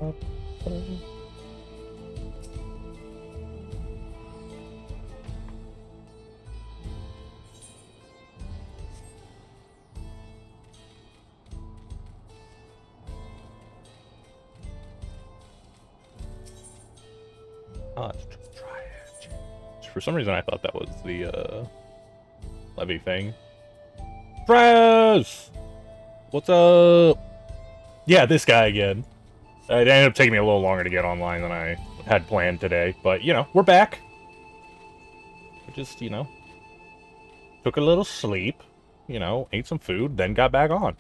Try it. For some reason, I thought that was the levy thing. Prez! What's up? Yeah, this guy again. It ended up taking me a little longer to get online than I had planned today, but, you know, we're back. We just, you know, took a little sleep, you know, ate some food, then got back on.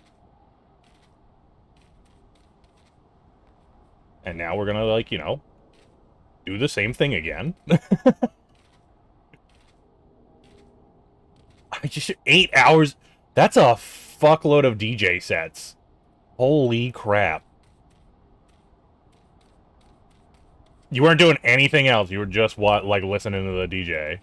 And now we're gonna, like, you know, do the same thing again. I just 8 hours. That's a fuckload of DJ sets. Holy crap. You weren't doing anything else. You were just, what, like, listening to the DJ.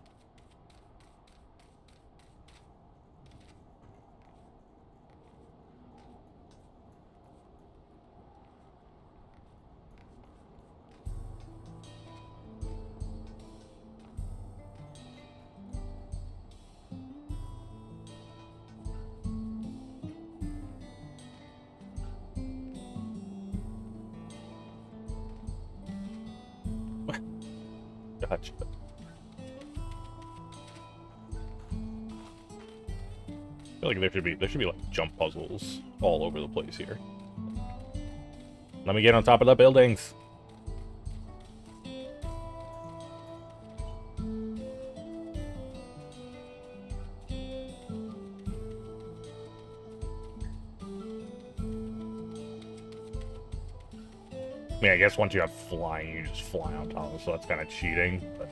Gotcha. I feel like there should be like jump puzzles all over the place here. Let me get on top of the buildings. I mean, I guess once you have flying, you just fly on top of it, so that's kind of cheating, but...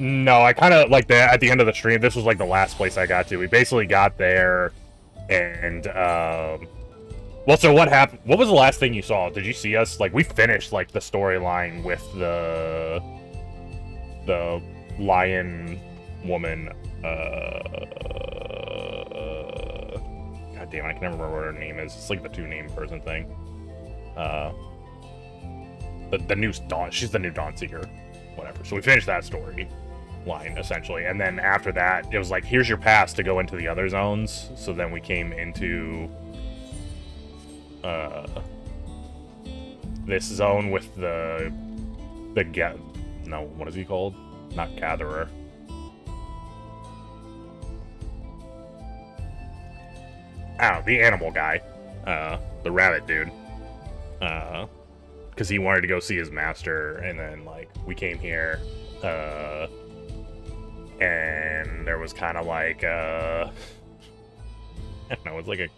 No, I kind of, like, at the end of the stream, this was, like, the last place I got to. We basically got there, and, well, so what happened? What was the last thing you saw? Did you see us? Like, we finished, like, the storyline with the lion woman, God damn, I can never remember what her name is. It's, like, the two-name person thing. The new Dawn, she's the new Dawn Seeker. Whatever. So we finished that story line, essentially. And then after that, it was like, here's your pass to go into the other zones. So then we came into this zone with the no, what is he called? Not Gatherer. Oh, the animal guy. The rabbit dude. Because he wanted to go see his master, and then, like, we came here, and there was kind of like, I don't know, it's like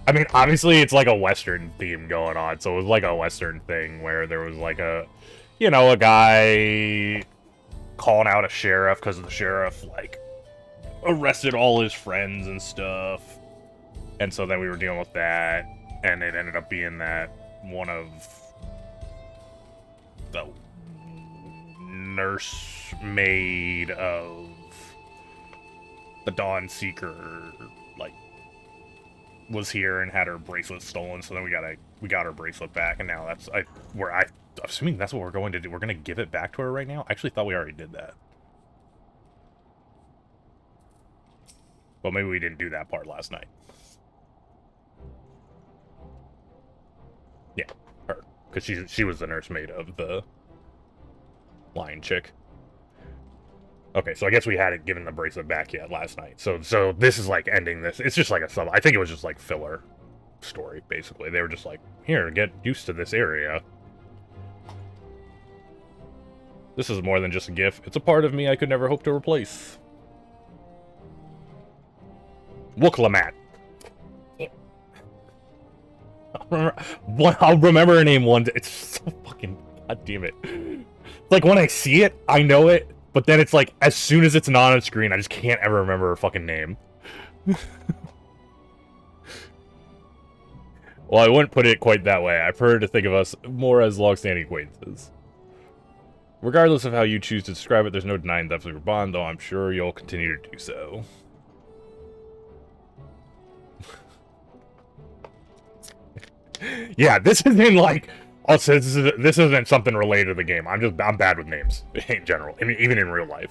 I mean, obviously it's like a Western theme going on, so it was like a Western thing where there was like a, you know, a guy calling out a sheriff because the sheriff, like, arrested all his friends and stuff, and so then we were dealing with that, and it ended up being that one of the nursemaid of the Dawn Seeker, like, was here and had her bracelet stolen, so then we got her bracelet back, and now that's I'm assuming that's what we're going to do. We're going to give it back to her right now? I actually thought we already did that. Well, maybe we didn't do that part last night. Yeah, her. Because she was the nursemaid of the lion chick. Okay, so I guess we hadn't given the bracelet back yet last night. So this is like ending this. It's just like a sub. I think it was just like filler story, basically. They were just like, here, get used to this area. This is more than just a GIF. It's a part of me I could never hope to replace. Wooklamat. I'll remember her name one day. It's so fucking... God damn it. Like, when I see it, I know it, but then it's like, as soon as it's not on screen, I just can't ever remember her fucking name. Well, I wouldn't put it quite that way. I prefer to think of us more as long-standing acquaintances. Regardless of how you choose to describe it, there's no denying the depth of your bond, though I'm sure you'll continue to do so. Yeah, this isn't like... Also, this isn't something related to the game. I'm bad with names, in general. I mean, even in real life.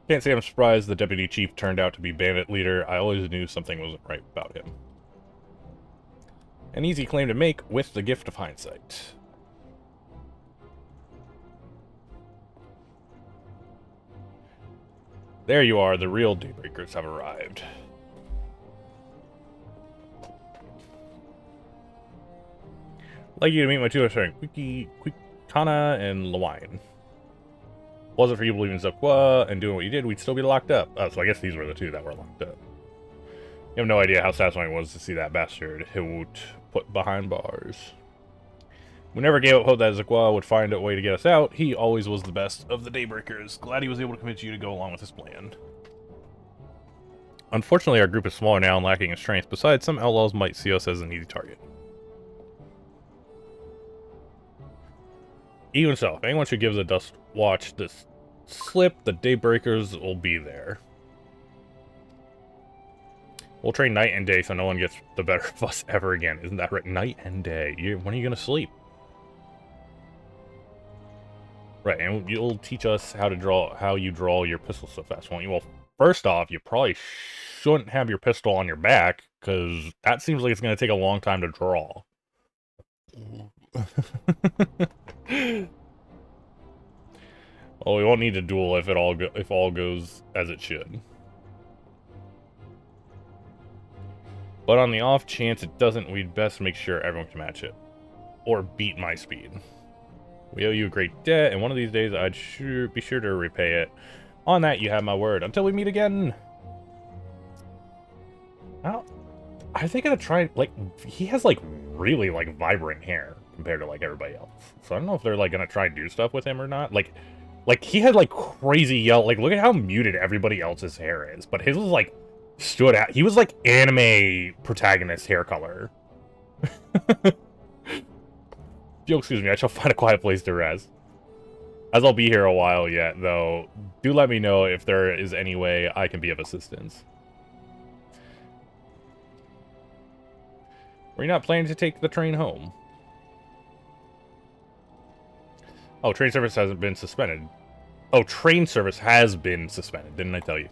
Can't say I'm surprised the deputy chief turned out to be bandit leader. I always knew something wasn't right about him. An easy claim to make with the gift of hindsight. There you are, the real Daybreakers have arrived. I'd like you to meet my two offspring, Quikana and Lawine. Wasn't for you believing in Zokwa and doing what you did, we'd still be locked up. Oh, so I guess these were the two that were locked up. You have no idea how satisfying it was to see that bastard Hiwoot put behind bars. We never gave up hope that Zokwa would find a way to get us out. He always was the best of the Daybreakers. Glad he was able to convince you to go along with his plan. Unfortunately, our group is smaller now and lacking in strength. Besides, some outlaws might see us as an easy target. Even so, if anyone should give the Dust Watch this slip, the Daybreakers will be there. We'll train night and day so no one gets the better of us ever again. Isn't that right? Night and day. When are you going to sleep? Right, and you'll teach us how you draw your pistol so fast, won't you? Well, first off, you probably shouldn't have your pistol on your back, because that seems like it's going to take a long time to draw. Well, we won't need to duel if all goes as it should. But on the off chance it doesn't, we'd best make sure everyone can match it. Or beat my speed. We owe you a great debt, and one of these days I'd be sure to repay it. On that, you have my word. Until we meet again! I think I'd try, like, he has, like, really, like, vibrant hair compared to, like, everybody else. So I don't know if they're, like, gonna try and do stuff with him or not. Like, he had, like, crazy yellow. Like, look at how muted everybody else's hair is. But his was, like, stood out. He was, like, anime protagonist hair color. Yo, excuse me, I shall find a quiet place to rest. As I'll be here a while yet, though, do let me know if there is any way I can be of assistance. Were you not planning to take the train home? Oh, train service hasn't been suspended. Oh, train service has been suspended, didn't I tell you?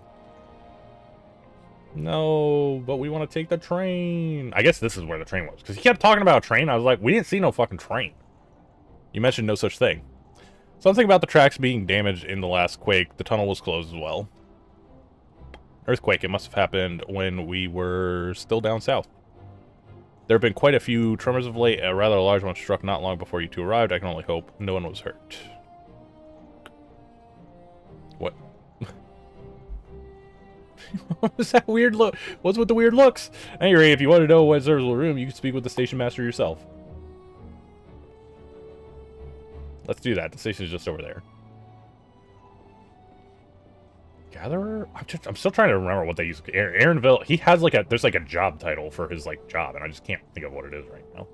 No, but we want to take the train. I guess this is where the train was, because he kept talking about a train. I was like, we didn't see no fucking train. You mentioned no such thing. Something about the tracks being damaged in the last quake. The tunnel was closed as well. Earthquake, it must have happened when we were still down south. There have been quite a few tremors of late. A rather large one struck not long before you two arrived. I can only hope no one was hurt. What? What was that weird look? What's with the weird looks? At any rate, if you want to know what serves the room, you can speak with the station master yourself. Let's do that. The station is just over there. Gatherer? I'm still trying to remember what they use. Aaronville, he has like there's like a job title for his like job, and I just can't think of what it is right now.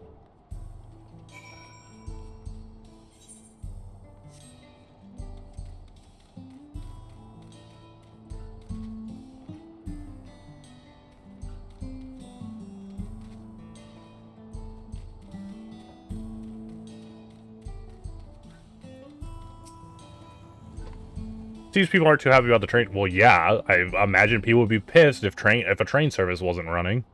These people aren't too happy about the train. Well, yeah, I imagine people would be pissed if a train service wasn't running.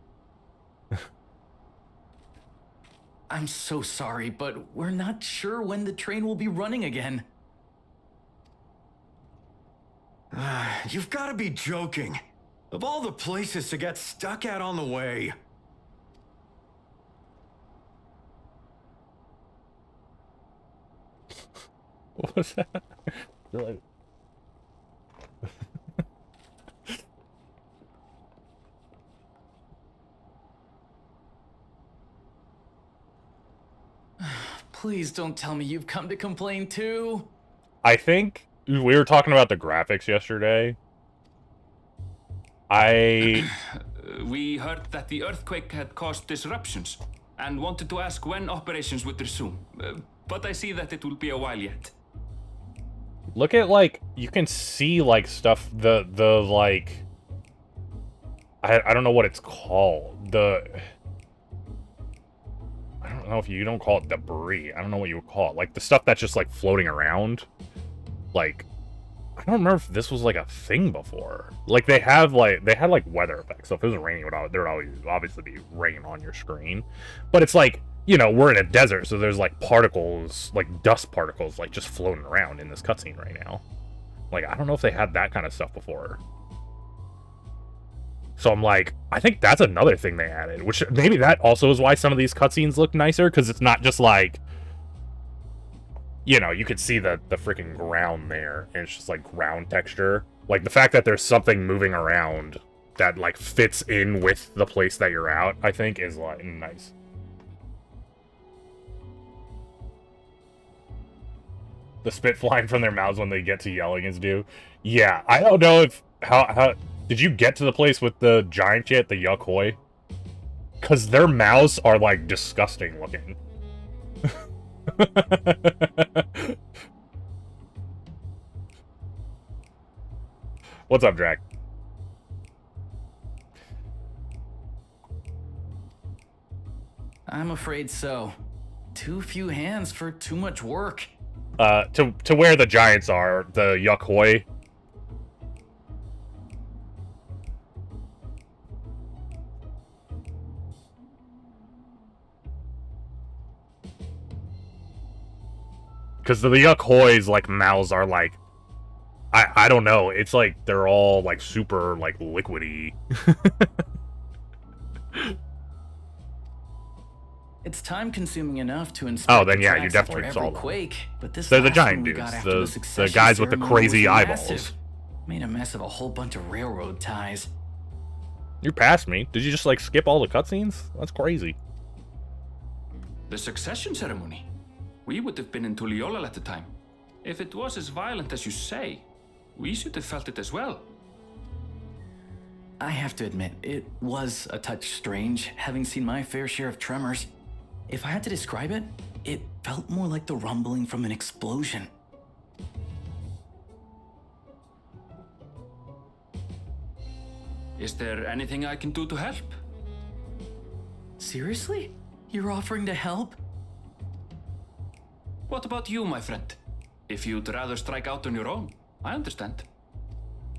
I'm so sorry, but we're not sure when the train will be running again. You've got to be joking. Of all the places to get stuck at on the way. What was that? Like... Please don't tell me you've come to complain too. I think we were talking about the graphics yesterday. We heard that the earthquake had caused disruptions and wanted to ask when operations would resume. But I see that it will be a while yet. Look at, like, you can see, like, stuff, the like... I don't know what it's called. I don't know if you don't call it debris. I don't know what you would call it. Like, the stuff that's just, like, floating around. Like, I don't remember if this was, like, a thing before. Like, they had, like, weather effects. So if it was raining, there would always obviously be rain on your screen. But it's like, you know, we're in a desert, so there's, like, particles, like, dust particles, like, just floating around in this cutscene right now. Like, I don't know if they had that kind of stuff before. So I'm like, I think that's another thing they added, which maybe that also is why some of these cutscenes look nicer, because it's not just like, you know, you could see the freaking ground there, and it's just like ground texture. Like the fact that there's something moving around that like fits in with the place that you're at, I think is like nice. The spit flying from their mouths when they get to yelling is due. Yeah, I don't know if how did you get to the place with the giant shit, the Yuck-Hoi? Because their mouths are, like, disgusting looking. What's up, Drac? I'm afraid so. Too few hands for too much work. To where the giants are, the Yuck-Hoi. Because the Yuck-Hoi's, like, mouths are, like... I don't know. It's like they're all, like, super, like, liquidy. It's time-consuming enough to inspect. Oh, then yeah, you tracks definitely after saw every them. quake, but this They're the last giant one we dudes, got after the succession guys with the ceremony crazy was eyeballs. massive. Made a mess of a whole bunch of railroad ties. You're past me. Did you just, like, skip all the cutscenes? That's crazy. The succession ceremony? We would have been in Tuliolal at the time. If it was as violent as you say, we should have felt it as well. I have to admit, it was a touch strange, having seen my fair share of tremors. If I had to describe it, it felt more like the rumbling from an explosion. Is there anything I can do to help? Seriously? You're offering to help? What about you, my friend? If you'd rather strike out on your own, I understand.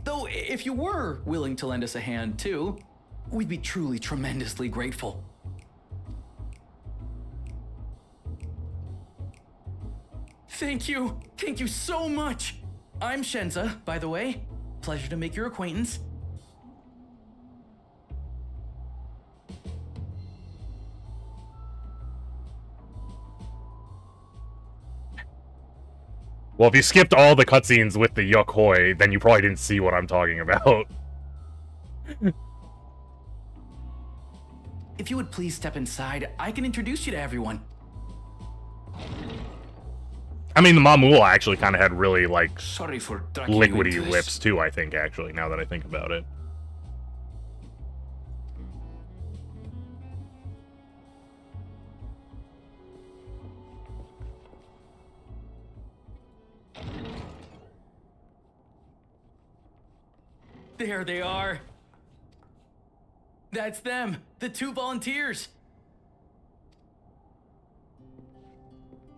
Though, if you were willing to lend us a hand too, we'd be truly tremendously grateful. Thank you! Thank you so much! I'm Shenza, by the way. Pleasure to make your acquaintance. Well, if you skipped all the cutscenes with the Yuck-Hoi, then you probably didn't see what I'm talking about. If you would please step inside, I can introduce you to everyone. I mean, the Mamula actually kind of had really, like, Sorry for dragging you into liquidy this. lips, too, I think, actually, now that I think about it. There they are. That's them, the two volunteers.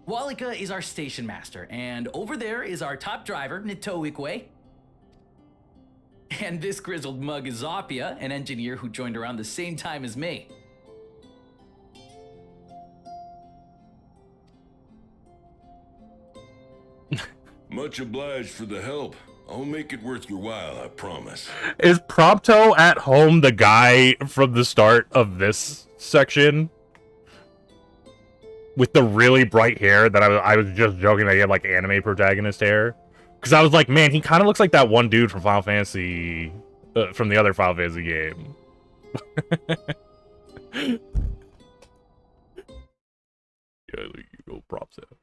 Walika is our station master, and over there is our top driver, Nitoikwe. And this grizzled mug is Zopia, an engineer who joined around the same time as me. Much obliged for the help. I'll make it worth your while, I promise. Is Prompto at home the guy from the start of this section? With the really bright hair that I was just joking that he had, like, anime protagonist hair? Because I was like, man, he kind of looks like that one dude from Final Fantasy... from the other Final Fantasy game. Go props out.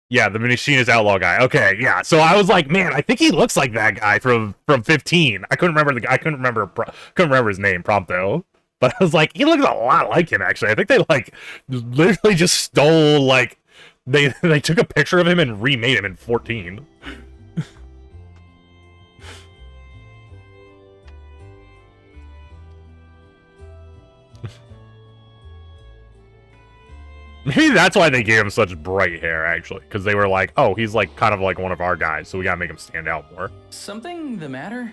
Yeah, the machinist outlaw guy. Okay, yeah. So I was like, man, I think he looks like that guy from 15. I couldn't remember couldn't remember his name, Prompto. But I was like, he looks a lot like him actually. I think they like literally just stole like they took a picture of him and remade him in 14. Maybe that's why they gave him such bright hair, actually. Because they were like, oh, he's like kind of like one of our guys, so we gotta make him stand out more. Something the matter?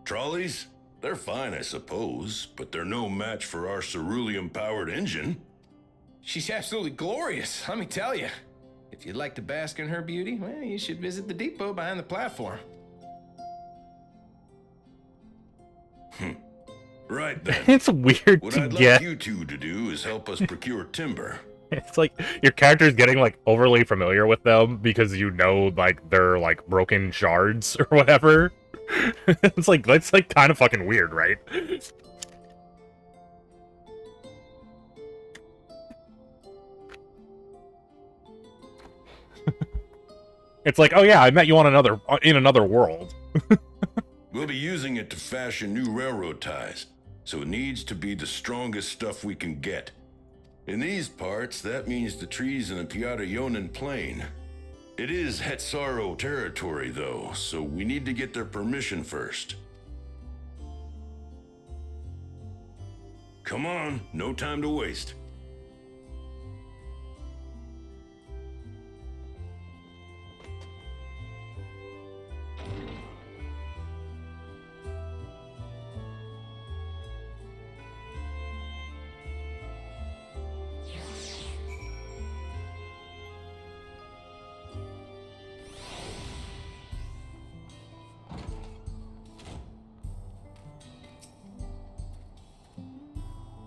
Trolleys? They're fine, I suppose, but they're no match for our cerulean-powered engine. She's absolutely glorious, let me tell you. If you'd like to bask in her beauty, well, you should visit the depot behind the platform. Right then. It's weird What to I'd get. like you two to do is help us procure timber. It's like your character's getting like overly familiar with them because you know like they're like broken shards or whatever. It's like that's like kind of fucking weird, right? It's like, oh yeah, I met you on in another world. We'll be using it to fashion new railroad ties, so it needs to be the strongest stuff we can get. In these parts, that means the trees in the Piata-Yonan Plain. It is Hetsaro territory, though, so we need to get their permission first. Come on, no time to waste.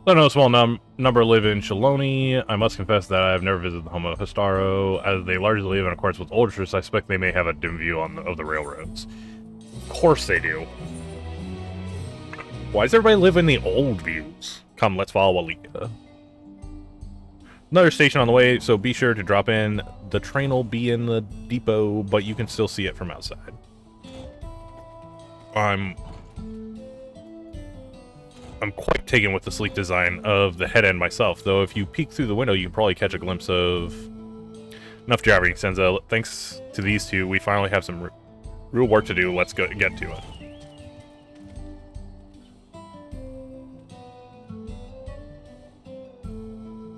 Though no small number live in Shaloni, I must confess that I have never visited the home of Histaro. As they largely live in accordance with old traditions, I suspect they may have a dim view of the railroads. Of course they do. Why does everybody live in the old views? Come, let's follow Walika. Another station on the way, so be sure to drop in. The train will be in the depot, but you can still see it from outside. I'm quite taken with the sleek design of the head end myself, though if you peek through the window, you can probably catch a glimpse of enough driving, Senza. Thanks to these two, we finally have some real work to do. Let's get to it.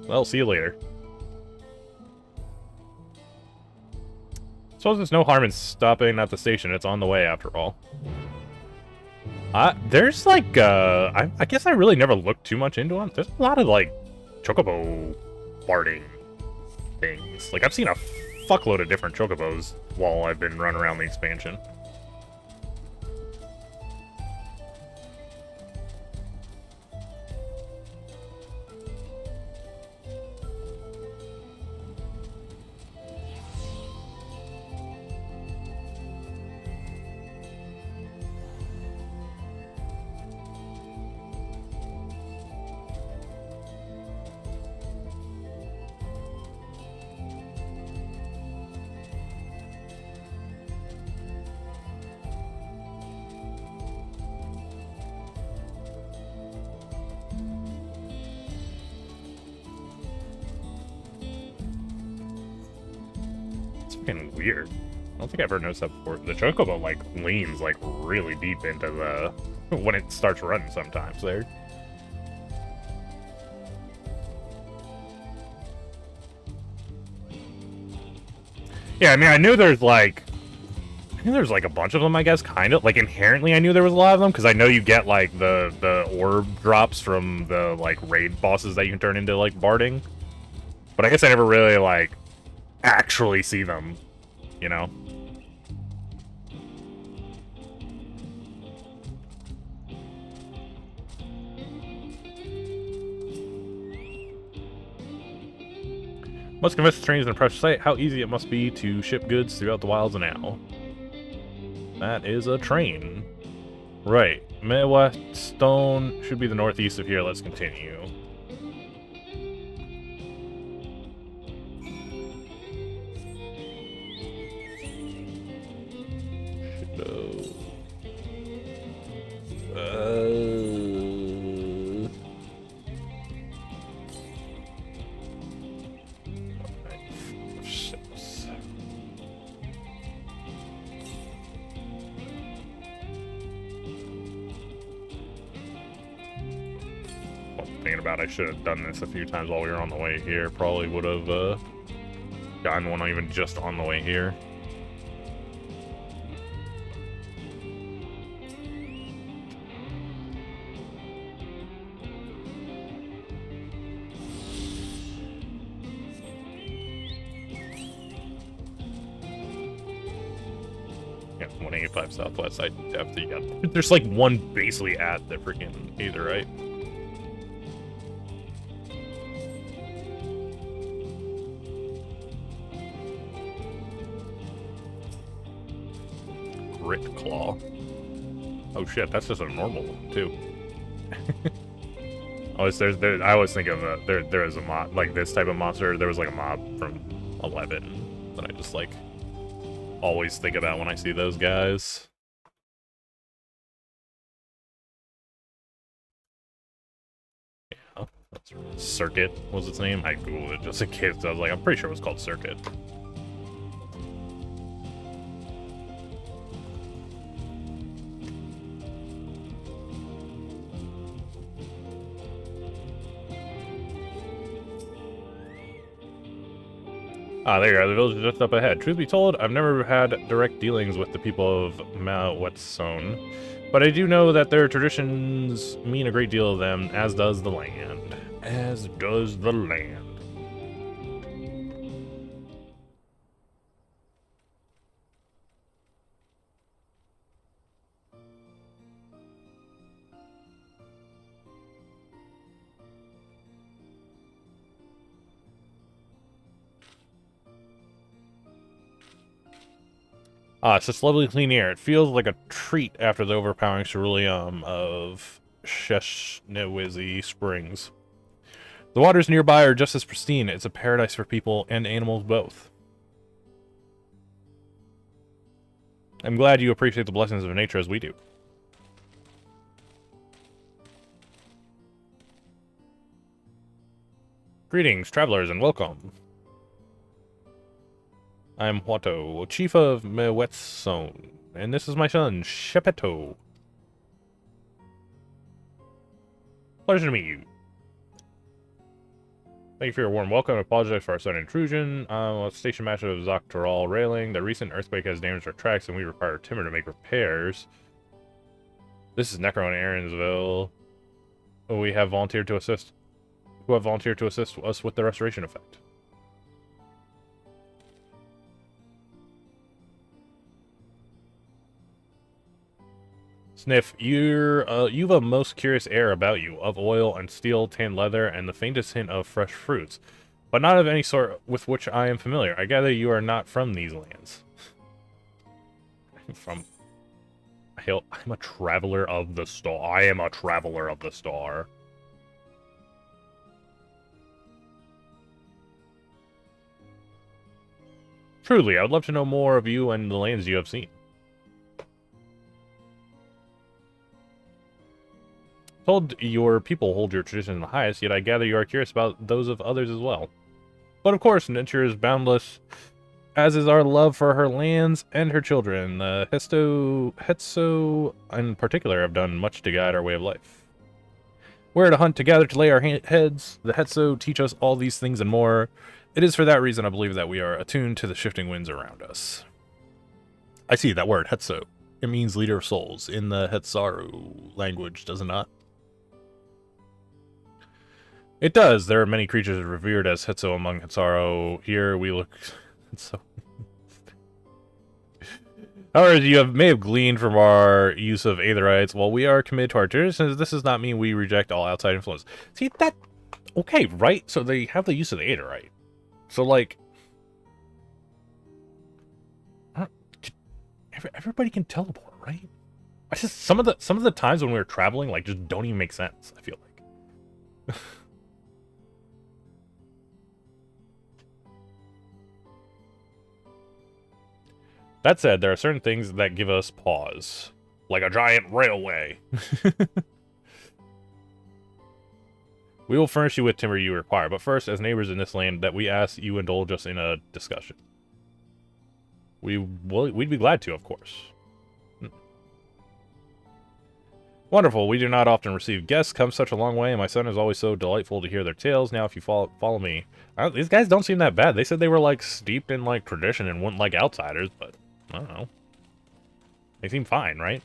Well, see you later. Suppose there's no harm in stopping at the station. It's on the way, after all. There's like, I guess I really never looked too much into them. There's a lot of like chocobo barding things. Like I've seen a fuckload of different chocobos while I've been running around the expansion. Weird. I don't think I've ever noticed that before. The chocobo like leans like really deep into the when it starts running sometimes there. Yeah, I mean I knew there's like a bunch of them, I guess, kind of. Like inherently I knew there was a lot of them because I know you get like the orb drops from the like raid bosses that you can turn into like barding. But I guess I never really like actually see them. You know? Must confess the train is an impressive sight. How easy it must be to ship goods throughout the wilds now. That is a train. Right. Midwest Stone should be the northeast of here. Let's continue. Thinking about I should have done this a few times while we were on the way here. Probably would have gotten one even just on the way here. Yeah, 185 Southwest. I definitely got. There's like one basically at the freaking either, right? Grit Claw. Oh shit, that's just a normal one too. I always think of there is a mob like this type of monster. There was like a mob from 11 that I just like always think about when I see those guys. Yeah, that's right. Circuit was its name. I googled it just in case. I was like, I'm pretty sure it was called Circuit. Ah, there you are. The village is just up ahead. Truth be told, I've never had direct dealings with the people of Mawetson, but I do know that their traditions mean a great deal to them, as does the land. As does the land. Ah, it's just lovely clean air. It feels like a treat after the overpowering ceruleum of Sheshnewizi Springs. The waters nearby are just as pristine. It's a paradise for people and animals both. I'm glad you appreciate the blessings of nature as we do. Greetings, travelers, and welcome. I'm Huato, chief of Mawetson, and this is my son, Shepeto. Pleasure to meet you. Thank you for your warm welcome. I apologize for our sudden intrusion. Station master of Dawntrail railing. The recent earthquake has damaged our tracks, and we require timber to make repairs. This is Necro in Aaronsville. We have volunteered to assist. Who have volunteered to assist us with the restoration effect. Sniff, you've a most curious air about you, of oil and steel, tan leather, and the faintest hint of fresh fruits, but not of any sort with which I am familiar. I gather you are not from these lands. I'm a traveler of the star. I am a traveler of the star. Truly, I would love to know more of you and the lands you have seen. Told your people hold your tradition in the highest, yet I gather you are curious about those of others as well. But of course, nature is boundless, as is our love for her lands and her children. The Hetso in particular have done much to guide our way of life. We're to hunt together to lay our heads. The Hetso teach us all these things and more. It is for that reason I believe that we are attuned to the shifting winds around us. I see that word, Hetso. It means leader of souls in the Hetsaru language, does it not? It does. There are many creatures revered as Hetso among Hetsaru. Here we look... so... However, you may have gleaned from our use of Aetherites. While we are committed to our traditions, this does not mean we reject all outside influence. See, that... Okay, right? So they have the use of the Aetherite. So, like, everybody can teleport, right? I just some of the times when we were traveling, like, just don't even make sense. I feel like. That said, there are certain things that give us pause, like a giant railway. We will furnish you with timber you require, but first, as neighbors in this land, that we ask you indulge us in a discussion. We'd be glad to, of course. Wonderful. We do not often receive guests. Come such a long way, and my son is always so delightful to hear their tales. Now, if you follow me, these guys don't seem that bad. They said they were like steeped in like tradition and wouldn't like outsiders, but I don't know. They seem fine, right?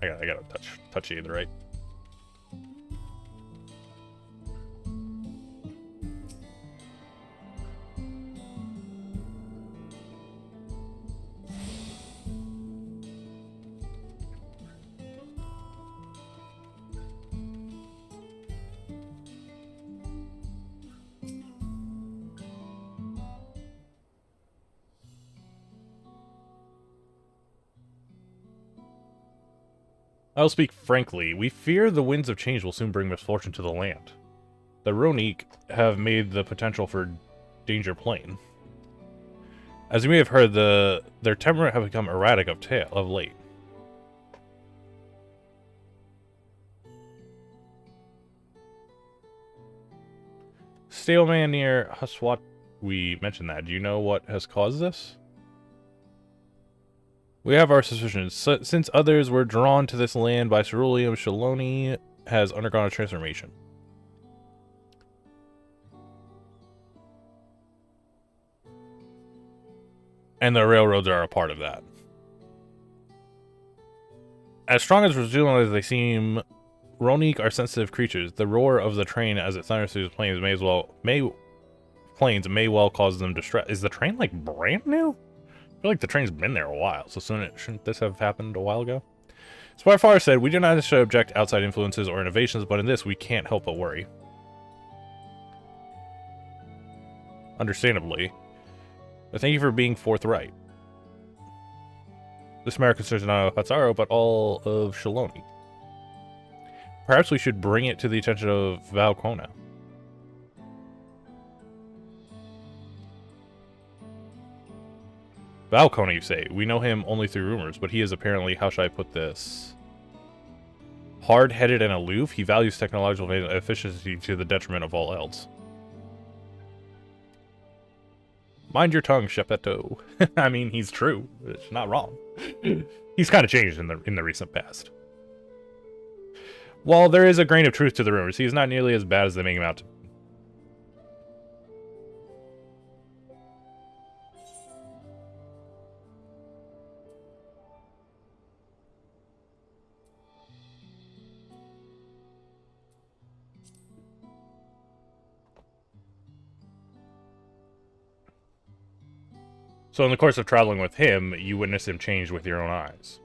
I gotta touch either, right? I'll speak frankly. We fear the winds of change will soon bring misfortune to the land. The Ronique have made the potential for danger plain. As you may have heard, their temperament have become erratic of late. Staleman near Huswat, we mentioned that. Do you know what has caused this? We have our suspicions. Since others were drawn to this land by ceruleum, Shaloni has undergone a transformation. And the railroads are a part of that. As strong as resilient as they seem, Ronique are sensitive creatures. The roar of the train as it thunders through the plains may well cause them distress. Is the train like brand new? I feel like the train's been there a while, so shouldn't this have happened a while ago? Spyfire said, we do not necessarily object outside influences or innovations, but in this we can't help but worry. Understandably. But thank you for being forthright. This matter concerns not only Hatsaro, but all of Shaloni. Perhaps we should bring it to the attention of Valkona. Valkona, you say? We know him only through rumors, but he is apparently, how should I put this? Hard-headed and aloof. He values technological efficiency to the detriment of all else. Mind your tongue, Shepetto. I mean, he's true. It's not wrong. He's kind of changed in the recent past. While there is a grain of truth to the rumors, he is not nearly as bad as they make him out to be. So in the course of traveling with him, you witness him change with your own eyes.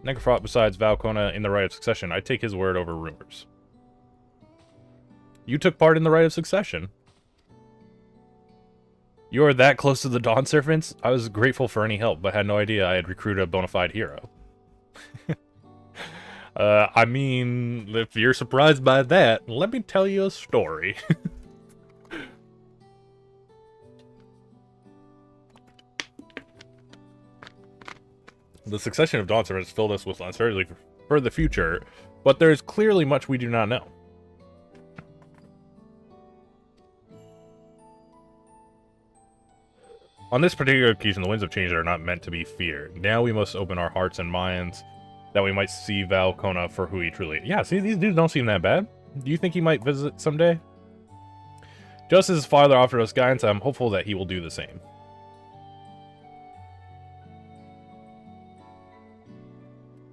Necrofrot besides Valkona in the right of succession. I take his word over rumors. You took part in the right of succession. You are that close to the Dawn Serpents? I was grateful for any help, but had no idea I had recruited a bona fide hero. I mean, if you're surprised by that, let me tell you a story. The succession of Dawn Serpents filled us with uncertainty for the future, but there is clearly much we do not know. On this particular occasion, the winds of change are not meant to be feared. Now we must open our hearts and minds that we might see Valkona for who he truly is. Yeah, see, these dudes don't seem that bad. Do you think he might visit someday? Just as his father offered us guidance, I'm hopeful that he will do the same.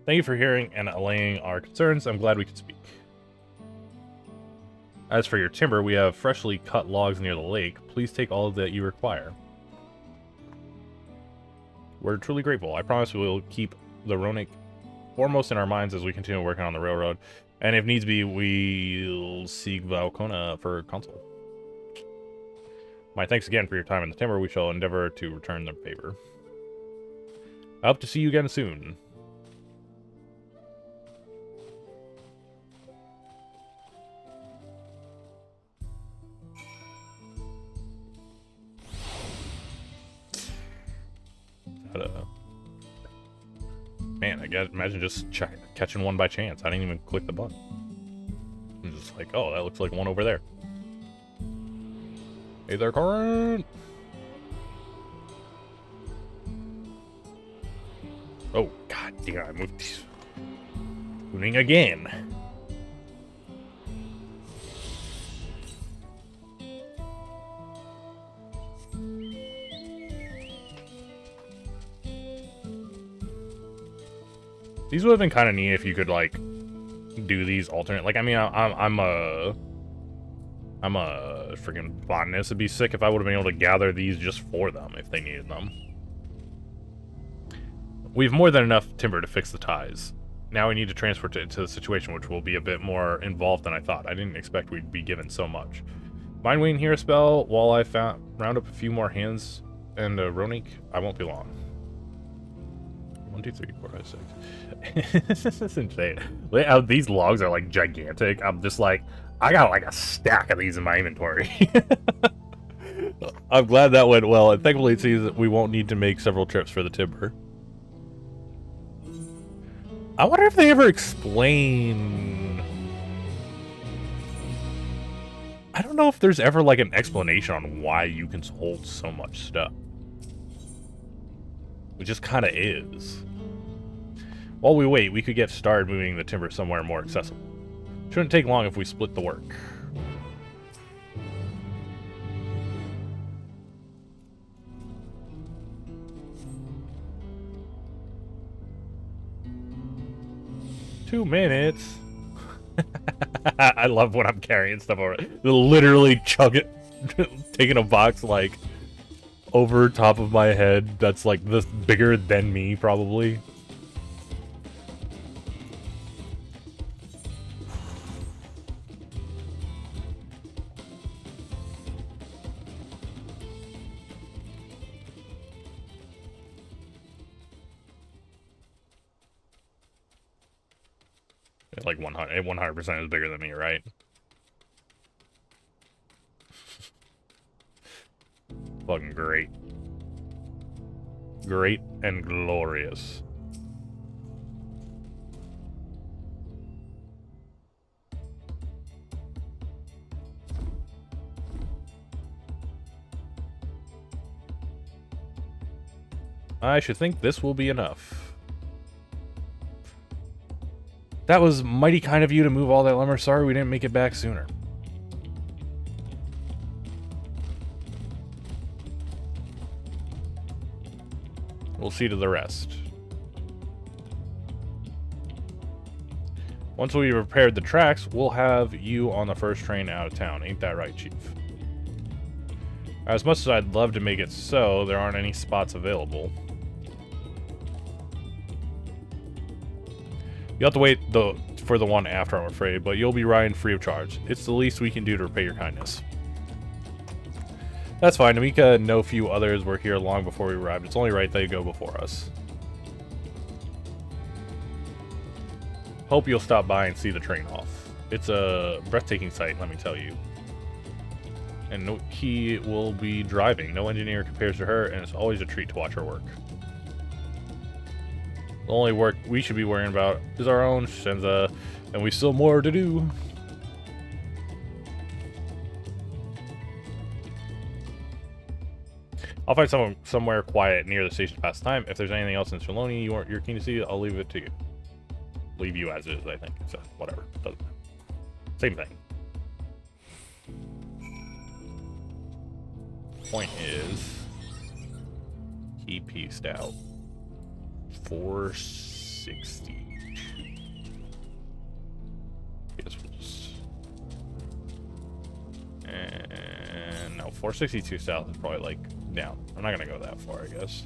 Thank you for hearing and allaying our concerns. I'm glad we could speak. As for your timber, we have freshly cut logs near the lake. Please take all that you require. We're truly grateful. I promise we will keep the Ronic foremost in our minds as we continue working on the railroad. And if needs be, we'll seek Valcona for counsel. My thanks again for your time in the timber. We shall endeavor to return the favor. I hope to see you again soon. Man, I guess imagine just catching one by chance. I didn't even click the button. I'm just like, oh, that looks like one over there. Hey there, Corin. Oh, god damn, I moved. Tuning again. These would have been kind of neat if you could, like, do these alternate. Like, I mean, I'm a freaking botanist. It'd be sick if I would have been able to gather these just for them if they needed them. We have more than enough timber to fix the ties. Now we need to transport it to the situation, which will be a bit more involved than I thought. I didn't expect we'd be given so much. Mind waiting here a spell while I round up a few more hands and Ronic? I won't be long. 1, 2, 3, 4, 5, 6. This is insane. These logs are like gigantic. I'm just like, I got like a stack of these in my inventory. I'm glad that went well, and thankfully it seems that we won't need to make several trips for the timber. I wonder if they ever explain... I don't know if there's ever like an explanation on why you can hold so much stuff. It just kind of is. While we wait, we could get started moving the timber somewhere more accessible. Shouldn't take long if we split the work. Two minutes. I love when I'm carrying stuff over. Literally chug it, taking a box like over top of my head. That's like this bigger than me, probably. Like 100% is bigger than me, right? Fucking great. Great and glorious. I should think this will be enough. That was mighty kind of you to move all that lumber. Sorry we didn't make it back sooner. We'll see to the rest. Once we've repaired the tracks, we'll have you on the first train out of town. Ain't that right, Chief? As much as I'd love to make it so, there aren't any spots available. You'll have to wait for the one after, I'm afraid, but you'll be riding free of charge. It's the least we can do to repay your kindness. That's fine. Namika and no few others were here long before we arrived. It's only right they go before us. Hope you'll stop by and see the train off. It's a breathtaking sight, let me tell you. And he will be driving. No engineer compares to her, and it's always a treat to watch her work. The only work we should be worrying about is our own Shenza, and we still have more to do. I'll find somewhere quiet near the station to pass time. If there's anything else in Shaloni you're keen to see, I'll leave it to you. Leave you as is, I think. So, whatever. Doesn't matter. Same thing. Point is, he pieced out. 460. Guess we'll just... And no, 462 south is probably like down. I'm not gonna go that far, I guess.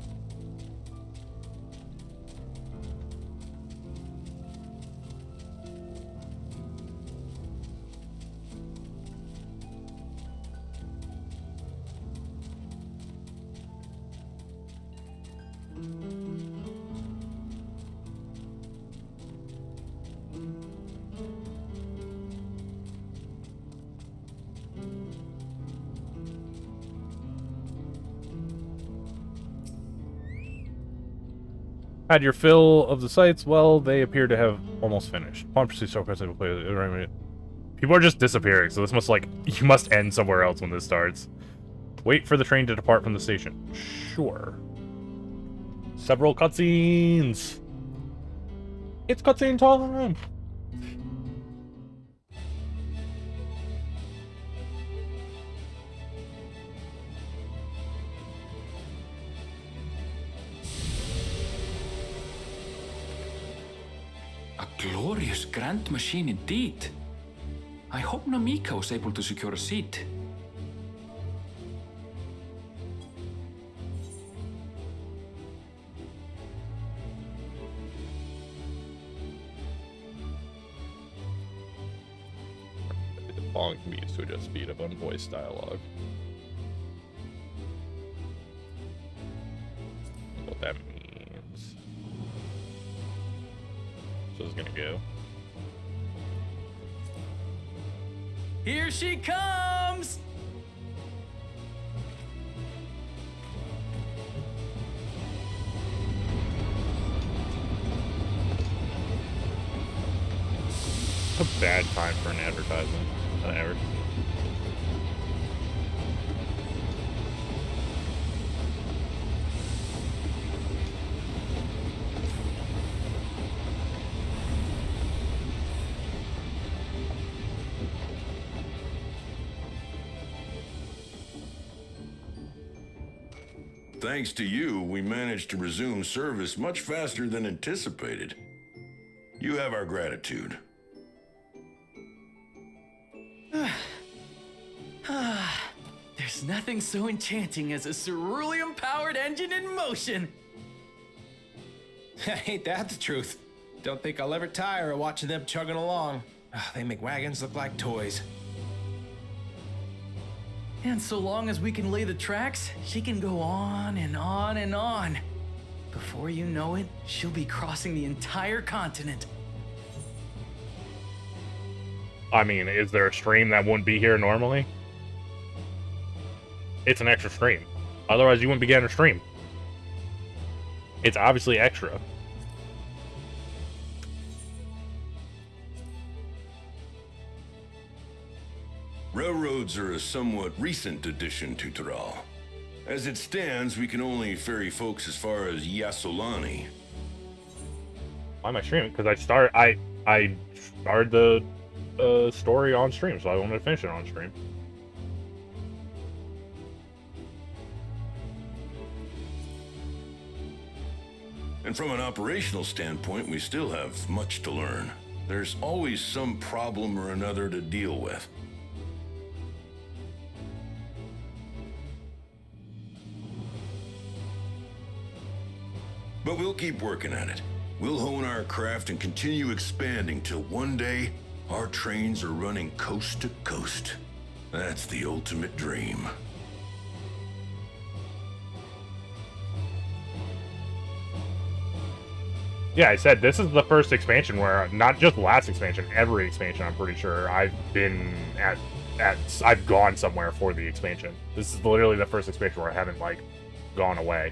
Had your fill of the sites? Well, they appear to have almost finished. Upon pursuit, so will play. People are just disappearing, so this must, like, you must end somewhere else when this starts. Wait for the train to depart from the station. Sure. Several cutscenes. It's cutscene time. A glorious grand machine indeed. I hope Namika was able to secure a seat. The following can be used to adjust speed of unvoiced dialogue. What that means. So it's gonna go. Here she comes! A bad time for an advertisement. Whatever. Thanks to you, we managed to resume service much faster than anticipated. You have our gratitude. There's nothing so enchanting as a cerulean-powered engine in motion. Ain't that the truth? Don't think I'll ever tire of watching them chugging along. They make wagons look like toys. And so long as we can lay the tracks, she can go on and on and on. Before you know it, she'll be crossing the entire continent. I mean, is there a stream that wouldn't be here normally? It's an extra stream. Otherwise, you wouldn't be getting a stream. It's obviously extra. Railroads are a somewhat recent addition to Tyrol. As it stands, we can only ferry folks as far as Yasolani. Why am I streaming? Because I started the story on stream, so I wanted to finish it on stream. And from an operational standpoint, we still have much to learn. There's always some problem or another to deal with. But we'll keep working at it. We'll hone our craft and continue expanding till one day, our trains are running coast to coast. That's the ultimate dream. Yeah, I said this is the first expansion where, not just last expansion, every expansion, I'm pretty sure, I've been I've gone somewhere for the expansion. This is literally the first expansion where I haven't, like, gone away.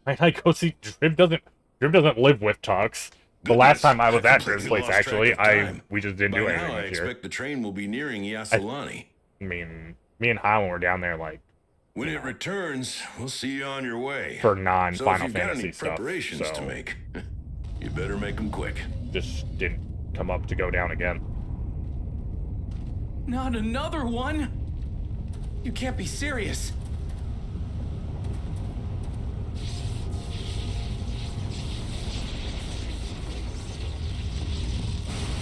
I go see Drib doesn't live with Tux. The last time I was at Drib's place, actually, we just didn't do anything I this expect the train will be nearing Yasolani. I mean, me and Highland were down there, like, When it returns, we'll see you on your way. for non-Final So if you've got Fantasy any stuff. preparations to So make, you better make them quick. just didn't come up to go down again. Not another one! You can't be serious.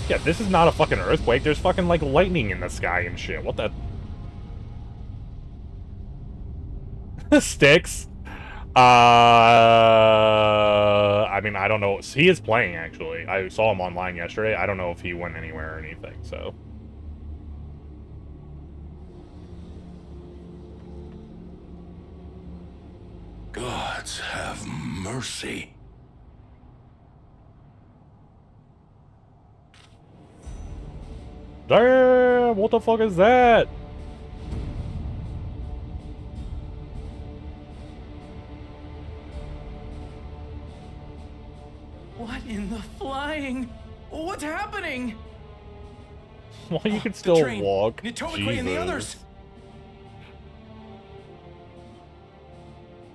Yeah, this is not a fucking earthquake. There's fucking, like, lightning in the sky and shit. What the... Sticks. I mean, I don't know. He is playing, actually. I saw him online yesterday. I don't know if he went anywhere or anything, so... Gods have mercy. Damn! What the fuck is that? What in the flying? What's happening? Well, you can The still train, walk. Nitomakwe and the others.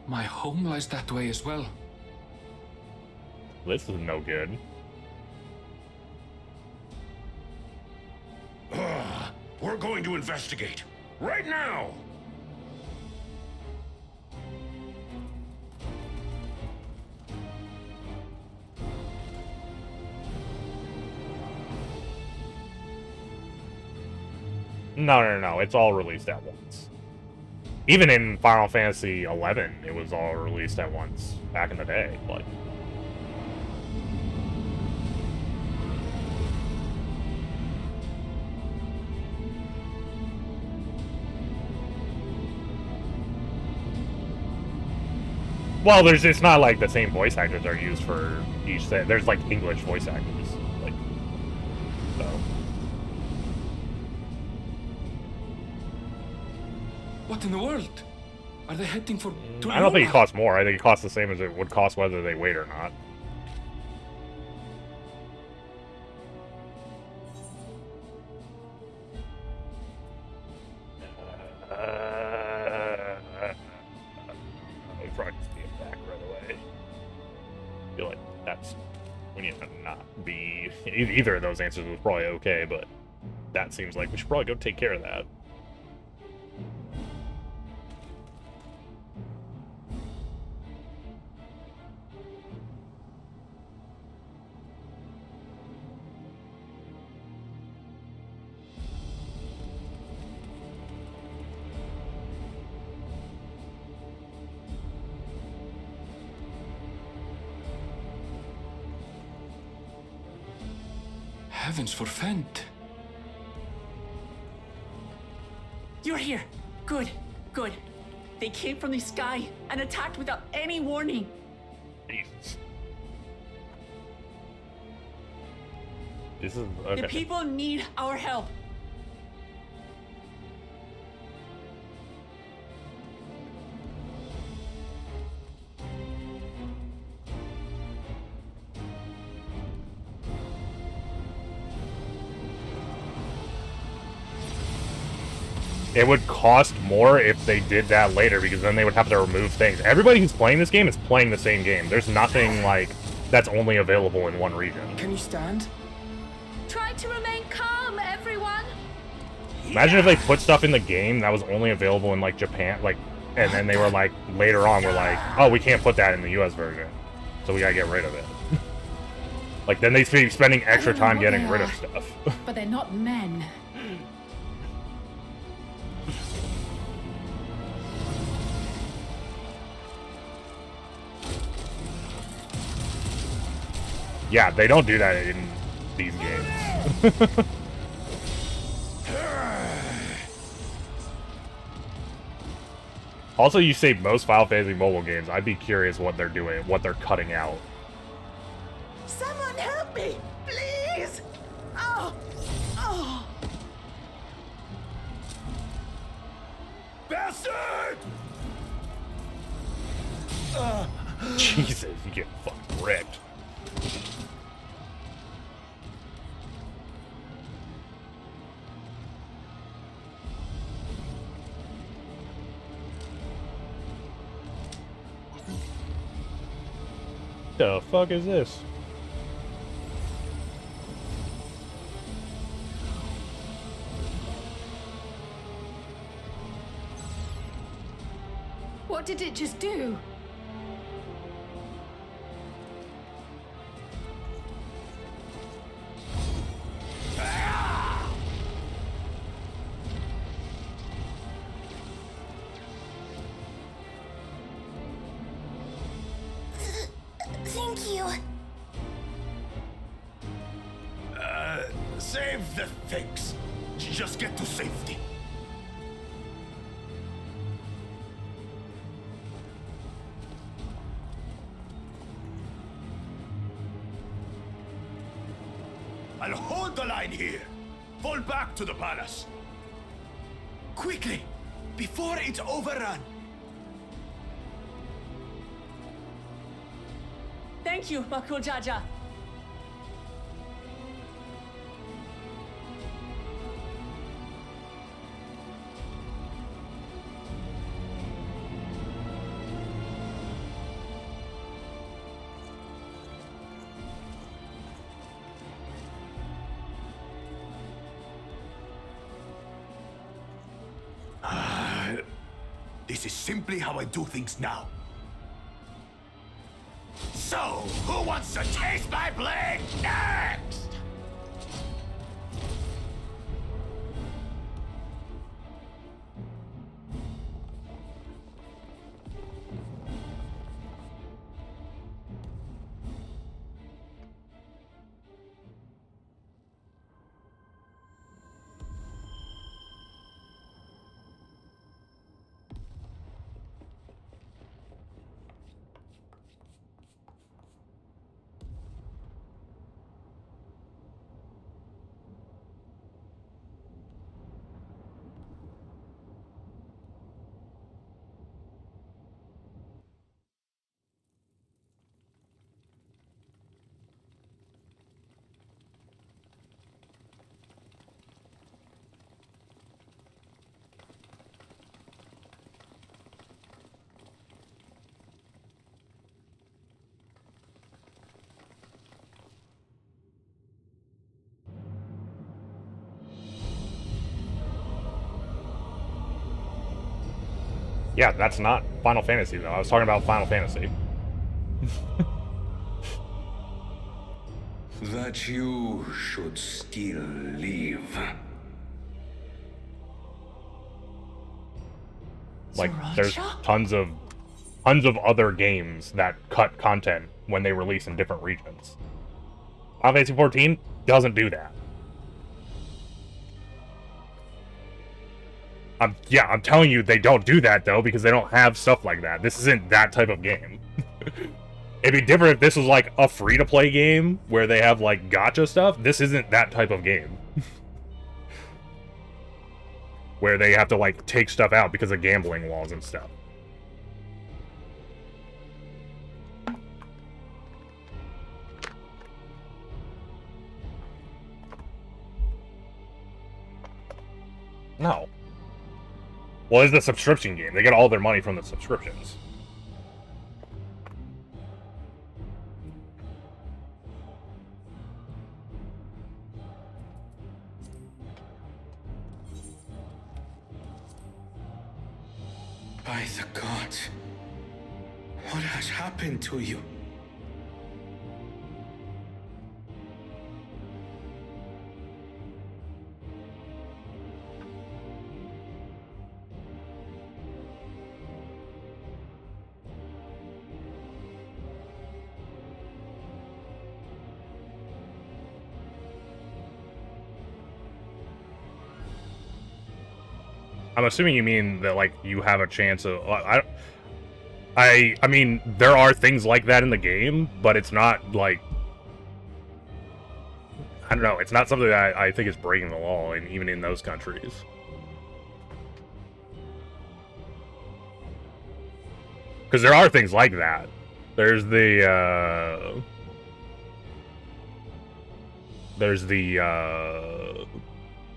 My home lies that way as well. This is no good. We're going to investigate. Right now! No. It's all released at once. Even in Final Fantasy 11, it was all released at once back in the day. Like, well, it's not like the same voice actors are used for each thing. There's like English voice actors, like, so. What in the world? Are they heading for I don't think it Tuliyola? costs more. I think it costs the same as it would cost whether they wait or not. I'll probably just be back right away. I feel like that's we need to not be either of those answers was probably okay, but that seems like we should probably go take care of that. Heavens forfend. You're here. Good, good. They came from the sky and attacked without any warning. Jesus. This is okay. The people need our help. It would cost more if they did that later, because then they would have to remove things. Everybody who's playing this game is playing the same game. There's nothing like that's only available in one region. Can you stand? Try to remain calm, everyone. Imagine if they put stuff in the game that was only available in like Japan, like, and then they were like later on, we're like, oh, we can't put that in the US version, so we gotta get rid of it. Like then they'd be spending extra I don't know time what getting they rid are. of stuff. But they're not men. Yeah, they don't do that in these games. Also, you say most Final Fantasy mobile games. I'd be curious what they're doing, what they're cutting out. Someone help me, please! Oh! Oh! Bastard! Jesus, you get fucking wrecked. The fuck is this? What did it just do? Thank you. Save the things. Just get to safety. I'll hold the line here. Fall back to the palace. Quickly, before it's overrun. Thank you, Makujaja. This is simply how I do things now. So, who wants to taste my blade next? Yeah, that's not Final Fantasy, though. I was talking about Final Fantasy. That you should still live. Like, there's tons of other games that cut content when they release in different regions. Final Fantasy 14 doesn't do that. I'm telling you, they don't do that, though, because they don't have stuff like that. This isn't that type of game. It'd be different if this was, like, a free-to-play game where they have, like, gacha stuff. This isn't that type of game. Where they have to, like, take stuff out because of gambling laws and stuff. No. Well, it's the subscription game. They get all their money from the subscriptions. By the gods, what has happened to you? I'm assuming you mean that, like, you have a chance of... I mean, there are things like that in the game, but it's not, like... I don't know, it's not something that I think is breaking the law, even in those countries. Because there are things like that. There's the,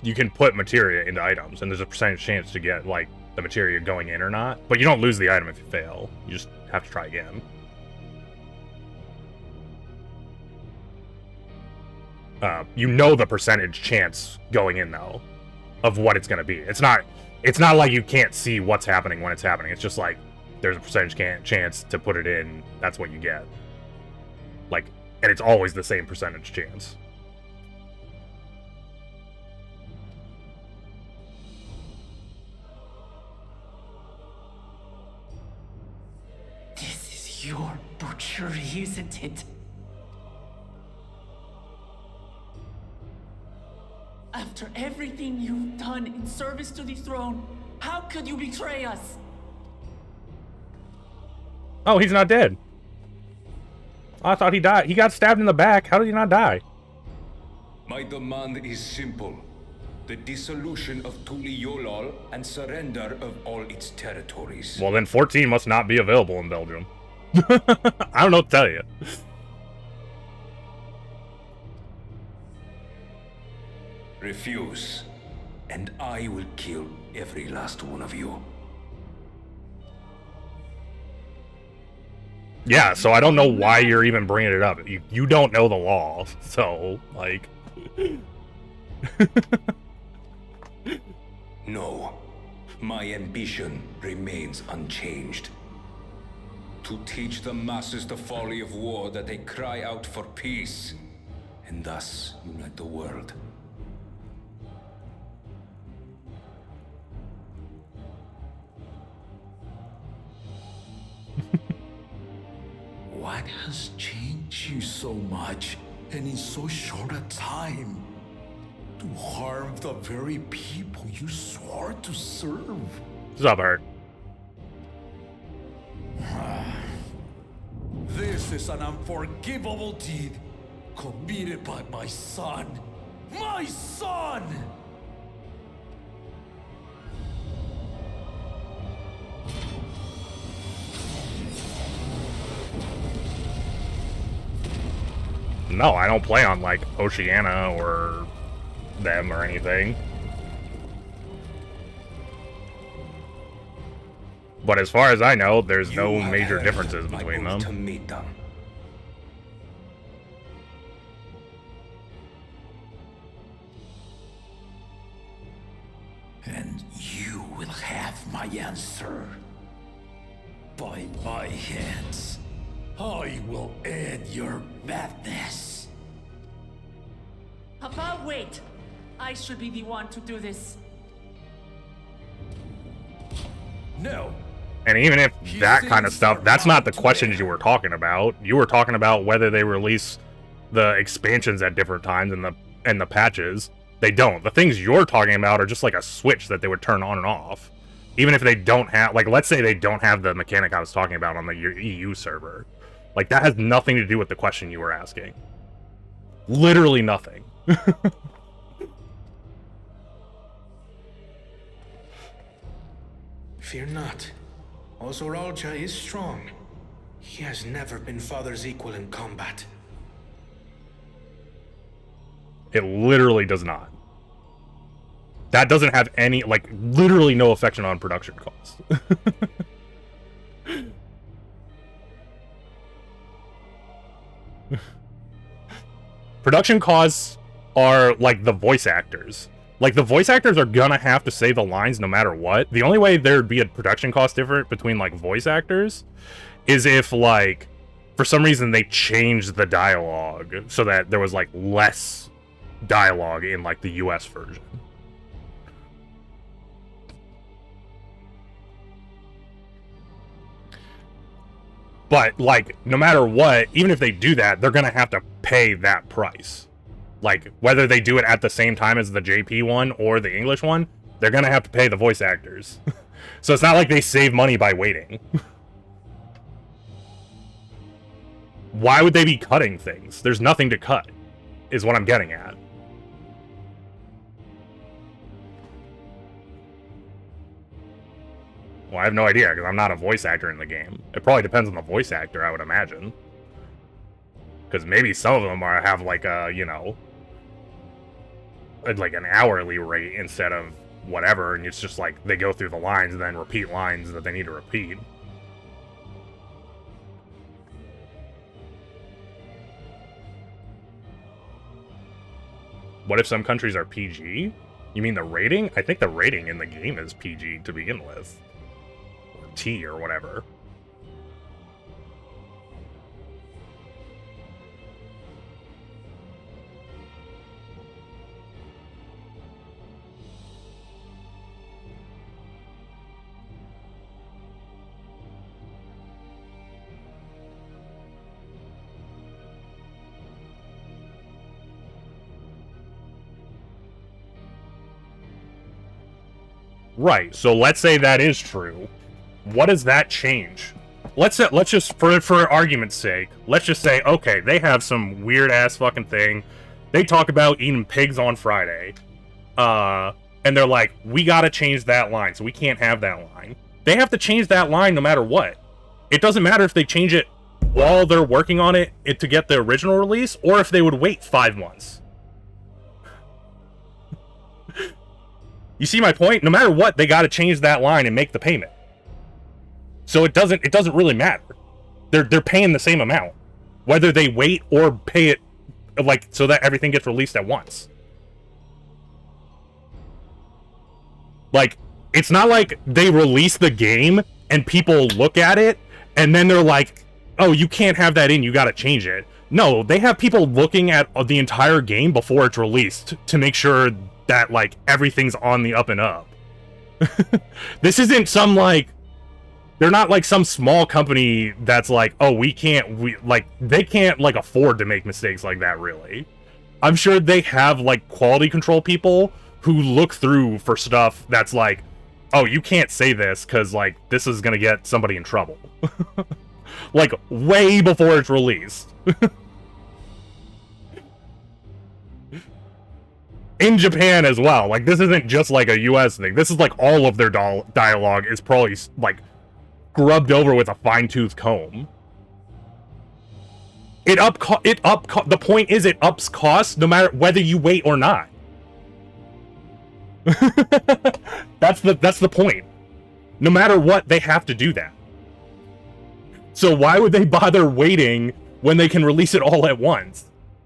you can put materia into items, and there's a percentage chance to get, like, the materia going in or not. But you don't lose the item if you fail. You just have to try again. You know the percentage chance going in, though, of what it's going to be. It's not like you can't see what's happening when it's happening. It's just like, there's a percentage chance to put it in, that's what you get. Like, and it's always the same percentage chance. This is your butchery, isn't it? After everything you've done in service to the throne, how could you betray us? Oh, he's not dead. I thought he died. He got stabbed in the back. How did he not die? My demand is simple. the dissolution of Tuliolol and surrender of all its territories. Well, then 14 must not be available in Belgium. I don't know what to tell you. Refuse, and I will kill every last one of you. Yeah, so I don't know why you're even bringing it up. You don't know the law, so, like... No, my ambition remains unchanged. To teach the masses the folly of war, that they cry out for peace, and thus unite the world. What has changed you so much, and in so short a time? To harm the very people you swore to serve. What's up, Hurt? This is an unforgivable deed committed by my son. My son! No, I don't play on, like, Oceania or them or anything. But as far as I know, there's no major differences between them. To meet them. And you will have my answer. By my hands, I will end your madness. Papa, wait. I should be the one to do this. No. And even if that kind of stuff, that's not the questions you were talking about. You were talking about whether they release the expansions at different times and the patches. They don't. The things you're talking about are just like a switch that they would turn on and off. Even if they don't have, like, let's say they don't have the mechanic I was talking about on the EU server. Like, that has nothing to do with the question you were asking. Literally nothing. Fear not. Ozoralja is strong. He has never been Father's equal in combat. It literally does not. That doesn't have any, like, literally no affection on production costs. Production costs are, like, the voice actors. Like, the voice actors are gonna have to say the lines no matter what. The only way there'd be a production cost different between, like, voice actors is if, like, for some reason they changed the dialogue so that there was, like, less dialogue in, like, the US version. But, like, no matter what, even if they do that, they're gonna have to pay that price. Like, whether they do it at the same time as the JP one or the English one, they're gonna have to pay the voice actors. So it's not like they save money by waiting. Why would they be cutting things? There's nothing to cut, is what I'm getting at. Well, I have no idea, because I'm not a voice actor in the game. It probably depends on the voice actor, I would imagine. Because maybe some of them have, like, a, you know, like an hourly rate instead of whatever, and it's just like they go through the lines and then repeat lines that they need to repeat. What if some countries are PG? You mean the rating? I think the rating in the game is PG to begin with. Or T or whatever. Right, so let's say that is true. What does that change? Let's just, for argument's sake, let's just say, okay, they have some weird-ass fucking thing. They talk about eating pigs on Friday. and they're like, we gotta change that line, so we can't have that line. They have to change that line no matter what. It doesn't matter if they change it while they're working on it to get the original release, or if they would wait 5 months. You see my point? No matter what, they gotta change that line and make the payment. So it doesn't really matter. They're paying the same amount, whether they wait or pay it like so that everything gets released at once. Like, it's not like they release the game and people look at it and then they're like, oh, you can't have that in, you gotta change it. No, they have people looking at the entire game before it's released to make sure that, like, everything's on the up and up. This isn't some, like, they're not like some small company that's like, oh, they can't, like, afford to make mistakes like that, really. I'm sure they have, like, quality control people who look through for stuff that's like, oh, you can't say this because, like, this is gonna get somebody in trouble. Like, way before it's released. In Japan as well. Like, this isn't just, like, a US thing. This is, like, all of their dialogue is probably, like, scrubbed over with a fine-tooth comb. The point is it ups costs no matter whether you wait or not. That's the point. No matter what, they have to do that. So why would they bother waiting when they can release it all at once?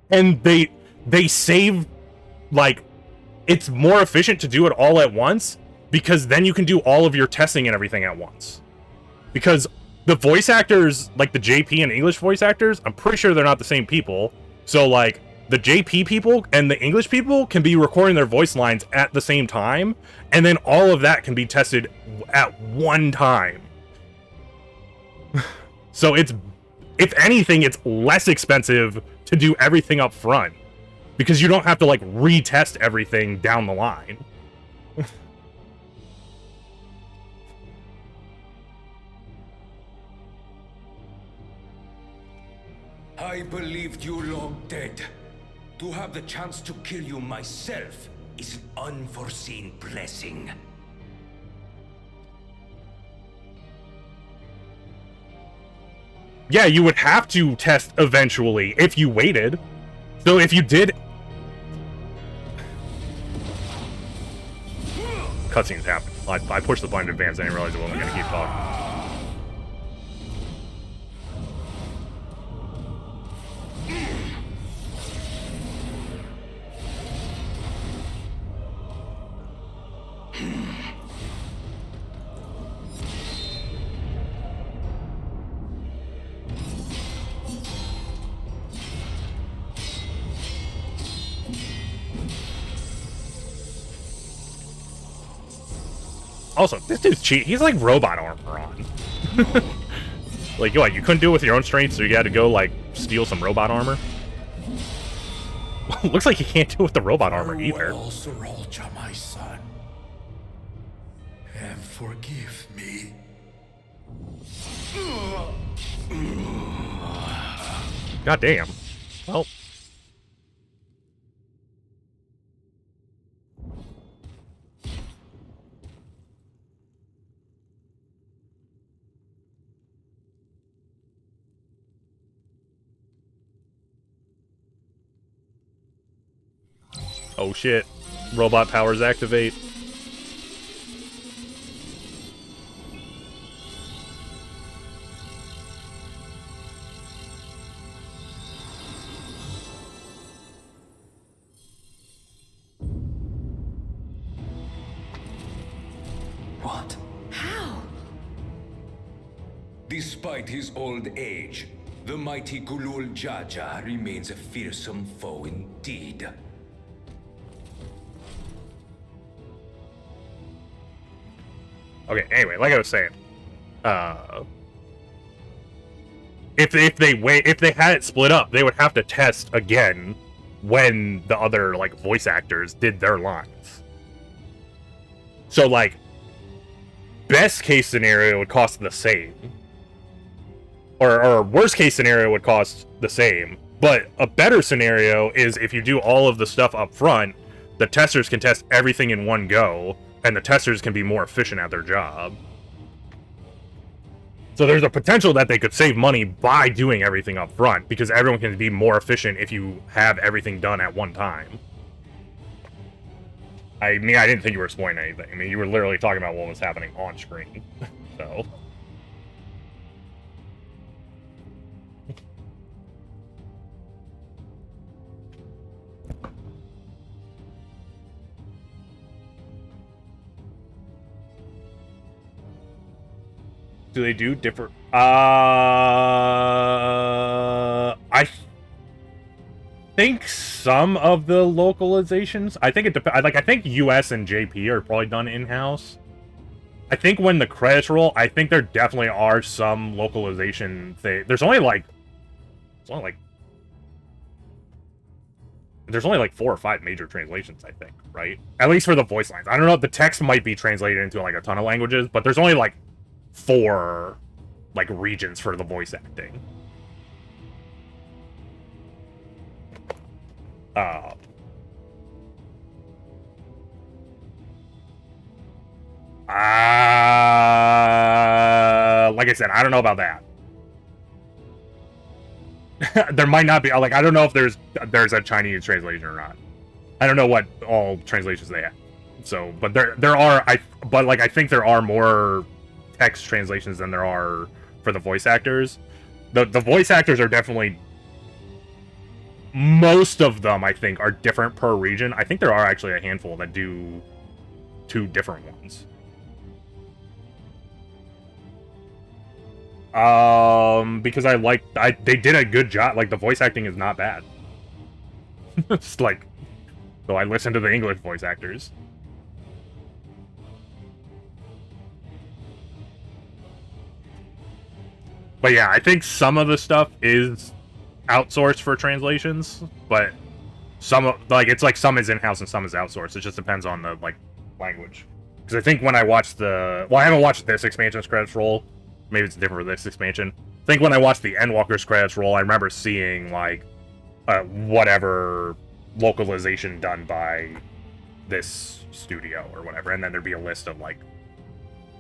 And they save, like, it's more efficient to do it all at once because then you can do all of your testing and everything at once. Because the voice actors, like the JP and English voice actors, I'm pretty sure they're not the same people. So, like, the JP people and the English people can be recording their voice lines at the same time, and then all of that can be tested at one time. So it's, if anything, it's less expensive to do everything up front, because you don't have to, like, retest everything down the line. I believed you long dead. To have the chance to kill you myself is an unforeseen blessing. Yeah, you would have to test eventually if you waited. So if you did... Cutscenes happen. I pushed the button in advance, I didn't realize it wasn't going to keep talking. Also, this dude's cheat. He's like robot armor on. Like, what, you couldn't do it with your own strength, so you had to go, like, steal some robot armor? Looks like you can't do it with the robot armor either. Farewell, Sriracha, my son. And forgive me. God damn. Well. Oh shit. Robot powers activate. What? How? Despite his old age, the mighty Gulul Jaja remains a fearsome foe indeed. Okay, anyway, like I was saying, if they had it split up, they would have to test again when the other, like, voice actors did their lines. So, like, best case scenario would cost the same, or worst case scenario would cost the same. But a better scenario is if you do all of the stuff up front, the testers can test everything in one go, and the testers can be more efficient at their job. So there's a potential that they could save money by doing everything up front, because everyone can be more efficient if you have everything done at one time. I mean, I didn't think you were spoiling anything. I mean, you were literally talking about what was happening on screen. So... Do they do different? I think some of the localizations. I think it depends. Like, I think US and JP are probably done in-house. I think when the credits roll, I think there definitely are some localization thing. There's only like 4 or 5 major translations, I think, right? At least for the voice lines. I don't know if the text might be translated into like a ton of languages, but there's only like 4 like regions for the voice acting. Like I said, I don't know about that. There might not be, like, I don't know if there's a Chinese translation or not. I don't know what all translations they have. So, but there are, I think there are more text translations than there are for the voice actors. The voice actors are definitely, most of them I think are different per region. I think there are actually a handful that do 2 different ones. Because they did a good job. Like, the voice acting is not bad. It's like, so I listen to the English voice actors. But yeah, I think some of the stuff is outsourced for translations, but some of, like, it's like some is in-house and some is outsourced. It just depends on the, like, language. Because I think when I watched I haven't watched this expansion's credits roll. Maybe it's different for this expansion. I think when I watched the Endwalker's credits roll, I remember seeing, like, whatever localization done by this studio or whatever, and then there'd be a list of, like,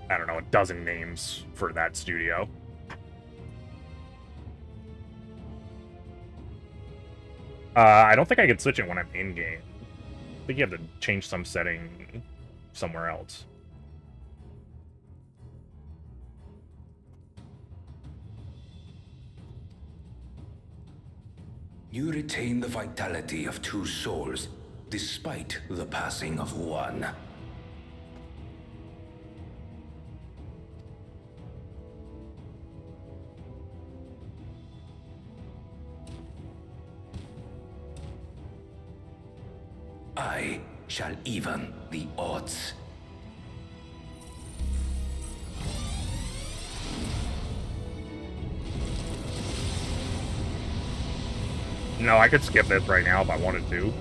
I don't know, a dozen names for that studio. I don't think I can switch it when I'm in-game. I think you have to change some setting somewhere else. You retain the vitality of 2 souls, despite the passing of 1. I shall even the odds. No, I could skip this right now if I wanted to.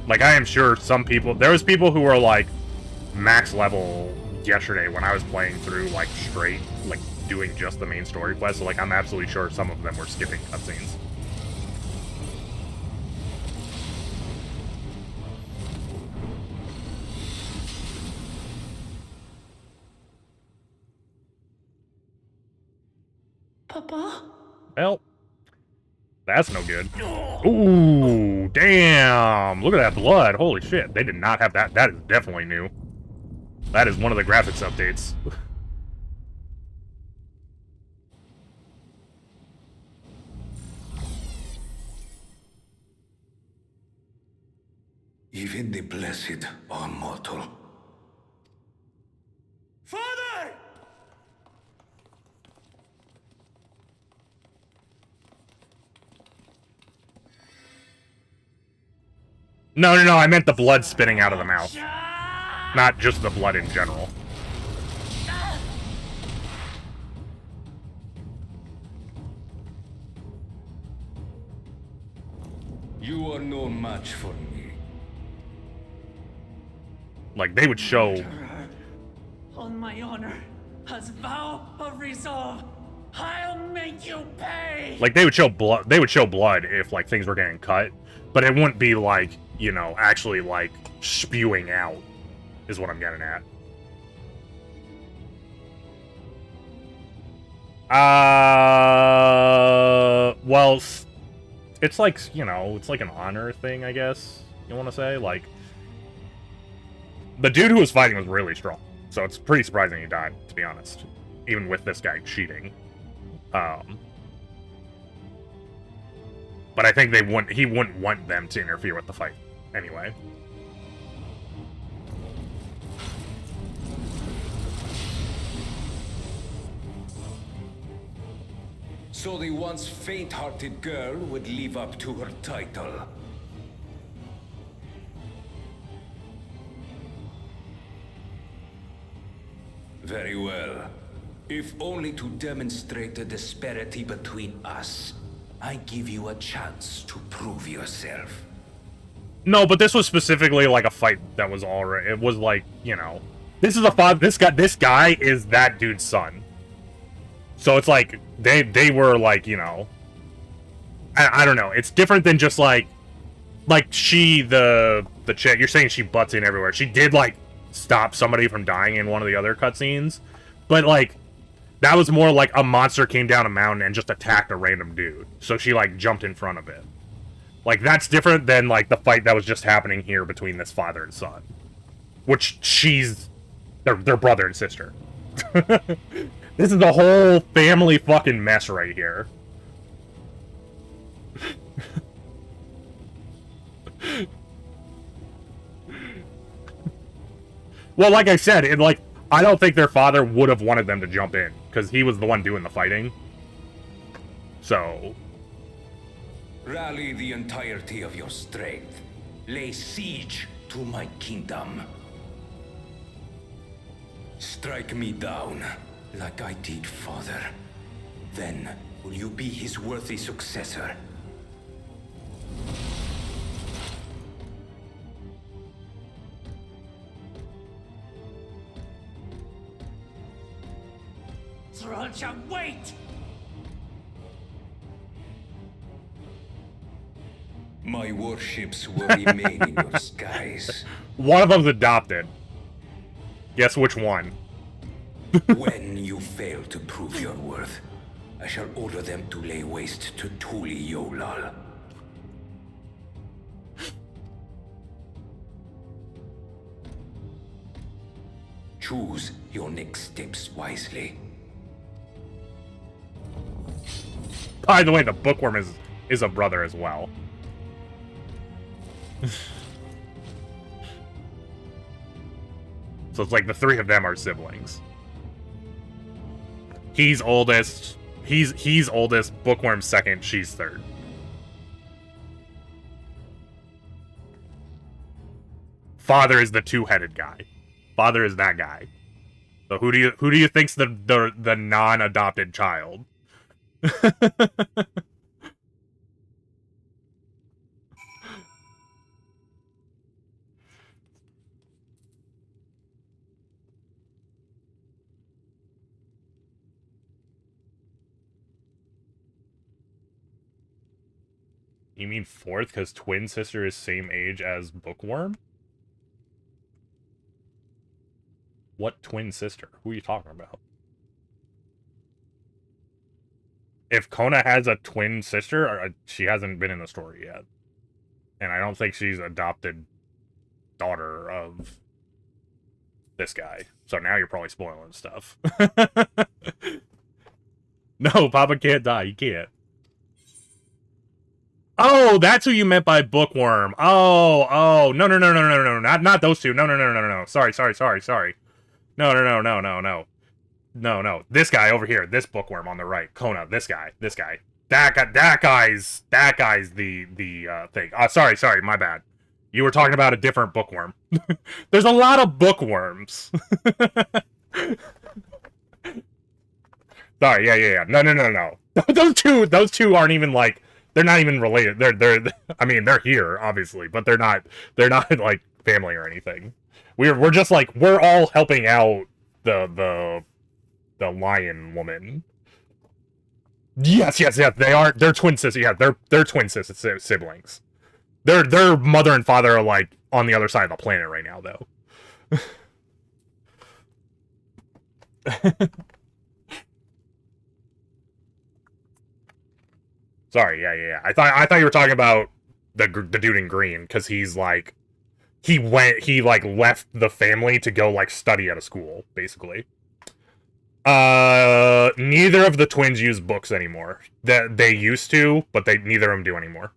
Like, I am sure some people... There was people who were, like, max level yesterday when I was playing through, like, straight, like, doing just the main story quest. So, like, I'm absolutely sure some of them were skipping cutscenes. Papa? Well, that's no good. Ooh, damn! Look at that blood. Holy shit. They did not have that. That is definitely new. That is one of the graphics updates. Even the blessed are mortal. Father! No, I meant the blood spitting out of the mouth. Not just the blood in general. You are no match for me. Like, they would show... On my honor, as vow of resolve, I'll make you pay! Like, they would show blood if, like, things were getting cut, but it wouldn't be, like, you know, actually, like, spewing out, is what I'm getting at. Well, it's like, you know, it's like an honor thing, I guess, you want to say? Like, the dude who was fighting was really strong, so it's pretty surprising he died, to be honest, even with this guy cheating. But I think he wouldn't want them to interfere with the fight, anyway. So the once faint-hearted girl would live up to her title. Very well. If only to demonstrate the disparity between us, I give you a chance to prove yourself. No, but this was specifically like a fight that was already. It was like, you know, this is a father. This guy is that dude's son. So it's like they were like, you know, I don't know. It's different than just like she the chick. You're saying she butts in everywhere. She did like stop somebody from dying in one of the other cutscenes, but like that was more like a monster came down a mountain and just attacked a random dude. So she like jumped in front of it. Like that's different than like the fight that was just happening here between this father and son, which they're brother and sister. This is a whole family fucking mess right here. Well, like I said, I don't think their father would have wanted them to jump in, because he was the one doing the fighting. So... Rally the entirety of your strength. Lay siege to my kingdom. Strike me down, like I did father. Then, will you be his worthy successor? Sriracha, wait! My warships will remain in your skies. One of them's adopted. Guess which one? When you fail to prove your worth, I shall order them to lay waste to Tuli Yolal. Choose your next steps wisely. By the way, the bookworm is a brother as well. So it's like the three of them are siblings. He's oldest. He's oldest. Bookworm's second. She's third. Father is the two-headed guy. Father is that guy. So who do you think's the non-adopted child? You mean fourth because twin sister is same age as Bookworm? What twin sister? Who are you talking about? If Kona has a twin sister, she hasn't been in the story yet. And I don't think she's adopted daughter of this guy. So now you're probably spoiling stuff. No, Papa can't die. He can't. Oh, that's who you meant by Bookworm. Oh, no. Not those two. No. Sorry. No. This guy over here. This Bookworm on the right. Kona. This guy. That guy's the thing. Sorry. My bad. You were talking about a different Bookworm. There's a lot of Bookworms. Sorry. Yeah. No. Those two aren't even like. They're not even related. I mean, they're here, obviously, but they're not like family or anything. We're just like, we're all helping out the lion woman. Yes, they're twin sisters. Yeah, they're twin siblings. Their mother and father are like on the other side of the planet right now, though. Sorry, yeah. I thought you were talking about the dude in green, because he's like he left the family to go like study at a school, basically. Neither of the twins use books anymore. They used to, but neither of them do anymore.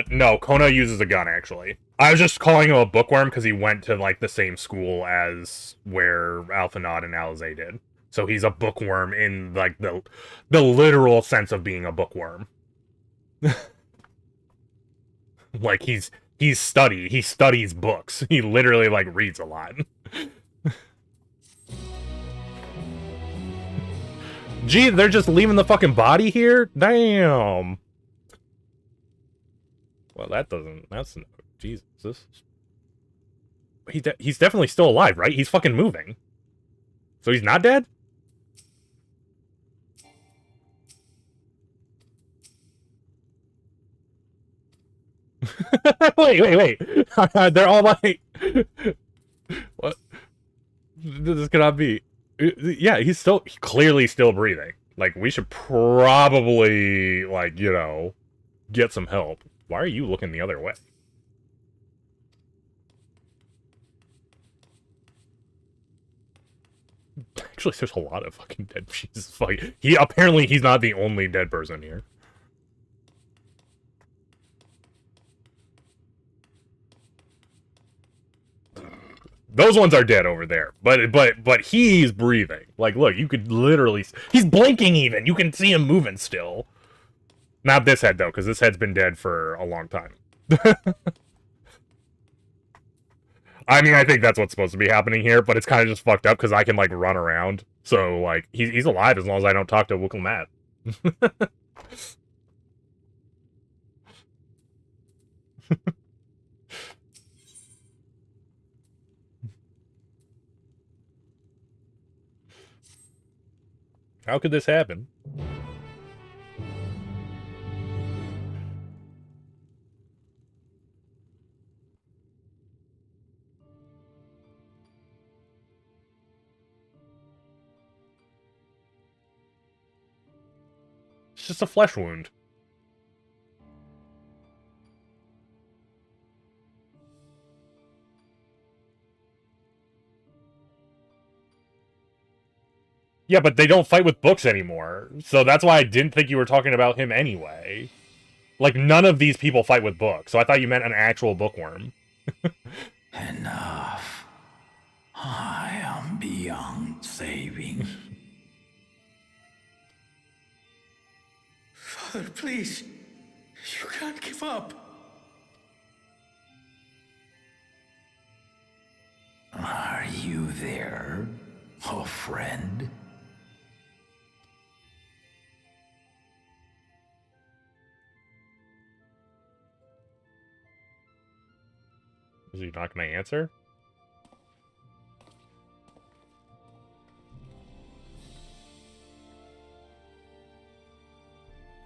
No, Kona uses a gun, actually. I was just calling him a bookworm because he went to, like, the same school as where Alphanod and Alizé did. So he's a bookworm in, like, the literal sense of being a bookworm. Like, he studies books. He literally, like, reads a lot. Gee, they're just leaving the fucking body here? Damn. Well, that's Jesus. He's definitely still alive, right? He's fucking moving. So he's not dead? wait. They're all like... What? This cannot be... Yeah, he's clearly still breathing. Like, we should probably, like, you know, get some help. Why are you looking the other way? Actually, there's a lot of fucking dead. Jesus fucking... Apparently, he's not the only dead person here. Those ones are dead over there, but he's breathing. Like, look, you could literally... He's blinking even! You can see him moving still. Not this head, though, because this head's been dead for a long time. I mean, I think that's what's supposed to be happening here, but it's kind of just fucked up, because I can, like, run around. So, like, he's alive as long as I don't talk to Wickle Matt. How could this happen? It's just a flesh wound. Yeah, but they don't fight with books anymore. So that's why I didn't think you were talking about him anyway. Like, none of these people fight with books. So I thought you meant an actual bookworm. Enough. I am beyond saving. Father, please. You can't give up. Are you there, oh friend? Is he not going to answer?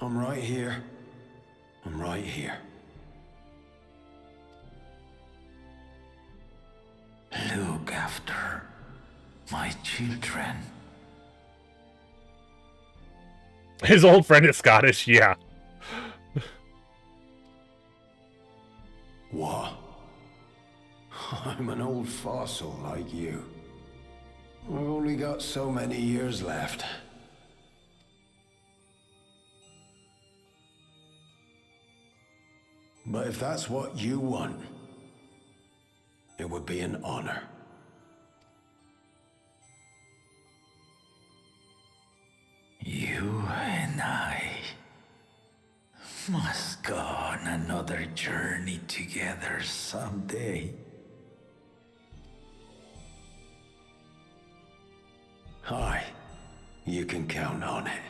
I'm right here. I'm right here. Look after my children. His old friend is Scottish, yeah. What? I'm an old fossil like you. I've only got so many years left. But if that's what you want, it would be an honor. You and I must go on another journey together someday. Aye, you can count on it.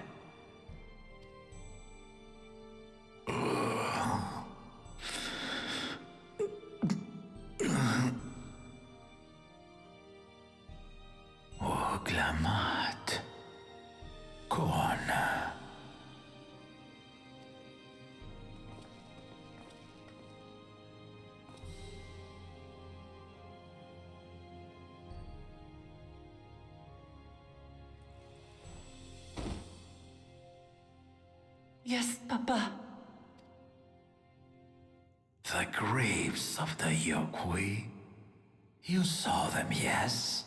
Yes, Papa. The graves of the Yokui. You saw them, yes?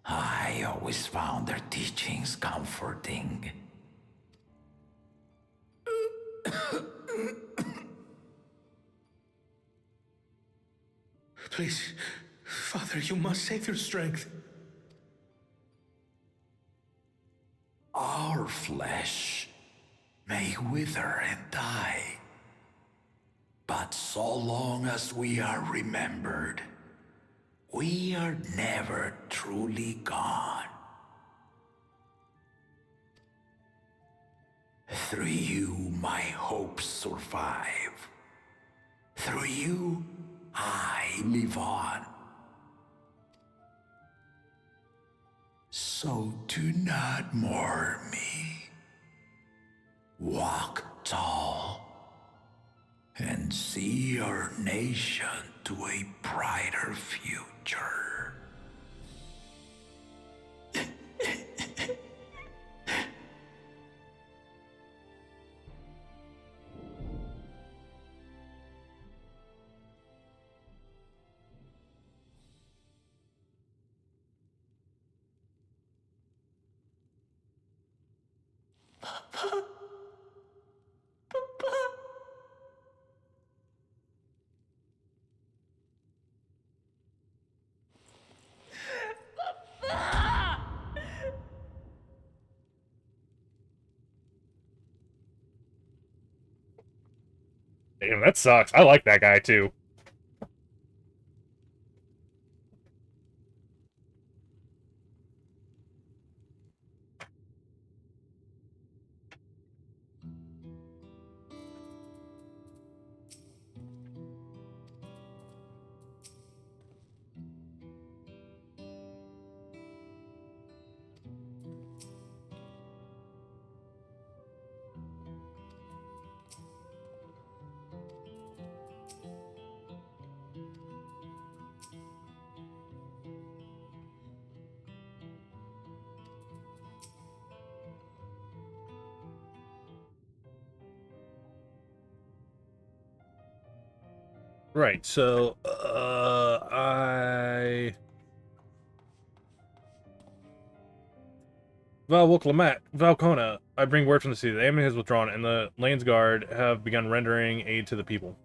I always found their teachings comforting. Please, Father, you must save your strength. Our flesh may wither and die, but so long as we are remembered, we are never truly gone. Through you, my hopes survive. Through you, I live on. So do not mourn me. Walk tall and see our nation to a brighter future. Damn, that sucks. I like that guy, too. Right, so, Valcona, I bring word from the city. The enemy has withdrawn, and the Lane's Guard have begun rendering aid to the people.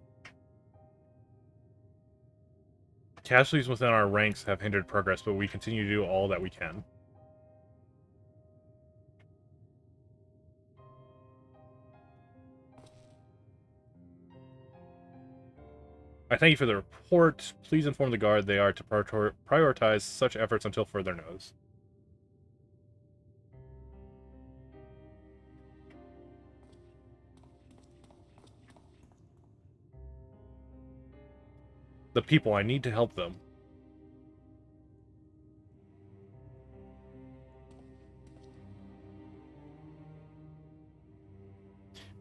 Casualties within our ranks have hindered progress, but we continue to do all that we can. I thank you for the report. Please inform the Guard they are to prioritize such efforts until further notice. The people, I need to help them.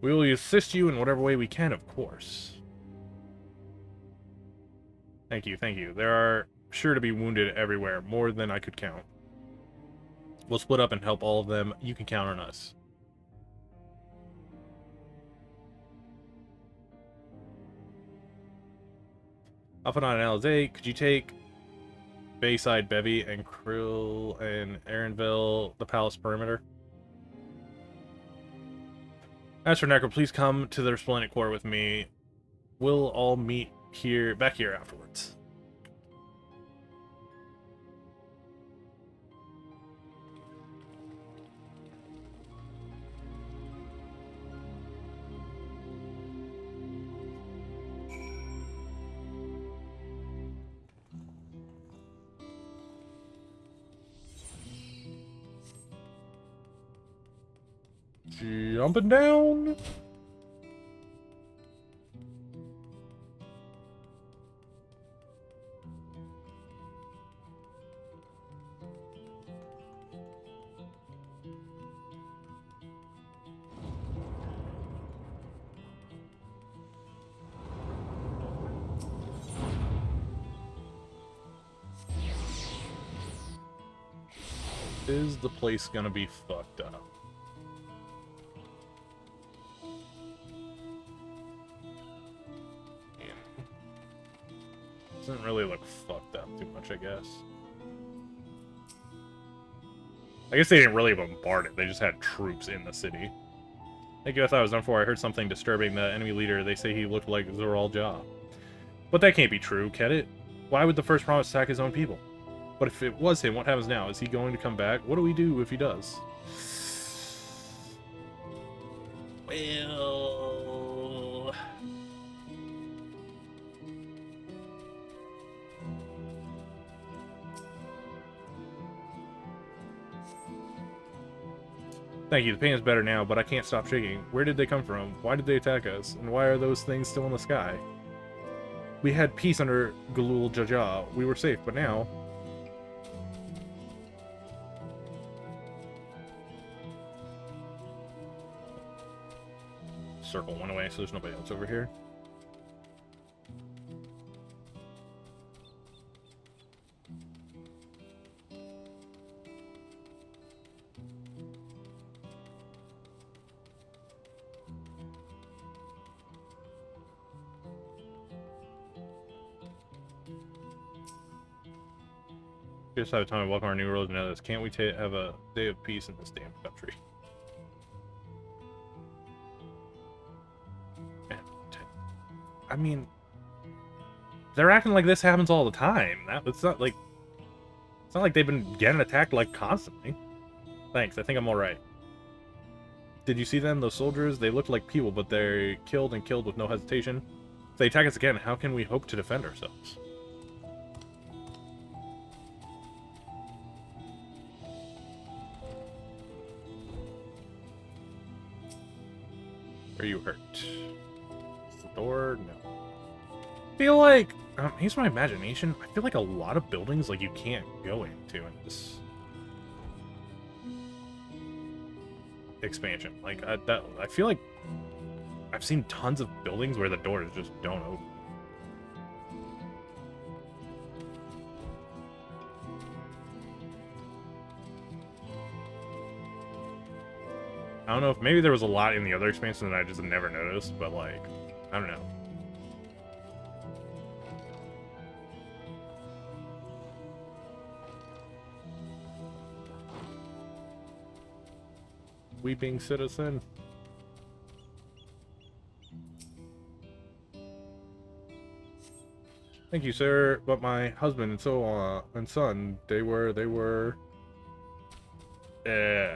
We will assist you in whatever way we can, of course. Thank you, thank you. There are sure to be wounded everywhere, more than I could count. We'll split up and help all of them. You can count on us. Alpha 9 and Alizé, could you take Bayside Bevy and Krill and Aaronville, the palace perimeter? As for Necro, please come to the Resplendent Core with me. We'll all meet back here afterwards. Jumping down. Is the place gonna be fucked up? Doesn't really look fucked up too much, I guess. I guess they didn't really bombard it. They just had troops in the city. Thank you, I thought I was done for. I heard something disturbing. The enemy leader, they say he looked like Zoral Jah. But that can't be true, can it? Why would the first promise attack his own people? But if it was him, what happens now? Is he going to come back? What do we do if he does? Well... Thank you, the pain is better now, but I can't stop shaking. Where did they come from? Why did they attack us? And why are those things still in the sky? We had peace under Galul Jaja. We were safe, but now... Circle went away, so there's nobody else over here. Just have time to welcome our new world and others. Can't we have a day of peace in this damn country? I mean, they're acting like this happens all the time. It's not like they've been getting attacked like constantly. Thanks, I think I'm all right. Did you see them, those soldiers? They looked like people, but they're killed and killed with no hesitation. If they attack us again, how can we hope to defend ourselves? Are you hurt? Is the door? No. I feel like, here's my imagination. I feel like a lot of buildings like you can't go into in this expansion. Like I feel like I've seen tons of buildings where the doors just don't open. I don't know if maybe there was a lot in the other expansion that I just never noticed, but like, I don't know. Weeping citizen. Thank you, sir. But my husband and so on and son, they were. That's.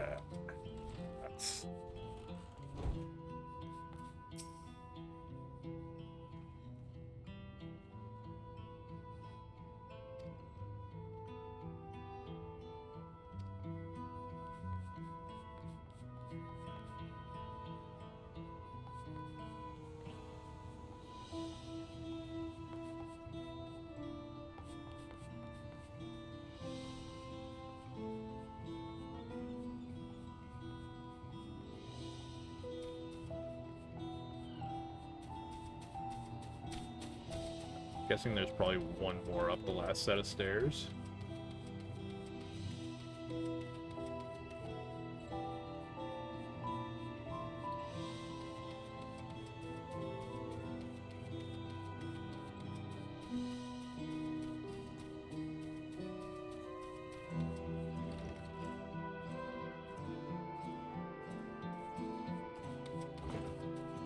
Guessing there's probably one more up the last set of stairs.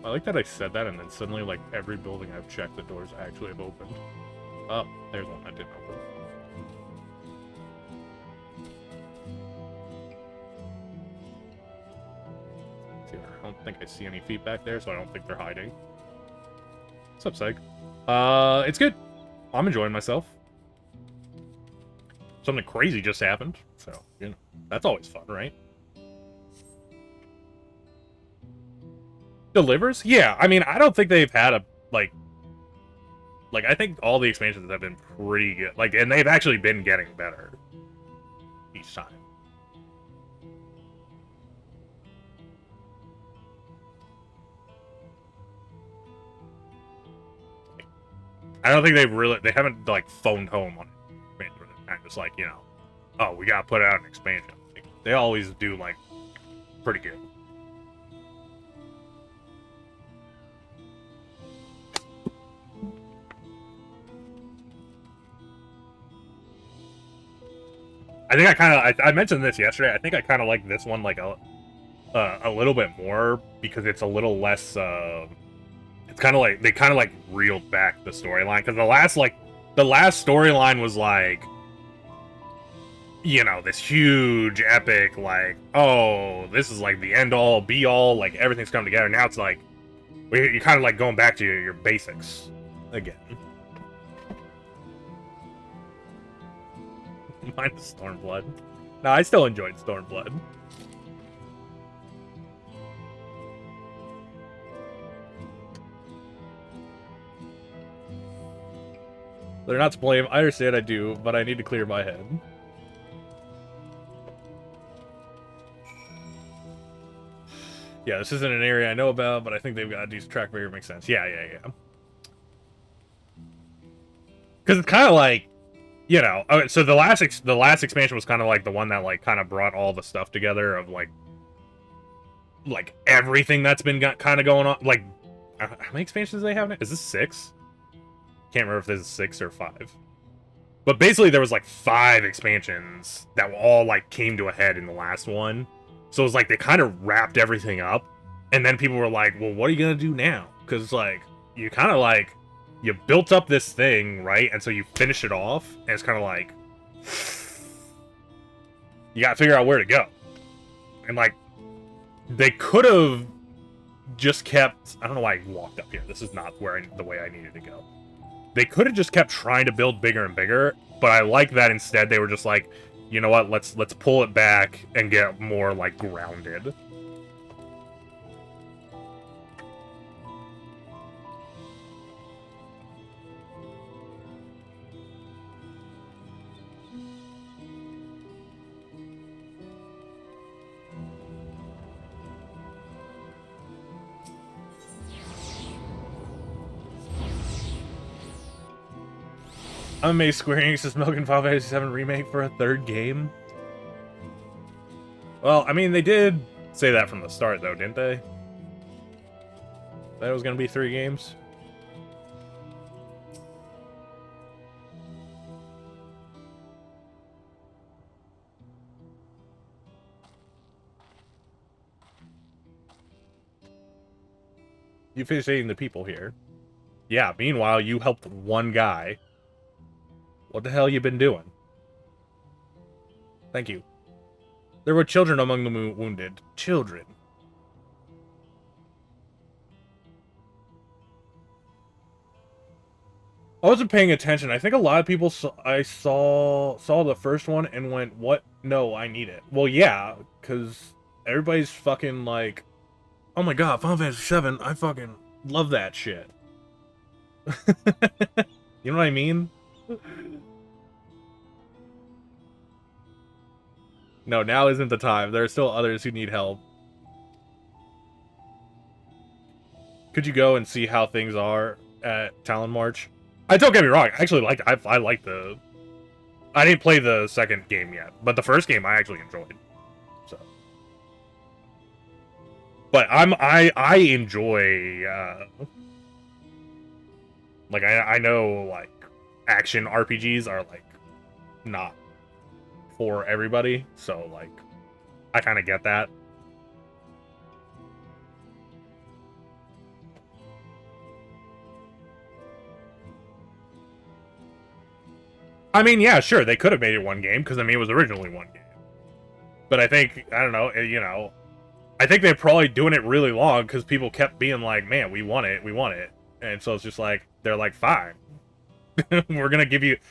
I like that I said that and then suddenly, like, every building I've checked, the doors actually have opened. Oh, there's one that didn't open. See, I don't think I see any feet back there, so I don't think they're hiding. What's up, Psych? It's good. I'm enjoying myself. Something crazy just happened, so, you know, that's always fun, right? Delivers? Yeah, I mean, I don't think they've had a, like, I think all the expansions have been pretty good. Like, and they've actually been getting better each time. I don't think they haven't, like, phoned home on it. Kind of just like, you know, oh, we gotta put out an expansion. Like, they always do, like, pretty good. I think I mentioned this yesterday. I think I kind of like this one like a little bit more because it's a little less. It's kind of like they kind of like reeled back the storyline because the last storyline was like, you know, this huge epic like, oh, this is like the end all be all, like everything's come together. Now it's like you're kind of like going back to your basics again. Minus Stormblood. No, I still enjoyed Stormblood. They're not to blame. I understand I do, but I need to clear my head. Yeah, this isn't an area I know about, but I think they've got a decent track record. Makes sense. Yeah. Because it's kind of like, you know, so the last expansion was kind of like the one that like kind of brought all the stuff together of like everything that's been kind of going on. Like, how many expansions do they have now? Is this 6? Can't remember if this is 6 or 5. But basically there was like 5 expansions that all like came to a head in the last one. So it was like they kind of wrapped everything up. And then people were like, well, what are you going to do now? Because like you kind of like, you built up this thing, right? And so you finish it off. And it's kind of like, you got to figure out where to go. And like, they could have just kept, I don't know why I walked up here. This is not the way I needed to go. They could have just kept trying to build bigger and bigger, but I like that instead they were just like, you know what, let's pull it back and get more like grounded. I'm amazed Square Enix is milking Final Fantasy VII Remake for a 3rd game. Well, I mean, they did say that from the start, though, didn't they? That it was going to be 3 games? You finished aiding the people here. Yeah, meanwhile, you helped one guy. What the hell you been doing? Thank you. There were children among the wounded. Children. I wasn't paying attention. I think a lot of people saw the first one and went, what? No, I need it. Well, yeah, because everybody's fucking like, oh my god, Final Fantasy VII, I fucking love that shit. You know what I mean? No, now isn't the time. There are still others who need help. Could you go and see how things are at Talon March? Don't get me wrong. I actually liked. I liked the. I didn't play the second game yet, but the first game I actually enjoyed. So, but I enjoy. Like I know like action RPGs are like not for everybody, so like I kind of get that. I mean, yeah, sure, they could have made it one game because I mean it was originally one game. But I think I don't know, you know, I think they're probably doing it really long because people kept being like, "Man, we want it, and so it's just like they're like, "Fine, we're gonna give it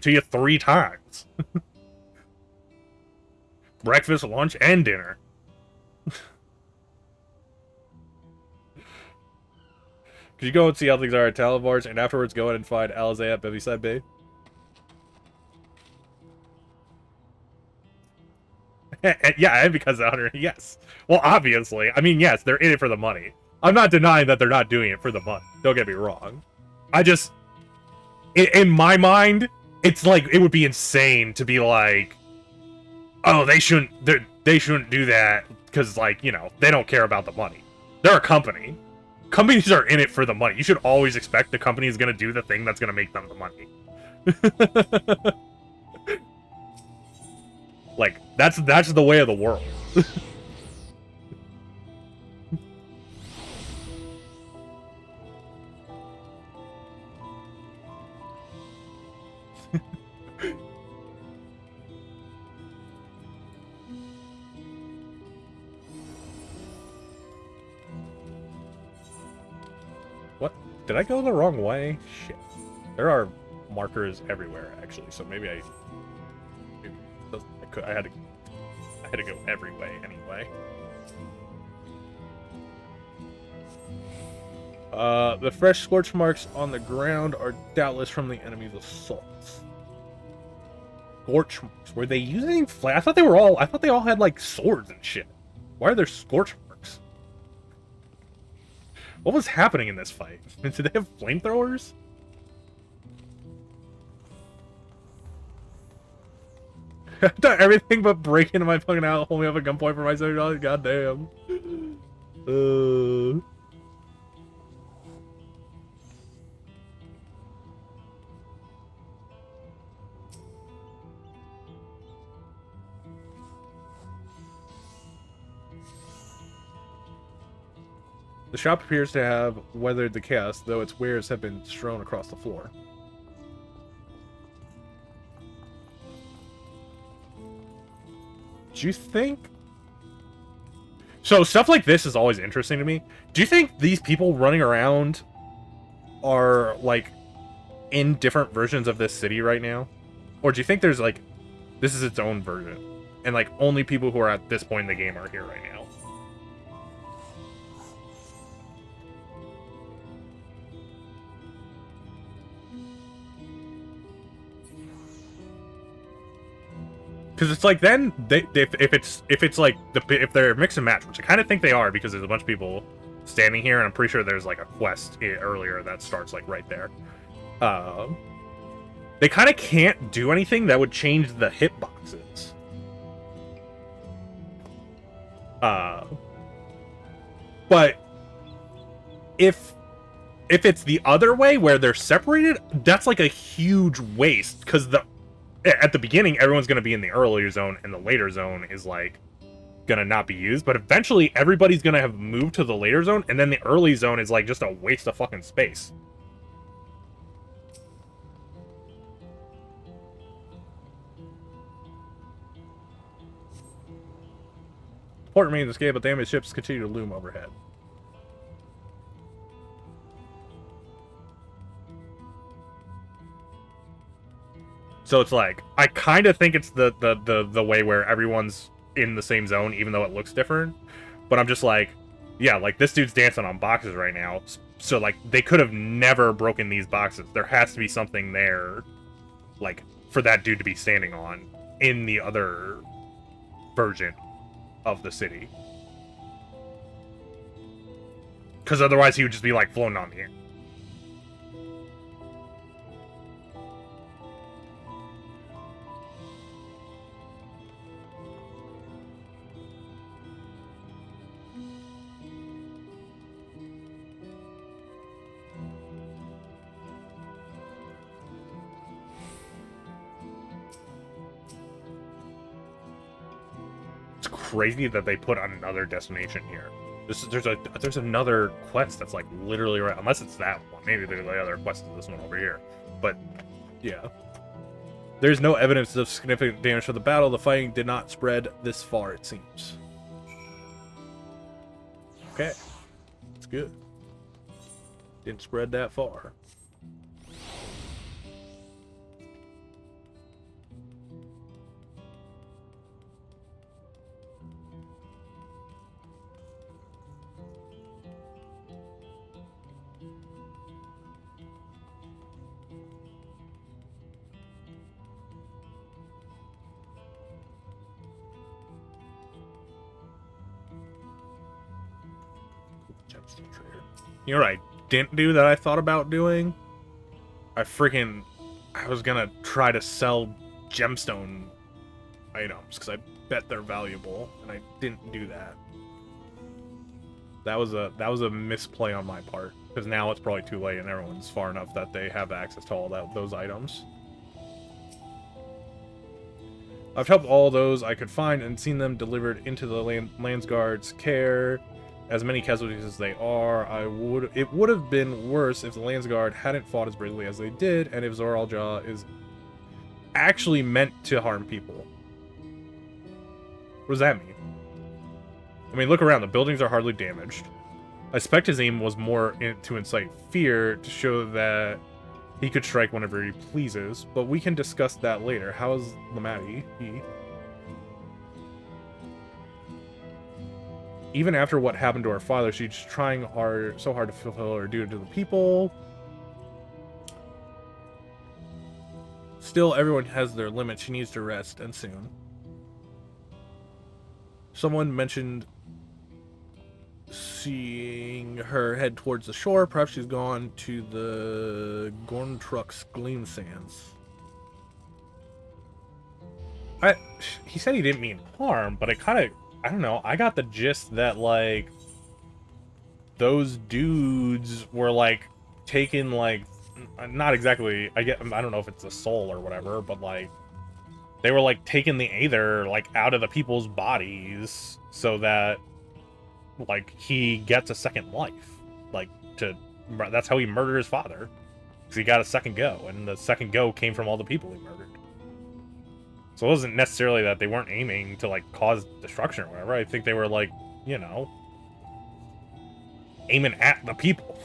to you 3 times." Breakfast, lunch, and dinner. Could you go and see how things are at Talon March, and afterwards go in and find Alizé at Beviside Bay? Yeah, and because of Hunter, yes. Well, obviously. I mean, yes, they're in it for the money. I'm not denying that they're not doing it for the money. Don't get me wrong. I just... In my mind, it's like, it would be insane to be like, oh, they shouldn't do that because, like, you know, they don't care about the money. They're a company. Companies are in it for the money. You should always expect the company is going to do the thing that's going to make them the money. That's the way of the world. What? Did I go the wrong way? Shit. There are markers everywhere, actually, so maybe I had to go every way anyway. The fresh scorch marks on the ground are doubtless from the enemy's assaults. Scorch marks. Were they using I thought they all had like swords and shit. Why are there scorch marks? What was happening in this fight? Did they have flamethrowers? I've done everything but break into my fucking out, hold me up at gunpoint for my $7. Goddamn. The shop appears to have weathered the chaos, though its wares have been strewn across the floor. Do you think... So, stuff like this is always interesting to me. Do you think these people running around are, like, in different versions of this city right now? Or do you think there's, like, this is its own version? And, like, only people who are at this point in the game are here right now? Because it's like then if it's like if they're mix and match, which I kind of think they are because there's a bunch of people standing here, and I'm pretty sure there's like a quest earlier that starts like right there. They kind of can't do anything that would change the hitboxes. But if it's the other way where they're separated, that's like a huge waste because at the beginning, everyone's going to be in the earlier zone, and the later zone is, like, going to not be used. But eventually, everybody's going to have moved to the later zone, and then the early zone is, like, just a waste of fucking space. Port remains escape, but damaged ships continue to loom overhead. So it's like, I kind of think it's the way where everyone's in the same zone, even though it looks different. But I'm just like, yeah, like, this dude's dancing on boxes right now. So, like, they could have never broken these boxes. There has to be something there, like, for that dude to be standing on in the other version of the city. Because otherwise he would just be, like, floating on the air. Crazy that they put another destination here. There's another quest that's like literally right, unless it's that one. Maybe the other quest is this one over here. But yeah, there's no evidence of significant damage to the battle. The fighting did not spread this far, it seems. Okay, that's good. Didn't spread that far. You know what I didn't do that I thought about doing? I was gonna try to sell gemstone items, because I bet they're valuable, and I didn't do that. That was a misplay on my part, because now it's probably too late and everyone's far enough that they have access to all those items. I've helped all those I could find and seen them delivered into the Landsguard's care. As many casualties as they are, it would have been worse if the Landsguard hadn't fought as bravely as they did, and if Zoralja is actually meant to harm people. What does that mean? I mean, look around. The buildings are hardly damaged. I suspect his aim was more to incite fear, to show that he could strike whenever he pleases, but we can discuss that later. How is Lamati? Even after what happened to her father, she's trying so hard to fulfill her duty to the people. Still, everyone has their limits. She needs to rest, and soon. Someone mentioned seeing her head towards the shore. Perhaps she's gone to the Gorntruck's Gleam Sands. He said he didn't mean harm, but it kind of, I don't know, I got the gist that, like, those dudes were, like, taking, like, not exactly, I don't know if it's a soul or whatever, but, like, they were, like, taking the Aether, like, out of the people's bodies so that, like, he gets a second life. Like, that's how he murdered his father. Because he got a second go, and the second go came from all the people he murdered. So it wasn't necessarily that they weren't aiming to, like, cause destruction or whatever. I think they were, like, you know, aiming at the people.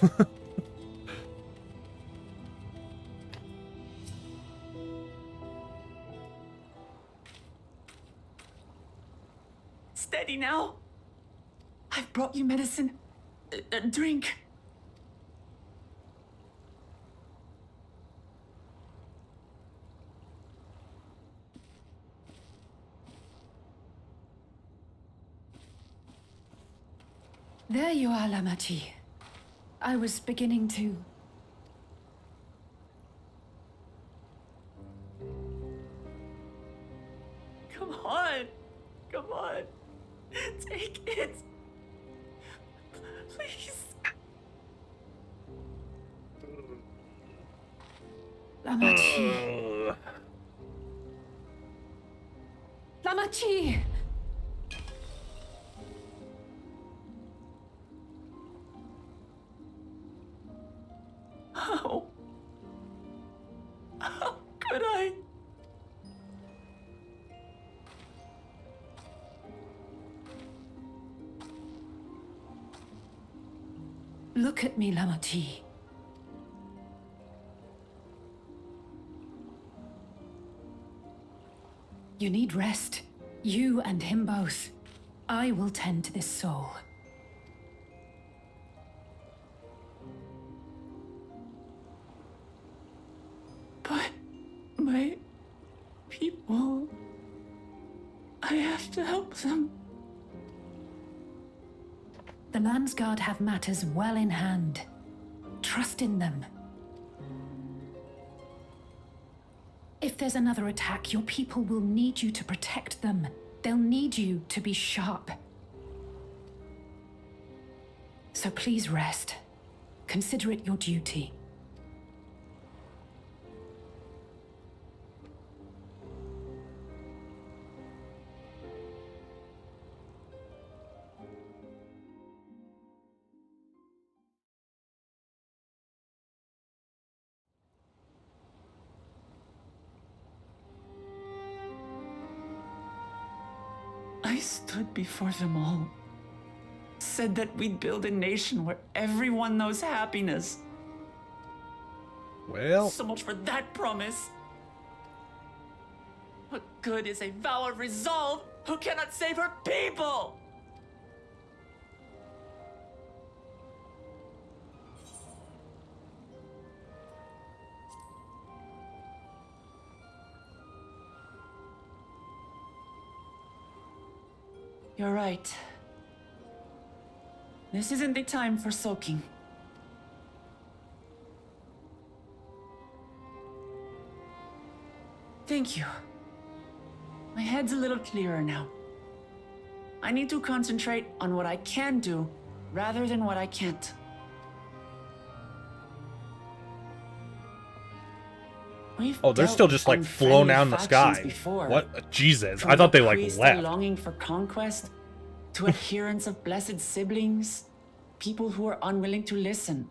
Steady now. I've brought you medicine. Drink. There you are, Lamati. I was beginning to... Come on. Come on. Take it. Please. Lamati. Lamati! How could I? Look at me, Lamati. You need rest. You and him both. I will tend to this soul. But my people... I have to help them. The Landsguard have matters well in hand. Trust in them. If there's another attack, your people will need you to protect them. They'll need you to be sharp. So please rest. Consider it your duty. I stood before them all. Said that we'd build a nation where everyone knows happiness. Well... So much for that promise. What good is a vow of resolve who cannot save her people? You're right. This isn't the time for sulking. Thank you. My head's a little clearer now. I need to concentrate on what I can do rather than what I can't. Oh, they're still just like flown out in the sky. Before. What? Jesus. From I thought the they like priest left. longing for conquest to adherents of blessed siblings, people who are unwilling to listen.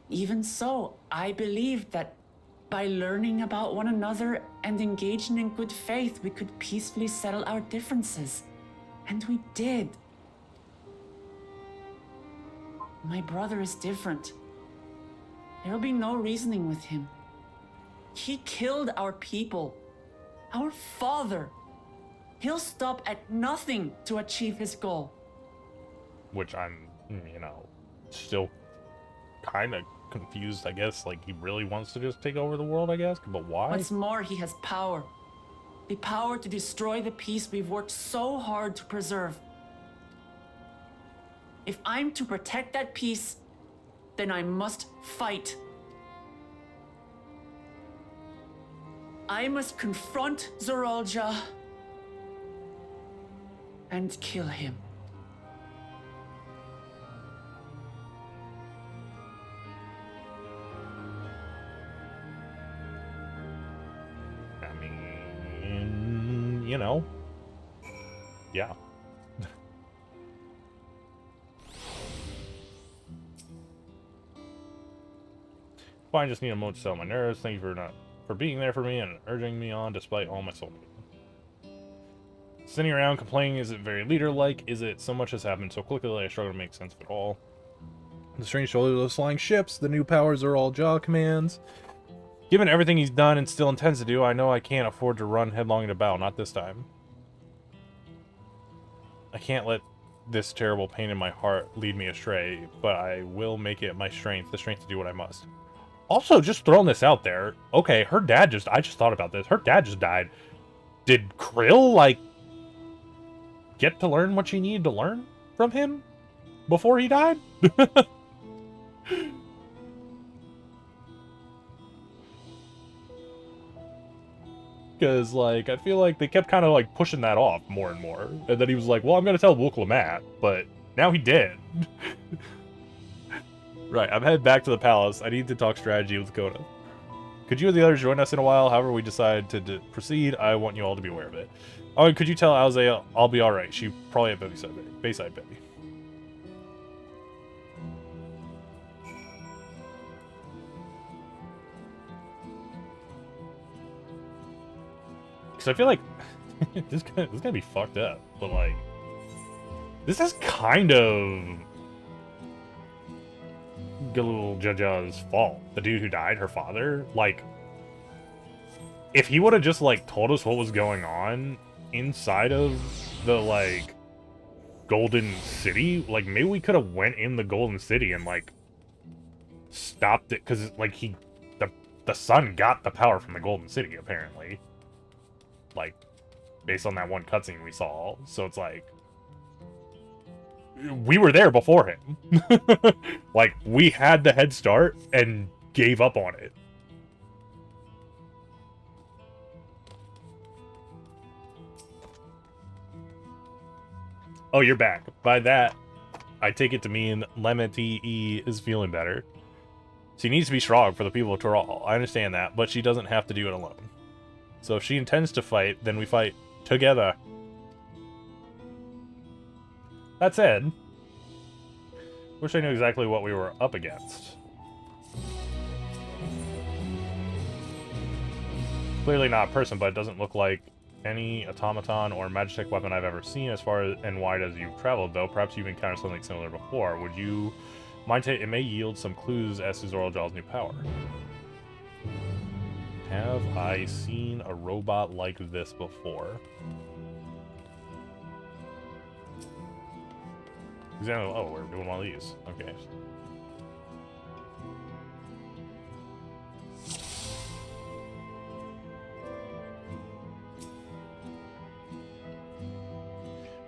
Even so, I believed that by learning about one another and engaging in good faith, we could peacefully settle our differences. And we did. My brother is different. There will be no reasoning with him. He killed our people, our father. He'll stop at nothing to achieve his goal. Which I'm, you know, still kind of confused, I guess. Like, he really wants to just take over the world, I guess? But why? What's more, he has power. The power to destroy the peace we've worked so hard to preserve. If I'm to protect that peace, then I must fight. I must confront Zorolja and kill him. I mean, you know. Yeah. Fine, just need a moment to settle my nerves. Thank you for being there for me and urging me on despite all my soul. Sitting around complaining isn't very leader-like, is it? So much has happened so quickly I struggle to make sense of it all. The strange shoulders of flying ships, the new powers are all jaw commands. Given everything he's done and still intends to do, I know I can't afford to run headlong into battle, not this time. I can't let this terrible pain in my heart lead me astray, but I will make it my strength, the strength to do what I must. Also, just throwing this out there, okay, her dad I just thought about this, her dad just died. Did Krill, like, get to learn what she needed to learn from him before he died? Because, like, I feel like they kept kind of, like, pushing that off more and more. And then he was like, well, I'm going to tell Wukalamat, but now he did. Right, I'm headed back to the palace. I need to talk strategy with Coda. Could you and the others join us in a while? However we decide to proceed, I want you all to be aware of it. Oh, and could you tell Alzea I'll be alright? She probably at Bayside Bay. Because I feel like this is gonna be fucked up, but like this is kind of Galul Jaja's fault. The dude who died, her father, like if he would have just like told us what was going on inside of the like Golden City, like maybe we could have went in the Golden City and like stopped it, because like the sun got the power from the Golden City apparently. Like, based on that one cutscene we saw. So it's like, we were there before him. Like, we had the head start and gave up on it. Oh, you're back. By that, I take it to mean Lemity E is feeling better. She needs to be strong for the people of Toral. I understand that, but she doesn't have to do it alone. So if she intends to fight, then we fight together. That said, wish I knew exactly what we were up against. Clearly not a person, but it doesn't look like any automaton or magitech weapon I've ever seen as far as and wide as you've traveled, though. Perhaps you've encountered something similar before. Would you mind it may yield some clues as to Zoraljal's new power. Have I seen a robot like this before? Example. Oh, we're doing one of these. Okay.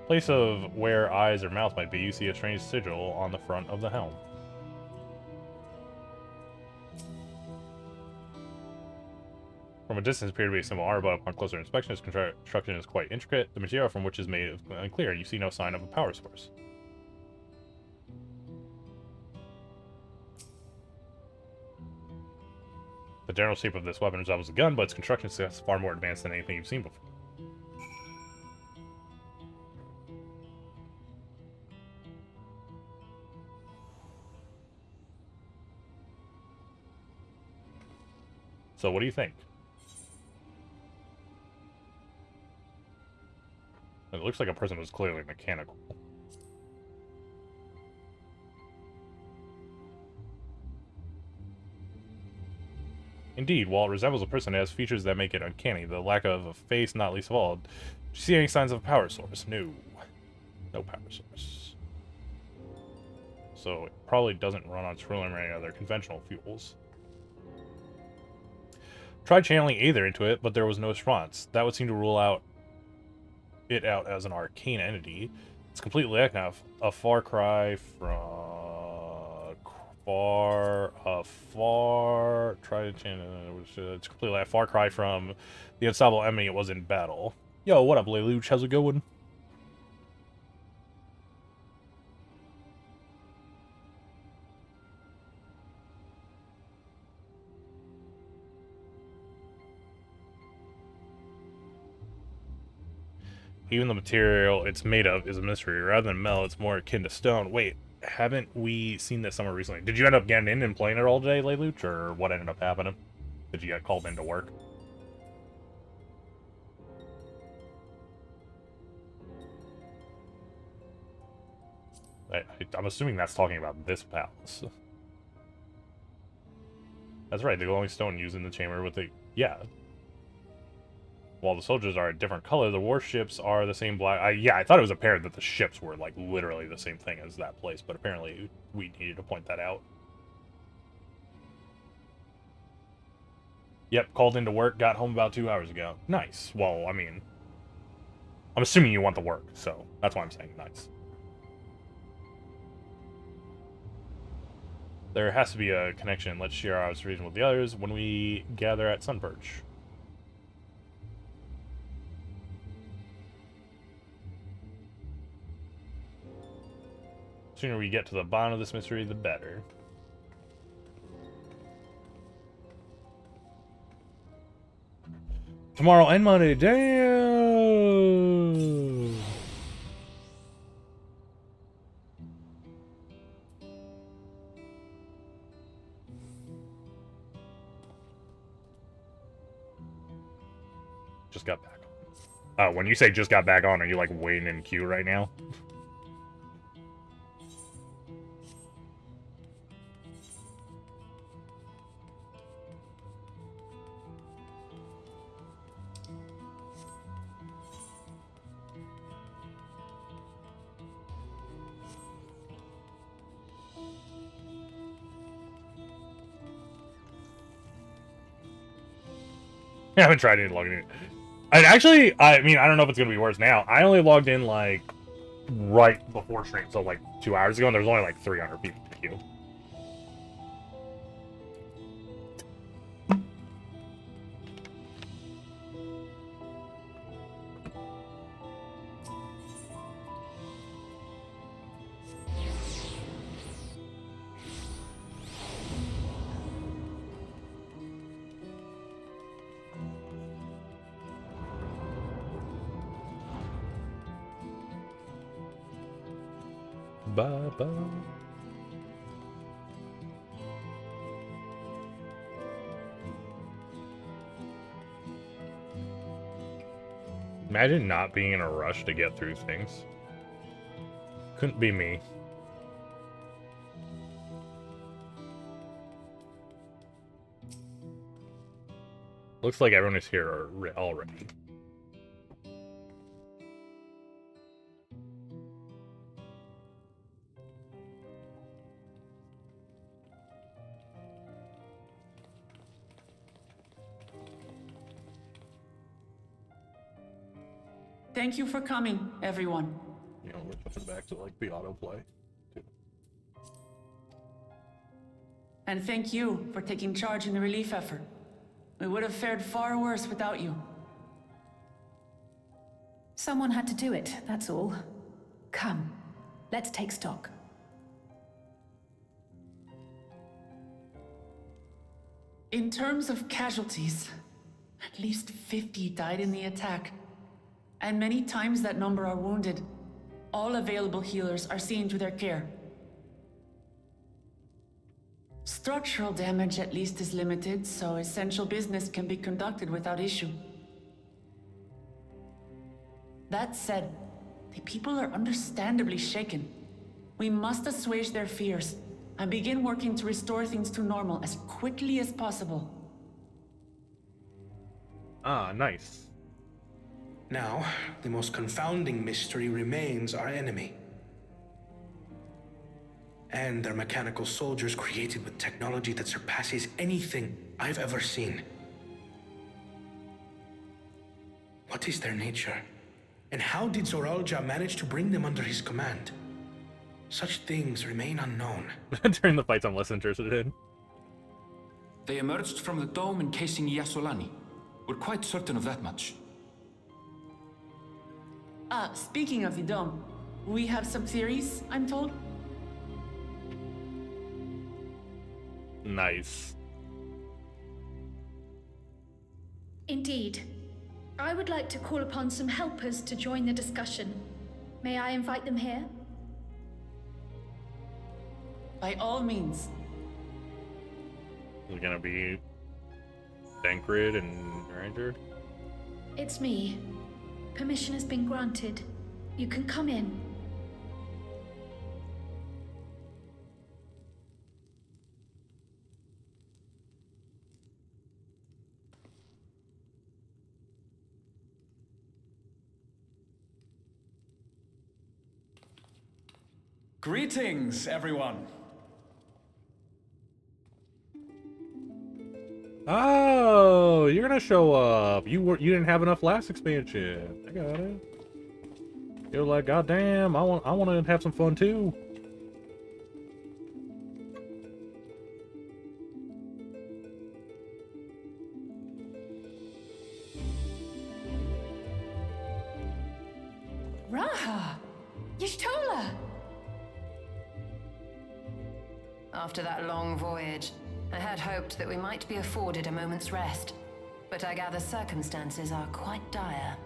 Place of where eyes or mouth might be, you see a strange sigil on the front of the helm. From a distance, appear to be a simple armor, but upon closer inspection, its construction is quite intricate. The material from which is made is unclear, and you see no sign of a power source. The general shape of this weapon resembles a gun, but its construction is far more advanced than anything you've seen before. So what do you think? It looks like a person was clearly mechanical. Indeed, while it resembles a person, it has features that make it uncanny. The lack of a face, not least of all. Do you see any signs of a power source? No. No power source. So it probably doesn't run on petroleum or any other conventional fuels. Tried channeling Aether into it, but there was no response. That would seem to rule it out as an arcane entity. It's completely a far cry from it's completely a far cry from the unstoppable enemy it was in battle. Yo, what up, Lelouch? How's it going? Even the material it's made of is a mystery. Rather than metal, it's more akin to stone. Wait, haven't we seen this somewhere recently? Did you end up getting in and playing it all day, Lelouch, or what ended up happening? Did you get called into work? I'm assuming that's talking about this palace. That's right, the glowing stone used in the chamber with the... Yeah. While the soldiers are a different color, the warships are the same black... yeah, I thought it was apparent that the ships were, like, literally the same thing as that place, but apparently we needed to point that out. Yep, called into work, got home about 2 hours ago. Nice. Well, I mean... I'm assuming you want the work, so that's why I'm saying nice. There has to be a connection. Let's share our observation with the others when we gather at Sunperch. The sooner we get to the bottom of this mystery, the better. Tomorrow and Monday, damn! Just got back on. When you say just got back on, are you like waiting in queue right now? I haven't tried any logging in. I mean, I don't know if it's gonna be worse now. I only logged in like right before stream, so like 2 hours ago, and there's only like 300 people in the queue. Bye-bye. Imagine not being in a rush to get through things. Couldn't be me. Looks like everyone is here already. Thank you for coming, everyone. You know, we're switching back to like the autoplay. And thank you for taking charge in the relief effort. We would have fared far worse without you. Someone had to do it, that's all. Come, let's take stock. In terms of casualties, at least 50 died in the attack. And many times that number are wounded. All available healers are seen to their care. Structural damage at least is limited, so essential business can be conducted without issue. That said, the people are understandably shaken. We must assuage their fears and begin working to restore things to normal as quickly as possible. Ah, nice. Now, the most confounding mystery remains our enemy. And their mechanical soldiers created with technology that surpasses anything I've ever seen. What is their nature? And how did Zoralja manage to bring them under his command? Such things remain unknown. During the fights I'm less interested in. They emerged from the dome encasing Yasolani. We're quite certain of that much. Speaking of the dome, we have some theories, I'm told. Nice. Indeed. I would like to call upon some helpers to join the discussion. May I invite them here? By all means. Is it gonna be Dankrid and Ranger? It's me. Permission has been granted. You can come in. Greetings, everyone. Oh, you're gonna show up. You didn't have enough last expansion. I got it. You're like, God damn, I want to have some fun too. Raha! Y'shtola! After that long voyage, I had hoped that we might be afforded a moment's rest, but I gather circumstances are quite dire.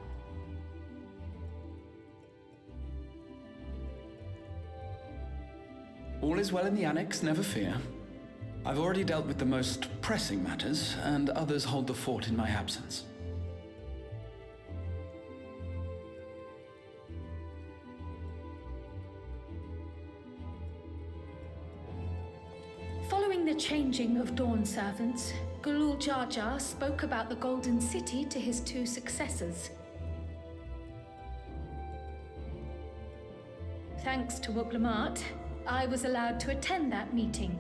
All is well in the Annex, never fear. I've already dealt with the most pressing matters, and others hold the fort in my absence. Following the changing of Dawn servants, Gulul Jar Jar spoke about the Golden City to his two successors. Thanks to Wuglamat, I was allowed to attend that meeting.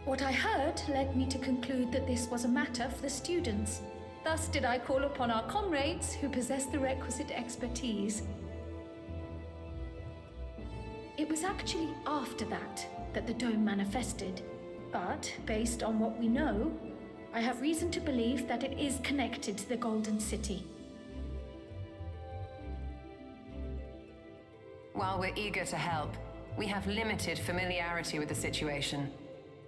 What I heard led me to conclude that this was a matter for the students. Thus did I call upon our comrades who possess the requisite expertise. It was actually after that the dome manifested. But, based on what we know, I have reason to believe that it is connected to the Golden City. While we're eager to help, we have limited familiarity with the situation.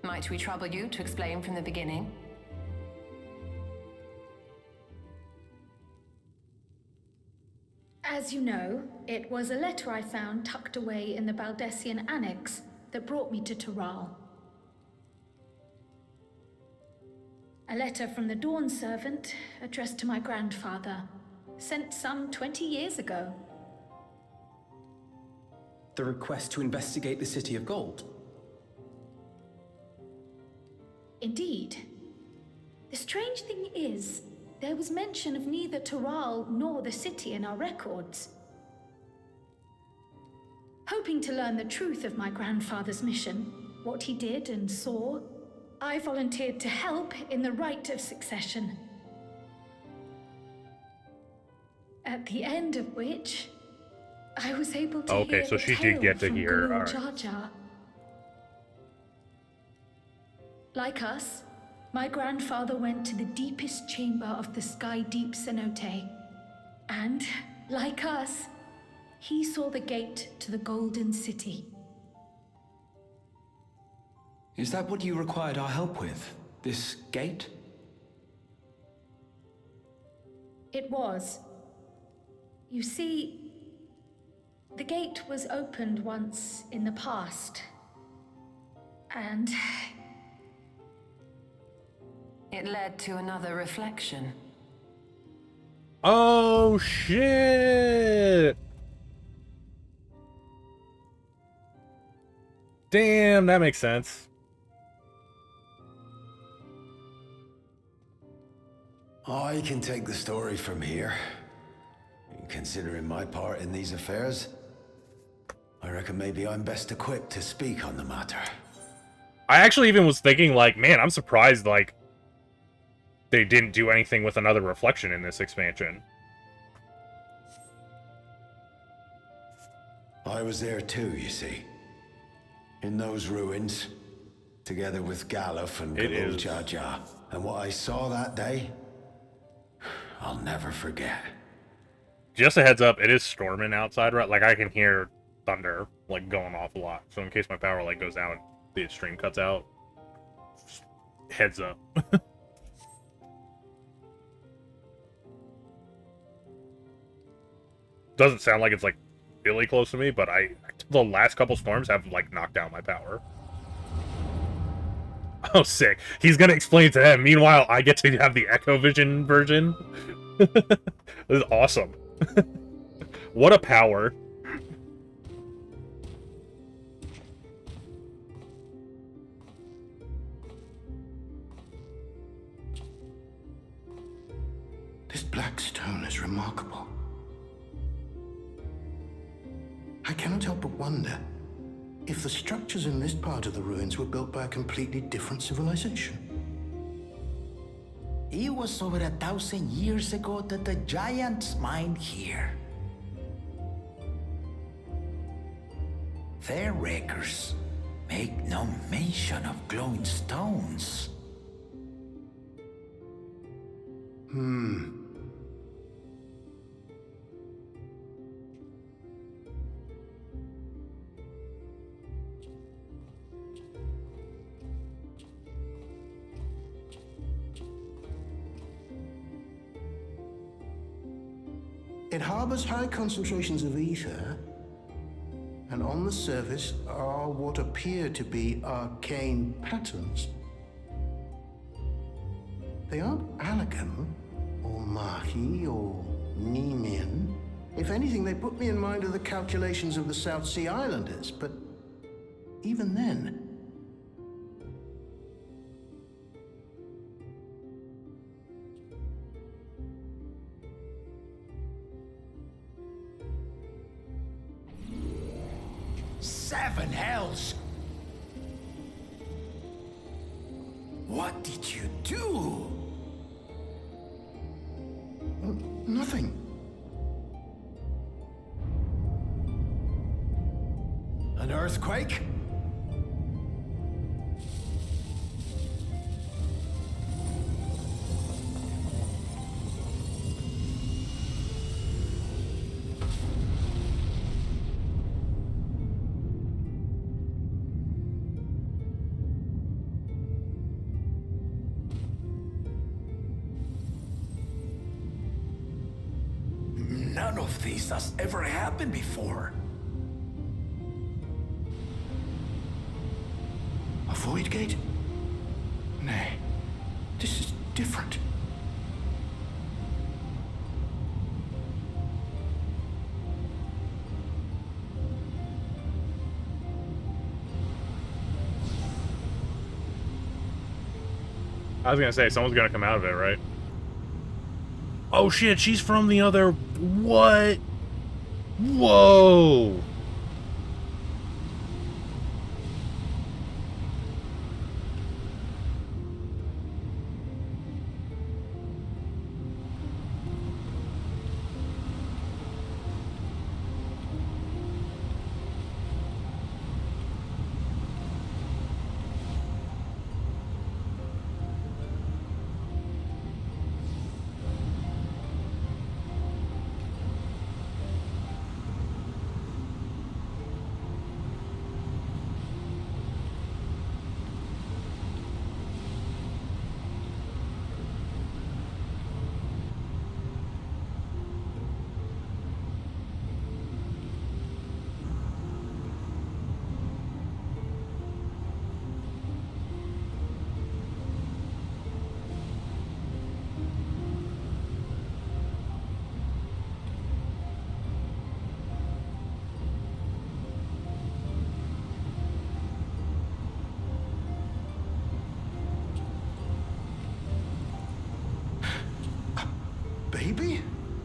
Might we trouble you to explain from the beginning? As you know, it was a letter I found tucked away in the Baldessian Annex that brought me to Taral. A letter from the Dawn servant addressed to my grandfather, sent some 20 years ago. The request to investigate the City of Gold. Indeed. The strange thing is, there was mention of neither Taral nor the city in our records. Hoping to learn the truth of my grandfather's mission, what he did and saw, I volunteered to help in the rite of succession. At the end of which, I was able to hear so the she tale did get to from hear. Gulul All right. Jar Jar. Like us, my grandfather went to the deepest chamber of the Sky Deep cenote. And, like us, he saw the gate to the Golden City. Is that what you required our help with? This gate? It was. You see, the gate was opened once in the past. And It led to another reflection. Oh, shit! Damn, that makes sense. I can take the story from here. Considering my part in these affairs, I reckon maybe I'm best equipped to speak on the matter. I actually even was thinking, like, man, I'm surprised, like, they didn't do anything with another reflection in this expansion. I was there too, you see. In those ruins, together with Galuf and Galul Jaja. And what I saw that day, I'll never forget. Just a heads up, it is storming outside, right? Like, I can hear thunder, like, going off a lot. So in case my power, like, goes out and the stream cuts out, just heads up. Doesn't sound like it's, like, really close to me, but the last couple storms have, like, knocked down my power. Oh, sick. He's gonna explain to him. Meanwhile, I get to have the Echo Vision version. This is awesome. What a power. This black stone is remarkable. I cannot help but wonder if the structures in this part of the ruins were built by a completely different civilization. It was over 1,000 years ago that the giants mined here. Their records make no mention of glowing stones. It harbors high concentrations of ether, and on the surface are what appear to be arcane patterns. They aren't Allegan, or Mahi, or Nemean. If anything, they put me in mind of the calculations of the South Sea Islanders, but even then... Seven hells! What did you do? Nothing. An earthquake? None of this has ever happened before. A void gate? Nay, this is different. I was gonna say, someone's gonna come out of it, right? Oh shit, she's from the other... What? Whoa!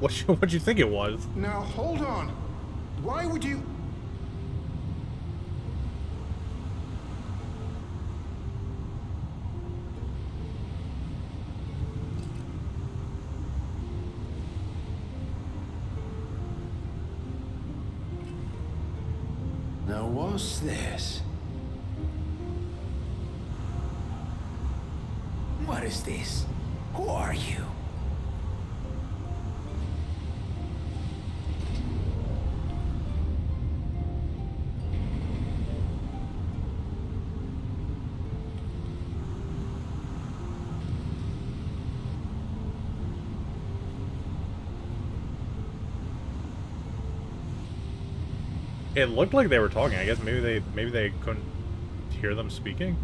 What'd you think it was? Now, hold on. Why would you... Now, what's this? What is this? Who are you? It looked like they were talking. I guess maybe they couldn't hear them speaking.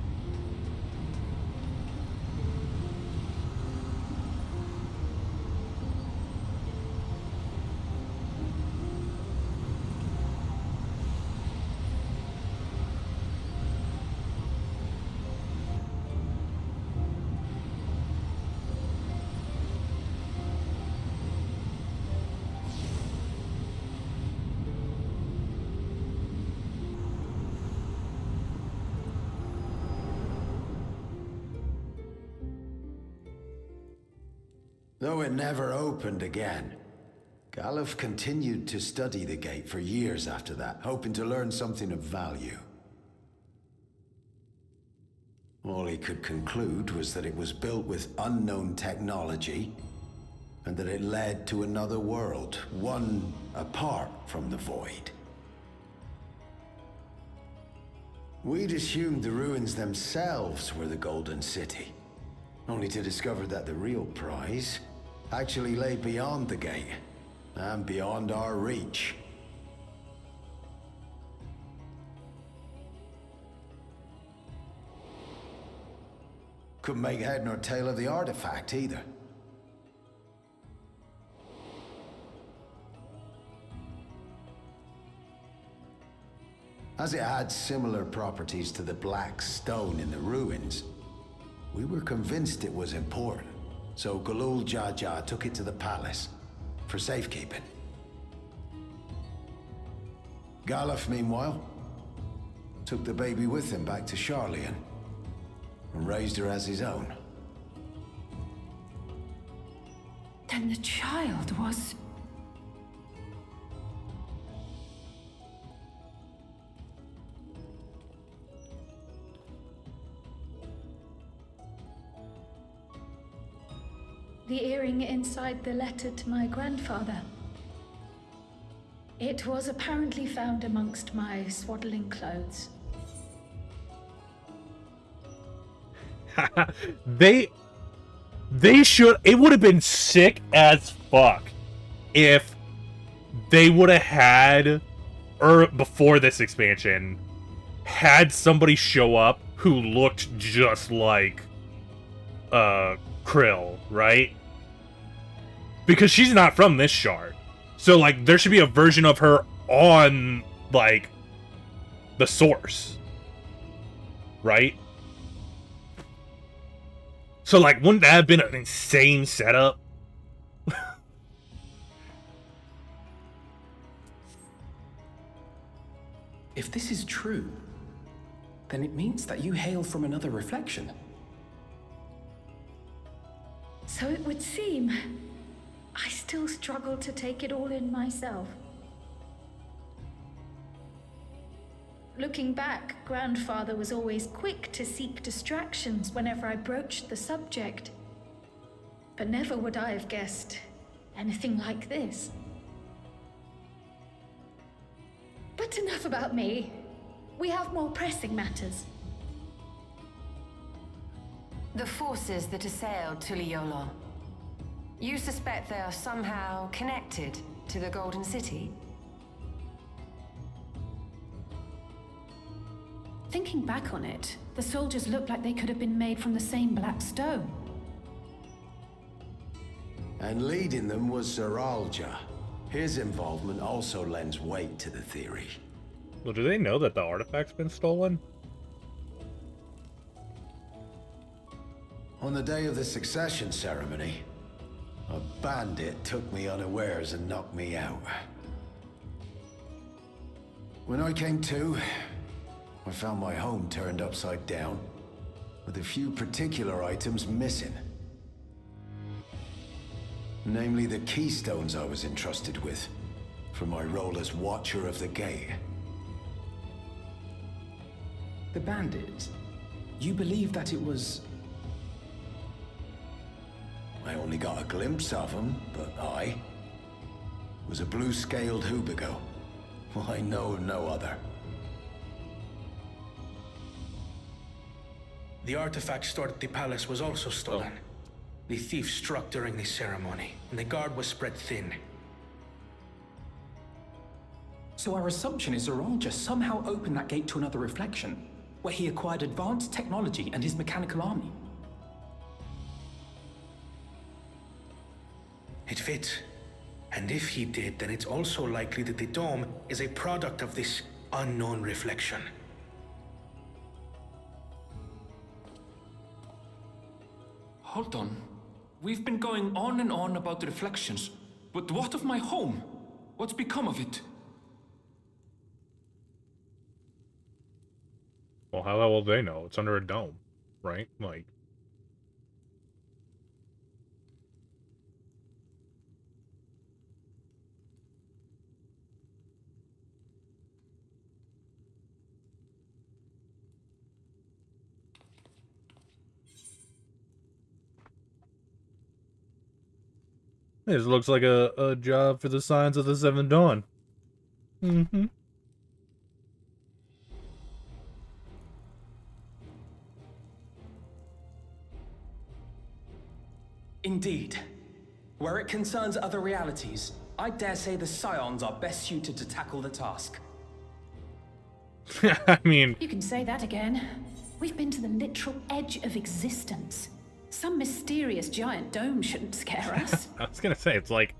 Though it never opened again, Galuf continued to study the gate for years after that, hoping to learn something of value. All he could conclude was that it was built with unknown technology, and that it led to another world, one apart from the Void. We'd assumed the ruins themselves were the Golden City, only to discover that the real prize actually lay beyond the gate, and beyond our reach. Couldn't make head nor tail of the artifact either. As it had similar properties to the black stone in the ruins, we were convinced it was important. So Galul Jaja took it to the palace for safekeeping. Galuf, meanwhile, took the baby with him back to Sharlayan and raised her as his own. Then the child was... The earring inside the letter to my grandfather. It was apparently found amongst my swaddling clothes. They should... It would have been sick as fuck if they would have had, or before this expansion, had somebody show up who looked just like Krill, right? Because she's not from this shard. So, like, there should be a version of her on, like, the source. Right? So, like, wouldn't that have been an insane setup? If this is true, then it means that you hail from another reflection. So it would seem. I still struggle to take it all in myself. Looking back, Grandfather was always quick to seek distractions whenever I broached the subject. But never would I have guessed anything like this. But enough about me. We have more pressing matters. The forces that assailed Tuliyola. You suspect they are somehow connected to the Golden City? Thinking back on it, the soldiers looked like they could have been made from the same black stone. And leading them was Zeralja. His involvement also lends weight to the theory. Well, do they know that the artifact's been stolen? On the day of the succession ceremony, A bandit took me unawares and knocked me out. When I came to, I found my home turned upside down, with a few particular items missing. Namely the keystones I was entrusted with, for my role as Watcher of the Gate. The bandit? You believe that it was... I only got a glimpse of him, but I was a blue-scaled Hubigo. I know no other. The artifact stored at the palace was also stolen. The thief struck during the ceremony, and the guard was spread thin. So our assumption is Zorolja somehow opened that gate to another reflection, where he acquired advanced technology and his mechanical army. It fits. And if he did, then it's also likely that the dome is a product of this unknown reflection. Hold on. We've been going on and on about the reflections, but what of my home? What's become of it? Well, how the hell will they know? It's under a dome, right? Like... This looks like a job for the Signs of the Seventh Dawn. Mm-hmm. Indeed. Where it concerns other realities, I dare say the Scions are best suited to tackle the task. I mean... You can say that again. We've been to the literal edge of existence. Some mysterious giant dome shouldn't scare us. I was gonna say, it's like...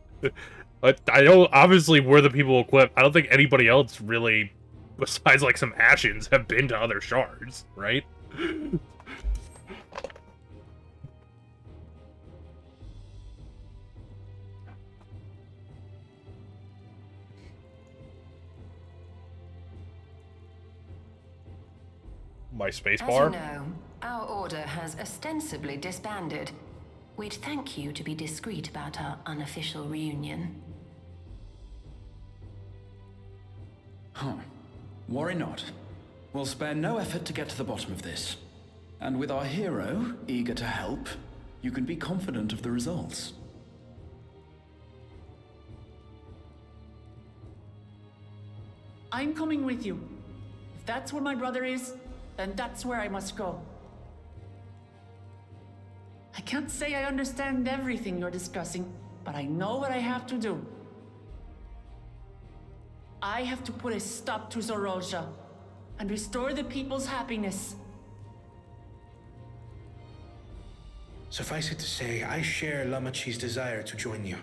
I know, obviously, we're the people equipped. I don't think anybody else really, besides, like, some Ashens, have been to other shards, right? My spacebar? As you know, our order has ostensibly disbanded. We'd thank you to be discreet about our unofficial reunion. Huh. Worry not. We'll spare no effort to get to the bottom of this. And with our hero eager to help, you can be confident of the results. I'm coming with you. If that's where my brother is, then that's where I must go. I can't say I understand everything you're discussing, but I know what I have to do. I have to put a stop to Zorolja and restore the people's happiness. Suffice it to say, I share Lamachi's desire to join you.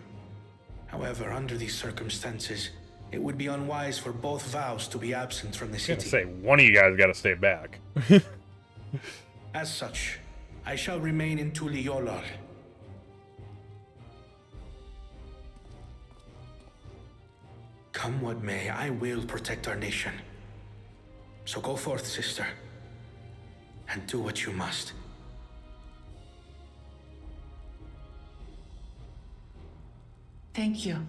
However, under these circumstances, it would be unwise for both vows to be absent from the city. I was gonna say, one of you guys gotta stay back. As such, I shall remain in Tuliolal. Come what may, I will protect our nation. So go forth, sister, and do what you must. Thank you.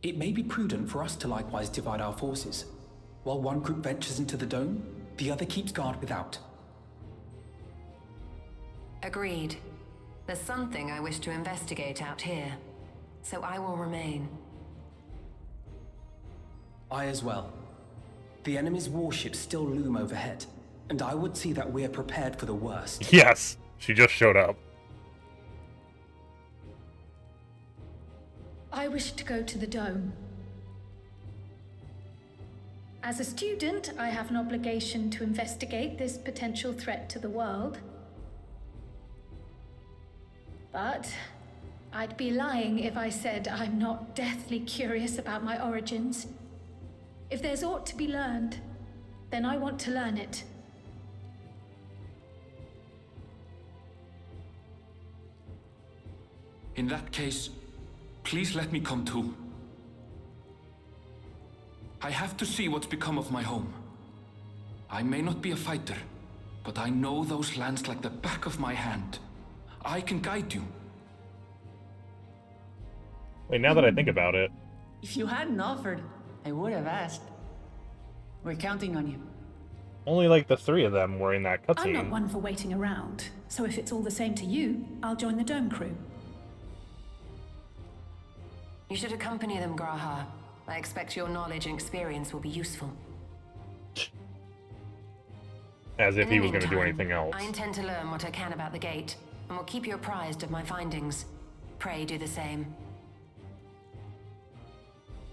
It may be prudent for us to likewise divide our forces. While one group ventures into the dome, the other keeps guard without. Agreed. There's something I wish to investigate out here, so I will remain. I as well. The enemy's warships still loom overhead, and I would see that we're prepared for the worst. Yes, she just showed up. I wish to go to the dome. As a student, I have an obligation to investigate this potential threat to the world. But I'd be lying if I said I'm not deathly curious about my origins. If there's aught to be learned, then I want to learn it. In that case, please let me come too. I have to see what's become of my home. I may not be a fighter, but I know those lands like the back of my hand. I can guide you. Wait, now that I think about it... If you hadn't offered, I would have asked. We're counting on you. Only like the 3 of them were in that cutscene. I'm not one for waiting around, so if it's all the same to you, I'll join the Dome crew. You should accompany them, Graha. I expect your knowledge and experience will be useful. As if he was going to do anything else. I intend to learn what I can about the gate, and will keep you apprised of my findings. Pray do the same.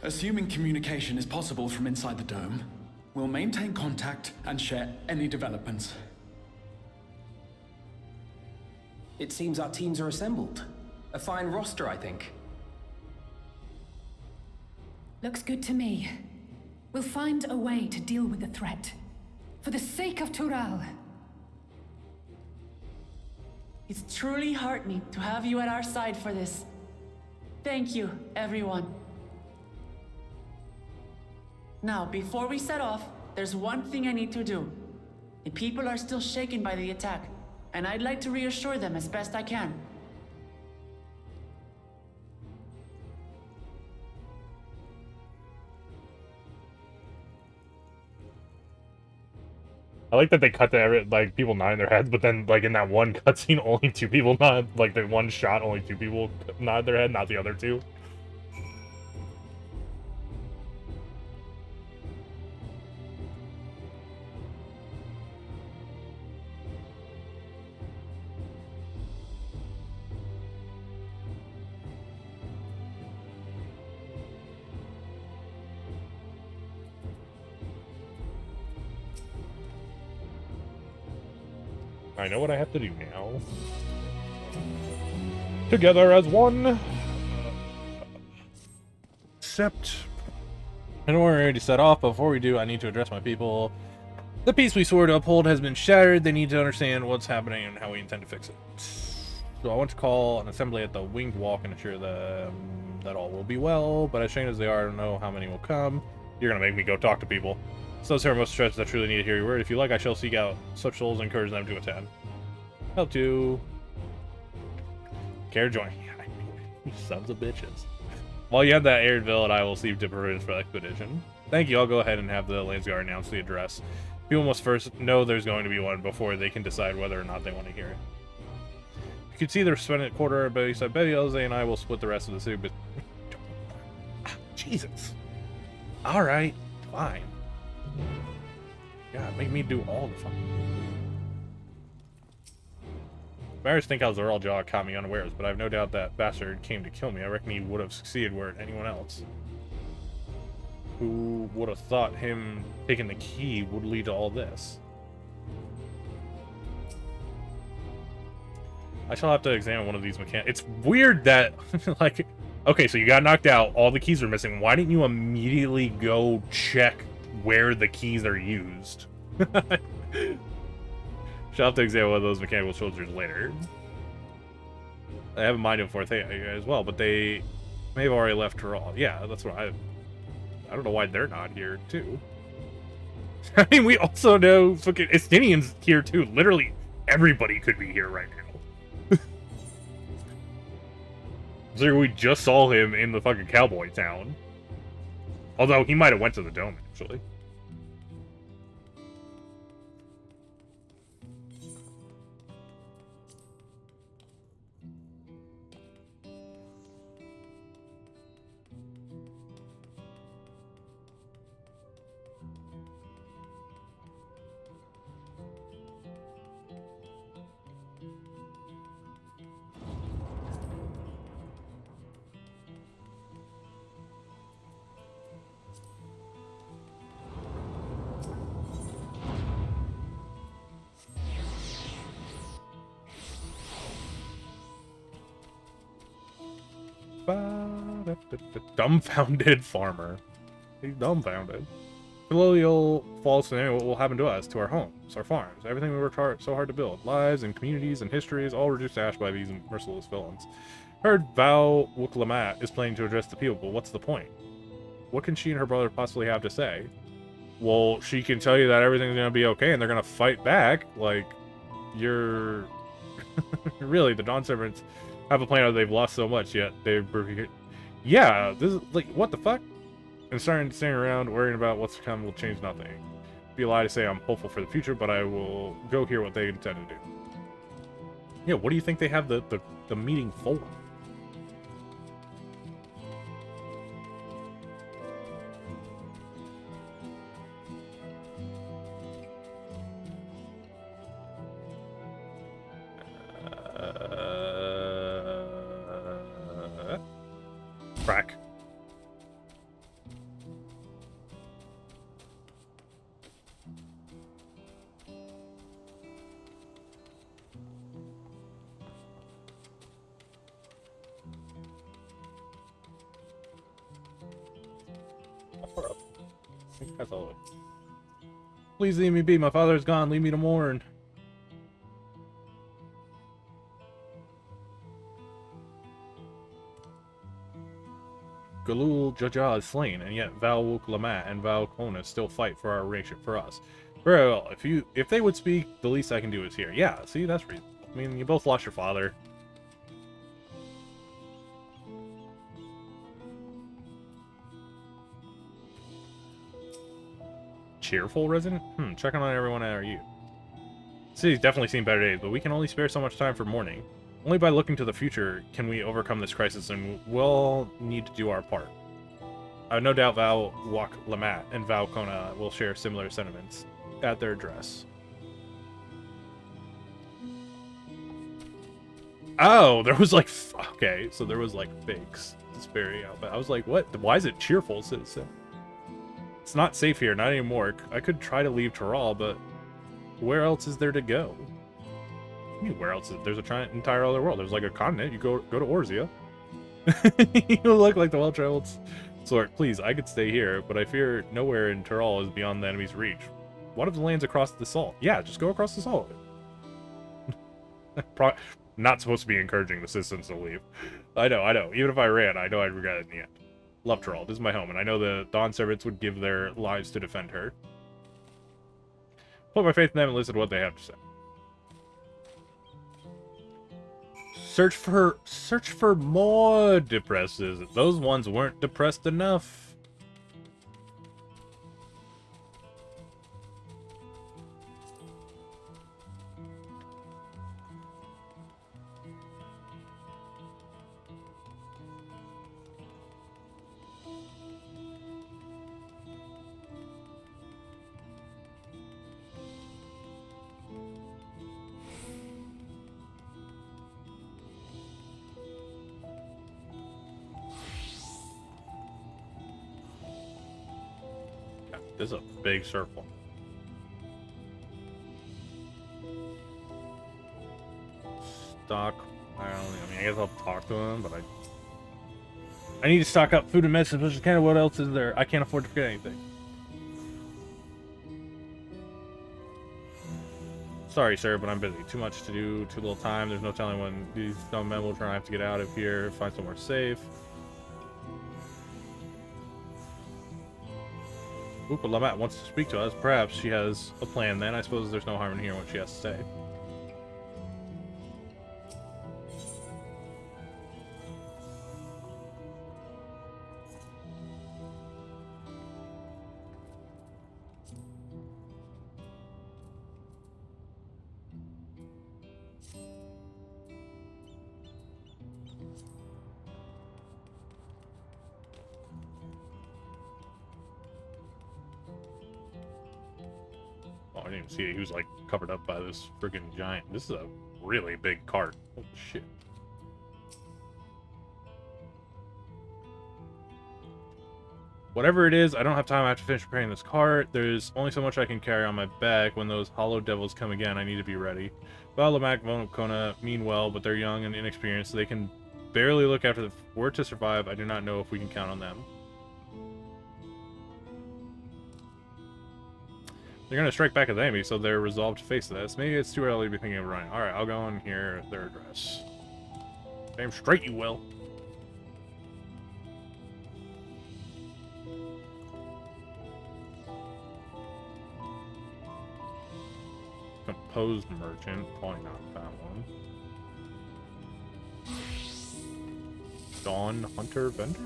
Assuming communication is possible from inside the dome, we'll maintain contact and share any developments. It seems our teams are assembled. A fine roster, I think. Looks good to me. We'll find a way to deal with the threat. For the sake of Tural. It's truly heartening to have you at our side for this. Thank you, everyone. Now, before we set off, there's one thing I need to do. The people are still shaken by the attack, and I'd like to reassure them as best I can. I like that they cut to like people nodding their heads, but then like in that one cutscene, only 2 people nod. Like the one shot, only 2 people nod their head, not the other 2. I know what I have to do now. Together as one. Except, I know we're ready to set off. Before we do, I need to address my people. The peace we swore to uphold has been shattered. They need to understand what's happening and how we intend to fix it. So I want to call an assembly at the Winged Walk and assure them that all will be well. But as strange as they are, I don't know how many will come. You're gonna make me go talk to people. So those who are most stressed that truly need to hear your word. If you like, I shall seek out such souls and encourage them to attend. Help to care join. You sons of bitches. While you have that aired village, I will see to provisions for the expedition. Thank you. I'll go ahead and have the Landsguard announce the address. People must first know there's going to be one before they can decide whether or not they want to hear it. You can see the resplendent quarter, but I bet Elze and I will split the rest of the city. But Jesus. All right, fine. God, make me do all the fun. Bears think I was a royal jaw caught me unawares, but I have no doubt that bastard came to kill me. I reckon he would have succeeded were it anyone else. Who would have thought him taking the key would lead to all this? I shall have to examine one of these mechanics. It's weird that, like, okay, so you got knocked out, all the keys are missing. Why didn't you immediately go check where the keys are used? Shall have to examine one of those mechanical soldiers later. I have a mind of fourth as well, but they may have already left Tural. Yeah, that's what I don't know why they're not here too. I mean, we also know fucking Estinian's here too. Literally everybody could be here right now. So we just saw him in the fucking cowboy town. Although he might have went to the dome actually. Dumbfounded farmer. He's dumbfounded. Colonial false scenario, what will happen to us, to our homes, our farms, everything we worked so hard to build, lives and communities and histories, all reduced to ash by these merciless villains. Heard Val Wuklamat is planning to address the people, but what's the point? What can she and her brother possibly have to say? Well, she can tell you that everything's gonna be okay and they're gonna fight back. Like, you're... really, the Dawn Servants have a plan that they've lost so much, yet they've... Yeah, this is, like, what the fuck? And starting to stand around worrying about what's to come will change nothing. It'd be a lie to say I'm hopeful for the future, but I will go hear what they intend to do. Yeah, what do you think they have the meeting for? Crack. That's all. Please leave me be. My father is gone. Leave me to mourn. Galul Jaja is slain, and yet Val Wuklamat and Val Kona still fight for our nation, for us. Very well. If they would speak, the least I can do is hear. Yeah, see, that's reasonable. I mean, you both lost your father. Cheerful resident? Checking on everyone. How are you? City's definitely seen better days, but we can only spare so much time for mourning. Only by looking to the future can we overcome this crisis, and we'll need to do our part. I have no doubt Val Wuklamat and Val Kona will share similar sentiments at their address. Oh, there was like... Okay, so there was like fakes. Despairing out, but I was like, what? Why is it cheerful, citizen? It's not safe here, not anymore. I could try to leave Tyrol, but where else is there to go? I mean, where else is there's a entire other world? There's like a continent. You go to Orzia. You look like the well-traveled sort. Please, I could stay here, but I fear nowhere in Tyrol is beyond the enemy's reach. What if the land's across the salt? Yeah, just go across the salt. Not supposed to be encouraging the citizens to leave. I know. Even if I ran, I know I'd regret it in the end. Love Tyrol. This is my home, and I know the Dawn Servants would give their lives to defend her. Put my faith in them and listen to what they have to say. Search for more depressed. Those ones weren't depressed enough. This is a big circle. Stock. I mean, I guess I'll talk to him, but I need to stock up food and medicine, which is kind of what else is there. I can't afford to forget anything. Sorry, sir, but I'm busy. Too much to do, too little time. There's no telling when these dumb men will try to have to get out of here, find somewhere safe. Wuklamat wants to speak to us. Perhaps she has a plan then. I suppose there's no harm in hearing what she has to say. I didn't even see it. He was like covered up by this freaking giant. This is a really big cart. Holy shit. Whatever it is, I don't have time. I have to finish preparing this cart. There's only so much I can carry on my back. When those hollow devils come again, I need to be ready. Valamak, Vonokona mean well, but they're young and inexperienced. They can barely look after the word to survive. I do not know if we can count on them. They're going to strike back at the enemy, so they're resolved to face this. Maybe it's too early to be thinking of running. Alright, I'll go and hear their address. Damn straight you will. Composed merchant, probably not that one. Dawn Hunter Vendor?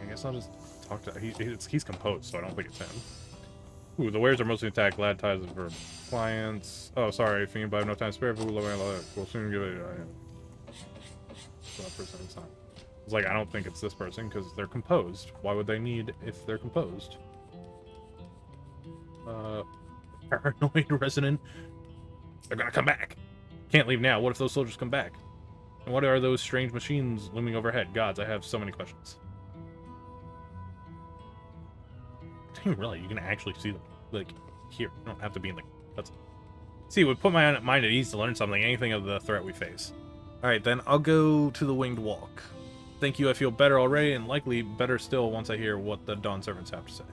I guess I'll just talk to... He's composed, so I don't think it's him. Ooh, the wares are mostly attacked. Glad ties for clients. Oh, sorry, Fiend, but I have no time to spare. We'll soon give it... So that person, it's not. It's like, I don't think it's this person, because they're composed. Why would they need if they're composed? Paranoid resident. They're gonna come back. Can't leave now. What if those soldiers come back? And what are those strange machines looming overhead? Gods, I have so many questions. Damn, really, you can actually see them. Like, here. You don't have to be in the... That's... See, it would put my mind at ease to learn something, anything of the threat we face. Alright, then I'll go to the Winged Walk. Thank you, I feel better already, and likely better still once I hear what the Dawn Servants have to say.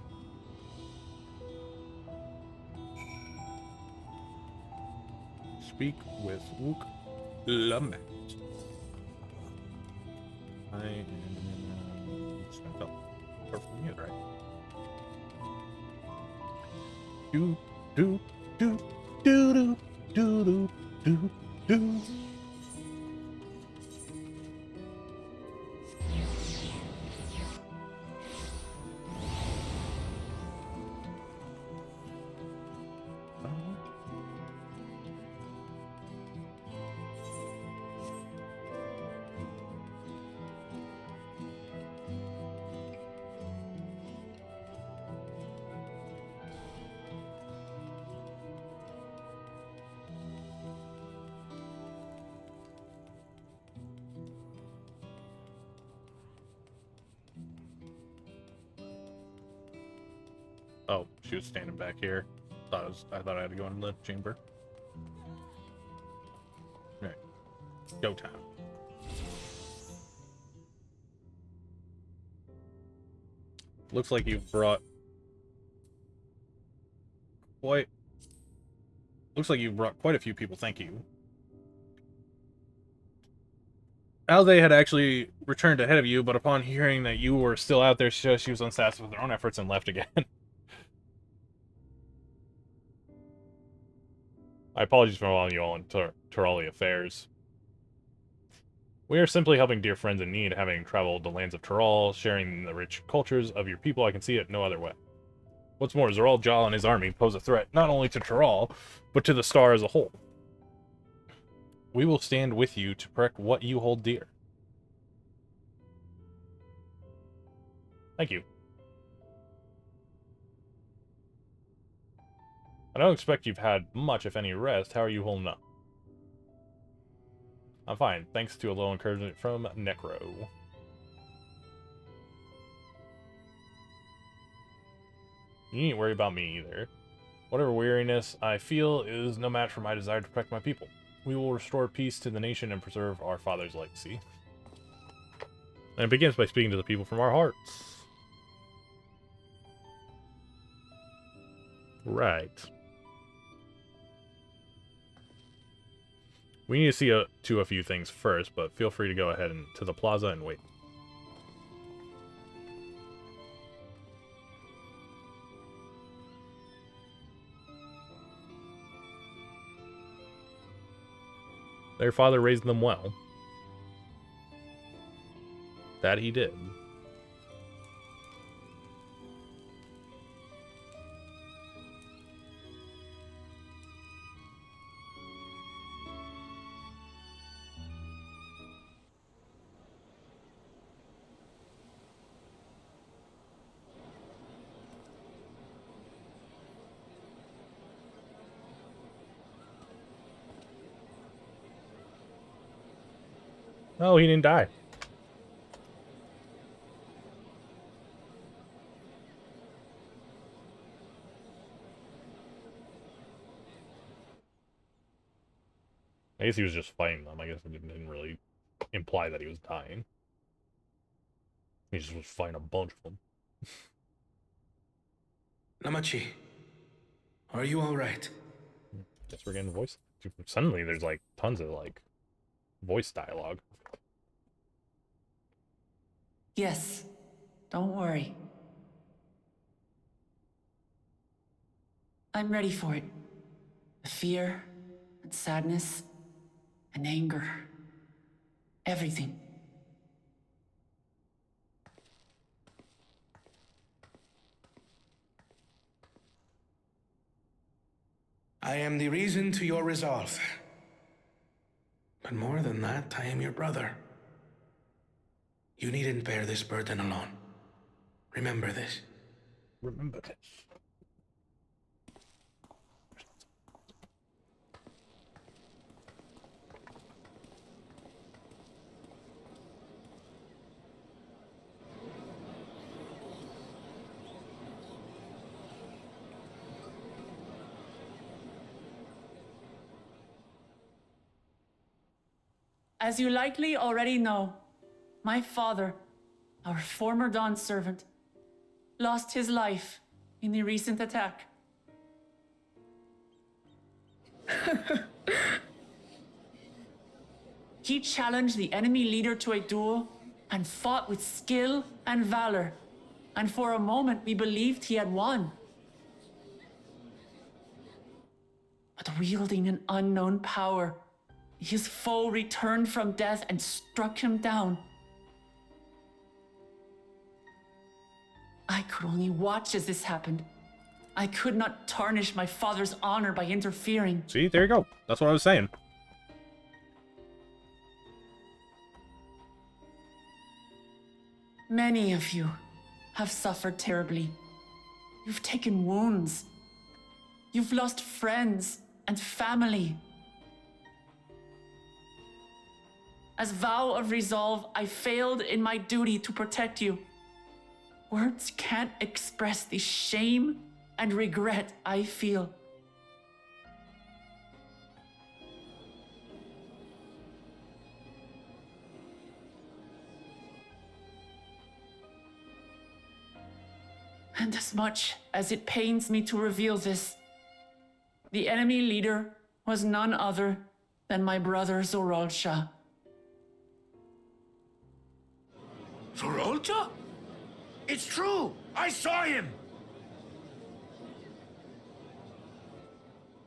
Speak with Wook Lamet. I am... Spent up. Perfect music, right? Do do do do do do do do. Oh, she was standing back here. I thought I had to go in the chamber. All right, go time. Looks like you've brought quite. Looks like you've brought quite a few people. Thank you. Alde had actually returned ahead of you, but upon hearing that you were still out there, she was unsatisfied with her own efforts and left again. I apologize for allowing you all into Turali affairs. We are simply helping dear friends in need, having traveled the lands of Tural, sharing the rich cultures of your people. I can see it no other way. What's more, Zoral Jal and his army pose a threat not only to Tural, but to the star as a whole. We will stand with you to protect what you hold dear. Thank you. I don't expect you've had much, if any, rest. How are you holding up? I'm fine, thanks to a little encouragement from Necro. You needn't worry about me either. Whatever weariness I feel is no match for my desire to protect my people. We will restore peace to the nation and preserve our father's legacy. And it begins by speaking to the people from our hearts. Right. We need to see to a few things first, but feel free to go ahead and to the plaza and wait. Their father raised them well. That he did. Oh, he didn't die. I guess he was just fighting them. I guess it didn't really imply that he was dying. He just was fighting a bunch of them. Namachi, are you alright? Guess we're getting voice. Suddenly there's like tons of like voice dialogue. Yes, don't worry. I'm ready for it. The fear and sadness and anger. Everything. I am the reason to your resolve. But more than that, I am your brother. You needn't bear this burden alone. Remember this. Remember this. As you likely already know, my father, our former Dawn servant, lost his life in the recent attack. He challenged the enemy leader to a duel and fought with skill and valor, and for a moment we believed he had won. But wielding an unknown power, his foe returned from death and struck him down. I could only watch as this happened. I could not tarnish my father's honor by interfering. See, there you go. That's what I was saying. Many of you have suffered terribly. You've taken wounds. You've lost friends and family. As vow of resolve, I failed in my duty to protect you. Words can't express the shame and regret I feel. And as much as it pains me to reveal this, the enemy leader was none other than my brother Zorolsha. Zorolcha? It's true! I saw him!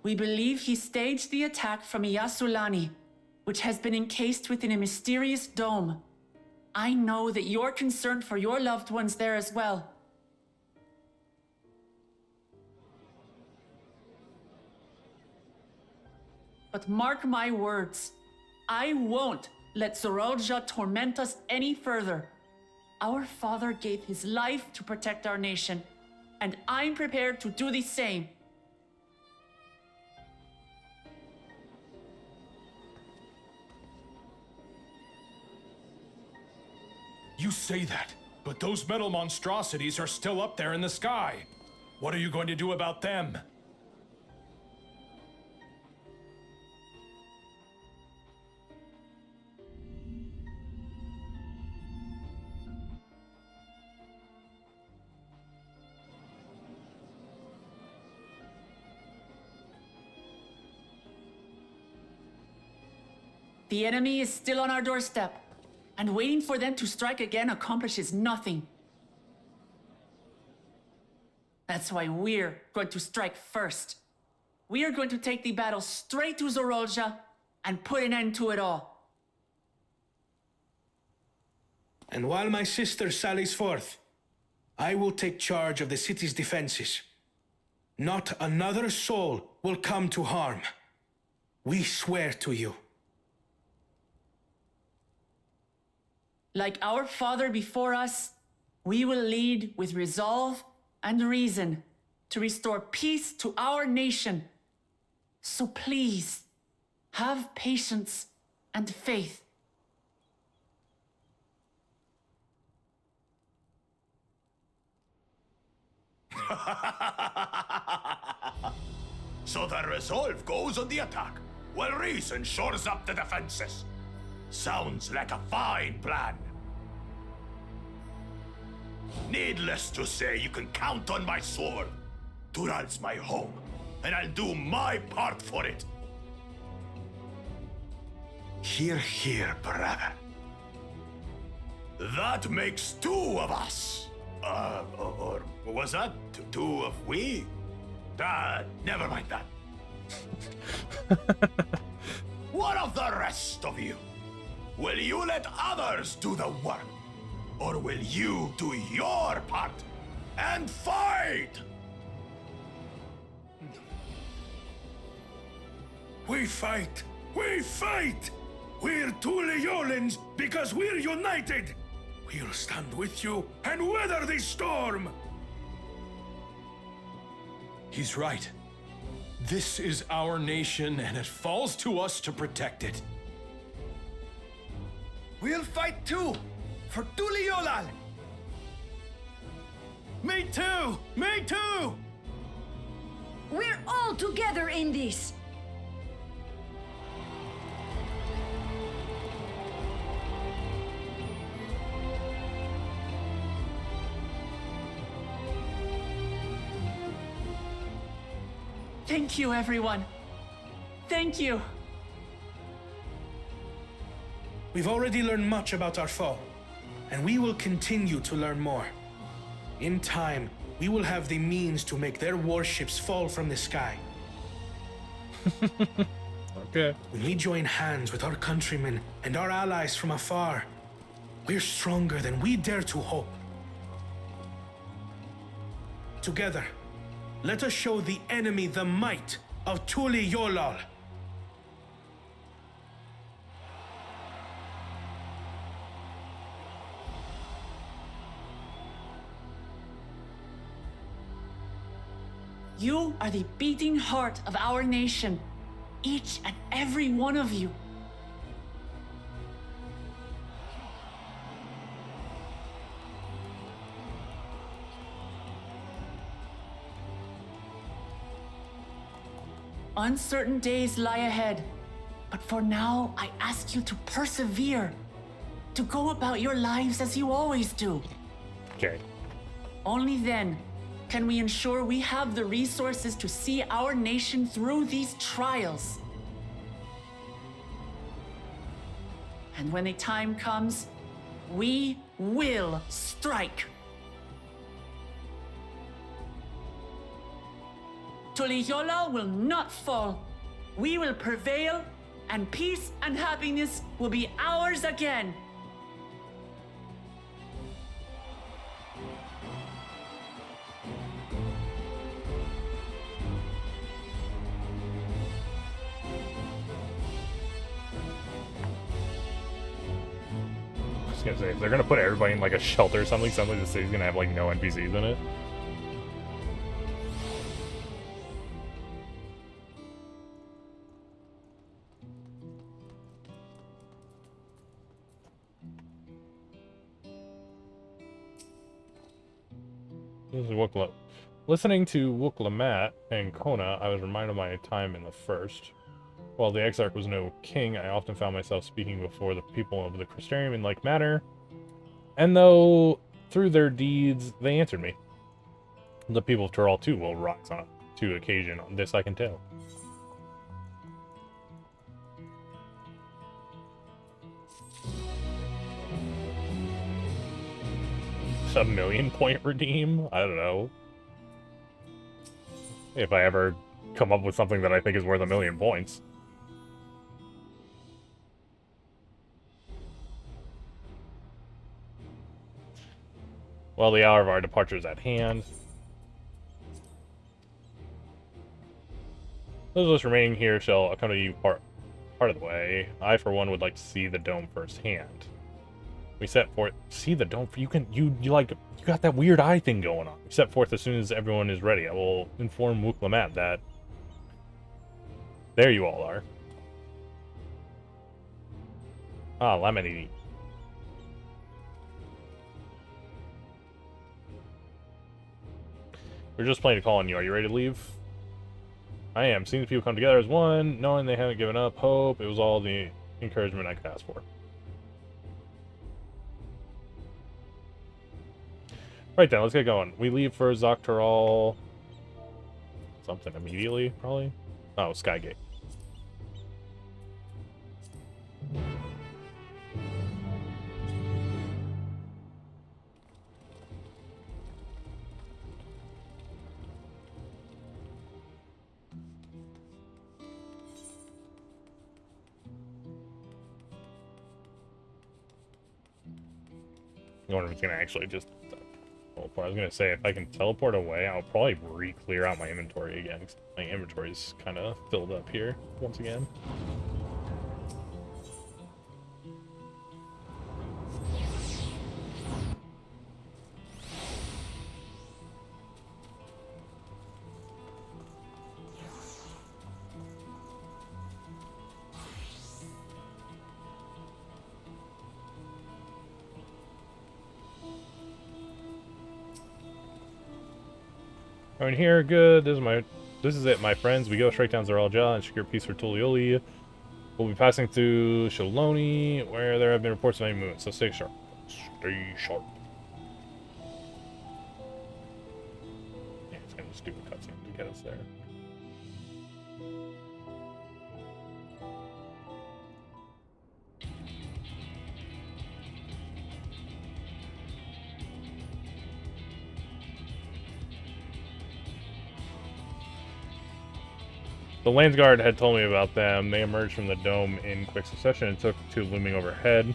We believe he staged the attack from Yasulani, which has been encased within a mysterious dome. I know that you're concerned for your loved ones there as well. But mark my words, I won't let Zorolja torment us any further. Our father gave his life to protect our nation, and I'm prepared to do the same. You say that, but those metal monstrosities are still up there in the sky. What are you going to do about them? The enemy is still on our doorstep, and waiting for them to strike again accomplishes nothing. That's why we're going to strike first. We are going to take the battle straight to Zorolja and put an end to it all. And while my sister sallies forth, I will take charge of the city's defenses. Not another soul will come to harm. We swear to you. Like our father before us, we will lead with resolve and reason to restore peace to our nation. So please, have patience and faith. So the resolve goes on the attack. Well, reason shores up the defenses. Sounds like a fine plan. Needless to say, you can count on my sword. Tural's my home, and I'll do my part for it. Hear, hear, brother. That makes two of us. Or was that two of we? Never mind that. What of the rest of you? Will you let others do the work? Or will you do your part and fight? We fight! We fight! We're Tuliolans because we're united! We'll stand with you and weather this storm! He's right. This is our nation, and it falls to us to protect it. We'll fight too! For Tuliolal! Me too! Me too! We're all together in this! Thank you, everyone. Thank you. We've already learned much about our foe, and we will continue to learn more. In time, we will have the means to make their warships fall from the sky. Okay. When we join hands with our countrymen and our allies from afar, we're stronger than we dare to hope. Together, let us show the enemy the might of Tuliolal. You are the beating heart of our nation, each and every one of you. Uncertain days lie ahead, but for now, I ask you to persevere, to go about your lives as you always do. Okay. Only then can we ensure we have the resources to see our nation through these trials. And when the time comes, we will strike. Tuliyola will not fall. We will prevail, and peace and happiness will be ours again. I was gonna say, if they're gonna put everybody in like a shelter or something, sounds like the city's gonna have like no NPCs in it. This is Listening to Wukalamat and Kona, I was reminded of my time in the first. While the Exarch was no king, I often found myself speaking before the people of the Crystarium in like manner, and though through their deeds they answered me. The people of Tural too will rise on to occasion. On this I can tell. A 1,000,000-point redeem? I don't know. If I ever come up with something that I think is worth 1,000,000 points. Well, the hour of our departure is at hand. Those of us remaining here shall accompany you part of the way. I, for one, would like to see the dome firsthand. We set forth. See the dome. You got that weird eye thing going on. We set forth as soon as everyone is ready. I will inform Wukalamat that. There you all are. Ah, Lamini. We're just planning to call on you. Are you ready to leave? I am. Seeing people come together as one, knowing they haven't given up hope. It was all the encouragement I could ask for. Right then, let's get going. We leave for Dawntrail something immediately, probably. Oh, Skygate. I wonder if it's gonna actually just teleport. I was gonna say, if I can teleport away, I'll probably re-clear out my inventory again, 'cause my inventory's kind of filled up here once again. Right here, good. This is it, my friends. We go straight down Zaralja and secure peace for Tulioli. We'll be passing through Shaloni, where there have been reports of any movement, so stay sharp. Stay sharp. Yeah, it's kind of a stupid cutscene to get us there. The Landsguard had told me about them. They emerged from the dome in quick succession and took to looming overhead.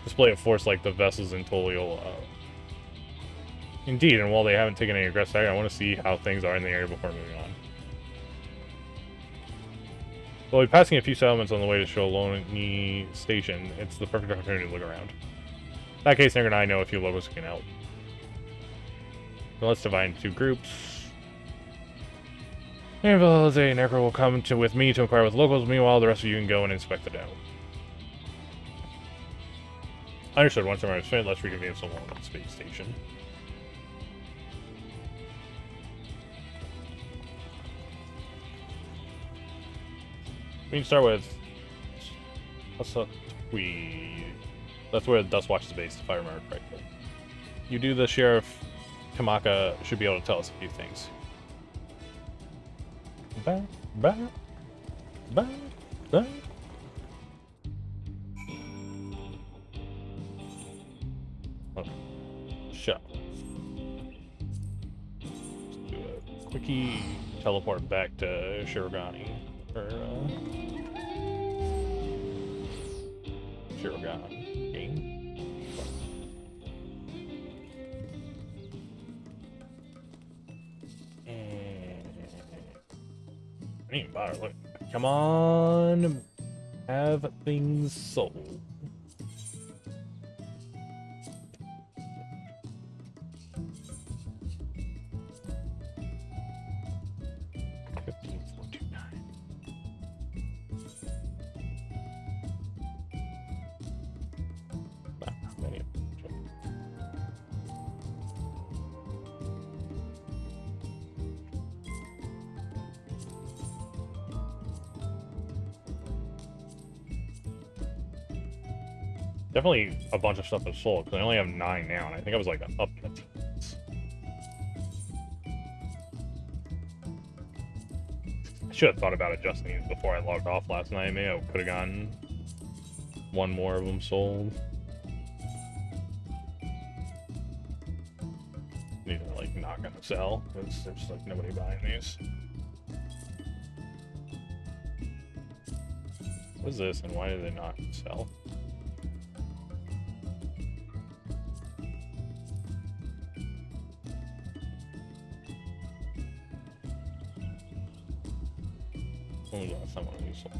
Display of force like the vessels in Toliola. Indeed, and while they haven't taken any aggressive action, I want to see how things are in the area before moving on. We'll be passing a few settlements on the way to Shaloni Station. It's the perfect opportunity to look around. In that case, Nigger and I know a few locals who can help. So let's divide into 2 groups. Jose and Necro will come with me to inquire with locals. Meanwhile, the rest of you can go and inspect the dome. Understood. Once I'm finished, let's reconvene someone at the space station. We can start with... That's where Dustwatch is based, if I remember correctly. You do the Sheriff Kamaka should be able to tell us a few things. Ba, ba, ba, ba. Oh, shut up. Let's do a quickie teleport back to Shirogane. Or, Shirogane game. I ain't bother. Look, come on, have things sold. Definitely a bunch of stuff is sold, because I only have 9 now, and I think I was like up in the teens. I should have thought about adjusting these before I logged off last night. Maybe I could have gotten 1 more of them sold. These are like not gonna sell, because there's like nobody buying these. What is this, and why do they not sell? When was the last time one of these sold?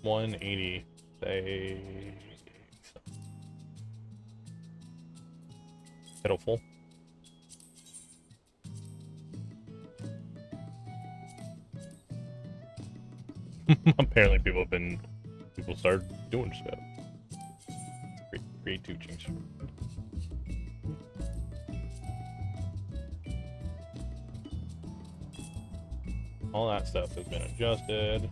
$180. They pitiful. Apparently people started doing stuff. Great teachings. All that stuff has been adjusted.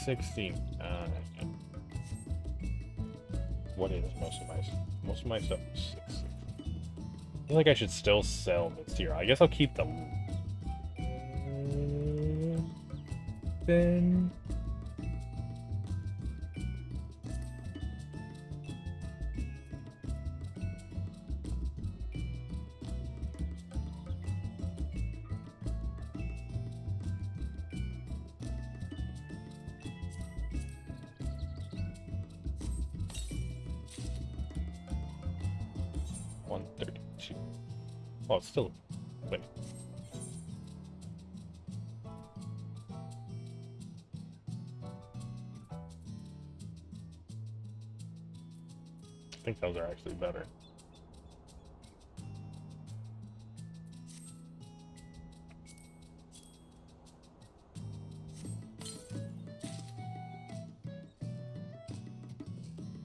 $6.16. What is most of my stuff is $6.16. I feel like I should still sell this here. I guess I'll keep them. Then $132. Oh, it's still. Wait. I think those are actually better.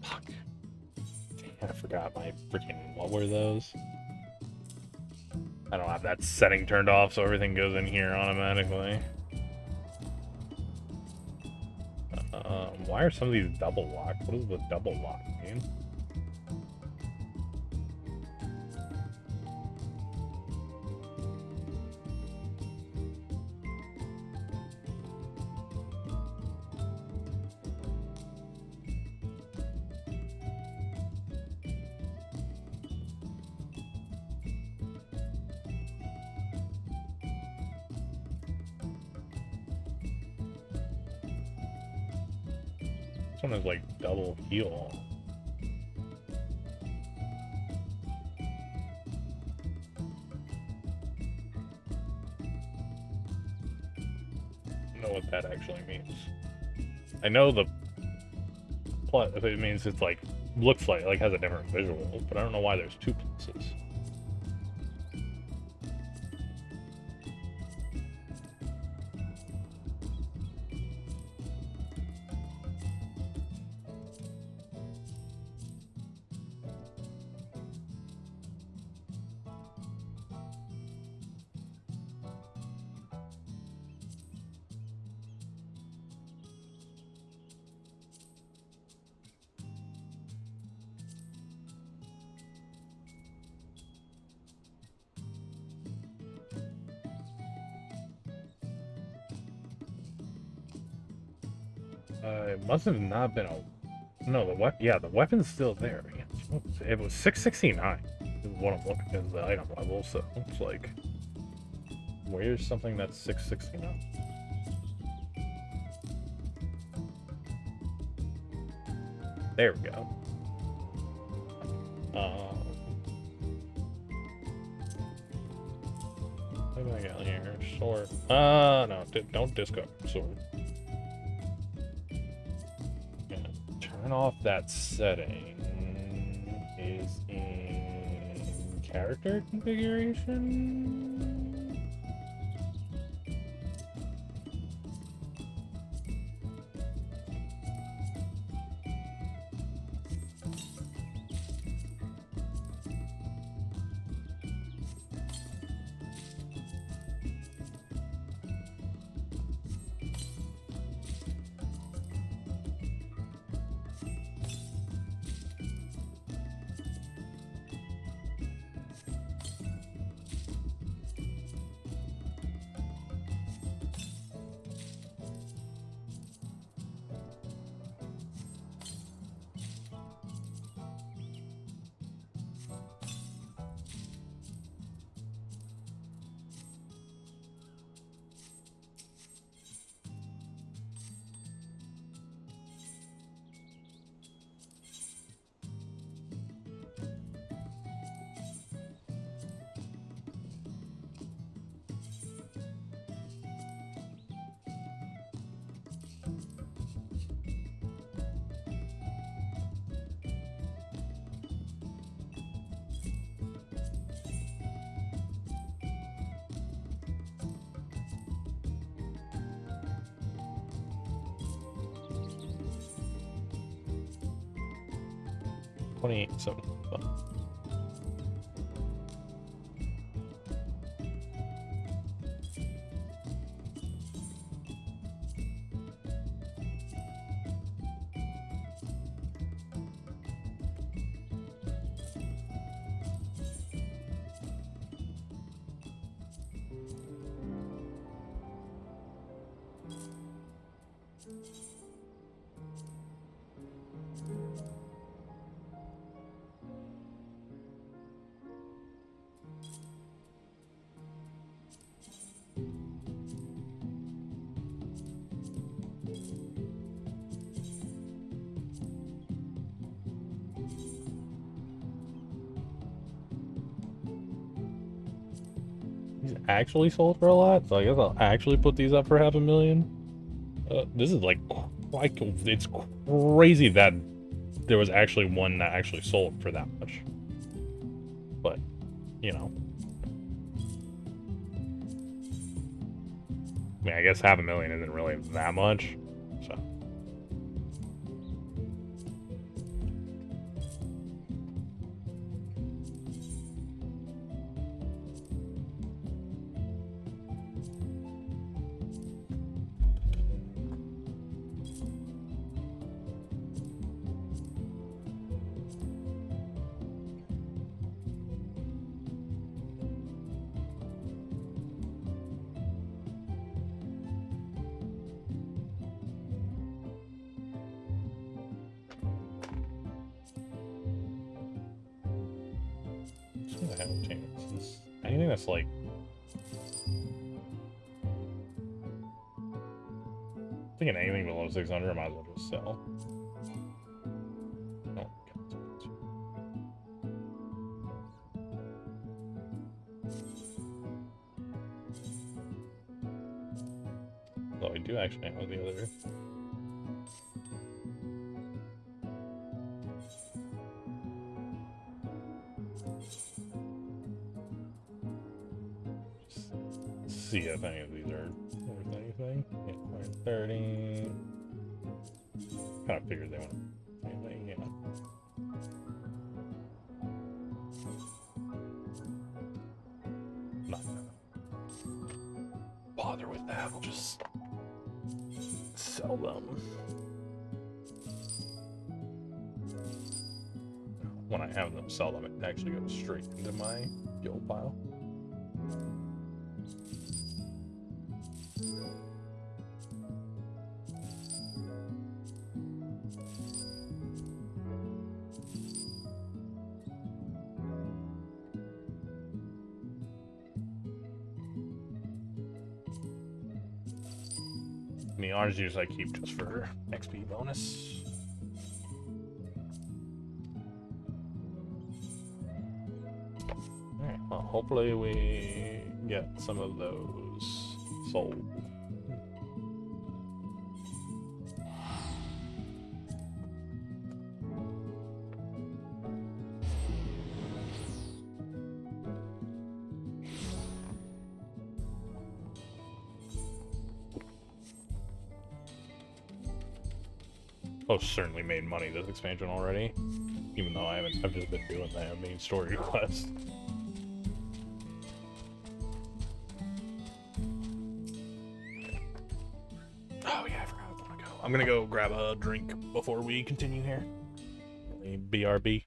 Fuck. Damn, I forgot my freaking. What were those? I don't have that setting turned off, so everything goes in here automatically. Why are some of these double locked? What does the double lock mean? This one is like double heal. I don't know what that actually means. I know the plus, it means it's like looks like has a different visual, but I don't know why there's two pluses. It must have not been a. No, the weapon. Yeah, the weapon's still there. It was 669. Is what I'm looking at the item level. So it's like, where's something that's 669? There we go. What do I got here? Sword. No, don't discard sword. Turn off that setting is in character configuration. 28.7. These actually sold for a lot, so I guess I'll actually put these up for $500,000. This is like quite, it's crazy that there was actually one that actually sold for that much. But, you know. I mean, I guess $500,000 isn't really that much, so. Anything that's like I think anything below 600 I might as well just sell. Oh, though I do actually have the other. See if any of these are worth anything. Yeah, 30. Kind of figured they wouldn't. Anything, yeah. Not gonna bother with that. We'll just sell them. When I have them sell them, it actually goes straight into my guild pile. The orange juice I keep just for XP bonus. Alright, well, hopefully we get some of those sold. Oh, certainly made money this expansion already. Even though I've just been doing that main story quest. Oh yeah, I forgot I was gonna go. I'm gonna go grab a drink before we continue here. BRB.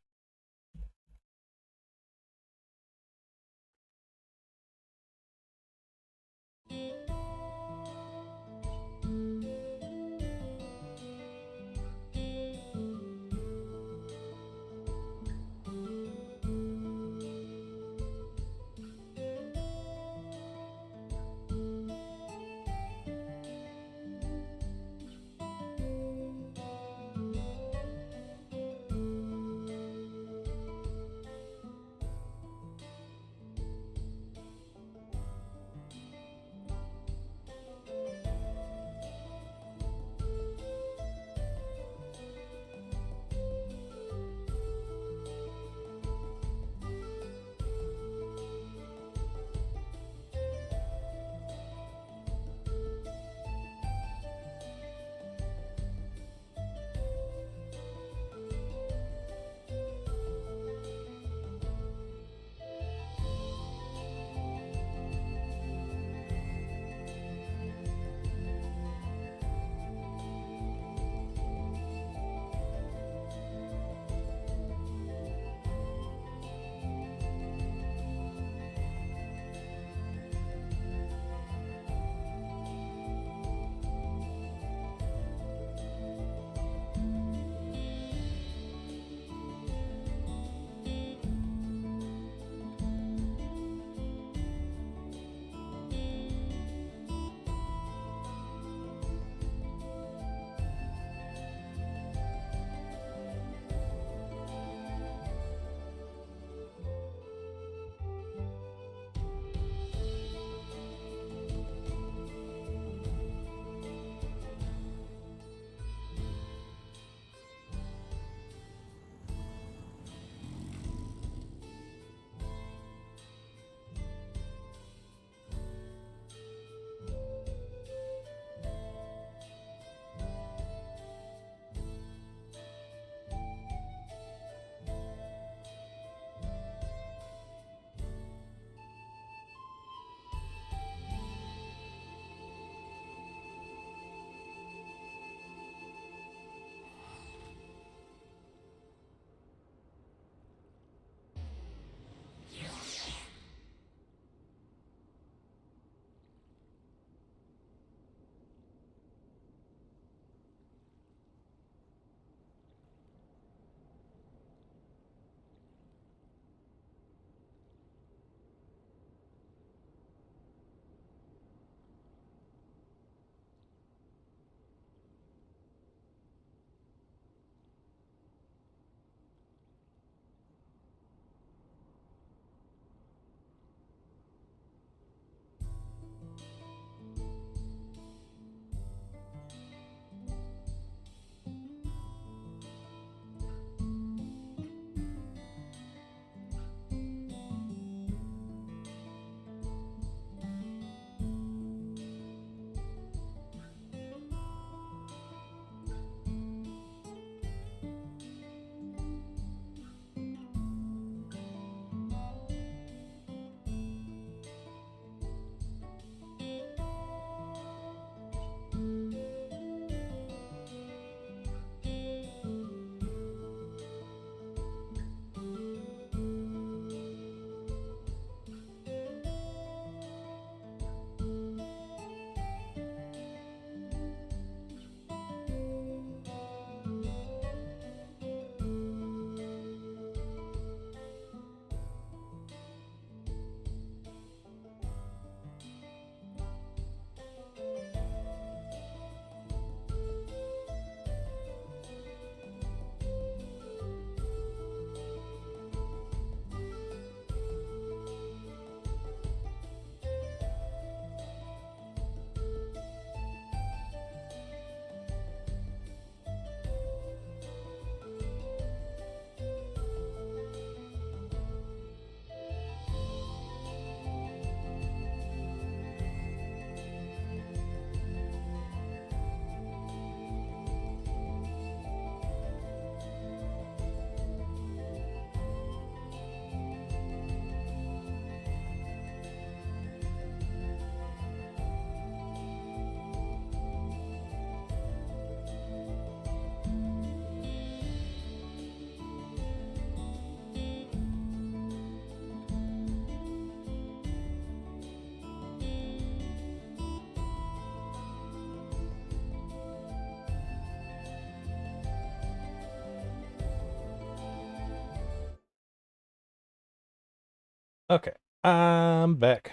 Okay, I'm back.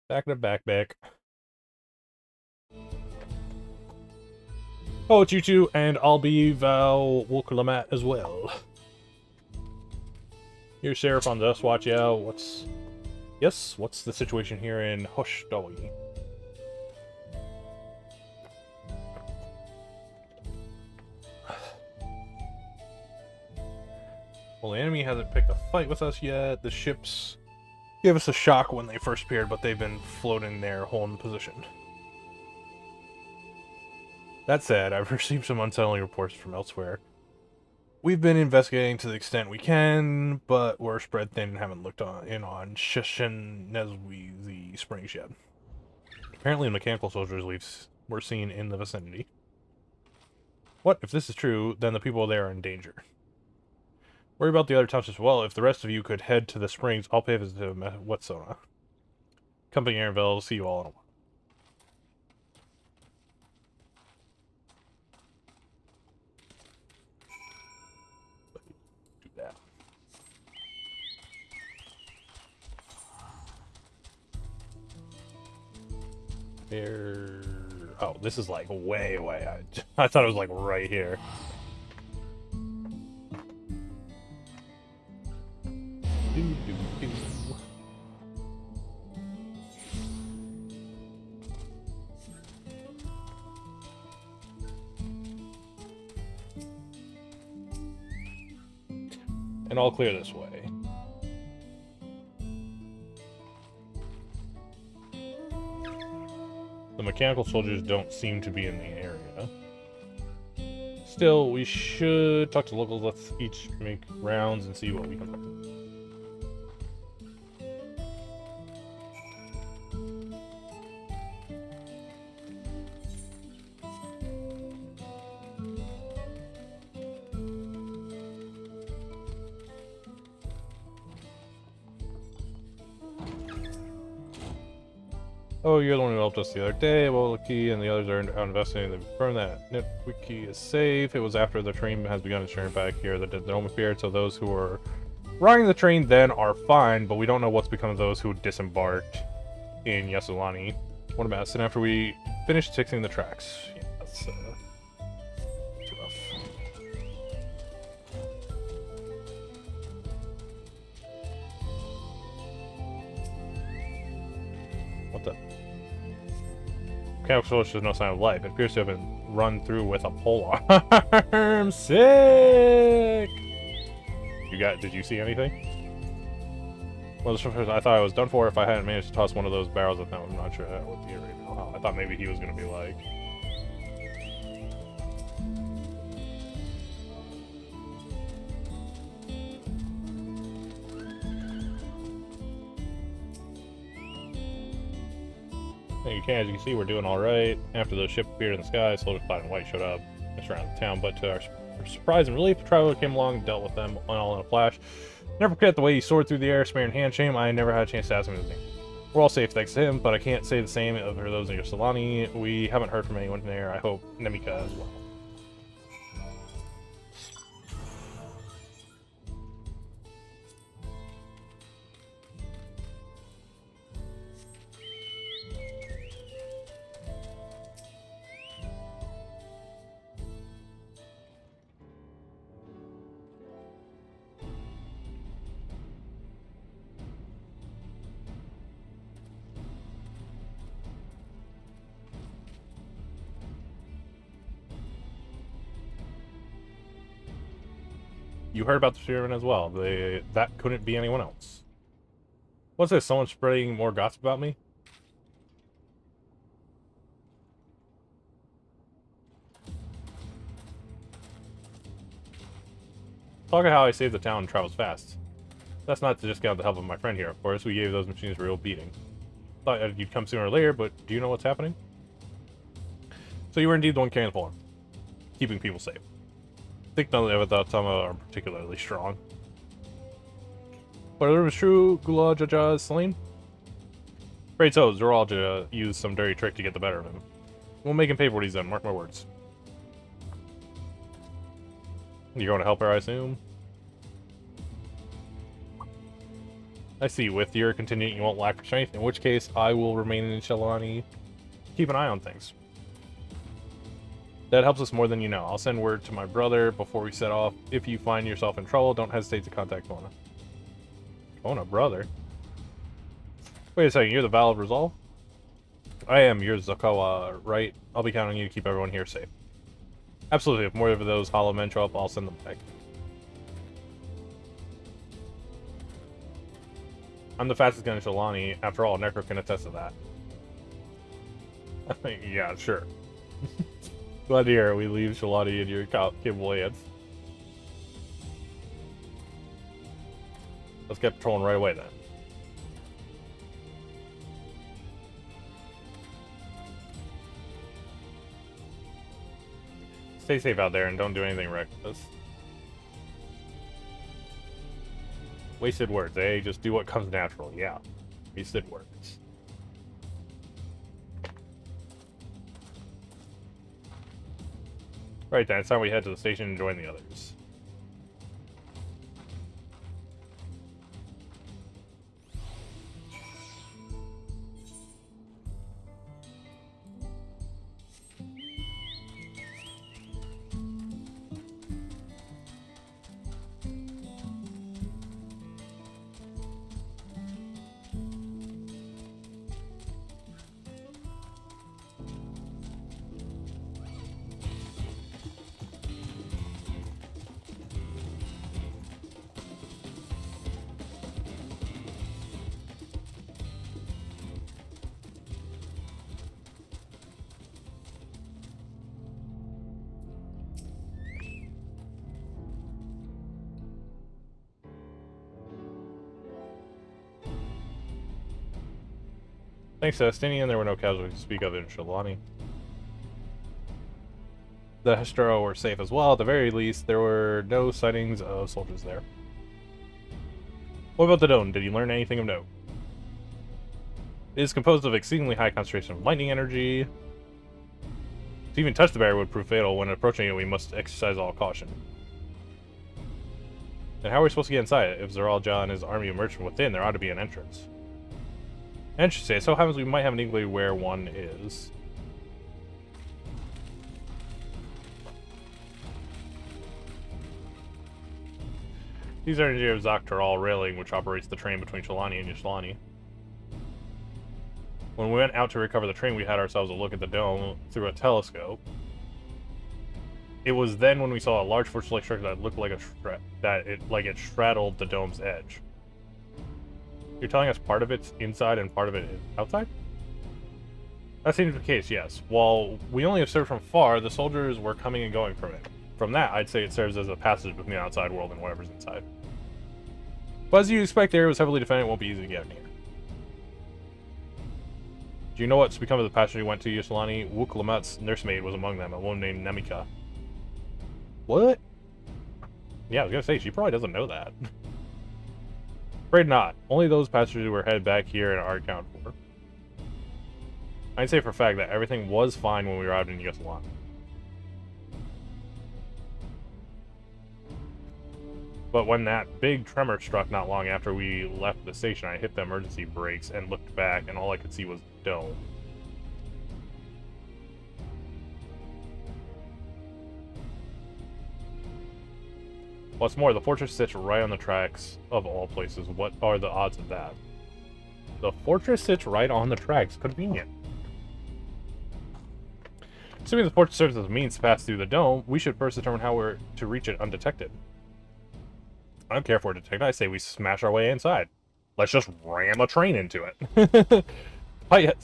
Back. Oh, it's you two, and I'll be Val Wolkelamat as well. You're Sheriff on the Watch out. What's the situation here in Hoshdoi? Well, the enemy hasn't picked a fight with us yet. The ships gave us a shock when they first appeared, but they've been floating there, holding position. That said, I've received some unsettling reports from elsewhere. We've been investigating to the extent we can, but we're spread thin and haven't looked in on Shishinezwi, the Springs yet. Apparently the mechanical soldiers we're seen in the vicinity. What? If this is true, then the people there are in danger. Worry about the other townships as well. If the rest of you could head to the Springs, I'll pay a visit to Wetsona. Company Aaronville, see you all in a while. Do that. There... Oh, this is like way. I thought it was like right here. And all clear this way. The mechanical soldiers don't seem to be in the area. Still, we should talk to locals. Let's each make rounds and see what we can find. Oh, you're the one who helped us the other day. Well, Wiki and the others are out investigating. They've confirmed that Wiki is safe. It was after the train has begun its journey back here that the dome appeared, so those who were riding the train then are fine, but we don't know what's become of those who disembarked in Yasulani. What about us? And after we finished fixing the tracks. Yeah, that's rough. What the? Mechanical soldiers shows no sign of life. It appears to have been run through with a pole arm. Sick! Did you see anything? Well, I thought I was done for if I hadn't managed to toss one of those barrels at them. I'm not sure that would be right now. I thought maybe he was going to be like... As you can see, we're doing alright. After the ship appeared in the sky, soldiers clad in white showed up and surrounded the town, but to our surprise and relief, the traveler came along and dealt with them all in a flash. Never forget the way he soared through the air, sparing hand shame. I never had a chance to ask him his name. We're all safe thanks to him, but I can't say the same for those in Yosolani. We haven't heard from anyone there. I hope Nemika as well. You heard about the Spearman as well. That couldn't be anyone else. What's this? Someone spreading more gossip about me? Talk about how I saved the town and travels fast. That's not to discount the help of my friend here, of course. We gave those machines a real beating. Thought you'd come sooner or later, but do you know what's happening? So you were indeed the one carrying the pole, keeping people safe. I think none of the Evatama are particularly strong. But it was true, Gula Jaja is slain? Afraid so, Zoralja used some dirty trick to get the better of him. We'll make him pay for what he's done, mark my words. You're going to help her, I assume? I see. With your contingent, you won't lack for strength, in which case I will remain in Shalani. Keep an eye on things. That helps us more than you know. I'll send word to my brother before we set off. If you find yourself in trouble, don't hesitate to contact Kona. Kona, brother? Wait a second, you're the Val of Resolve? I am. You're Zakawa, right? I'll be counting on you to keep everyone here safe. Absolutely. If more of those hollow men show up, I'll send them back. I'm the fastest gun in Shalani. After all, Necro can attest to that. Yeah, sure. Glad to hear we leave Shalani in your capable hands. Let's get patrolling right away then. Stay safe out there and don't do anything reckless. Wasted words, eh? Just do what comes natural. Yeah. Wasted words. Right then, it's time we head to the station and join the others. Thanks to Estinian, there were no casualties to speak of in Shalani. The Hestero were safe as well. At the very least, there were no sightings of soldiers there. What about the dome? Did you learn anything of note? It is composed of exceedingly high concentration of lightning energy. To even touch the barrier would prove fatal. When approaching it, we must exercise all caution. And how are we supposed to get inside it? If Zaralja and his army emerge from within, there ought to be an entrance. Interesting. It so happens we might have an inkling where one is. These are near Dawntrail railing, which operates the train between Shalani and Yashlani. When we went out to recover the train, we had ourselves a look at the dome through a telescope. It was then when we saw a large fortress-like structure that looked like it straddled the dome's edge. You're telling us part of it's inside and part of it is outside? That seems the case, yes. While we only observed from far, the soldiers were coming and going from it. From that, I'd say it serves as a passage between the outside world and whatever's inside. But as you expect, the area was heavily defended. It won't be easy to get in here. Do you know what's become of the passage we went to, Yashlani? Wook Lamat's nursemaid was among them, a woman named Nemika. What? Yeah, I was gonna say, she probably doesn't know that. Afraid not. Only those passengers who were headed back here are accounted for. I'd say for a fact that everything was fine when we arrived in Yaslan. But when that big tremor struck not long after we left the station, I hit the emergency brakes and looked back, and all I could see was dome. What's more, the fortress sits right on the tracks of all places. What are the odds of that? The fortress sits right on the tracks. Convenient. Assuming the fortress serves as a means to pass through the dome, we should first determine how we're to reach it undetected. I don't care if we're detected. I say we smash our way inside. Let's just ram a train into it.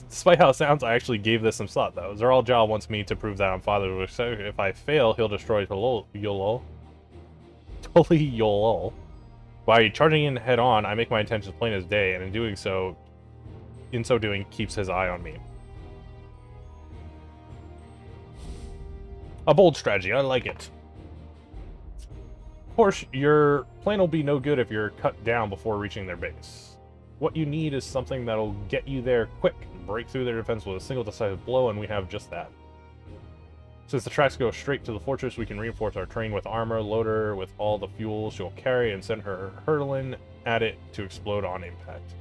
Despite how it sounds, I actually gave this some thought, though. Zaralja wants me to prove that I'm fatherless. So if I fail, he'll destroy Yolo. By charging in head on, I make my intentions plain as day, and in so doing, keeps his eye on me. A bold strategy, I like it. Of course, your plan will be no good if you're cut down before reaching their base. What you need is something that'll get you there quick and break through their defense with a single decisive blow, and we have just that. Since the tracks go straight to the fortress, we can reinforce our train with armor, load her with all the fuel she'll carry, and send her hurtling at it to explode on impact.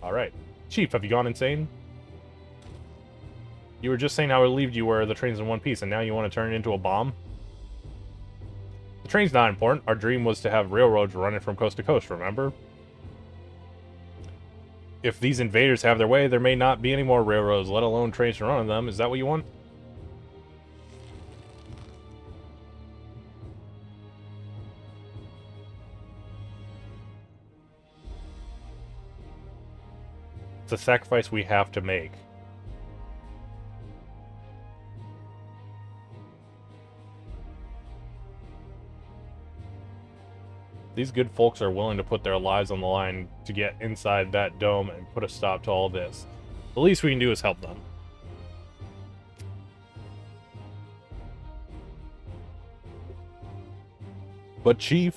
Alright. Chief, have you gone insane? You were just saying how relieved you were the train's in one piece, and now you want to turn it into a bomb? The train's not important. Our dream was to have railroads running from coast to coast, remember? If these invaders have their way, there may not be any more railroads, let alone trains to run on them. Is that what you want? It's a sacrifice we have to make. These good folks are willing to put their lives on the line to get inside that dome and put a stop to all this. The least we can do is help them. But Chief...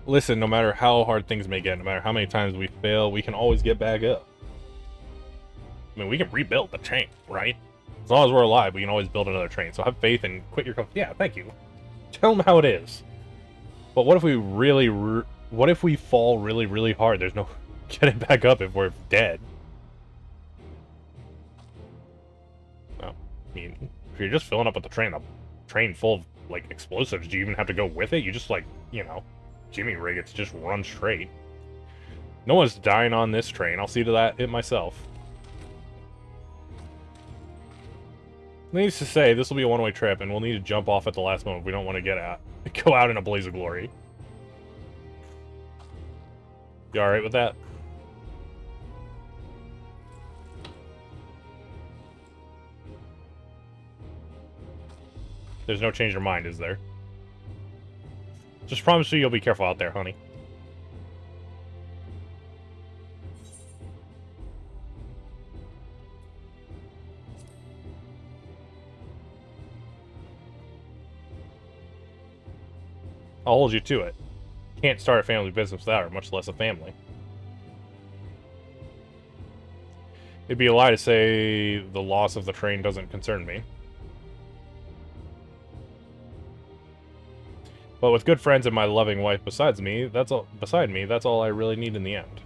Listen, no matter how hard things may get, no matter how many times we fail, we can always get back up. I mean, we can rebuild the train, right? As long as we're alive, we can always build another train. So have faith and quit your... Yeah, thank you. Tell them how it is. But what if we really... What if we fall really, really hard? There's no getting back up if we're dead. No. I mean, if you're just filling up with a train full of, like, explosives, do you even have to go with it? You just, like, you know, Jimmy rig it to just run straight. No one's dying on this train. I'll see to that it myself. Needless to say, this will be a one-way trip, and we'll need to jump off at the last moment if we don't want to go out in a blaze of glory. You alright with that? There's no change of mind, is there? Just promise you you'll be careful out there, honey. I'll hold you to it. Can't start a family business without her, much less a family. It'd be a lie to say the loss of the train doesn't concern me. But with good friends and my loving wife beside me, that's all I really need in the end.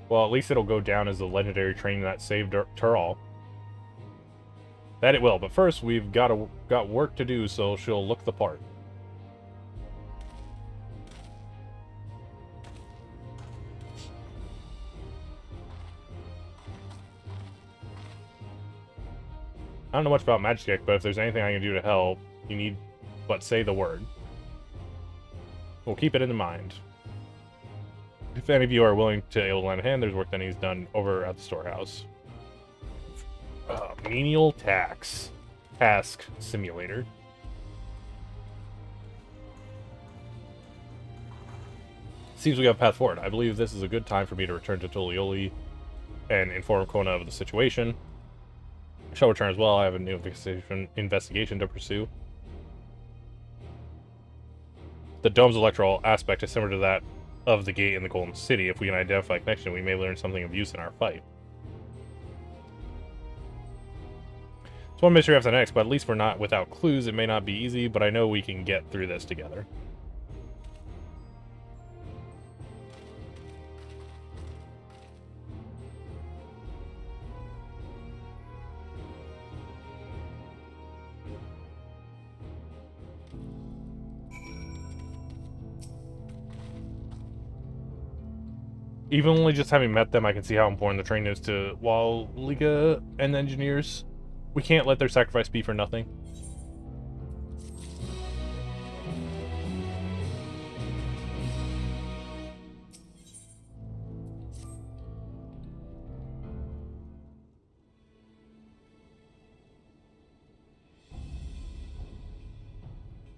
Well, at least it'll go down as the legendary train that saved Tural. That it will, but first we've got work to do, so she'll look the part. I don't know much about magic, but if there's anything I can do to help, you need but say the word. We'll keep it in mind. If any of you are willing to able to lend a hand, there's work that needs done over at the storehouse. Menial task simulator. Seems we have a path forward. I believe this is a good time for me to return to Tolioli and inform Kona of the situation. I shall return as well. I have a new investigation to pursue. The dome's electoral aspect is similar to that of the gate in the Golden City. If we can identify a connection, we may learn something of use in our fight. It's one mystery after the next, but at least we're not without clues. It may not be easy, but I know we can get through this together. Even only just having met them, I can see how important the train is to Liga and the engineers. We can't let their sacrifice be for nothing.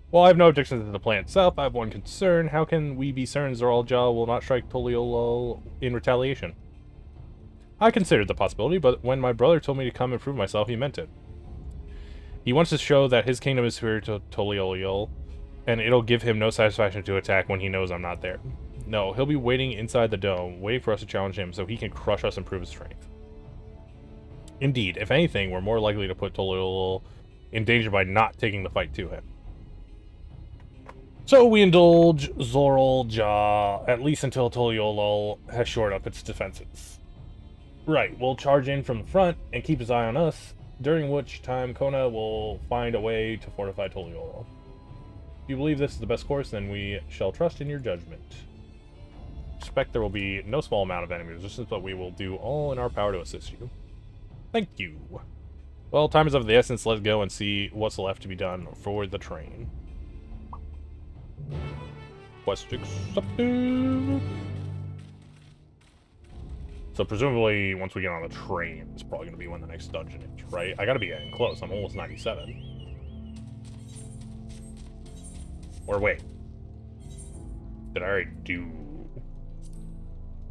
While I have no objections to the plan itself, I have one concern. How can we be certain Zoralja will not strike Toliolo in retaliation? I considered the possibility, but when my brother told me to come and prove myself, he meant it. He wants to show that his kingdom is superior to Toliolo, and it'll give him no satisfaction to attack when he knows I'm not there. No, he'll be waiting inside the dome, waiting for us to challenge him so he can crush us and prove his strength. Indeed, if anything, we're more likely to put Toliolo in danger by not taking the fight to him. So we indulge Zoralja, at least until Toliolo has shored up its defenses. Right, we'll charge in from the front and keep his eye on us, during which time Kona will find a way to fortify Toliolo. If you believe this is the best course, then we shall trust in your judgment. Expect there will be no small amount of enemy resistance, but we will do all in our power to assist you. Thank you. Well, time is of the essence. Let's go and see what's left to be done for the train. Quest accepted. So presumably, once we get on the train, it's probably going to be when the next dungeon is, right? I got to be getting close. I'm almost 97. Or wait. Did I already do...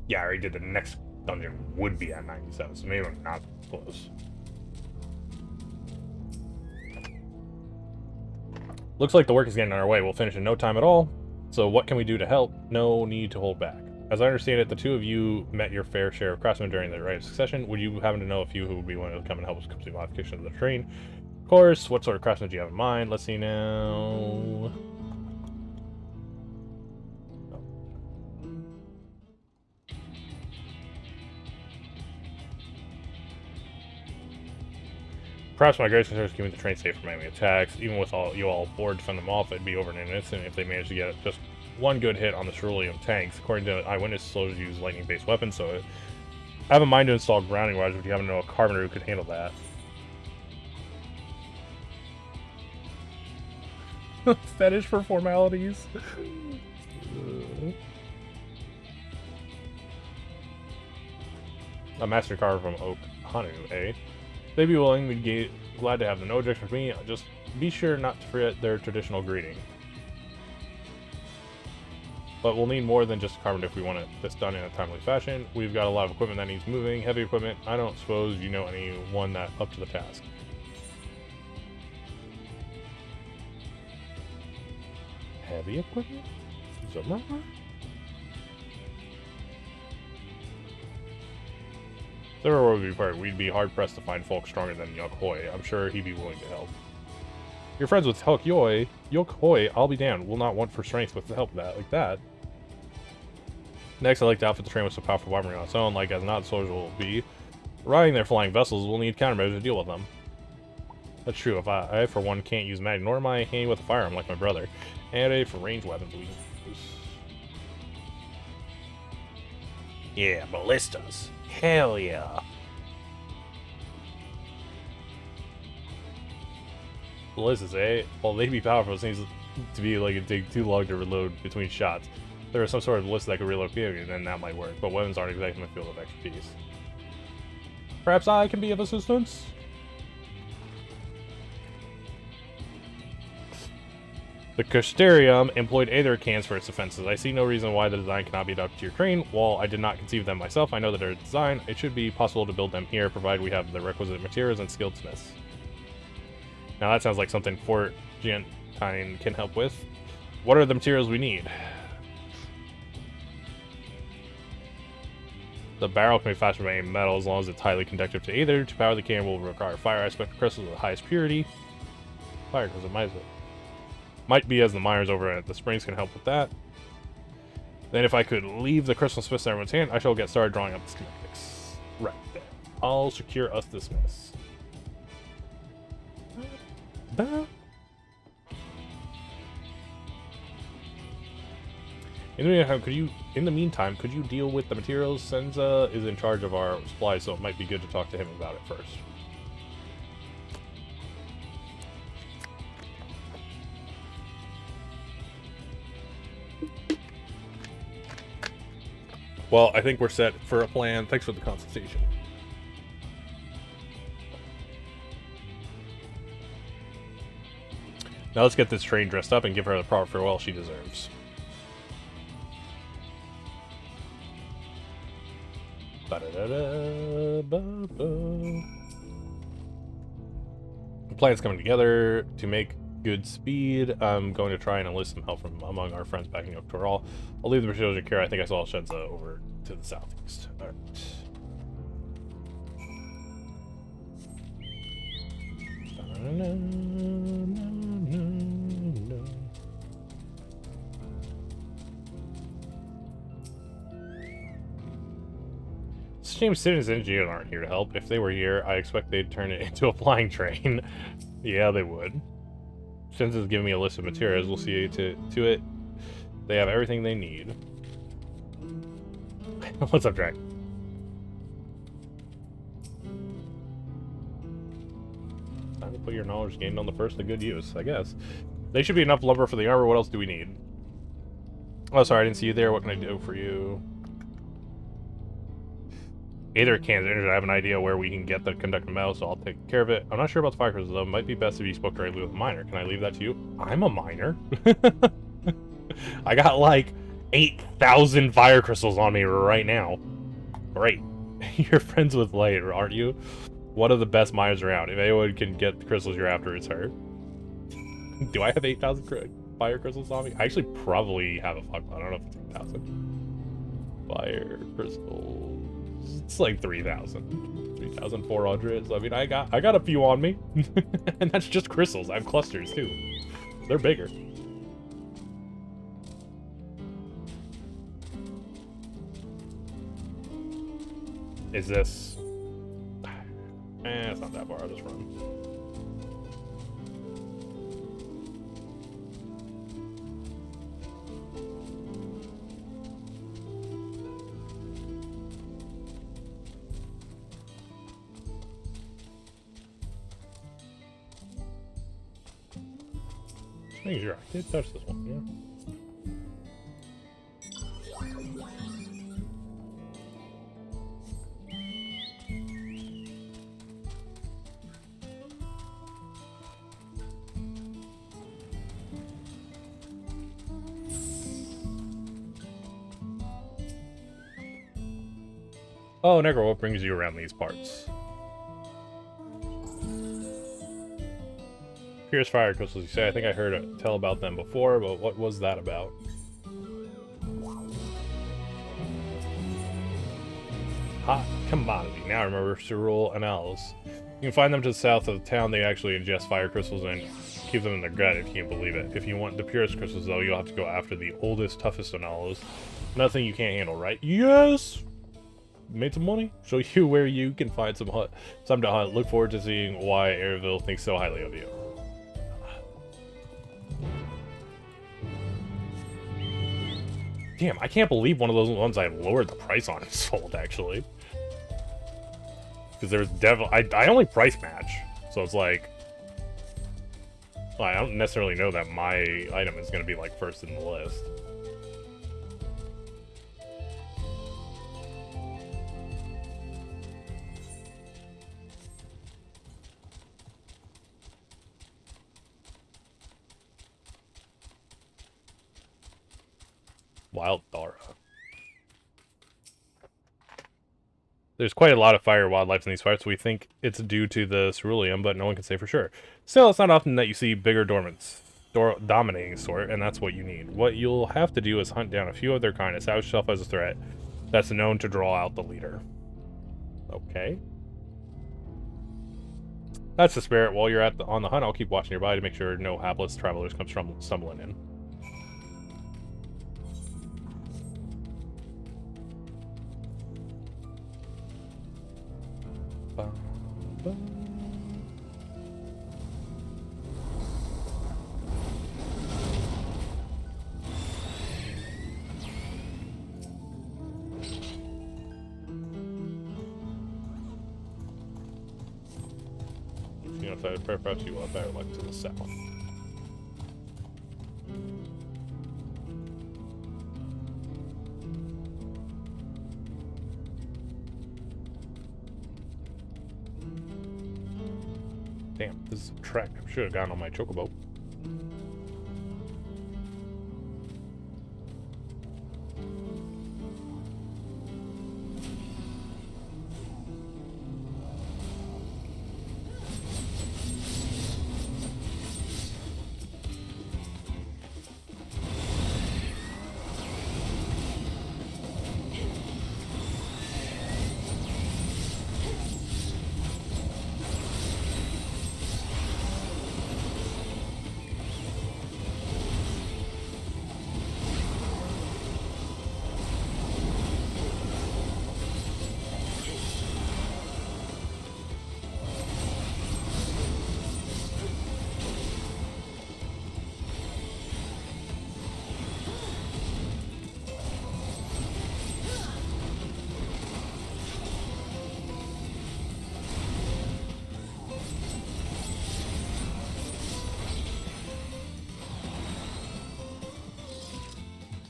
Yeah, I already did the next dungeon would be at 97, so maybe I'm not close. Looks like the work is getting underway. We'll finish in no time at all. So what can we do to help? No need to hold back. As I understand it, the two of you met your fair share of craftsmen during the Rite of Succession. Would you happen to know a few who would be willing to come and help us complete modifications of the train? Of course. What sort of craftsmen do you have in mind? Let's see now. Perhaps my greatest concern is keeping the train safe from enemy attacks. Even with you all aboard to fend them off, it'd be over in an instant if they managed to get just one good hit on the cerulean tanks. According to eyewitness, soldiers use lightning-based weapons, so I have in mind to install grounding rods. If you happen to know a carpenter who could handle that. Fetish for formalities. A master carver from Oak Hanu, eh? They'd be willing, we'd be glad to have them. No objection for me, just be sure not to forget their traditional greeting. But we'll need more than just a carpenter if we want this done in a timely fashion. We've got a lot of equipment that needs moving, heavy equipment. I don't suppose you know anyone that up to the task. Heavy equipment? Zumra? There would be part. We'd be hard-pressed to find folk stronger than Yok Hoi. I'm sure he'd be willing to help. You're friends with Yok Hoi, I'll be damned. We'll not want for strength with the help of that, like that. Next, I'd like to outfit the train with some powerful weaponry on its own, like as not soldiers will be. Riding their flying vessels, we'll need countermeasures to deal with them. That's true. If I for one, can't use mag, nor am I handy with a firearm like my brother. And for ranged weapons, we use. Yeah, ballistas. Hell yeah. Ballistas, eh? Well, they be powerful. It seems to be like it'd take too long to reload between shots. If there was some sort of ballista that could reload quickly, then that might work. But weapons aren't exactly my field of expertise. Perhaps I can be of assistance? The Custerium employed Aether cans for its defenses. I see no reason why the design cannot be adapted to your train. While I did not conceive them myself, I know that their design, it should be possible to build them here, provided we have the requisite materials and skilled smiths. Now that sounds like something Fort Giantine can help with. What are the materials we need? The barrel can be fashioned by any metal as long as it's highly conductive to Aether. To power the cannon will require fire aspect crystals of the highest purity. Fire crystals, might be as the miners over at the springs can help with that. Then if I could leave the crystal smiths in everyone's hand, I shall get started drawing up the schematics. Right there. I'll secure us the smiths. In the meantime, could you deal with the materials? Senza is in charge of our supplies, so it might be good to talk to him about it first. Well, I think we're set for a plan. Thanks for the consultation. Now let's get this train dressed up and give her the proper farewell she deserves. The plan's coming together to make good speed. I'm going to try and enlist some help from among our friends backing up Toral. I'll leave the Brazilian care. I think I saw Shenza over to the southeast. Alright. It's a shame citizens engineers aren't here to help. If they were here, I expect they'd turn it into a flying train. Yeah, they would. Shenza's giving me a list of materials. We'll see to it. They have everything they need. What's up, Drake? Time to put your knowledge gained on the first to good use, I guess. They should be enough lumber for the armor. What else do we need? Oh, sorry, I didn't see you there. What can I do for you? Either can't. I have an idea where we can get the conductor metal, so I'll take care of it. I'm not sure about the fire crystals, though. Might be best if you spoke directly with a miner. Can I leave that to you? I'm a miner. I got like 8,000 fire crystals on me right now. Great. You're friends with Light, aren't you? One of the best miners around. If anyone can get the crystals you're after, it's her. Do I have 8,000 fire crystals on me? I actually probably have a fuck. I don't know if it's 8,000. Fire crystals. It's like 3,000. 3,400. So, I mean, I got a few on me. And that's just crystals. I have clusters too. They're bigger. Is this... it's not that far. I'll just run. Just making sure I did touch this one, yeah. Oh, Negro, what brings you around these parts? Pierce fire crystals, you say. I think I heard tell about them before, but what was that about? Hot commodity. Now I remember Cerule and Owls. You can find them to the south of the town. They actually ingest fire crystals and keep them in their gut, if you can't believe it. If you want the purest crystals, though, you'll have to go after the oldest, toughest Owls. Nothing you can't handle, right? Yes! Made some money. Show you where you can find some to hunt. Look forward to seeing why Airville thinks so highly of you. Damn, I can't believe one of those ones I lowered the price on is sold, actually. Because there's I only price match, so it's like... Well, I don't necessarily know that my item is going to be, like, first in the list. Wild Thara. There's quite a lot of fire wildlife in these parts. We think it's due to the ceruleum, but no one can say for sure. Still, it's not often that you see bigger dominating sort, and that's what you need. What you'll have to do is hunt down a few of their kind, establish yourself as a threat that's known to draw out the leader. Okay. That's the spirit. While you're on the hunt, I'll keep watching your body to make sure no hapless travelers come stumbling in. If I prepare you up, I would like to the south. Damn, this is a trek. I should have gone on my chocobo.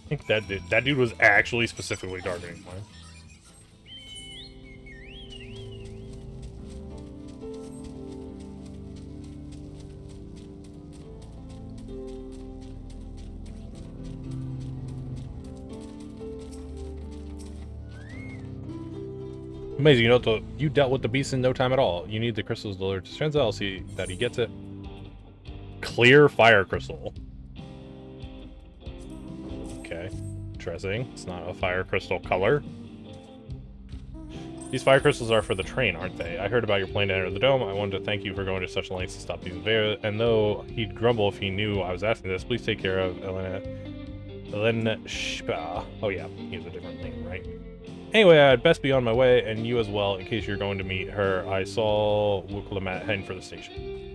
think that dude was actually specifically targeting mine. Amazing, you dealt with the beast in no time at all. You need the crystals to alert Strenza. I'll see that he gets it. Clear fire crystal. Okay, interesting. It's not a fire crystal color. These fire crystals are for the train, aren't they? I heard about your plan to enter the dome. I wanted to thank you for going to such lengths to stop these invaders. And though he'd grumble if he knew I was asking this, please take care of Elena Shpa. Oh yeah, he has a different name, right? Anyway, I'd best be on my way, and you as well, in case you're going to meet her. I saw Wuklamat heading for the station.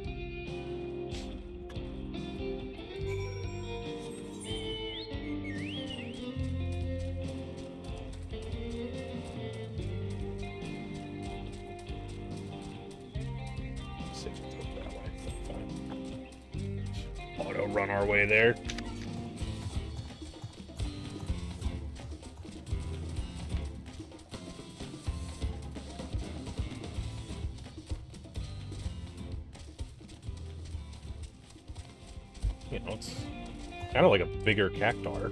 Auto run our way there. You know, it's kind of like a bigger cactar.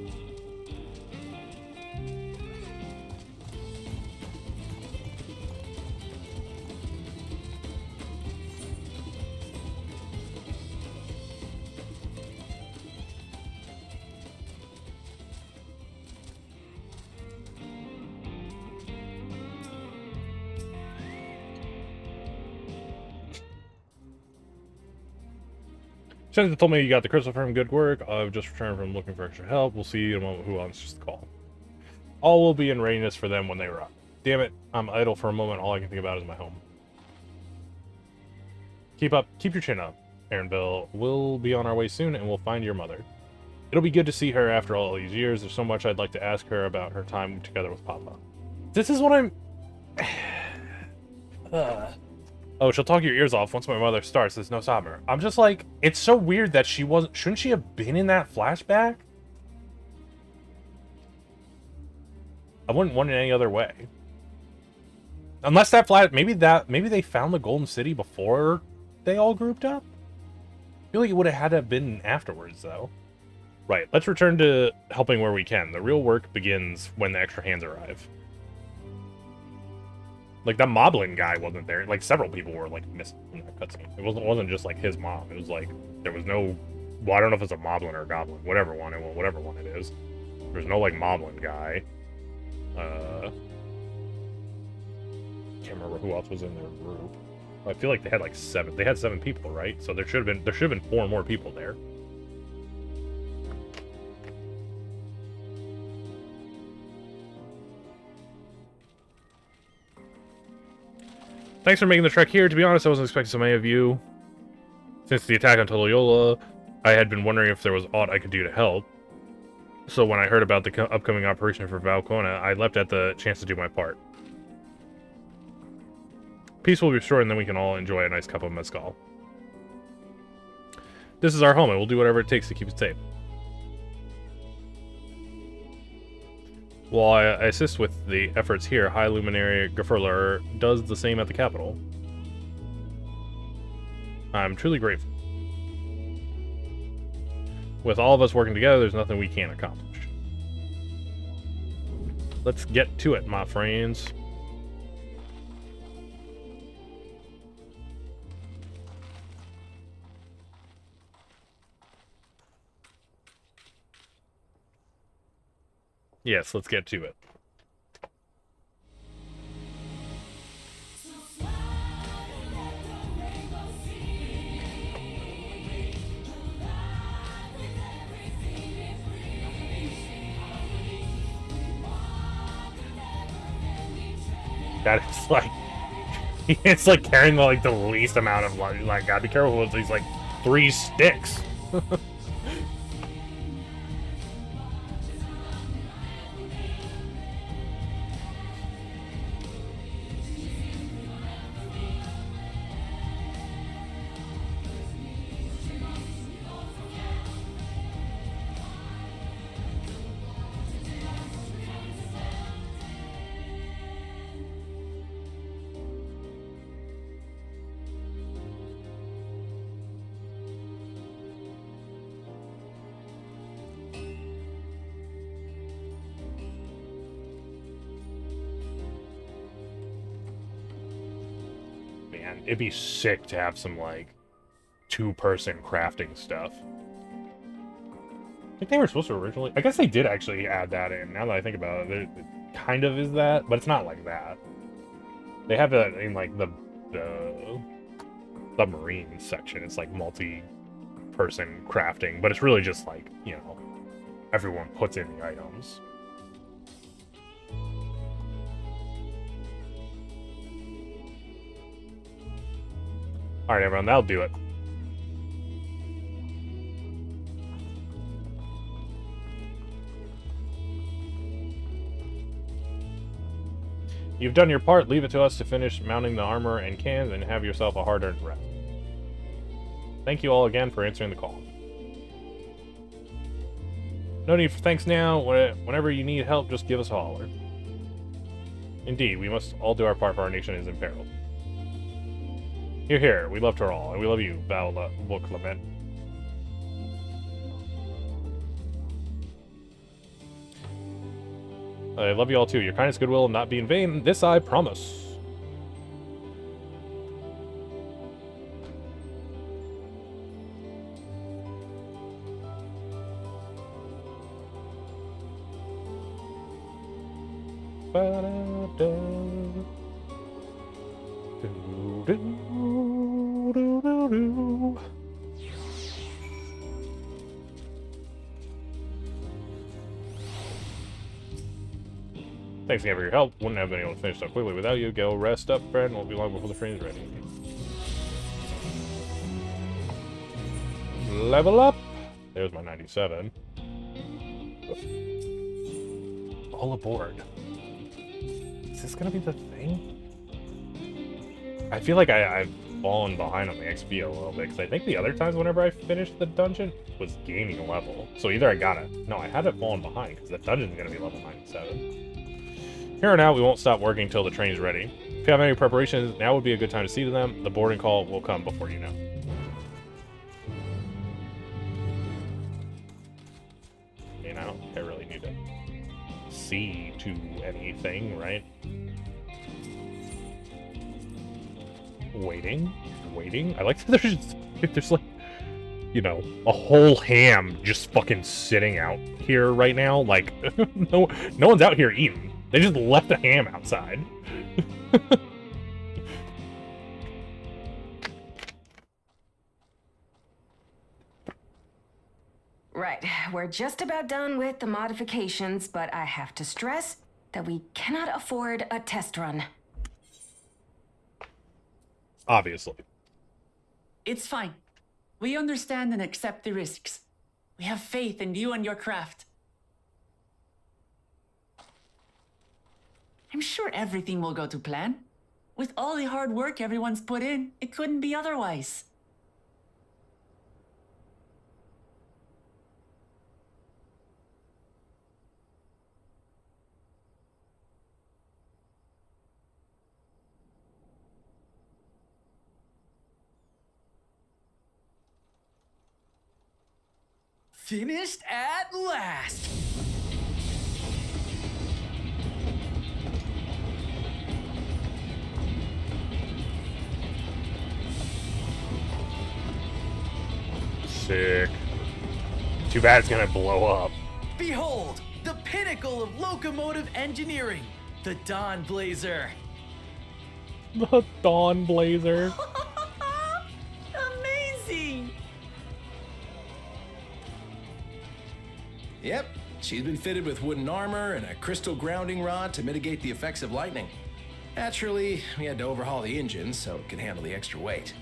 Shenza told me you got the crystal from. Good work. I've just returned from looking for extra help. We'll see in a moment who answers the call. All will be in readiness for them when they arrive. Damn it, I'm idle for a moment. All I can think about is my home. Keep your chin up, Aaronville. We'll be on our way soon, and we'll find your mother. It'll be good to see her after all these years. There's so much I'd like to ask her about her time together with Papa. This is what I'm... Oh, she'll talk your ears off once my mother starts. There's no stopping her. I'm just like, it's so weird that she wasn't... Shouldn't she have been in that flashback? I wouldn't want it any other way. Unless that maybe they found the Golden City before they all grouped up? I feel like it would have had to have been afterwards, though. Right, let's return to helping where we can. The real work begins when the extra hands arrive. Like, that Moblin guy wasn't there. Like, several people were, like, missing from that cutscene. It wasn't just, like, his mom. It was, like, there was no... Well, I don't know if it's a Moblin or a Goblin. Whatever one it is. There's no, like, Moblin guy. Can't remember who else was in their group. I feel like they had, like, 7. They had 7 people, right? So there should have been 4 more people there. Thanks for making the trek here. To be honest, I wasn't expecting so many of you. Since the attack on Toliola, I had been wondering if there was aught I could do to help. So when I heard about the upcoming operation for Valcona, I leapt at the chance to do my part. Peace will be restored, and then we can all enjoy a nice cup of mezcal. This is our home, and we'll do whatever it takes to keep it safe. While I assist with the efforts here, High Luminary Gefurler does the same at the capital. I'm truly grateful. With all of us working together, there's nothing we can't accomplish. Let's get to it, my friends. Yes, let's get to it. God, it's like... It's like carrying like the least amount of luggage. Like, gotta be careful with these like 3 sticks. man, it'd be sick to have some, like, two-person crafting stuff. I think they were supposed to originally... I guess they did actually add that in, now that I think about it. It kind of is that, but it's not like that. They have it in, like, the submarine section. It's, like, multi-person crafting, but it's really just, like, you know, everyone puts in the items. Alright, everyone, that'll do it. You've done your part. Leave it to us to finish mounting the armor and cans and have yourself a hard-earned rest. Thank you all again for answering the call. No need for thanks now. Whenever you need help, just give us a holler. Indeed, we must all do our part, for our nation is imperiled. Hear, hear. We loved her all, and we love you, Val Clement. I love you all too. Your kindness, goodwill, will not be in vain. This I promise. Thanks again for your help. Wouldn't have been able to finish so quickly without you. Go rest up, friend. Won't be long before the train's ready. Level up. There's my 97. All aboard. Is this gonna be the thing? I feel like I've fallen behind on the XP a little bit, because I think the other times whenever I finished the dungeon was gaining a level. So either I got it. No, I haven't fallen behind, because the dungeon's gonna be level 97. Here on out, we won't stop working until the train's ready. If you have any preparations, now would be a good time to see to them. The boarding call will come before you know. I mean, I don't think I really need to see to anything, right? Waiting? I like that there's like, you know, a whole ham just fucking sitting out here right now. Like, no one's out here eating. They just left the ham outside. Right, we're just about done with the modifications, but I have to stress that we cannot afford a test run. Obviously. It's fine. We understand and accept the risks. We have faith in you and your craft. I'm sure everything will go to plan. With all the hard work everyone's put in, it couldn't be otherwise. Finished at last! Sick. Too bad it's gonna blow up. Behold, the pinnacle of locomotive engineering, the Dawn Blazer. The Dawn Blazer. Amazing! Yep, she's been fitted with wooden armor and a crystal grounding rod to mitigate the effects of lightning. Naturally, we had to overhaul the engine so it could handle the extra weight.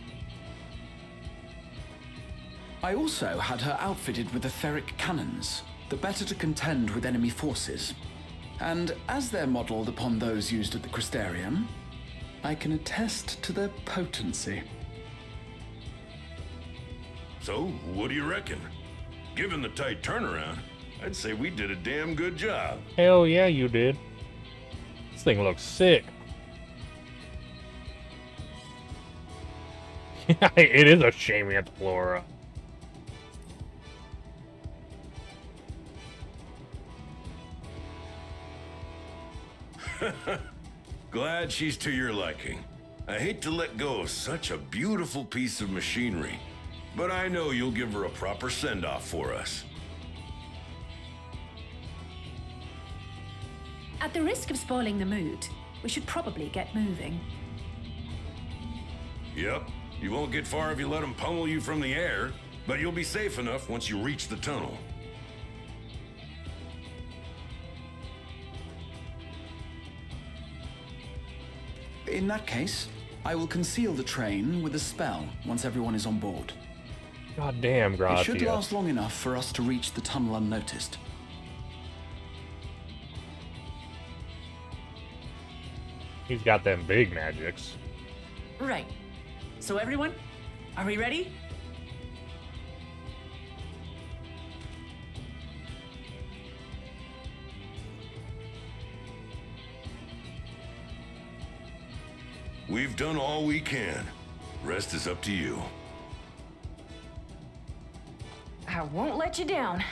I also had her outfitted with etheric cannons, the better to contend with enemy forces. And as they're modeled upon those used at the Crystarium, I can attest to their potency. So, what do you reckon? Given the tight turnaround, I'd say we did a damn good job. Hell yeah, you did. This thing looks sick. It is a shame we have to blow her up. Glad she's to your liking. I hate to let go of such a beautiful piece of machinery, but I know you'll give her a proper send-off for us. At the risk of spoiling the mood, we should probably get moving. Yep, you won't get far if you let them pummel you from the air, but you'll be safe enough once you reach the tunnel. In that case, I will conceal the train with a spell once everyone is on board. God damn, Gratia. It should last long enough for us to reach the tunnel unnoticed. He's got them big magics. Right. So everyone, are we ready? We've done all we can. Rest is up to you. I won't let you down.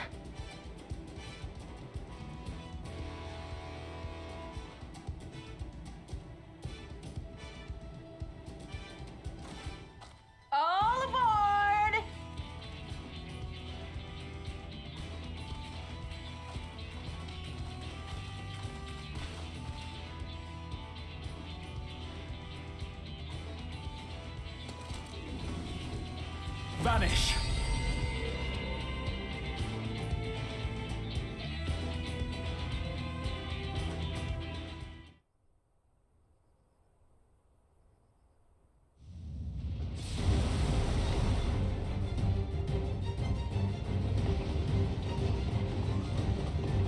All aboard! Vanish!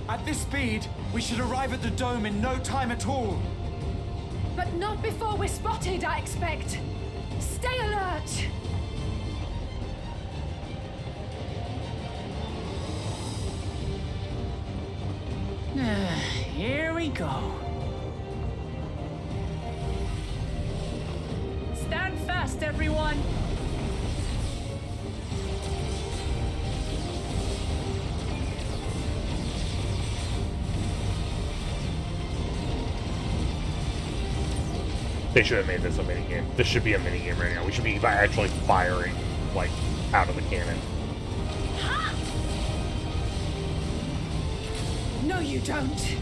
At this speed, we should arrive at the dome in no time at all. But not before we're spotted, I expect. Stay alert! Here we go. Stand fast, everyone. They should have made this a minigame. This should be a minigame right now. We should be actually firing, like, out of the cannon. No, you don't.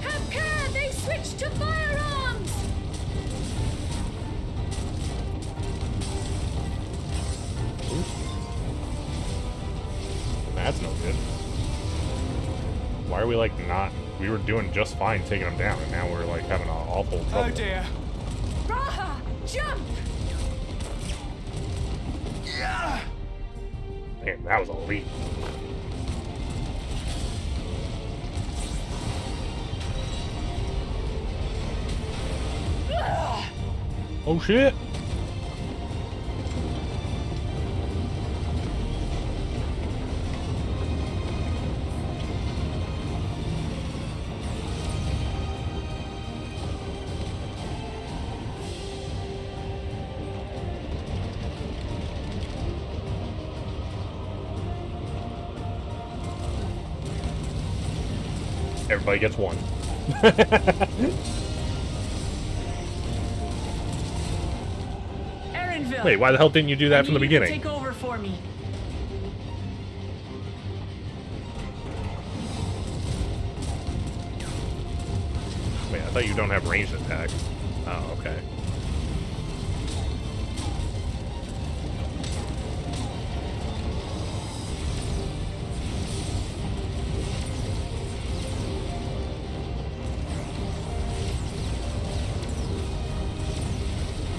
Have care! They switched to firearms! That's no good. Why are we, like, not... We were doing just fine taking them down, and now we're, like, having an awful trouble. Oh dear. Raha! Jump! Damn, that was a leap. Oh, shit! Everybody gets one. Erinville. Wait, why the hell didn't you do that from the beginning? Take over for me. Wait, I thought you don't have ranged attack. Oh, okay.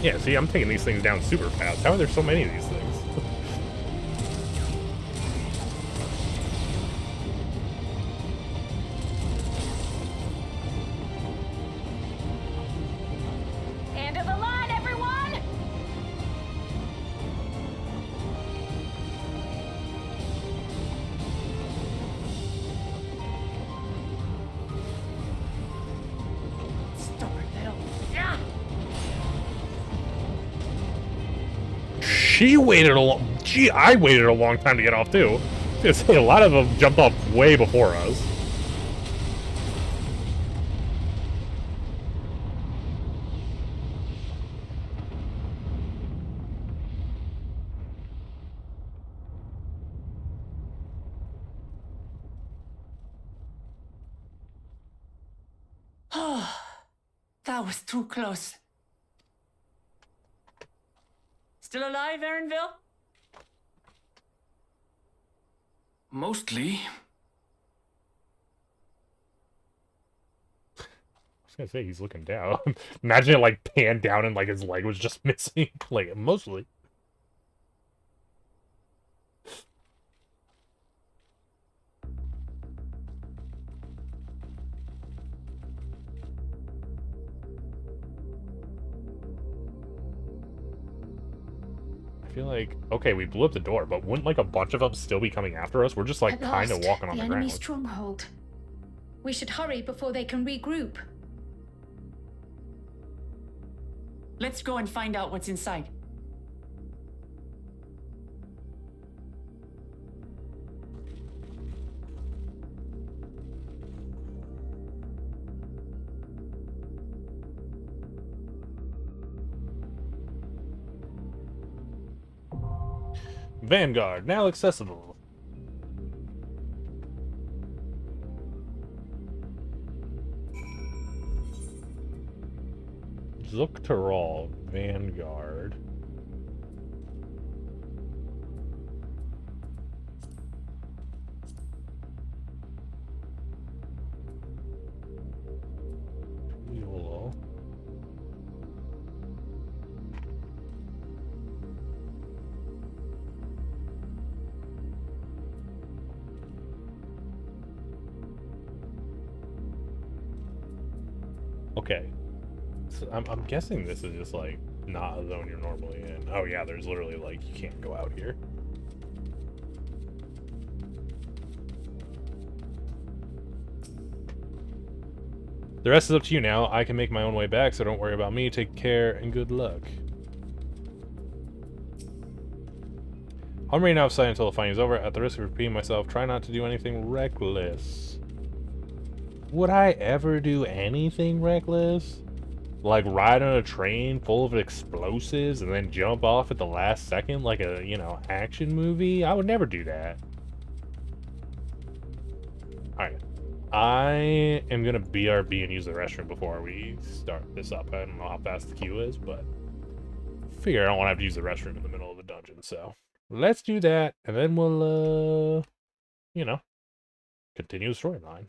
Yeah, see, I'm taking these things down super fast. How are there so many of these things? End of the line, everyone! Stubborn little. Yeah. she waited a long... Gee, I waited a long time to get off, too. I was gonna say, a lot of them jumped off way before us. Oh, that was too close. Still alive, Aaronville? Mostly. I was gonna say, he's looking down. Imagine it, like, panned down and, like, his leg was just missing. Like, mostly. I feel like, okay, we blew up the door, but wouldn't, like, a bunch of them still be coming after us? We're just, like, kind of walking on the enemy ground. stronghold. We should hurry before they can regroup. Let's go and find out what's inside. Vanguard, now accessible. Zuktaral, Vanguard. YOLO. Okay. So I'm guessing this is just like not a zone you're normally in. Oh yeah, there's literally like you can't go out here. The rest is up to you now. I can make my own way back, so don't worry about me. Take care and good luck. I'll remain outside until the fighting is over. At the risk of repeating myself, try not to do anything reckless. Would I ever do anything reckless? Like ride on a train full of explosives and then jump off at the last second like a, you know, action movie? I would never do that. Alright. I am gonna BRB and use the restroom before we start this up. I don't know how fast the queue is, but figure I don't want to have to use the restroom in the middle of the dungeon, so let's do that, and then we'll, you know, continue the storyline.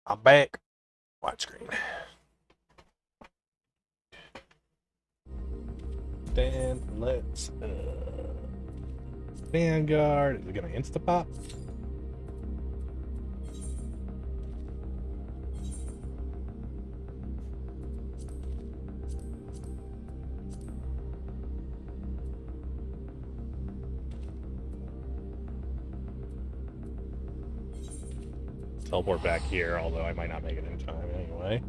I'm back. Widescreen. Then let's Vanguard. Is it gonna insta pop? Teleport back here, although I might not make it in time anyway.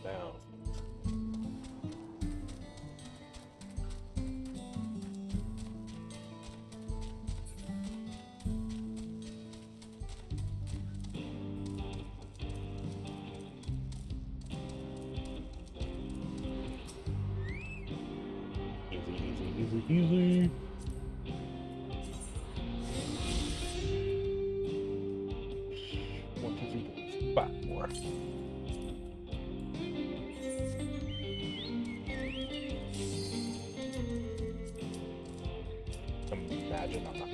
Down. Easy. 1, 2, 3, 4, 5 more. Imagine I'm not.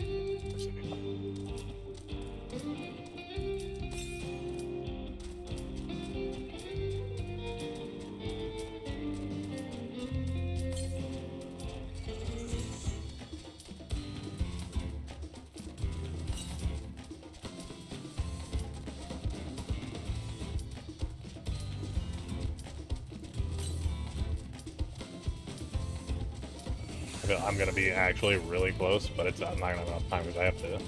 I'm gonna be actually really close, but I'm not gonna have enough time because I have to.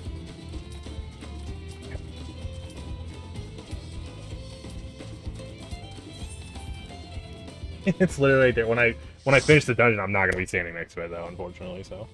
It's literally right there. When I finish the dungeon, I'm not gonna be standing next to it though, unfortunately. So.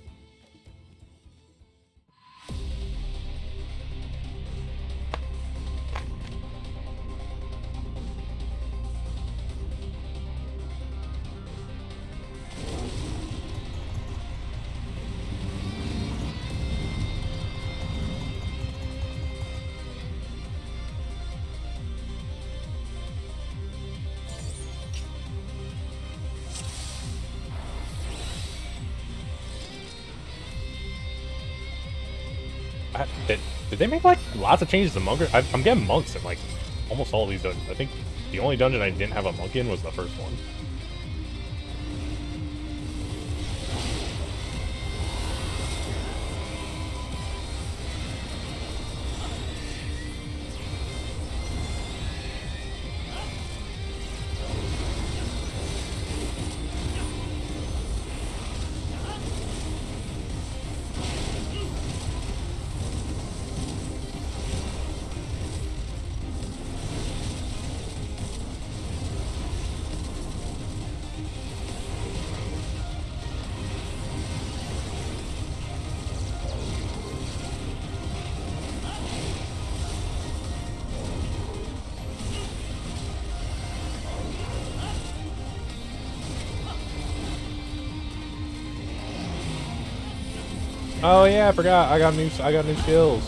Did they make like lots of changes to monk? I'm getting monks in like almost all of these dungeons. I think the only dungeon I didn't have a monk in was the first one. Oh yeah, I forgot. I got new skills.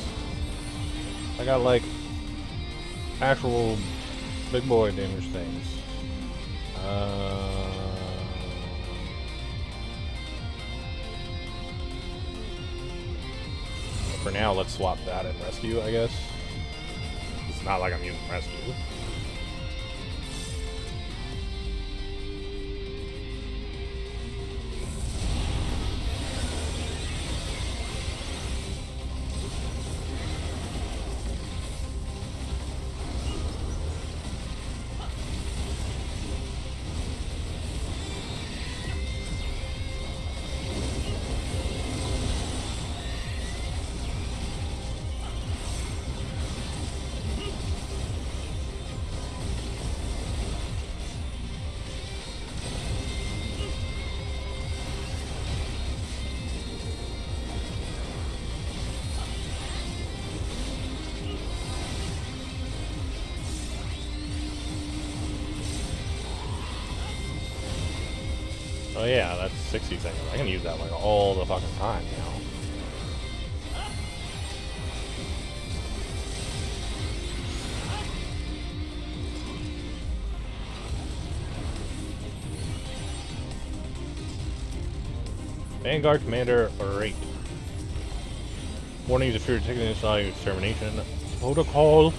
I got like actual big boy damage things. For now, let's swap that and rescue, I guess. It's not like I'm using rescue. Oh yeah, that's 60 seconds. I can use that like all the fucking time now. Vanguard Commander Rate. Warnings if you're detecting inside extermination. Protocol.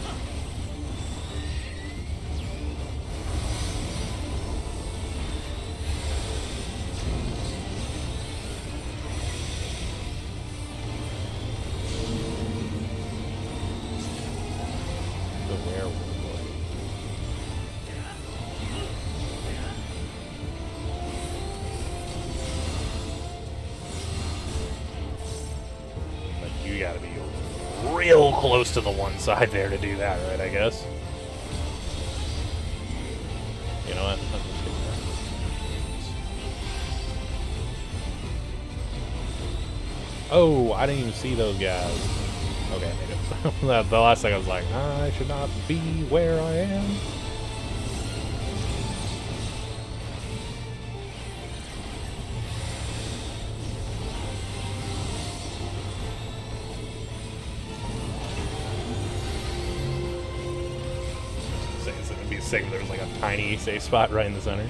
You gotta be real close to the one side there to do that, right? I guess. You know what? I'll just do that. Oh, I didn't even see those guys. Okay, I made it. The last thing I was like, I should not be where I am. It'd be sick if there was like a tiny safe spot right in the center.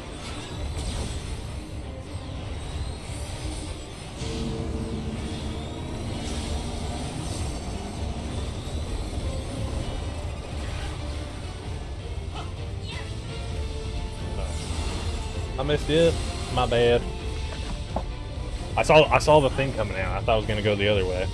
I missed it. My bad. I saw the thing coming out. I thought I was gonna go the other way.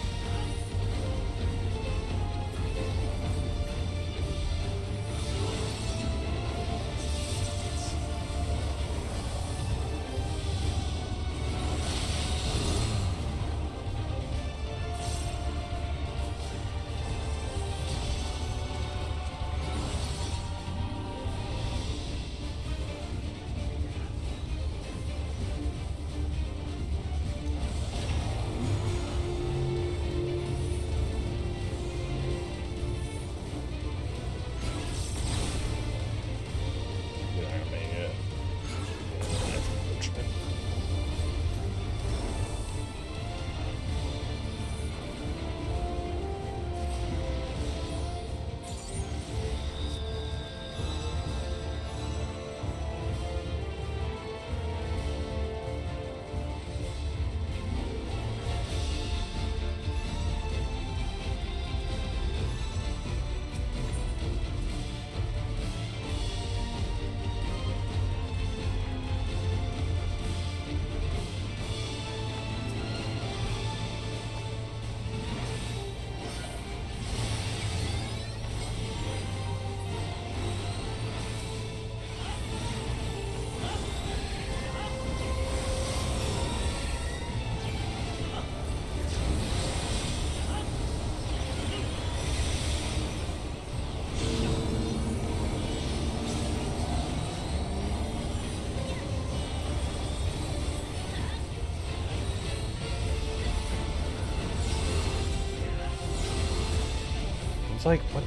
It's like, what?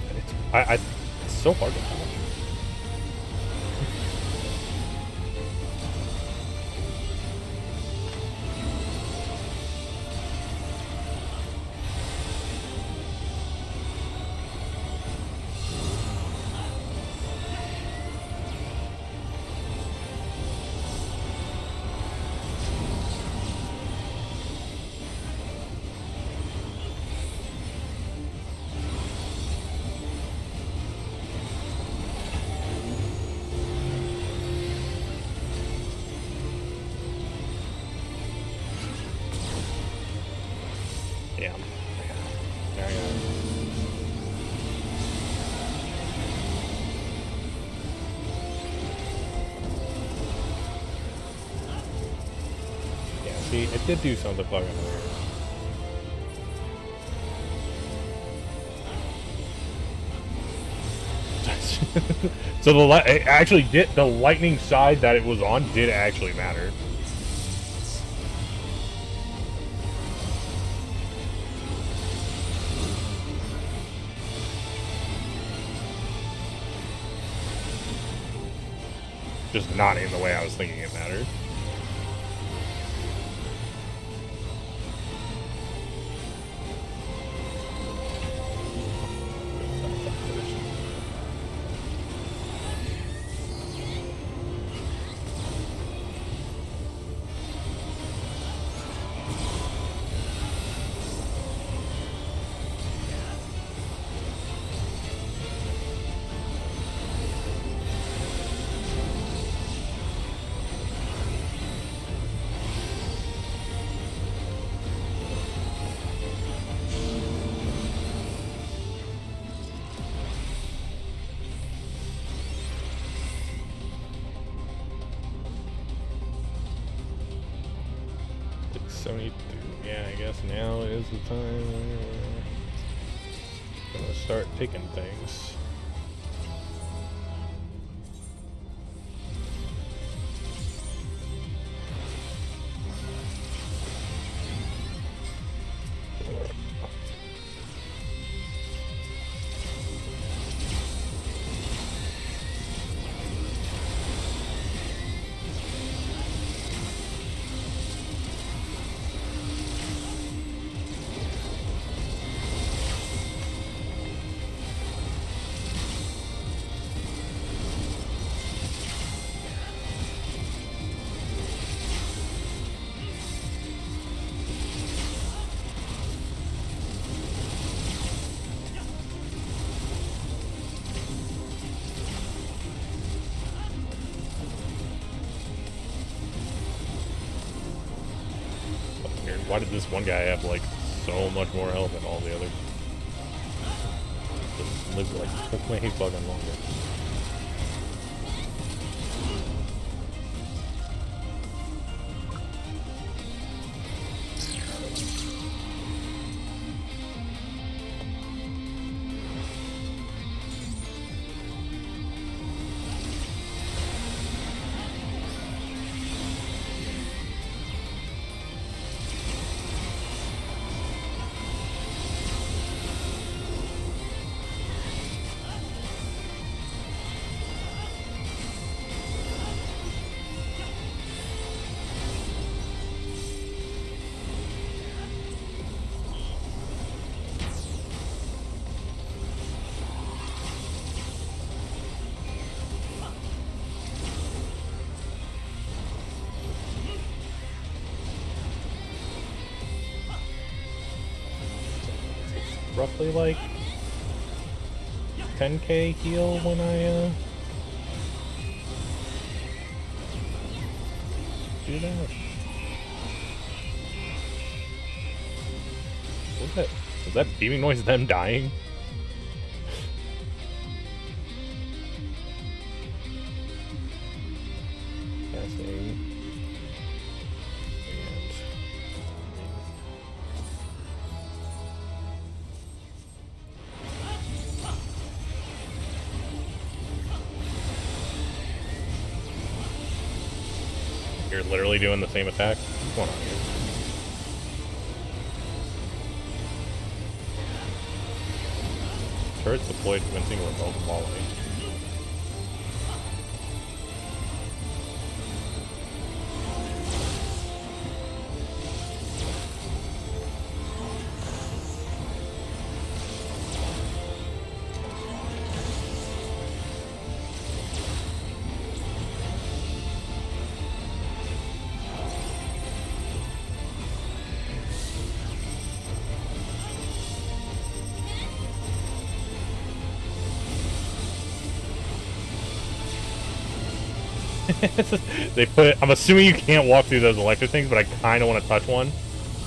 It's so hard to tell. Yeah. There I go. Yeah, see, it did do something fucking weird. So it actually did, the lightning side that it was on did actually matter. Just not in the way I was thinking it mattered. 72. Yeah, I guess now is the time we're gonna start taking things. Why did this one guy have like so much more health than all the others? Just lived like way fucking longer. Roughly like 10k heal when I do that. What was that? Was that beaming noise them dying? Casting. You're literally doing the same attack? What's going on here? Turrets deployed commencing remote volley. They put. I'm assuming you can't walk through those electric things, but I kind of want to touch one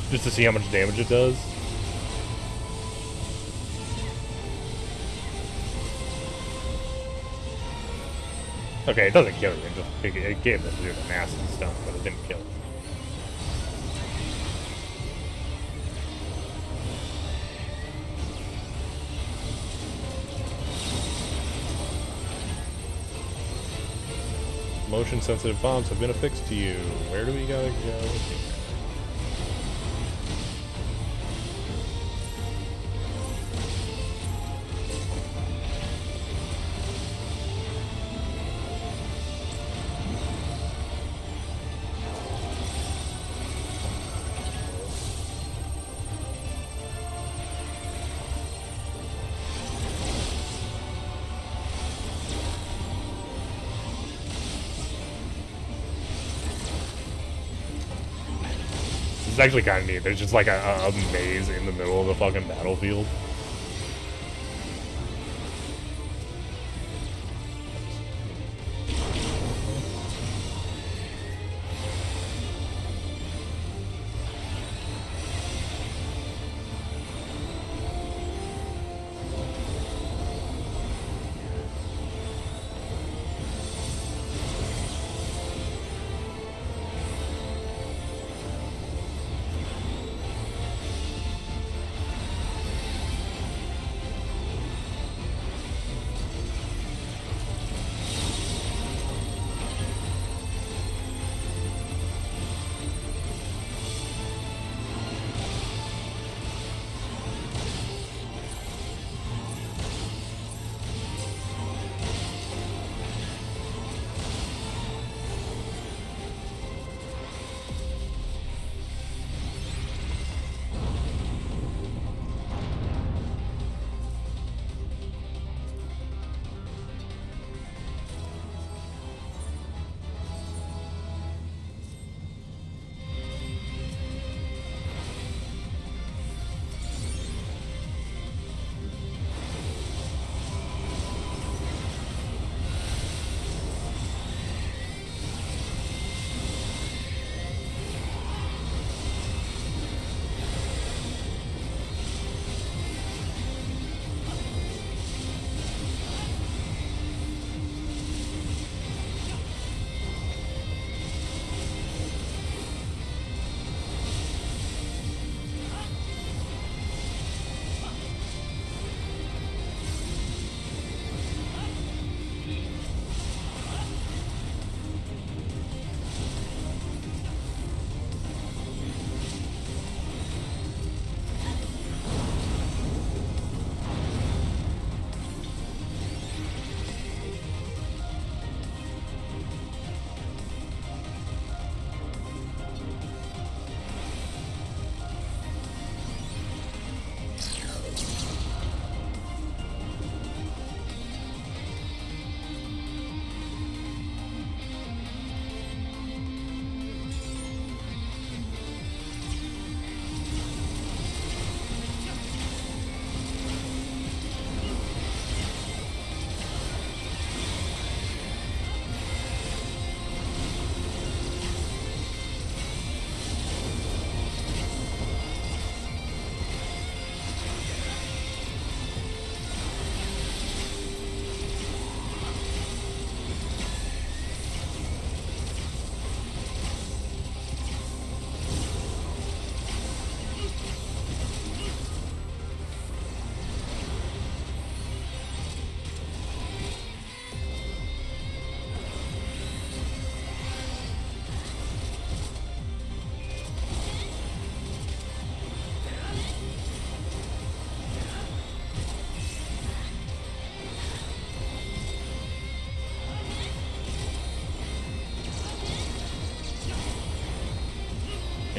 just to see how much damage it does. Okay, it doesn't kill you. It gave the dude a massive stun, but it didn't kill him. Motion-sensitive bombs have been affixed to you. Where do we gotta go? It's actually kind of neat. There's just like a maze in the middle of the fucking battlefield.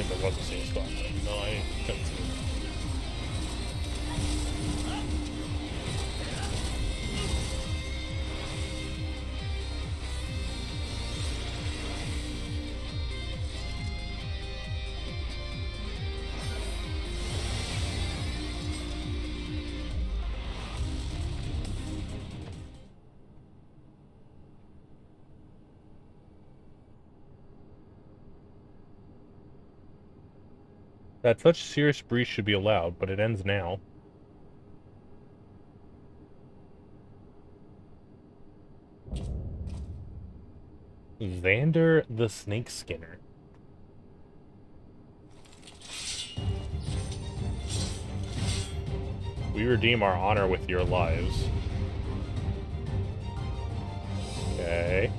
think there was a same spot. No, I couldn't see it. That such serious breach should be allowed, but it ends now. Xander the Snake Skinner. We redeem our honor with your lives. Okay.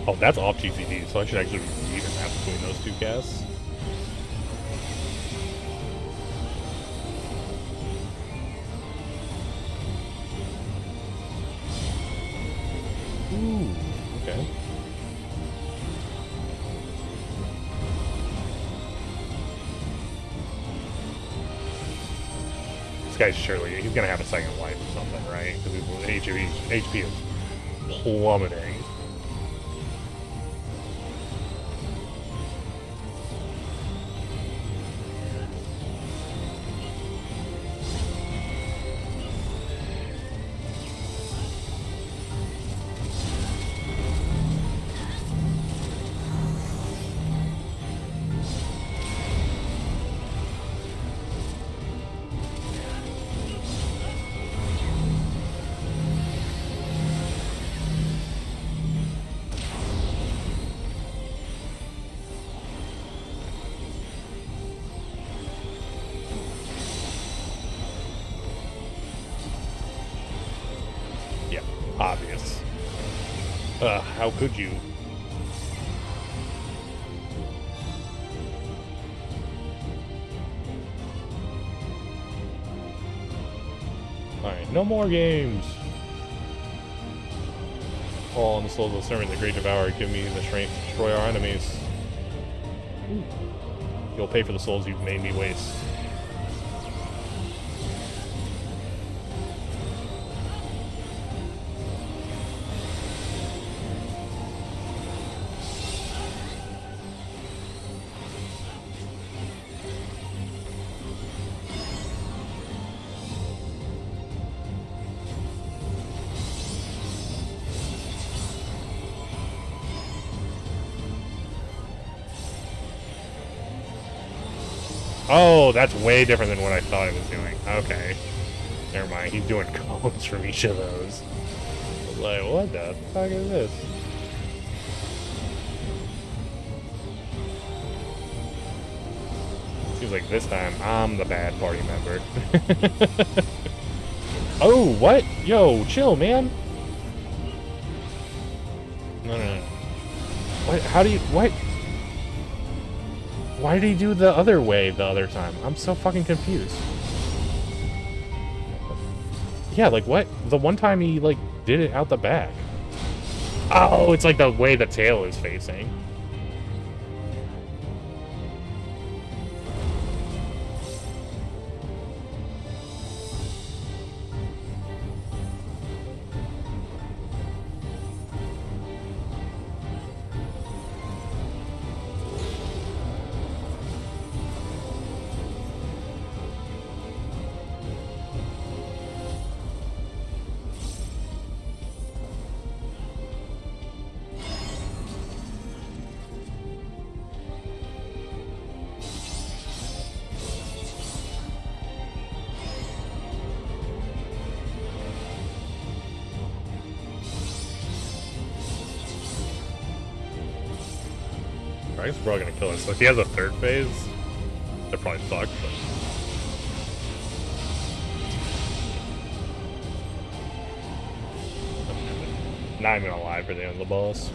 Oh, that's off GCD, so I should actually be even that between those two casts. Ooh, okay. This guy's surely, he's gonna have a second life or something, right? Because his HP is plummeting. Obvious. How could you? Alright, no more games! All in the souls of serving the Great Devourer, give me the strength to destroy our enemies. You'll pay for the souls you've made me waste. Oh, that's way different than what I thought it was doing. Okay. Never mind, he's doing cones from each of those. I was like, what the fuck is this? Seems like this time I'm the bad party member. Oh, what? Yo, chill, man. No. What? How do you... What? Why did he do the other way the other time? I'm so fucking confused. Yeah, like what? The one time he, like, did it out the back. Oh, it's like the way the tail is facing. I guess we're probably gonna kill it. So if he has a third phase, they're probably fucked, but... Not even alive for the end of the boss.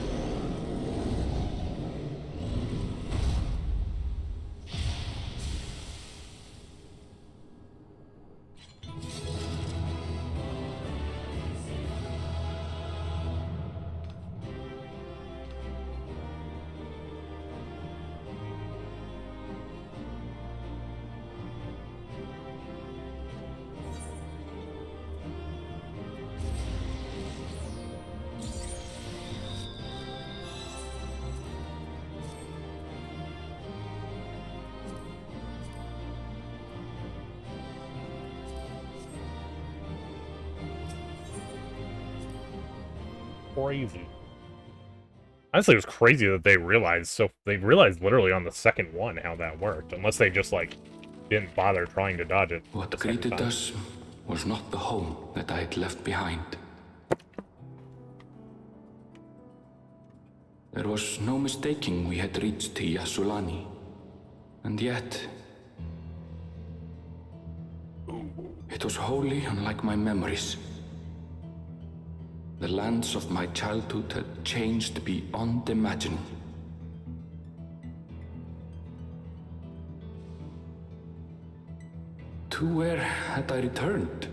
crazy. Honestly, it was crazy that they realized literally on the second one how that worked, unless they just like didn't bother trying to dodge it. What greeted us was not the home that I had left behind. There was no mistaking we had reached Yasulani, and yet it was wholly unlike my memories. The lands of my childhood had changed beyond imagining. To where had I returned?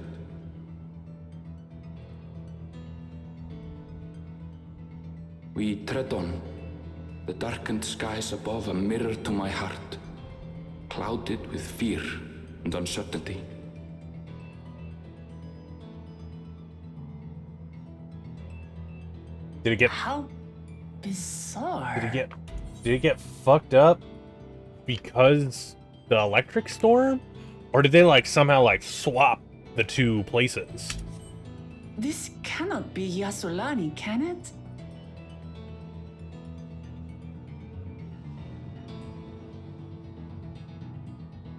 We tread on, the darkened skies above a mirror to my heart, clouded with fear and uncertainty. Did it get... How bizarre. Did it get fucked up because the electric storm? Or did they like somehow like swap the two places? This cannot be Yasulani, can it?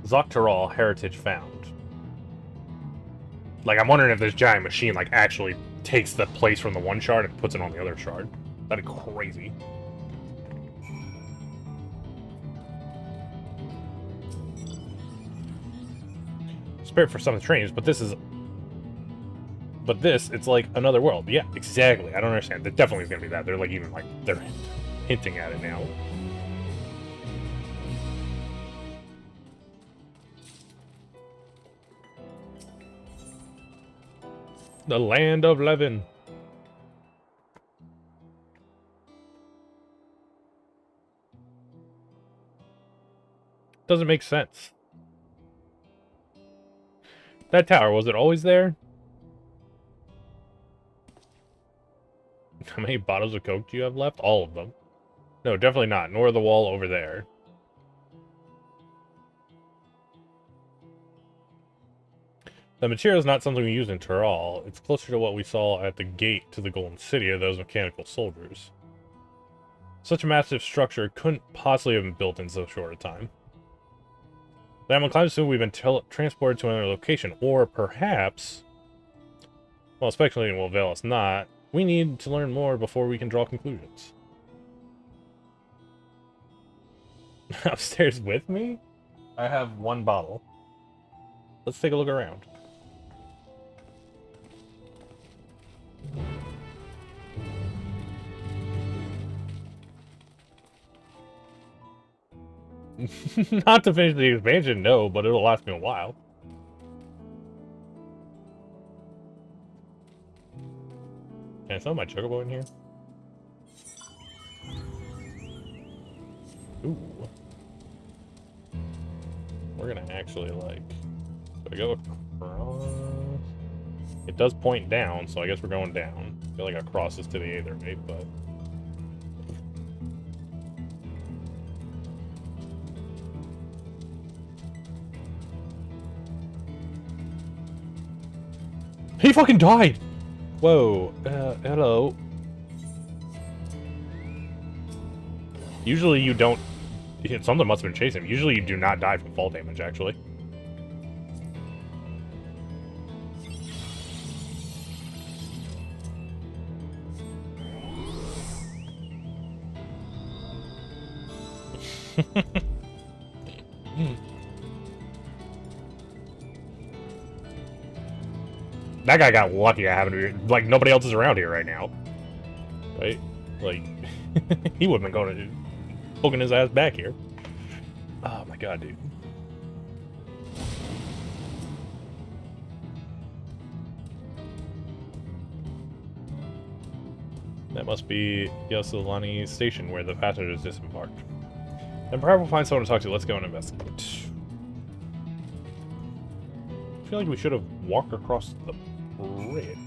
Dawntrail heritage found. Like, I'm wondering if this giant machine like actually takes the place from the one shard and puts it on the other shard. That'd be crazy. Spirit for some strange, but this, it's like another world. Yeah, exactly. I don't understand. There definitely is gonna be that. They're like even like they're hinting at it now. The land of Levin. Doesn't make sense. That tower, was it always there? How many bottles of Coke do you have left? All of them. No, definitely not. Nor the wall over there. The material is not something we use in Tural. It's closer to what we saw at the gate to the Golden City of those mechanical soldiers. Such a massive structure couldn't possibly have been built in so short a time. Then I'm inclined to assume we've been transported to another location, or perhaps... Well, speculating will avail us not. We need to learn more before we can draw conclusions. Upstairs with me? I have one bottle. Let's take a look around. Not to finish the expansion, no, but it'll last me a while. Can I sell my chocobo in here? Ooh. We're gonna actually, like... So I go across... It does point down, so I guess we're going down. I feel like a cross is to the either way, but... He fucking died! Whoa, hello. Usually you don't... Something must have been chasing him. Usually you do not die from fall damage, actually. That guy got lucky I haven't... Like, nobody else is around here right now. Right? Like, he would have been going to... poking his ass back here. Oh my god, dude. That must be Yasulani Station, where the passengers disembarked. Then perhaps we'll find someone to talk to. Let's go and investigate. I feel like we should have walked across the bridge.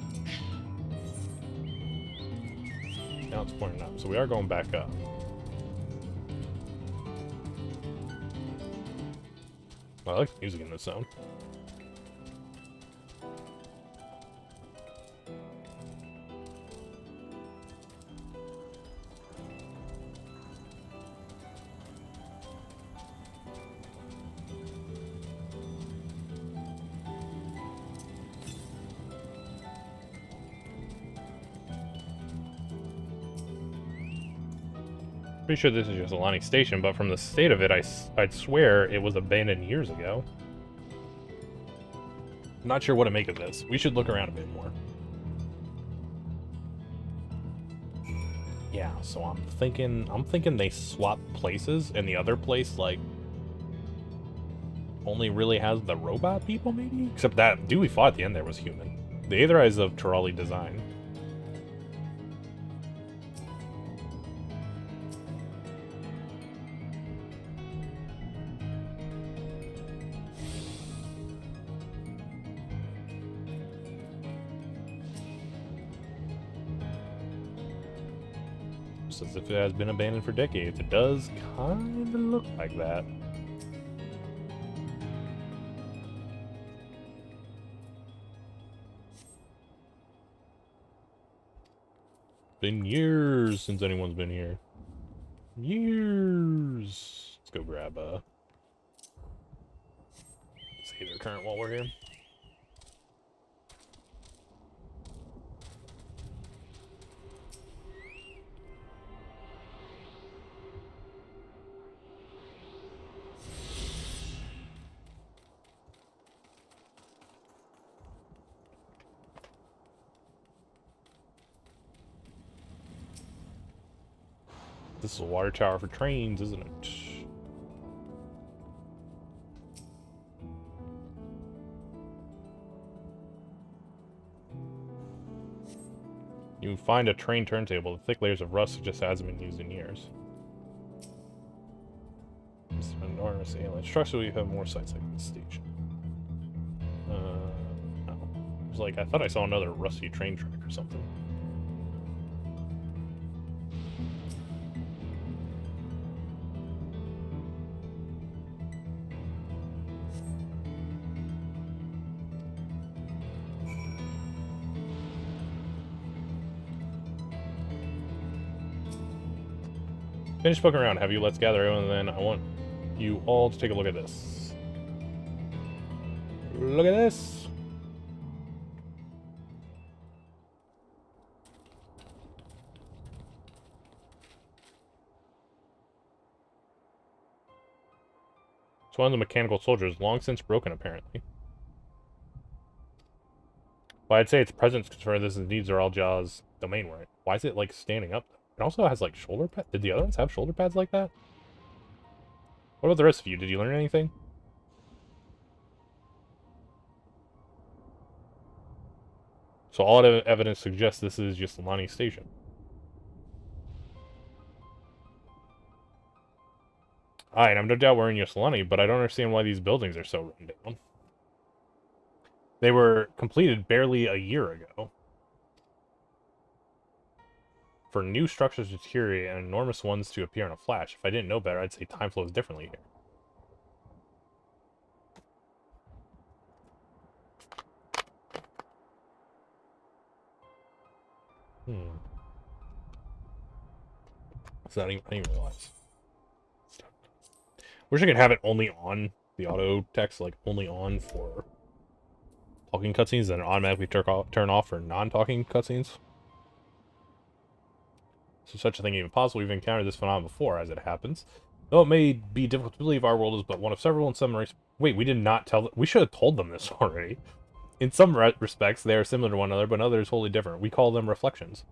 Now it's pointing up, so we are going back up. I like the music in this zone. Pretty sure this is just Alani Station, but from the state of it, I'd swear it was abandoned years ago. I'm not sure what to make of this. We should look around a bit more. Yeah, so I'm thinking they swapped places, and the other place, like, only really has the robot people, maybe? Except that dude we fought at the end there was human. The Aether Eyes of Turali design. Just as if it has been abandoned for decades. It does kind of look like that. Been years since anyone's been here. Years. Let's go grab see their current while we're here. This is a water tower for trains, isn't it? You find a train turntable. The thick layers of rust suggest it hasn't been used in years. It's an enormous alien structure. We have more sites like this station. No. It was like, I thought I saw another rusty train track or something. Finish poking around. Have you? Let's gather everyone, and then I want you all to take a look at this. Look at this. It's one of the mechanical soldiers, long since broken, apparently. But I'd say its presence confirms this and needs are all Jaw's domain, right? Why is it, like, standing up? It also has, like, shoulder pads. Did the other ones have shoulder pads like that? What about the rest of you? Did you learn anything? So all the evidence suggests this is just Alani Station. Alright, I'm no doubt we're in Yoselani, but I don't understand why these buildings are so run down. They were completed barely a year ago. For new structures to deteriorate and enormous ones to appear in a flash. If I didn't know better, I'd say time flows differently here. So I didn't realize. Wish I could have it only on the auto text, like only on for talking cutscenes, then automatically turn off for non-talking cutscenes. So such a thing even possible. We've encountered this phenomenon before, as it happens. Though it may be difficult to believe, our world is but one of several in some respects. Wait, we did not tell them. We should have told them this already. In some respects, they are similar to one another, but in others wholly different. We call them reflections.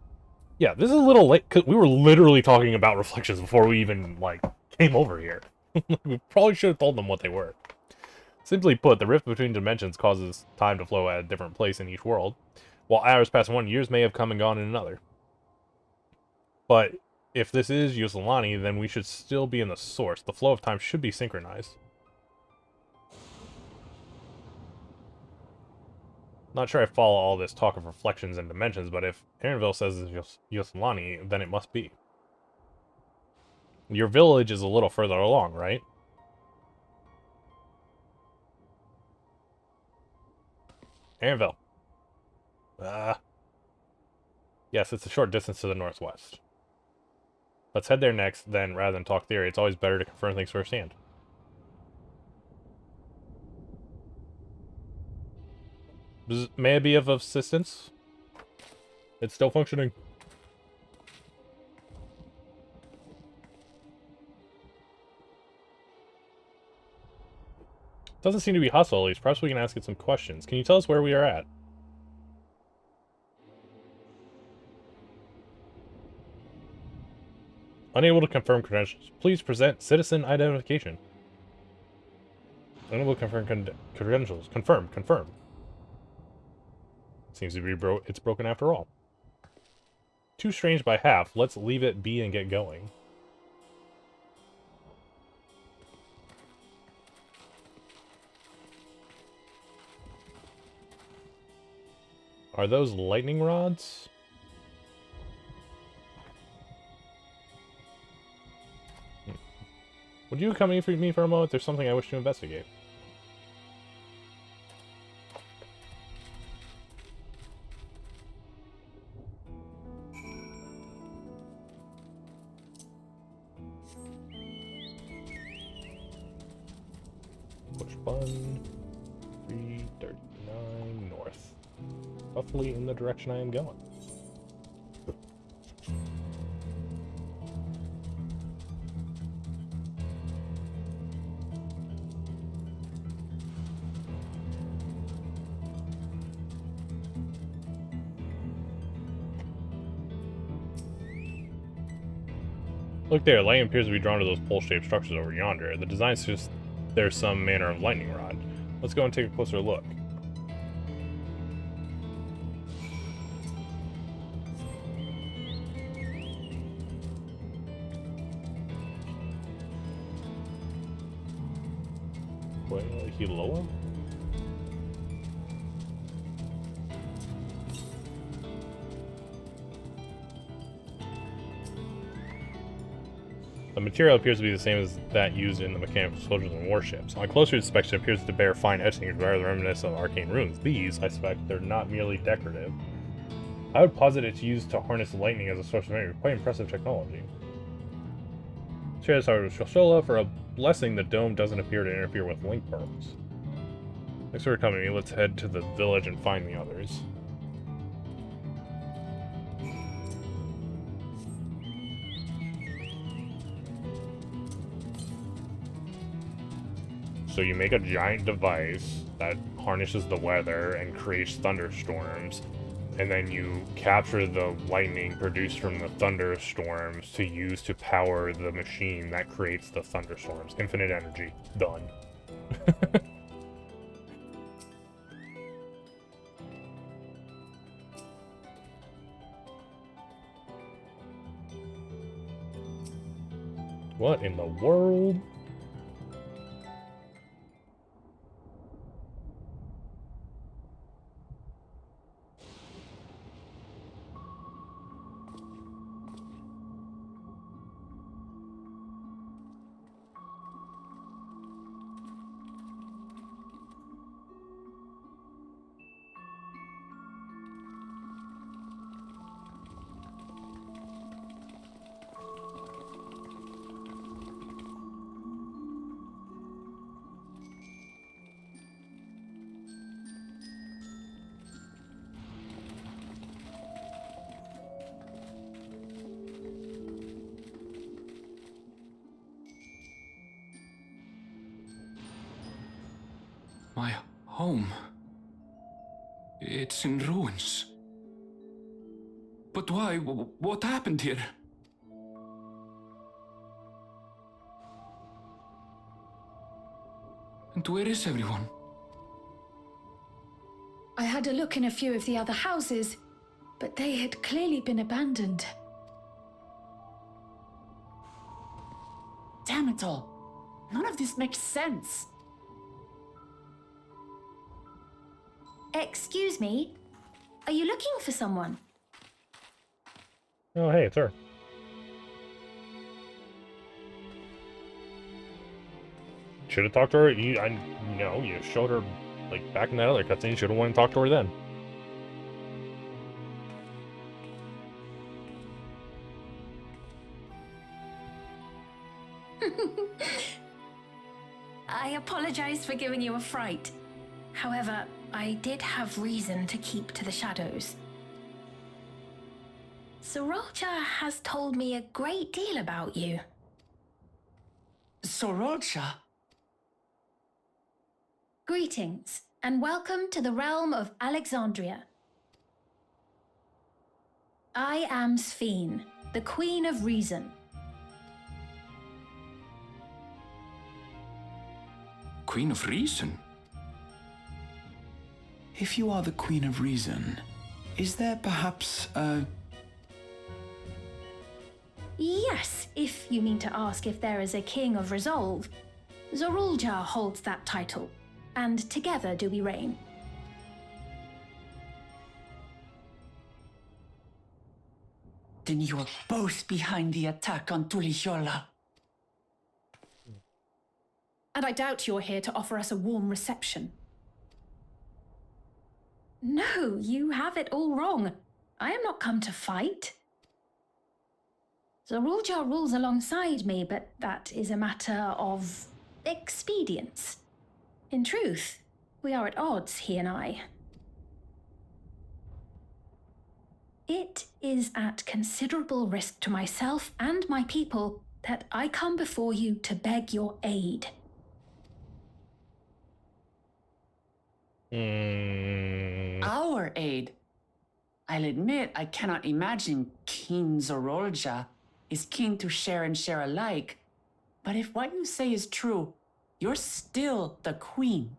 Yeah, this is a little late, because we were literally talking about reflections before we even, like, came over here. We probably should have told them what they were. Simply put, the rift between dimensions causes time to flow at a different place in each world. While hours pass in one, years may have come and gone in another. But if this is Yoselani, then we should still be in the source. The flow of time should be synchronized. Not sure I follow all this talk of reflections and dimensions, but if Aaronville says it's Yoselani, then it must be. Your village is a little further along, right? Aaronville. Yes, it's a short distance to the northwest. Let's head there next, then, rather than talk theory. It's always better to confirm things firsthand. May I be of assistance? It's still functioning. Doesn't seem to be hostile, at least. Perhaps we can ask it some questions. Can you tell us where we are at? Unable to confirm credentials. Please present citizen identification. Unable to confirm credentials. Confirm. Seems to be it's broken after all. Too strange by half. Let's leave it be and get going. Are those lightning rods? Would you accompany me for a moment? There's something I wish to investigate. Push button. 339 north. Roughly in the direction I am going. Look there, lightning appears to be drawn to those pole-shaped structures over yonder. The design suggests there's some manner of lightning rod. Let's go and take a closer look. Hiloa? The material appears to be the same as that used in the mechanical soldiers and warships. On closer inspection, it appears to bear fine etchings rather reminiscent of arcane runes. These, I suspect, they're not merely decorative. I would posit it's used to harness lightning as a source of energy. Quite impressive technology. Cheers, Shosholo, for a blessing, the dome doesn't appear to interfere with link pearls. Thanks for coming with me. Let's head to the village and find the others. So you make a giant device that harnesses the weather and creates thunderstorms, and then you capture the lightning produced from the thunderstorms to use to power the machine that creates the thunderstorms. Infinite energy. Done. What in the world? My home. It's in ruins. But why? What happened here? And where is everyone? I had a look in a few of the other houses, but they had clearly been abandoned. Damn it all. None of this makes sense. Excuse me? Are you looking for someone? Oh, hey, it's her. Should have talked to her. You showed her, like, back in that other cutscene. Should have went and talked to her then. I apologize for giving you a fright. However, I did have reason to keep to the shadows. Sorocha has told me a great deal about you. Sorocha? Greetings, and welcome to the realm of Alexandria. I am Sphene, the Queen of Reason. Queen of Reason? If you are the Queen of Reason, is there perhaps a... Yes, if you mean to ask if there is a King of Resolve. Zorulja holds that title, and together do we reign. Then you are both behind the attack on Tuliyola. And I doubt you're here to offer us a warm reception. No, you have it all wrong. I am not come to fight. Zorulja rules alongside me, but that is a matter of expedience. In truth, we are at odds, he and I. It is at considerable risk to myself and my people that I come before you to beg your aid. Our aid? I'll admit I cannot imagine King Zorulja is keen to share and share alike. But if what you say is true, you're still the queen.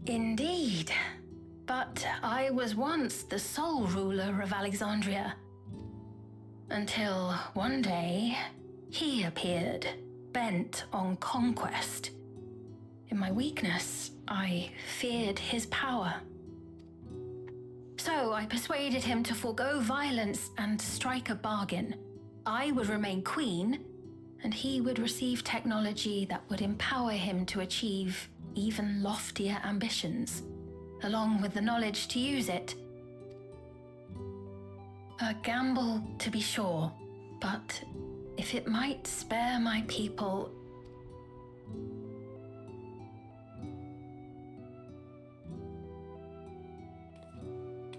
Indeed. But I was once the sole ruler of Alexandria. Until one day, he appeared, bent on conquest. In my weakness, I feared his power. So I persuaded him to forego violence and strike a bargain. I would remain queen, and he would receive technology that would empower him to achieve even loftier ambitions, along with the knowledge to use it. A gamble, to be sure, but if it might spare my people...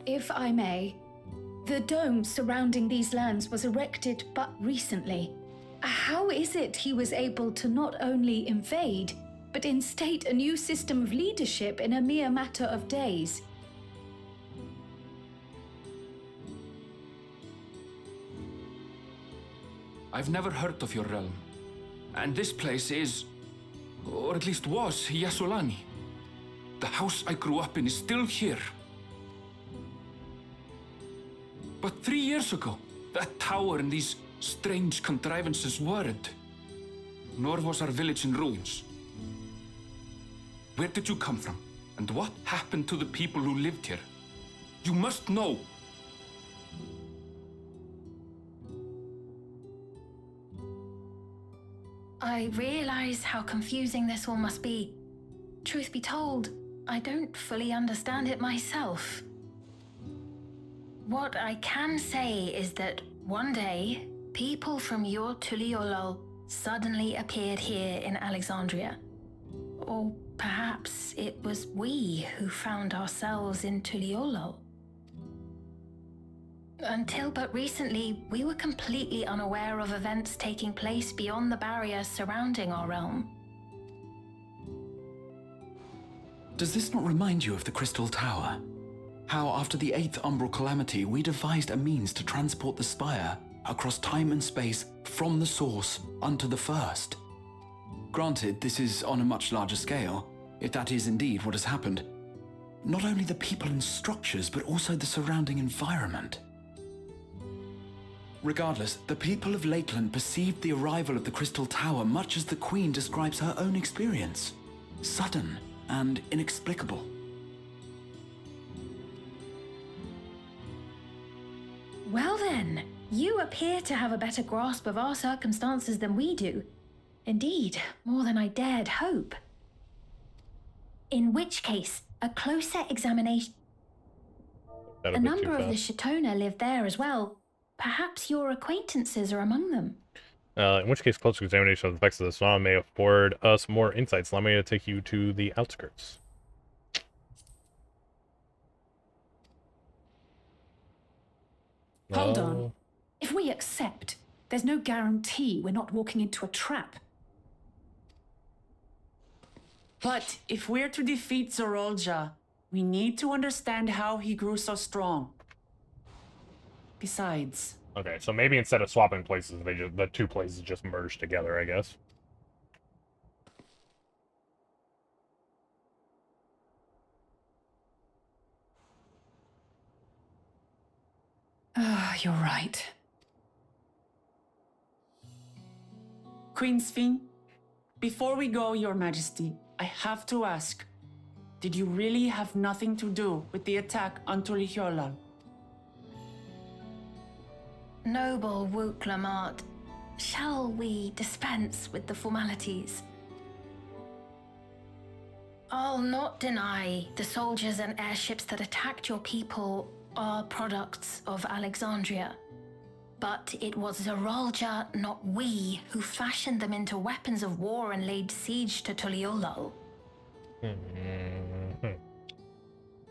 If I may, the dome surrounding these lands was erected but recently. How is it he was able to not only invade, but instate a new system of leadership in a mere matter of days? I've never heard of your realm. And this place is, or at least was, Yasolani. The house I grew up in is still here. But 3 years ago, that tower and these strange contrivances weren't. Nor was our village in ruins. Where did you come from? And what happened to the people who lived here? You must know. I realize how confusing this all must be. Truth be told, I don't fully understand it myself. What I can say is that one day, people from your Tuliyola suddenly appeared here in Alexandria. Or perhaps it was we who found ourselves in Tuliyola. Until but recently, we were completely unaware of events taking place beyond the barrier surrounding our realm. Does this not remind you of the Crystal Tower? How after the 8th Umbral Calamity, we devised a means to transport the Spire across time and space from the source unto the First. Granted, this is on a much larger scale, if that is indeed what has happened. Not only the people and structures, but also the surrounding environment. Regardless, the people of Lakeland perceived the arrival of the Crystal Tower much as the Queen describes her own experience. Sudden and inexplicable. Well then, you appear to have a better grasp of our circumstances than we do. Indeed, more than I dared hope. In which case, a closer examination... A number of the Shatona live there as well. Perhaps your acquaintances are among them. In which case, closer examination of the effects of the tsunami may afford us more insights. Allow me to take you to the outskirts. Hold on. If we accept, There's no guarantee we're not walking into a trap. But if we're to defeat Zorolja, we need to understand how he grew so strong. Besides... Okay, so maybe instead of swapping places, the two places just merge together, I guess. You're right. Queen Sphene, before we go, Your Majesty, I have to ask, did you really have nothing to do with the attack on Tulihyolal? Noble Wook Lamart, shall we dispense with the formalities? I'll not deny the soldiers and airships that attacked your people are products of Alexandria. But it was Zorolja, not we, who fashioned them into weapons of war and laid siege to Tuliolal.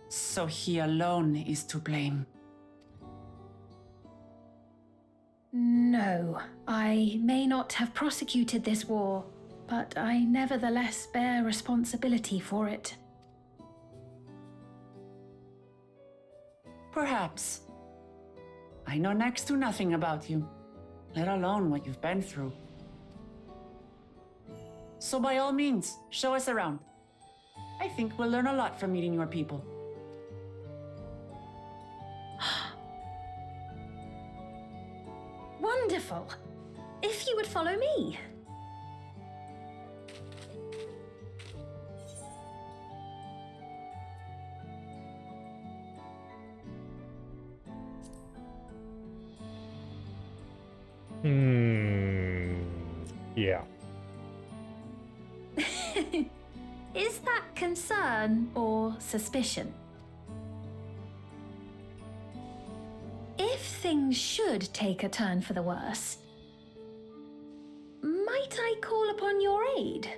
So he alone is to blame. No, I may not have prosecuted this war, but I nevertheless bear responsibility for it. Perhaps. I know next to nothing about you, let alone what you've been through. So by all means, show us around. I think we'll learn a lot from meeting your people. Wonderful! If you would follow me. Yeah. Is that concern or suspicion? If things should take a turn for the worse, might I call upon your aid?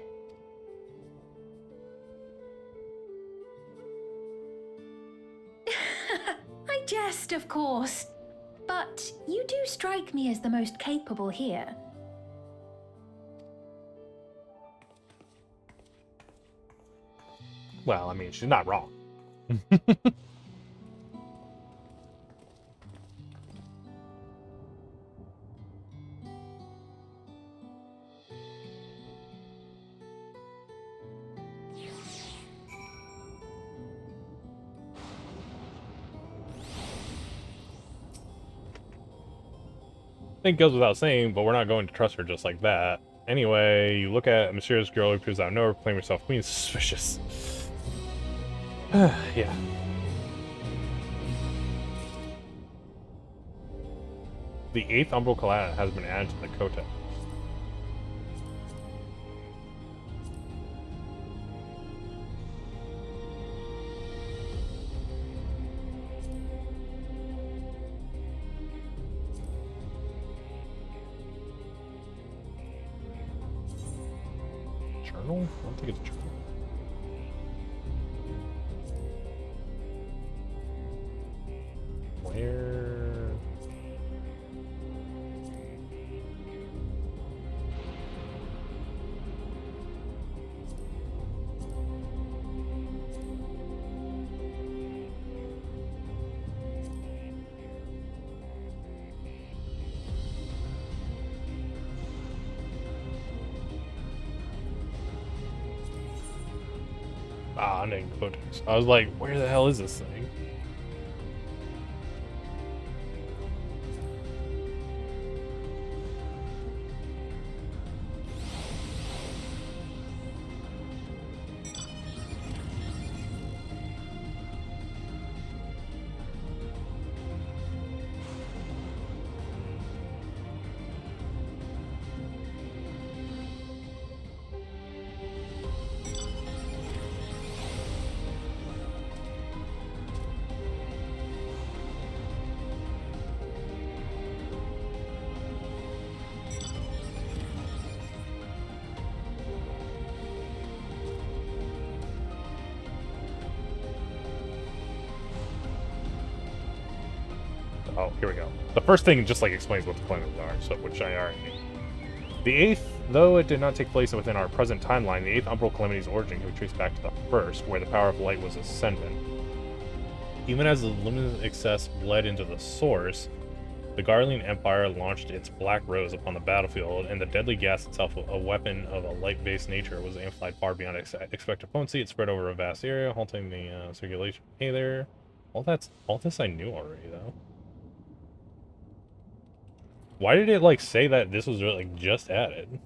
I jest, of course, but you do strike me as the most capable here. Well, I mean, she's not wrong. I think it goes without saying, but we're not going to trust her just like that. Anyway, you look at a mysterious girl who appears out of nowhere, proclaim herself queen. Suspicious. Yeah. The 8th Umbral Colada has been added to the Codex. Journal? I don't think it's a journal. Where? Ah, name Codex. I was like, where the hell is this thing? Oh, here we go. The first thing just like explains what the Clemens are, so which I already knew. The 8th, though it did not take place within our present timeline, the 8th Umbral Calamity's origin can be traced back to the 1st, where the power of light was ascendant. Even as the luminous excess bled into the source, the Garlean Empire launched its Black Rose upon the battlefield, and the deadly gas itself, a weapon of a light-based nature, was amplified far beyond expected potency. It spread over a vast area, halting the circulation. Hey there. All this I knew already, though. Why did it, like, say that this was, like, just added?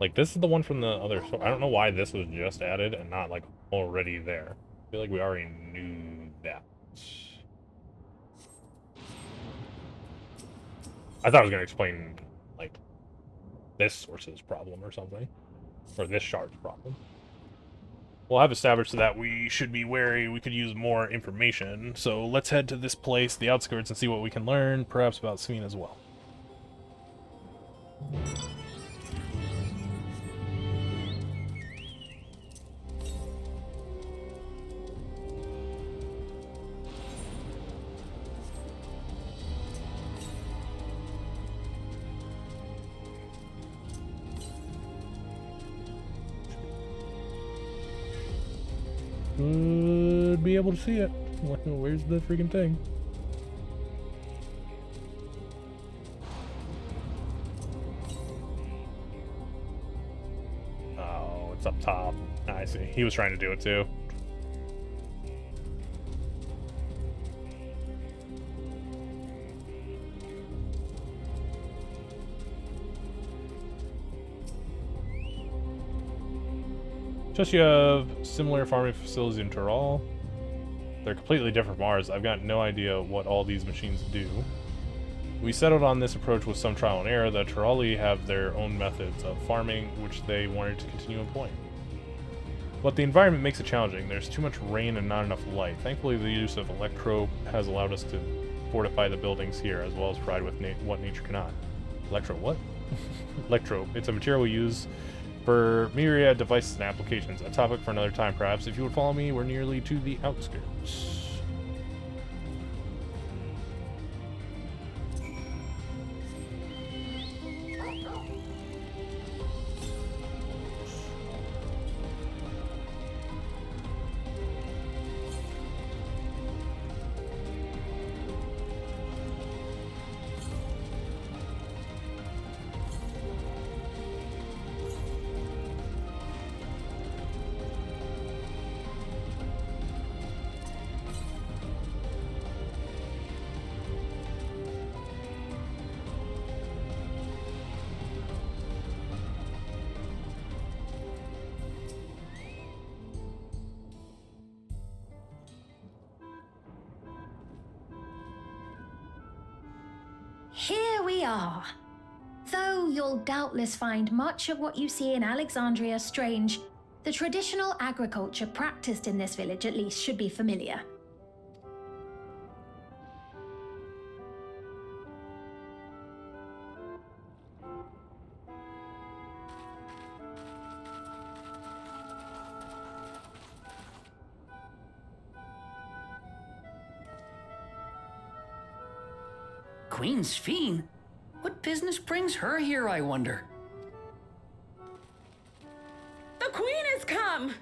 Like, this is the one from the other... I don't know why this was just added and not, like, already there. I feel like we already knew that. I thought I was going to explain, like, this source's problem or something. Or this shard's problem. We'll have established that we should be wary. We could use more information. So let's head to this place, the outskirts, and see what we can learn, perhaps about Sveen as well. Should be able to see it. Where's the freaking thing? Oh, it's up top. I see. He was trying to do it too. Just you have similar farming facilities in Tural. They're completely different from ours. I've got no idea what all these machines do. We settled on this approach with some trial and error. The Turali have their own methods of farming, which they wanted to continue employing. But the environment makes it challenging. There's too much rain and not enough light. Thankfully, the use of electro has allowed us to fortify the buildings here, as well as provide with what nature cannot. Electro what? Electro. It's a material we use for myriad devices and applications. A topic for another time, perhaps. If you would follow me, we're nearly to the outskirts. Here we are. Though you'll doubtless find much of what you see in Alexandria strange, the traditional agriculture practiced in this village at least should be familiar. Queen Sveen? What business brings her here, I wonder? The queen has come!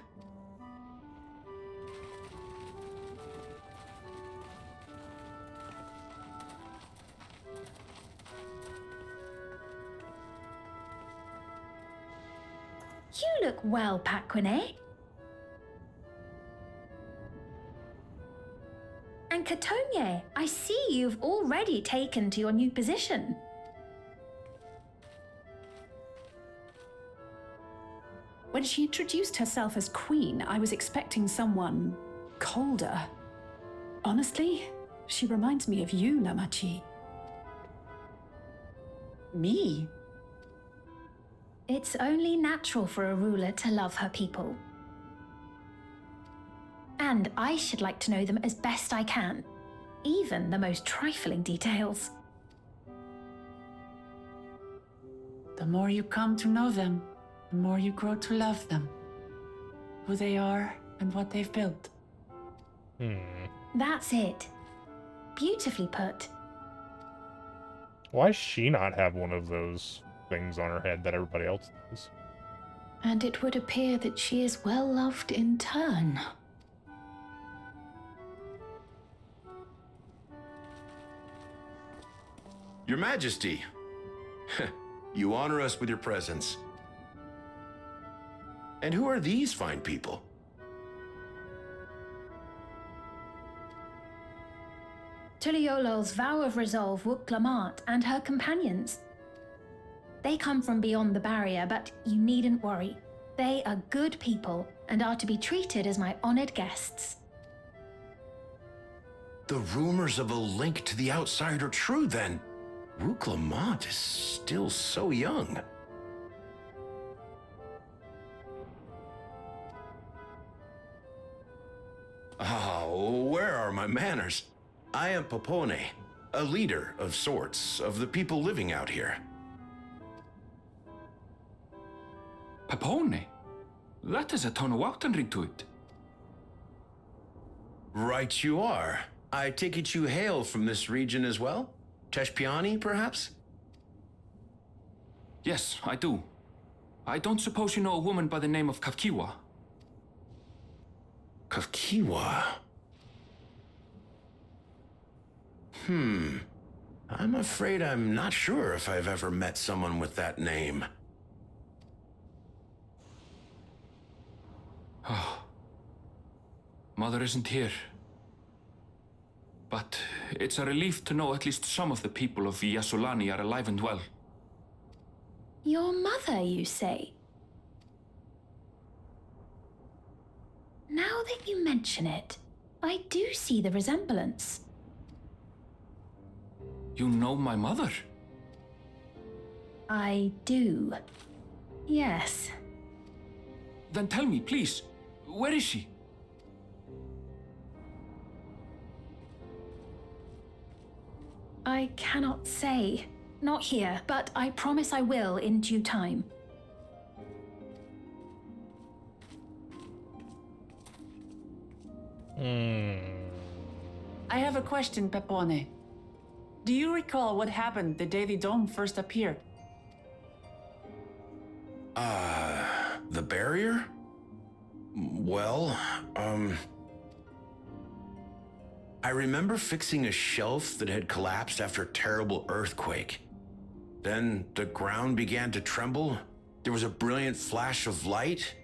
You look well, Paquine. And Katonye, I see you've already taken to your new position. When she introduced herself as queen, I was expecting someone colder. Honestly, she reminds me of you, Namachi. Me? It's only natural for a ruler to love her people. And I should like to know them as best I can, even the most trifling details. The more you come to know them, the more you grow to love them. Who they are, and what they've built. That's it. Beautifully put. Why does she not have one of those things on her head that everybody else does? And it would appear that she is well loved in turn. Your Majesty, you honor us with your presence. And who are these fine people? Tuliolol's vow of resolve Wuk-Lamart and her companions. They come from beyond the barrier, but you needn't worry. They are good people and are to be treated as my honored guests. The rumors of a link to the outside are true, then. Wuk-Lamart is still so young. Oh, where are my manners? I am Popone, a leader of sorts of the people living out here. Popone? That is a Tonawautanri to it. Right you are. I take it you hail from this region as well? Teshpiani, perhaps? Yes, I do. I don't suppose you know a woman by the name of Kavkiwa? Kavkiwa? I'm afraid I'm not sure if I've ever met someone with that name. Oh. Mother isn't here. But it's a relief to know at least some of the people of Yasulani are alive and well. Your mother, you say? Now that you mention it, I do see the resemblance. You know my mother? I do. Yes. Then tell me, please, where is she? I cannot say. Not here, but I promise I will in due time. I have a question, Pepone. Do you recall what happened the day the dome first appeared? The barrier? Well, I remember fixing a shelf that had collapsed after a terrible earthquake. Then the ground began to tremble. There was a brilliant flash of light,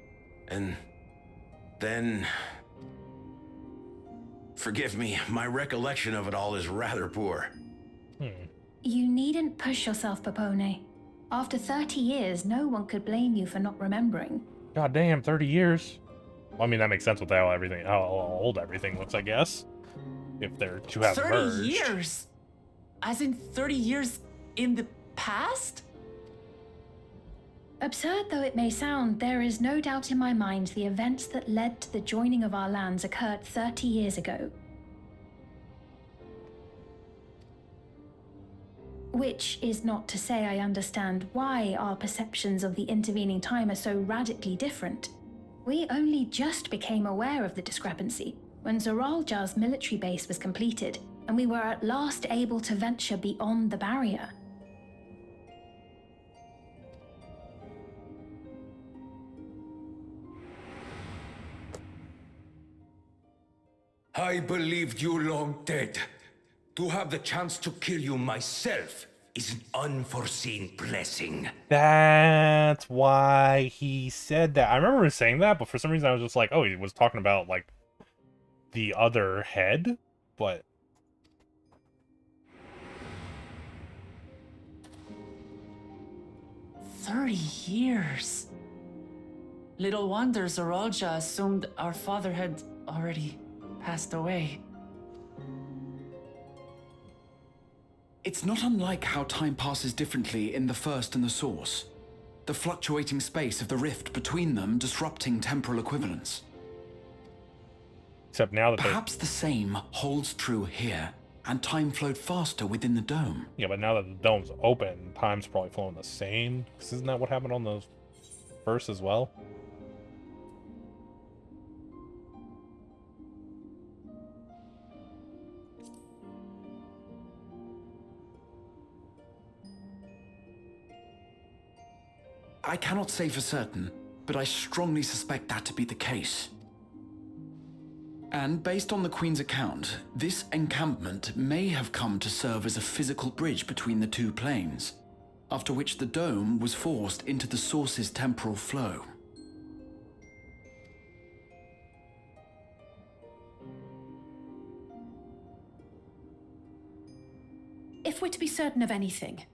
and then... Forgive me, my recollection of it all is rather poor. You needn't push yourself, Popone. After 30 years, no one could blame you for not remembering. God damn, 30 years. Well, I mean, that makes sense with how old everything looks, I guess. If they're to have 30 merged. years? As in 30 years in the past? Absurd though it may sound, there is no doubt in my mind the events that led to the joining of our lands occurred 30 years ago. Which is not to say I understand why our perceptions of the intervening time are so radically different. We only just became aware of the discrepancy when Zoraljar's military base was completed, and we were at last able to venture beyond the barrier. I believed you long dead. To have the chance to kill you myself is an unforeseen blessing. That's why he said that. I remember him saying that, but for some reason I was just like, oh, he was talking about, like, the other head, but... $30 Little wonder Zoralja assumed our father had already passed away. It's not unlike how time passes differently in the First and the Source. The fluctuating space of the rift between them disrupting temporal equivalence. Except now that perhaps the same holds true here, and time flowed faster within the dome. Yeah, but now that the dome's open, time's probably flowing the same. 'Cause isn't that what happened on the First as well? I cannot say for certain, but I strongly suspect that to be the case. And based on the Queen's account, this encampment may have come to serve as a physical bridge between the two planes, after which the dome was forced into the source's temporal flow. If we're to be certain of anything,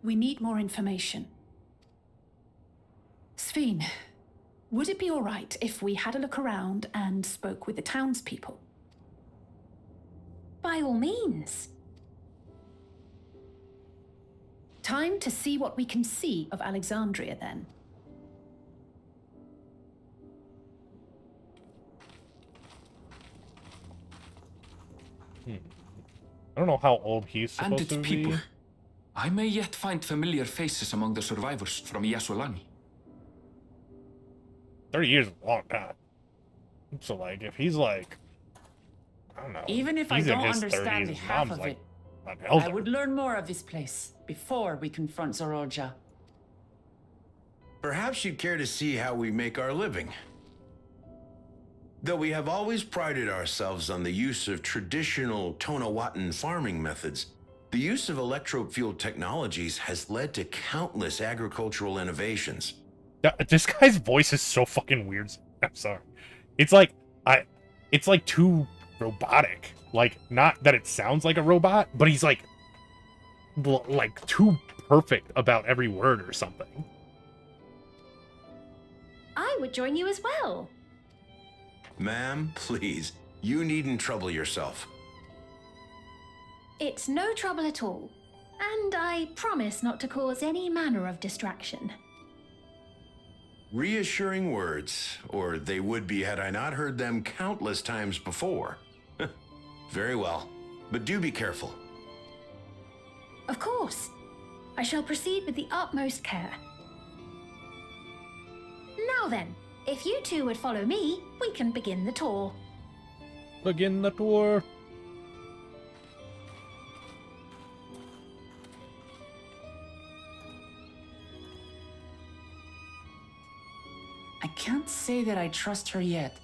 we need more information. Sphene, would it be all right if we had a look around and spoke with the townspeople? By all means. Time to see what we can see of Alexandria, then. I don't know how old he's supposed And its to people. be. I may yet find familiar faces among the survivors from Yasolani. 30 years is a long time. So, like, if he's like, I don't know. Even if I he's in don't his understand 30s, the his half mom's of like, it, an I elder. would learn more of this place before we confront Zoroja. Perhaps you'd care to see how we make our living. Though we have always prided ourselves on the use of traditional Tonawatan farming methods, the use of electro-fueled technologies has led to countless agricultural innovations. This guy's voice is so fucking weird. I'm sorry. It's like it's like too robotic. Like, not that it sounds like a robot, but he's like too perfect about every word or something. I would join you as well. Ma'am, please, you needn't trouble yourself. It's no trouble at all. And I promise not to cause any manner of distraction. Reassuring words, or they would be had I not heard them countless times before. Very well, but do be careful. Of course. I shall proceed with the utmost care. Now then, if you two would follow me, we can begin the tour. Begin the tour. I can't say that I trust her yet,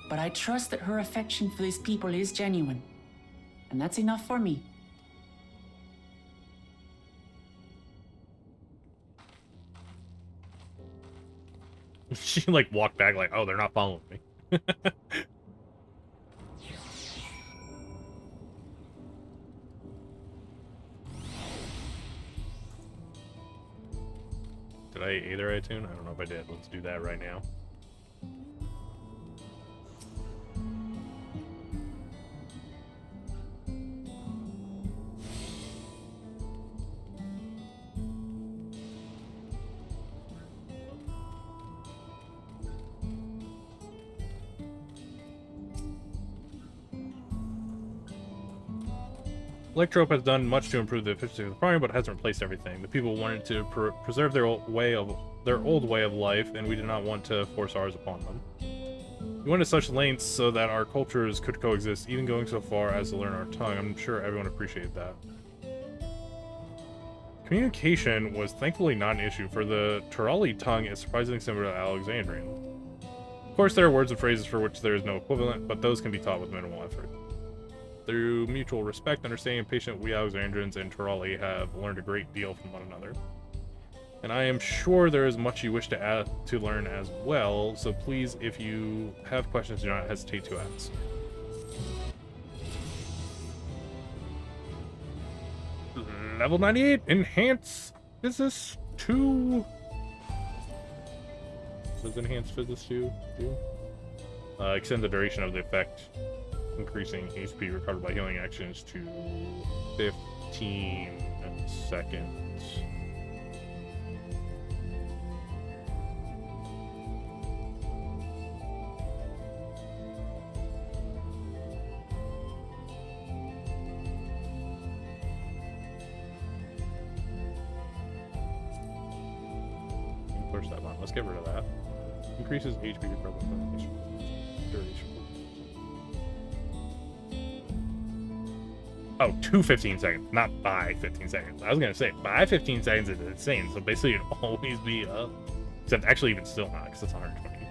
but I trust that her affection for these people is genuine, and that's enough for me. She like walked back like, oh, they're not following me. Did I either iTunes? I don't know if I did. Let's do that right now. Electrope has done much to improve the efficiency of the farming, but hasn't replaced everything. The people wanted to preserve their old way of life, and we did not want to force ours upon them. We went to such lengths so that our cultures could coexist, even going so far as to learn our tongue. I'm sure everyone appreciated that. Communication was thankfully not an issue, for the Turali tongue is surprisingly similar to Alexandrian. Of course, there are words and phrases for which there is no equivalent, but those can be taught with minimal effort. Through mutual respect, understanding, and patience, we Alexandrians and Turali have learned a great deal from one another. And I am sure there is much you wish to learn as well, so please, if you have questions, do not hesitate to ask. Level 98, Enhance Physis 2. What does Enhance Physis 2 do? Extend the duration of the effect, increasing HP recovered by healing actions to 15 seconds. Push that button. Let's get rid of that. Increases HP recovered by duration. Oh, to 15 seconds, not by 15 seconds. I was gonna say, by 15 seconds is insane, so basically it'd always be up. Except actually even still not, because it's 120.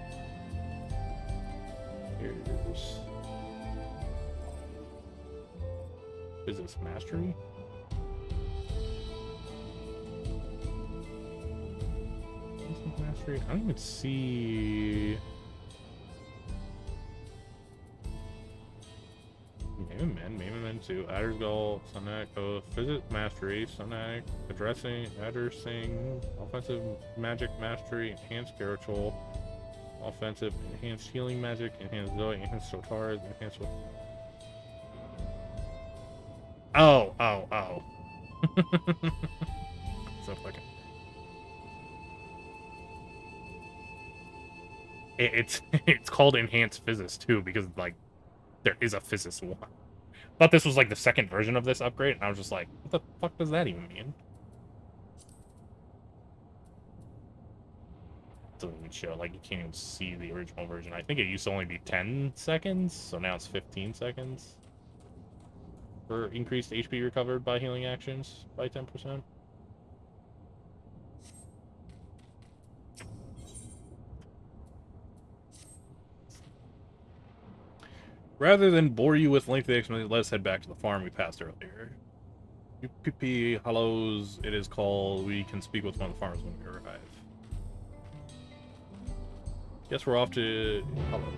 Here's... Business Mastery? Business Mastery? I don't even see... Maven Men 2, Adder's Goal, Sunak, Physics Mastery, Sunak, Addressing, Offensive Magic Mastery, Enhanced Spiritual, Offensive, Enhanced Healing Magic, Enhanced Zoe, Enhanced Sotars, Enhanced... Oh. So fucking... It's called Enhanced Physics too, because, like, there is a Physics 1. Thought this was like the second version of this upgrade, and I was just like, what the fuck does that even mean? Doesn't even show, like, you can't even see the original version. I think it used to only be 10 seconds, so now it's 15 seconds. For increased HP recovered by healing actions by 10%. Rather than bore you with lengthy explanation, let us head back to the farm we passed earlier. UPP Hollows, it is called. We can speak with one of the farmers when we arrive. Guess we're off to Hollow.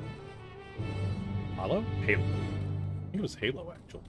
Hollow? Halo. I think it was Halo, actually.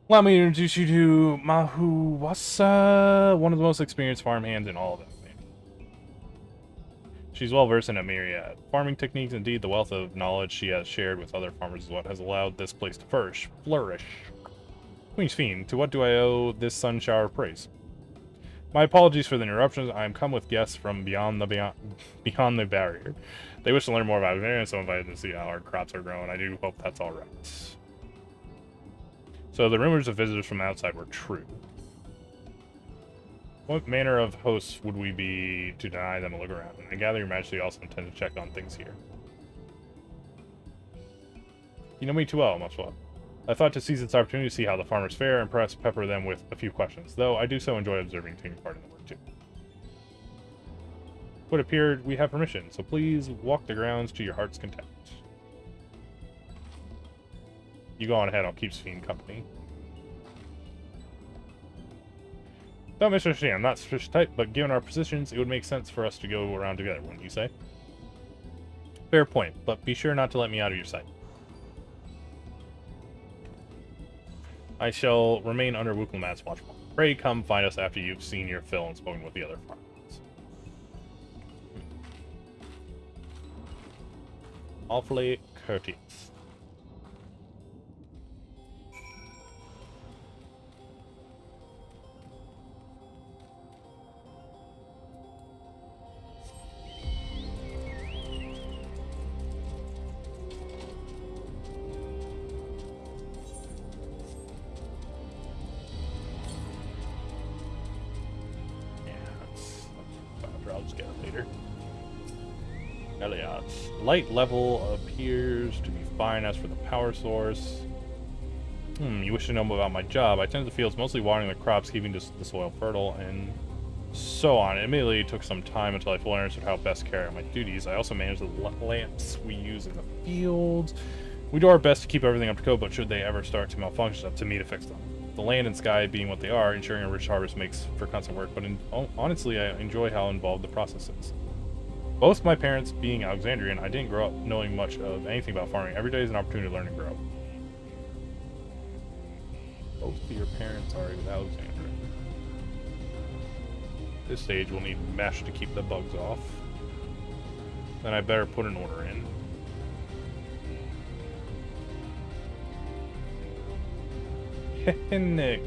Allow me to introduce you to Mahuwasa, one of the most experienced farmhands in all of them. She's well versed in a myriad farming techniques. Indeed, the wealth of knowledge she has shared with other farmers is what has allowed this place to flourish. Queen's Fiend, to what do I owe this sun shower of praise? My apologies for the interruptions. I am come with guests from beyond the barrier. They wish to learn more about it, and so invited to see how our crops are growing. I do hope that's all right. So the rumors of visitors from outside were true. What manner of hosts would we be to deny them a look around? I gather your majesty also intends to check on things here. You know me too well, Muswell. I thought to seize this opportunity to see how the farmers fare and perhaps pepper them with a few questions, though I do so enjoy observing taking part in the work too. It appeared we have permission, so please walk the grounds to your heart's content. You go on ahead, I'll keep Fiend company. Don't misunderstand, I'm not such type, but given our positions, it would make sense for us to go around together, wouldn't you say? Fair point, but be sure not to let me out of your sight. I shall remain under Wuklemat's watchful. Pray come find us after you've seen your fill and spoken with the other farmers. Awfully courteous. Light level appears to be fine. As for the power source, you wish to know about my job. I tend to the fields, mostly watering the crops, keeping the soil fertile, and so on. It immediately took some time until I fully understood how best to carry out my duties. I also manage the lamps we use in the fields. We do our best to keep everything up to code, but should they ever start to malfunction, it's up to me to fix them. The land and sky being what they are, ensuring a rich harvest makes for constant work, but honestly, I enjoy how involved the process is. Both my parents being Alexandrian, I didn't grow up knowing much of anything about farming. Every day is an opportunity to learn and grow. Both of your parents are Alexandrian. At this stage, we'll need mesh to keep the bugs off. then I better put an order in. Nick.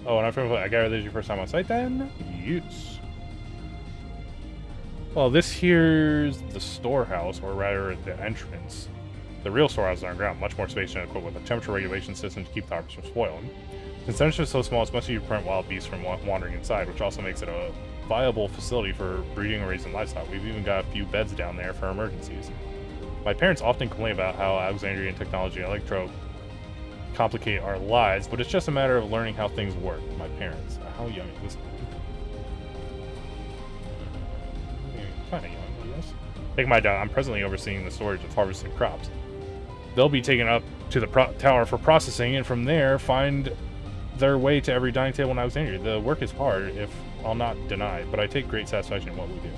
Oh, and I gather this is your first time on site then? Yes. Well, this here's the storehouse, or rather the entrance. The real storehouse is underground, much more space and equipped with a temperature regulation system to keep the harvest from spoiling. Since the entrance is so small, it's mostly to prevent wild beasts from wandering inside, which also makes it a viable facility for breeding and raising livestock. We've even got a few beds down there for emergencies. My parents often complain about how Alexandrian technology and electro complicate our lives, but it's just a matter of learning how things work. My parents. How young is this? Kind of young, I guess. Take my dad. I'm presently overseeing the storage of harvested crops. They'll be taken up to the tower for processing, and from there find their way to every dining table in Alexandria. The work is hard, if I'll not deny, but I take great satisfaction in what we do.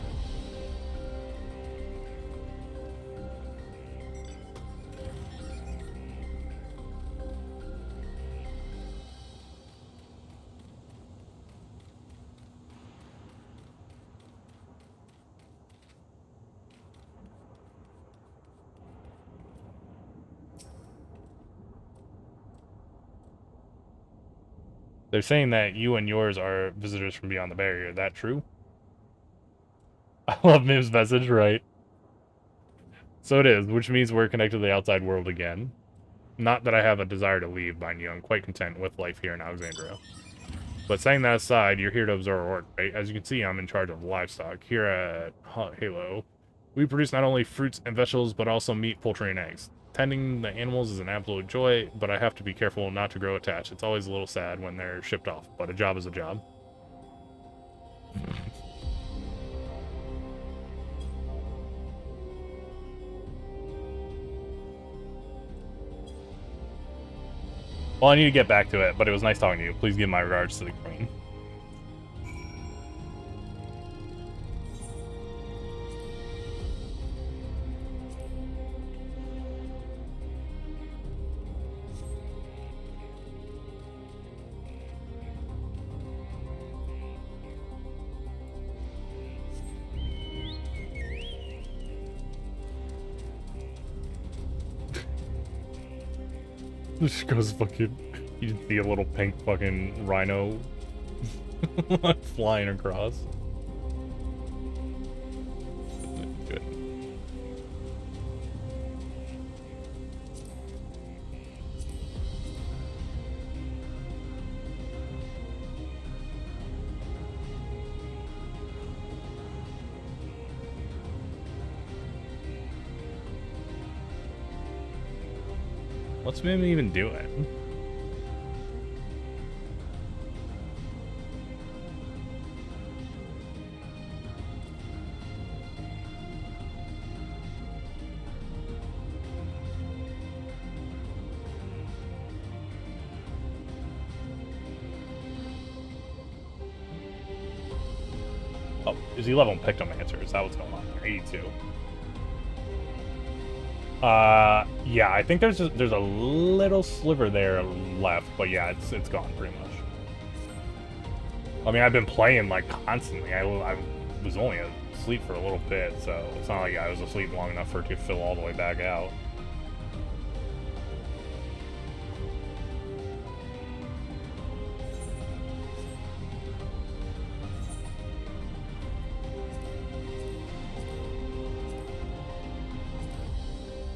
They're saying that you and yours are visitors from beyond the barrier. That true? I love Mim's message, right? So it is, which means we're connected to the outside world again. Not that I have a desire to leave, mind you. I'm quite content with life here in Alexandria. But saying that aside, you're here to observe our work, right? As you can see, I'm in charge of livestock. Here at Halo, we produce not only fruits and vegetables, but also meat, poultry, and eggs. Tending the animals is an absolute joy, but I have to be careful not to grow attached. It's always a little sad when they're shipped off, but a job is a job. Well, I need to get back to it, but it was nice talking to you. Please give my regards to the Queen. This goes fucking... You just see a little pink fucking rhino flying across. Good. What's Mim even doing? Oh, is 11 picked on answer? Is that what's going on there? 82. Yeah, I think there's a little sliver there left, but yeah, it's gone pretty much. I mean, I've been playing like constantly. I was only asleep for a little bit, so it's not like I was asleep long enough for it to fill all the way back out.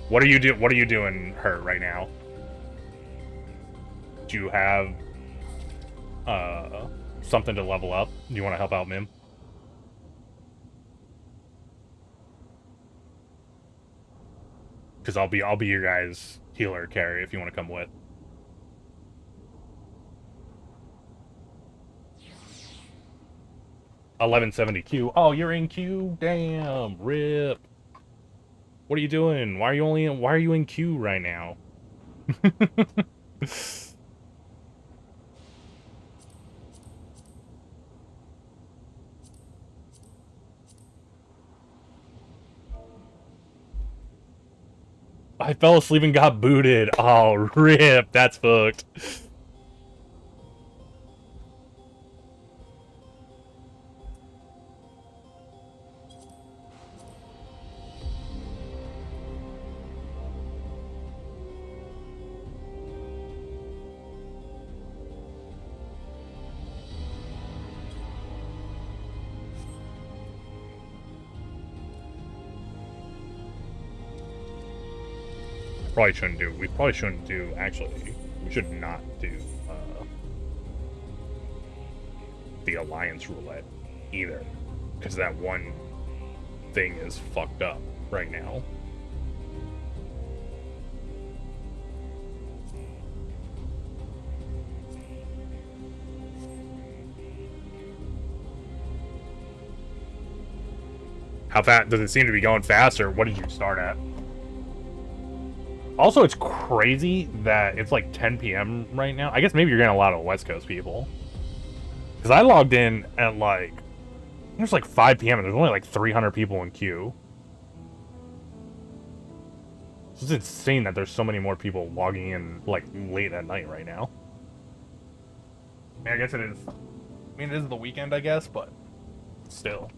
What are you doing, Hurt, right now? Do you have something to level up? Do you want to help out Mim? Because I'll be your guys' healer carry if you want to come with. $1170 Q. Oh, you're in Q. Damn, rip. What are you doing? Why are you in queue right now? I fell asleep and got booted. Oh, rip. That's fucked. probably shouldn't do. We probably shouldn't do. Actually, we should not do the alliance roulette either, because that one thing is fucked up right now. How fast does it seem to be going faster? What did you start at? Also, it's crazy that it's like 10 p.m. right now. I guess maybe you're getting a lot of West Coast people. Because I logged in at like, it was like 5 p.m. and there's only like 300 people in queue. It's just insane that there's so many more people logging in like late at night right now. I mean, I guess it is. I mean, it is the weekend, I guess, but still.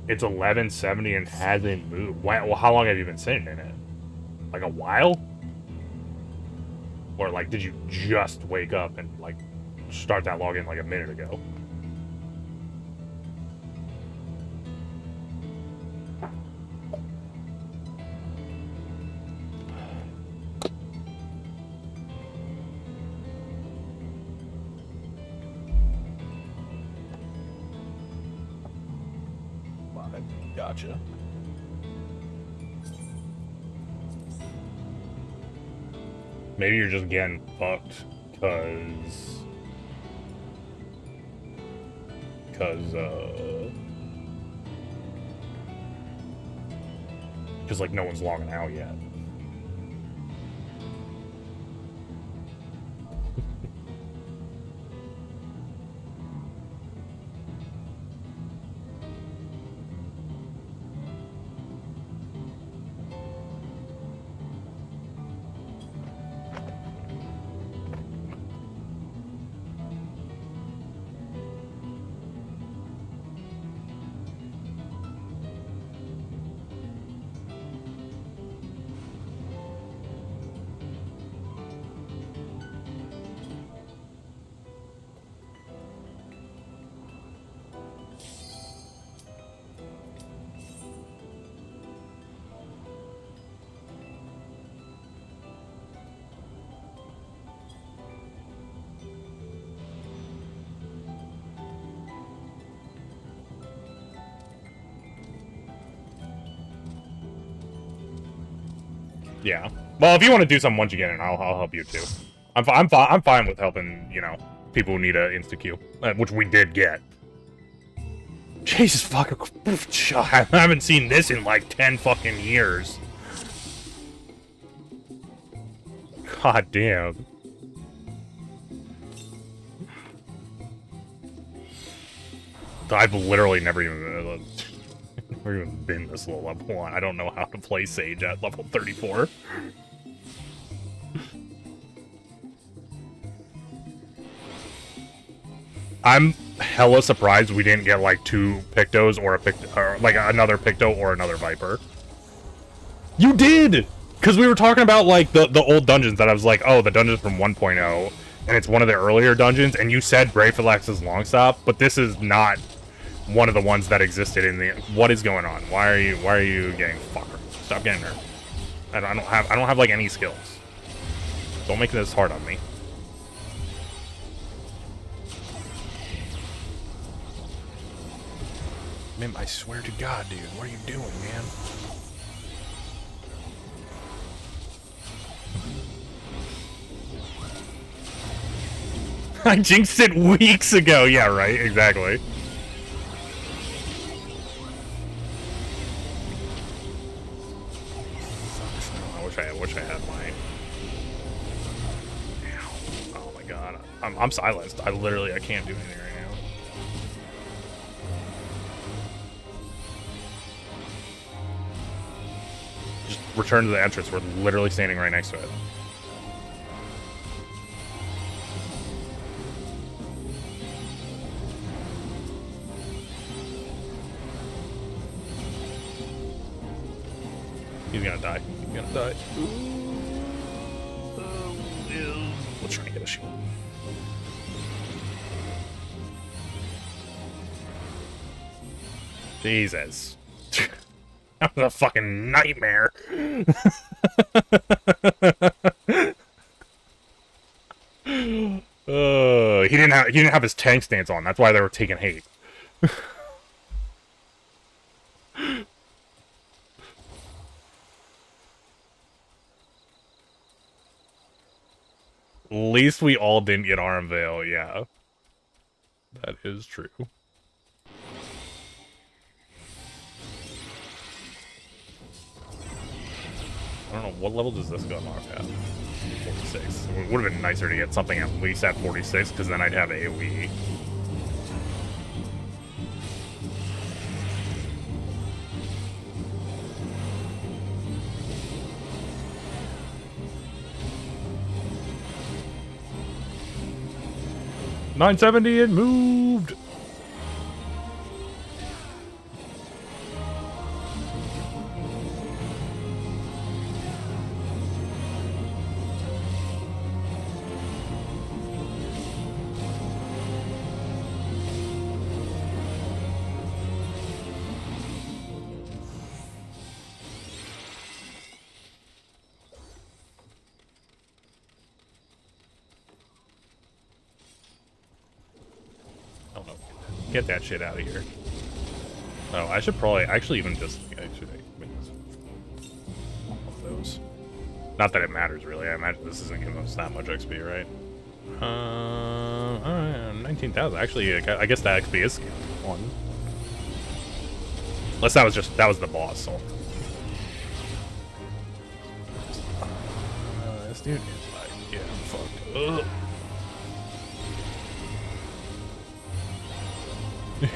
It's 11:70 and hasn't moved. Well, how long have you been sitting in it? Like a while? Or like, did you just wake up and like start that login like a minute ago? Gotcha. Maybe you're just getting fucked because like no one's logging out yet. Yeah. Well, if you want to do something once you get in, I'll help you too. I'm fine with helping, you know, people who need a insta queue, which we did get. Jesus fucking, I haven't seen this in like 10 fucking years. God damn. I've literally never even been this low level 1. I don't know how to play Sage at level 34. I'm hella surprised we didn't get like 2 Pictos or like another Picto or another Viper. You did! Because we were talking about like the old dungeons that I was like, oh, the dungeons from 1.0, and it's one of the earlier dungeons, and you said Brayfalax's Longstop, but this is not one of the ones that existed in the. What is going on? Why are you getting fucker? Stop getting her. I don't have like any skills. Don't make this hard on me. Mim, I swear to God, dude, what are you doing, man? I jinxed it weeks ago. Yeah, right. Exactly. I wish I had my. Oh my god, I'm silenced. I can't do anything right now. Just return to the entrance. We're literally standing right next to it. He's gonna die. He's gonna die. Let's try and get a shield. Jesus. That was a fucking nightmare. He didn't have his tank stance on. That's why they were taking hate. At least we all didn't get Arm Veil, yeah. That is true. I don't know, what level does this gun mark at? 46. It would have been nicer to get something at least at 46, because then I'd have AoE. $970, it moved! Get that shit out of here. Oh, I should probably actually even just those. Not that it matters really. I imagine this isn't giving us that much XP, right? 19,000. Actually, I guess that XP is one. Unless that was the boss. So. This dude is like, yeah, fucked up.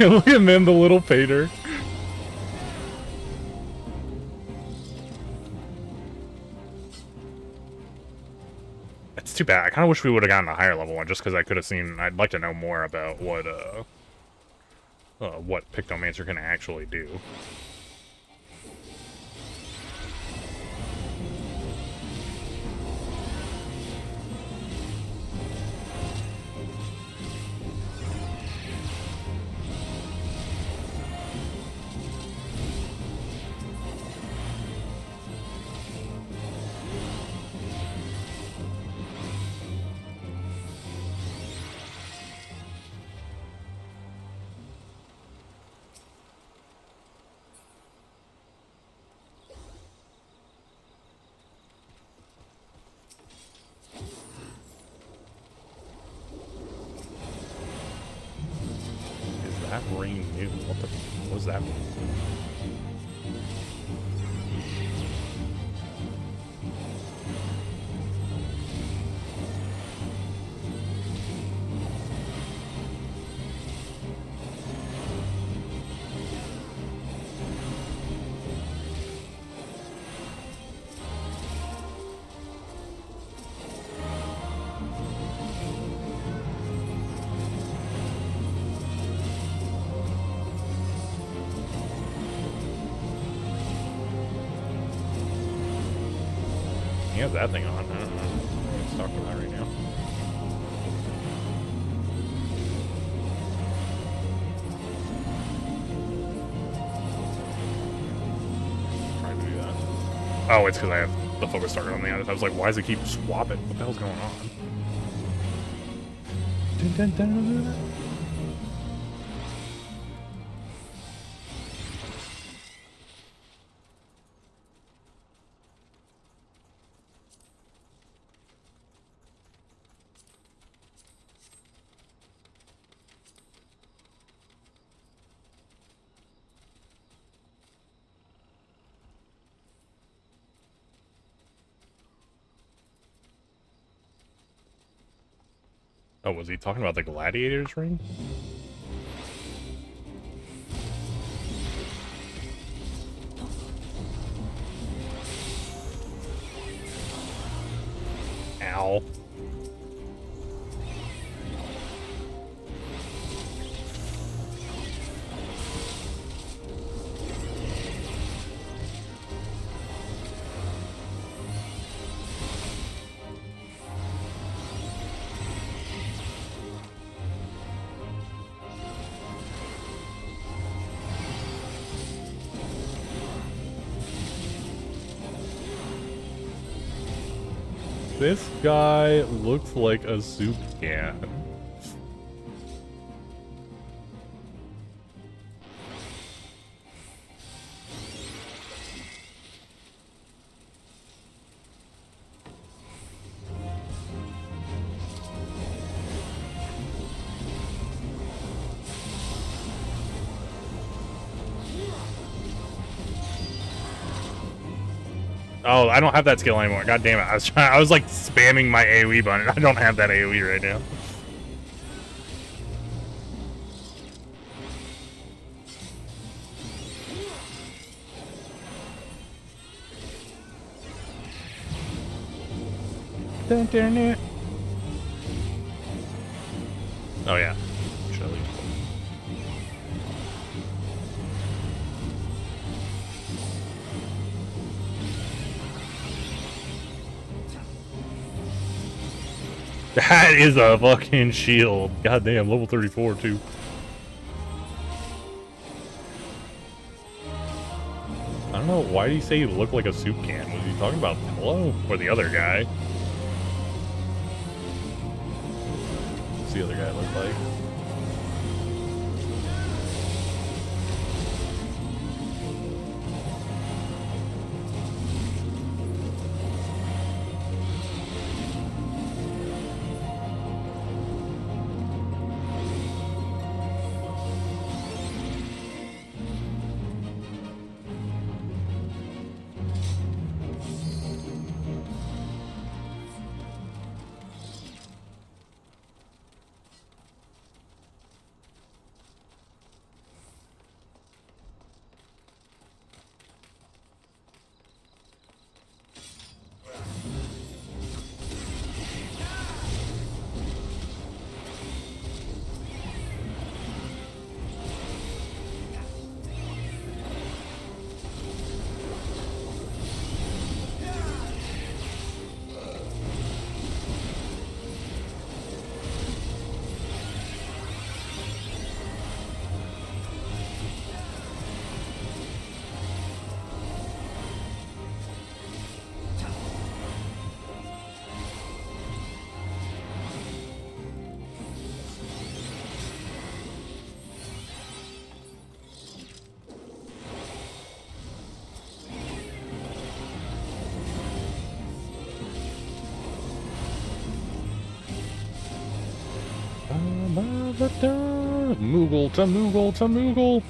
Look at him, the little painter. It's too bad. I kind of wish we would have gotten a higher level one, just because I could have seen. I'd like to know more about what Pictomancer can actually do. Ring new. What was that? He has that thing on. I don't know. Let's talk about that right now. Trying to do that. Oh, it's because I have the focus target on the other. I was like, why does it keep swapping? What the hell's going on? Dun, dun, dun. Oh, was he talking about the gladiator's ring? Ow. This guy looks like a soup can. Oh, I don't have that skill anymore. God damn it. I was like spamming my AoE button. I don't have that AoE right now. Oh yeah. Shelly. That is a fucking shield. Goddamn, level 34 too. I don't know, why did he say he looked like a soup can? Was he talking about Pillow or the other guy? What's the other guy look like? Moogle to Moogle to Moogle.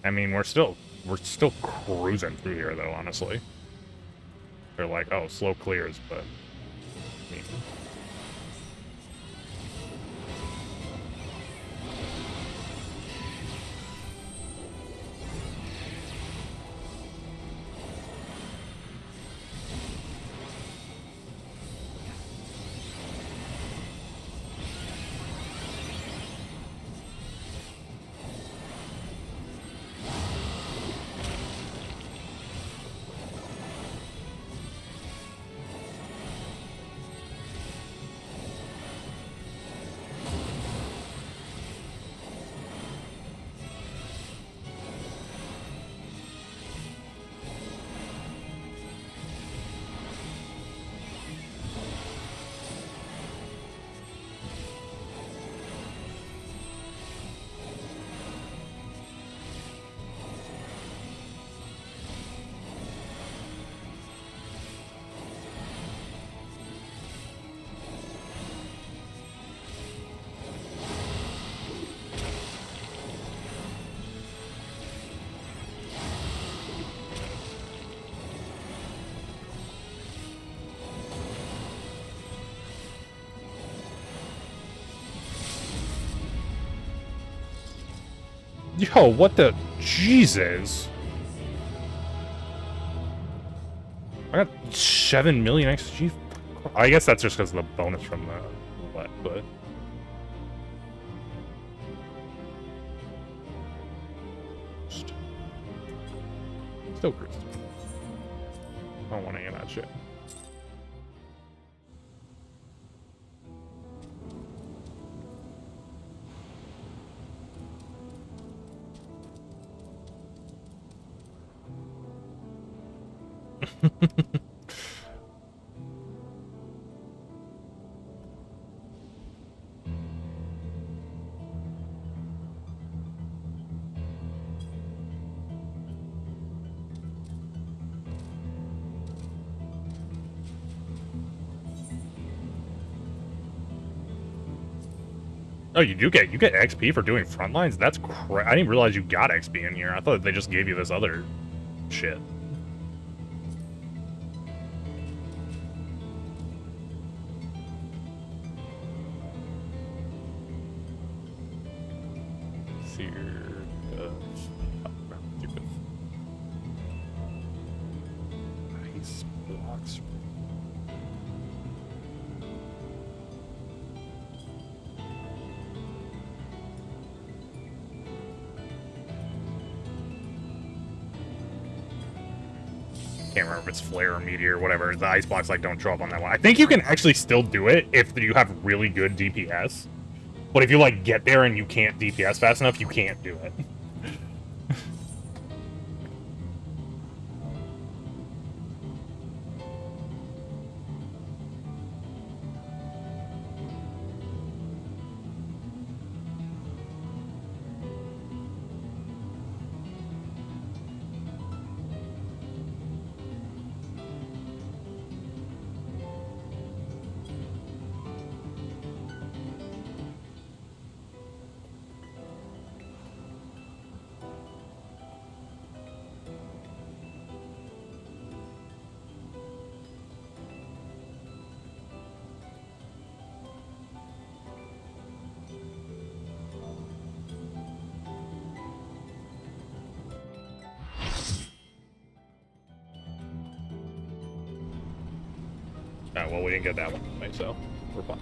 I mean, we're still cruising through here, though. Honestly, they're like, oh, slow clears, but I mean, yo, what the Jesus? I got 7 million XG. I guess that's just because of the bonus from the what, but still cruised. I don't want any of that shit. Oh, you get XP for doing front lines? That's I didn't realize you got XP in here. I thought they just gave you this other shit. Ice blocks. Can't remember if it's flare or meteor or whatever. The ice blocks like don't show up on that one. I think you can actually still do it if you have really good DPS. But if you like get there and you can't DPS fast enough, you can't do it. Alright, well, we didn't get that one anyway, so we're fine.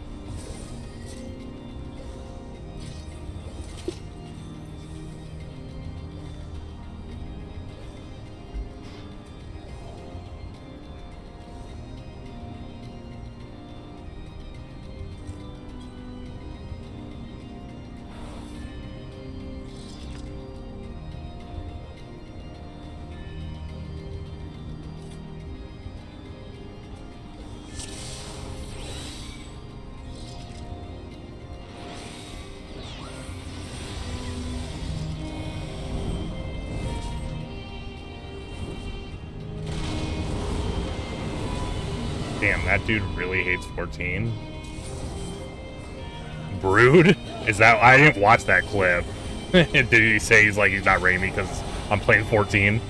Damn, that dude really hates 14. Brood? Is that... I didn't watch that clip. Did he say he's like, he's not rating me because I'm playing 14?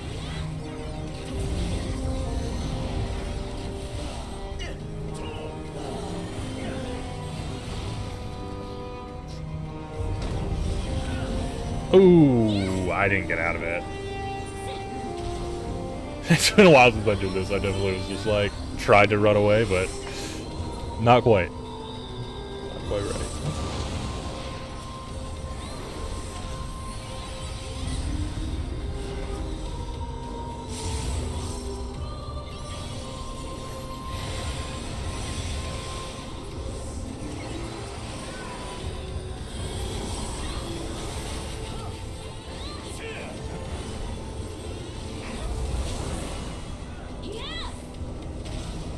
Ooh, I didn't get out of it. It's been a while since I did this. I definitely was just like, tried to run away, but not quite. Not quite right.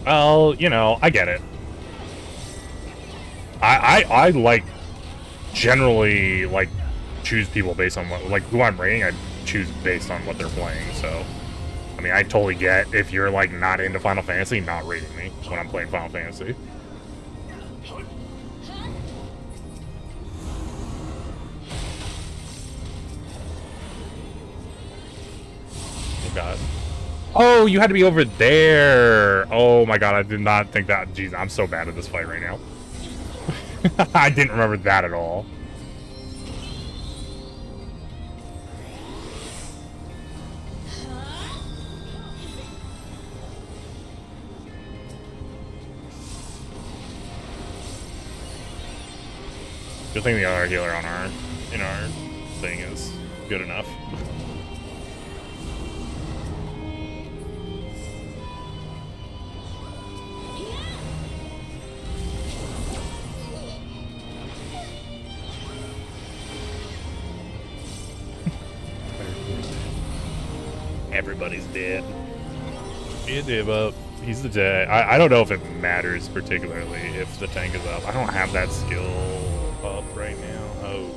Well, you know, I get it. I like, generally, like, choose people based on what, like, who I'm rating, I choose based on what they're playing, so. I mean, I totally get if you're, like, not into Final Fantasy, not rating me when I'm playing Final Fantasy. Oh, God. Oh, you had to be over there. Oh my god, I did not think that. Jeez, I'm so bad at this fight right now. I didn't remember that at all. Good thing the other healer on our thing is good enough. Everybody's dead. He's the tank. I don't know if it matters particularly if the tank is up. I don't have that skill up right now. Oh,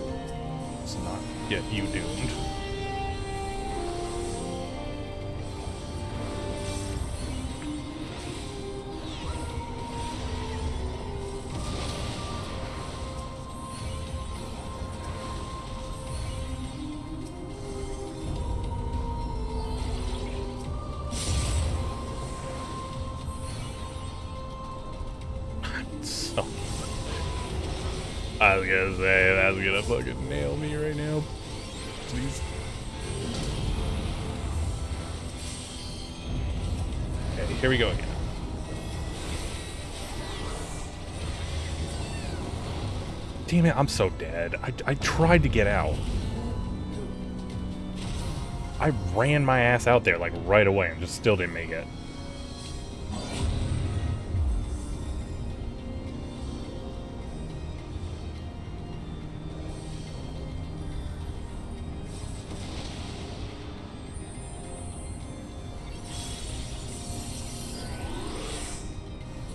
let's not get you doomed. So, I was gonna say, that's gonna fucking nail me right now. Please. Okay, here we go again. Damn it, I'm so dead. I tried to get out. I ran my ass out there like right away and just still didn't make it.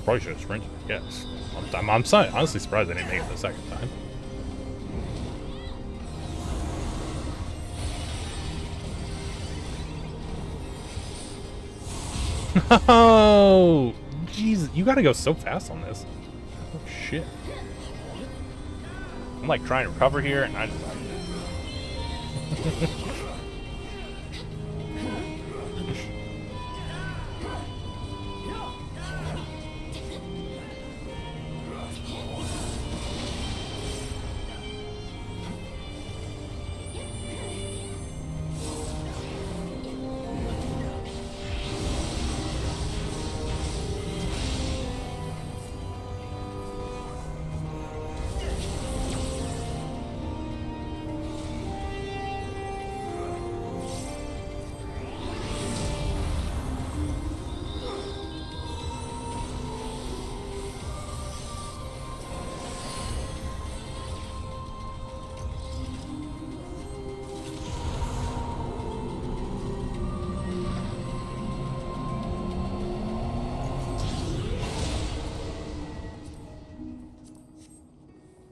Probably should have sprinted, I guess. I'm honestly surprised I didn't make it the second time. Oh, Jesus, you gotta go so fast on this. Oh, shit. I'm like trying to recover here, and I just...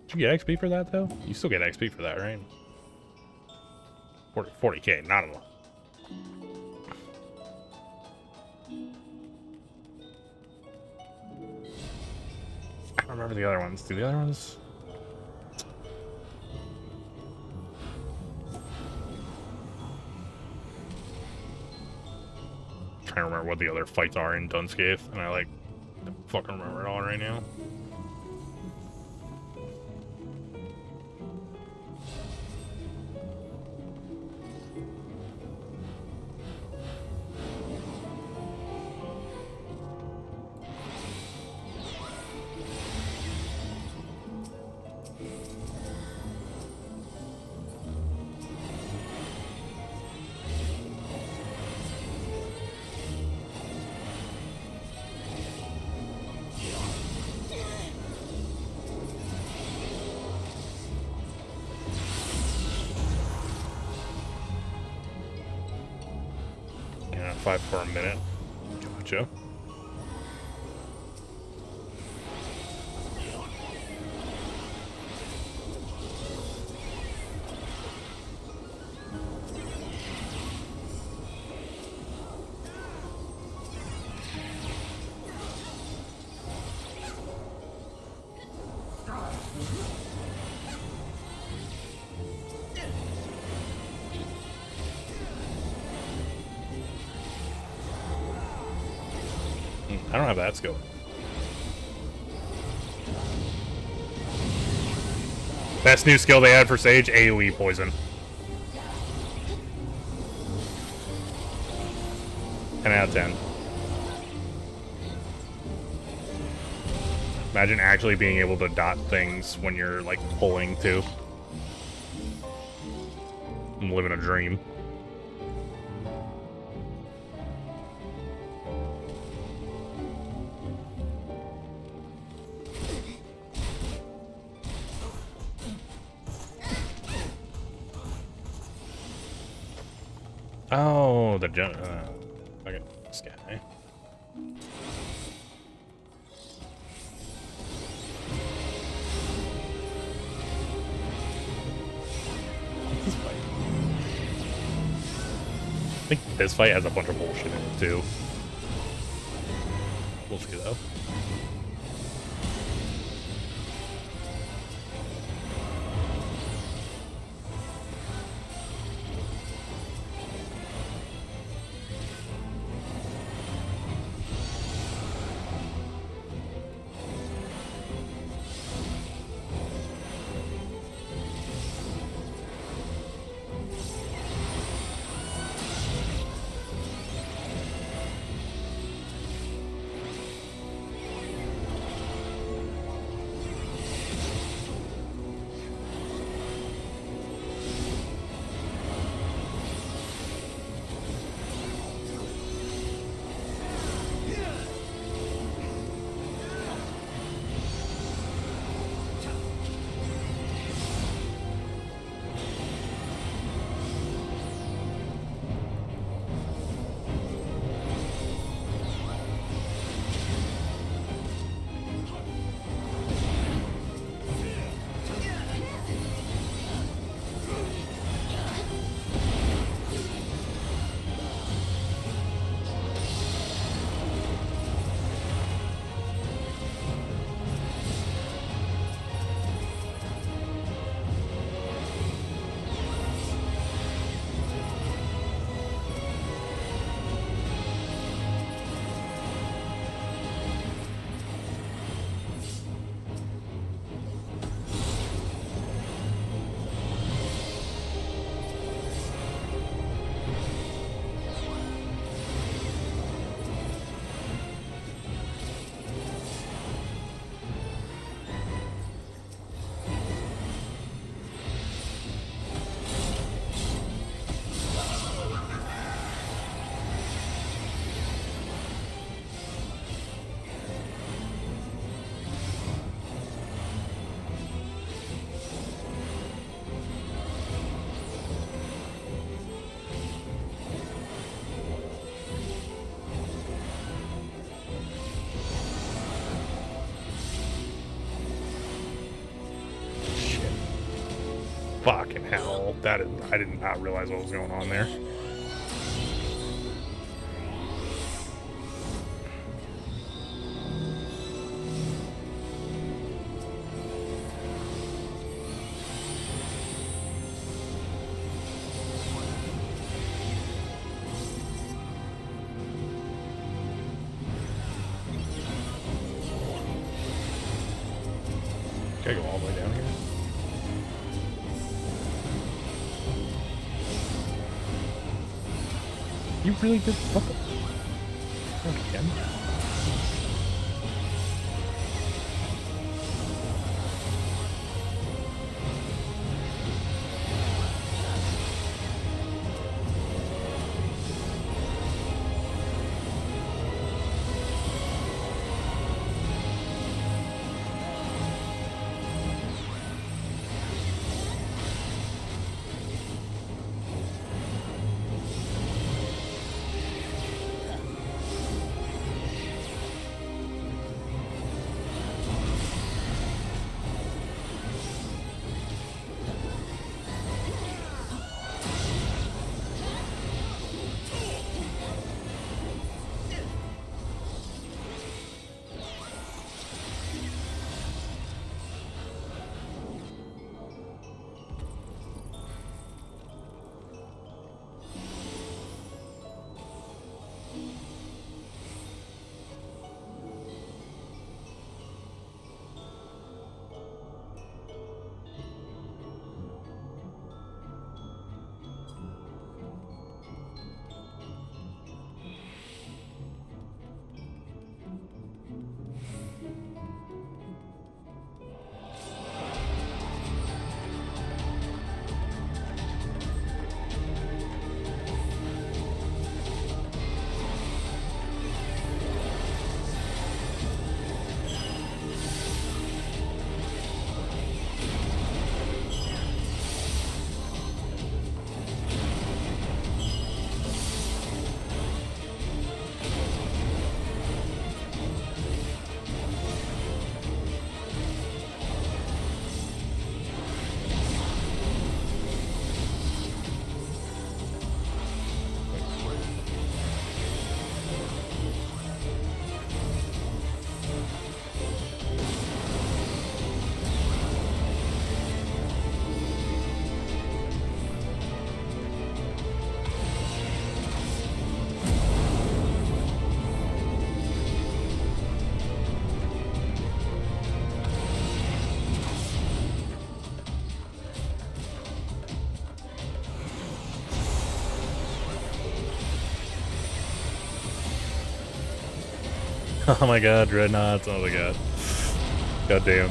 Did you get XP for that, though? You still get XP for that, right? 40K, not a lot. I don't remember the other ones. Do the other ones? I'm trying to remember what the other fights are in Dunscape, and I, like, don't fucking remember it all right now. Yeah, 5 for a minute. Gotcha. I don't have that skill. Best new skill they had for Sage, AoE poison. 10 out of 10. Imagine actually being able to dot things when you're like pulling too. I'm living a dream. Oh, the okay, this guy. think this fight has a bunch of bullshit in it, too. We'll see, though. Fucking hell. That is, I did not realize what was going on there. Can I go all the way down here? You really did what the again? Oh my god, dreadnoughts. Oh my god. God damn.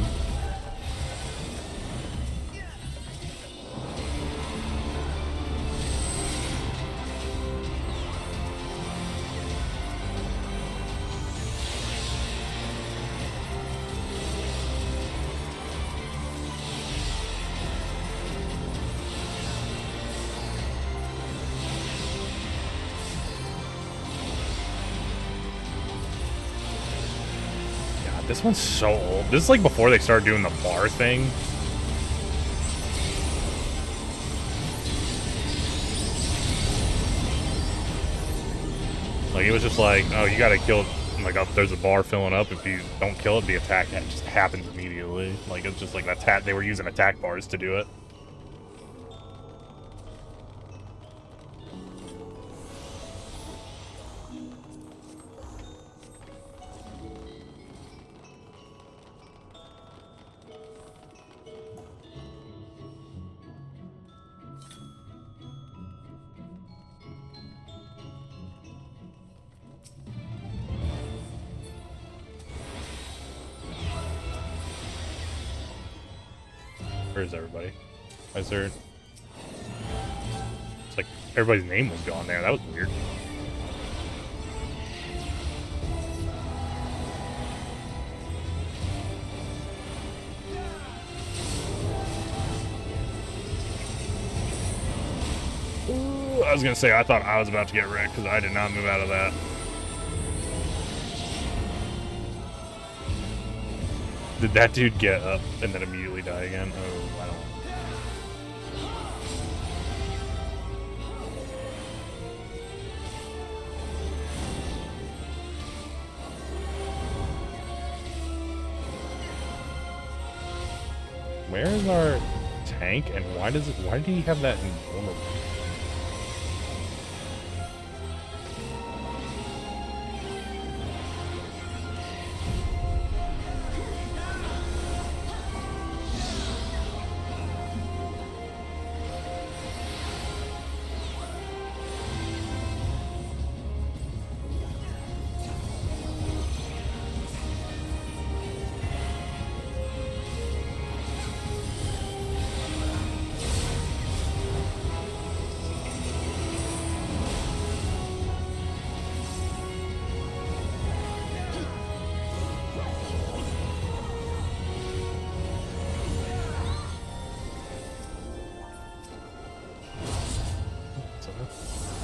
This one's so old. This is like before they started doing the bar thing. Like, it was just like, oh, you gotta kill it. Like, oh, there's a bar filling up. If you don't kill it, the attack just happens immediately. Like, it's just like that's they were using attack bars to do it. Where's everybody? Is there... It's like everybody's name was gone there. That was weird. Ooh, I was gonna say, I thought I was about to get wrecked because I did not move out of that. Did that dude get up and then immediately die again? Oh, I don't know. Where is our tank and why did he have that in normal?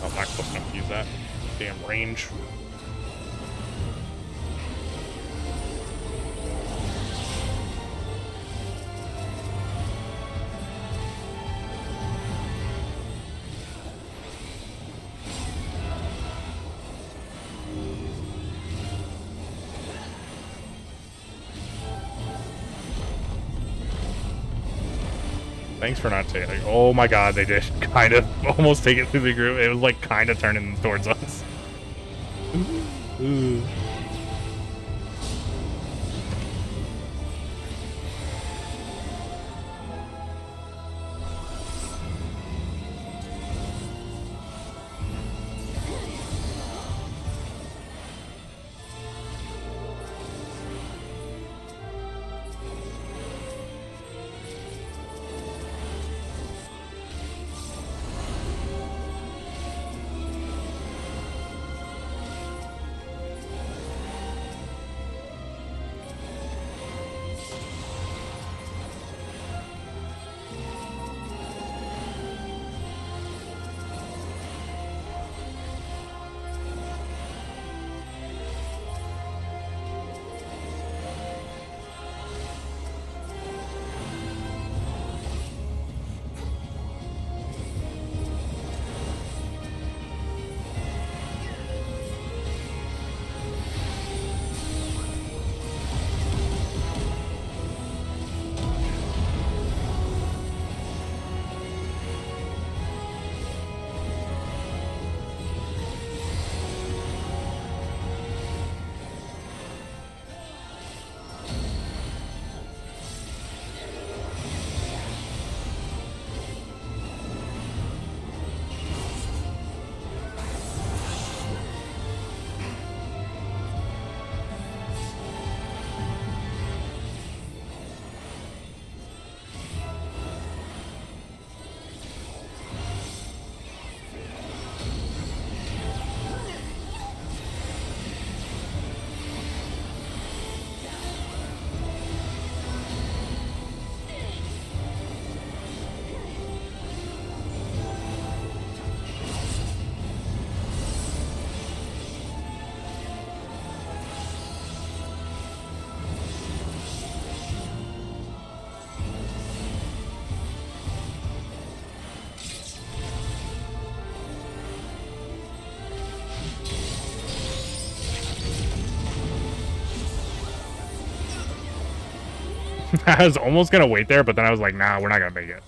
I'm not supposed to use that. Damn range. Thanks for not taking. Oh my god, they did kind of almost take it through the group. It was like kind of turning towards us. Ooh. I was almost gonna wait there, but then I was like, nah, we're not gonna make it.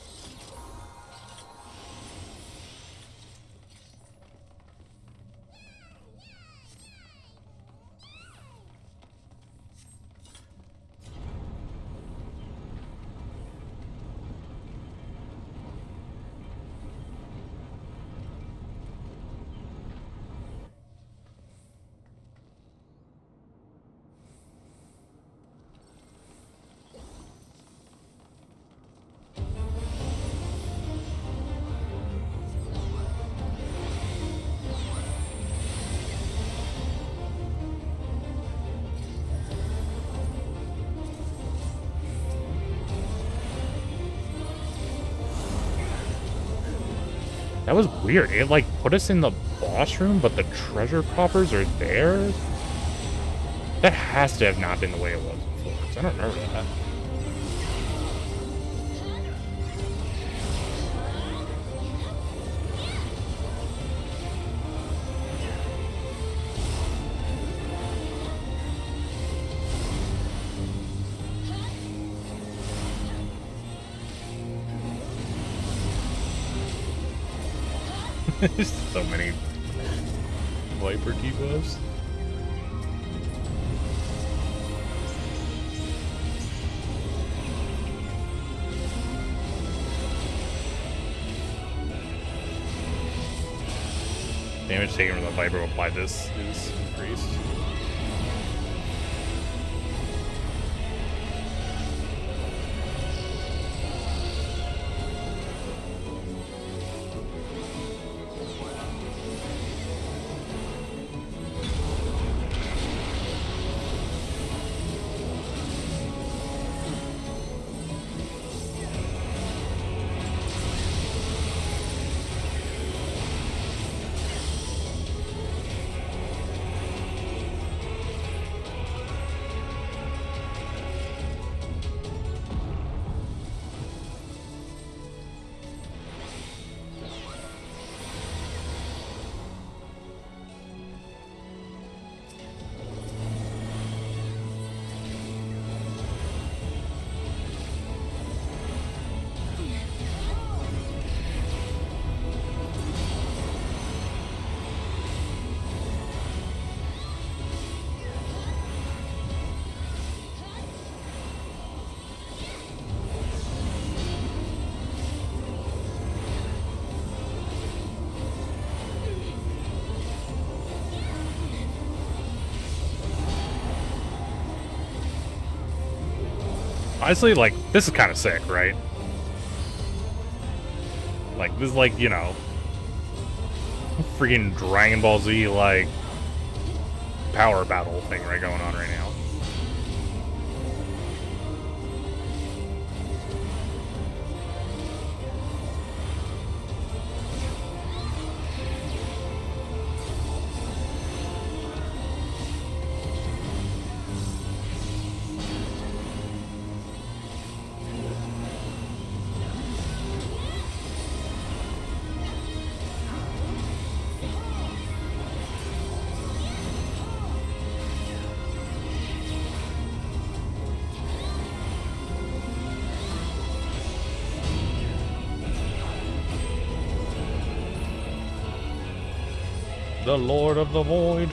That was weird. It, like, put us in the boss room, but the treasure coffers are there? That has to have not been the way it was before, 'cause I don't remember that. There's so many Viper debuffs. Damage taken from the Viper applied this is increased. Honestly, like, this is kind of sick, right? Like, this is like, you know, freaking Dragon Ball Z, like, power battle thing right going on right now. The Lord of the Void.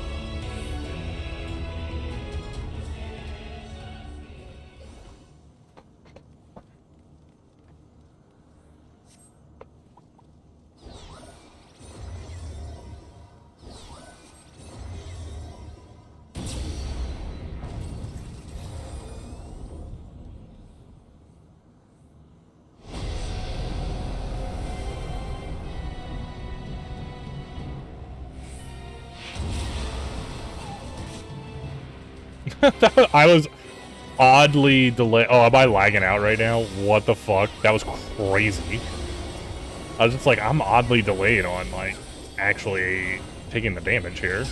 I was oddly delayed. Oh, am I lagging out right now? What the fuck? That was crazy. I was just like, I'm oddly delayed on, like, actually taking the damage here.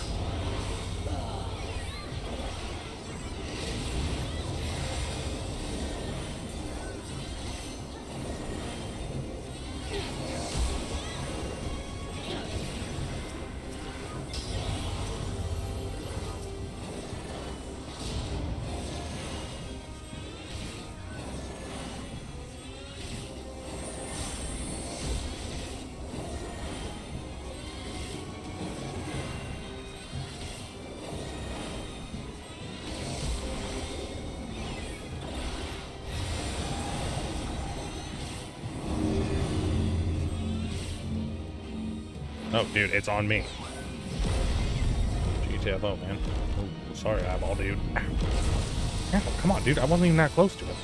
Oh, dude, it's on me. GTFO, man. Oh, sorry, eyeball, dude. Ow, come on, dude. I wasn't even that close to it.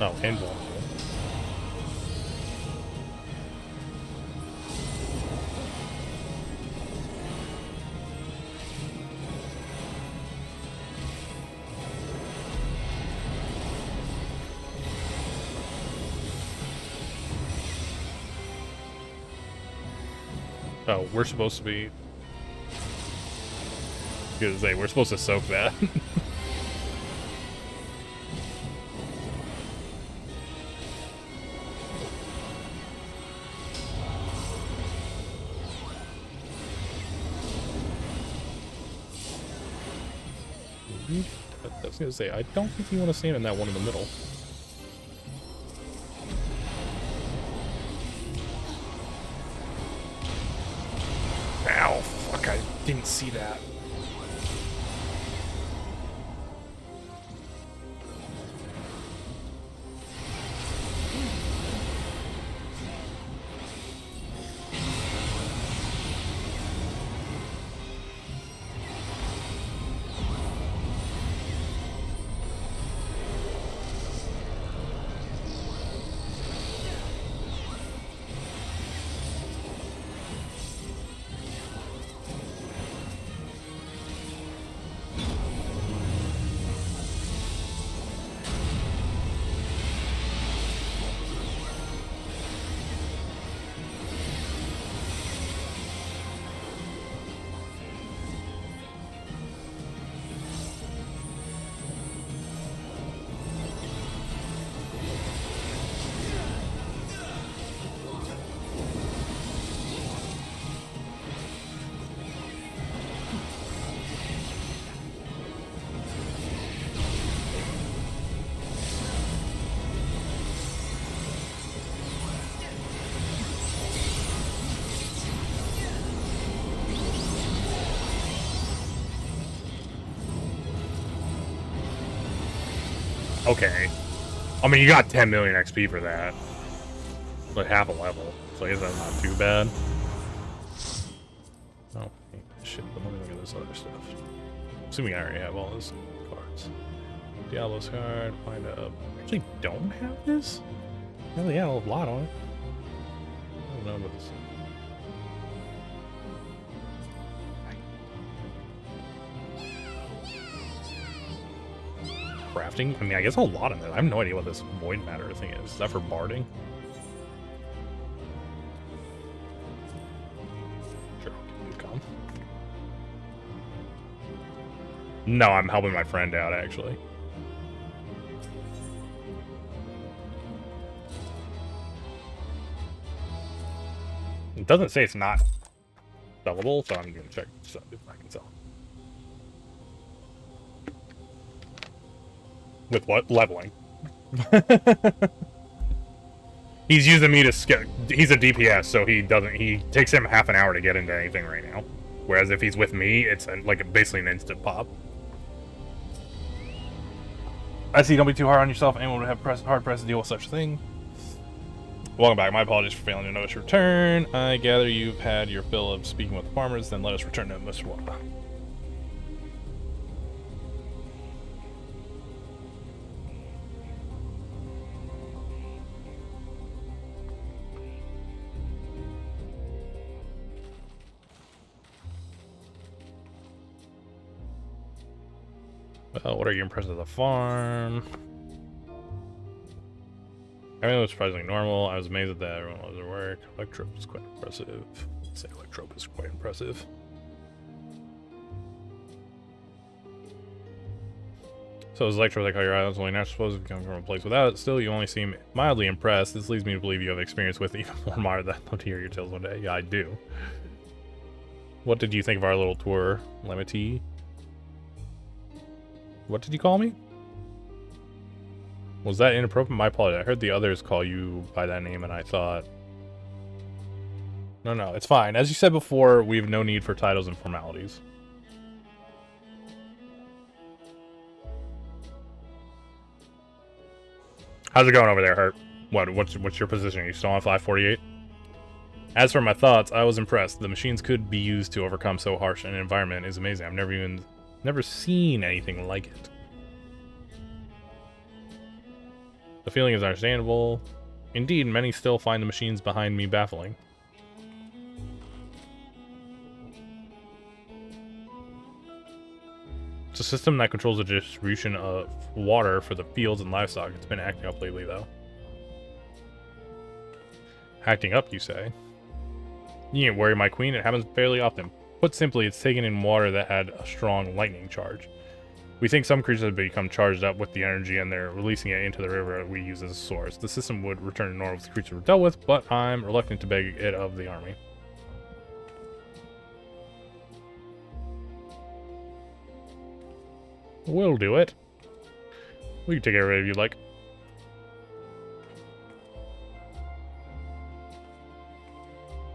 Oh, invulnerable. Oh, we're supposed to be... I was gonna say, we're supposed to soak that. I was gonna say, I don't think you want to stand in that one in the middle. Ow, fuck, I didn't see that. Okay. I mean, you got 10 million XP for that. Like half a level. So I guess that's not too bad. Oh, shit. But let me look at this other stuff. Assuming I already have all those cards. Diablo's card. Find a... Actually, don't have this? Oh, yeah, a lot on it. I don't know about this. Crafting? I mean, I guess a lot of it. I have no idea what this void matter thing is. Is that for barding? Sure, you come. No, I'm helping my friend out, actually. It doesn't say it's not sellable, so I'm gonna check if I can sell. With what? Leveling. He's using me to skip. He's a DPS, so he takes him half an hour to get into anything right now. Whereas if he's with me, it's like basically an instant pop. I see, don't be too hard on yourself. Anyone would have hard pressed to deal with such a thing. Welcome back. My apologies for failing to notice your return. I gather you've had your fill of speaking with the farmers, then let us return to Muswa. What are your impressions of the farm? Everything was surprisingly normal. I was amazed that everyone was at work. Electrope is quite impressive. I'd say Electrope is quite impressive. So is Electrope like how your island's only natural supposed to come from a place without it? Still, you only seem mildly impressed. This leads me to believe you have experience with even more modern than I'd love to hear your tales one day. Yeah, I do. What did you think of our little tour, Lemity? What did you call me? Was that inappropriate? My apologies. I heard the others call you by that name, and I thought... No, it's fine. As you said before, we have no need for titles and formalities. How's it going over there, Hurt? What's your position? Are you still on 548? As for my thoughts, I was impressed. The machines could be used to overcome so harsh an environment is amazing. I've never seen anything like it. The feeling is understandable. Indeed, many still find the machines behind me baffling. It's a system that controls the distribution of water for the fields and livestock. It's been acting up lately, though. Acting up, you say? You ain't worry, my queen. It happens fairly often. Put simply, it's taken in water that had a strong lightning charge. We think some creatures have become charged up with the energy and they're releasing it into the river we use as a source. The system would return to normal if the creatures were dealt with, but I'm reluctant to beg it of the army. We'll do it. We can take care of it if you'd like.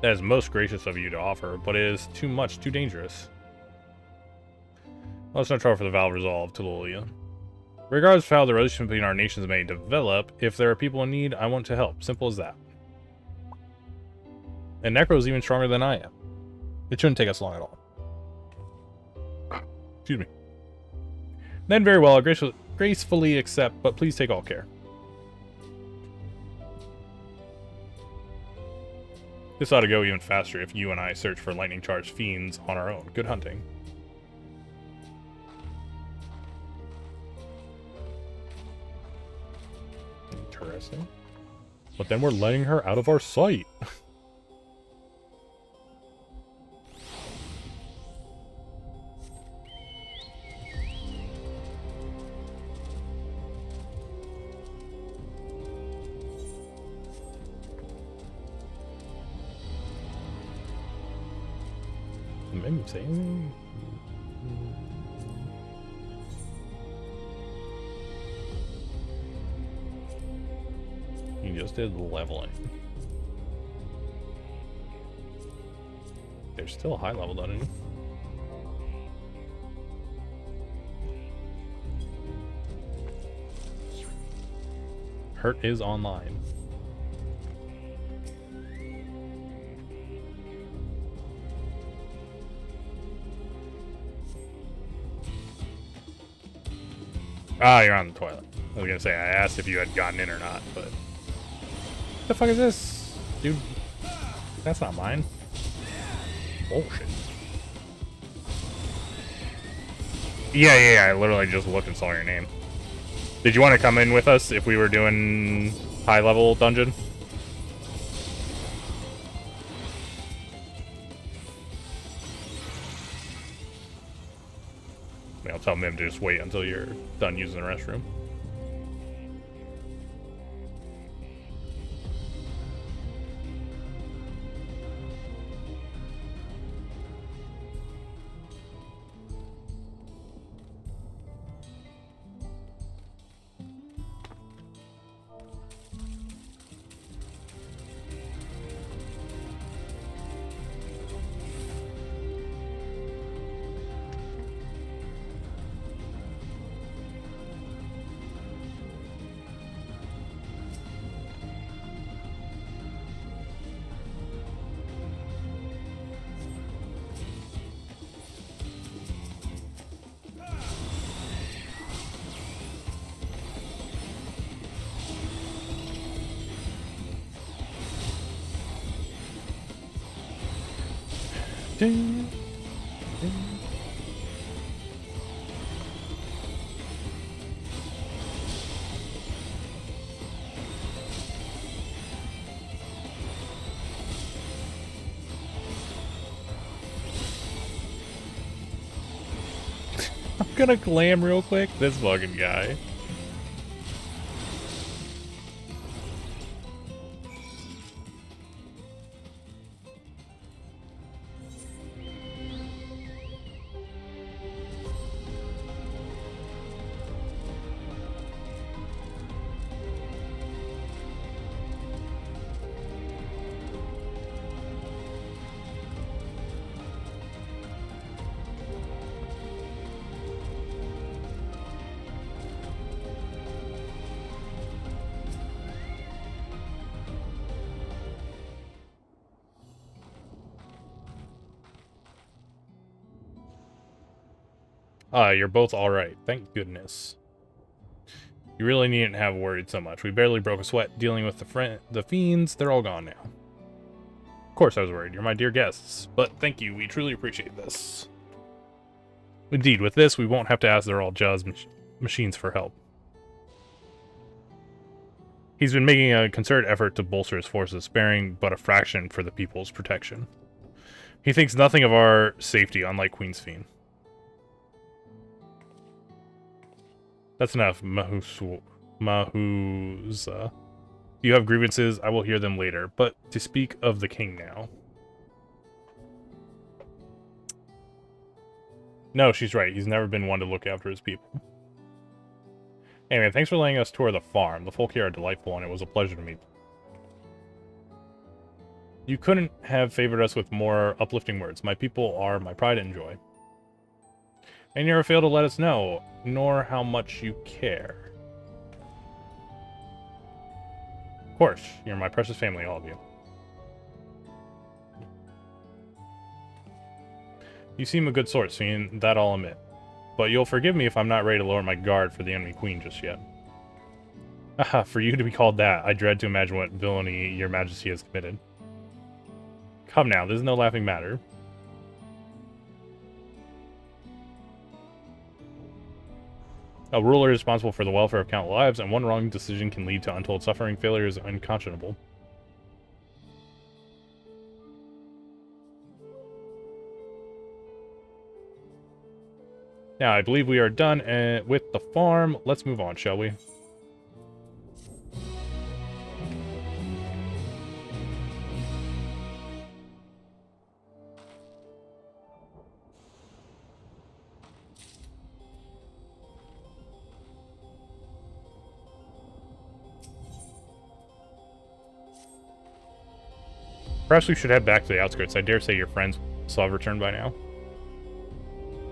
That is most gracious of you to offer, but it is too much, too dangerous. Let's not trouble for the vow resolved to Lilia. Regardless of how the relationship between our nations may develop, if there are people in need, I want to help. Simple as that. And Necro is even stronger than I am. It shouldn't take us long at all. Excuse me. Then very well, I'll gracefully accept, but please take all care. This ought to go even faster if you and I search for lightning-charged fiends on our own. Good hunting. Interesting. But then we're letting her out of our sight. Maybe say anything? You just did leveling. They're still high leveled, aren't you? Hurt is online. Ah, you're on the toilet. I was gonna say, I asked if you had gotten in or not, but... What the fuck is this? Dude, that's not mine. Bullshit. Yeah, I literally just looked and saw your name. Did you want to come in with us if we were doing high-level dungeon? I'll tell him to just wait until you're done using the restroom. Ding, ding. I'm gonna glam real quick. This fucking guy. Ah, you're both alright. Thank goodness. You really needn't have worried so much. We barely broke a sweat dealing with the fiends. They're all gone now. Of course I was worried. You're my dear guests. But thank you. We truly appreciate this. Indeed, with this, we won't have to ask their all Jaws machines for help. He's been making a concerted effort to bolster his forces, sparing but a fraction for the people's protection. He thinks nothing of our safety, unlike Queen's Fiend. That's enough, Mahuza. If you have grievances, I will hear them later, but to speak of the king now. No, she's right. He's never been one to look after his people. Anyway, thanks for letting us tour the farm. The folk here are delightful, and it was a pleasure to meet them. You couldn't have favored us with more uplifting words. My people are my pride and joy. And you never fail to let us know, nor how much you care. Of course, you're my precious family, all of you. You seem a good sort, Sven, that I'll admit. But you'll forgive me if I'm not ready to lower my guard for the enemy queen just yet. Haha, for you to be called that, I dread to imagine what villainy your majesty has committed. Come now, this is no laughing matter. A ruler is responsible for the welfare of countless lives, and one wrong decision can lead to untold suffering. Failure is unconscionable. Now, I believe we are done with the farm. Let's move on, shall we? Perhaps we should head back to the outskirts. I dare say your friends will have returned by now.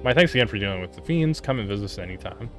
My thanks again for dealing with the fiends. Come and visit us anytime.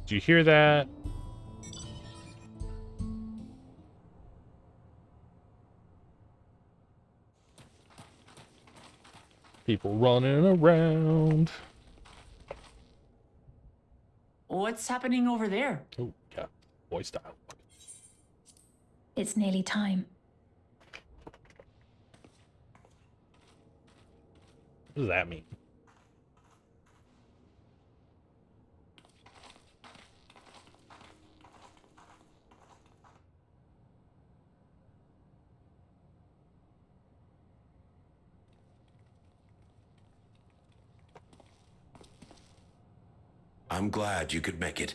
Do you hear that? People running around. What's happening over there? Oh, yeah. Boy style. It's nearly time. What does that mean? I'm glad you could make it.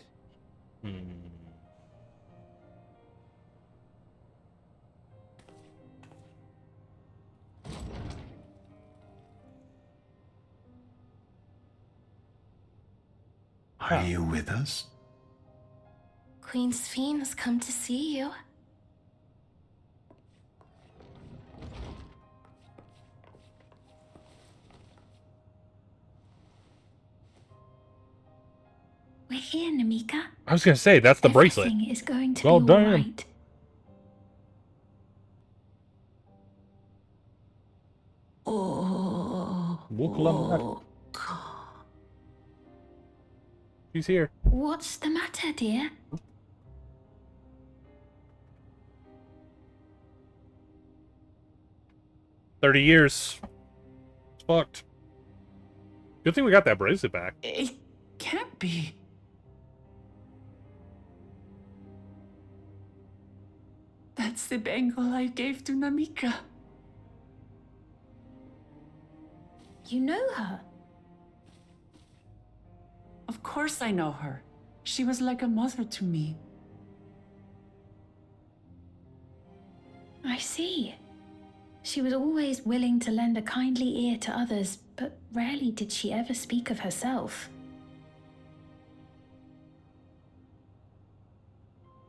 Are you with us? Queen Sphene has come to see you. We're here, Namika. I was gonna say, that's the bracelet. Everything is going to Well, be damn. all right. Oh. She's here. What's the matter, dear? $30 years. It's fucked. Good thing we got that bracelet back. It can't be. That's the bangle I gave to Namika. You know her? Of course I know her. She was like a mother to me. I see. She was always willing to lend a kindly ear to others, but rarely did she ever speak of herself.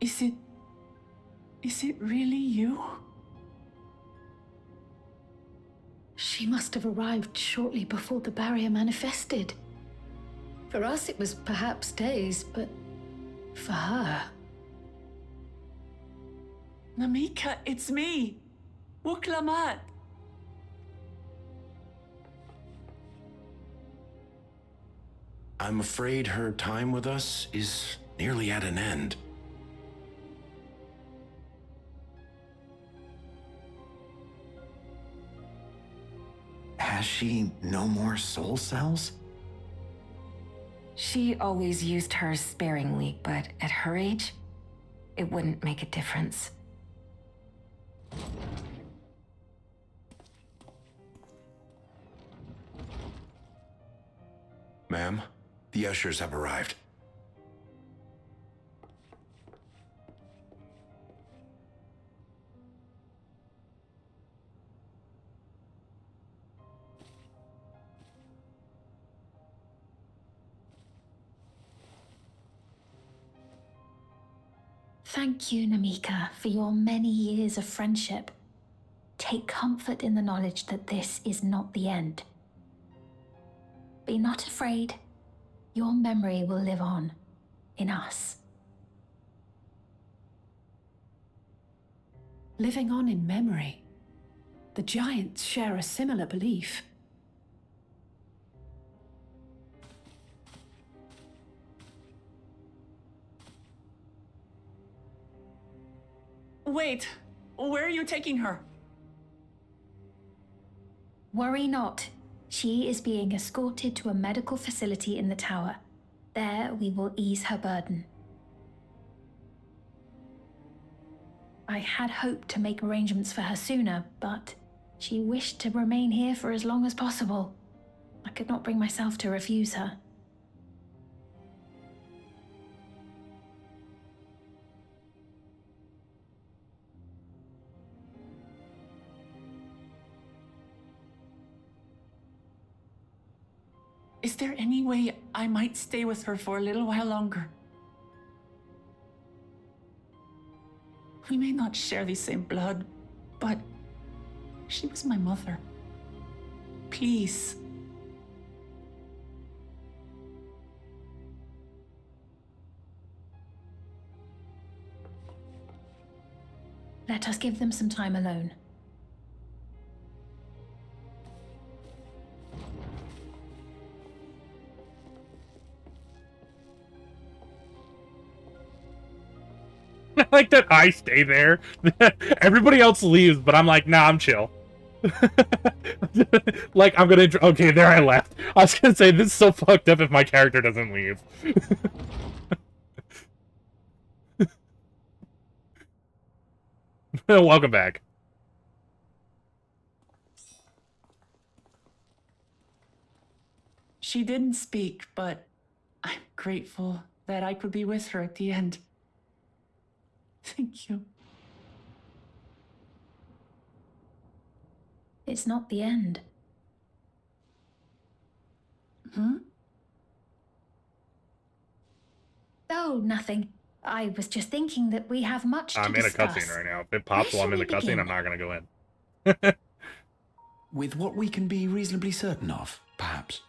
Is it really you? She must have arrived shortly before the barrier manifested. For us, it was perhaps days, but for her... Namika, it's me! Wuklamat! I'm afraid her time with us is nearly at an end. Has she no more soul cells? She always used hers sparingly, but at her age, it wouldn't make a difference. Ma'am, the ushers have arrived. Thank you, Namika, for your many years of friendship. Take comfort in the knowledge that this is not the end. Be not afraid. Your memory will live on in us. Living on in memory. The giants share a similar belief. Wait, where are you taking her? Worry not. She is being escorted to a medical facility in the tower. There we will ease her burden. I had hoped to make arrangements for her sooner, but she wished to remain here for as long as possible. I could not bring myself to refuse her. Is there any way I might stay with her for a little while longer? We may not share the same blood, but she was my mother. Please. Let us give them some time alone. I like that I stay there. Everybody else leaves, but I'm like, nah, I'm chill. Like, I'm gonna... Okay, there I left. I was gonna say, this is so fucked up if my character doesn't leave. Welcome back. She didn't speak, but I'm grateful that I could be with her at the end. Thank you. It's not the end. Hmm? Oh, nothing. I was just thinking that we have much to discuss. I'm in a cutscene right now. If it pops while I'm in the cutscene, I'm not gonna go in. With what we can be reasonably certain of, perhaps.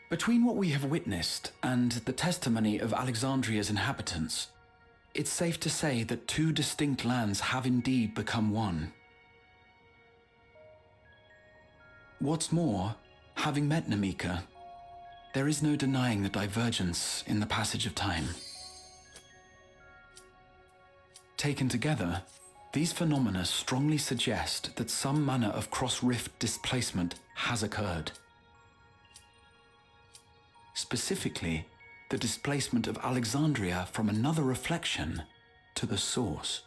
Between what we have witnessed and the testimony of Alexandria's inhabitants, it's safe to say that two distinct lands have indeed become one. What's more, having met Namika, there is no denying the divergence in the passage of time. Taken together, these phenomena strongly suggest that some manner of cross-rift displacement has occurred. Specifically, the displacement of Alexandria from another reflection to the source.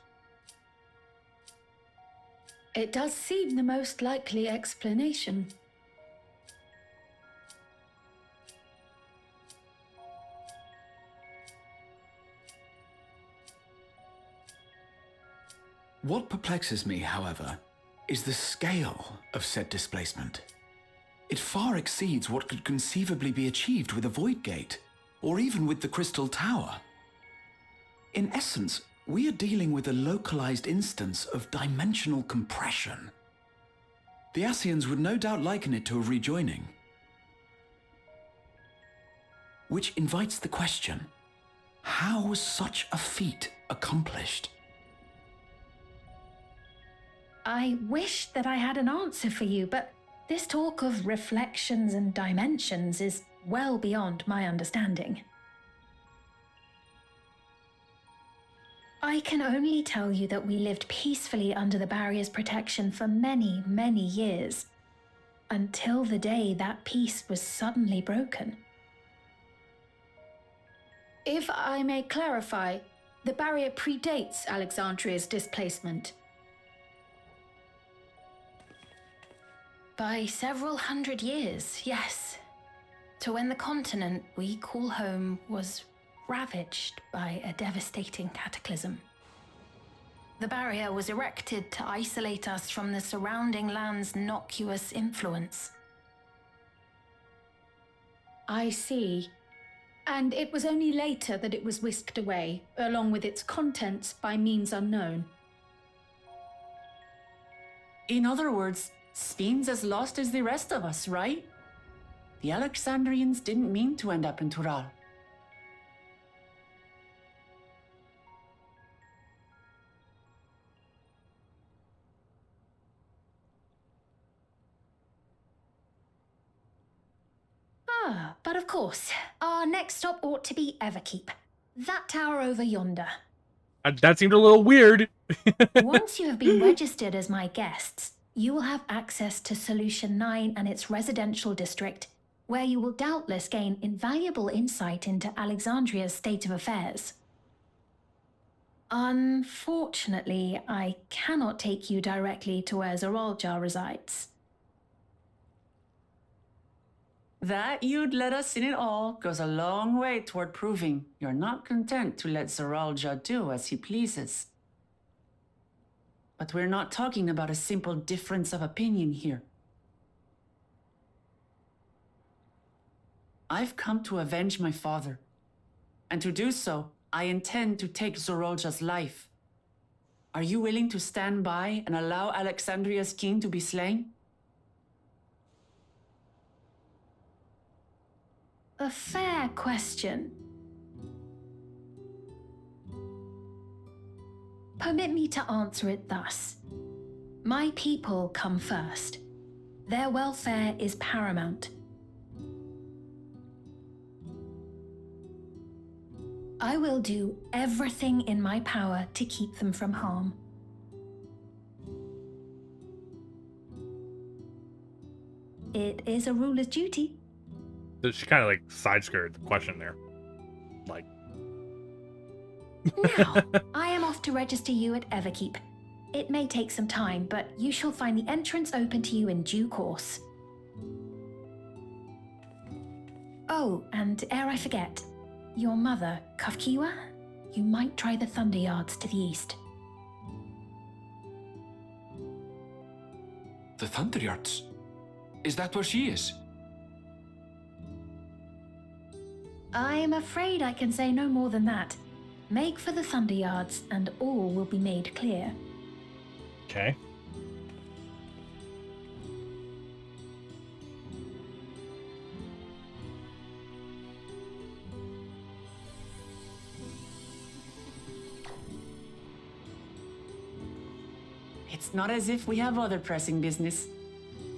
It does seem the most likely explanation. What perplexes me, however, is the scale of said displacement. It far exceeds what could conceivably be achieved with a Void Gate, or even with the Crystal Tower. In essence, we are dealing with a localized instance of dimensional compression. The Ascians would no doubt liken it to a rejoining. Which invites the question, how was such a feat accomplished? I wish that I had an answer for you, but this talk of reflections and dimensions is well beyond my understanding. I can only tell you that we lived peacefully under the barrier's protection for many, many years, until the day that peace was suddenly broken. If I may clarify, the barrier predates Alexandria's displacement. By several hundred years, yes. To when the continent we call home was ravaged by a devastating cataclysm. The barrier was erected to isolate us from the surrounding land's noxious influence. I see. And it was only later that it was whisked away, along with its contents, by means unknown. In other words, Sphyn's as lost as the rest of us, right? The Alexandrians didn't mean to end up in Tural. But of course, our next stop ought to be Everkeep. That tower over yonder. That seemed a little weird. Once you have been registered as my guests, you will have access to Solution 9 and its residential district, where you will doubtless gain invaluable insight into Alexandria's state of affairs. Unfortunately, I cannot take you directly to where Zoraljar resides. That you'd let us in it all goes a long way toward proving you're not content to let Zoraljar do as he pleases. But we're not talking about a simple difference of opinion here. I've come to avenge my father, and to do so, I intend to take Zoraljar's life. Are you willing to stand by and allow Alexandria's king to be slain? A fair question. Permit me to answer it thus. My people come first. Their welfare is paramount. I will do everything in my power to keep them from harm. It is a ruler's duty. She kind of like side-skirted the question there. Like. Now, I am off to register you at Everkeep. It may take some time, but you shall find the entrance open to you in due course. Oh, and ere I forget, your mother, Kafkiwa, you might try the Thunder Yards to the east. The Thunder Yards? Is that where she is? I'm afraid I can say no more than that. Make for the Thunder Yards, and all will be made clear. Okay. It's not as if we have other pressing business.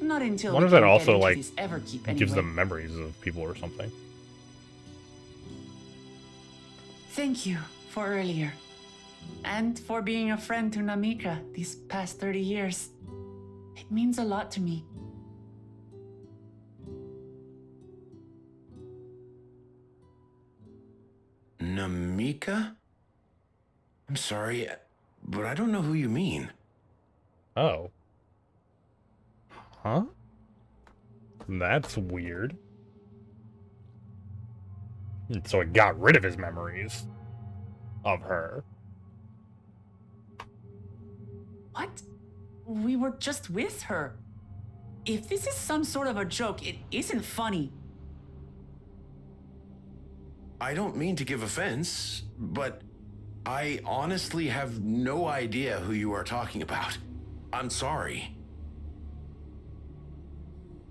Not until What we if that can get also into like this Everkeep gives anyway. them memories of people or something? Thank you for earlier. And for being a friend to Namika these past 30 years. It means a lot to me. Namika? I'm sorry, but I don't know who you mean. Oh. Huh? That's weird. And so it got rid of his memories of her. What? We were just with her. If this is some sort of a joke, it isn't funny. I don't mean to give offense, but I honestly have no idea who you are talking about. I'm sorry.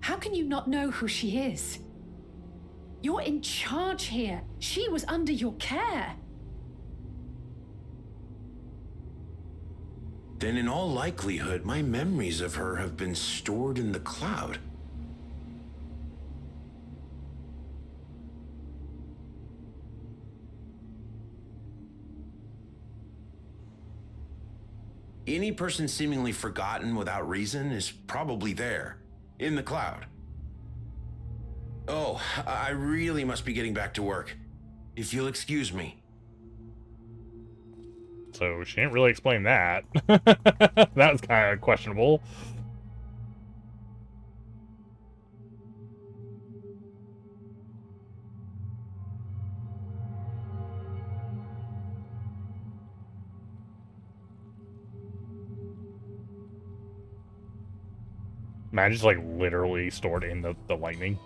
How can you not know who she is? You're in charge here. She was under your care. Then in all likelihood, my memories of her have been stored in the cloud. Any person seemingly forgotten without reason is probably there, in the cloud. Oh, I really must be getting back to work. If you'll excuse me. So she didn't really explain that. That was kind of questionable. Man, just like literally stored in the lightning.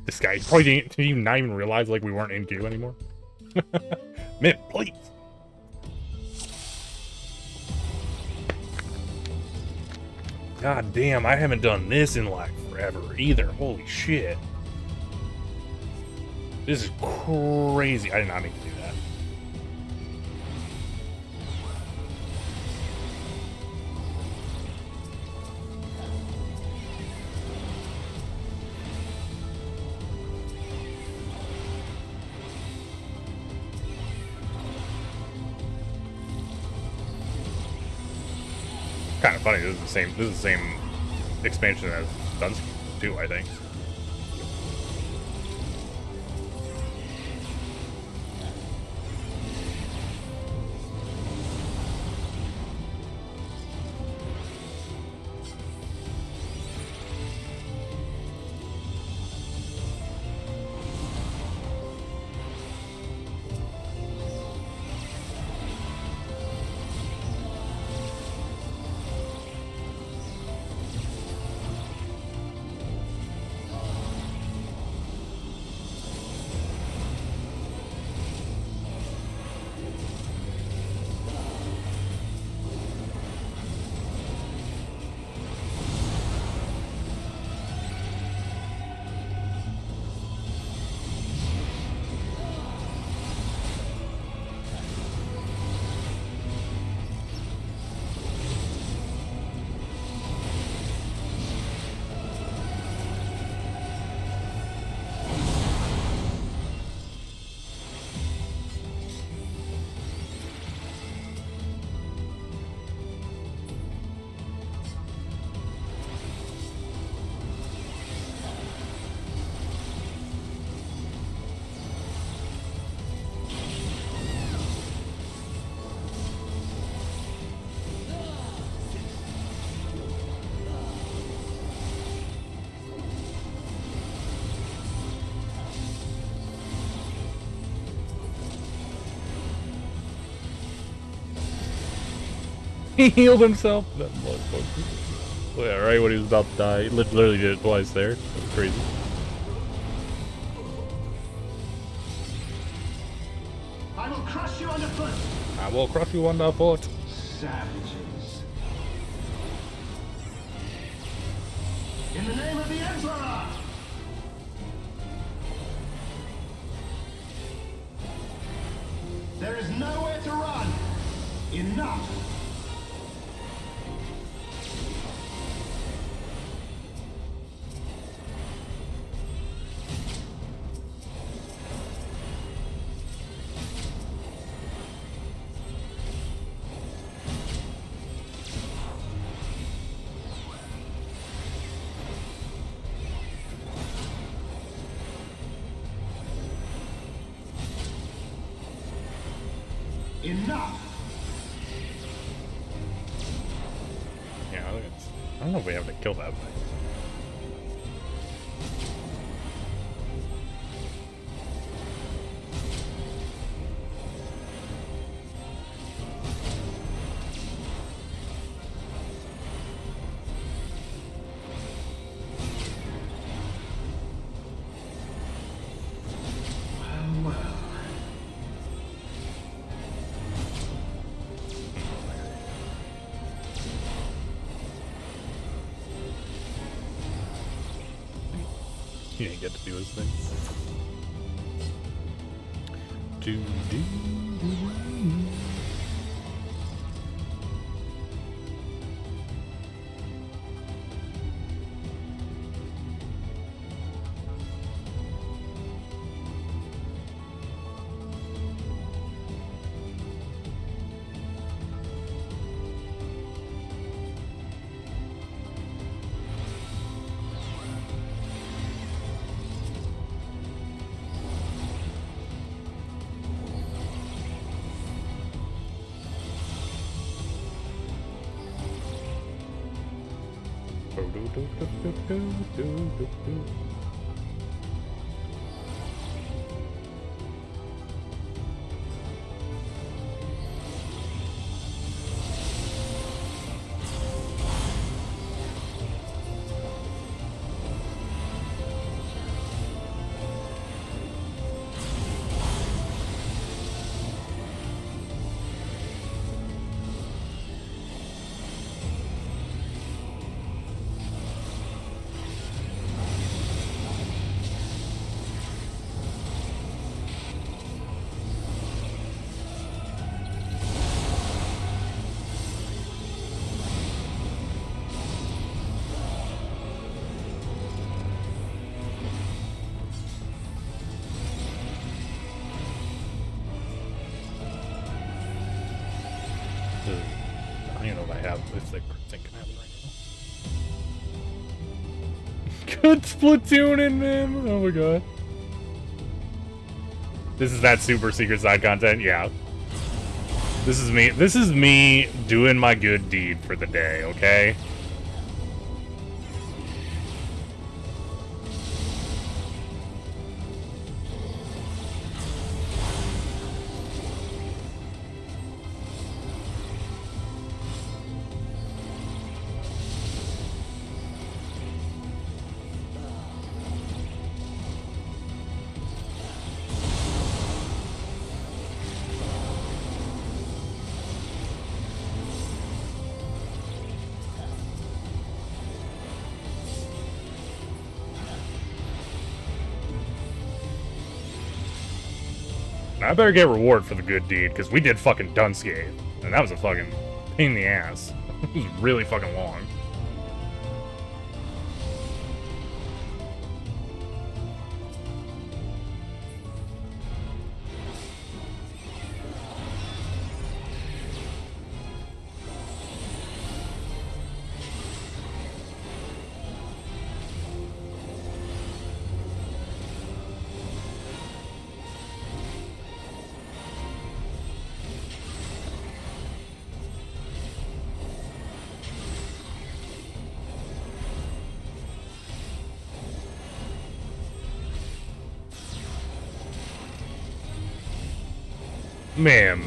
This guy probably didn't even not even realize like we weren't in queue anymore. Mint, please. God damn, I haven't done this in like forever either. Holy shit. This is crazy. I did not mean to do that. Kind of funny. This is the same expansion as Dunsky 2, I think. He healed himself. That motherfucker. Oh, yeah, right when he was about to die. He literally did it twice there. That was crazy. I will crush you underfoot. I will crush you underfoot. Savages. In the name of the Emperor. There is nowhere to run. Enough. Enough! Yeah, I don't know if we have to kill that thing. He didn't get to do his thing. I don't know if I have if the thing can happen right now. Good Splatooning, man! Oh my god. This is that super secret side content? Yeah. This is me doing my good deed for the day, okay? I better get reward for the good deed, because we did fucking Dunscape. And that was a fucking pain in the ass. It was really fucking long. Man.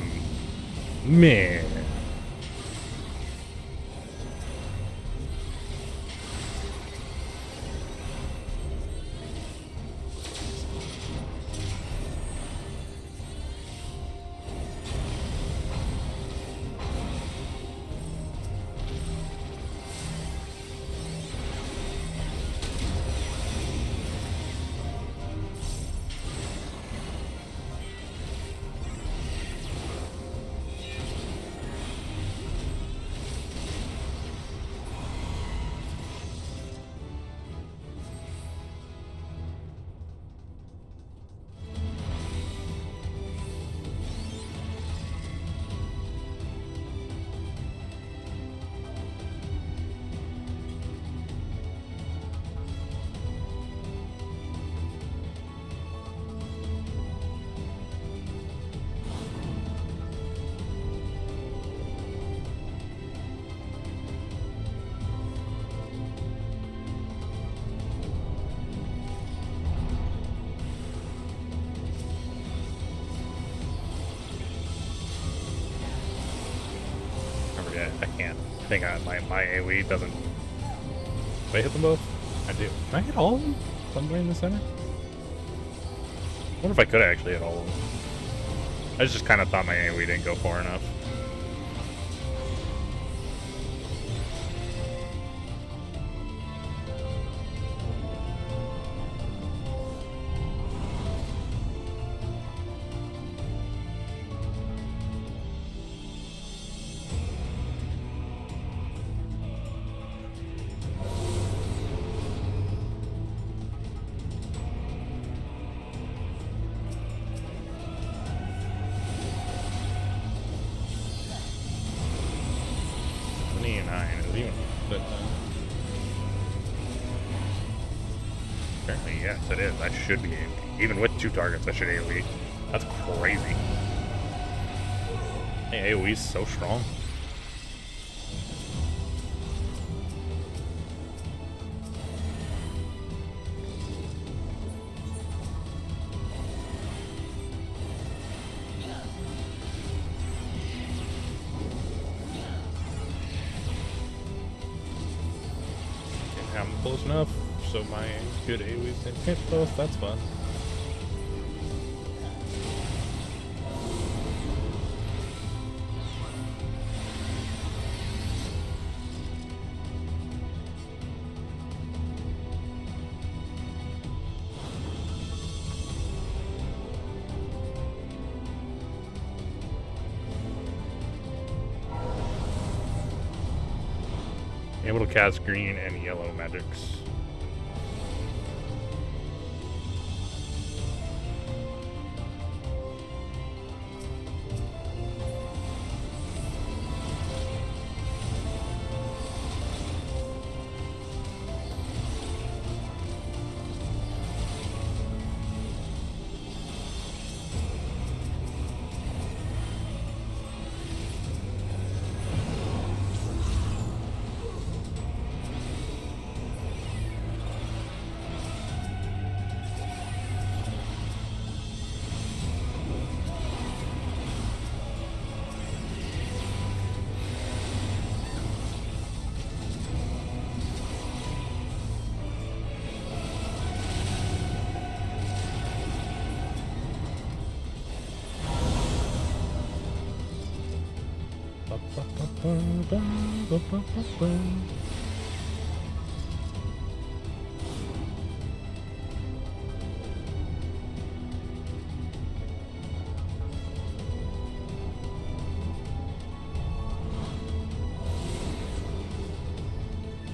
I can't think my AoE doesn't. Do I hit them both? I do. Can I hit all of them? Somewhere in the center? I wonder if I could actually hit all of them. I just kind of thought my AoE didn't go far enough. Apparently, yes, it is. I should be AoE. Even with 2 targets, I should AoE. That's crazy. Hey, AoE's so strong. I'm close enough, so my good AoEs didn't hit both. That's fun. Able to cast green and yellow magics.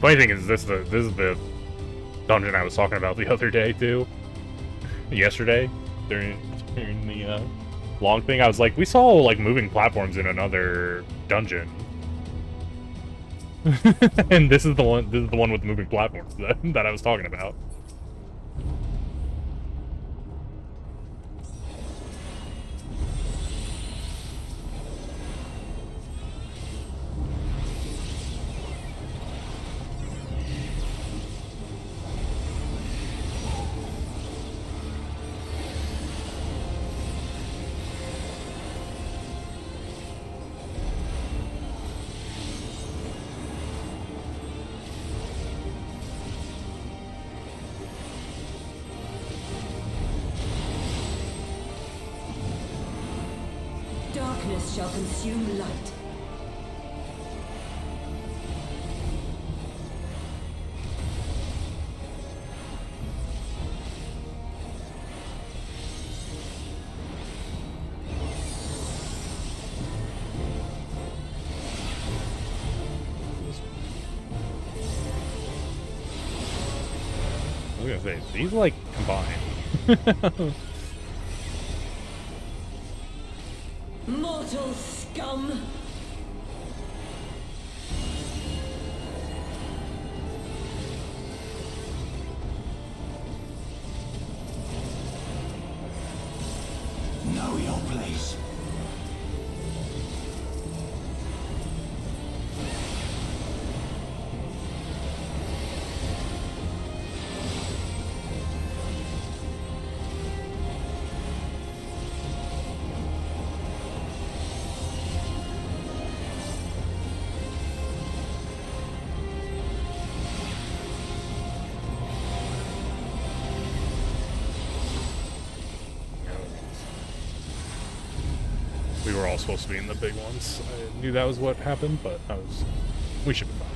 Funny thing is, this is the dungeon I was talking about the other day too. Yesterday, during the long thing, I was like, we saw like moving platforms in another dungeon, and this is the one. This is the one with the moving platforms that I was talking about. Darkness shall consume light. I was gonna say, these like combine. Mortal scum! Know your place. We were all supposed to be in the big ones. I knew that was what happened, but we should be fine.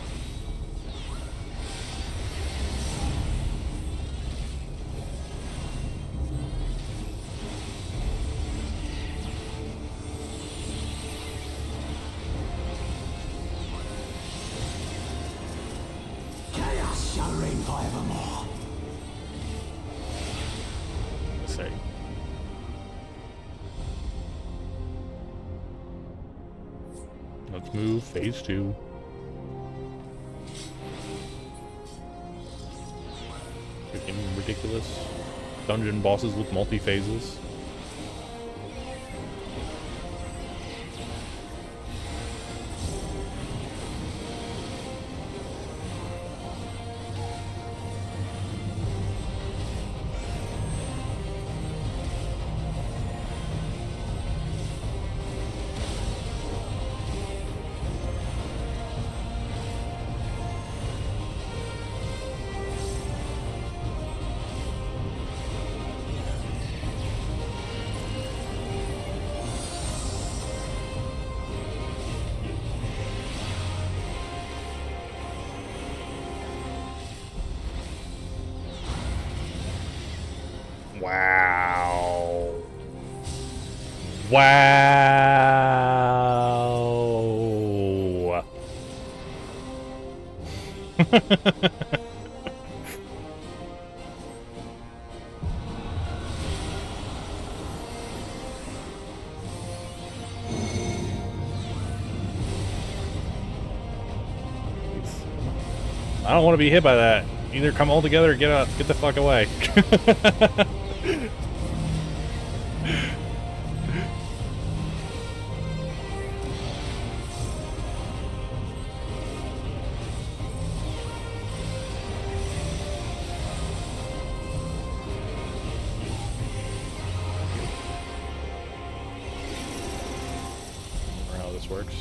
Chaos shall reign forevermore. Let's see. Let's move phase 2. Freaking ridiculous. Dungeon bosses with multi-phases. Wow. Wow. I don't want to be hit by that. Either come all together or get the fuck away. How this works.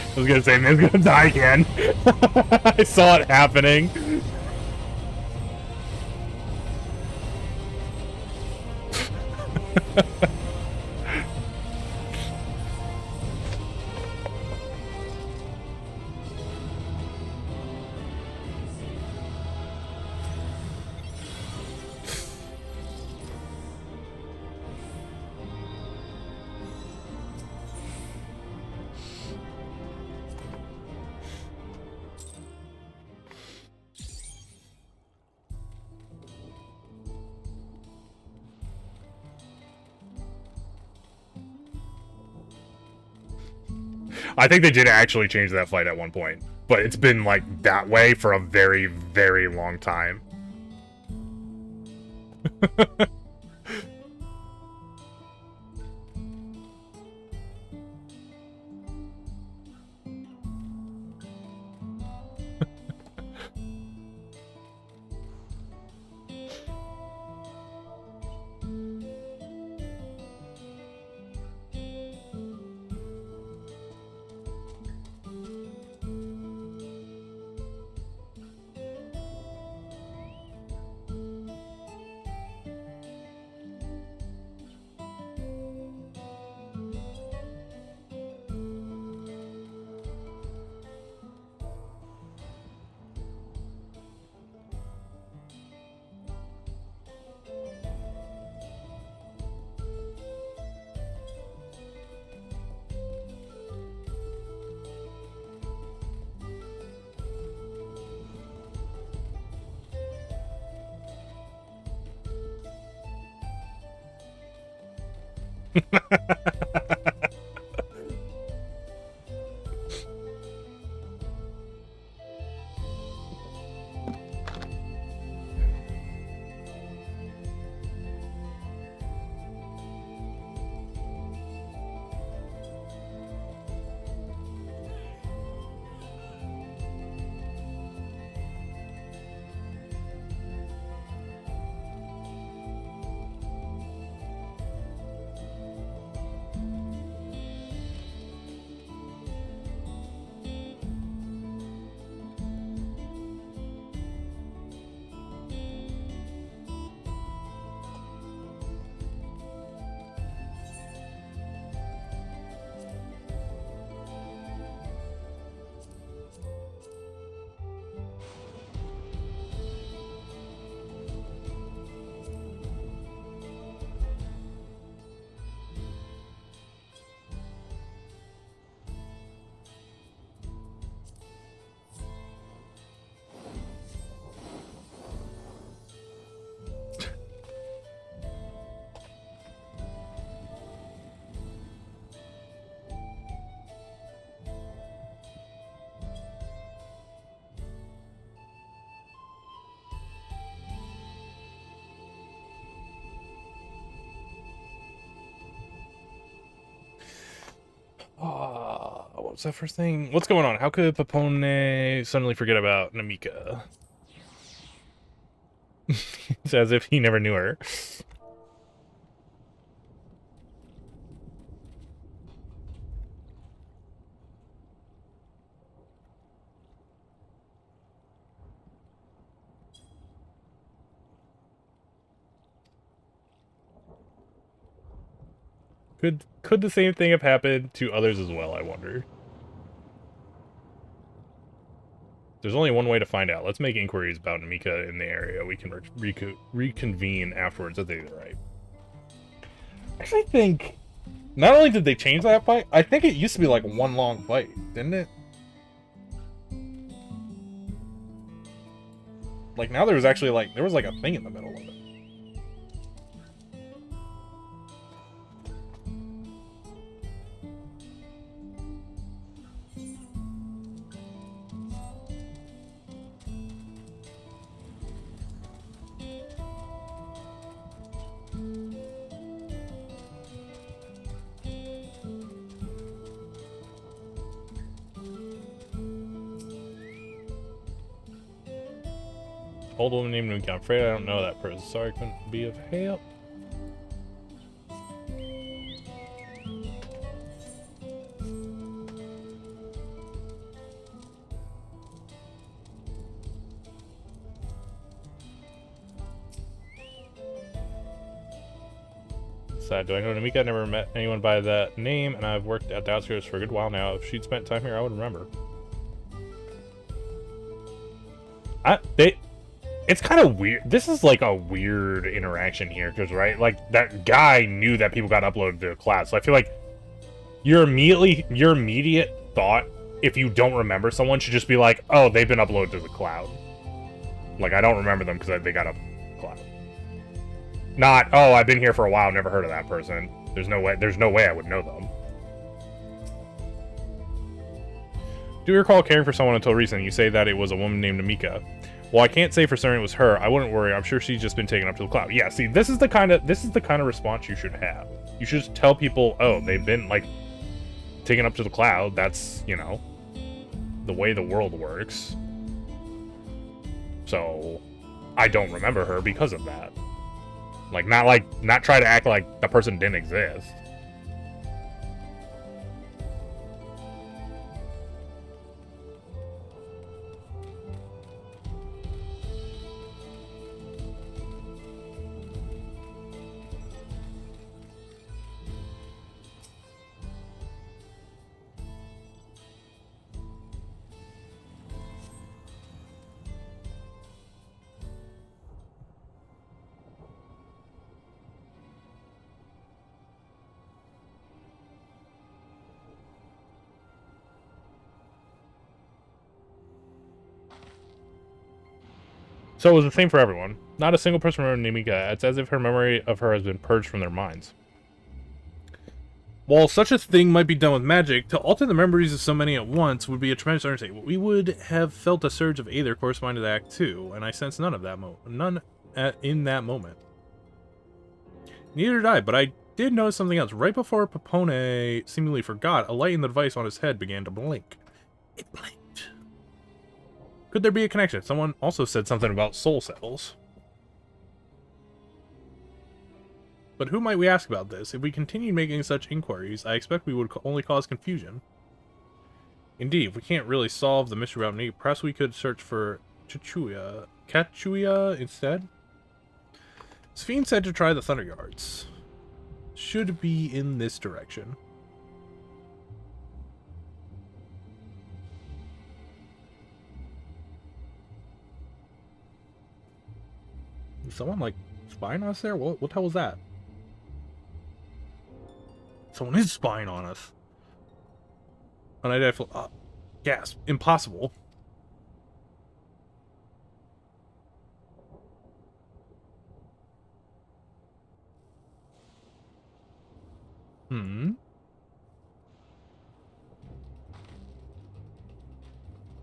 I was gonna say, man's gonna die again. I saw it happening. I think they did actually change that fight at one point, but it's been like that way for a very, very long time. What was that first thing? What's going on? How could Papone suddenly forget about Namika? It's as if he never knew her. Could the same thing have happened to others as well, I wonder? There's only one way to find out. Let's make inquiries about Namika in the area. We can reconvene afterwards. I think they're right. I actually think not only did they change that fight, I think it used to be like one long fight, didn't it? Like now there was actually like there was like a thing in the middle of it. Old woman named Nuki. I'm afraid I don't know that person. Sorry, I couldn't be of help. Sad. Do I know Namika? I never met anyone by that name, and I've worked at the outskirts for a good while now. If she'd spent time here, I would remember. It's kind of weird. This is like a weird interaction here, because right, like that guy knew that people got uploaded to the cloud. So I feel like your immediate thought, if you don't remember someone, should just be like, oh, they've been uploaded to the cloud. Like I don't remember them because they got up cloud. Not, oh, I've been here for a while, never heard of that person. There's no way I would know them. Do you recall caring for someone until recently? You say that it was a woman named Namika. Well, I can't say for certain it was her. I wouldn't worry. I'm sure she's just been taken up to the cloud. Yeah, see, this is the kind of response you should have. You should just tell people, oh, they've been, like, taken up to the cloud. That's, you know, the way the world works. So, I don't remember her because of that. Not try to act like the person didn't exist. So it was the same for everyone. Not a single person remembered Namika. It's as if her memory of her has been purged from their minds. While such a thing might be done with magic, to alter the memories of so many at once would be a tremendous undertaking. We would have felt a surge of Aether corresponding to Act 2, and I sense none of that in that moment. Neither did I, but I did notice something else. Right before Papone seemingly forgot, a light in the device on his head began to blink. It blinked. Could there be a connection? Someone also said something about soul cells. But who might we ask about this? If we continued making such inquiries, I expect we would only cause confusion. Indeed, if we can't really solve the mystery about me, perhaps we could search for Kachuya instead? Sphene said to try the Thunder Yards. Should be in this direction. Is someone, like, spying on us there? What the hell was that? Someone is spying on us. Unidentified. Gasp. Impossible.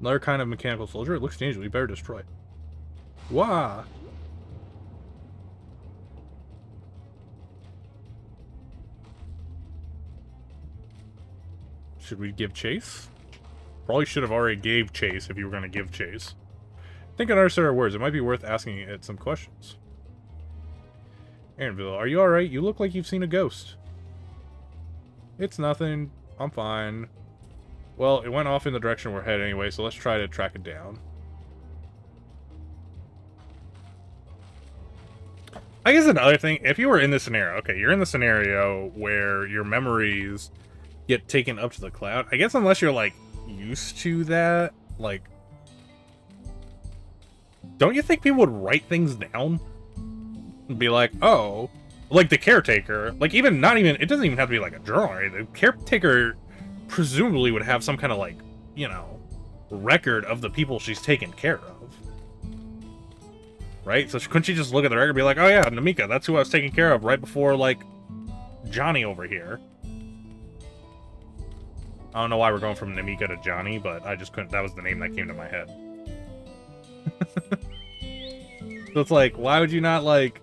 Another kind of mechanical soldier. It looks dangerous. We better destroy it. Wah! Should we give chase? Probably should have already gave chase if you were going to give chase. Think I understood our words. It might be worth asking it some questions. Aaronville, are you alright? You look like you've seen a ghost. It's nothing. I'm fine. Well, it went off in the direction we're headed anyway, so let's try to track it down. I guess another thing, if you were in this scenario, okay, you're in the scenario where your memories get taken up to the cloud. I guess unless you're, like, used to that, like, don't you think people would write things down? And be like, oh, like the caretaker, like, it doesn't even have to be like a journal, right? The caretaker presumably would have some kind of, like, you know, record of the people she's taken care of. Right? So couldn't she just look at the record and be like, oh yeah, Namika, that's who I was taking care of right before, like, Johnny over here. I don't know why we're going from Namika to Johnny, but I just couldn't, that was the name that came to my head. So it's like, why would you not, like,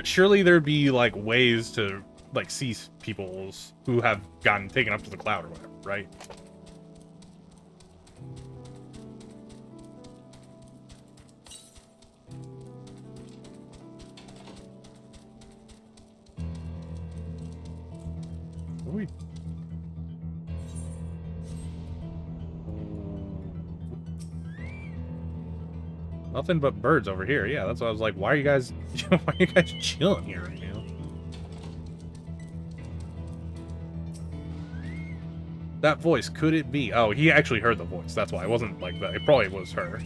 surely there'd be, like, ways to, like, see people who have gotten taken up to the cloud or whatever, right? What are we... Nothing but birds over here. Yeah, that's why I was like, why are you guys chilling here right now? That voice, could it be? Oh, he actually heard the voice. That's why. It wasn't like that. It probably was her.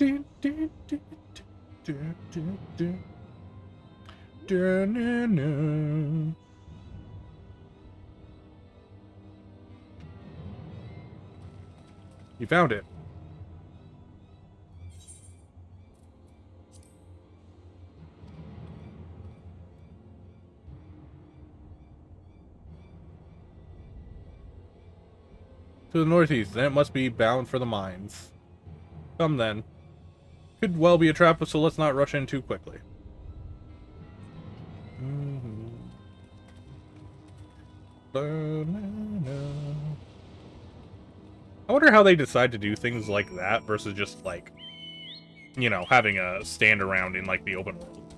You found it. To the northeast, then it must be bound for the mines. Come then. Could well be a trap, so let's not rush in too quickly. I wonder how they decide to do things like that versus just, like, you know, having a stand around in, like, the open world.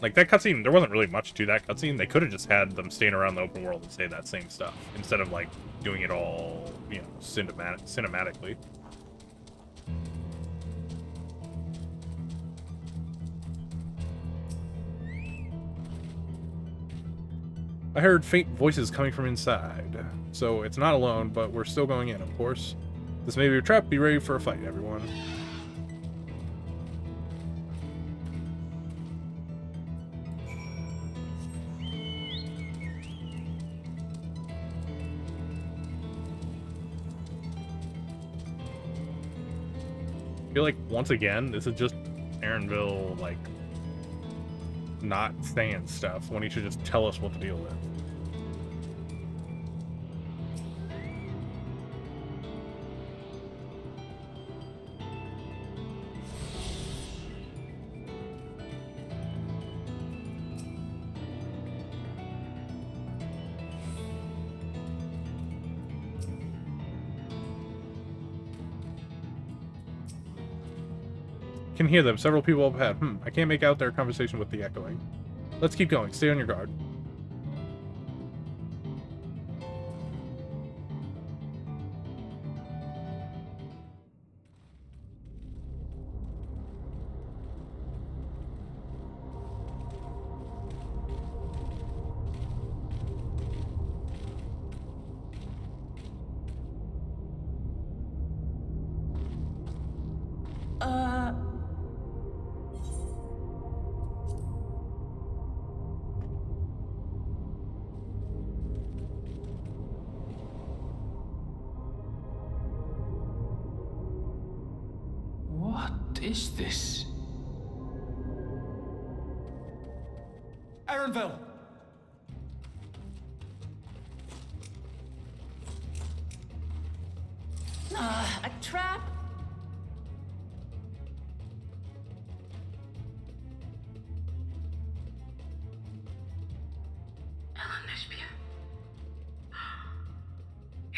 Like, that cutscene, there wasn't really much to that cutscene. They could have just had them stand around the open world and say that same stuff, instead of, like, doing it all, you know, cinematically. I heard faint voices coming from inside. So it's not alone, but we're still going in, of course. This may be a trap. Be ready for a fight, everyone. I feel like, once again, this is just Aaronville, like, not saying stuff when he should just tell us what to deal with. Can hear them. Several people up ahead. I can't make out their conversation with the echoing. Let's keep going. Stay on your guard. What is this? Aaronville! A trap?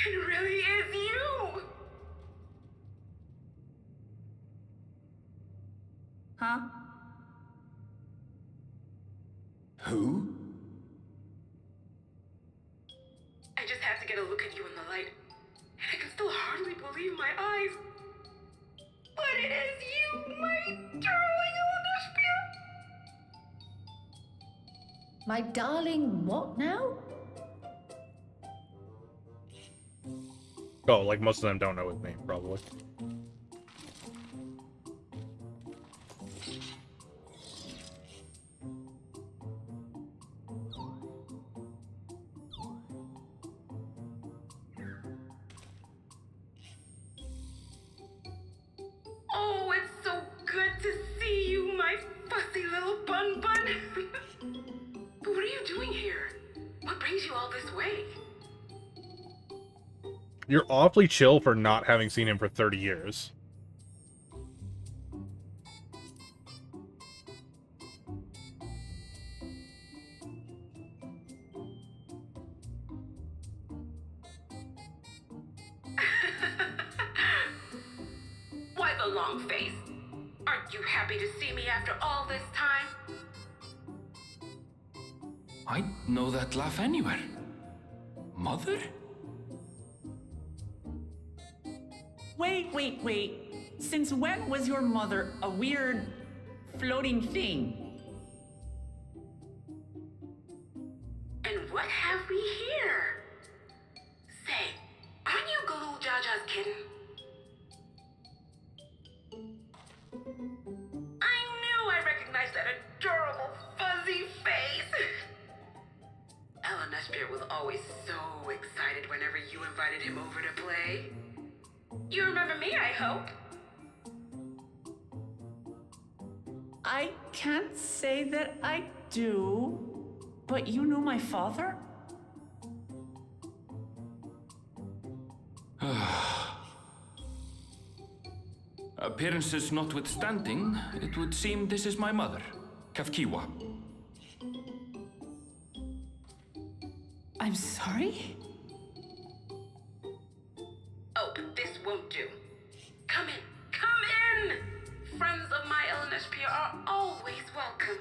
It really is you! Huh? Who? I just had to get a look at you in the light, and I can still hardly believe my eyes. But it is you, my darling Olympia! My darling, what now? Oh, like most of them don't know his name, probably. Oh, it's so good to see you, my fussy little bun. But what are you doing here? What brings you all this way? You're awfully chill for not having seen him for 30 years. Why the long face? Aren't you happy to see me after all this time? I know that laugh anywhere. Mother? Wait. Since when was your mother a weird floating thing? And what have we here? Say, aren't you Galoo Jaja's kitten? excited whenever you invited him over to play. You remember me, I hope? I can't say that I do, but you knew my father? Appearances notwithstanding, it would seem this is my mother, Kafkiwa. I'm sorry? Oh, this won't do. Come in, come in! Friends of my LNSP are always welcome.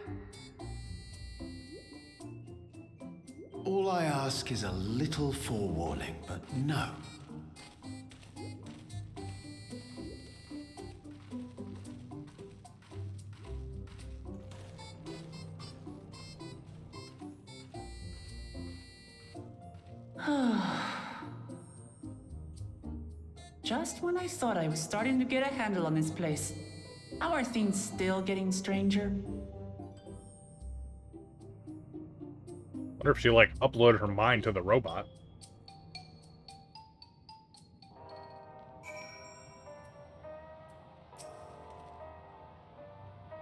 All I ask is a little forewarning, but no. Just when I thought I was starting to get a handle on this place. How are things still getting stranger? Wonder if she, like, uploaded her mind to the robot.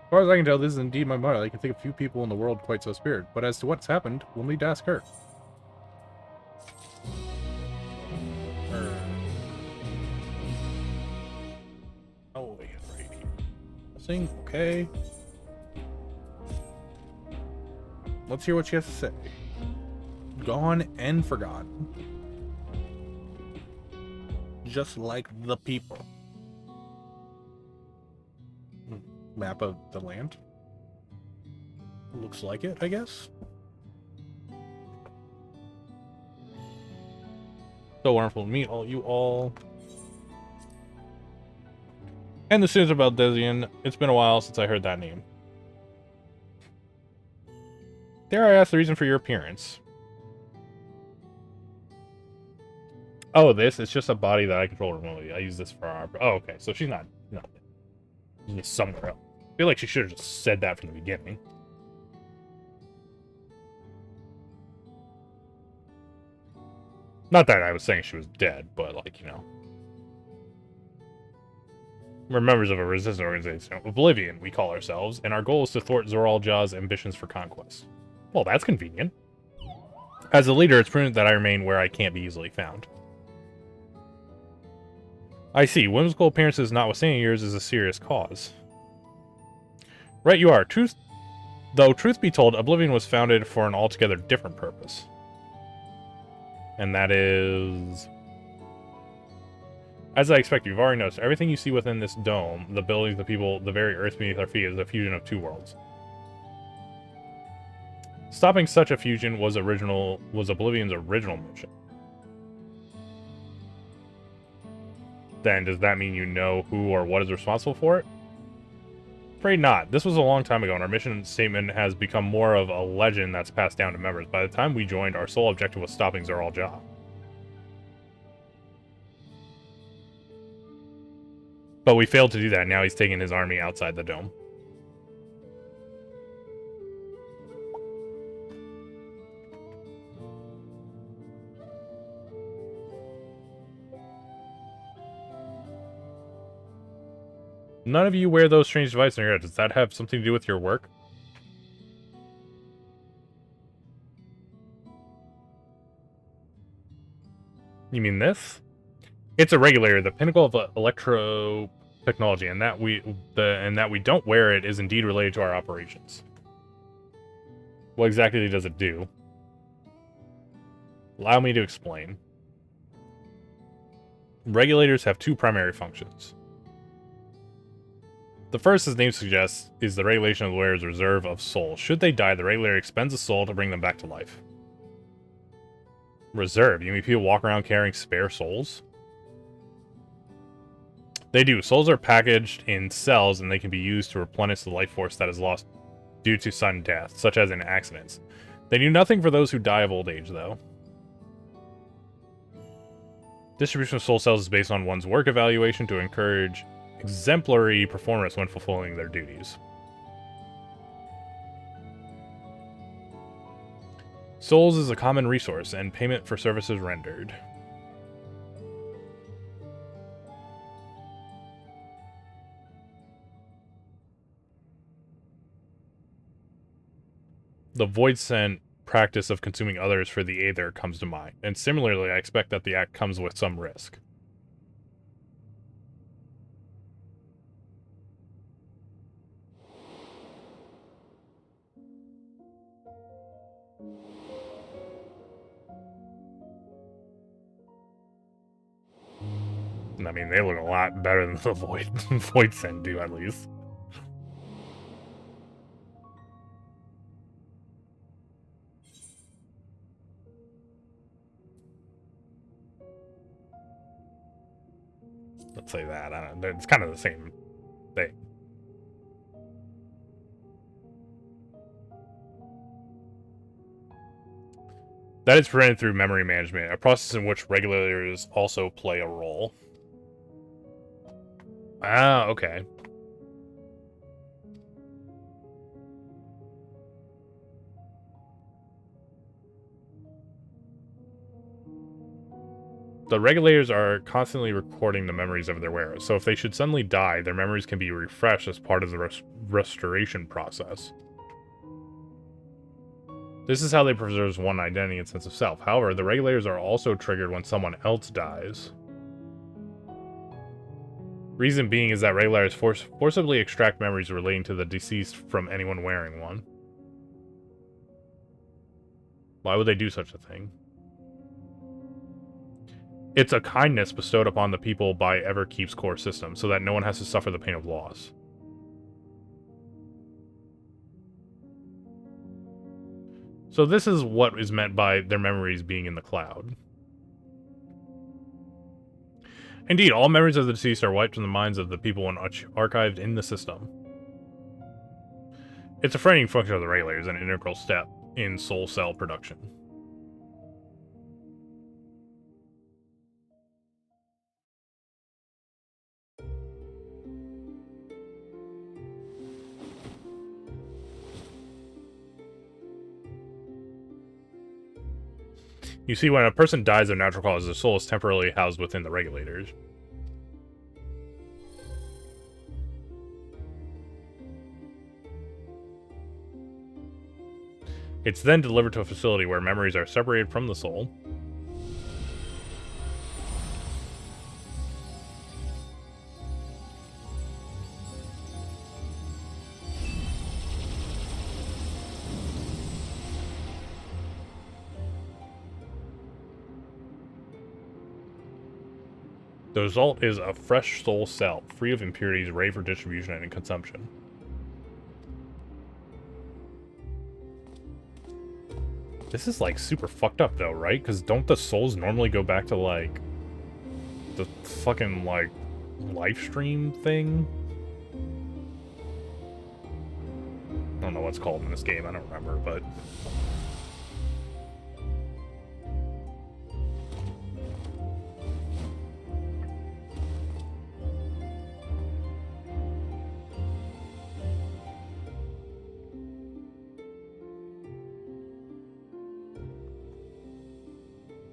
As far as I can tell, this is indeed my mother. I can think of few people in the world quite so spirit. But as to what's happened, we'll need to ask her. Oh, right here. Nothing? Okay. Let's hear what she has to say. Gone and forgotten. Just like the people. Map of the land. Looks like it, I guess. So wonderful to meet you all. And the news about Desian. It's been a while since I heard that name. Dare I ask the reason for your appearance? Oh, this? It's just a body that I control remotely. I use this for our... Oh, okay. So she's not she's just somewhere else. I feel like she should have just said that from the beginning. Not that I was saying she was dead, but, like, you know. We're members of a resistance organization, Oblivion, we call ourselves, and our goal is to thwart Zoral Jaw's ambitions for conquest. Well, that's convenient. As a leader, it's prudent that I remain where I can't be easily found. I see. Whimsical appearances notwithstanding yours is a serious cause. Right you are. Though truth be told, Oblivion was founded for an altogether different purpose. And that is... As I expect, you've already noticed, everything you see within this dome, the buildings, the people, the very earth beneath our feet, is a fusion of two worlds. Stopping such a fusion was Oblivion's original mission. Then, does that mean you know who or what is responsible for it? Afraid not. This was a long time ago, and our mission statement has become more of a legend that's passed down to members. By the time we joined, our sole objective was stopping Zoral Jaw. But we failed to do that. Now he's taking his army outside the dome. None of you wear those strange devices on your head. Does that have something to do with your work? You mean this? It's a regulator, the pinnacle of electro technology, and that we don't wear it is indeed related to our operations. What exactly does it do? Allow me to explain. Regulators have two primary functions. The first, as the name suggests, is the regulation of the wearer's reserve of soul. Should they die, the regulator expends a soul to bring them back to life. Reserve? You mean people walk around carrying spare souls? They do. Souls are packaged in cells, and they can be used to replenish the life force that is lost due to sudden death, such as in accidents. They do nothing for those who die of old age, though. Distribution of soul cells is based on one's work evaluation to encourage exemplary performance when fulfilling their duties. Souls is a common resource and payment for services rendered. The void sent practice of consuming others for the aether comes to mind, and similarly, I expect that the act comes with some risk. I mean, they look a lot better than the void sent do, at least. Let's say that. It's kind of the same thing. That is prevented through memory management, a process in which regulators also play a role. Ah, okay. The regulators are constantly recording the memories of their wearers, so if they should suddenly die, their memories can be refreshed as part of the restoration process. This is how they preserve one identity and sense of self. However, the regulators are also triggered when someone else dies. Reason being is that regulators forcibly extract memories relating to the deceased from anyone wearing one. Why would they do such a thing? It's a kindness bestowed upon the people by Everkeep's core system, so that no one has to suffer the pain of loss. So this is what is meant by their memories being in the cloud. Indeed, all memories of the deceased are wiped from the minds of the people and archived in the system. It's a frightening function of the regulators, an integral step in soul cell production. You see, when a person dies of natural causes, their soul is temporarily housed within the regulators. It's then delivered to a facility where memories are separated from the soul. The result is a fresh soul cell, free of impurities, ready for distribution and consumption. This is, like, super fucked up, though, right? Because don't the souls normally go back to, like, the fucking, like, live stream thing? I don't know what's called in this game, I don't remember, but...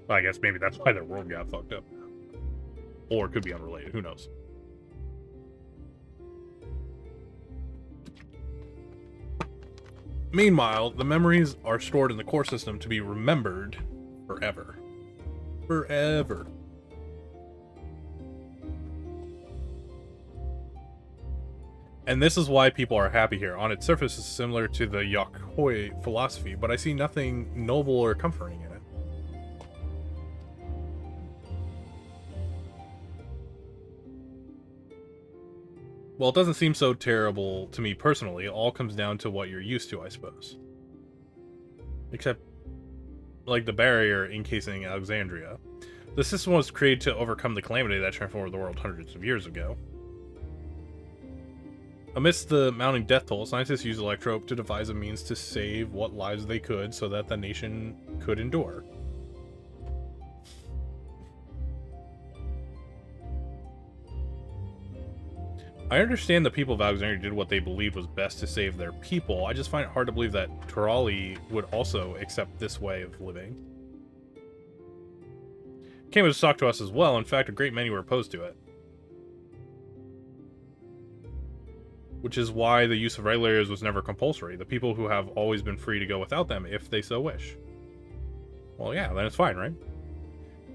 I guess maybe that's why their world got fucked up. Or it could be unrelated, who knows? Meanwhile, the memories are stored in the core system to be remembered forever. Forever. And this is why people are happy here. On its surface, it's similar to the Yakhoi philosophy, but I see nothing noble or comforting in it. Well, it doesn't seem so terrible to me personally. It all comes down to what you're used to, I suppose. Except, like the barrier encasing Alexandria. The system was created to overcome the calamity that transformed the world hundreds of years ago. Amidst the mounting death toll, scientists used Electrope to devise a means to save what lives they could so that the nation could endure. I understand the people of Alexandria did what they believed was best to save their people. I just find it hard to believe that Turali would also accept this way of living. Came to talk to us as well. In fact, a great many were opposed to it. Which is why the use of regulators was never compulsory. The people who have always been free to go without them if they so wish. Well, yeah, then it's fine, right?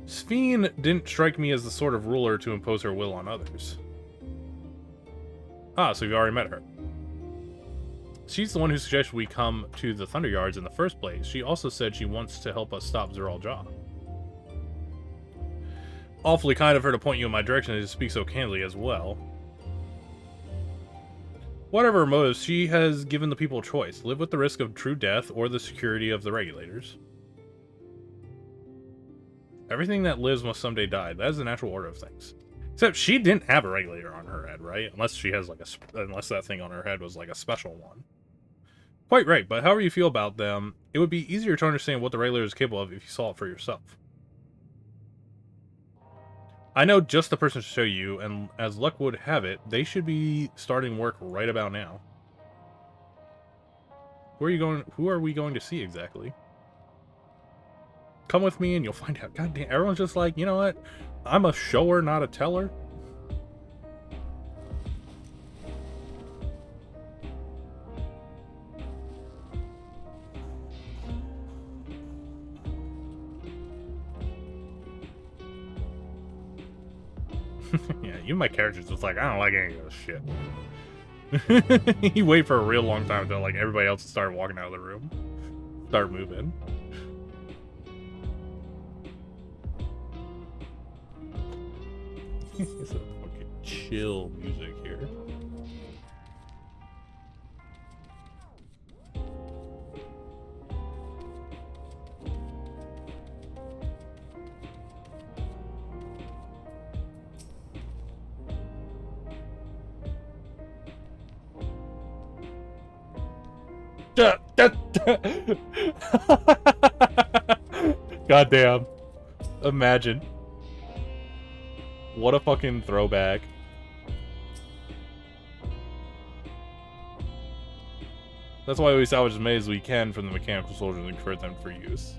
Sphene didn't strike me as the sort of ruler to impose her will on others. Ah, so you've already met her. She's the one who suggested we come to the Thunder Yards in the first place. She also said she wants to help us stop Zeral Jah. Awfully kind of her to point you in my direction and to speak so candidly as well. Whatever her motives, she has given the people a choice. Live with the risk of true death or the security of the regulators. Everything that lives must someday die. That is the natural order of things. Except she didn't have a regulator on her head, right? Unless she has like unless that thing on her head was like a special one. Quite right, but however you feel about them, it would be easier to understand what the regulator is capable of if you saw it for yourself. I know just the person to show you, and as luck would have it, they should be starting work right about now. Who are we going to see exactly? Come with me and you'll find out. God damn, everyone's just like, you know what? I'm a shower, not a teller. Yeah, you my character's just like, I don't like any of this shit. You wait for a real long time until like everybody else start walking out of the room. Start moving. It's a fucking chill music here. Goddamn. Imagine. What a fucking throwback. That's why we salvage as many as we can from the mechanical soldiers and convert them for use.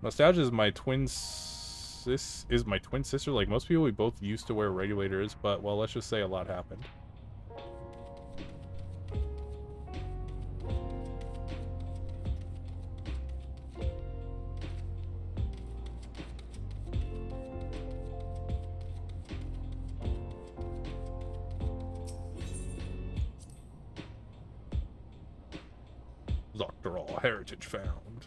Nostalgia is my twin sister. Like most people, we both used to wear regulators, but well, let's just say a lot happened. Doctoral heritage found.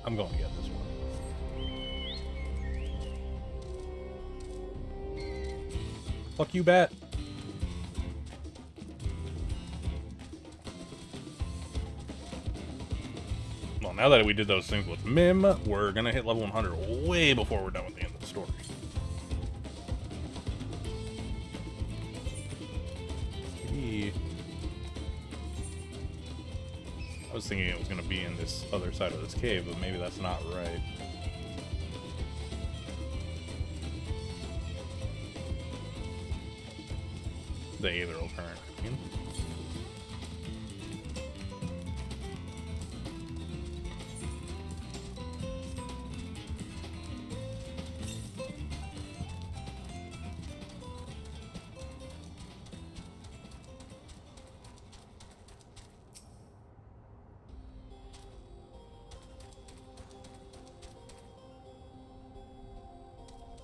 I'm going to get this one. Fuck you, bat. Well, now that we did those things with Mim, we're gonna hit level 100 way before we're done with the end of the story. I was thinking it was going to be in this other side of this cave, but maybe that's not right. The Aetheril current, I mean.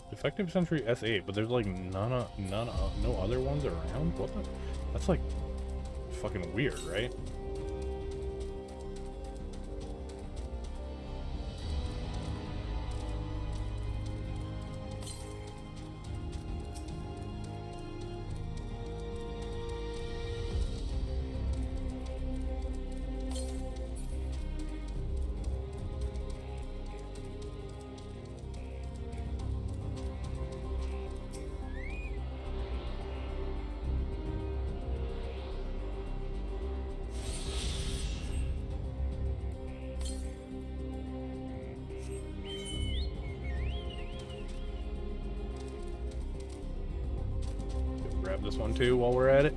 Effective Century S8, but there's like no other ones around? What the? That's like fucking weird, right? grab this one too while we're at it.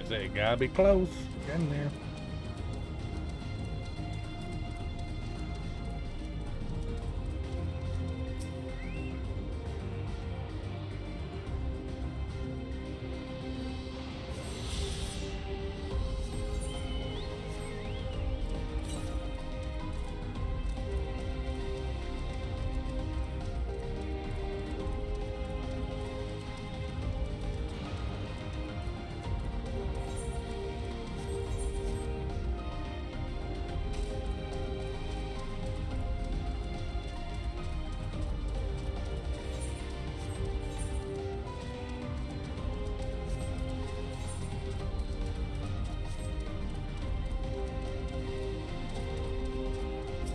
Say, gotta be close. Get in there.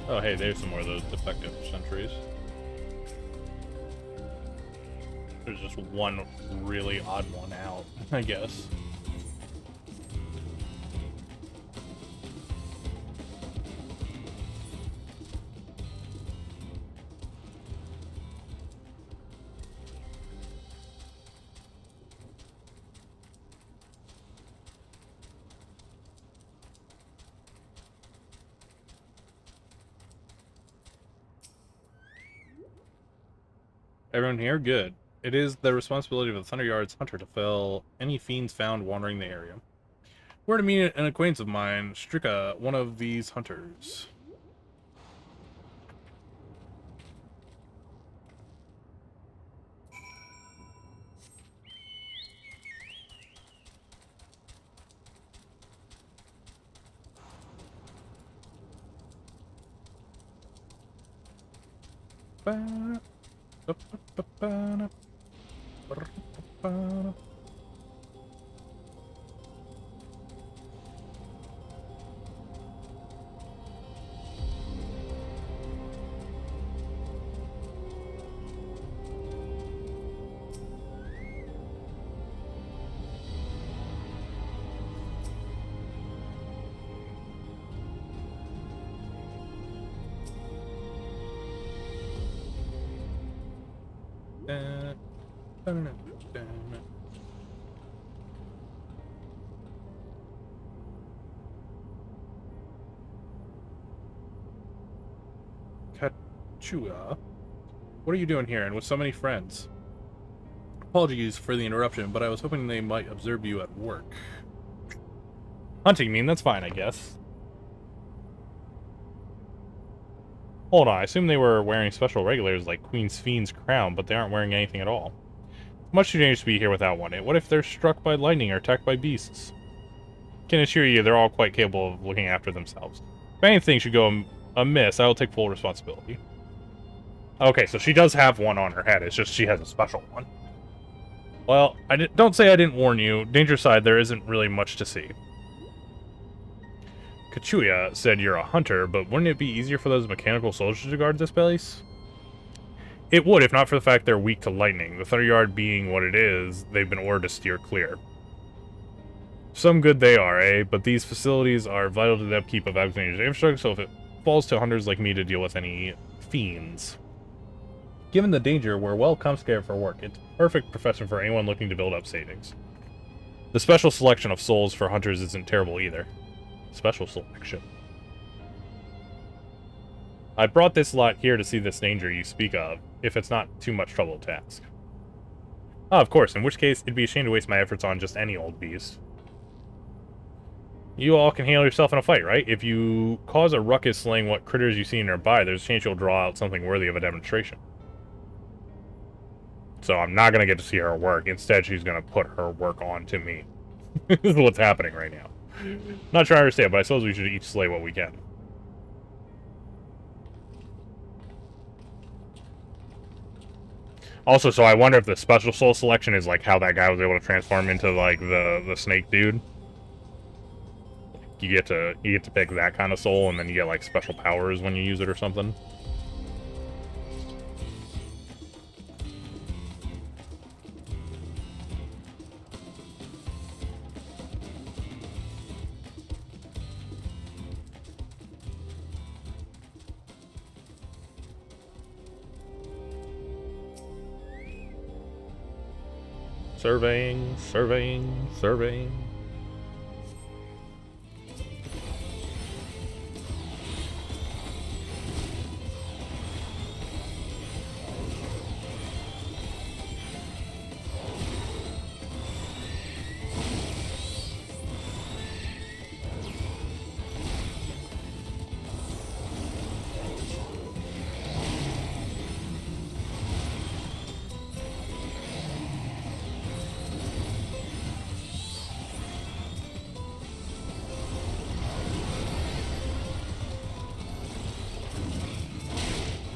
Oh, hey, there's some more of those defective sentries. There's just one really odd one out, I guess. Everyone here? Good. It is the responsibility of the Thunderyard's hunter to fell any fiends found wandering the area. We're to meet an acquaintance of mine, Strika, one of these hunters. Kachua, what are you doing here and with so many friends? Apologies for the interruption, but I was hoping they might observe you at work. Hunting, you mean? That's fine, I guess. Hold on, I assume they were wearing special regulators like Queen's Fiend's crown, but they aren't wearing anything at all. Much too dangerous to be here without one. What if they're struck by lightning or attacked by beasts? Can assure you, they're all quite capable of looking after themselves. If anything should go amiss, I will take full responsibility. Okay, so she does have one on her head, it's just she has a special one. Well, don't say I didn't warn you. Danger side, there isn't really much to see. Kachuya said you're a hunter, but wouldn't it be easier for those mechanical soldiers to guard this place? It would, if not for the fact they're weak to lightning. The Thunderyard being what it is, they've been ordered to steer clear. Some good they are, eh? But these facilities are vital to the upkeep of Alexandria's infrastructure, so if it falls to hunters like me to deal with any fiends. Given the danger, we're well compensated for work. It's a perfect profession for anyone looking to build up savings. The special selection of souls for hunters isn't terrible either. Special selection. I brought this lot here to see this danger you speak of, if it's not too much trouble to ask. Ah, of course, in which case, it'd be a shame to waste my efforts on just any old beast. You all can handle yourself in a fight, right? If you cause a ruckus slaying what critters you see nearby, there's a chance you'll draw out something worthy of a demonstration. So I'm not going to get to see her work. Instead, she's going to put her work on to me. This is what's happening right now. Not sure I understand, but I suppose we should each slay what we can. Also, so I wonder if the special soul selection is like how that guy was able to transform into like the snake dude. you get to pick that kind of soul, and then you get like special powers when you use it or something. Surveying, surveying, surveying.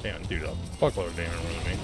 Damn, dude, a fuckload of damage with me.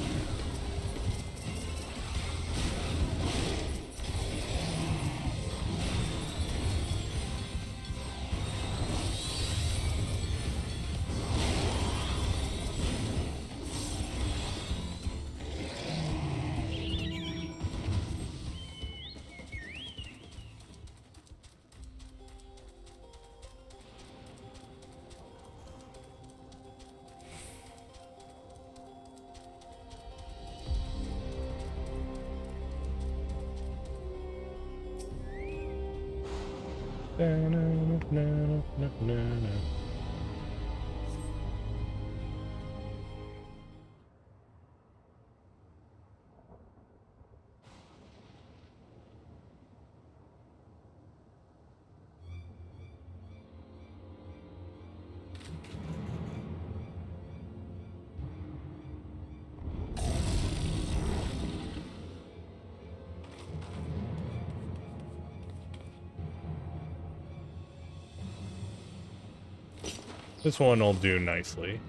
This one will do nicely.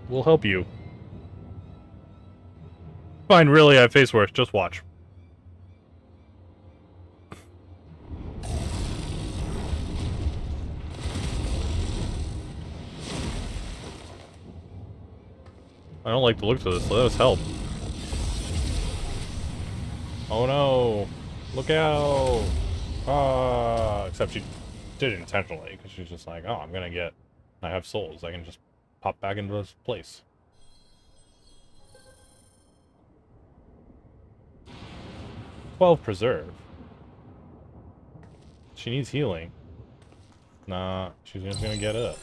We'll help you. Fine, really, I have face worse. Just watch. I don't like the looks of this. Let us help. Oh no! Look out! Ah! Except she did it intentionally, because she's just like, oh, I have souls. I can just pop back into this place. "12 preserve. She needs healing. Nah, she's just gonna get up.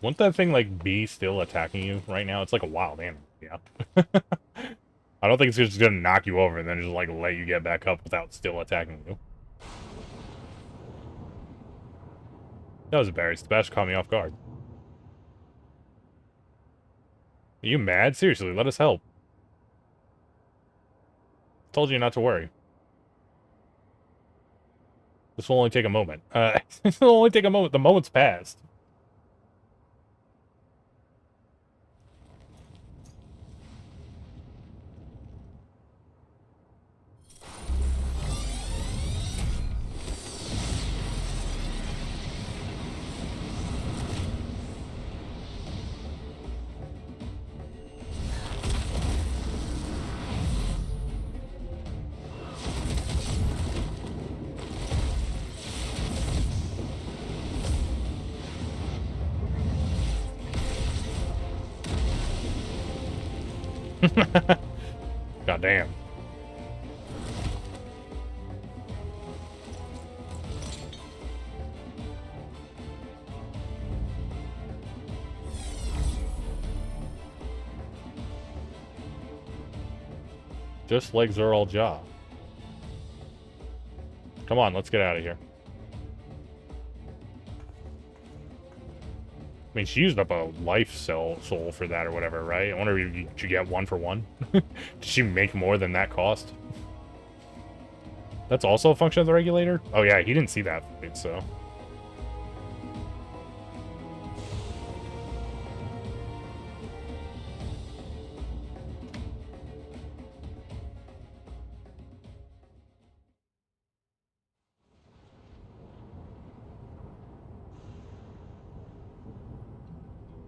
Won't that thing, like, be still attacking you right now? It's like a wild animal, yeah. I don't think it's just gonna knock you over and then just, like, let you get back up without still attacking you. That was embarrassing. Sebastian caught me off guard. Are you mad? Seriously, let us help. Told you not to worry. This will only take a moment. This will only take a moment. The moment's passed. God damn. Just like Zoral Jaw. Come on, let's get out of here. I mean, she used up a life soul for that or whatever, right? I wonder if you get 1 for 1. Did she make more than that cost? That's also a function of the regulator? Oh yeah, he didn't see that, so...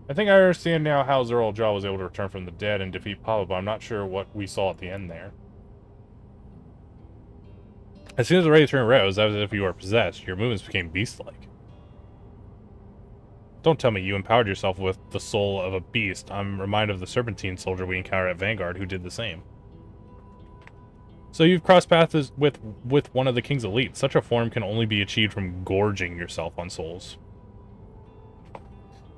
I think I understand now how Zerl Jaw was able to return from the dead and defeat Papa, but I'm not sure what we saw at the end there. As soon as the regulator rose, that was as if you were possessed. Your movements became beast-like. Don't tell me you empowered yourself with the soul of a beast. I'm reminded of the Serpentine soldier we encountered at Vanguard who did the same. So you've crossed paths with one of the King's elite. Such a form can only be achieved from gorging yourself on souls.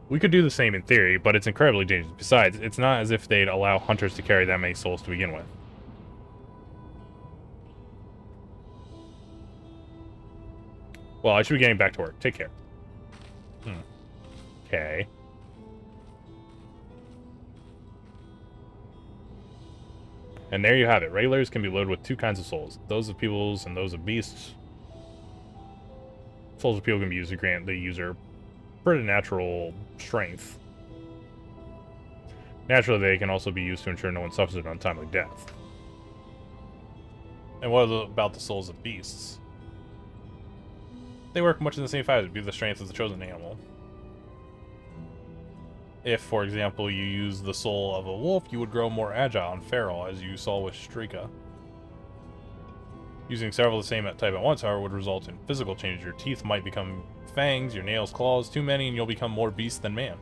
We could do the same in theory, but it's incredibly dangerous. Besides, it's not as if they'd allow hunters to carry that many souls to begin with. Well, I should be getting back to work. Take care. Okay. And there you have it. Regulators can be loaded with 2 kinds of souls. Those of peoples and those of beasts. Souls of people can be used to grant the user preternatural strength. Naturally, they can also be used to ensure no one suffers an untimely death. And what about the souls of beasts? They work much in the same fashion, be the strength of the chosen animal. If, for example, you use the soul of a wolf, you would grow more agile and feral, as you saw with Strika. Using several of the same type at once, however, would result in physical changes. Your teeth might become fangs, your nails claws, too many, and you'll become more beast than man.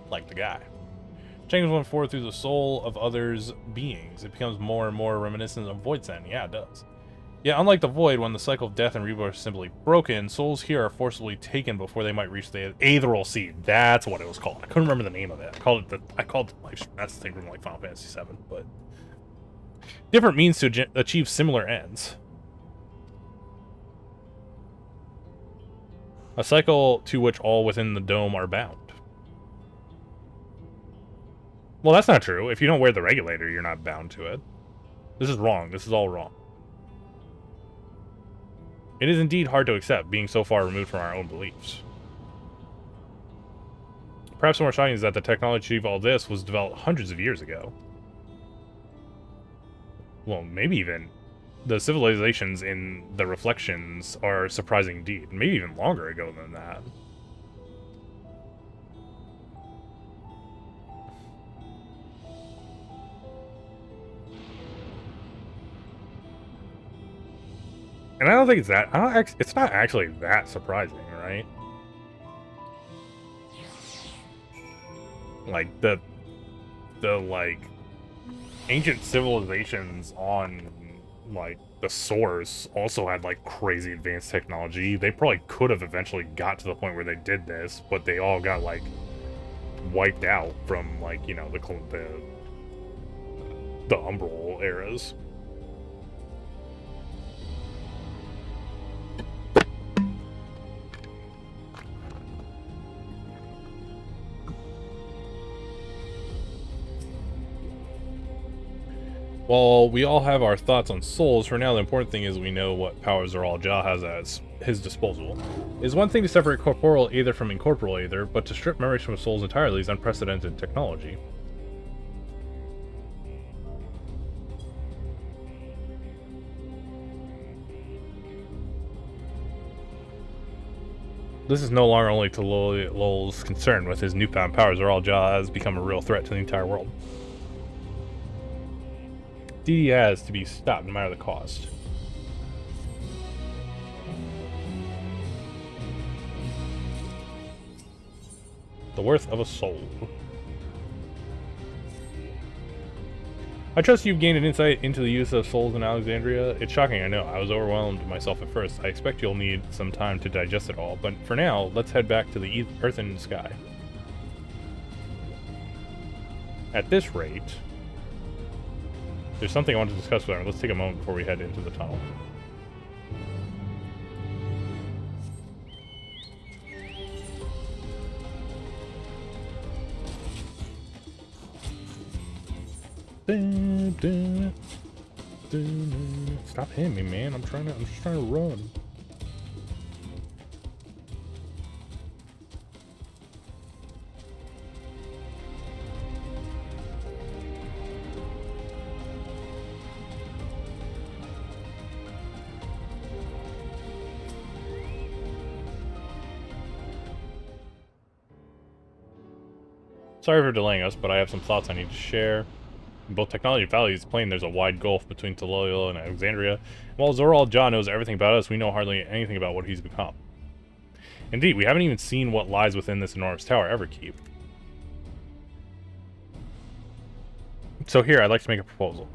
Like the guy. Changes one forward through the soul of others' beings. It becomes more and more reminiscent of Void Sen. Yeah, it does. Yeah, unlike the Void, when the cycle of death and rebirth is simply broken, souls here are forcibly taken before they might reach the Aetheral Seed. That's what it was called. I couldn't remember the name of it. I called it life. That's the thing from like Final Fantasy VII, but different means to achieve similar ends. A cycle to which all within the dome are bound. Well, that's not true. If you don't wear the regulator, you're not bound to it. This is wrong. This is all wrong. It is indeed hard to accept, being so far removed from our own beliefs. Perhaps more shocking is that the technology to achieve all this was developed hundreds of years ago. Well, maybe even the civilizations in the Reflections are surprising indeed. Maybe even longer ago than that. And I don't think it's that. It's not actually that surprising, right? Like the like ancient civilizations on like the Source also had like crazy advanced technology. They probably could have eventually got to the point where they did this, but they all got like wiped out from like, you know, the Umbral eras. While we all have our thoughts on souls, for now the important thing is we know what powers Zerl Jaw has at his disposal. It is one thing to separate corporeal aether from incorporeal aether, but to strip memories from souls entirely is unprecedented technology. This is no longer only to Lol's concern. With his newfound powers, Zerl Jaw has become a real threat to the entire world. DD has to be stopped no matter the cost. The worth of a soul. I trust you've gained an insight into the use of souls in Alexandria. It's shocking, I know. I was overwhelmed myself at first. I expect you'll need some time to digest it all, but for now, let's head back to the Earth and Sky. At this rate, there's something I want to discuss with her. Let's take a moment before we head into the tunnel. Stop hitting me, man. I'm just trying to run. Sorry for delaying us, but I have some thoughts I need to share. In both technology and values, it's plain there's a wide gulf between Toloilo and Alexandria. And while Zoral Ja knows everything about us, we know hardly anything about what he's become. Indeed, we haven't even seen what lies within this enormous tower Everkeep. So here, I'd like to make a proposal.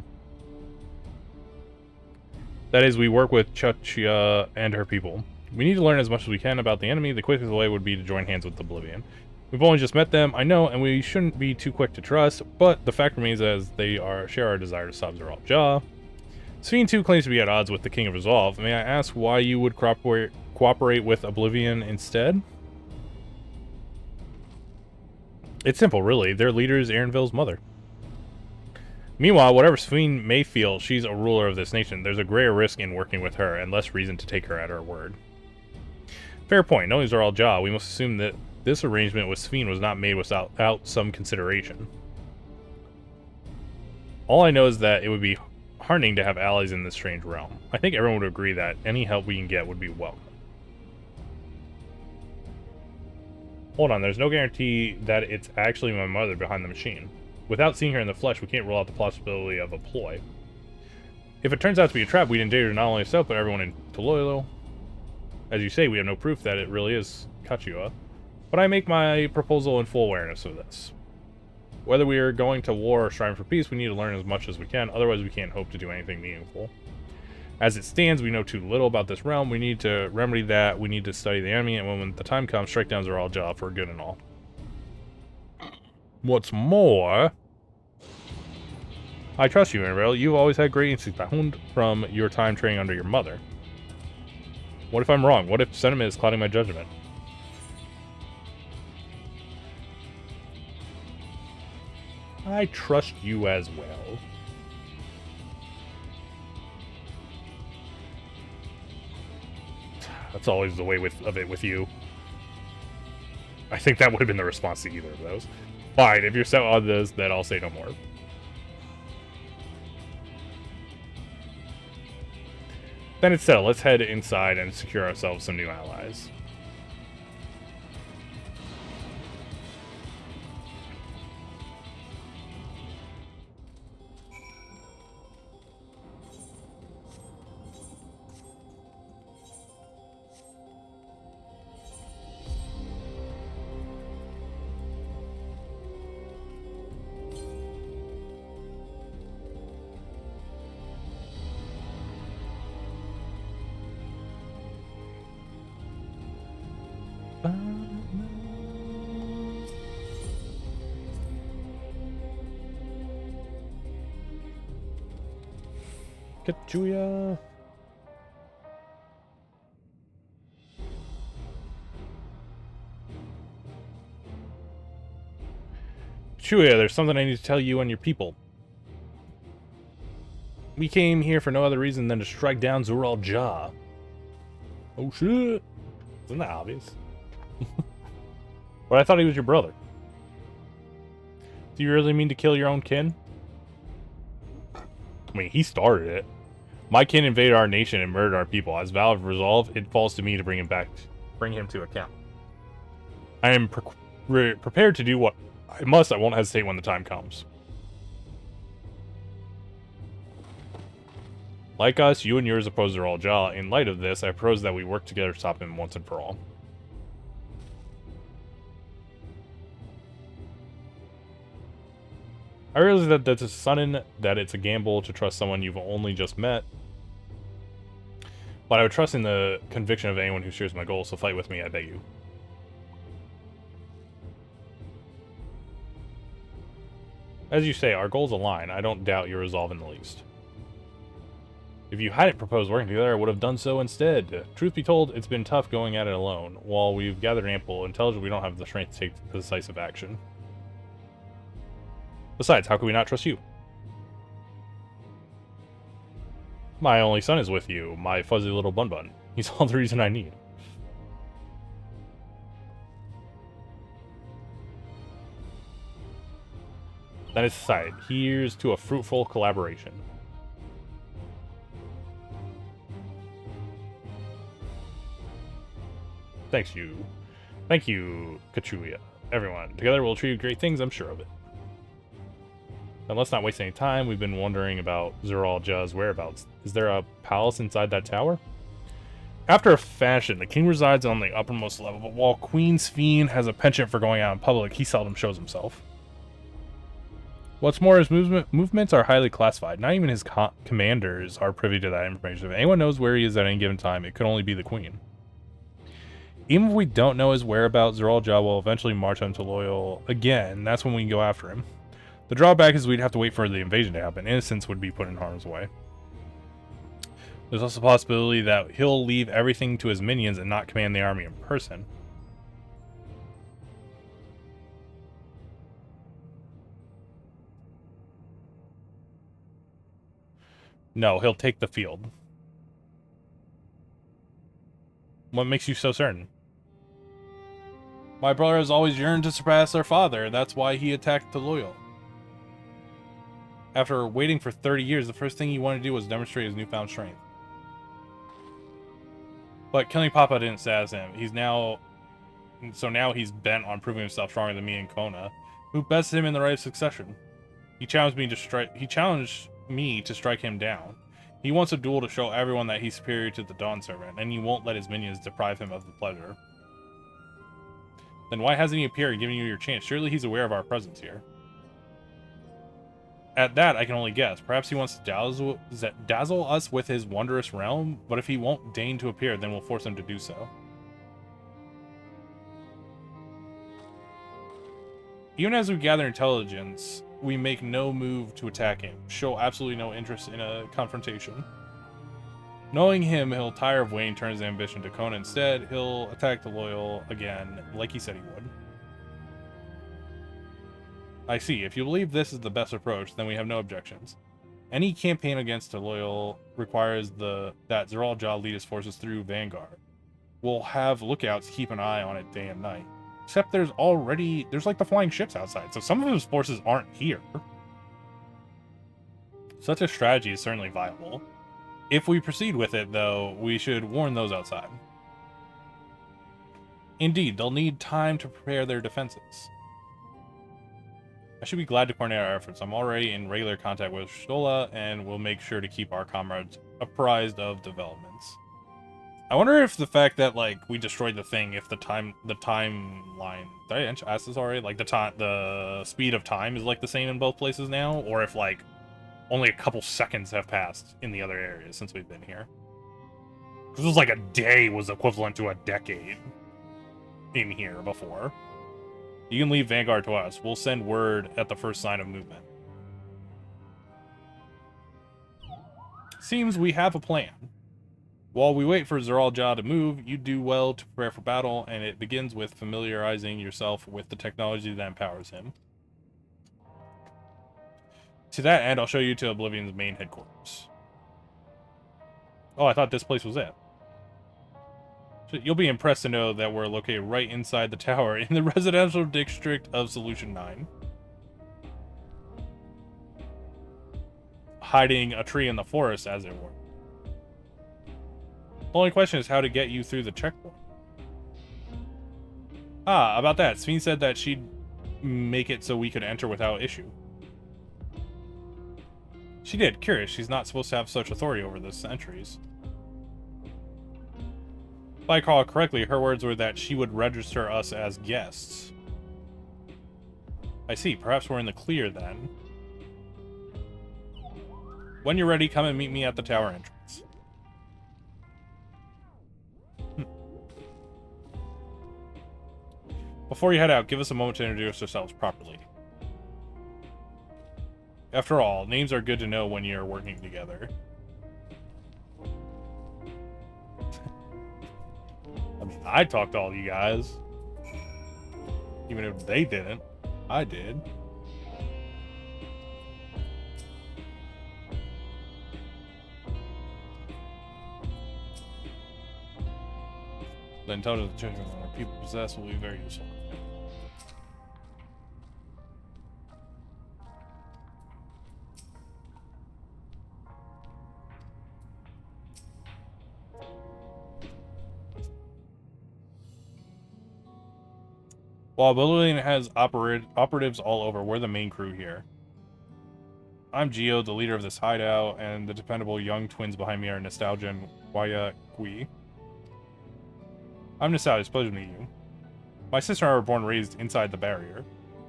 That is, we work with Chachia and her people. We need to learn as much as we can about the enemy. The quickest way would be to join hands with Oblivion. We've only just met them, I know, and we shouldn't be too quick to trust, but the fact remains as they share our desire to stop Zoral Ja. Sphene too claims to be at odds with the King of Resolve. May I ask why you would cooperate with Oblivion instead? It's simple, really. Their leader is Aaronville's mother. Meanwhile, whatever Sphene may feel, she's a ruler of this nation. There's a greater risk in working with her, and less reason to take her at her word. Fair point. Knowing Zoral Ja, we must assume that this arrangement with Sphene was not made without some consideration. All I know is that it would be heartening to have allies in this strange realm. I think everyone would agree that any help we can get would be welcome. Hold on, there's no guarantee that it's actually my mother behind the machine. Without seeing her in the flesh, we can't rule out the possibility of a ploy. If it turns out to be a trap, we'd endanger not only yourself, but everyone in Toloilo. As you say, we have no proof that it really is Kachua. But I make my proposal in full awareness of this. Whether we are going to war or striving for peace, we need to learn as much as we can, otherwise we can't hope to do anything meaningful. As it stands, we know too little about this realm. We need to remedy that, we need to study the enemy, and when the time comes, strike down Zoral Ja for good and all. What's more, I trust you, Annabelle. You've always had great instincts from your time training under your mother. What if I'm wrong? What if sentiment is clouding my judgment? I trust you as well. That's always the way of it with you. I think that would have been the response to either of those. Fine, if you're set on this, then I'll say no more. Then it's settled. Let's head inside and secure ourselves some new allies. Julia. Julia, there's something I need to tell you and your people. We came here for no other reason than to strike down Zoral Ja. Oh shit. Isn't that obvious? But I thought he was your brother. Do you really mean to kill your own kin? I mean, he started it. My kin invaded our nation and murdered our people. As vow of resolve, it falls to me to bring him to account. I am prepared to do what I must. I won't hesitate when the time comes. Like us, you and yours oppose Zoral Ja. In light of this, I propose that we work together to stop him once and for all. I realize that that's sudden, that it's a gamble to trust someone you've only just met. But I would trust in the conviction of anyone who shares my goals, so fight with me, I beg you. As you say, our goals align. I don't doubt your resolve in the least. If you hadn't proposed working together, I would have done so instead. Truth be told, it's been tough going at it alone. While we've gathered ample intelligence, we don't have the strength to take decisive action. Besides, how can we not trust you? My only son is with you, my fuzzy little bun-bun. He's all the reason I need. That is decided. Here's to a fruitful collaboration. Thank you, Kachuya. Everyone, together we'll achieve great things, I'm sure of it. Then let's not waste any time. We've been wondering about Zeralja's whereabouts. Is there a palace inside that tower? After a fashion, the king resides on the uppermost level, but while Queen Sphene has a penchant for going out in public, he seldom shows himself. What's more, his movements are highly classified. Not even his commanders are privy to that information. If anyone knows where he is at any given time, it could only be the queen. Even if we don't know his whereabouts, Zeralja will eventually march on to Loyal again. That's when we can go after him. The drawback is we'd have to wait for the invasion to happen. Innocents would be put in harm's way. There's also a possibility that he'll leave everything to his minions and not command the army in person. No, he'll take the field. What makes you so certain? My brother has always yearned to surpass their father. That's why he attacked the Loyal. After waiting for 30 years, the first thing he wanted to do was demonstrate his newfound strength. But killing Papa didn't satisfy him. So now he's bent on proving himself stronger than me and Kona, who bested him in the right of succession. He challenged me to strike him down. He wants a duel to show everyone that he's superior to the Dawn Servant, and he won't let his minions deprive him of the pleasure. Then why hasn't he appeared, giving you your chance? Surely he's aware of our presence here. At that, I can only guess. Perhaps he wants to dazzle us with his wondrous realm, but if he won't deign to appear, then we'll force him to do so. Even as we gather intelligence, we make no move to attack him, show absolutely no interest in a confrontation. Knowing him, he'll tire of waiting, turn his ambition to Kona. Instead, he'll attack the Loyal again, like he said he would. I see. If you believe this is the best approach, then we have no objections. Any campaign against the Loyal requires that Zeralja lead his forces through Vanguard. We'll have lookouts to keep an eye on it day and night. Except there's like the flying ships outside, so some of his forces aren't here. Such a strategy is certainly viable. If we proceed with it, though, we should warn those outside. Indeed, they'll need time to prepare their defenses. I should be glad to coordinate our efforts. I'm already in regular contact with Stola, and we'll make sure to keep our comrades apprised of developments. I wonder if the fact that, like, we destroyed the thing, if the timeline... Did I ask this already? Like, the speed of time is, like, the same in both places now? Or if, like, only a couple seconds have passed in the other areas since we've been here. Because it was like a day was equivalent to a decade in here before. You can leave Vanguard to us. We'll send word at the first sign of movement. Seems we have a plan. While we wait for Zeralja to move, you do well to prepare for battle, and it begins with familiarizing yourself with the technology that empowers him. To that end, I'll show you to Oblivion's main headquarters. Oh, I thought this place was it. So you'll be impressed to know that we're located right inside the tower in the residential district of Solution 9. Hiding a tree in the forest, as it were. The only question is how to get you through the checkpoint. Ah, about that. Sphene said that she'd make it so we could enter without issue. She did. Curious. She's not supposed to have such authority over the entries. If I recall correctly, her words were that she would register us as guests. I see. Perhaps we're in the clear then. When you're ready, come and meet me at the tower entrance. Before you head out, give us a moment to introduce ourselves properly. After all, names are good to know when you're working together. I mean, I talked to all you guys. Even if they didn't, I did. The intelligence the children or people possess will be very useful. While Oblivion has operatives all over, we're the main crew here. I'm Geo, the leader of this hideout, and the dependable young twins behind me are Nostalgia and Waya Kui. I'm Nostalgia, it's a pleasure to meet you. My sister and I were born and raised inside the barrier.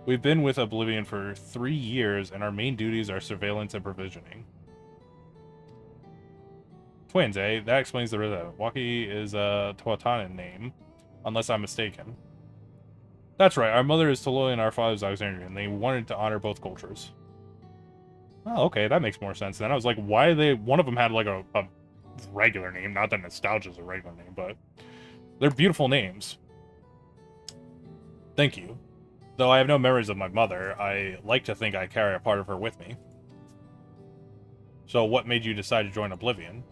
We've been with Oblivion for 3 years, and our main duties are surveillance and provisioning. Twins, eh? That explains the rhythm. Waki is a Tuatanan name, unless I'm mistaken. That's right, our mother is Toloi and our father is Alexandrian, and they wanted to honor both cultures. Oh, okay, that makes more sense then. I was like, why they... One of them had, like, a regular name. Not that Nostalgia's a regular name, but... They're beautiful names. Thank you. Though I have no memories of my mother, I like to think I carry a part of her with me. So what made you decide to join Oblivion?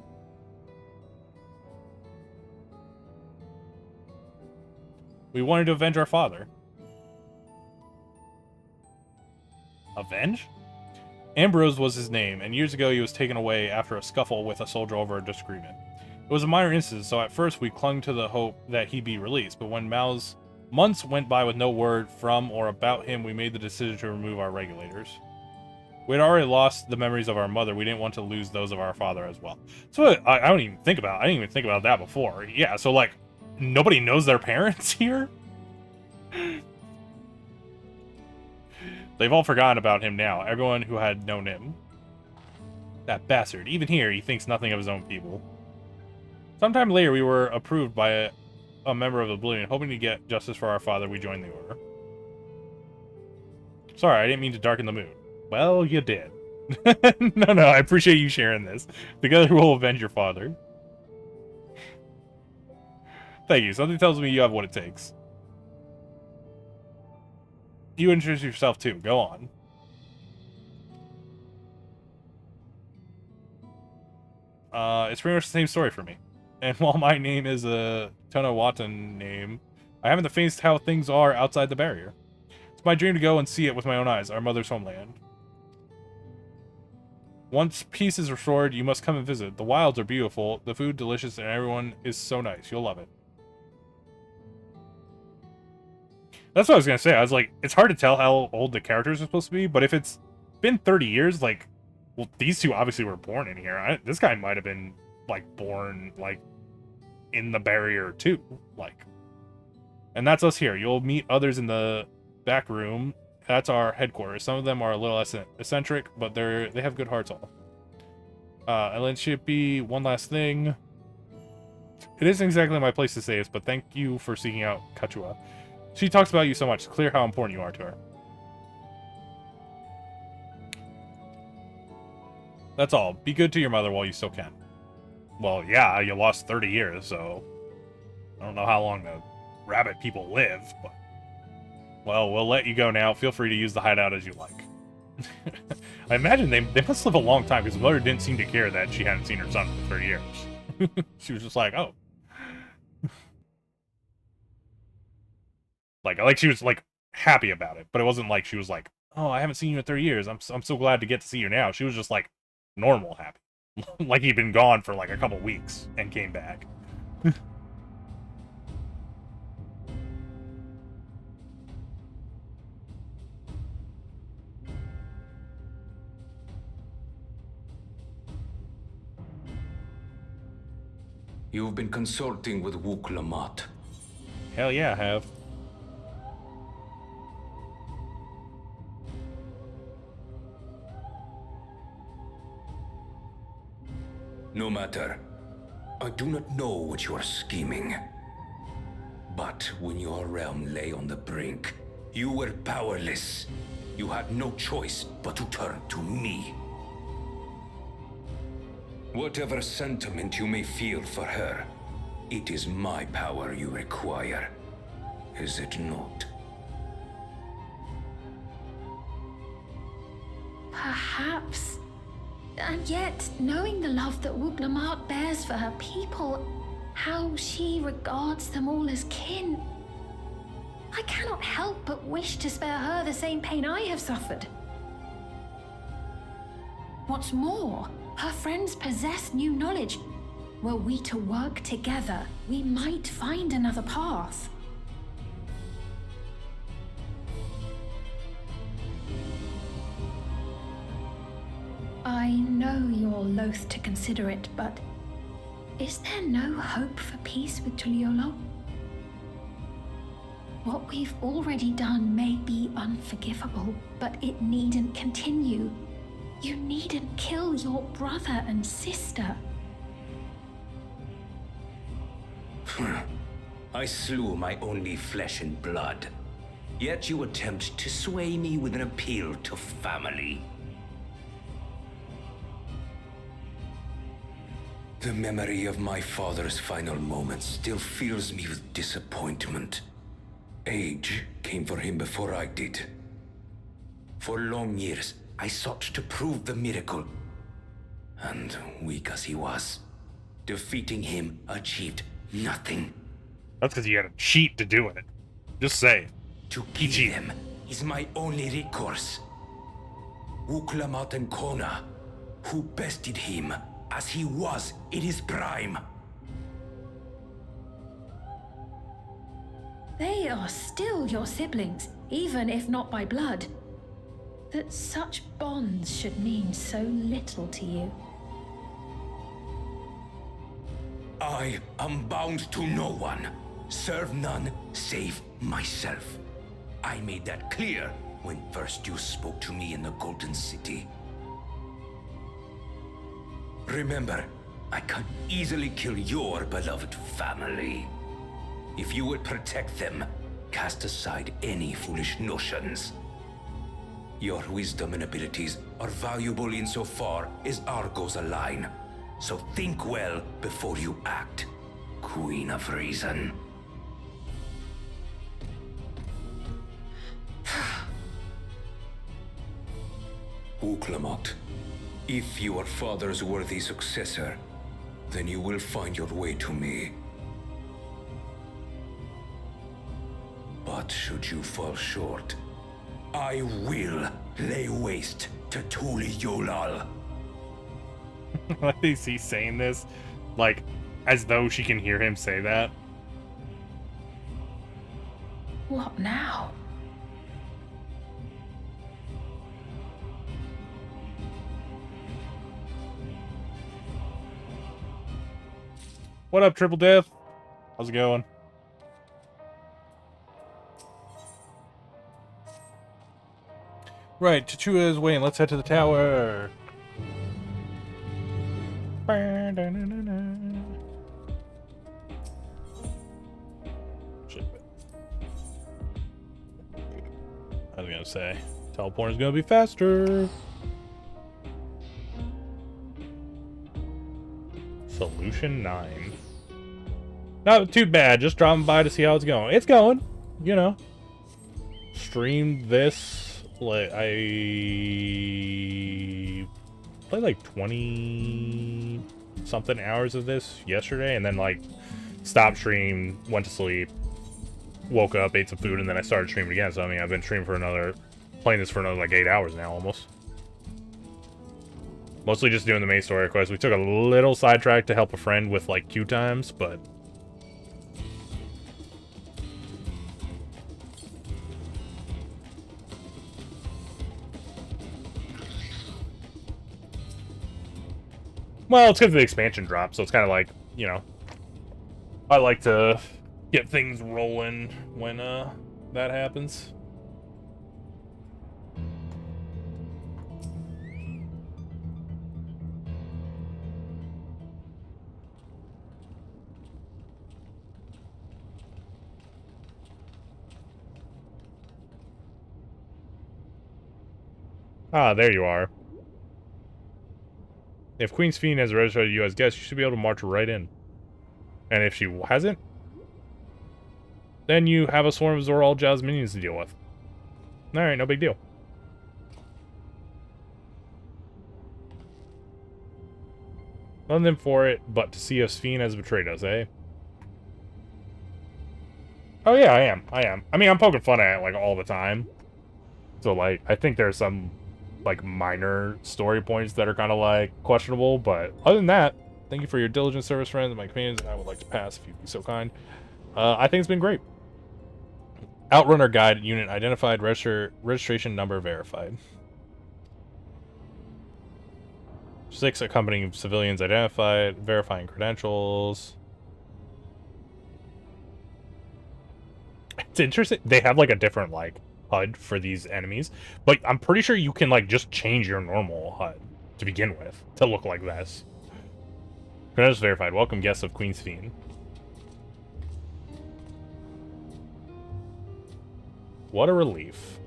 We wanted to avenge our father. Avenge? Ambrose was his name, and years ago he was taken away after a scuffle with a soldier over a disagreement. It was a minor incident, so at first we clung to the hope that he'd be released, but when months went by with no word from or about him, we made the decision to remove our regulators. We had already lost the memories of our mother. We didn't want to lose those of our father as well. So I don't even think about. I didn't even think about that before. Yeah, so like nobody knows their parents here. They've all forgotten about him now. Everyone who had known him. That bastard. Even here, he thinks nothing of his own people. Sometime later, we were approved by a member of Oblivion, hoping to get justice for our father. We joined the order. Sorry, I didn't mean to darken the mood. Well, you did. No, I appreciate you sharing this. Together we'll avenge your father. Thank you. Something tells me you have what it takes. You introduce yourself too. Go on. It's pretty much the same story for me. And while my name is a Tonawatan name, I haven't the faintest how things are outside the barrier. It's my dream to go and see it with my own eyes, our mother's homeland. Once peace is restored, you must come and visit. The wilds are beautiful, the food delicious, and everyone is so nice. You'll love it. That's what I was gonna say. I was like, it's hard to tell how old the characters are supposed to be, but if it's been 30 years, like, well, these two obviously were born in here. This guy might have been, like, born, like, in the barrier, too. Like, and that's us here. You'll meet others in the back room. That's our headquarters. Some of them are a little eccentric, but they have good hearts all. And then should be one last thing. It isn't exactly my place to say this, but thank you for seeking out Kachua. She talks about you so much. It's clear how important you are to her. That's all. Be good to your mother while you still can. Well, yeah, you lost 30 years, so... I don't know how long the rabbit people live, but... Well, we'll let you go now. Feel free to use the hideout as you like. I imagine they must live a long time, because mother didn't seem to care that she hadn't seen her son for 30 years. She was just like, oh. Like she was, like, happy about it, but it wasn't like she was like, oh, I haven't seen you in 30 years. I'm so glad to get to see you now. She was just, like, normal happy. Like he'd been gone for, like, a couple weeks and came back. You've been consulting with Wook Lamont. Hell yeah, I have. No matter. I do not know what you are scheming. But when your realm lay on the brink, you were powerless. You had no choice but to turn to me. Whatever sentiment you may feel for her, it is my power you require. Is it not? Perhaps. And yet, knowing the love that Wook Lamont bears for her people, how she regards them all as kin. I cannot help but wish to spare her the same pain I have suffered. What's more, her friends possess new knowledge. Were we to work together, we might find another path. I know you're loath to consider it, but is there no hope for peace with Tuliolo? What we've already done may be unforgivable, but it needn't continue. You needn't kill your brother and sister. I slew my only flesh and blood. Yet you attempt to sway me with an appeal to family. The memory of my father's final moments still fills me with disappointment. Age came for him before I did. For long years, I sought to prove the miracle. And weak as he was, defeating him achieved nothing. That's because you had to cheat to do it. Just say. To kill him is my only recourse. Uklamat and Kona, who bested him as he was in his prime. They are still your siblings, even if not by blood. That such bonds should mean so little to you. I am bound to no one. Serve none save myself. I made that clear when first you spoke to me in the Golden City. Remember, I can easily kill your beloved family. If you would protect them, cast aside any foolish notions. Your wisdom and abilities are valuable insofar as our goals align. So think well before you act, Queen of Reason. Uklamat, if you are father's worthy successor, then you will find your way to me. But should you fall short, I will lay waste to Tuli Yolal. Like he's saying this, like, as though she can hear him say that. What now? What up, Triple Death? How's it going? Right, Chichua is waiting. Let's head to the tower. Shit. I was gonna say, teleporting is gonna be faster. Solution 9. Not too bad, just dropping by to see how it's going. It's going, you know. Streamed this, like, I played like 20 something hours of this yesterday, and then like stopped stream, went to sleep, woke up, ate some food, and then I started streaming again. So I mean, I've been streaming for playing this for another like 8 hours now almost. Mostly just doing the main story quest. We took a little sidetrack to help a friend with, like, queue times, but... Well, it's because the expansion dropped, so it's kind of like, you know... I like to get things rolling when, that happens. Ah, there you are. If Queen's Fiend has registered you as guest, you should be able to march right in. And if she hasn't, then you have a swarm of Zoral Jazz minions to deal with. Alright, no big deal. Nothing for it but to see if Fiend has betrayed us, eh? Oh yeah, I am. I mean, I'm poking fun at it, like, all the time. So, like, I think there's some, like, minor story points that are kind of, like, questionable, but other than that, thank you for your diligent service, friends, and my companions, and I would like to pass if you'd be so kind. I think it's been great. Outrunner guide unit identified, registration number verified. 6 accompanying civilians identified, verifying credentials. It's interesting. They have, like, a different, like, HUD for these enemies, but I'm pretty sure you can, like, just change your normal HUD to begin with to look like this. Credentials verified. Welcome guests of Queen's Fiend. What a relief.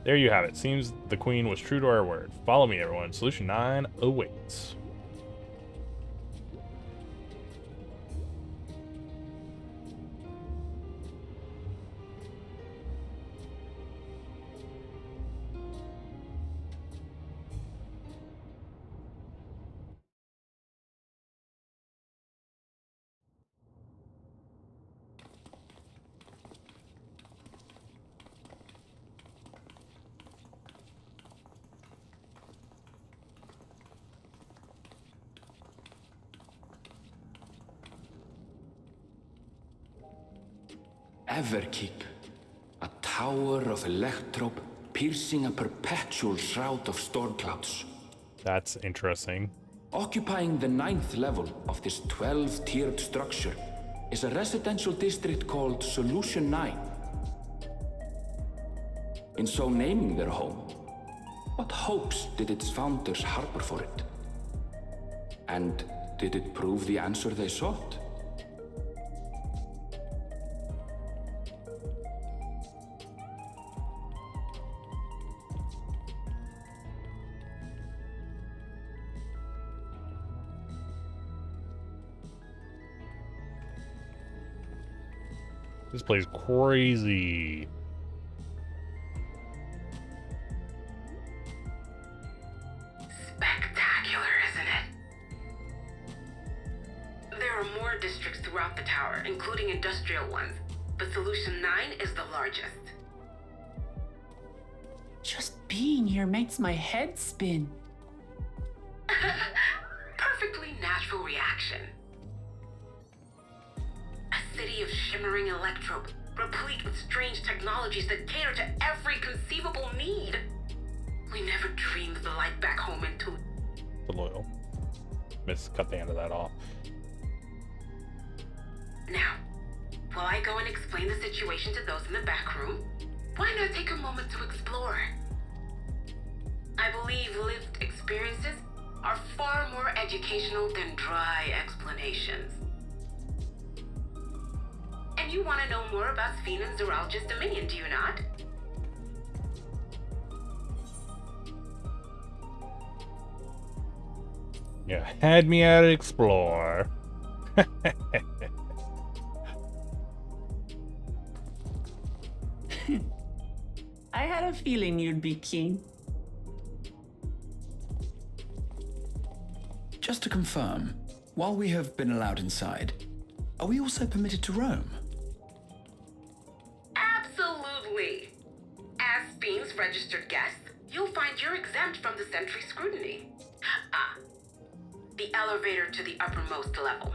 There you have it. Seems the Queen was true to her word. Follow me, everyone. Solution 9 awaits. Everkeep, a tower of electrope piercing a perpetual shroud of storm clouds. That's interesting. Occupying the 9th level of this 12-tiered structure is a residential district called Solution 9. In so naming their home, what hopes did its founders harbor for it? And did it prove the answer they sought? This place crazy. Spectacular, isn't it? There are more districts throughout the tower, including industrial ones, but Solution 9 is the largest. Just being here makes my head spin. Perfectly natural reaction. A city of shimmering electrope, replete with strange technologies that cater to every conceivable need. We never dreamed of the light back home into... The loyal. Cut the end of that off. Now, while I go and explain the situation to those in the back room, why not take a moment to explore? I believe lived experiences are far more educational than dry explanations. And you want to know more about Sphene and Zoologist Dominion, do you not? Yeah, had me at explore. I had a feeling you'd be keen. Just to confirm, while we have been allowed inside, are we also permitted to roam? Absolutely. As Sphene's registered guest, you'll find you're exempt from the sentry scrutiny. Ah, the elevator to the uppermost level.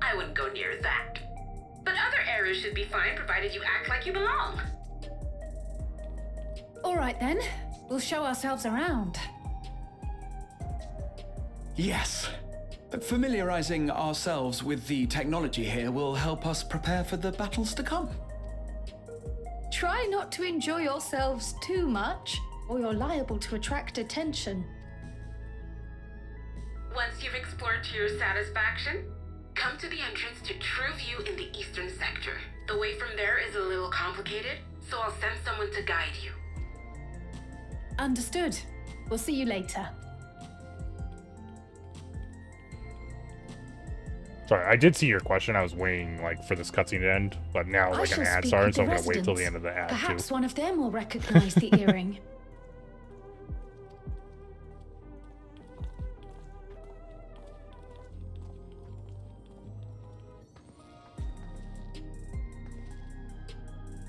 I wouldn't go near that. But other areas should be fine provided you act like you belong. All right then, we'll show ourselves around. Yes. Familiarizing ourselves with the technology here will help us prepare for the battles to come. Try not to enjoy yourselves too much, or you're liable to attract attention. Once you've explored to your satisfaction, come to the entrance to True View in the eastern sector. The way from there is a little complicated, so I'll send someone to guide you. Understood. We'll see you later. Sorry, I did see your question. I was waiting, like, for this cutscene to end, but now, I like, shall an ad speak started, with so the I'm gonna wait till the residents. end of the ad, Perhaps too. one of them will recognize the earring.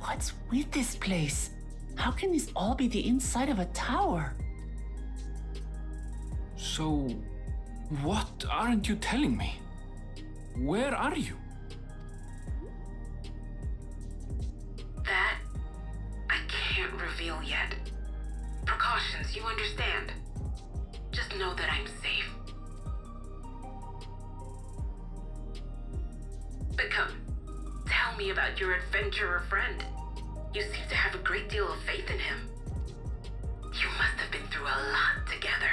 What's with this place? How can this all be the inside of a tower? So, what aren't you telling me? Where are you? That I can't reveal yet. Precautions, you understand. Just know that I'm safe. But come, tell me about your adventurer friend. You seem to have a great deal of faith in him. You must have been through a lot together.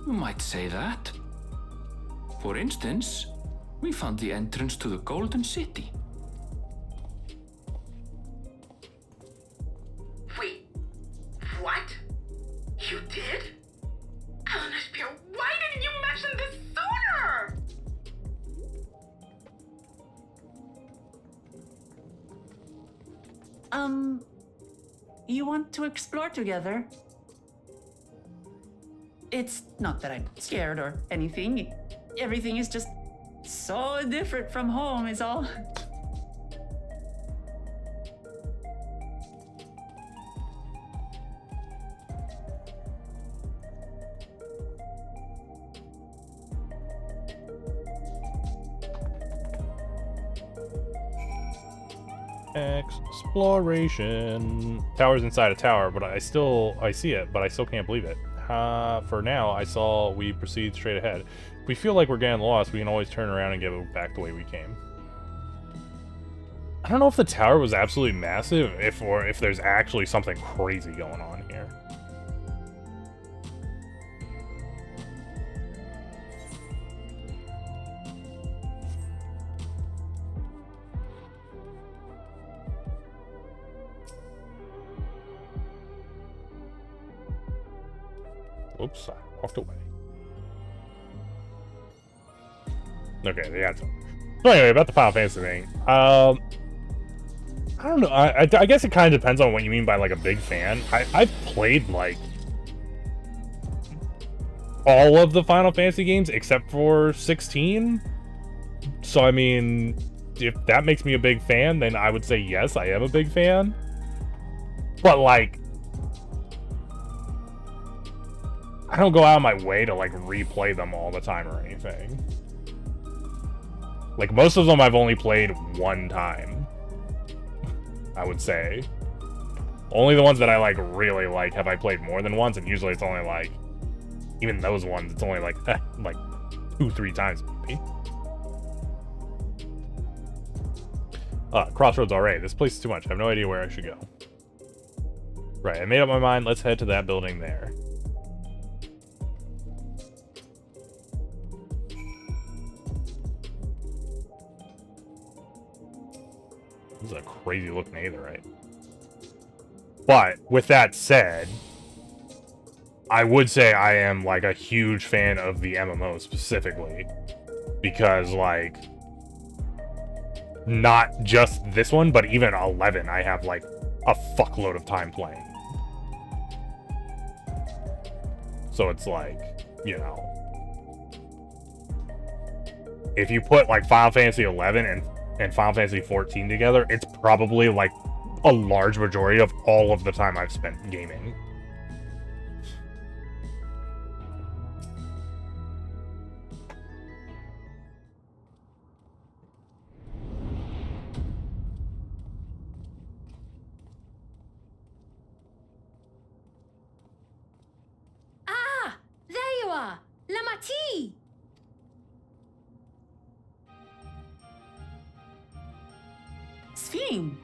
You might say that. For instance, we found the entrance to the Golden City. Wait, what? You did? Eleanor, why didn't you mention this sooner? You want to explore together? It's not that I'm scared or anything. Everything is just so different from home, is all. Exploration. Tower's inside a tower, but I see it, but I still can't believe it. For now, we proceed straight ahead. If we feel like we're getting lost, we can always turn around and get back the way we came. I don't know if the tower was absolutely massive, or if there's actually something crazy going on here. Oops, I walked away. Okay, they got some. So anyway, about the Final Fantasy thing. I don't know. I guess it kind of depends on what you mean by like a big fan. I've played like all of the Final Fantasy games except for 16. So I mean, if that makes me a big fan, then I would say yes, I am a big fan. But like, I don't go out of my way to like replay them all the time or anything. Like most of them I've only played one time, I would say. Only the ones that I like really like have I played more than once, and usually it's only like, even those ones, it's only like like 2-3 times maybe. Crossroads alright. This place is too much. I have no idea where I should go. Right, I made up my mind. Let's head to that building there. This is a crazy looking Aetherite. But with that said, I would say I am like a huge fan of the MMO specifically, because like not just this one, but even 11 I have like a fuckload of time playing. So it's like, you know, if you put like Final Fantasy 11 and Final Fantasy 14 together, it's probably like a large majority of all of the time I've spent gaming. Ah! There you are! Lamati! Sphene!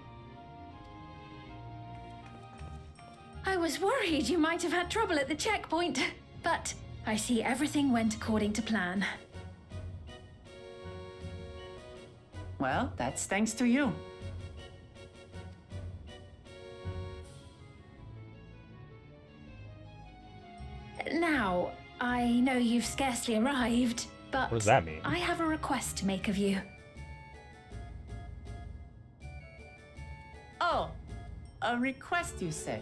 I was worried you might have had trouble at the checkpoint, but I see everything went according to plan. Well, that's thanks to you. Now, I know you've scarcely arrived, but what does that mean? I have a request to make of you. Oh, a request, you say?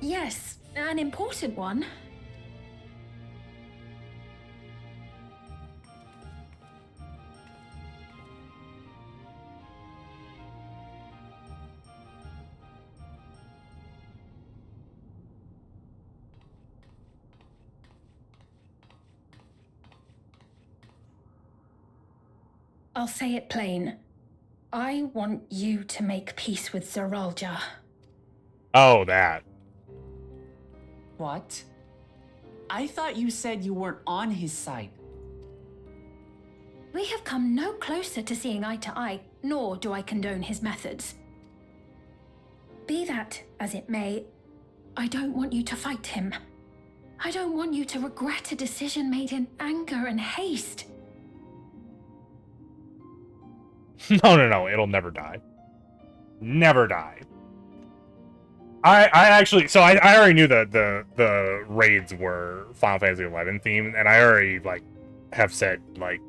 Yes, an important one. I'll say it plain. I want you to make peace with Zeralja. Oh, that. What? I thought you said you weren't on his side. We have come no closer to seeing eye to eye, nor do I condone his methods. Be that as it may, I don't want you to fight him. I don't want you to regret a decision made in anger and haste. No, it'll never die. Never die. I actually, so I already knew that the raids were Final Fantasy 11 themed, and I already, like, have said, like,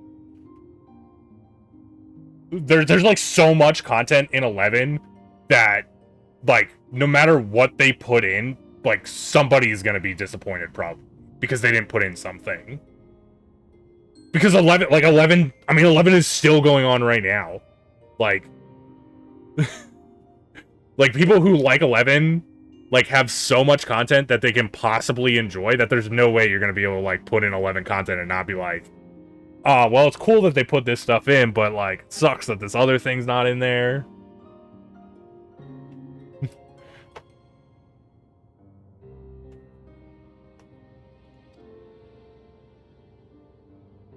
there's like so much content in 11 that, like, no matter what they put in, like, somebody's gonna be disappointed probably because they didn't put in something. Because 11 is still going on right now. Like, like, people who like 11, like, have so much content that they can possibly enjoy that there's no way you're gonna be able to, like, put in 11 content and not be like, oh, well, it's cool that they put this stuff in, but, like, it sucks that this other thing's not in there.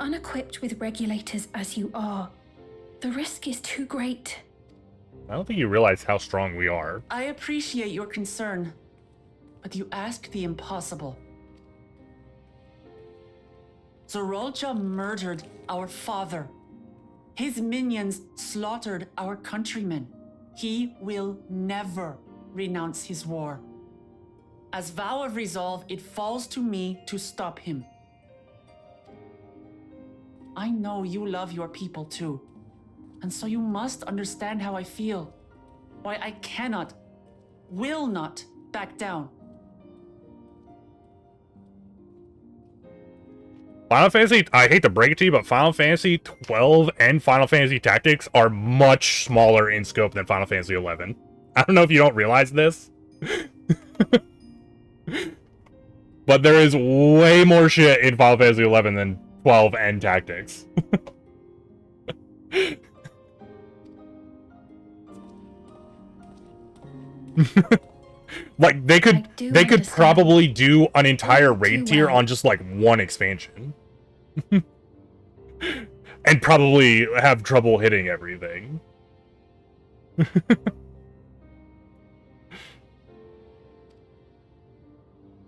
Unequipped with regulators as you are, the risk is too great. I don't think you realize how strong we are. I appreciate your concern, but you ask the impossible. Zeralja murdered our father. His minions slaughtered our countrymen. He will never renounce his war. As vow of resolve, it falls to me to stop him. I know you love your people too, and so you must understand how I feel. Why I cannot, will not back down. Final Fantasy, I hate to break it to you, but Final Fantasy 12 and Final Fantasy Tactics are much smaller in scope than Final Fantasy 11. I don't know if you don't realize this. But there is way more shit in Final Fantasy 11 than 12 and Tactics. Like, they could probably do an entire raid tier on just, like, one expansion. And probably have trouble hitting everything.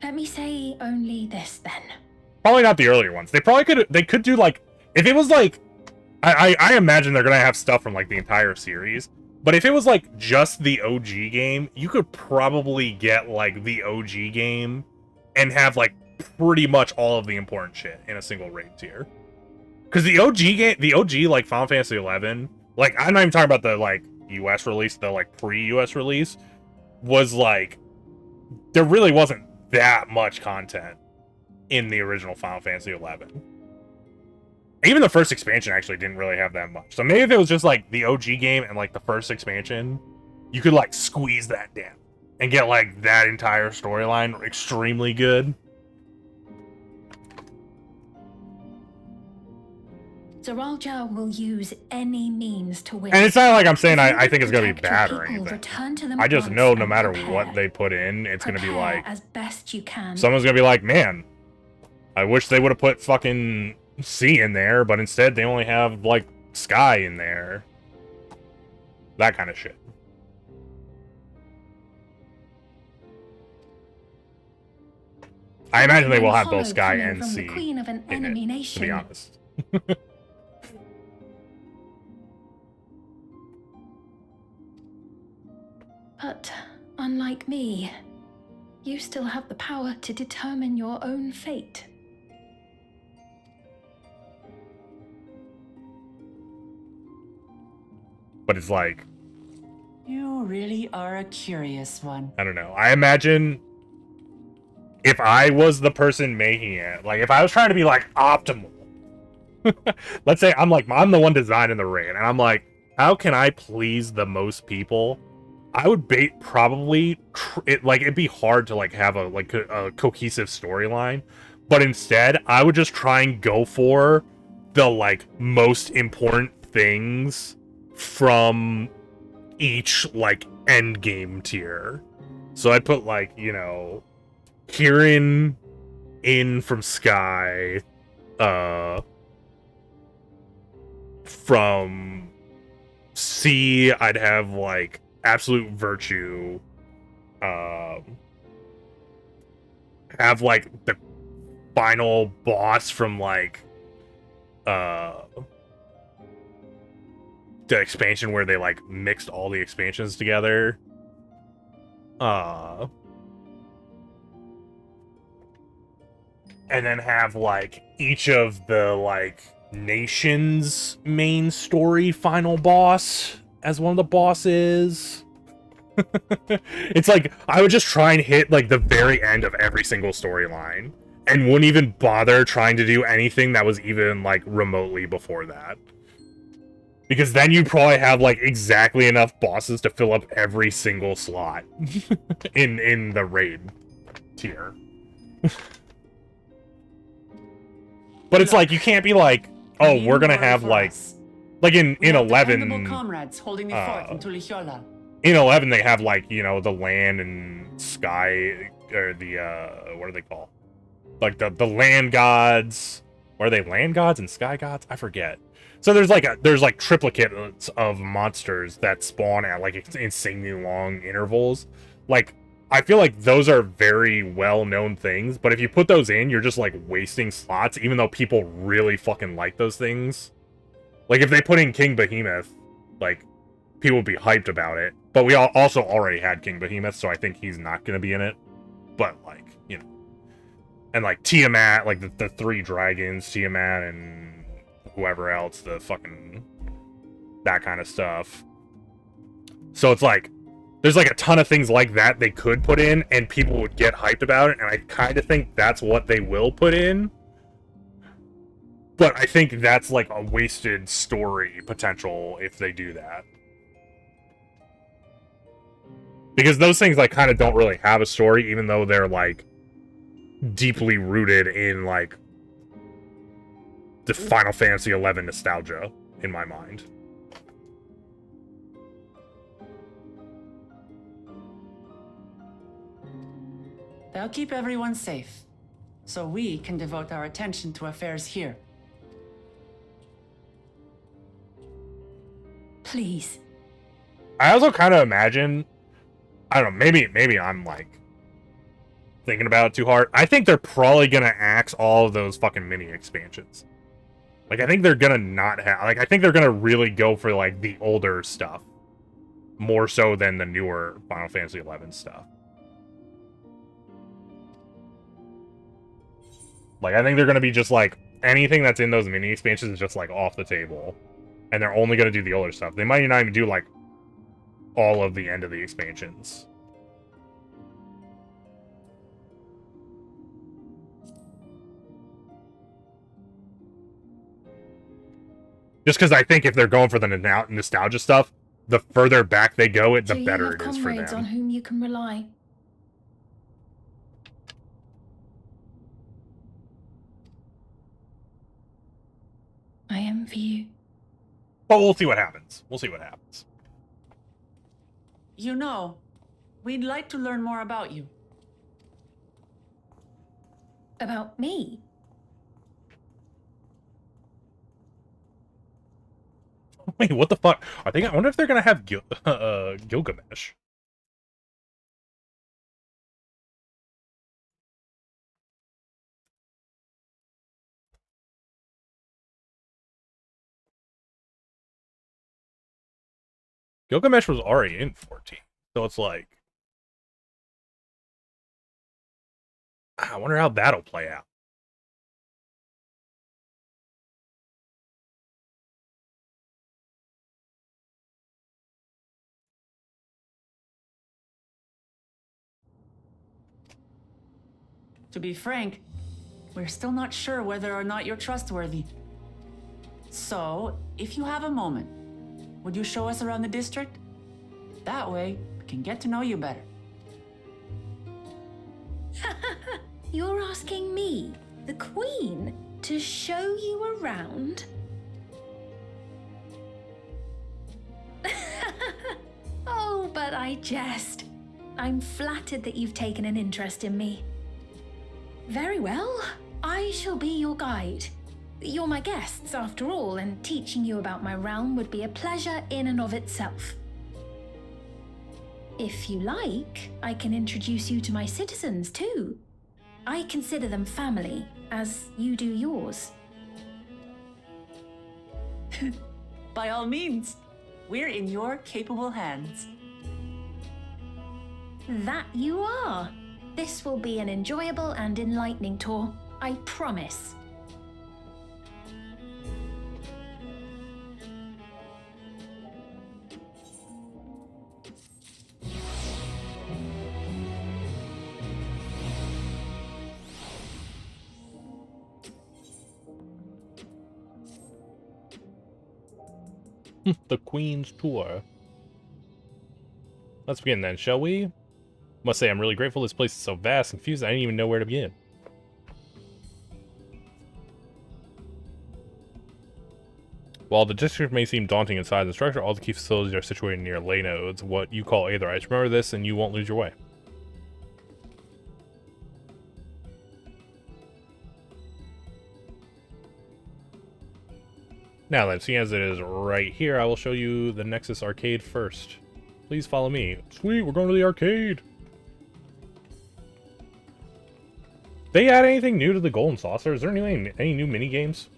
Let me say only this then. Probably not the earlier ones. They could do, like, if it was like, I imagine they're gonna have stuff from, like, the entire series. But if it was, like, just the OG game, you could probably get, like, the OG game and have, like, pretty much all of the important shit in a single raid tier. Because the OG, like, Final Fantasy 11, like, I'm not even talking about the, like, US release, the, like, pre-US release, was, like, there really wasn't that much content in the original Final Fantasy 11. Even the first expansion actually didn't really have that much. So maybe if it was just, like, the OG game and, like, the first expansion, you could, like, squeeze that down and get, like, that entire storyline extremely good. Zeralja will use any means to win. And it's not like I'm saying I think it's going to be bad or anything. I just know no matter what they put in, it's going to be like, as best you can. Someone's going to be like, man, I wish they would have put fucking sea in there, but instead they only have, like, sky in there. That kind of shit. I imagine they will have both sky and sea Queen of an in enemy it, nation. to be honest. But unlike me, you still have the power to determine your own fate. But it's like, You really are a curious one. I don't know. I imagine if I was the person making it, like, if I was trying to be, like, optimal, let's say I'm the one designing the raid, and I'm like, how can I please the most people? I would probably it'd be hard to, like, have a cohesive storyline, but instead I would just try and go for the, like, most important things from each, like, end game tier. So I put, like, you know, Kieran in from Sky, from C, I'd have, like, Absolute Virtue, have, like, the final boss from, like, the expansion where they, like, mixed all the expansions together. And then have, like, each of the, like, nations' main story final boss as one of the bosses. It's like, I would just try and hit, like, the very end of every single storyline. And wouldn't even bother trying to do anything that was even, like, remotely before that. Because then you probably have, like, exactly enough bosses to fill up every single slot in the raid tier. But it's like, you can't be like, oh, we're gonna have, like in 11, comrades holding the fort in Tulihiola. in 11 they have, like, you know, the land and sky, or the, what are they called? Like, the land gods. Or are they land gods and sky gods? I forget. So there's like triplicates of monsters that spawn at, like, insanely long intervals. Like, I feel like those are very well-known things, but if you put those in, you're just, like, wasting slots, even though people really fucking like those things. Like, if they put in King Behemoth, like, people would be hyped about it. But we also already had King Behemoth, so I think he's not going to be in it. But, like, you know. And, like, Tiamat, like, the three dragons, Tiamat and whoever else, the fucking... that kind of stuff. So it's like, there's, like, a ton of things like that they could put in, and people would get hyped about it, and I kind of think that's what they will put in. But I think that's, like, a wasted story potential if they do that. Because those things, like, kind of don't really have a story, even though they're, like, deeply rooted in, like, the Final Fantasy XI nostalgia, in my mind. They'll keep everyone safe, so we can devote our attention to affairs here. Please. I also kind of imagine, I don't know, maybe I'm, like, thinking about it too hard. I think they're probably gonna axe all of those fucking mini expansions. Like, I think they're gonna not have, like, I think they're gonna really go for, like, the older stuff. More so than the newer Final Fantasy XI stuff. Like, I think they're gonna be just, like, anything that's in those mini expansions is just, like, off the table. And they're only gonna do the older stuff. They might not even do, like, all of the end of the expansions. Just because I think if they're going for the nostalgia stuff, the further back they go, the better it is for comrades them. on whom you can rely? I envy you. But we'll see what happens. We'll see what happens. You know, we'd like to learn more about you. About me? Wait, what the fuck? I wonder if they're gonna have Gilgamesh. Gilgamesh was already in 14, so it's like, I wonder how that'll play out. To be frank, we're still not sure whether or not you're trustworthy. So, if you have a moment, would you show us around the district? That way, we can get to know you better. You're asking me, the Queen, to show you around? but I jest. I'm flattered that you've taken an interest in me. Very well. I shall be your guide. You're my guests, after all, and teaching you about my realm would be a pleasure in and of itself. If you like, I can introduce you to my citizens, too. I consider them family, as you do yours. By all means, we're in your capable hands. That you are. This will be an enjoyable and enlightening tour, I promise. The Queen's Tour. Let's begin then, shall we? Must say, I'm really grateful this place is so vast and confused, I didn't even know where to begin. While the district may seem daunting in size and structure, all the key facilities are situated near ley nodes, what you call aetherites. Remember this and you won't lose your way. Now then, seeing as it is right here, I will show you the Nexus Arcade first. Please follow me. Sweet, we're going to the arcade! They add anything new to the Golden Saucer? Is there any new mini games?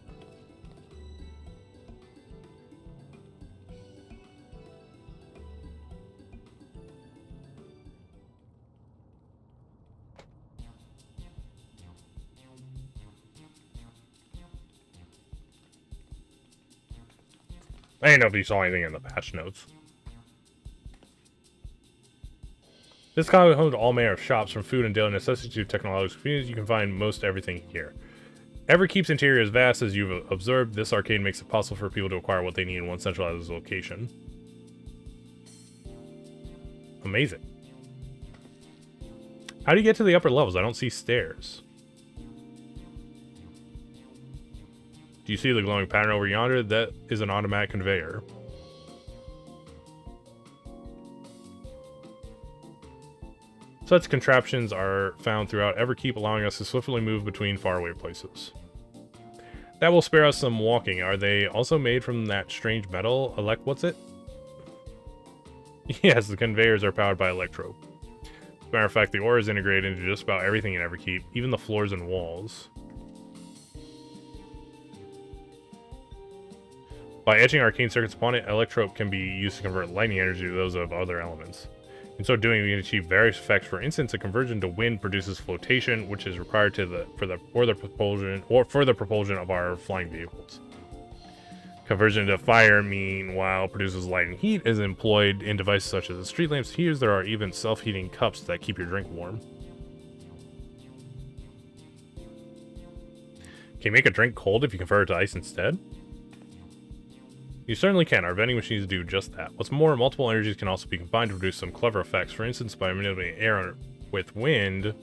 I didn't know if you saw anything in the patch notes. This kind of home to all manner of shops, from food and daily necessities to technological convenience. You can find most everything here. Everkeep's interior is vast, as you've observed. This arcade makes it possible for people to acquire what they need in one centralized location. Amazing. How do you get to the upper levels? I don't see stairs. Do you see the glowing pattern over yonder? That is an automatic conveyor. Such contraptions are found throughout Everkeep, allowing us to swiftly move between faraway places. That will spare us some walking. Are they also made from that strange metal? What's it? Yes, the conveyors are powered by electro. As a matter of fact, the ore is integrated into just about everything in Everkeep, even the floors and walls. By etching arcane circuits upon it, electrope can be used to convert lightning energy to those of other elements. In so doing, we can achieve various effects. For instance, a conversion to wind produces flotation, which is required for the propulsion of our flying vehicles. Conversion to fire, meanwhile, produces light and heat, is employed in devices such as the street lamps. Here, there are even self-heating cups that keep your drink warm. Can you make a drink cold if you convert it to ice instead? You certainly can. Our vending machines do just that. What's more, multiple energies can also be combined to produce some clever effects. For instance, by manipulating air with wind,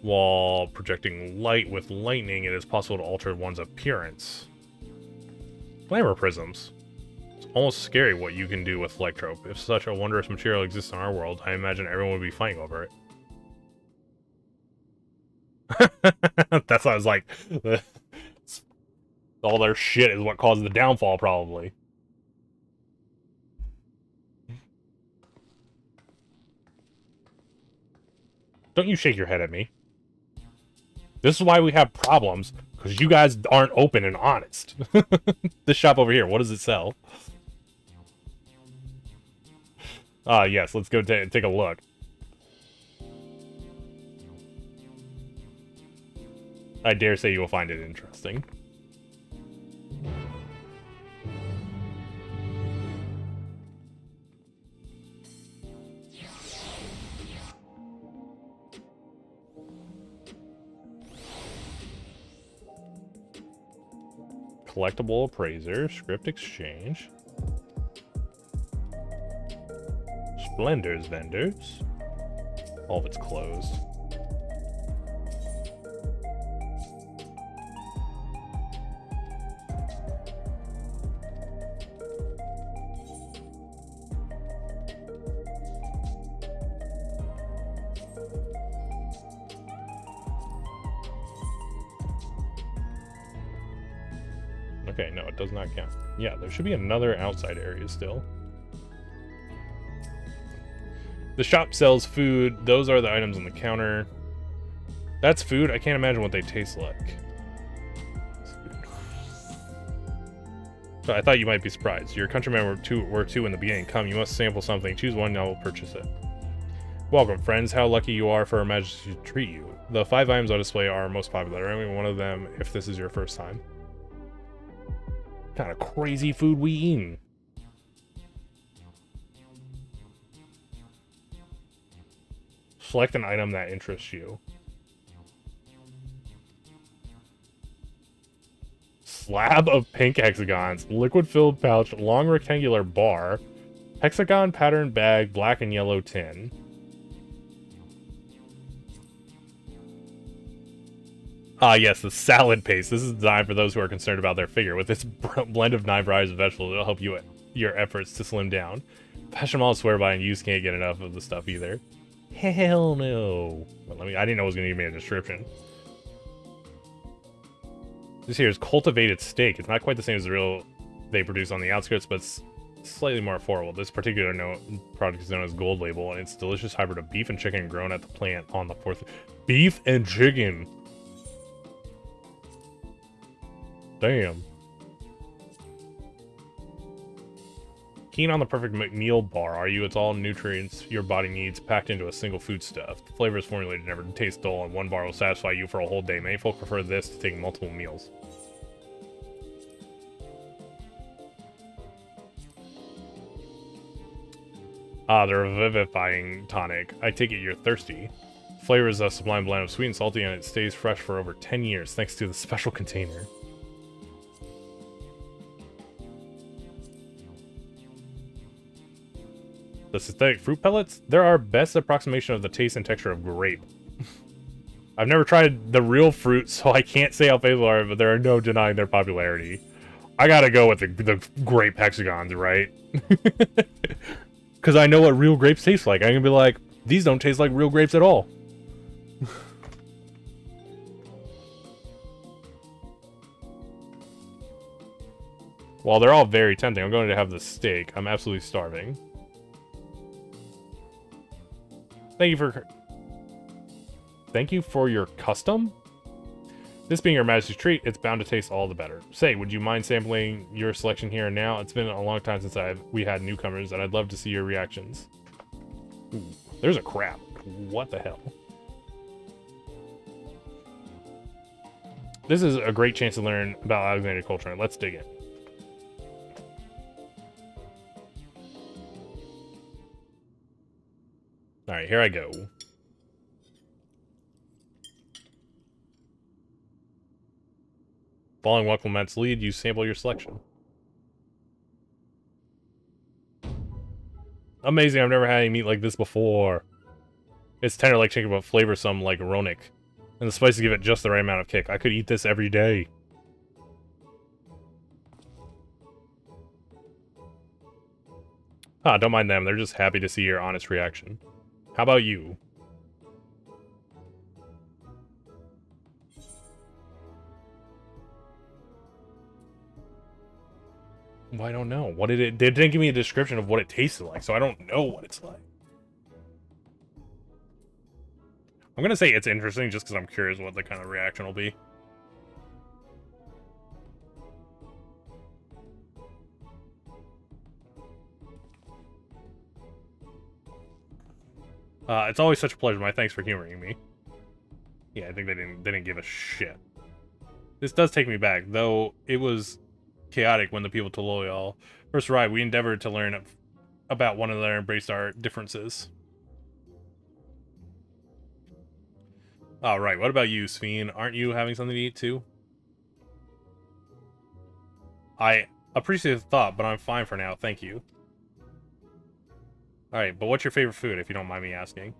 while projecting light with lightning, it is possible to alter one's appearance. Glamour prisms. It's almost scary what you can do with electrope. If such a wondrous material exists in our world, I imagine everyone would be fighting over it. That's what I was like. All their shit is what caused the downfall, probably. Don't you shake your head at me. This is why we have problems, because you guys aren't open and honest. This shop over here, what does it sell? Ah, yes, let's go take a look. I dare say you will find it interesting. Collectible appraiser, script exchange, Splendor's vendors. All of it's closed. Okay, no, it does not count. Yeah, there should be another outside area still. The shop sells food. Those are the items on the counter. That's food? I can't imagine what they taste like. So I thought you might be surprised. Your countrymen were two in the beginning. Come, you must sample something. Choose one and I will purchase it. Welcome, friends. How lucky you are for Her Majesty to treat you. The 5 items on display are most popular. Only one of them if this is your first time. What kind of crazy food we eating? Select an item that interests you. Slab of pink hexagons, liquid-filled pouch, long rectangular bar, hexagon pattern bag, black and yellow tin. Ah, yes, the salad paste. This is designed for those who are concerned about their figure. With its blend of 9 varieties of vegetables, it'll help you your efforts to slim down. Fashion models swear by and you can't get enough of the stuff either. Hell no. Well, I didn't know it was going to give me a description. This here is cultivated steak. It's not quite the same as the real they produce on the outskirts, but it's slightly more affordable. This particular product is known as Gold Label, and it's a delicious hybrid of beef and chicken grown at the plant on the 4th. Beef and chicken. Damn. Keen on the perfect meal bar, are you? It's all nutrients your body needs packed into a single foodstuff. The flavor is formulated to never taste dull, and one bar will satisfy you for a whole day. Many folk prefer this to taking multiple meals. Ah, the revivifying tonic. I take it you're thirsty. Flavor is a sublime blend of sweet and salty, and it stays fresh for over 10 years thanks to the special container. The synthetic fruit pellets? They're our best approximation of the taste and texture of grape. I've never tried the real fruit, so I can't say how faithful they are, but there are no denying their popularity. I gotta go with the grape hexagons, right? Because I know what real grapes taste like. I can be like, these don't taste like real grapes at all. While they're all very tempting, I'm going to have the steak. I'm absolutely starving. Thank you for your custom? This being Your Majesty's treat, it's bound to taste all the better. Say, would you mind sampling your selection here and now? It's been a long time since we had newcomers, and I'd love to see your reactions. Ooh, there's a crab. What the hell? This is a great chance to learn about Alexandrian culture. Let's dig in. Alright, here I go. Following Welcome Matt's lead, you sample your selection. Amazing, I've never had any meat like this before. It's tender like chicken, but flavorsome like ronic. And the spices give it just the right amount of kick. I could eat this every day. Ah, don't mind them. They're just happy to see your honest reaction. How about you? Well, I don't know. What did it... They didn't give me a description of what it tasted like, so I don't know what it's like. I'm gonna say it's interesting just because I'm curious what the kind of reaction will be. It's always such a pleasure. My thanks for humoring me. Yeah, I think they didn't give a shit. This does take me back, though it was chaotic when the people to Loyal first arrived. We endeavored to learn about one another and embraced our differences. Alright, what about you, Sphene? Aren't you having something to eat, too? I appreciate the thought, but I'm fine for now, thank you. Alright, but what's your favorite food, if you don't mind me asking?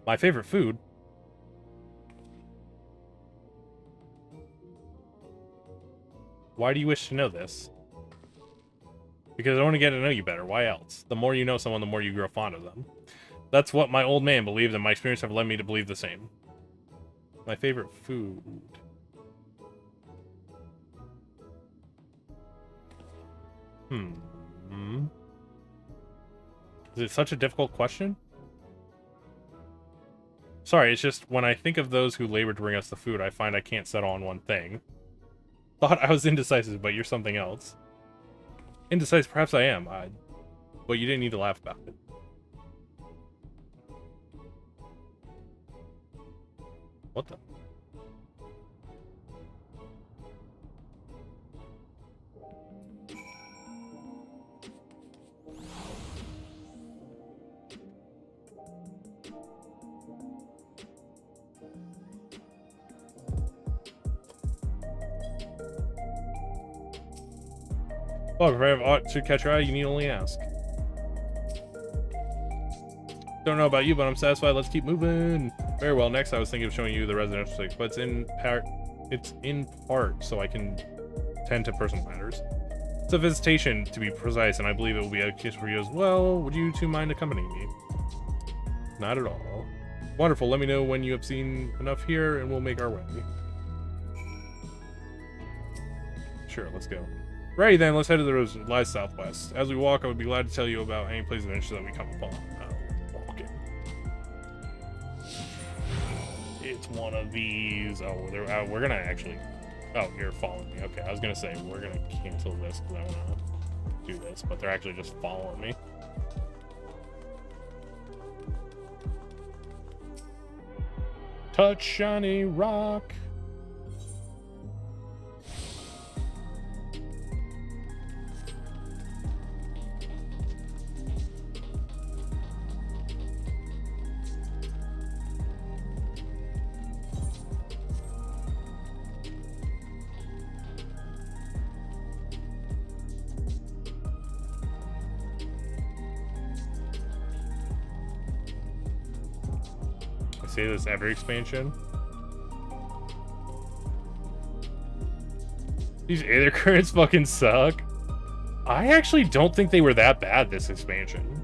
My favorite food? Why do you wish to know this? Because I want to get to know you better. Why else? The more you know someone, the more you grow fond of them. That's what my old man believed, and my experience have led me to believe the same. My favorite food... Is it such a difficult question? Sorry, it's just when I think of those who labor to bring us the food, I find I can't settle on one thing. Thought I was indecisive, but you're something else. Indecisive, perhaps I am. But you didn't need to laugh about it. What the? Well, if I have aught to catch your eye, you need only ask. Don't know about you, but I'm satisfied. Let's keep moving. Very well. Next, I was thinking of showing you the residential six, but it's in part, so I can tend to personal matters. It's a visitation, to be precise, and I believe it will be a case for you as well. Would you two mind accompanying me? Not at all. Wonderful. Let me know when you have seen enough here, and we'll make our way. Sure, let's go. Righty then, let's head to the road that lies southwest. As we walk, I would be glad to tell you about any place of interest that we come upon. Walking. It's one of these. Oh, we're gonna actually. Oh, you're following me. Okay, I was gonna say we're gonna cancel this because I wanna do this, but they're actually just following me. Touch shiny rock. Say this every expansion. These Aether Currents fucking suck. I actually don't think they were that bad this expansion.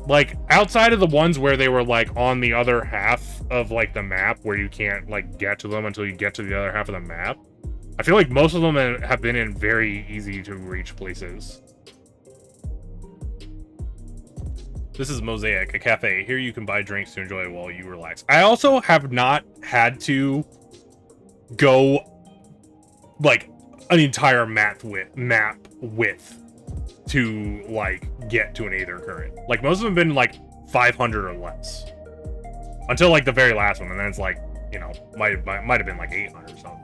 Like, outside of the ones where they were, like, on the other half of, like, the map, where you can't, like, get to them until you get to the other half of the map, I feel like most of them have been in very easy to reach places. This is Mosaic, a cafe. Here you can buy drinks to enjoy while you relax. I also have not had to go, like, an entire map width to, like, get to an Aether Current. Like, most of them have been, like, 500 or less. Until, like, the very last one, and then it's, like, you know, might have been, like, 800 or something.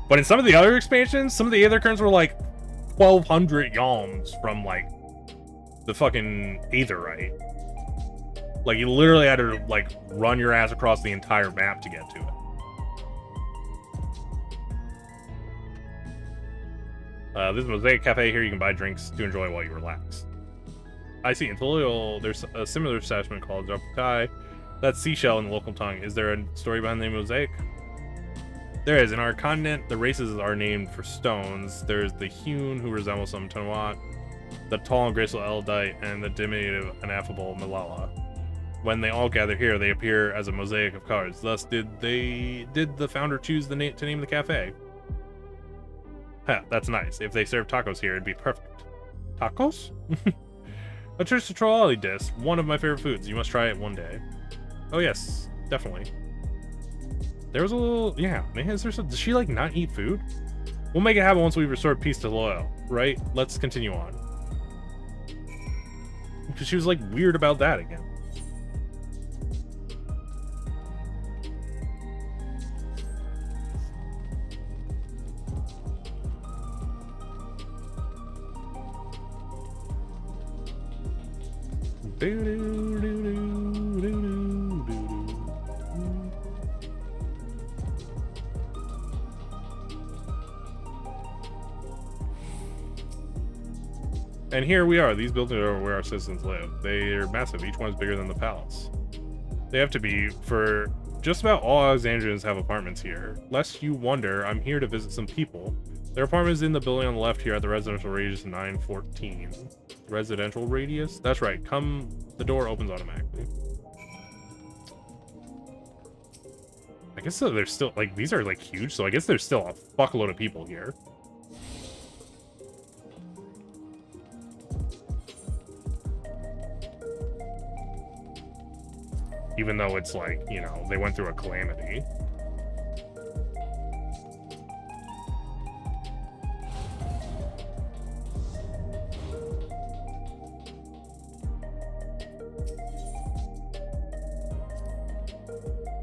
But in some of the other expansions, some of the Aether Currents were like 1,200 yalms from like the fucking Aetherite. Like you literally had to like run your ass across the entire map to get to it. This is Mosaic Cafe. Here you can buy drinks to enjoy while you relax. I see. In Tolio, there's a similar establishment called Zapukai. That's seashell in the local tongue. Is there a story behind the name Mosaic? There is. In our continent, the races are named for stones. There's the hewn, who resembles some Tonawat, the tall and graceful Eldite, and the diminutive and affable Malala. When they all gather here, they appear as a mosaic of colors. Thus, did the founder choose to name the cafe? Huh, that's nice. If they serve tacos here, it'd be perfect. Tacos? A Tristatrolli dish, one of my favorite foods. You must try it one day. Oh yes, definitely. There was a little, yeah, man, does she, like, not eat food? We'll make it happen once we restore peace to Loyal, right? Let's continue on. Because she was, like, weird about that again. And here we are. These buildings are where our citizens live. They are massive. Each one is bigger than the palace. They have to be, for just about all Alexandrians have apartments here. Lest you wonder, I'm here to visit some people. Their apartment is in the building on the left here at the residential radius 914. Residential radius? That's right. Come, the door opens automatically. I guess so there's still, like, these are, like, huge, so I guess there's still a fuckload of people here. Even though it's like, you know, they went through a calamity.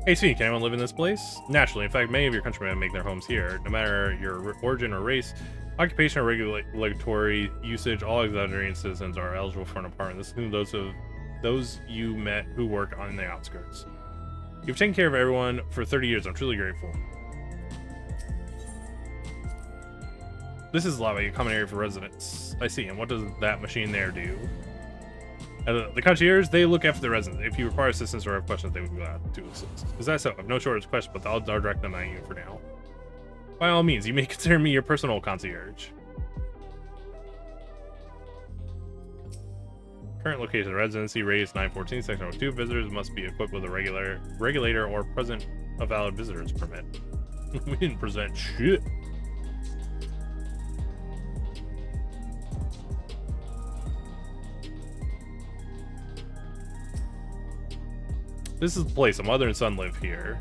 Hey, Sven, can anyone live in this place? Naturally, in fact, many of your countrymen make their homes here. No matter your origin or race, occupation or regulatory usage, all Exandrian citizens are eligible for an apartment. This includes those you met who work on the outskirts. You've taken care of everyone for 30 years. I'm truly grateful. This is lava, a common area for residents. I see. And what does that machine there do? The concierge, they look after the residents. If you require assistance or have questions, they would be glad to assist. Is that so? I have no shortage of questions, but I'll direct them at you for now. By all means, you may consider me your personal concierge. Current location of residency, radius 914, section 02. Visitors must be equipped with a regulator or present a valid visitor's permit. We didn't present shit. This is the place. A mother and son live here.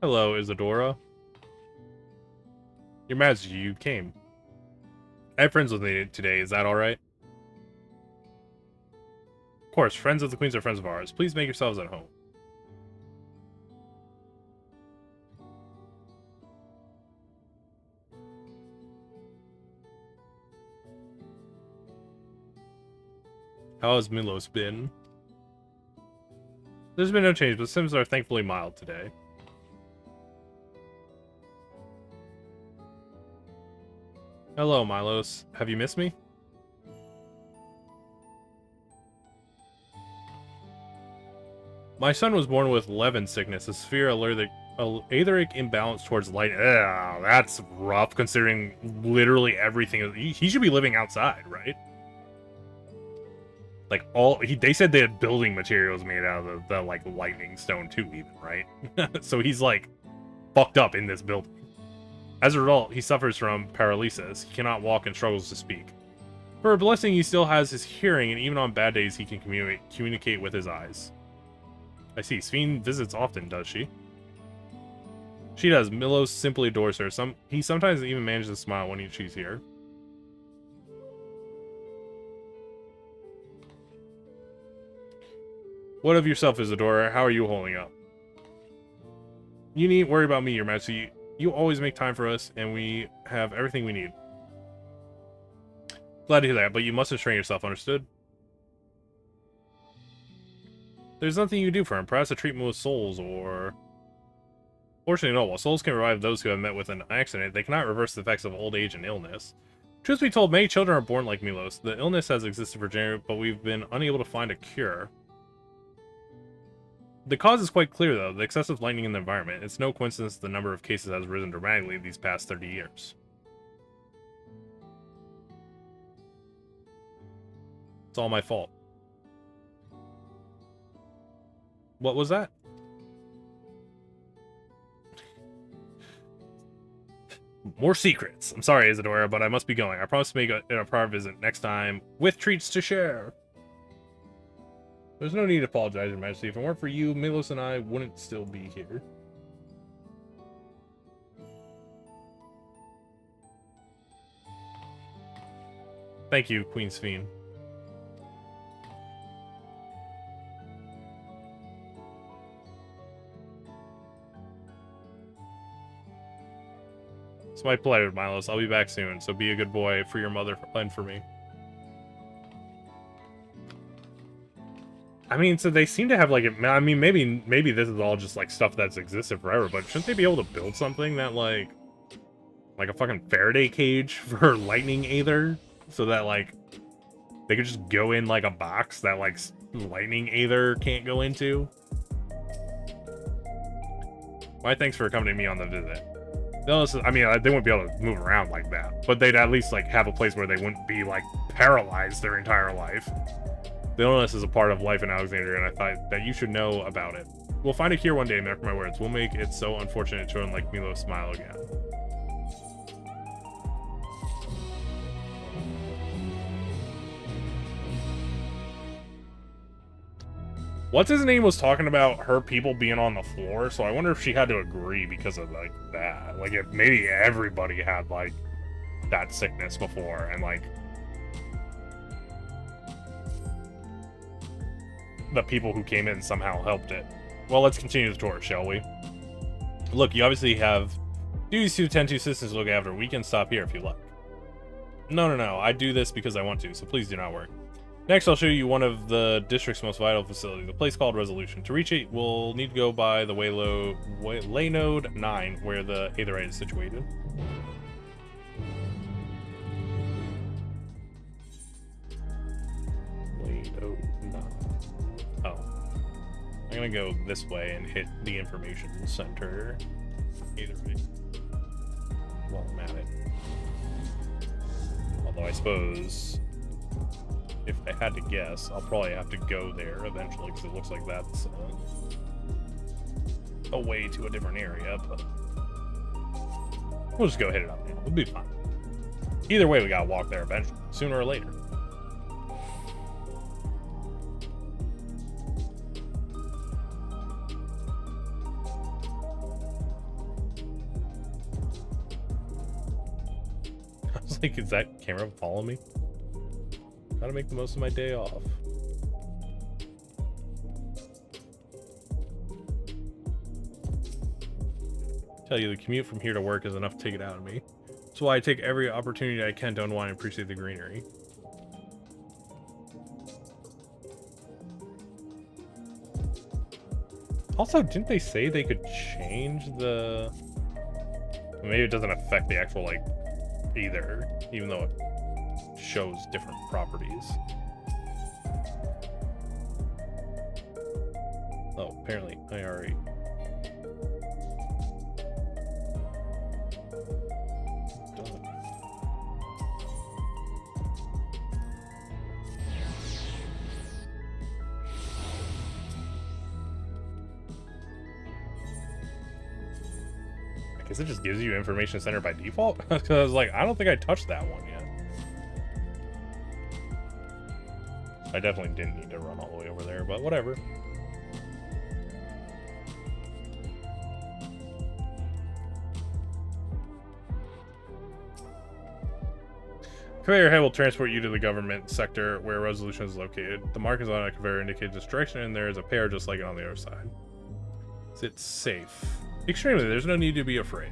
Hello, Isadora. Your Majesty, you came. I have friends with me today, is that alright? Of course, friends of the Queens are friends of ours. Please make yourselves at home. How has Milos been? There's been no change, but Sims are thankfully mild today. Hello, Milos. Have you missed me? My son was born with Levin sickness, a severe aetheric imbalance towards light. Ugh, that's rough, considering literally everything. He should be living outside, right? Like, they said they had building materials made out of the like, lightning stone, too, even, right? So he's, like, fucked up in this building. As a result, he suffers from paralysis. He cannot walk and struggles to speak. For a blessing, he still has his hearing, and even on bad days, he can communicate with his eyes. I see. Sven visits often, does she? She does. Milos simply adores her. He sometimes even manages to smile when she's here. What of yourself, Isadora? How are you holding up? You needn't worry about me, Your Majesty. You always make time for us, and we have everything we need. Glad to hear that, but you mustn't strain yourself, understood? There's nothing you can do for him. Perhaps a treatment with souls, or... Fortunately, no. While souls can revive those who have met with an accident, they cannot reverse the effects of old age and illness. Truth be told, many children are born like Milos. The illness has existed for generations, but we've been unable to find a cure. The cause is quite clear, though. The excessive lightning in the environment. It's no coincidence the number of cases has risen dramatically these past 30 years. It's all my fault. What was that? More secrets. I'm sorry, Isadora, but I must be going. I promise to make a prior visit next time with treats to share. There's no need to apologize, Your Majesty. If it weren't for you, Milos and I wouldn't still be here. Thank you, Queen Sven. It's my pleasure, Milos. I'll be back soon, so be a good boy for your mother and for me. I mean, so they seem to have like, I mean, maybe this is all just like stuff that's existed forever, but shouldn't they be able to build something that like a fucking Faraday cage for lightning aether, so that like they could just go in like a box that like lightning aether can't go into? Why, thanks for accompanying me on the visit. I mean, they wouldn't be able to move around like that, but they'd at least like have a place where they wouldn't be like paralyzed their entire life. The illness is a part of life in Alexandria, and I thought that you should know about it. We'll find a cure one day, mark my words. We'll make it so unfortunate children like Milo smile again. What's his name was talking about her people being on the floor, so I wonder if she had to agree because of like that. Like if maybe everybody had like that sickness before, and like the people who came in somehow helped it. Well, let's continue the tour, shall we? Look, you obviously have duties to attend to, systems to look after. We can stop here if you like. No. I do this because I want to, so please do not worry. Next, I'll show you one of the district's most vital facilities, a place called Resolution. To reach it, we'll need to go by the Lay Node 9, where the Aetherite is situated. Lay Node 9. Oh. I'm gonna go this way and hit the information center. Aetherite. While I'm at it. Although I suppose, if I had to guess, I'll probably have to go there eventually, because it looks like that's a way to a different area, but we'll just go hit it up now. We'll be fine. Either way, we gotta walk there eventually, sooner or later. I was like, is that camera following me? Gotta make the most of my day off. Tell you, the commute from here to work is enough to take it out of me. That's why I take every opportunity I can to unwind and appreciate the greenery. Also, didn't they say they could change the... Maybe it doesn't affect the actual, like, either, even though it shows different properties. Oh, apparently I already... done. I guess it just gives you information center by default? Because I was like, I don't think I touched that one yet. I definitely didn't need to run all the way over there, but whatever. Conveyor head will transport you to the government sector where Resolution is located. The markings on a conveyor indicate this direction, and there is a pair just like it on the other side. It's safe. Extremely, there's no need to be afraid.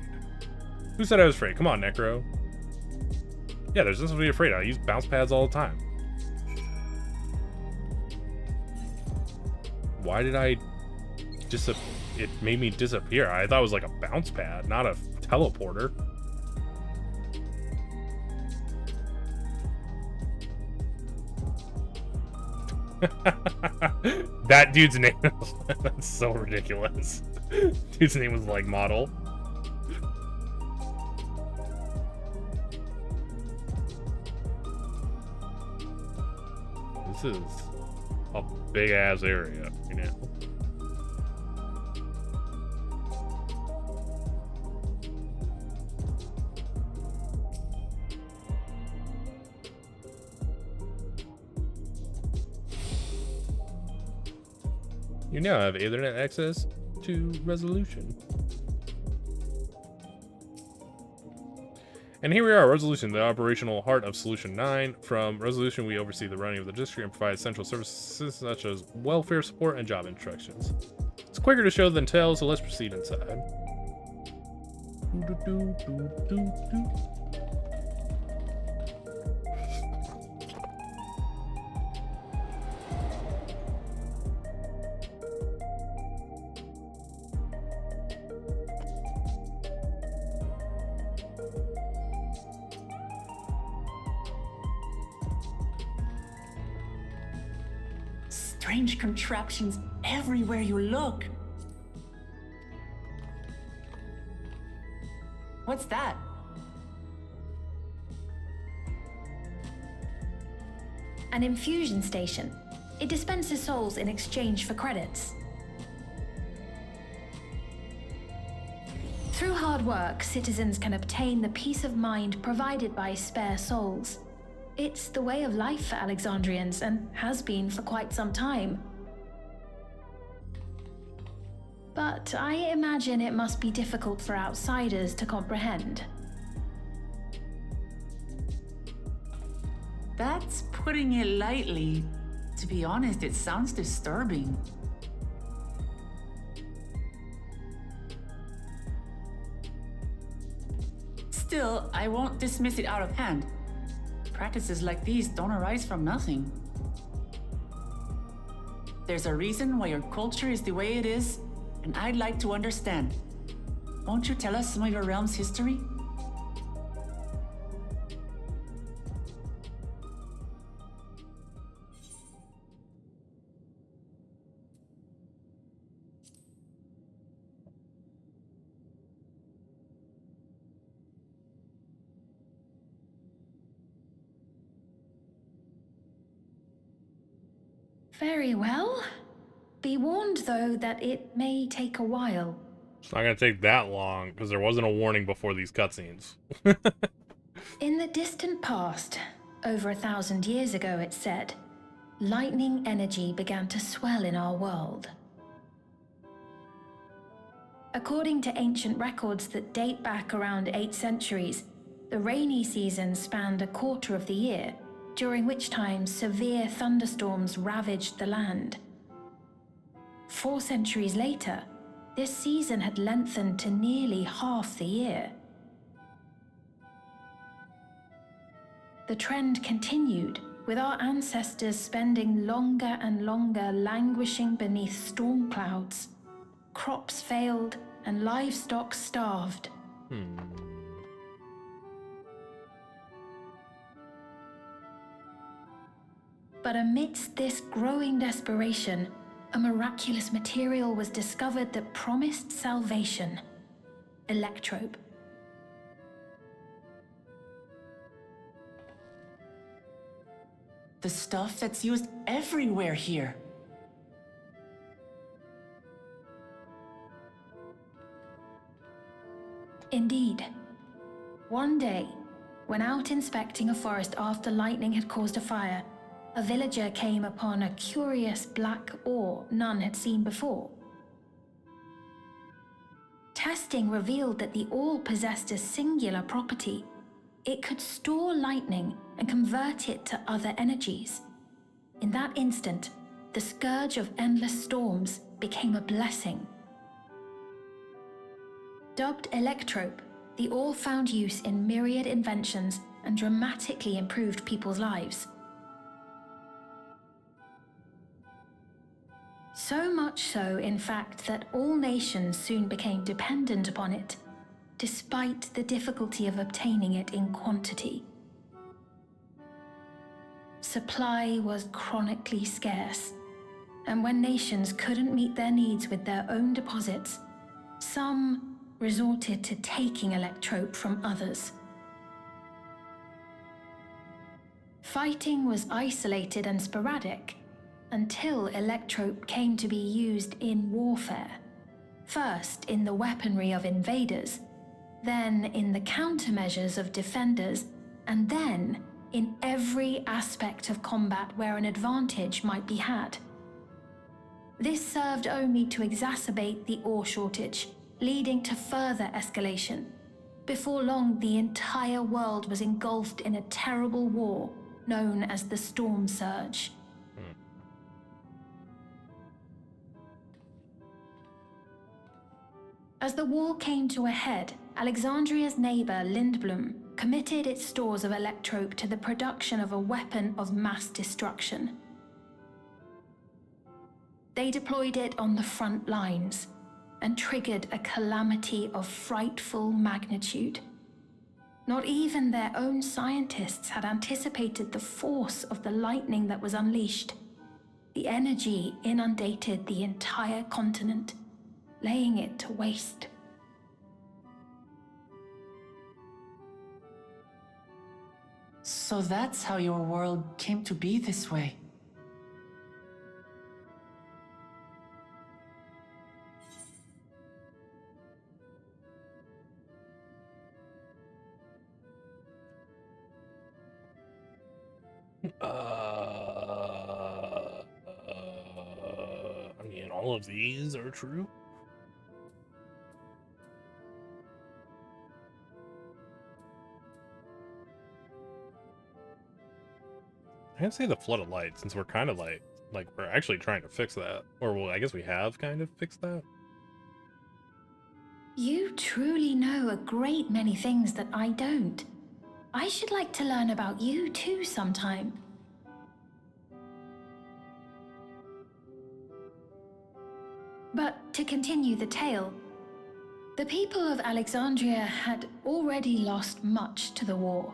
Who said I was afraid? Come on, Necro. Yeah, there's nothing to be afraid of. I use bounce pads all the time. Why did I it made me disappear? I thought it was like a bounce pad, not a teleporter. That dude's name, that's so ridiculous. Dude's name was like Model. This is a big ass area, you know. You now have Ethernet access to Resolution. And here we are, Resolution, the operational heart of Solution 9. From Resolution, we oversee the running of the district and provide essential services such as welfare support and job instructions. It's quicker to show than tell, so let's proceed inside. strange contraptions everywhere you look. What's that? An infusion station. It dispenses souls in exchange for credits. Through hard work, citizens can obtain the peace of mind provided by spare souls. It's the way of life for Alexandrians and has been for quite some time. But I imagine it must be difficult for outsiders to comprehend. That's putting it lightly. To be honest, it sounds disturbing. Still, I won't dismiss it out of hand. Practices like these don't arise from nothing. There's a reason why your culture is the way it is, and I'd like to understand. Won't you tell us some of your realm's history? Very well. Be warned, though, that it may take a while. It's not gonna take that long, because there wasn't a warning before these cutscenes. In the distant past, over 1,000 years ago, it said, lightning energy began to swell in our world. According to ancient records that date back around 8 centuries, the rainy season spanned a quarter of the year, during which time severe thunderstorms ravaged the land. 4 centuries later, this season had lengthened to nearly half the year. The trend continued, with our ancestors spending longer and longer languishing beneath storm clouds. Crops failed and livestock starved. But amidst this growing desperation, a miraculous material was discovered that promised salvation: electrope. The stuff that's used everywhere here. Indeed. One day, when out inspecting a forest after lightning had caused a fire, a villager came upon a curious black ore none had seen before. Testing revealed that the ore possessed a singular property. It could store lightning and convert it to other energies. In that instant, the scourge of endless storms became a blessing. Dubbed electrope, the ore found use in myriad inventions and dramatically improved people's lives. So much so, in fact, that all nations soon became dependent upon it, despite the difficulty of obtaining it in quantity. Supply was chronically scarce, and when nations couldn't meet their needs with their own deposits, some resorted to taking electrope from others. Fighting was isolated and sporadic, until electrope came to be used in warfare, first in the weaponry of invaders, then in the countermeasures of defenders, and then in every aspect of combat where an advantage might be had. This served only to exacerbate the ore shortage, leading to further escalation. Before long, the entire world was engulfed in a terrible war known as the Storm Surge. As the war came to a head, Alexandria's neighbor Lindblum committed its stores of electrope to the production of a weapon of mass destruction. They deployed it on the front lines and triggered a calamity of frightful magnitude. Not even their own scientists had anticipated the force of the lightning that was unleashed. The energy inundated the entire continent, laying it to waste. So that's how your world came to be this way. I mean, all of these are true. I'd say the Flood of Light, since we're kind of like we're actually trying to fix that. Or, well, I guess we have kind of fixed that. You truly know a great many things that I don't. I should like to learn about you too sometime. But to continue the tale, the people of Alexandria had already lost much to the war.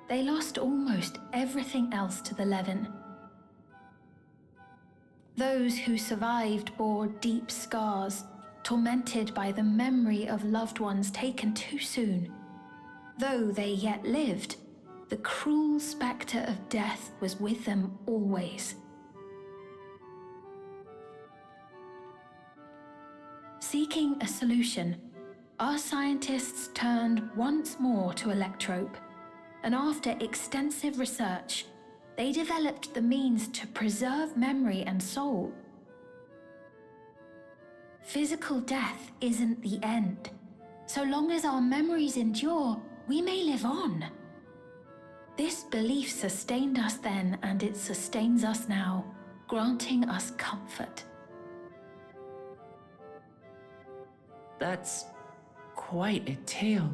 They lost almost everything else to the Levin. Those who survived bore deep scars, tormented by the memory of loved ones taken too soon. Though they yet lived, the cruel spectre of death was with them always. Seeking a solution, our scientists turned once more to Electrope, and after extensive research, they developed the means to preserve memory and soul. Physical death isn't the end. So long as our memories endure, we may live on. This belief sustained us then, and it sustains us now, granting us comfort. That's quite a tale.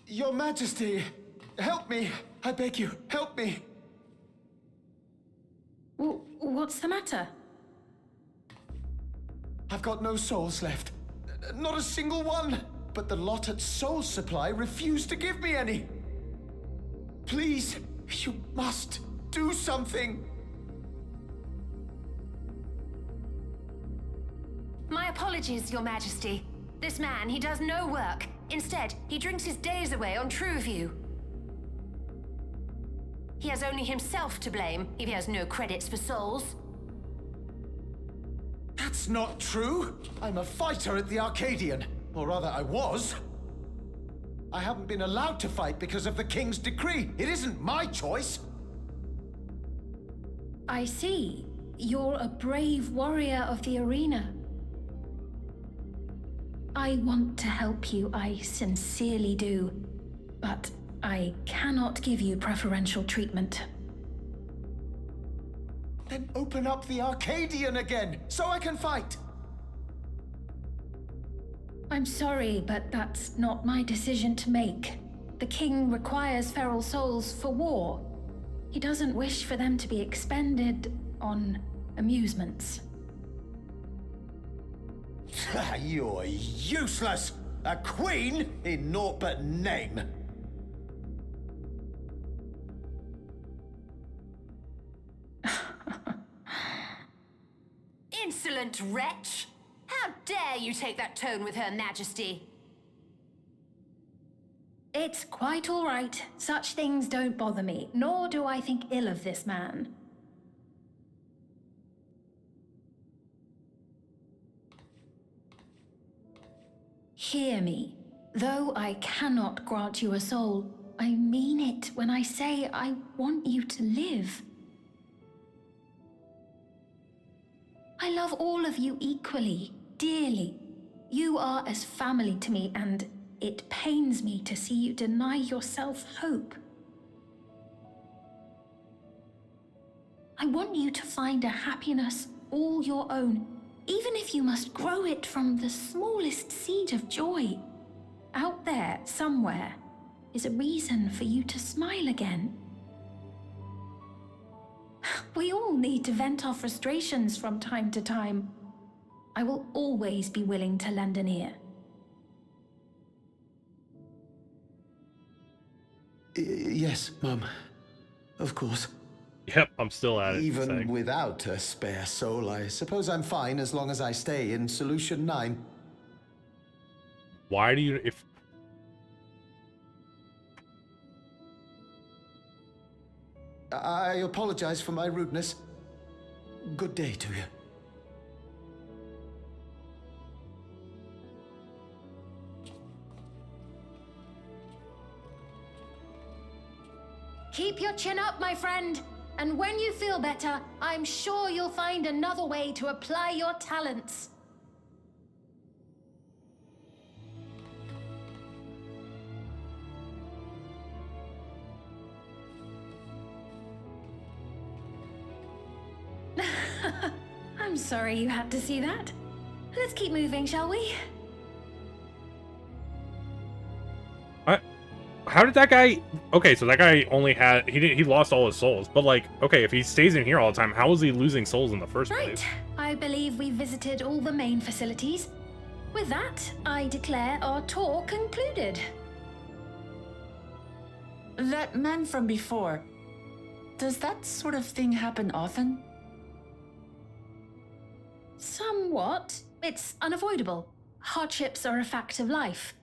Your Majesty, help me! I beg you, help me! What's the matter? I've got no souls left. Not a single one! But the lot at Soul Supply refused to give me any! Please, you must do something! My apologies, Your Majesty. This man, he does no work. Instead, he drinks his days away on Trueview. He has only himself to blame if he has no credits for souls. That's not true! I'm a fighter at the Arcadian. Or rather, I was. I haven't been allowed to fight because of the King's decree. It isn't my choice. I see. You're a brave warrior of the arena. I want to help you, I sincerely do. But I cannot give you preferential treatment. Then open up the Arcadian again, so I can fight! I'm sorry, but that's not my decision to make. The king requires feral souls for war. He doesn't wish for them to be expended on amusements. You're useless! A queen in naught but name! Insolent wretch! How dare you take that tone with Her Majesty? It's quite all right. Such things don't bother me, nor do I think ill of this man. Hear me. Though I cannot grant you a soul, I mean it when I say I want you to live. I love all of you equally, dearly. You are as family to me, and it pains me to see you deny yourself hope. I want you to find a happiness all your own, even if you must grow it from the smallest seed of joy. Out there, somewhere, is a reason for you to smile again. We all need to vent our frustrations from time to time. I will always be willing to lend an ear. Yes, Mum. Of course. Yep, I'm still at it. Even without a spare soul, I suppose I'm fine as long as I stay in Solution 9. Why do you... if... I apologize for my rudeness. Good day to you. Keep your chin up, my friend. And when you feel better, I'm sure you'll find another way to apply your talents. I'm sorry you had to see that. Let's keep moving, shall we? How did that guy... Okay, so that guy only had... He lost all his souls. But, like, okay, if he stays in here all the time, how is he losing souls in the first place? Right. I believe we've visited all the main facilities. With that, I declare our tour concluded. That man from before, does that sort of thing happen often? Somewhat. It's unavoidable. Hardships are a fact of life.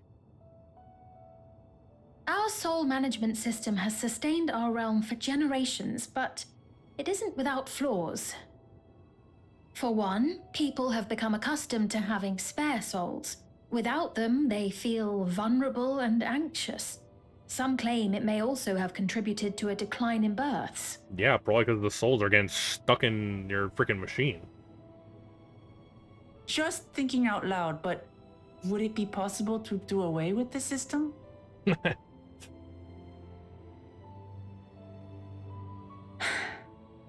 Our soul management system has sustained our realm for generations, but it isn't without flaws. For one, people have become accustomed to having spare souls. Without them, they feel vulnerable and anxious. Some claim it may also have contributed to a decline in births. Yeah, probably because the souls are getting stuck in your freaking machine. Just thinking out loud, but would it be possible to do away with the system?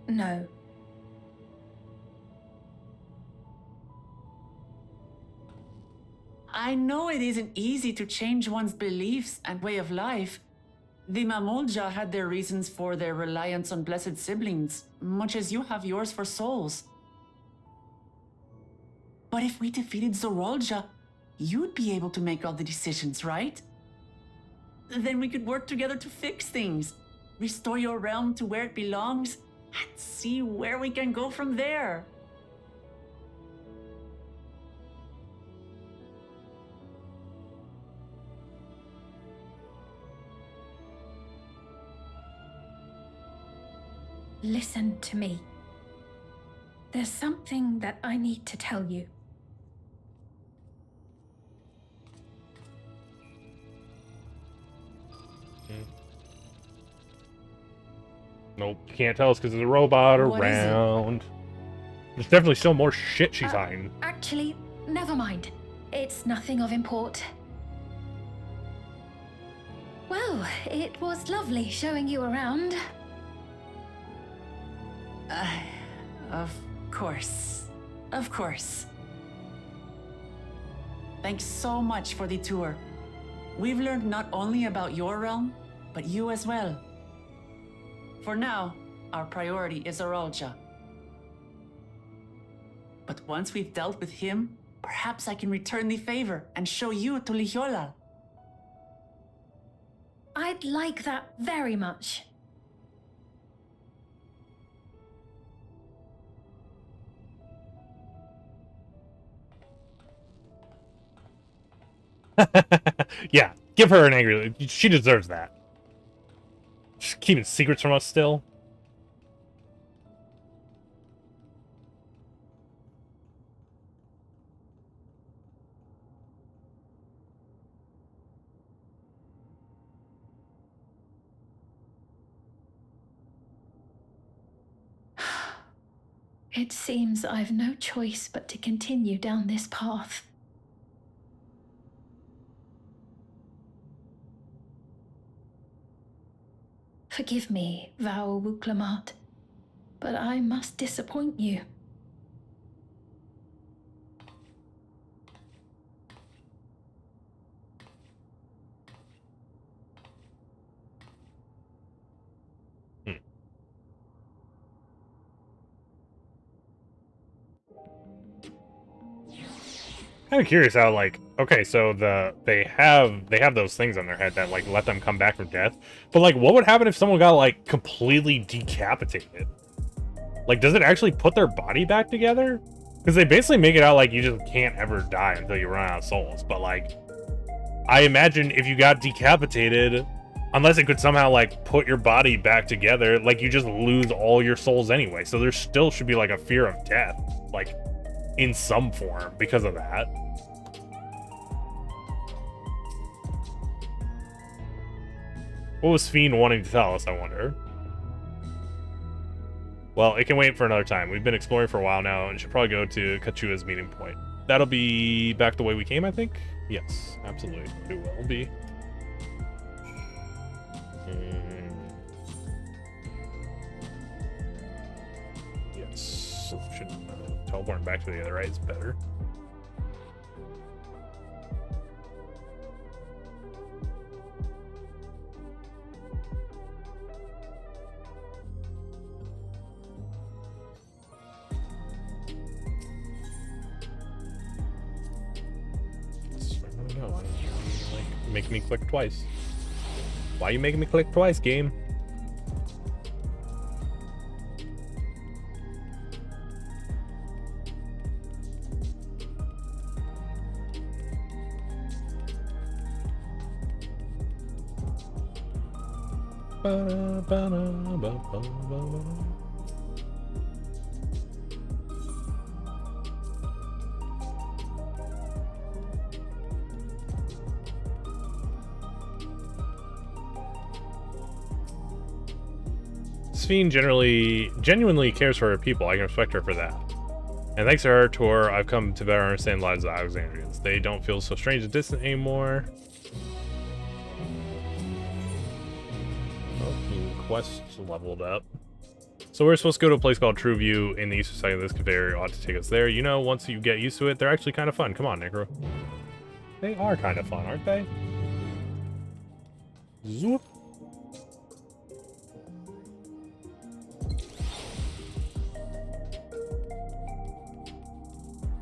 No. I know it isn't easy to change one's beliefs and way of life. The Mamulja had their reasons for their reliance on blessed siblings, much as you have yours for souls. But if we defeated Zorolja, you'd be able to make all the decisions, right? Then we could work together to fix things, restore your realm to where it belongs, and see where we can go from there. Listen to me. There's something that I need to tell you. Nope, you can't tell us because there's a robot What is it? around. There's definitely still more shit she's hiding. Actually, never mind. It's nothing of import. Well, it was lovely showing you around. Of course. Of course. Thanks so much for the tour. We've learned not only about your realm, but you as well. For now, our priority is Zorolja. But once we've dealt with him, perhaps I can return the favor and show you to Lihiolal. I'd like that very much. Yeah, give her an angry... She deserves that. She's keeping secrets from us still. It seems I've no choice but to continue down this path. Forgive me, Vao Wuklamat, but I must disappoint you. Kind of curious how, like, okay, so they have those things on their head that like let them come back from death, but like, what would happen if someone got like completely decapitated? Like, does it actually put their body back together? Because they basically make it out like you just can't ever die until you run out of souls. But like, I imagine if you got decapitated, unless it could somehow like put your body back together, like you just lose all your souls anyway. So there still should be like a fear of death, like in some form because of that. What was Fiend wanting to tell us, I wonder? Well, it can wait for another time. We've been exploring for a while now and should probably go to Kachua's meeting point. That'll be back the way we came, I think? Yes, absolutely. It will be. Yes. So should teleporting back to the other right is better. I don't know. Like, make me click twice. Why are you making me click twice, game? Sphene genuinely cares for her people. I can respect her for that. And thanks to her tour, I've come to better understand the lives of Alexandrians. They don't feel so strange and distant anymore. Oh, quest leveled up. So we're supposed to go to a place called True View in the eastern side of this conveyor. Ought to take us there. You know, once you get used to it, they're actually kind of fun. Come on, Necro. They are kind of fun, aren't they? Zoop.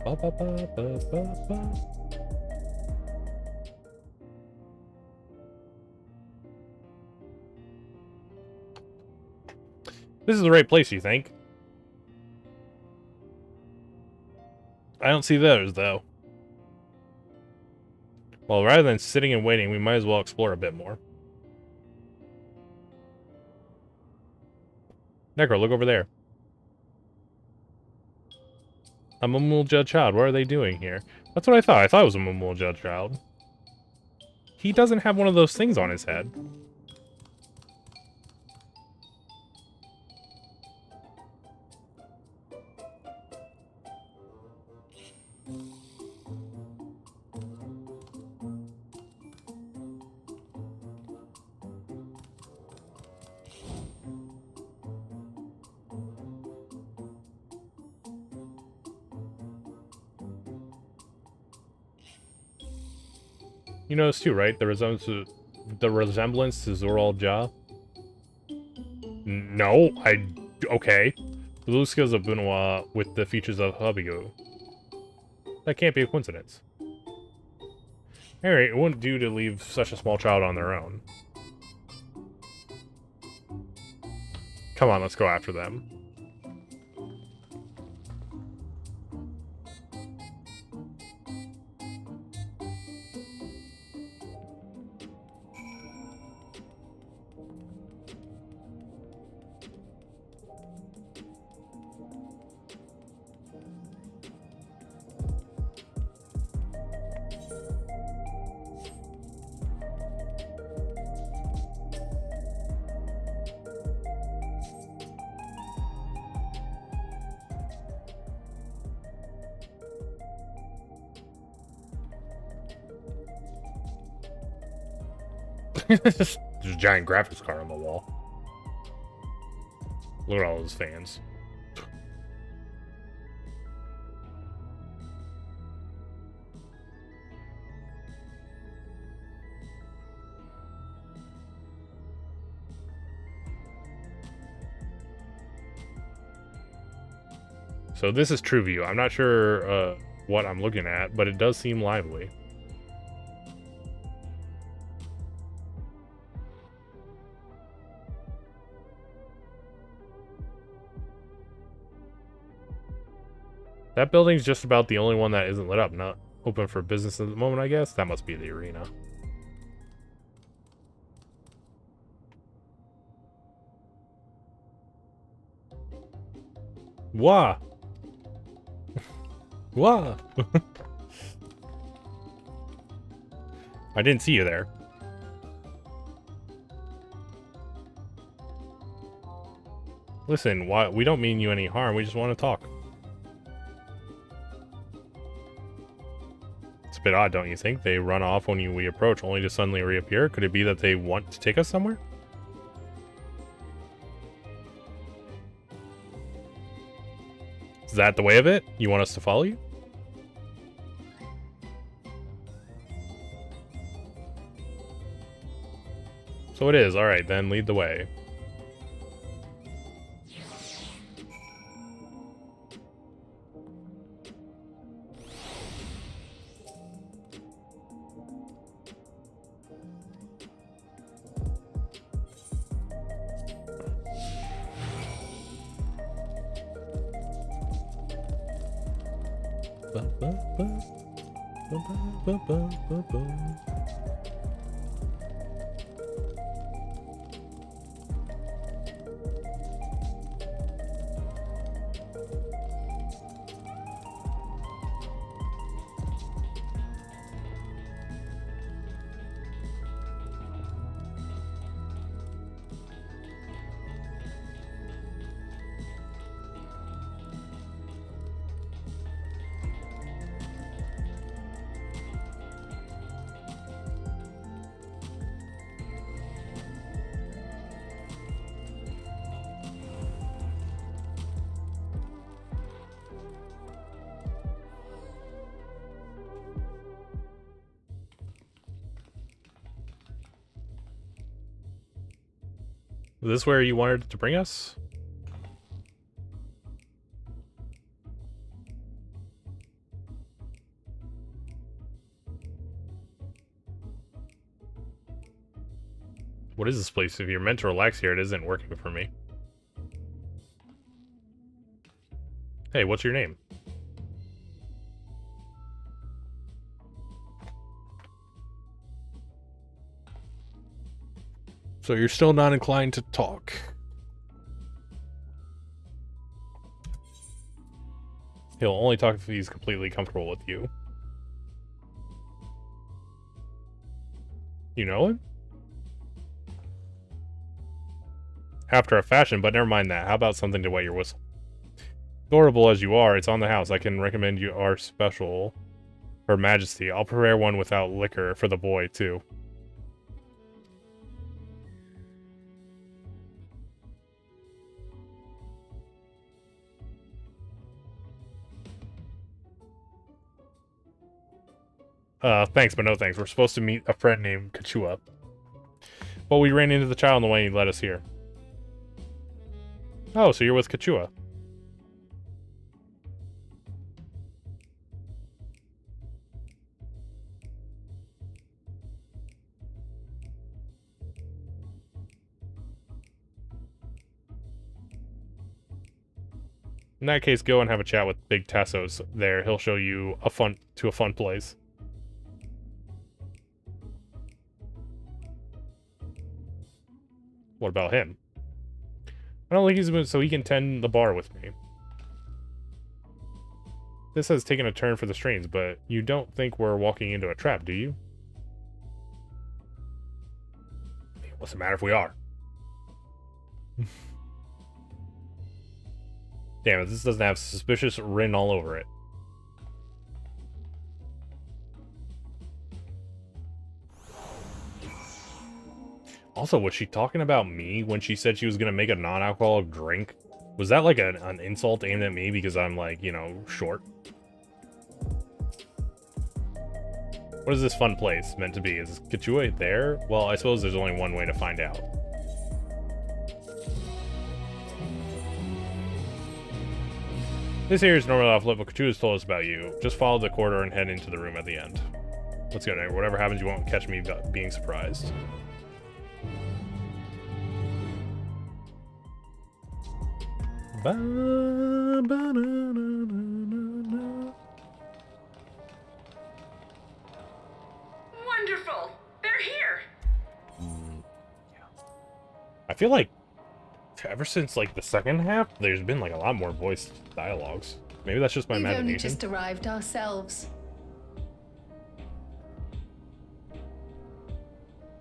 Ba, ba, ba, ba, ba, ba. This is the right place, you think? I don't see those, though. Well, rather than sitting and waiting, we might as well explore a bit more. Necro, look over there. A Mumulja child. What are they doing here? That's what I thought. I thought it was a Mumulja child. He doesn't have one of those things on his head. You notice too, right? The resemblance to Zoral Ja. No, okay. The blue skills of Bunua with the features of Habigo. That can't be a coincidence. Alright, it wouldn't do to leave such a small child on their own. Come on, let's go after them. There's a giant graphics card on the wall. Look at all those fans. So this is True View. I'm not sure what I'm looking at, but it does seem lively. That building's just about the only one that isn't lit up. Not open for business at the moment, I guess. That must be the arena. Wah! Wah! I didn't see you there. Listen, we don't mean you any harm. We just want to talk. It's a bit odd, don't you think? They run off when we approach, only to suddenly reappear. Could it be that they want to take us somewhere? Is that the way of it? You want us to follow you? So it is. Alright, then lead the way. Is this where you wanted to bring us? What is this place? If you're meant to relax here, it isn't working for me. Hey, what's your name? So you're still not inclined to talk. He'll only talk if he's completely comfortable with you. You know him? After a fashion, but never mind that. How about something to wet your whistle? Adorable as you are, it's on the house. I can recommend you our special. Her Majesty. I'll prepare one without liquor for the boy, too. Thanks, but no thanks. We're supposed to meet a friend named Kachua. But we ran into the child on the way and he led us here. Oh, so you're with Kachua. In that case, go and have a chat with Big Tassos there. He'll show you a fun place. What about him? I don't think he's been so he can tend the bar with me. This has taken a turn for the strange, but you don't think we're walking into a trap, do you? What's the matter if we are? Damn it, this doesn't have suspicious written all over it. Also, was she talking about me when she said she was going to make a non-alcoholic drink? Was that like an insult aimed at me because I'm like, you know, short? What is this fun place meant to be? Is Kachua there? Well, I suppose there's only one way to find out. This here is normally off limit. What Katua's told us about you. Just follow the corridor and head into the room at the end. Let's go there. Whatever happens, you won't catch me being surprised. Wonderful! They're here! I feel like ever since like the second half, there's been like a lot more voice dialogues. Maybe that's just my We've only imagination. just arrived ourselves.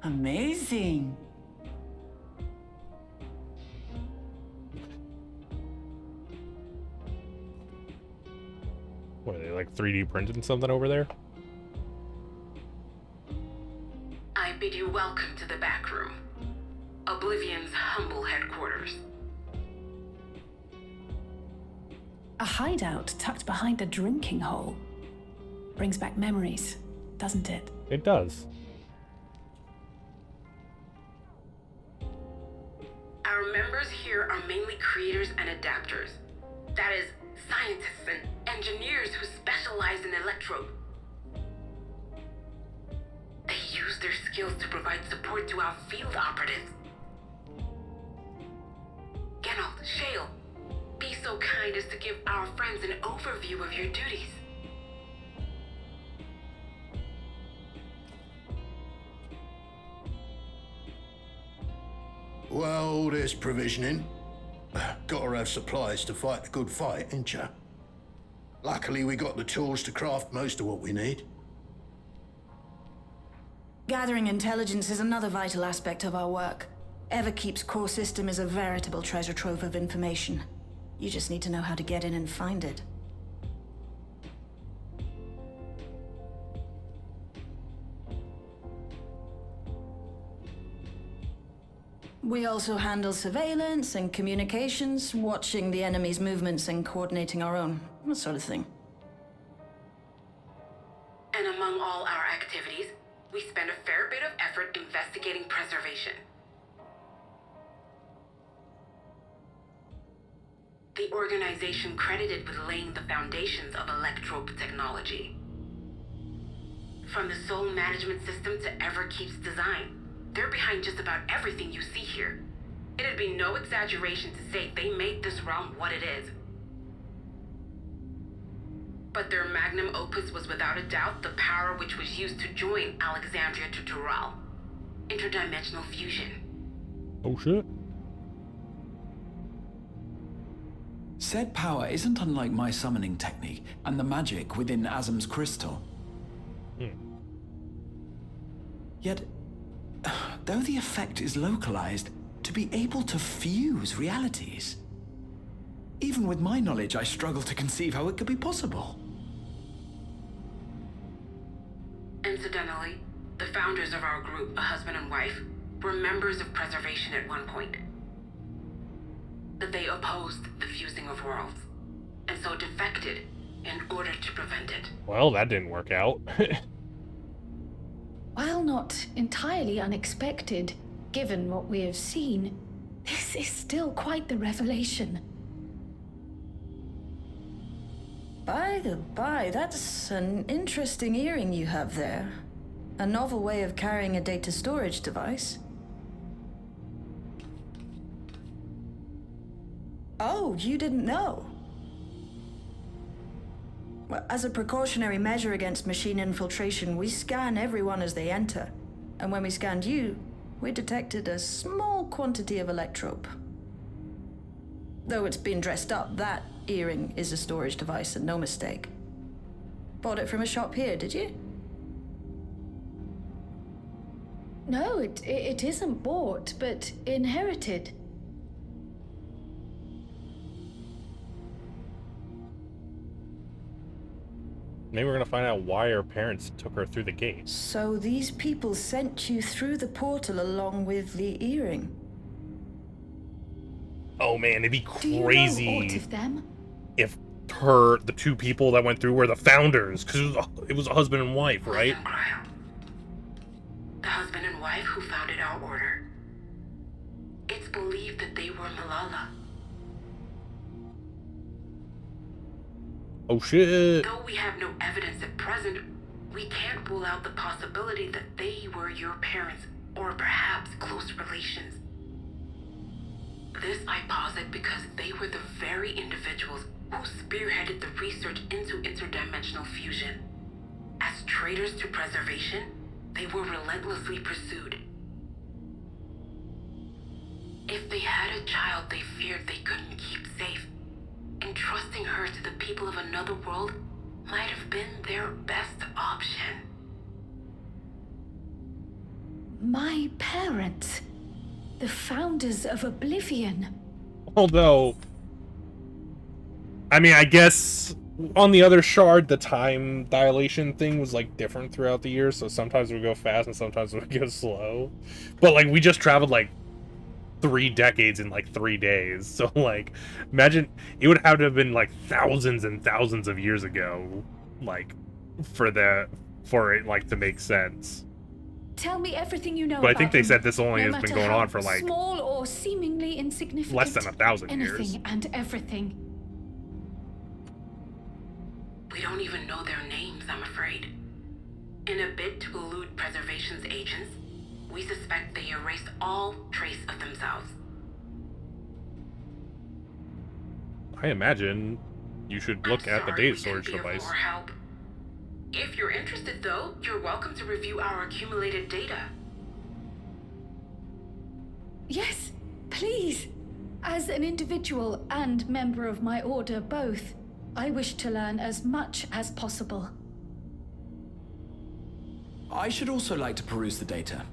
Amazing. What are they, like 3D printing something over there? I bid you welcome to the back room. Oblivion's humble headquarters. A hideout tucked behind a drinking hole. Brings back memories, doesn't it? It does. Our members here are mainly creators and adapters. That is, scientists and engineers who specialize in electro. They use their skills to provide support to our field operatives. Geralt, Shale, be so kind as to give our friends an overview of your duties. Well, there's provisioning. Gotta have supplies to fight a good fight, ain't ya? Luckily, we got the tools to craft most of what we need. Gathering intelligence is another vital aspect of our work. Everkeep's core system is a veritable treasure trove of information. You just need to know how to get in and find it. We also handle surveillance and communications, watching the enemy's movements and coordinating our own, that sort of thing. And among all our activities, we spend a fair bit of effort investigating preservation. The organization credited with laying the foundations of electrope technology. From the soul management system to Everkeep's design, they're behind just about everything you see here. It'd be no exaggeration to say they made this realm what it is. But their magnum opus was without a doubt the power which was used to join Alexandria to Tural. Interdimensional fusion. Oh shit. Said power isn't unlike my summoning technique and the magic within Azam's crystal. Yet, though the effect is localized, to be able to fuse realities. Even with my knowledge, I struggle to conceive how it could be possible. Incidentally, the founders of our group, a husband and wife, were members of preservation at one point. But they opposed the fusing of worlds, and so defected in order to prevent it. Well, that didn't work out. While not entirely unexpected, given what we have seen, this is still quite the revelation. By the by, that's an interesting earring you have there. A novel way of carrying a data storage device. Oh, you didn't know? Well, as a precautionary measure against machine infiltration, we scan everyone as they enter. And when we scanned you, we detected a small quantity of electrope. Though it's been dressed up, that earring is a storage device and no mistake. Bought it from a shop here, did you? No, it isn't bought, but inherited. Maybe we're gonna find out why her parents took her through the gate. So these people sent you through the portal along with the earring? Oh man, it'd be Do you know crazy aught of them? if the two people that went through were the founders, because it was a husband and wife, right? The husband and wife who founded our order. It's believed that they were Malala. Oh shit. Though we have no evidence at present, we can't rule out the possibility that they were your parents, or perhaps close relations. This I posit because they were the very individuals who spearheaded the research into interdimensional fusion. As traitors to preservation, they were relentlessly pursued. If they had a child they feared they couldn't keep safe, entrusting her to the people of another world might have been their best option. My parents, the founders of Oblivion. Although, I mean, I guess on the other shard, the time dilation thing was like different throughout the year, so sometimes we go fast and sometimes we go slow. But like, we just traveled like 3 decades in like 3 days, so like, imagine it would have to have been like thousands and thousands of years ago, like, for it like to make sense. Tell me everything you know. But I think about they them, said this only no has been matter going how on for like small or seemingly insignificant. less than 1,000 anything years. and everything. We don't even know their names, I'm afraid. In a bid to elude preservation's agents, we suspect they erased all trace of themselves. I imagine you should look at the Sorry data we storage can't be of device. more help. If you're interested, though, you're welcome to review our accumulated data. Yes, please. As an individual and member of my order both, I wish to learn as much as possible. I should also like to peruse the data.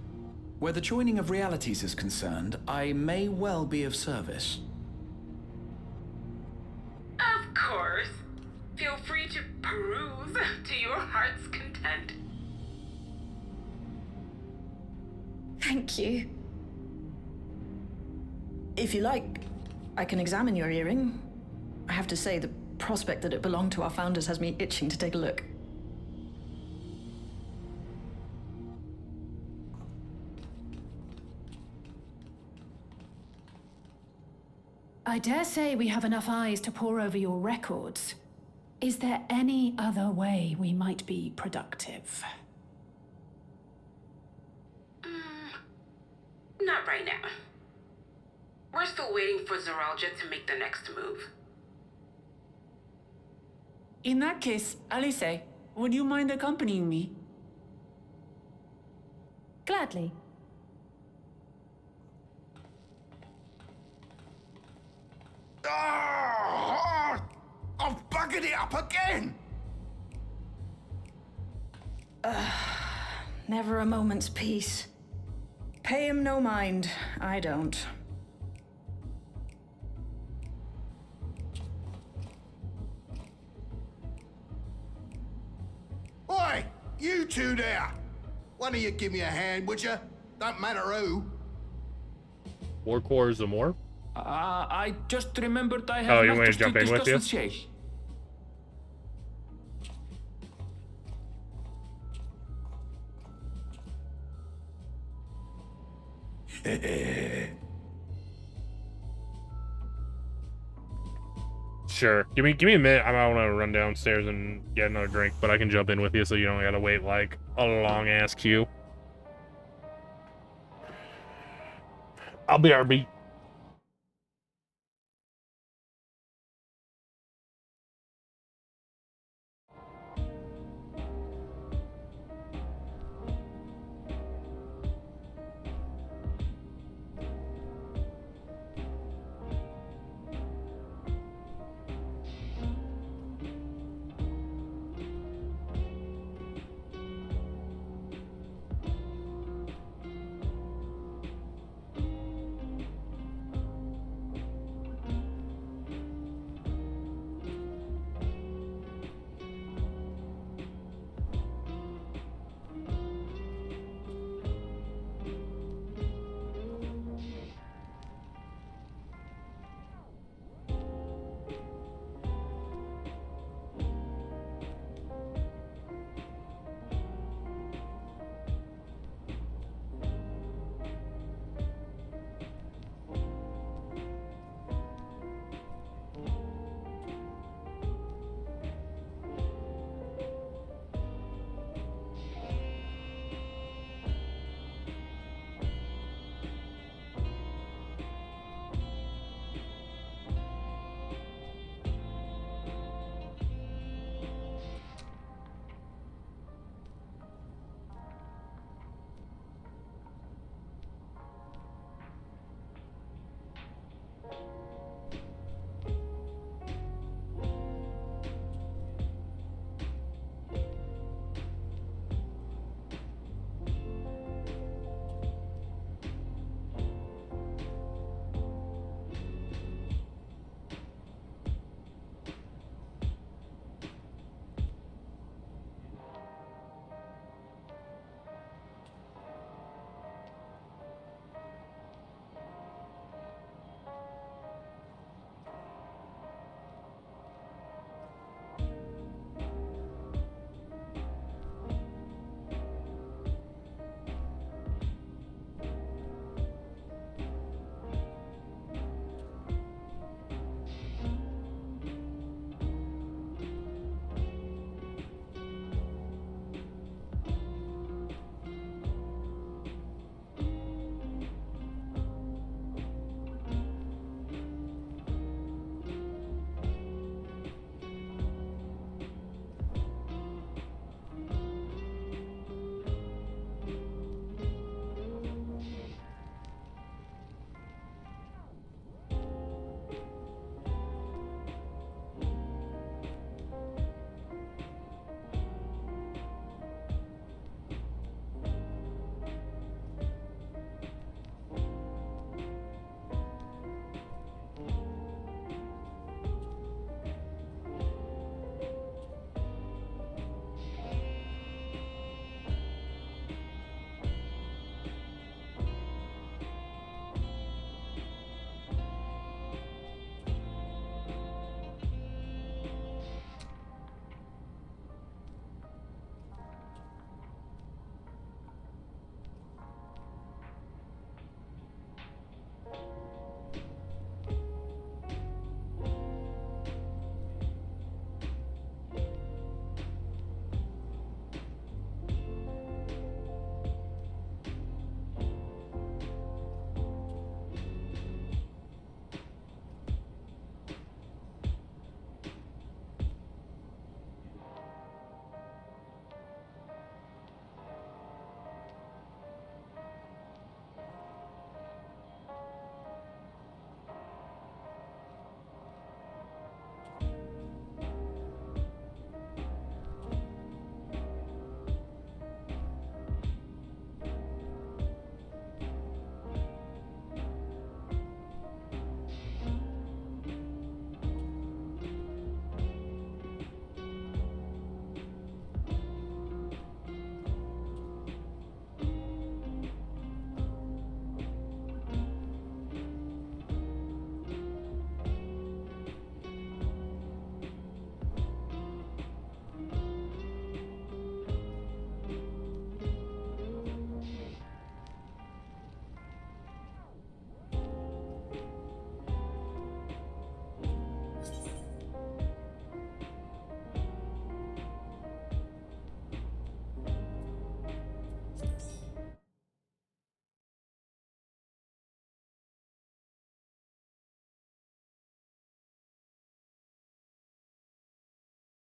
Where the joining of realities is concerned, I may well be of service. Of course. Feel free to peruse to your heart's content. Thank you. If you like, I can examine your earring. I have to say, the prospect that it belonged to our founders has me itching to take a look. I dare say we have enough eyes to pore over your records. Is there any other way we might be productive? Not right now. We're still waiting for Zoralja to make the next move. In that case, Alice, would you mind accompanying me? Gladly. Oh, I've buggered it up again! Never a moment's peace. Pay him no mind. I don't. Oi! You two there! One of you give me a hand, would you? Don't matter who. More cores or more? I just remembered I Oh, have you want me to matters jump in with discuss you? Shay. Sure. Give me a minute. I might want to run downstairs and get another drink, but I can jump in with you so you don't gotta wait like a long ass queue. I'll be RB.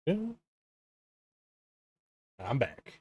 Yeah. I'm back.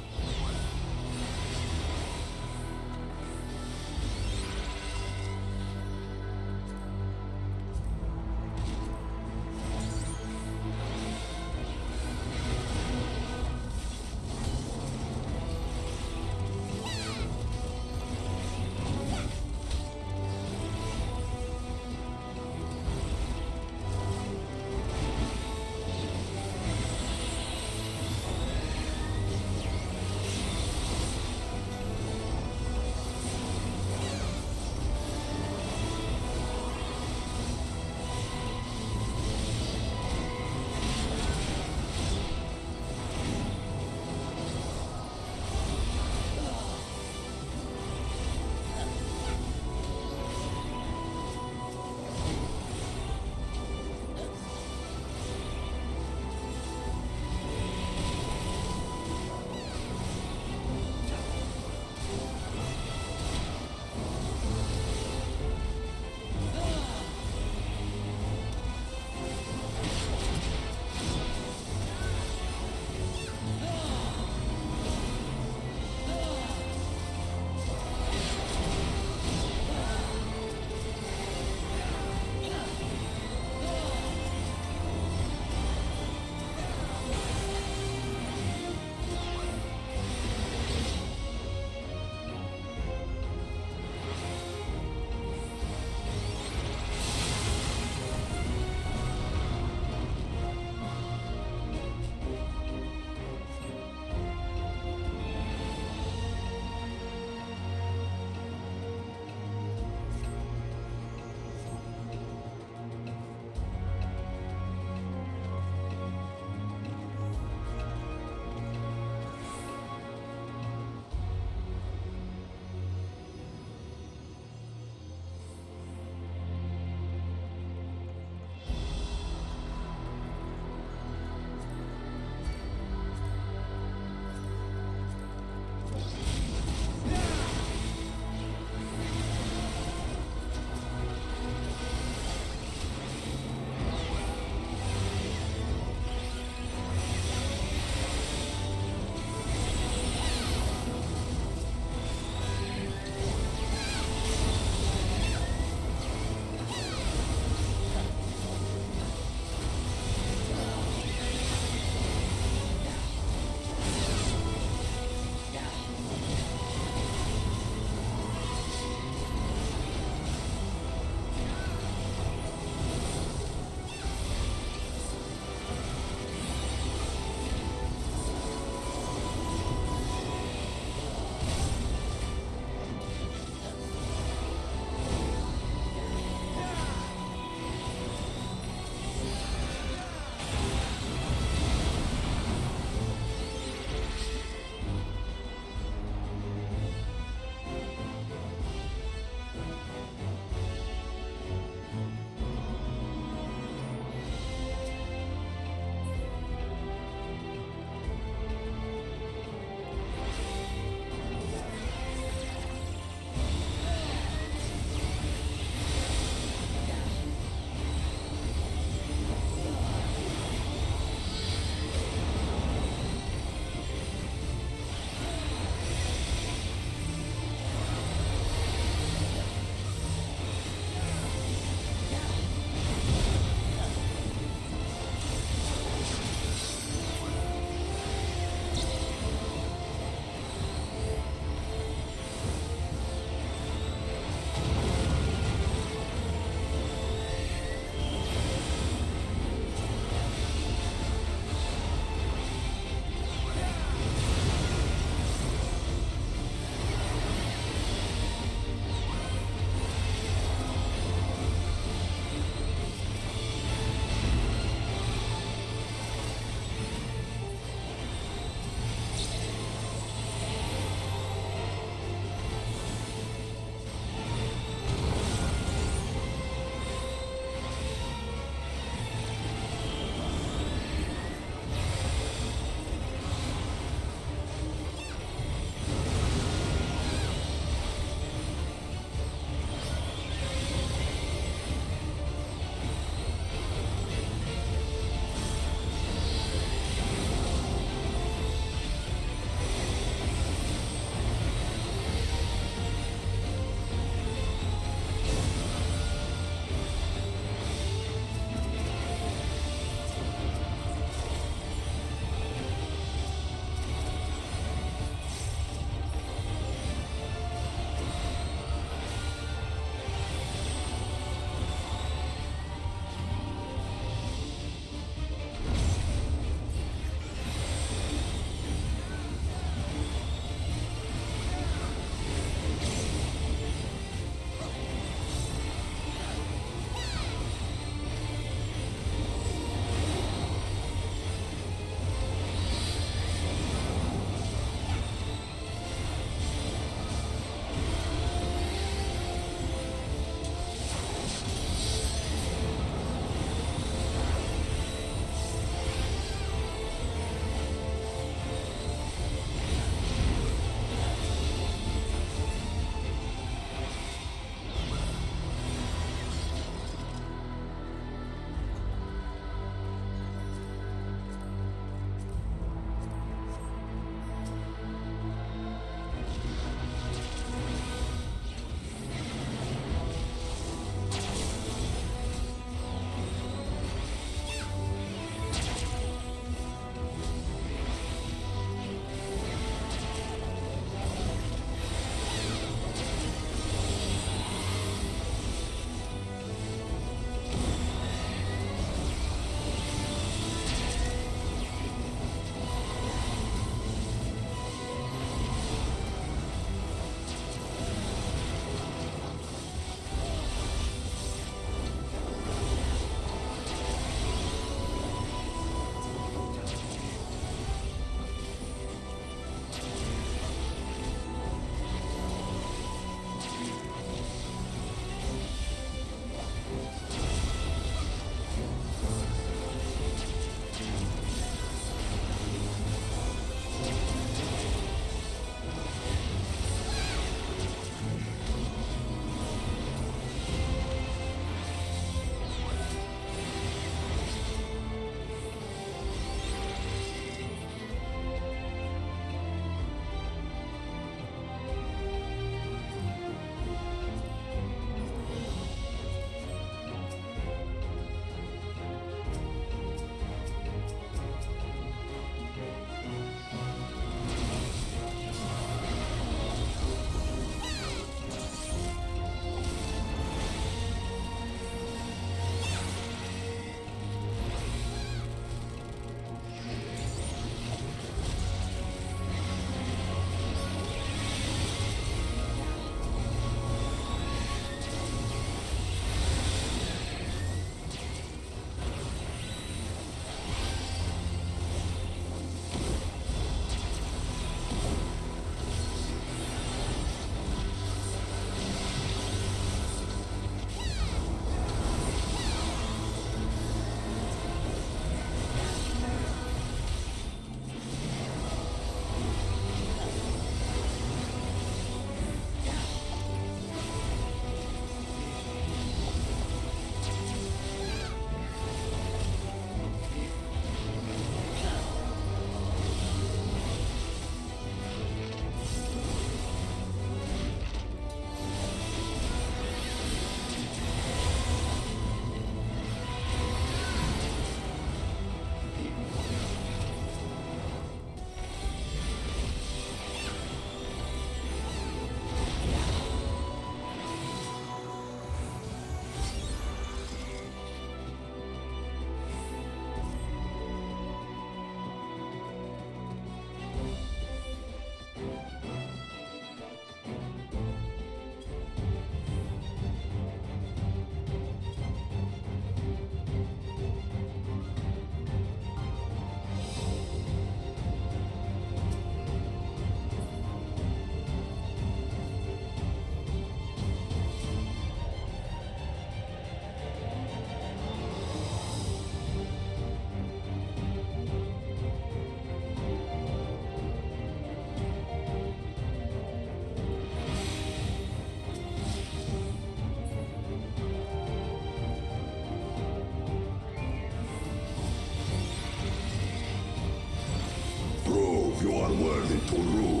worthy to rule.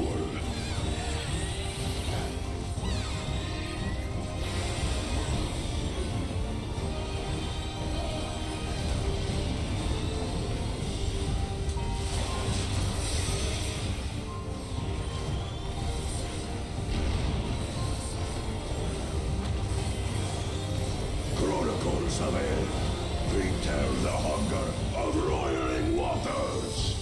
Chronicles of it. Retell the hunger of roiling waters.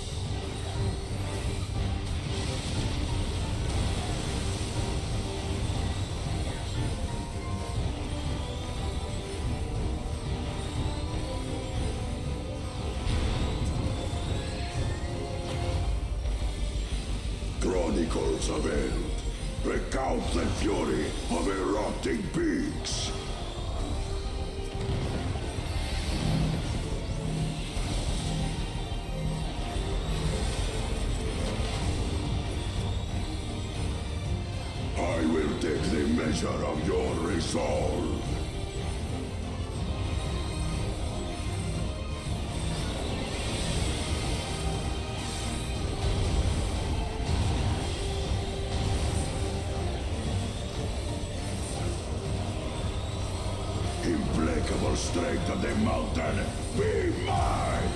Chronicles of End. Recount the fury of erupting peaks. I will take the measure of your resolve. Implacable strength of the mountain, be mine!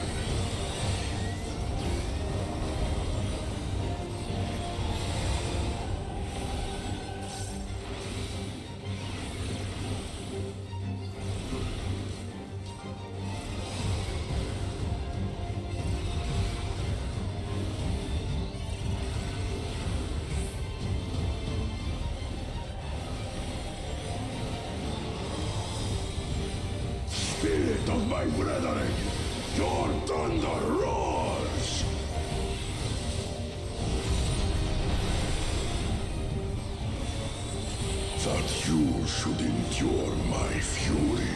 Spirit of my brethren, your thunder roars! That you should endure my fury.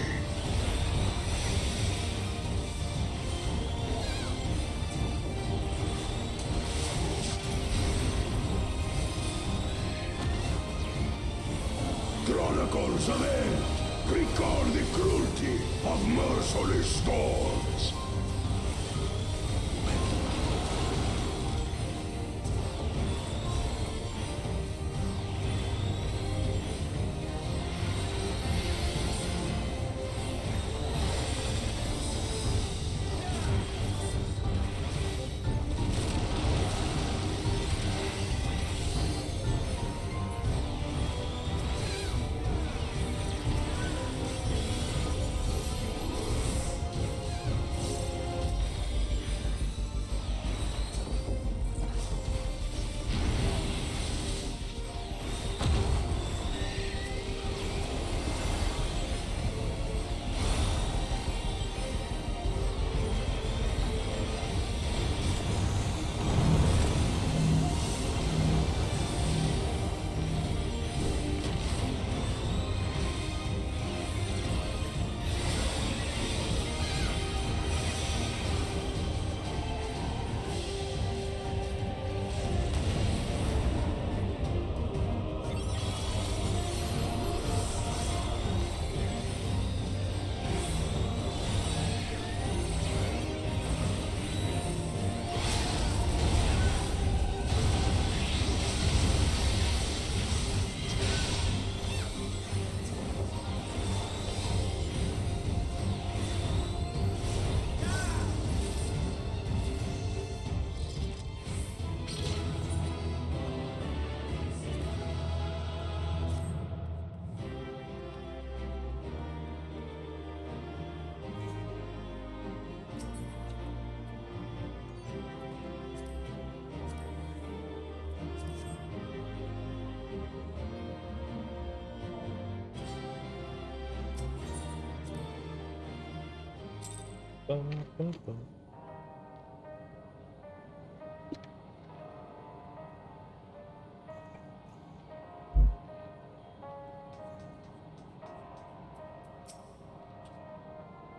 Chronicles of End. Record the cruelty of merciless storms.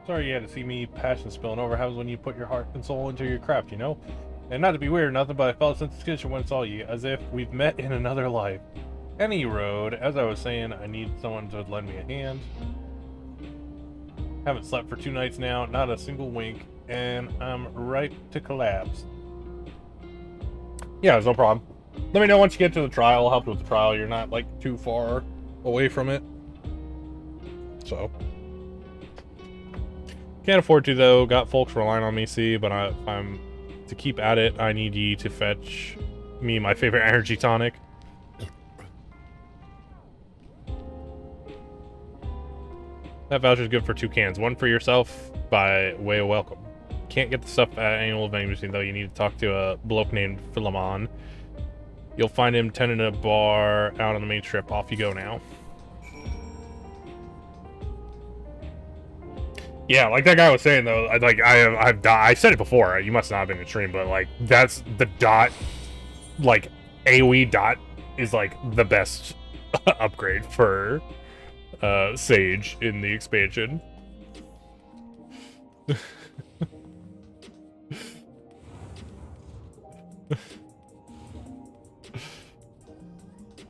Sorry you had to see me passion spilling over. How was when you put your heart and soul into your craft, you know? And not to be weird or nothing, but I felt a sense of kinship when I saw you, as if we've met in another life. Any road, as I was saying, I need someone to lend me a hand. Haven't slept for 2 nights now, not a single wink, and I'm ripe to collapse. Yeah, it's no problem. Let me know once you get to the trial. I'll help you with the trial. You're not, like, too far away from it. So. Can't afford to, though. Got folks relying on me, see, but if I'm to keep at it, I need ye to fetch me my favorite energy tonic. That voucher's good for 2 cans. One for yourself by way of welcome. Can't get the stuff at annual vending machine, though. You need to talk to a bloke named Philemon. You'll find him tending a bar out on the main strip. Off you go now. Yeah, like that guy was saying though, I said it before. You must not have been in the stream, but like that's the dot, like AOE dot is like the best upgrade for Sage in the expansion.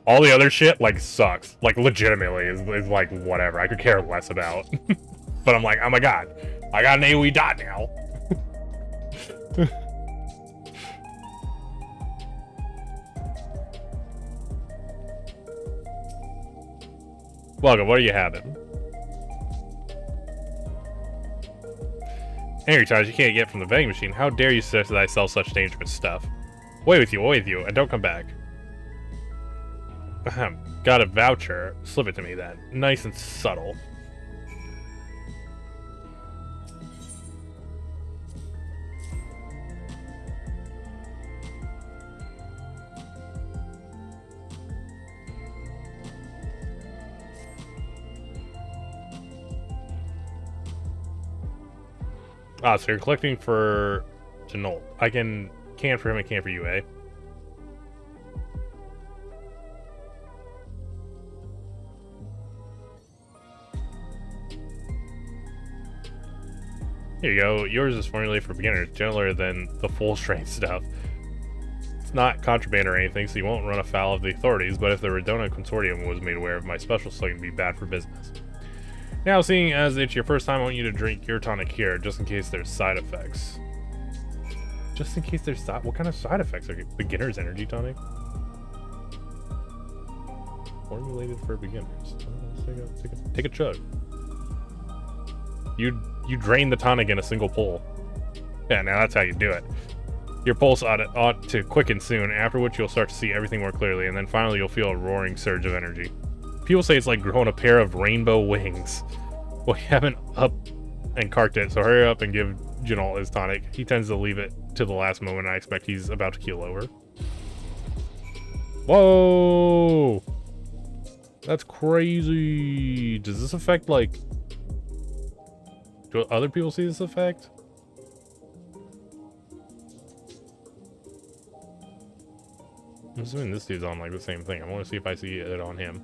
All the other shit like sucks. Like legitimately is like whatever. I could care less about. But I'm like, oh my god, I got an AoE dot now. Welcome, what are you having? Angry charge you can't get from the vending machine. How dare you suggest that I sell such dangerous stuff? Away with you, and don't come back. Ahem. Got a voucher. Slip it to me then. Nice and subtle. Ah, so you're collecting for Janol. I can for him and can for you, eh? Here you go. Yours is formulated for beginners, gentler than the full strength stuff. It's not contraband or anything, so you won't run afoul of the authorities, but if the Redona Consortium was made aware of my special slugging, it'd be bad for business. Now, seeing as it's your first time, I want you to drink your tonic here, just in case there's side effects. Just in case there's what kind of side effects are you? Beginner's energy tonic? Formulated for beginners. Take a chug. You drain the tonic in a single pull. Yeah, now that's how you do it. Your pulse ought to quicken soon, after which you'll start to see everything more clearly, and then finally you'll feel a roaring surge of energy. People say it's like growing a pair of rainbow wings. Well, you haven't up and carked it, so hurry up and give Janol his tonic. He tends to leave it to the last moment, and I expect he's about to keel over. Whoa! That's crazy. Does this affect, like... Do other people see this effect? I'm assuming this dude's on, like, the same thing. I want to see if I see it on him.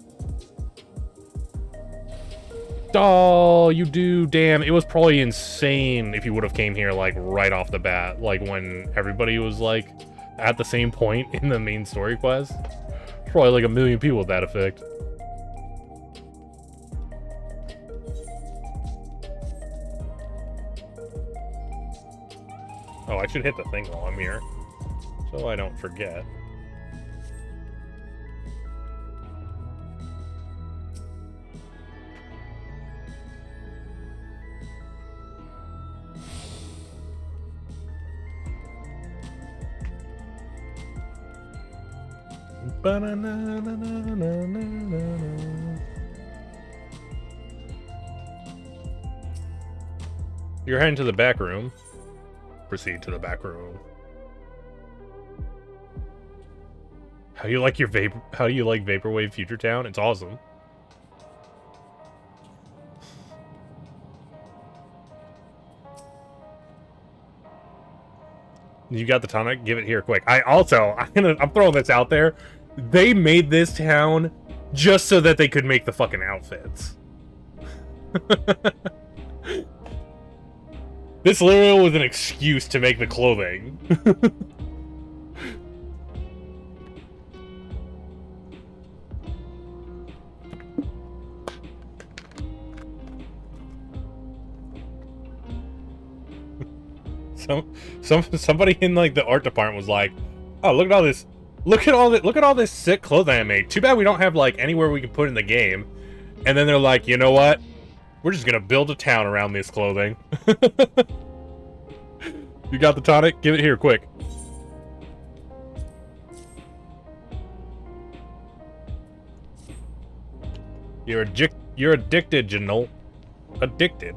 Oh, you do. Damn, it was probably insane if you would have came here, like, right off the bat. Like, when everybody was, like, at the same point in the main story quest. There's probably, like, 1 million people with that effect. Oh, I should hit the thing while I'm here, so I don't forget. You're heading to the back room. Proceed to the back room. How do you like your Vaporwave Future Town? It's awesome. You got the tonic? Give it here quick. I'm throwing this out there. They made this town just so that they could make the fucking outfits. This literally was an excuse to make the clothing. Somebody in like the art department was like, Oh, look at all this. Look at all this sick clothing I made. Too bad we don't have like anywhere we can put in the game. And then they're like, you know what? We're just gonna build a town around this clothing. You got the tonic? Give it here, quick. You're addicted, Janelle. Addicted.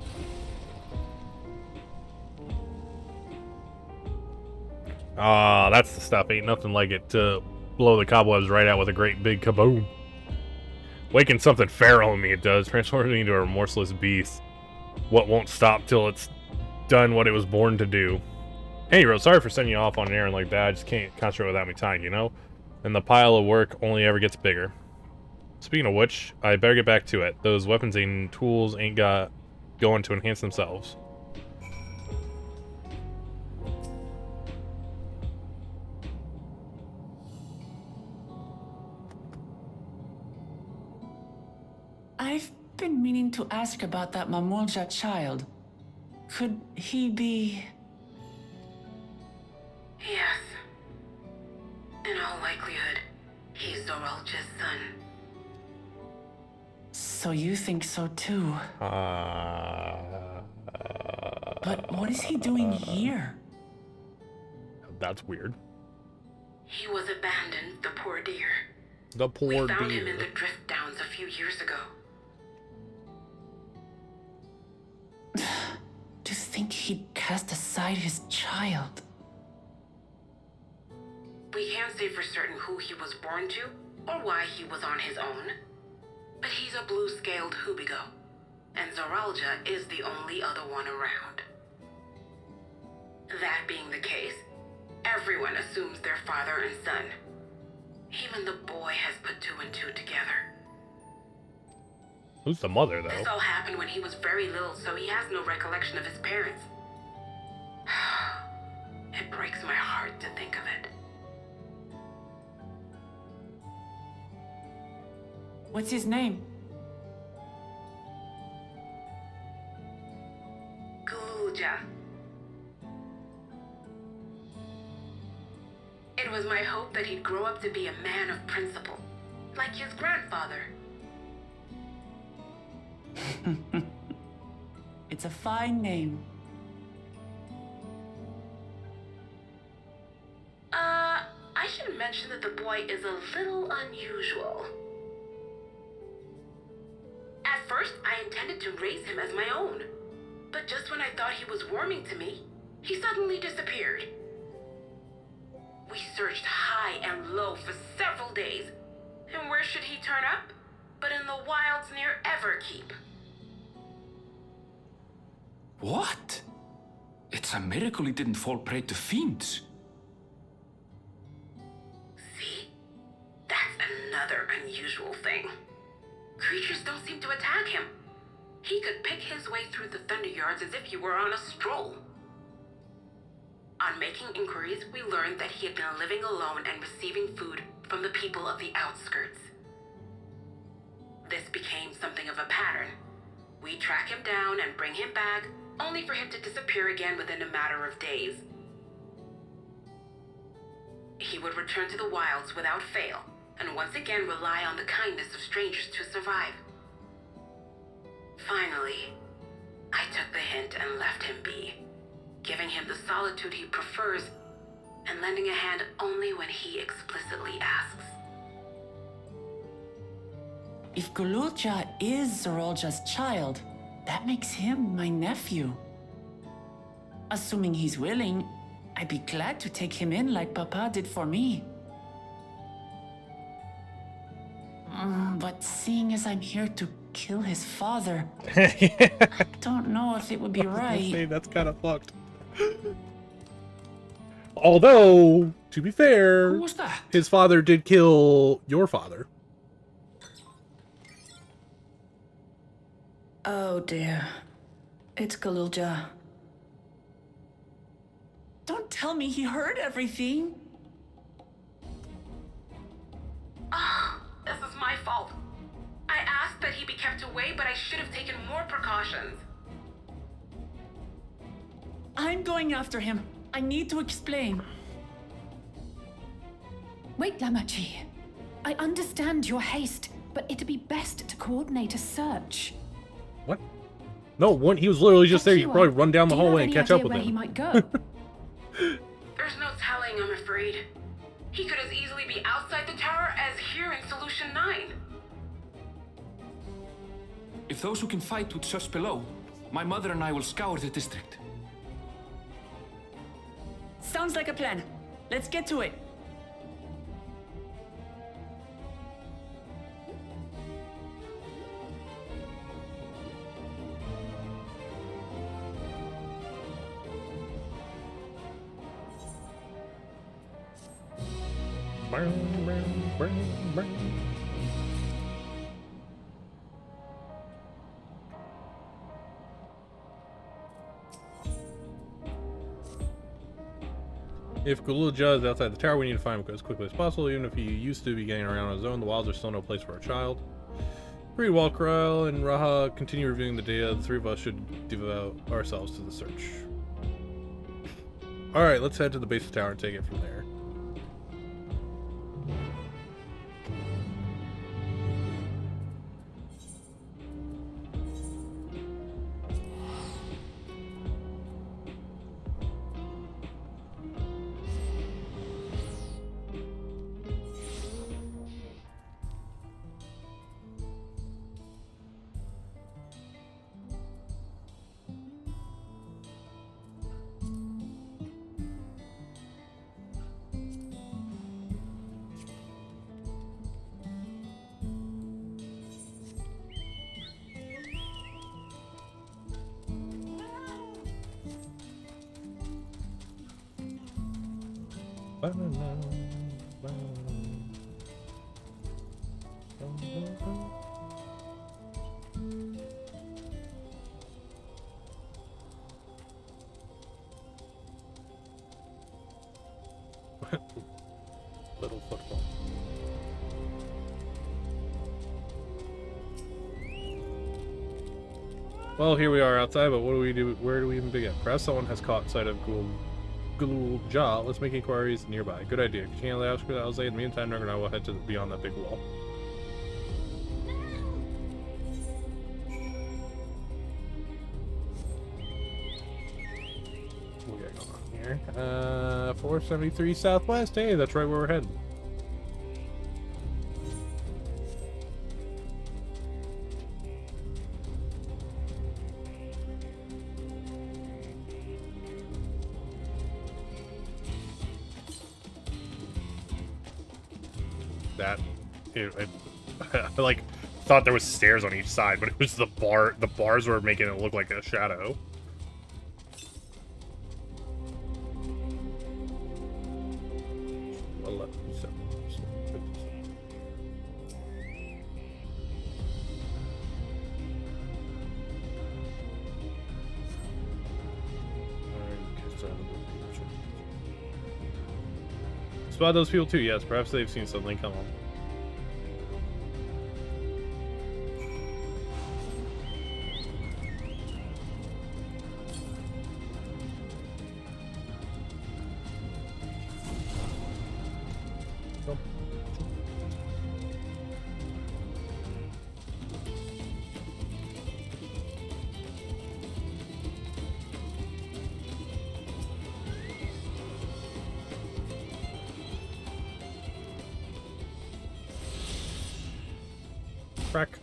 Ah, that's the stuff. Ain't nothing like it to blow the cobwebs right out with a great big kaboom. Waking something feral in me, it does. Transforming me into a remorseless beast. What won't stop till it's done what it was born to do. Hey, Rose, sorry for sending you off on an errand like that. I just can't concentrate without me time, you know? And the pile of work only ever gets bigger. Speaking of which, I better get back to it. Those weapons and tools ain't got going to enhance themselves. I've been meaning to ask about that Mamulja child. Could he be... Yes. In all likelihood, he's Zoralja's son. So you think so too? But what is he doing here? That's weird. He was abandoned, the poor dear. The poor We found dear. him in the drift downs a few years ago. To think he'd cast aside his child. We can't say for certain who he was born to, or why he was on his own. But he's a blue-scaled Hubigo, and Zoralja is the only other one around. That being the case, everyone assumes they're father and son. Even the boy has put two and two together. Who's the mother, though? This all happened when he was very little, so he has no recollection of his parents. It breaks my heart to think of it. What's his name? Gulja. It was my hope that he'd grow up to be a man of principle, like his grandfather. It's a fine name. I should mention that the boy is a little unusual. At first, I intended to raise him as my own, but just when I thought he was warming to me, he suddenly disappeared. We searched high and low for several days, and where should he turn up? But in the wilds near Everkeep. What? It's a miracle he didn't fall prey to fiends. See? That's another unusual thing. Creatures don't seem to attack him. He could pick his way through the Thunder Yards as if he were on a stroll. On making inquiries, we learned that he had been living alone and receiving food from the people of the outskirts. This became something of a pattern. We track him down and bring him back, only for him to disappear again within a matter of days. He would return to the wilds without fail, and once again rely on the kindness of strangers to survive. Finally, I took the hint and left him be, giving him the solitude he prefers and lending a hand only when he explicitly asks. If Gulja is Zoralja's child, that makes him my nephew. Assuming he's willing, I'd be glad to take him in like Papa did for me. But seeing as I'm here to kill his father, I don't know if it would be right. That's kind of fucked. Although, to be fair, Who was that? his father did kill your father. Oh dear. It's Gulja. Don't tell me he heard everything. This is my fault. I asked that he be kept away, but I should have taken more precautions. I'm going after him. I need to explain. Wait, Lamachi. I understand your haste, but it'd be best to coordinate a search. What? No, he was literally just there. You could probably run down the hallway and catch up with where him. He might go? There's no telling, I'm afraid. He could as easily be outside the tower as here in Solution 9. If those who can fight would search below, my mother and I will scour the district. Sounds like a plan. Let's get to it. If Galulja is outside the tower, we need to find him as quickly as possible. Even if he used to be getting around on his own, the wilds are still no place for a child. Breed Walkrel and Raha continue reviewing the data. The three of us should devote ourselves to the search. Alright, let's head to the base of the tower and take it from there. Little football. Well, here we are outside, but what do we do? Where do we even begin? Perhaps someone has caught sight of Galulja. Let's make inquiries nearby. Good idea. Continue to ask for that. In the meantime, Nurgle and I will head to beyond that big wall. What we got going on here? 473 Southwest. Hey, that's right where we're heading. I like thought there was stairs on each side, but it was the bars were making it look like a shadow. Spot those people too, yes. Perhaps they've seen something come on. Crack.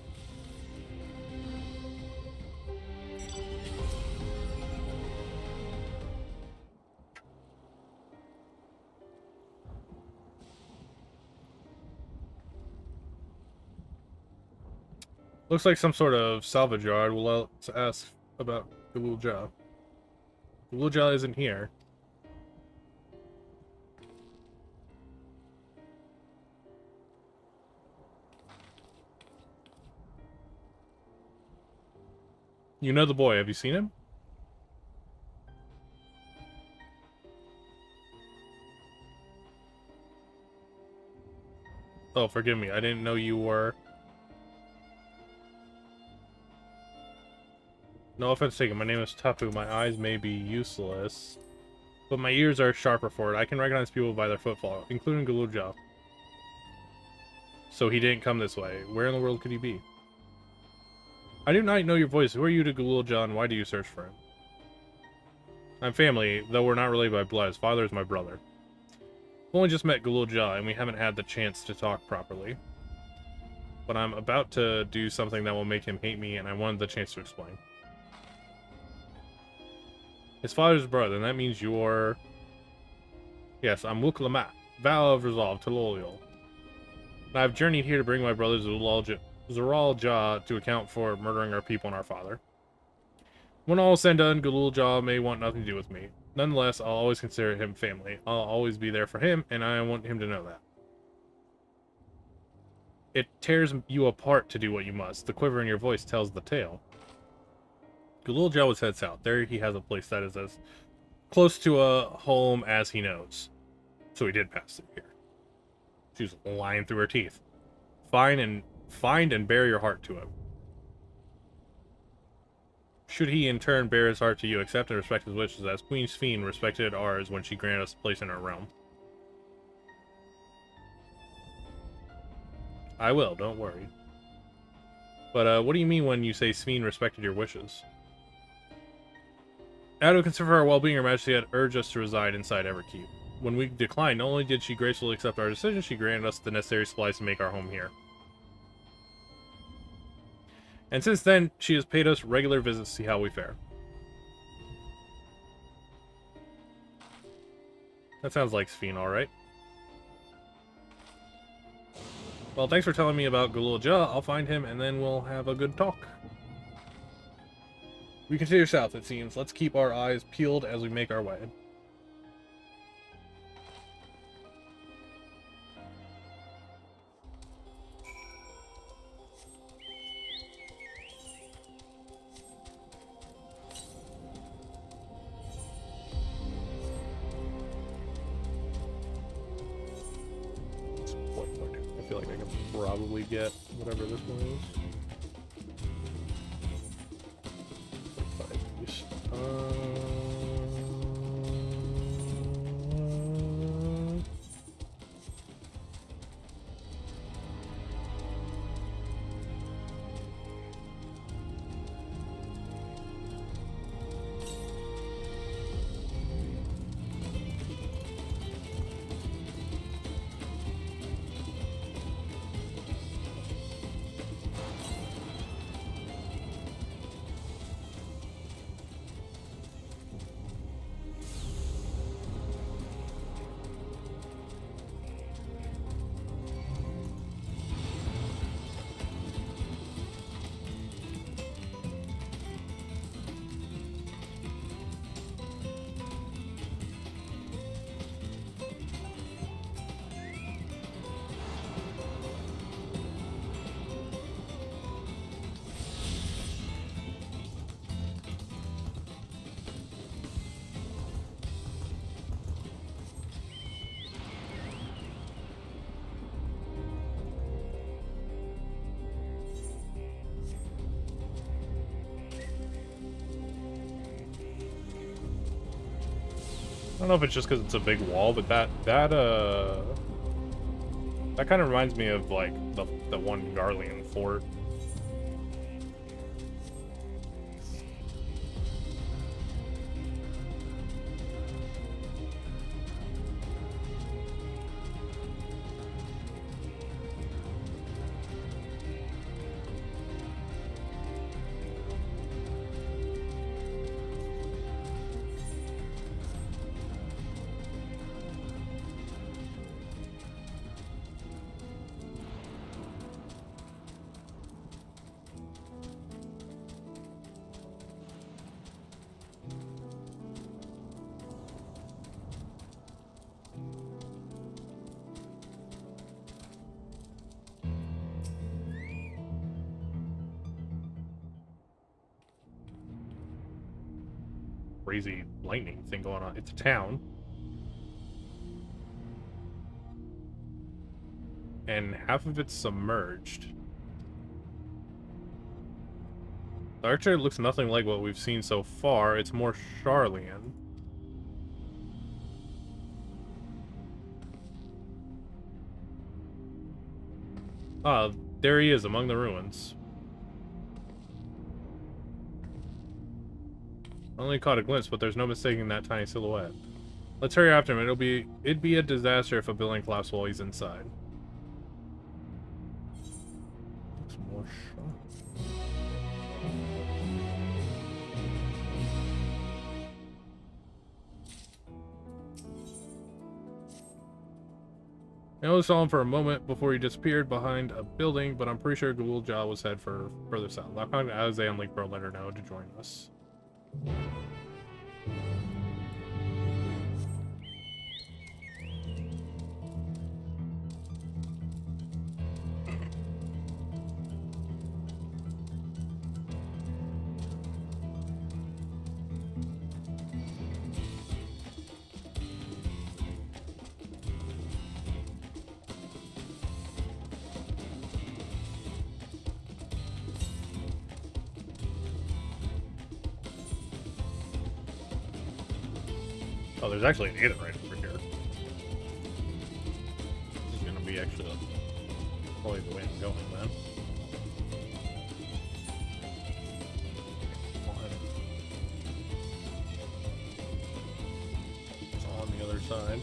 Looks like some sort of salvage yard. Well, let's ask about Galulja. Galulja isn't here. You know the boy. Have you seen him? Oh, forgive me. I didn't know you were... No offense taken. My name is Tapu. My eyes may be useless, but my ears are sharper for it. I can recognize people by their footfall, including Galulja. So he didn't come this way. Where in the world could he be? I do not know your voice. Who are you to Galul John? Why do you search for him? I'm family, though we're not related by blood. His father is my brother. I've only just met Galul Jah, and we haven't had the chance to talk properly. But I'm about to do something that will make him hate me, and I wanted the chance to explain. His father's brother, and that means you're... Yes, I'm Wuk Lamat, vow of resolve to Loyal. And I've journeyed here to bring my brother Zoral Jah to account for murdering our people and our father. When all is said and done, Galul Jah may want nothing to do with me. Nonetheless, I'll always consider him family. I'll always be there for him, and I want him to know that. It tears you apart to do what you must. The quiver in your voice tells the tale. Galul Jah was head south. There he has a place that is as close to a home as he knows. So he did pass through here. She was lying through her teeth. Find and bear your heart to him. Should he in turn bear his heart to you, accept and respect his wishes, as Queen Sphene respected ours when she granted us a place in her realm? I will, don't worry. But what do you mean when you say Sphene respected your wishes? Out of concern for our well-being, Her Majesty had urged us to reside inside Everkeep. When we declined, not only did she gracefully accept our decision, she granted us the necessary supplies to make our home here. And since then, she has paid us regular visits to see how we fare. That sounds like Sphene, alright. Well, thanks for telling me about Galul Jah. I'll find him, and then we'll have a good talk. We continue south, it seems. Let's keep our eyes peeled as we make our way. I feel like I can probably get whatever this one is. I don't know if it's just because it's a big wall, but that kind of reminds me of like the one Garlean fort. Crazy lightning thing going on. It's a town. And half of it's submerged. The archer looks nothing like what we've seen so far. It's more Sharlayan. Ah, there he is among the ruins. I only caught a glimpse, but there's no mistaking that tiny silhouette. Let's hurry after him. It'd be a disaster if a building collapsed while he's inside. Some more shots. I only saw him for a moment before he disappeared behind a building, but I'm pretty sure Ghoul Jaw was head for further south. I'll contact Azay and Link Bro, let her know to join us. Oh, there's actually an Ada right over here. This is gonna be actually probably the way I'm going, man. It's on the other side.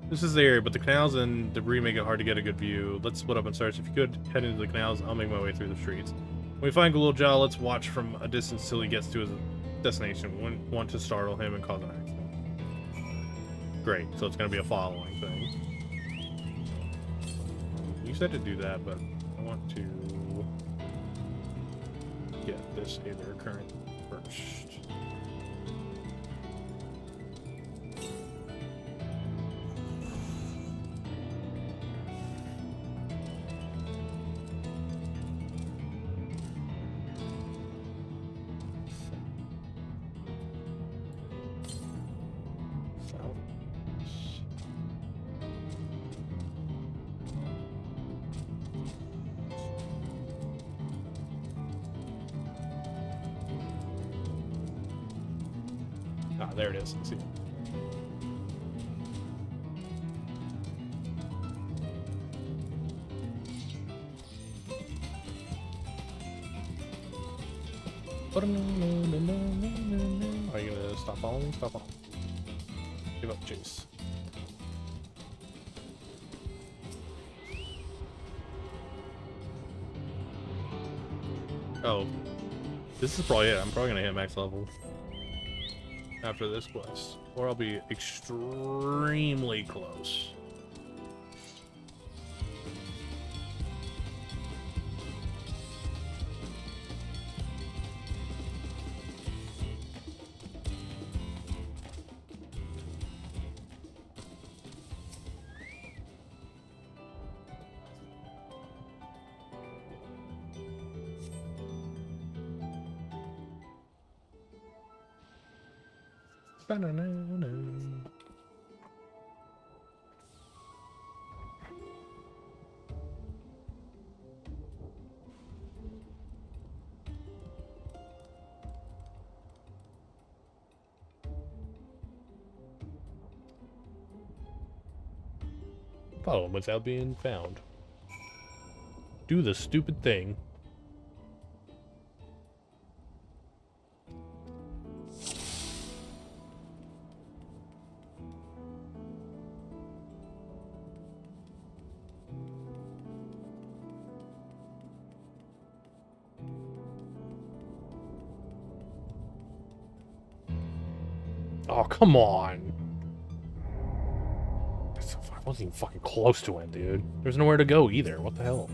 This is the area, but the canals and debris make it hard to get a good view. Let's split up and search. If you could head into the canals, I'll make my way through the streets. When we find Ghoul Jaw, let's watch from a distance till he gets to his destination. We wouldn't want to startle him and cause an accident. Great, so it's going to be a following thing. You said to do that, but I want to get this Aether current first. Ah, there it is. Let's see. Are you gonna stop following? Stop following. Give up chase. Oh, this is probably it. I'm probably gonna hit max level after this quest, or I'll be extremely close. Follow him without being found. Do the stupid thing. Oh, come on. I wasn't even fucking close to him, dude. There's nowhere to go either. What the hell?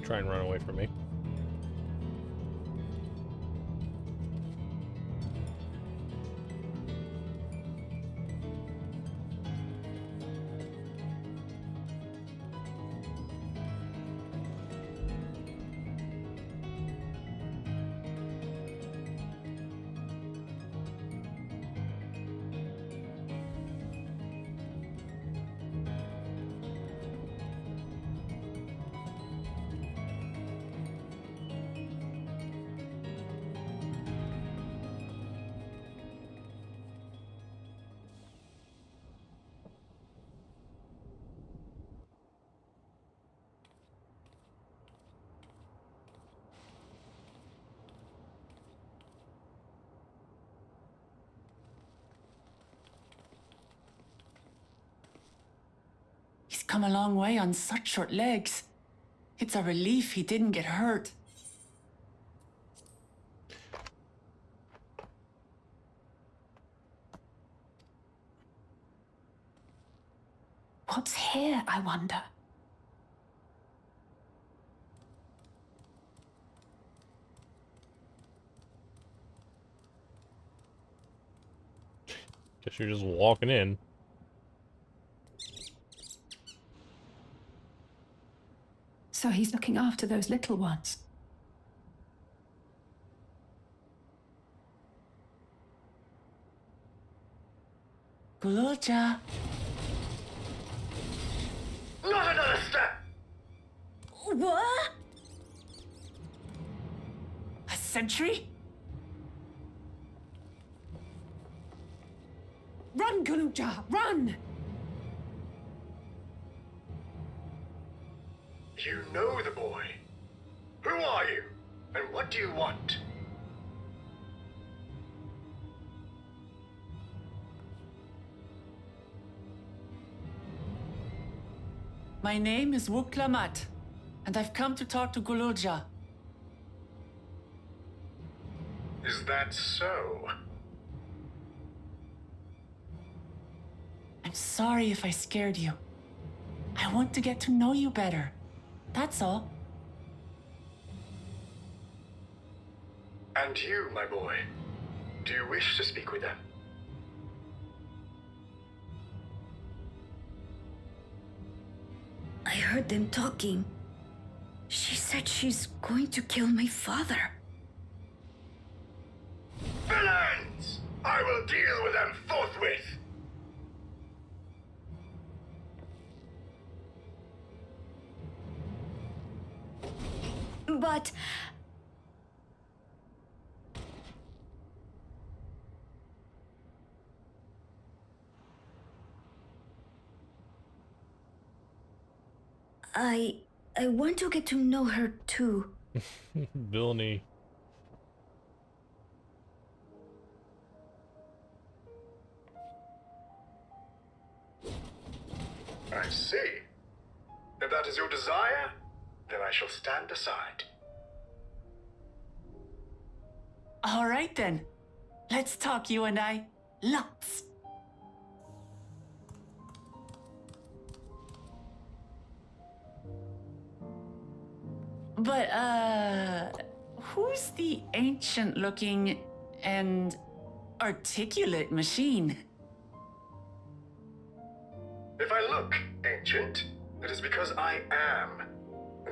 try and run away from me. He's come a long way on such short legs. It's a relief he didn't get hurt. What's here, I wonder? Guess you're just walking in. So he's looking after those little ones. Gulurja. Not another step! What? A sentry? Run, Gulurja, run! You know the boy. Who are you? And what do you want? My name is Wuklamat, and I've come to talk to Gulurja. Is that so? I'm sorry if I scared you. I want to get to know you better. That's all. And you, my boy, do you wish to speak with them? I heard them talking. She said she's going to kill my father. Villains! I will deal with them forthwith! But... I want to get to know her too. Villainy. I see. If that is your desire, then I shall stand aside. All right then. Let's talk, you and I. Lots. But, who's the ancient-looking and articulate machine? If I look ancient, it is because I am.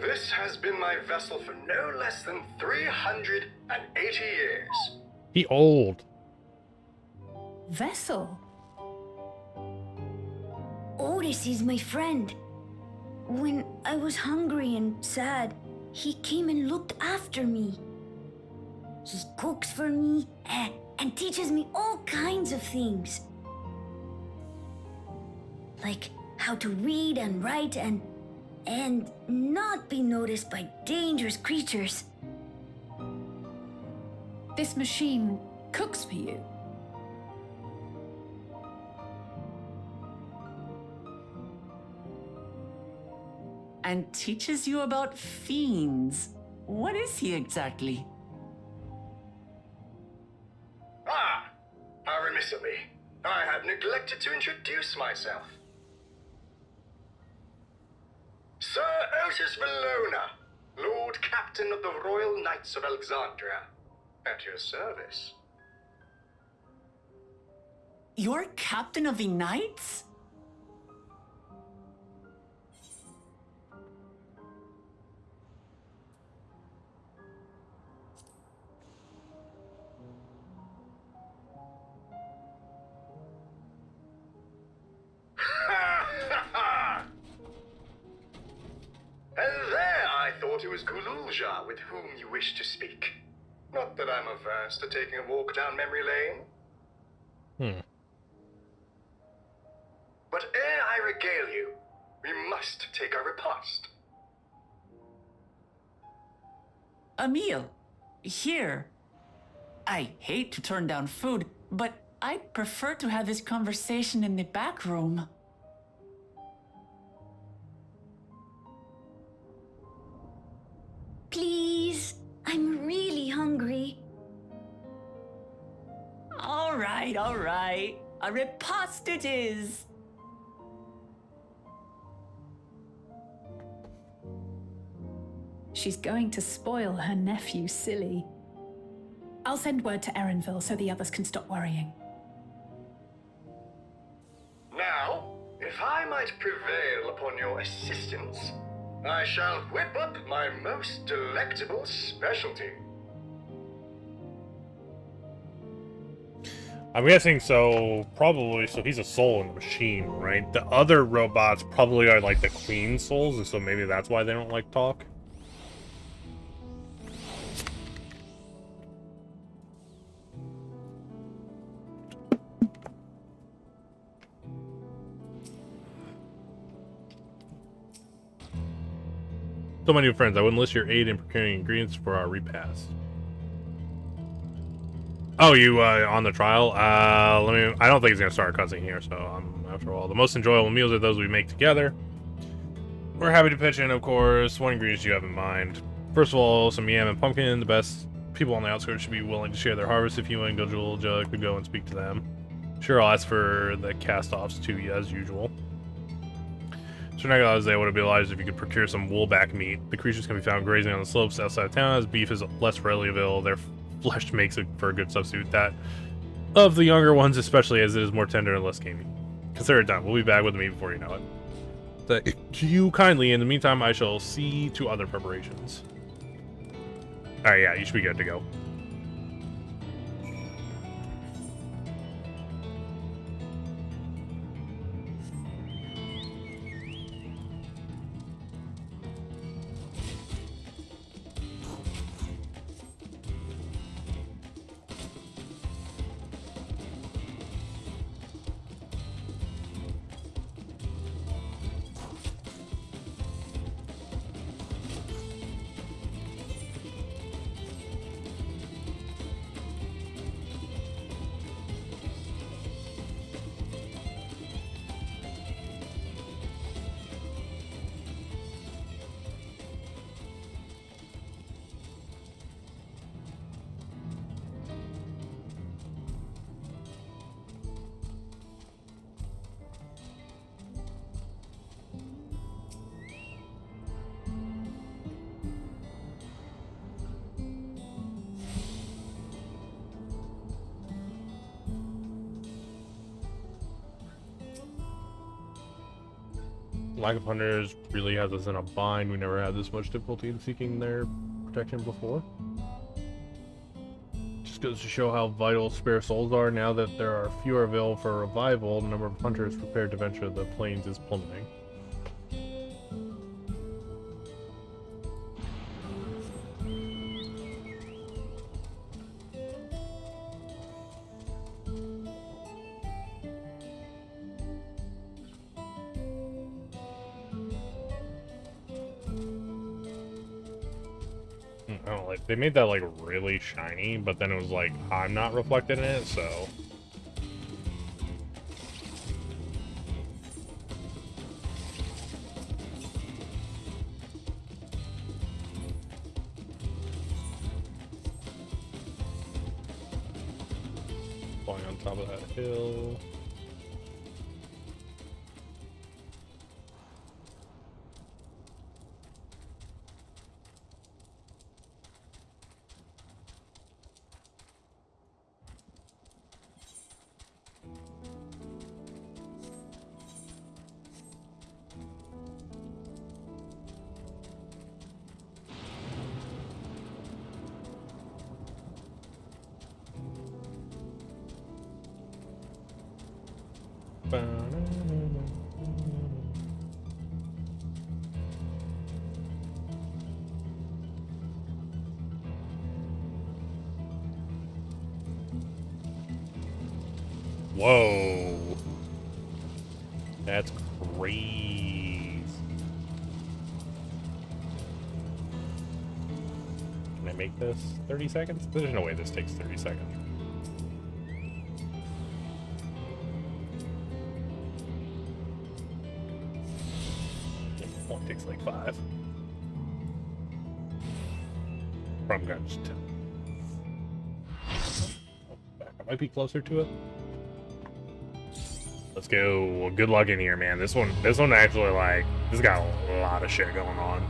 This has been my vessel for no less than 380 years. He old. Vessel? Otis is my friend. When I was hungry and sad, he came and looked after me. He cooks for me and teaches me all kinds of things. Like how to read and write and not be noticed by dangerous creatures. This machine cooks for you? And teaches you about fiends. What is he exactly? Ah! How remiss of me. I have neglected to introduce myself. Sir Otis Valona, Lord Captain of the Royal Knights of Alexandria. At your service. You're captain of the knights? And there I thought it was Kululja with whom you wished to speak. Not that I'm averse to taking a walk down memory lane. But ere I regale you, we must take our repast. A meal. Here. I hate to turn down food, but I'd prefer to have this conversation in the back room. Please, I'm really hungry. All right, all right. A repast it is. She's going to spoil her nephew silly. I'll send word to Erenville so the others can stop worrying. Now, if I might prevail upon your assistance, I shall whip up my most delectable specialty. I'm guessing so, probably, so he's a soul in the machine, right? The other robots probably are like the queen's souls, and so maybe that's why they don't like talk. So, my new friends, I would enlist your aid in procuring ingredients for our repast. Oh, you on the trial? I don't think he's gonna start cussing here. So, after all, the most enjoyable meals are those we make together. We're happy to pitch in, of course. What ingredients do you have in mind? First of all, some yam and pumpkin. The best people on the outskirts should be willing to share their harvest. If you and Gojulja could go and speak to them. Sure, I'll ask for the cast-offs too, as usual. Sir Negalize would be obliged if you could procure some woolback meat. The creatures can be found grazing on the slopes outside of town, as beef is less readily available. Their flesh makes it for a good substitute. That of the younger ones, especially as it is more tender and less gamey. Consider it done. We'll be back with the meat before you know it. Thank you kindly. In the meantime, I shall see to other preparations. Alright, yeah, you should be good to go. Lack of hunters really has us in a bind. We never had this much difficulty in seeking their protection before. Just goes to show how vital spare souls are. Now that there are fewer available for revival, the number of hunters prepared to venture the plains is plummeting. They made that like really shiny, but then it was like I'm not reflected in it, so flying on top of that hill. Whoa. That's crazy. Can I make this 30 seconds? There's no way this takes 30 seconds. It only takes like 5. From guns 10. I might be closer to it. Let's go. Well, good luck in here, man. This one actually, like, this got a lot of shit going on.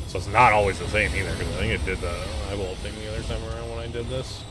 So it's not always the same either, because I think it did the eyeball thing the other time around when I did this.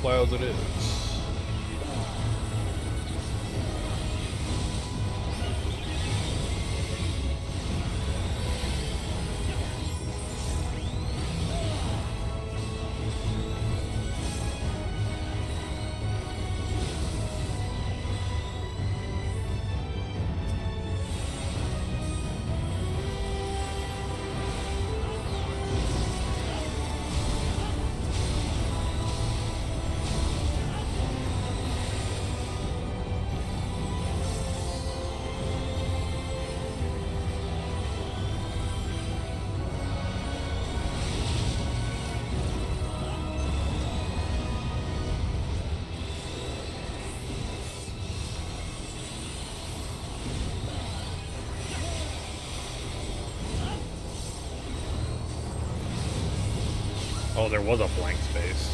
Clouds it is. Oh, there was a blank space.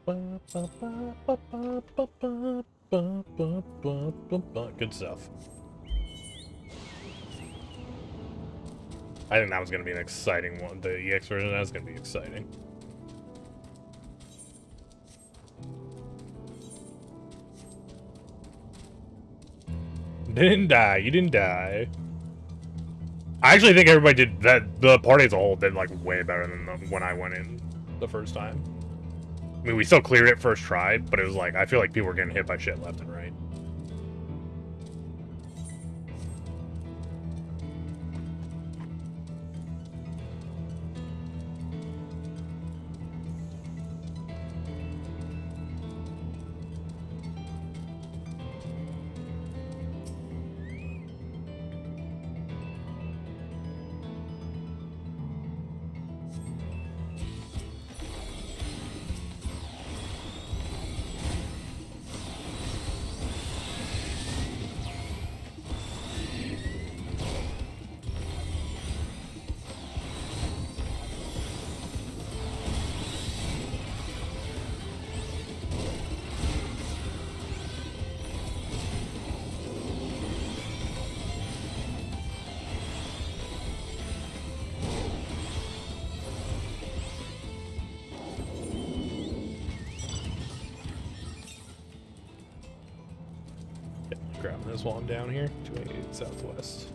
Good stuff. I think that was going to be an exciting one. The EX version, that was going to be exciting. Didn't die. You didn't die. I actually think everybody did that. The party as a whole did like way better than when I went in the first time. I mean, we still cleared it first try, but it was like, I feel like people were getting hit by shit left and right. Grabbing this while I'm down here. 288 Southwest.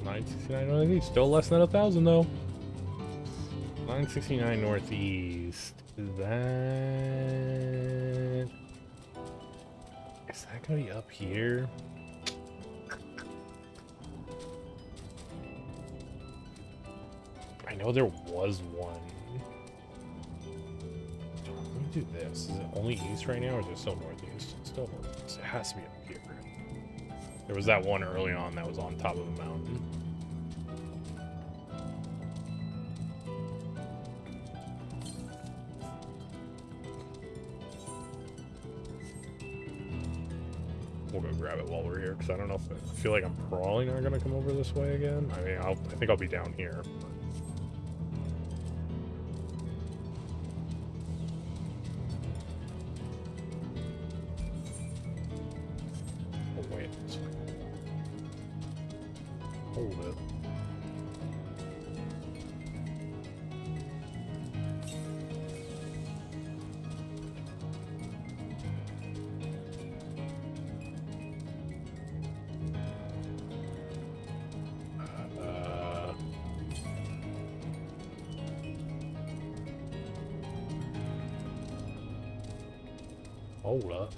$969 northeast, still less than 1,000 though. 969 northeast. Is that gonna be up here? I know there was one. Let me do this. Is it only east right now, or is it still northeast? It's still northeast. It has to be up here. There was that one early on that was on top of the mountain. We'll go grab it while we're here, because I don't know if I feel like I'm probably not gonna come over this way again. I mean, I think I'll be down here. Oh wait, this way. Hold it. Hold up.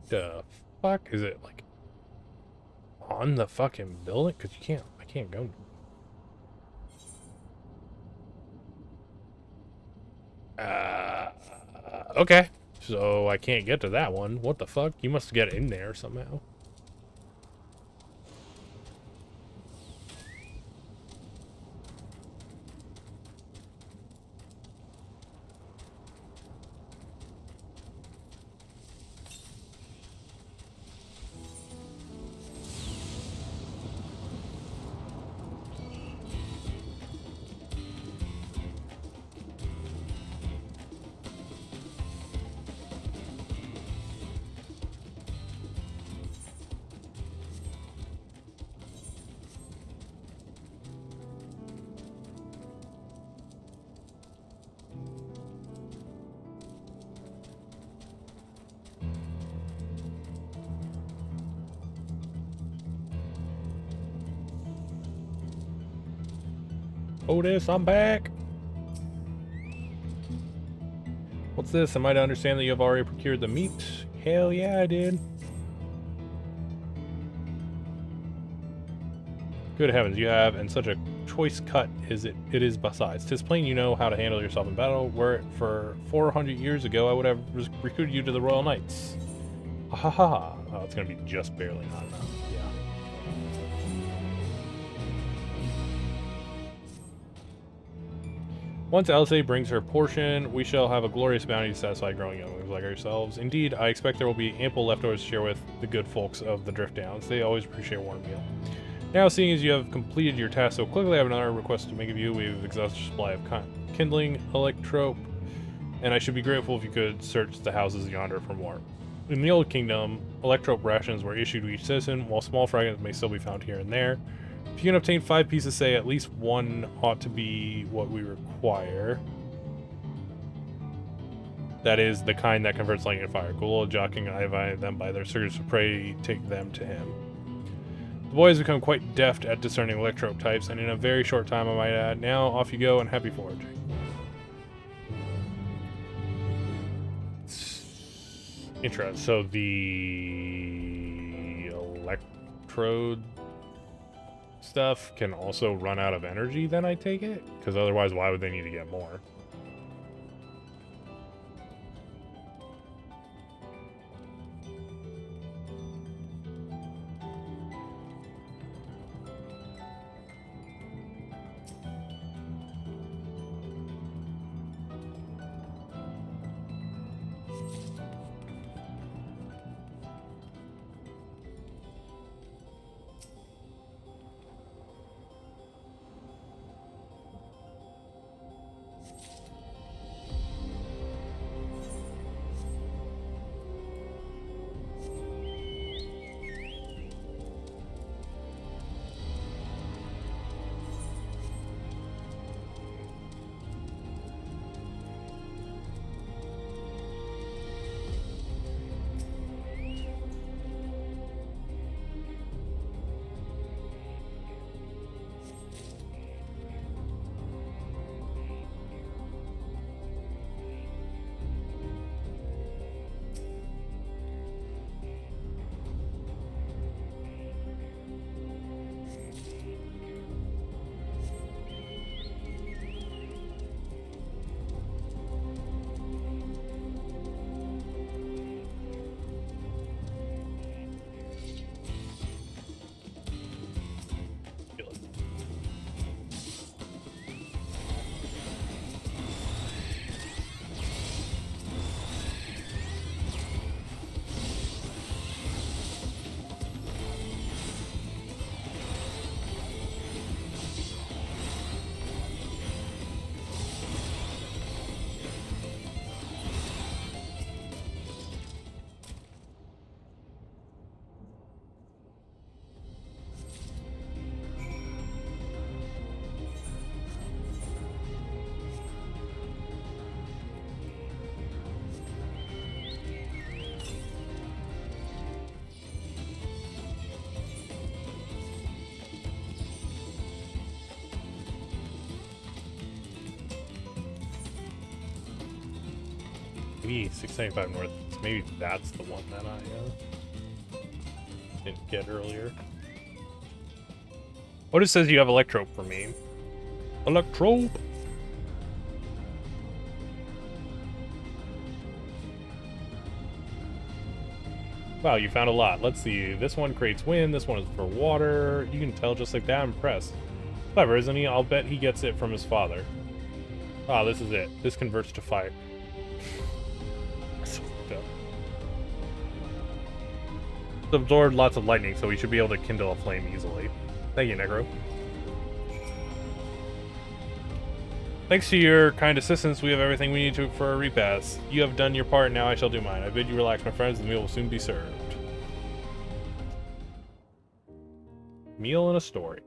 The fuck is it, like on the fucking building? Cause I can't go. Okay, so I can't get to that one. What the fuck? You must get in there somehow. Otis, I'm back. What's this? Am I to understand that you have already procured the meat? Hell yeah, I did. Good heavens, you have, and such a choice cut is it is besides. 'Tis plain you know how to handle yourself in battle. Were it for 400 years ago, I would have recruited you to the Royal Knights. Ha ha ha ha. Oh, it's gonna be just barely not enough. Yeah. Once Elsa brings her portion, we shall have a glorious bounty to satisfy growing younglings like ourselves. Indeed, I expect there will be ample leftovers to share with the good folks of the Drift Downs. They always appreciate a warm meal. Now, seeing as you have completed your task so quickly, I have another request to make of you. We have exhausted your supply of kindling, electrope, and I should be grateful if you could search the houses yonder for more. In the Old Kingdom, electrope rations were issued to each citizen, while small fragments may still be found here and there. If you can obtain 5 pieces, say at least one ought to be what we require. That is the kind that converts lightning to fire. Gulul, Jocking, I invite them by their circuits of prey, take them to him. The boy has become quite deft at discerning electrope types, and in a very short time, I might add. Now, off you go, and happy foraging. Interesting. So the electrode stuff can also run out of energy, then I take it? Because otherwise, why would they need to get more? Maybe 695 north. Maybe that's the one that I didn't get earlier. Otis says you have electrope for me. Electrope! Wow, you found a lot. Let's see. This one creates wind. This one is for water. You can tell just like that. I'm impressed. Clever, isn't he? I'll bet he gets it from his father. Ah, this is it. This converts to fire. Absorbed lots of lightning, so we should be able to kindle a flame easily. Thank you, Negro. Thanks to your kind assistance, we have everything we need for a repast. You have done your part, now I shall do mine. I bid you relax, my friends, the meal will soon be served. Meal and a story.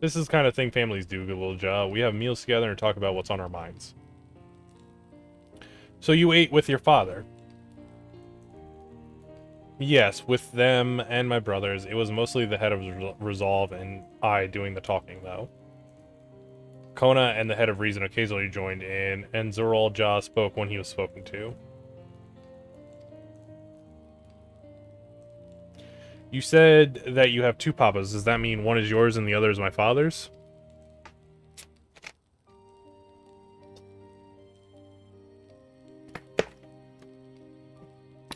This is the kind of thing families do, good little Ja. We have meals together and talk about what's on our minds. So you ate with your father? Yes, with them and my brothers. It was mostly the head of Resolve and I doing the talking, though. Kona and the head of Reason occasionally joined in, and Zoral Ja spoke when he was spoken to. You said that you have two papas. Does that mean one is yours and the other is my father's?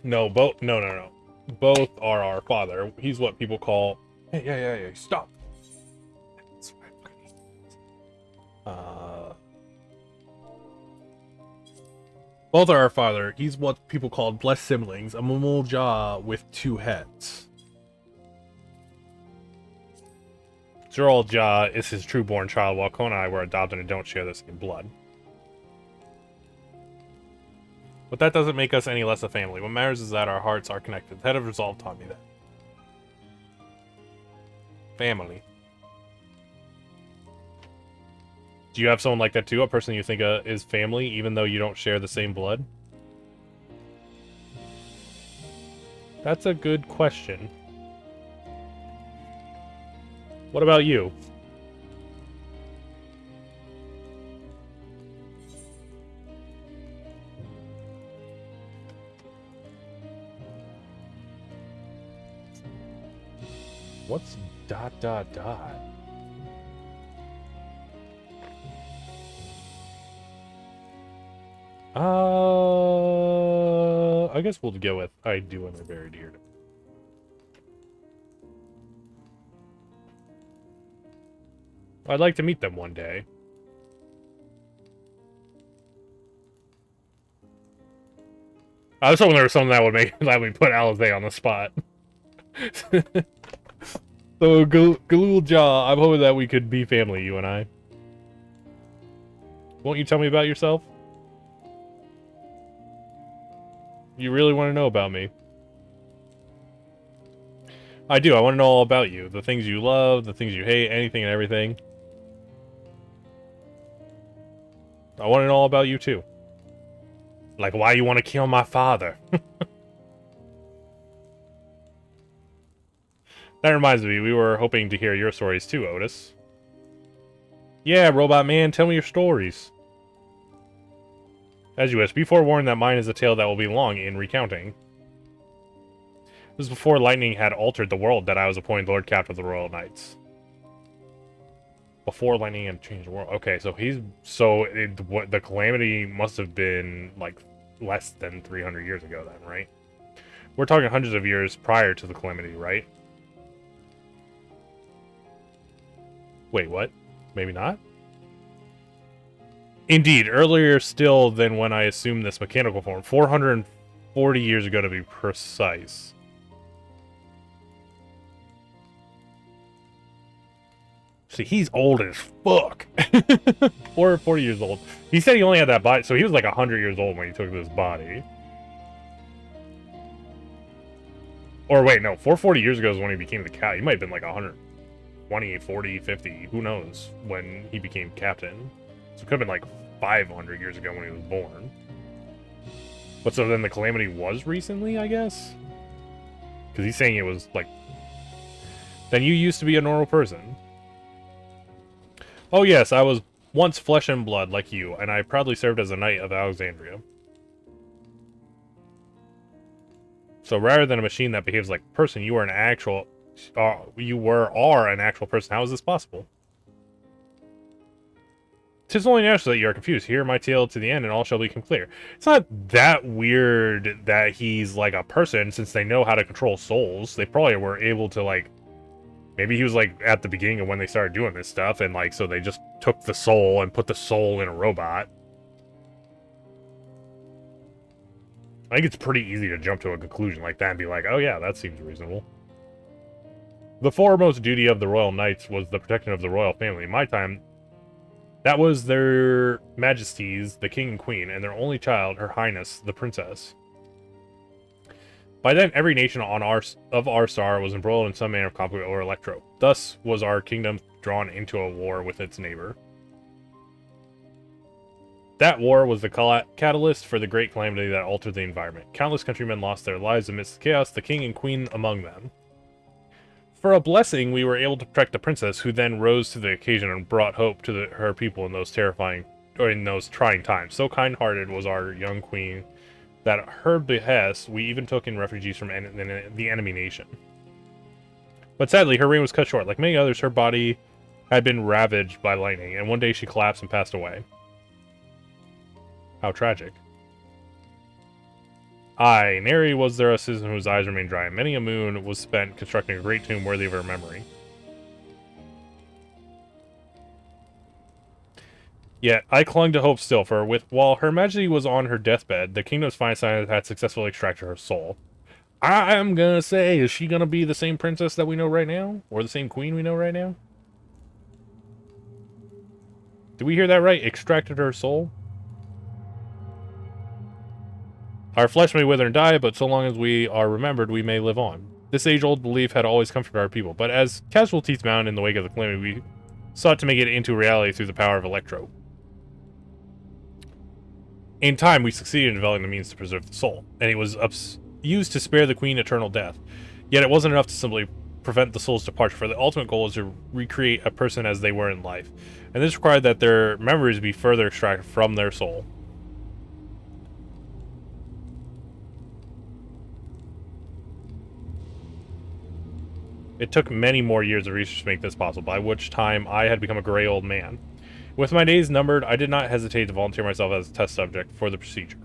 No, both. No. Both are our father. He's what people call. Hey, yeah. Stop. Both are our father. He's what people call blessed siblings. A Momol Ja with two heads. Zoral Ja is his true-born child, while Kona and I were adopted and don't share the same blood. But that doesn't make us any less a family. What matters is that our hearts are connected. The head of Resolve taught me that. Family. Do you have someone like that too? A person you think is family, even though you don't share the same blood? That's a good question. What about you? What's ... I guess we'll go with I do and are very dear to me. I'd like to meet them one day. I was hoping there was something that would let me put Alizé on the spot. So, Galul Ja, I'm hoping that we could be family, you and I. Won't you tell me about yourself? You really want to know about me? I do. I want to know all about you. The things you love, the things you hate, anything and everything. I want to know all about you, too. Like, why you want to kill my father. That reminds me, we were hoping to hear your stories, too, Otis. Yeah, Robot Man, tell me your stories. As you wish, be forewarned that mine is a tale that will be long in recounting. It was before lightning had altered the world that I was appointed Lord Captain of the Royal Knights. Before lightning had changed the world. Okay, so the calamity must have been, like, less than 300 years ago then, right? We're talking hundreds of years prior to the calamity, right? Wait, what? Maybe not? Indeed, earlier still than when I assumed this mechanical form. 440 years ago to be precise. See, he's old as fuck. 440 years old. He said he only had that body, so he was like 100 years old when he took this body. Or wait, no, 440 years ago is when he became the cat. He might have been like 120, 40, 50, who knows, when he became captain. So it could have been like 500 years ago when he was born. But so then the calamity was recently, I guess? Because he's saying it was like... Then you used to be a normal person. Oh yes, I was once flesh and blood like you, and I proudly served as a knight of Alexandria. So rather than a machine that behaves like a person, you are an actual... are an actual person. How is this possible? 'Tis only natural that you are confused. Hear my tale to the end, and all shall become clear. It's not that weird that he's like a person, since they know how to control souls. They probably were able to, like... Maybe he was, like, at the beginning of when they started doing this stuff, and, like, so they just took the soul and put the soul in a robot. I think it's pretty easy to jump to a conclusion like that and be like, oh yeah, that seems reasonable. The foremost duty of the Royal Knights was the protection of the royal family. In my time, that was their majesties, the king and queen, and their only child, her highness, the princess. By then, every nation of our star was embroiled in some manner of conflict or electro. Thus was our kingdom drawn into a war with its neighbor. That war was the catalyst for the great calamity that altered the environment. Countless countrymen lost their lives amidst the chaos, the king and queen among them. For a blessing, we were able to protect the princess, who then rose to the occasion and brought hope to her people in those trying times. So kind-hearted was our young queen that at her behest, we even took in refugees from the enemy nation. But sadly, her reign was cut short. Like many others, her body had been ravaged by lightning, and one day she collapsed and passed away. How tragic. Aye, nary was there a citizen whose eyes remained dry, and many a moon was spent constructing a great tomb worthy of her memory. Yet, I clung to hope still, for while Her Majesty was on her deathbed, the kingdom's finest scientists had successfully extracted her soul. I'm gonna say, is she gonna be the same princess that we know right now? Or the same queen we know right now? Did we hear that right? Extracted her soul? Our flesh may wither and die, but so long as we are remembered, we may live on. This age-old belief had always comforted our people, but as casualties mounted in the wake of the calamity, we sought to make it into reality through the power of Electro. In time, we succeeded in developing the means to preserve the soul, and it was used to spare the queen eternal death. Yet it wasn't enough to simply prevent the soul's departure, for the ultimate goal is to recreate a person as they were in life, and this required that their memories be further extracted from their soul. It took many more years of research to make this possible, by which time I had become a gray old man. With my days numbered, I did not hesitate to volunteer myself as a test subject for the procedure.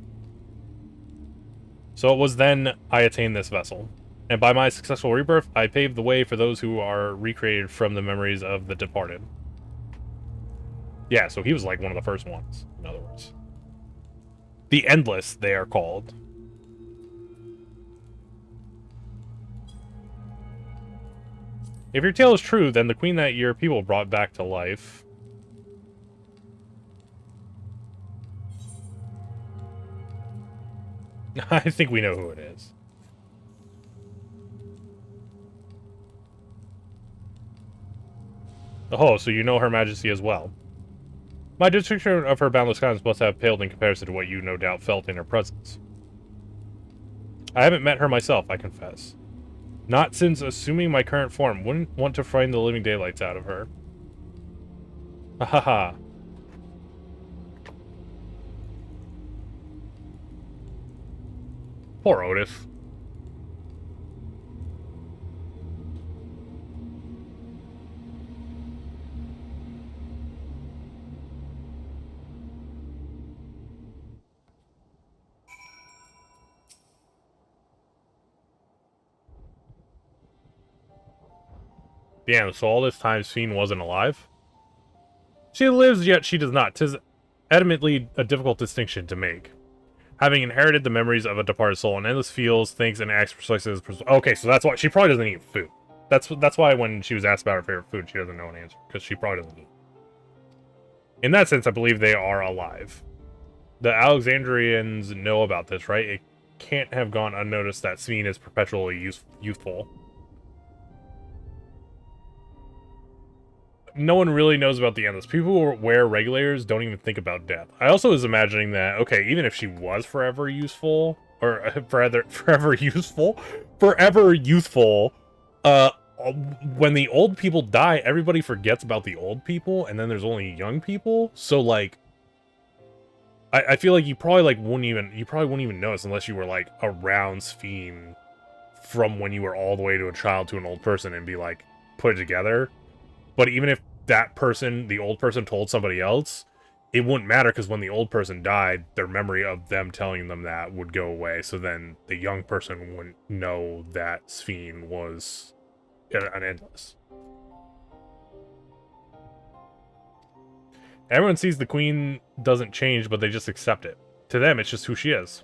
So it was then I attained this vessel, and by my successful rebirth, I paved the way for those who are recreated from the memories of the departed. Yeah, so he was like one of the first ones, in other words. The Endless, they are called. If your tale is true, then the queen that your people brought back to life... I think we know who it is. Oh, so you know Her Majesty as well. My description of her boundless kindness must have paled in comparison to what you no doubt felt in her presence. I haven't met her myself, I confess. Not since assuming my current form. Wouldn't want to frighten the living daylights out of her. Ahaha. Poor Otis. Damn, so all this time Sphene wasn't alive? She lives, yet she does not. 'Tis adamantly a difficult distinction to make. Having inherited the memories of a departed soul, an endless feels, thinks, and acts precisely as... Okay, so that's why she probably doesn't eat food. That's why when she was asked about her favorite food, she doesn't know an answer, because she probably doesn't eat. In that sense, I believe they are alive. The Alexandrians know about this, right? It can't have gone unnoticed that Sphene is perpetually youthful. No one really knows about the Endless. People who wear regulators don't even think about death. I also was imagining that, okay, even if she was forever useful, or forever youthful, when the old people die, everybody forgets about the old people, and then there's only young people. So, like, I feel like you probably wouldn't even notice unless you were like around Sphene from when you were all the way to a child to an old person and be like put it together. But even if that person, the old person, told somebody else, it wouldn't matter, because when the old person died, their memory of them telling them that would go away. So then the young person wouldn't know that Sphene was an Endless. Everyone sees the queen doesn't change, but they just accept it. To them, it's just who she is.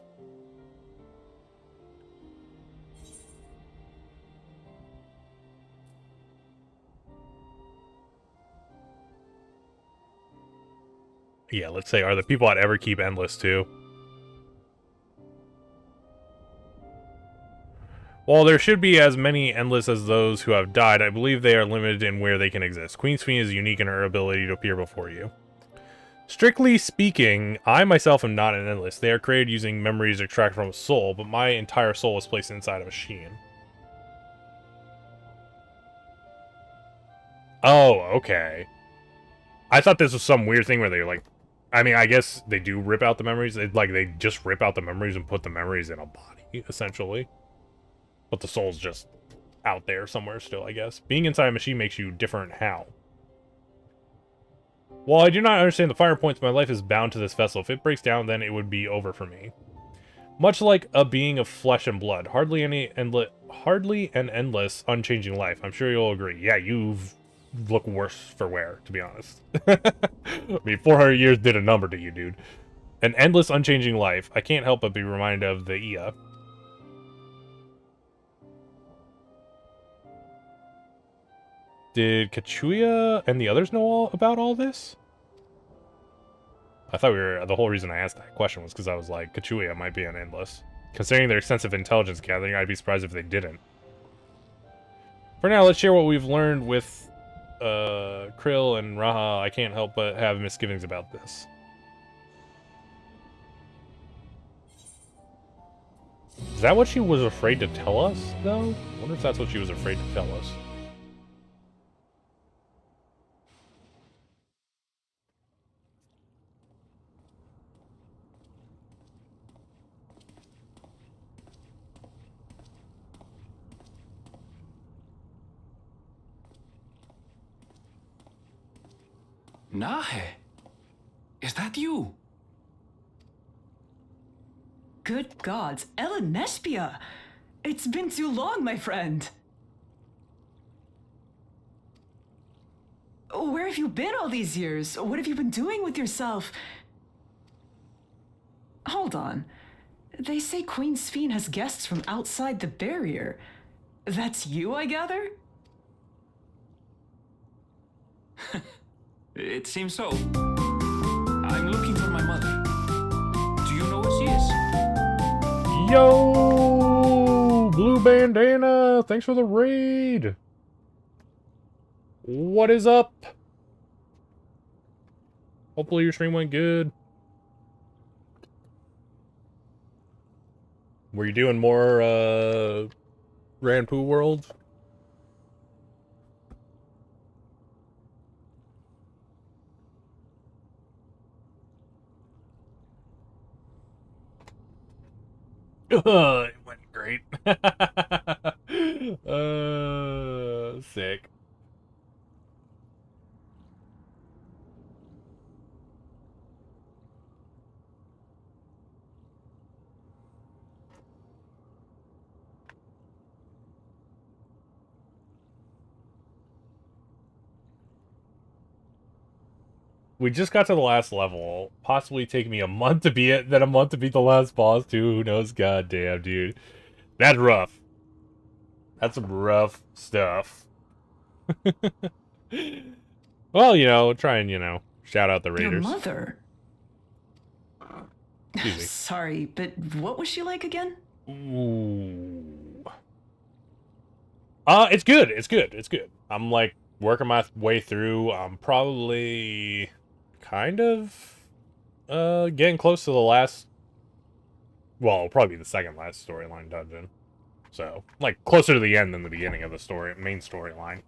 Yeah, let's say, are the people at Everkeep Endless too? While there should be as many endless as those who have died, I believe they are limited in where they can exist. Queen's Fiend is unique in her ability to appear before you. Strictly speaking, I myself am not an endless. They are created using memories extracted from a soul, but my entire soul is placed inside a machine. Oh, okay. I thought this was some weird thing where they like, I mean, I guess they do rip out the memories. They just rip out the memories and put the memories in a body, essentially. But the soul's just out there somewhere still, I guess. Being inside a machine makes you different how? While I do not understand the fire points, my life is bound to this vessel. If it breaks down, then it would be over for me. Much like a being of flesh and blood. Hardly an endless, unchanging life. I'm sure you'll agree. Yeah, you look worse for wear, to be honest. I mean, 400 years did a number to you, dude. An endless, unchanging life. I can't help but be reminded of the Ia. Did Kachuya and the others know about all this? I thought the whole reason I asked that question was because I was like, Kachuya might be an endless. Considering their extensive intelligence gathering, I'd be surprised if they didn't. For now, let's share what we've learned with Krill and Raha. I can't help but have misgivings about this. Is that what she was afraid to tell us, though? I wonder if that's what she was afraid to tell us. Nahe, is that you? Good gods, Ellen Nespia! It's been too long, my friend! Where have you been all these years? What have you been doing with yourself? Hold on. They say Queen's Fiend has guests from outside the barrier. That's you, I gather? It seems so. I'm looking for my mother. Do you know where she is? Yo! Blue Bandana! Thanks for the raid! What is up? Hopefully your stream went good. Were you doing more, Ranpoo World? It went great. Sick. We just got to the last level. Possibly take me a month to beat it, then a month to beat the last boss too. Who knows? God damn, dude. That's rough. That's some rough stuff. Well, you know, try and, shout out the raiders. Your mother? Excuse me. Sorry, but what was she like again? Ooh. It's good. It's good. It's good. I'm, like, working my way through. I'm probably kind of getting close to the last, well, it'll probably be the second last storyline dungeon. So, like, closer to the end than the beginning of the main storyline.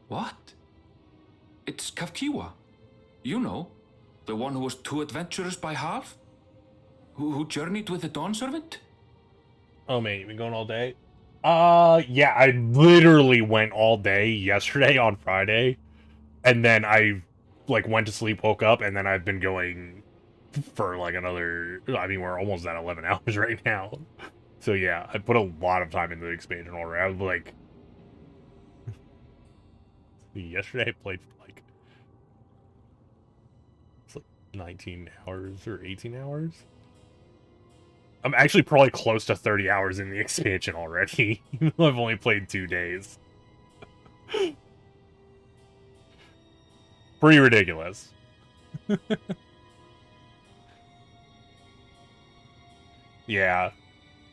What? It's Kavkiwa. You know, the one who was too adventurous by half? Who journeyed with the Dawn Servant? Oh, man, you been going all day? Yeah, I literally went all day yesterday on Friday. And then I, like, went to sleep, woke up, and then I've been going for, like, another... I mean, we're almost at 11 hours right now. So, yeah, I put a lot of time into the expansion already. I was, like... Yesterday I played for, like... It's, like, 19 hours or 18 hours? I'm actually probably close to 30 hours in the expansion already. I've only played 2 days. Pretty ridiculous. Yeah.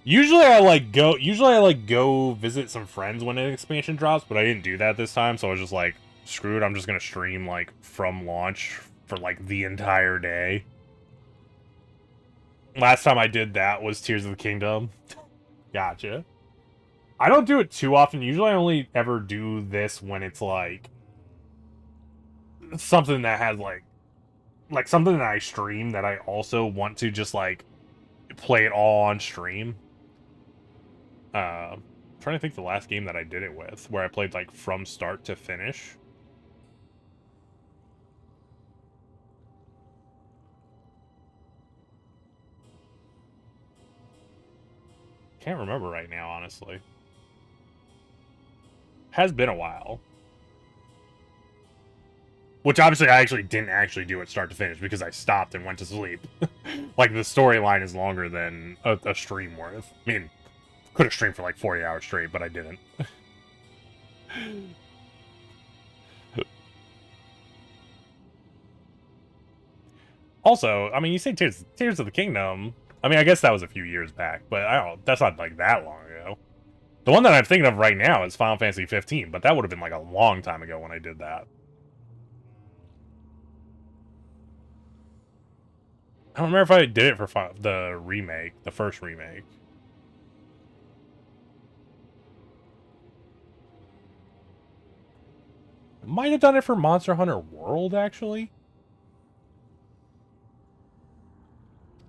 Usually I like go visit some friends when an expansion drops, but I didn't do that this time, so I was just like, screw it, I'm just gonna stream like from launch for like the entire day. Last time I did that was Tears of the Kingdom. Gotcha. I don't do it too often. Usually I only ever do this when it's like something that has like something that I stream that I also want to just like play it all on stream. I'm trying to think the last game that I did it with, where I played like from start to finish. Can't remember right now, honestly. Has been a while. Which obviously I actually didn't actually do it start to finish because I stopped and went to sleep. Like the storyline is longer than a stream worth. I mean, could have streamed for like 40 hours straight, but I didn't. Also, I mean, you say Tears of the Kingdom. I mean, I guess that was a few years back, but I don't. That's not like that long ago. The one that I'm thinking of right now is Final Fantasy 15, but that would have been like a long time ago when I did that. I don't remember if I did it for the remake, the first remake. Might have done it for Monster Hunter World, actually.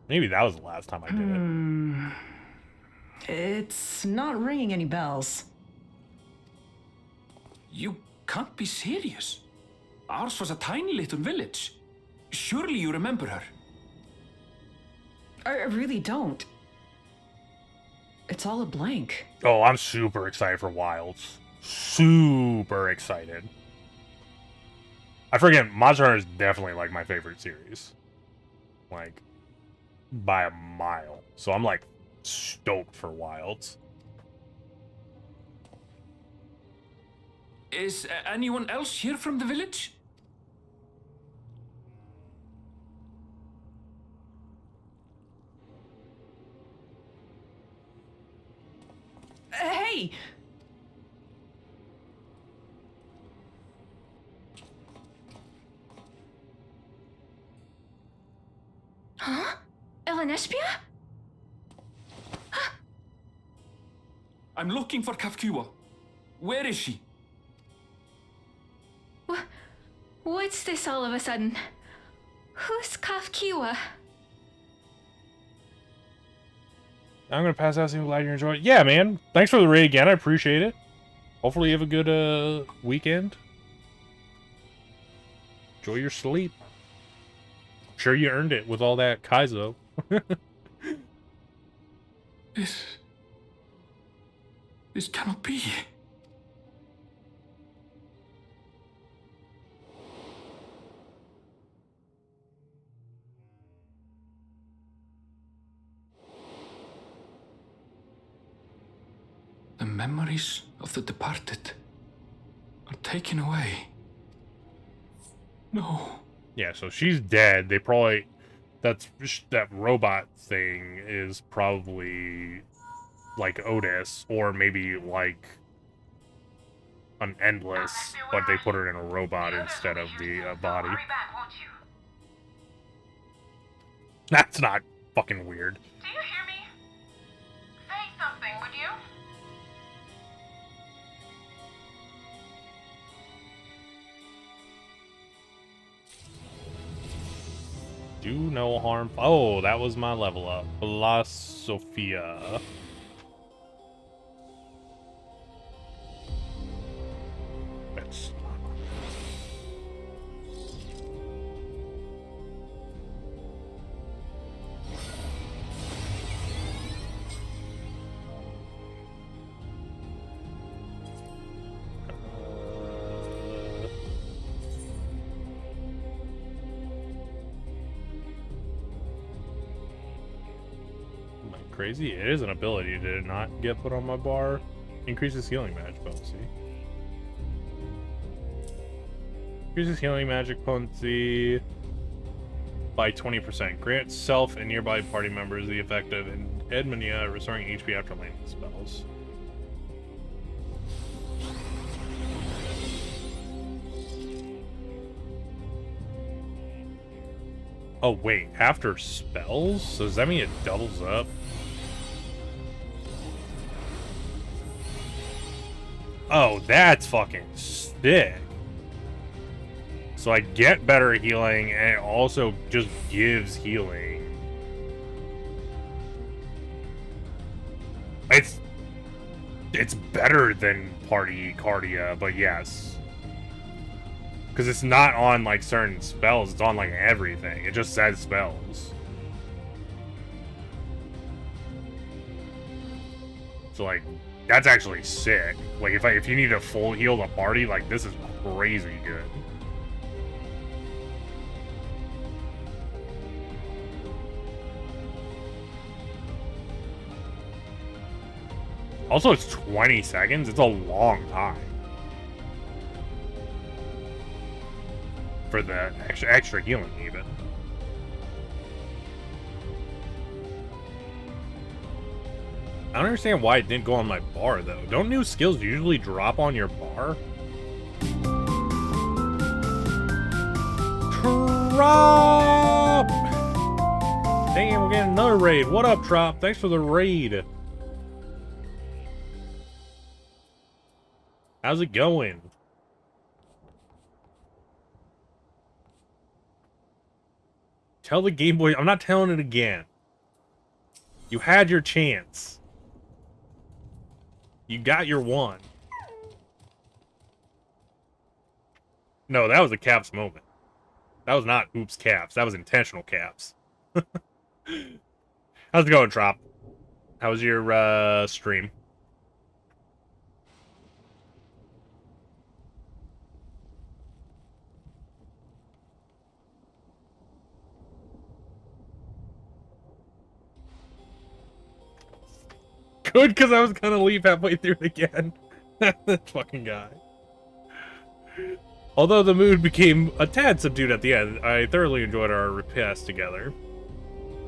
Maybe that was the last time I did it. It's not ringing any bells. You can't be serious. Ours was a tiny little village. Surely you remember her. I really don't. It's all a blank. Oh, I'm super excited for Wilds. Super excited. I forget, Monster Hunter is definitely like my favorite series. Like, by a mile. So I'm like stoked for Wilds. Is anyone else here from the village? Hey! Huh? Elenespia? I'm looking for Kafkua. Where is she? What's this all of a sudden? Who's Kafkiwa? I'm gonna pass out, so I'm glad you enjoyed it. Yeah, man. Thanks for the raid again. I appreciate it. Hopefully you have a good weekend. Enjoy your sleep. Sure you earned it with all that Kaizo. This cannot be. The memories of the departed are taken away. No. Yeah, so she's dead. They probably... that robot thing is probably like Otis, or maybe like an Endless, but they put her in a robot instead of the body. That's not fucking weird. Do you hear me? Say something, would you? Do no harm. Oh, that was my level up. Philosophia. That's crazy. It is an ability. Did it not get put on my bar? Increases healing magic potency. Increases healing magic potency by 20%. Grants self and nearby party members the effect of Edmunia, restoring HP after landing spells. Oh wait, after spells? So does that mean it doubles up? Oh, that's fucking sick. So I get better healing, and it also just gives healing. It's better than Party Cardia, but yes. Because it's not on, like, certain spells. It's on, like, everything. It just says spells. So, like, that's actually sick. Like, if you need to full heal the party, like, this is crazy good. Also, it's 20 seconds. It's a long time. For the extra healing, even. I don't understand why it didn't go on my bar, though. Don't new skills usually drop on your bar? Trop! Damn, we're getting another raid. What up, Trop? Thanks for the raid. How's it going? Tell the Game Boy... I'm not telling it again. You had your chance. You got your one. No, that was a Caps moment. That was not oops Caps. That was intentional Caps. How's it going, Trop? How was your stream? Good, because I was gonna leave halfway through it again. That fucking guy. Although the mood became a tad subdued at the end, I thoroughly enjoyed our repast together.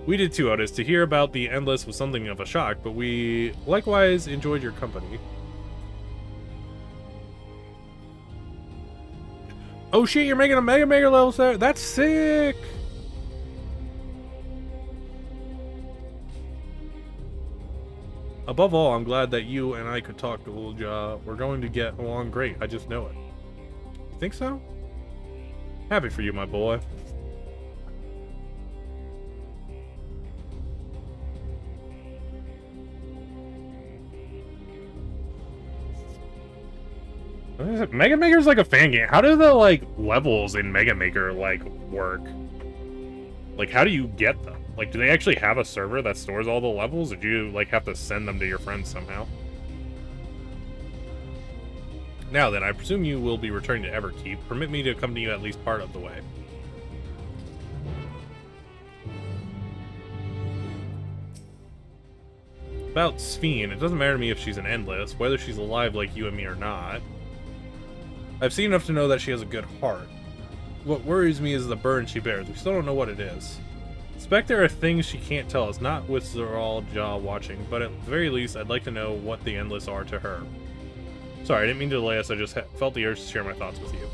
We did too, Otis. To hear about the Endless was something of a shock, but we likewise enjoyed your company. Oh shit, you're making a Mega Maker level set? That's sick! Above all, I'm glad that you and I could talk, Ulja. We're going to get along great. I just know it. You think so? Happy for you, my boy. Mega Maker's like a fan game. How do the, like, levels in Mega Maker, like, work? Like, how do you get them? Like, do they actually have a server that stores all the levels, or do you, like, have to send them to your friends somehow? Now then, I presume you will be returning to Everkeep. Permit me to accompany you at least part of the way. About Sphene, it doesn't matter to me if she's an Endless, whether she's alive like you and me or not. I've seen enough to know that she has a good heart. What worries me is the burden she bears. We still don't know what it is. Suspect there are things she can't tell us, not with Zoralja watching, but at the very least, I'd like to know what the Endless are to her. Sorry, I didn't mean to delay us, I just felt the urge to share my thoughts with you.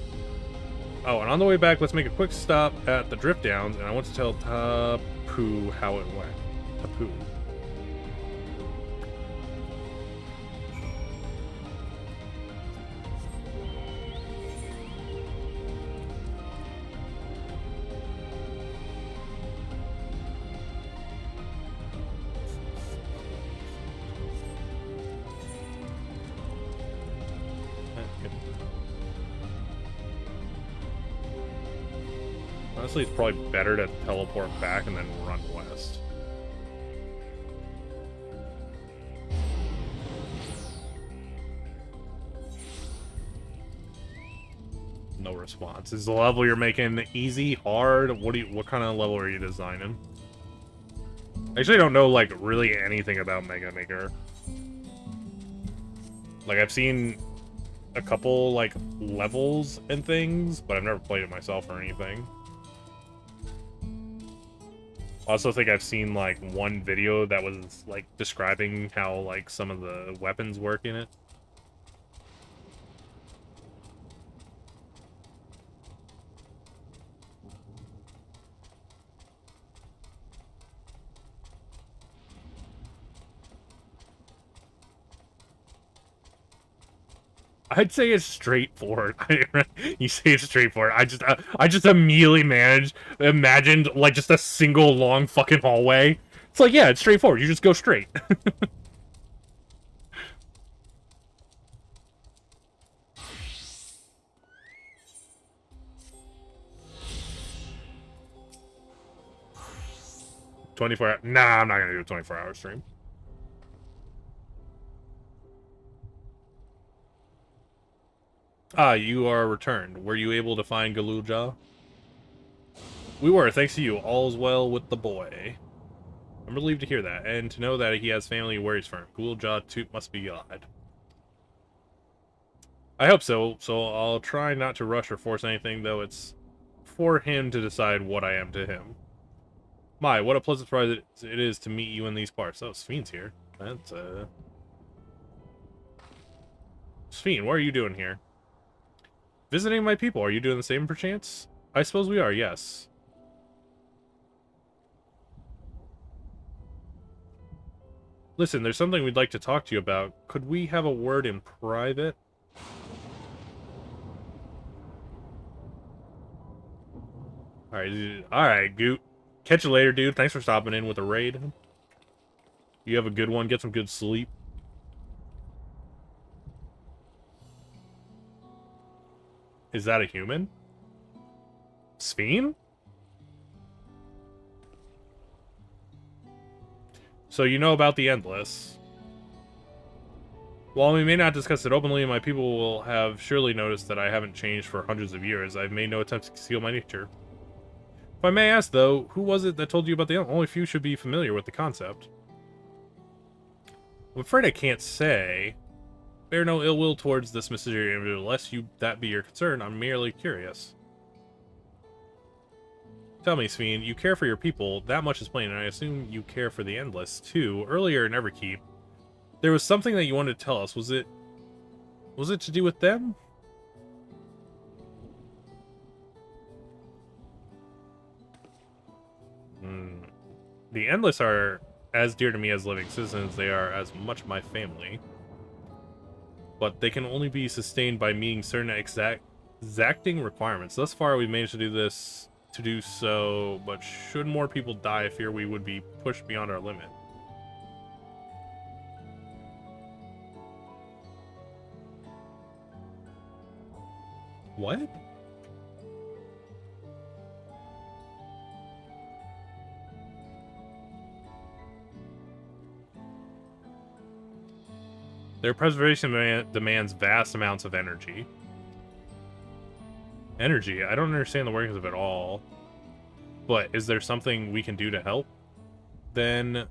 Oh, and on the way back, let's make a quick stop at the Drift Downs, and I want to tell Tapu how it went. Tapu. Honestly, it's probably better to teleport back and then run west. No response. Is the level you're making easy, hard? What kind of level are you designing? I actually don't know, like, really anything about Mega Maker. Like, I've seen a couple, like, levels and things, but I've never played it myself or anything. I also think I've seen, like, one video that was, like, describing how, like, some of the weapons work in it. I'd say it's straightforward. You say it's straightforward. I just immediately imagined like just a single long fucking hallway. It's like, yeah, it's straightforward. You just go straight. 24 hour. Nah, I'm not gonna do a 24-hour stream. Ah, you are returned. Were you able to find Galuja? We were, thanks to you. All's well with the boy. I'm relieved to hear that, and to know that he has family where he's from. Galuja too must be God. I hope so, so I'll try not to rush or force anything, though it's for him to decide what I am to him. My, what a pleasant surprise it is to meet you in these parts. Oh, Spheen's here. That's, Sphene, what are you doing here? Visiting my people. Are you doing the same, perchance? I suppose we are, yes. Listen, there's something we'd like to talk to you about. Could we have a word in private? Alright, Goot. Catch you later, dude. Thanks for stopping in with a raid. You have a good one. Get some good sleep. Is that a human? Sphene? So you know about the Endless. While we may not discuss it openly, my people will have surely noticed that I haven't changed for hundreds of years. I've made no attempt to conceal my nature. If I may ask, though, who was it that told you about the Endless? Only few should be familiar with the concept. I'm afraid I can't say. Bear no ill will towards this mysterious individual, lest that be your concern. I'm merely curious. Tell me, Sphene, you care for your people, that much is plain, and I assume you care for the Endless, too. Earlier in Everkeep, there was something that you wanted to tell us. Was it to do with them? The Endless are as dear to me as living citizens. They are as much my family. But they can only be sustained by meeting certain exacting requirements. Thus far, we've managed to do so, but should more people die, I fear we would be pushed beyond our limit. What? Their preservation demands vast amounts of energy. Energy? I don't understand the workings of it all. But is there something we can do to help? Then...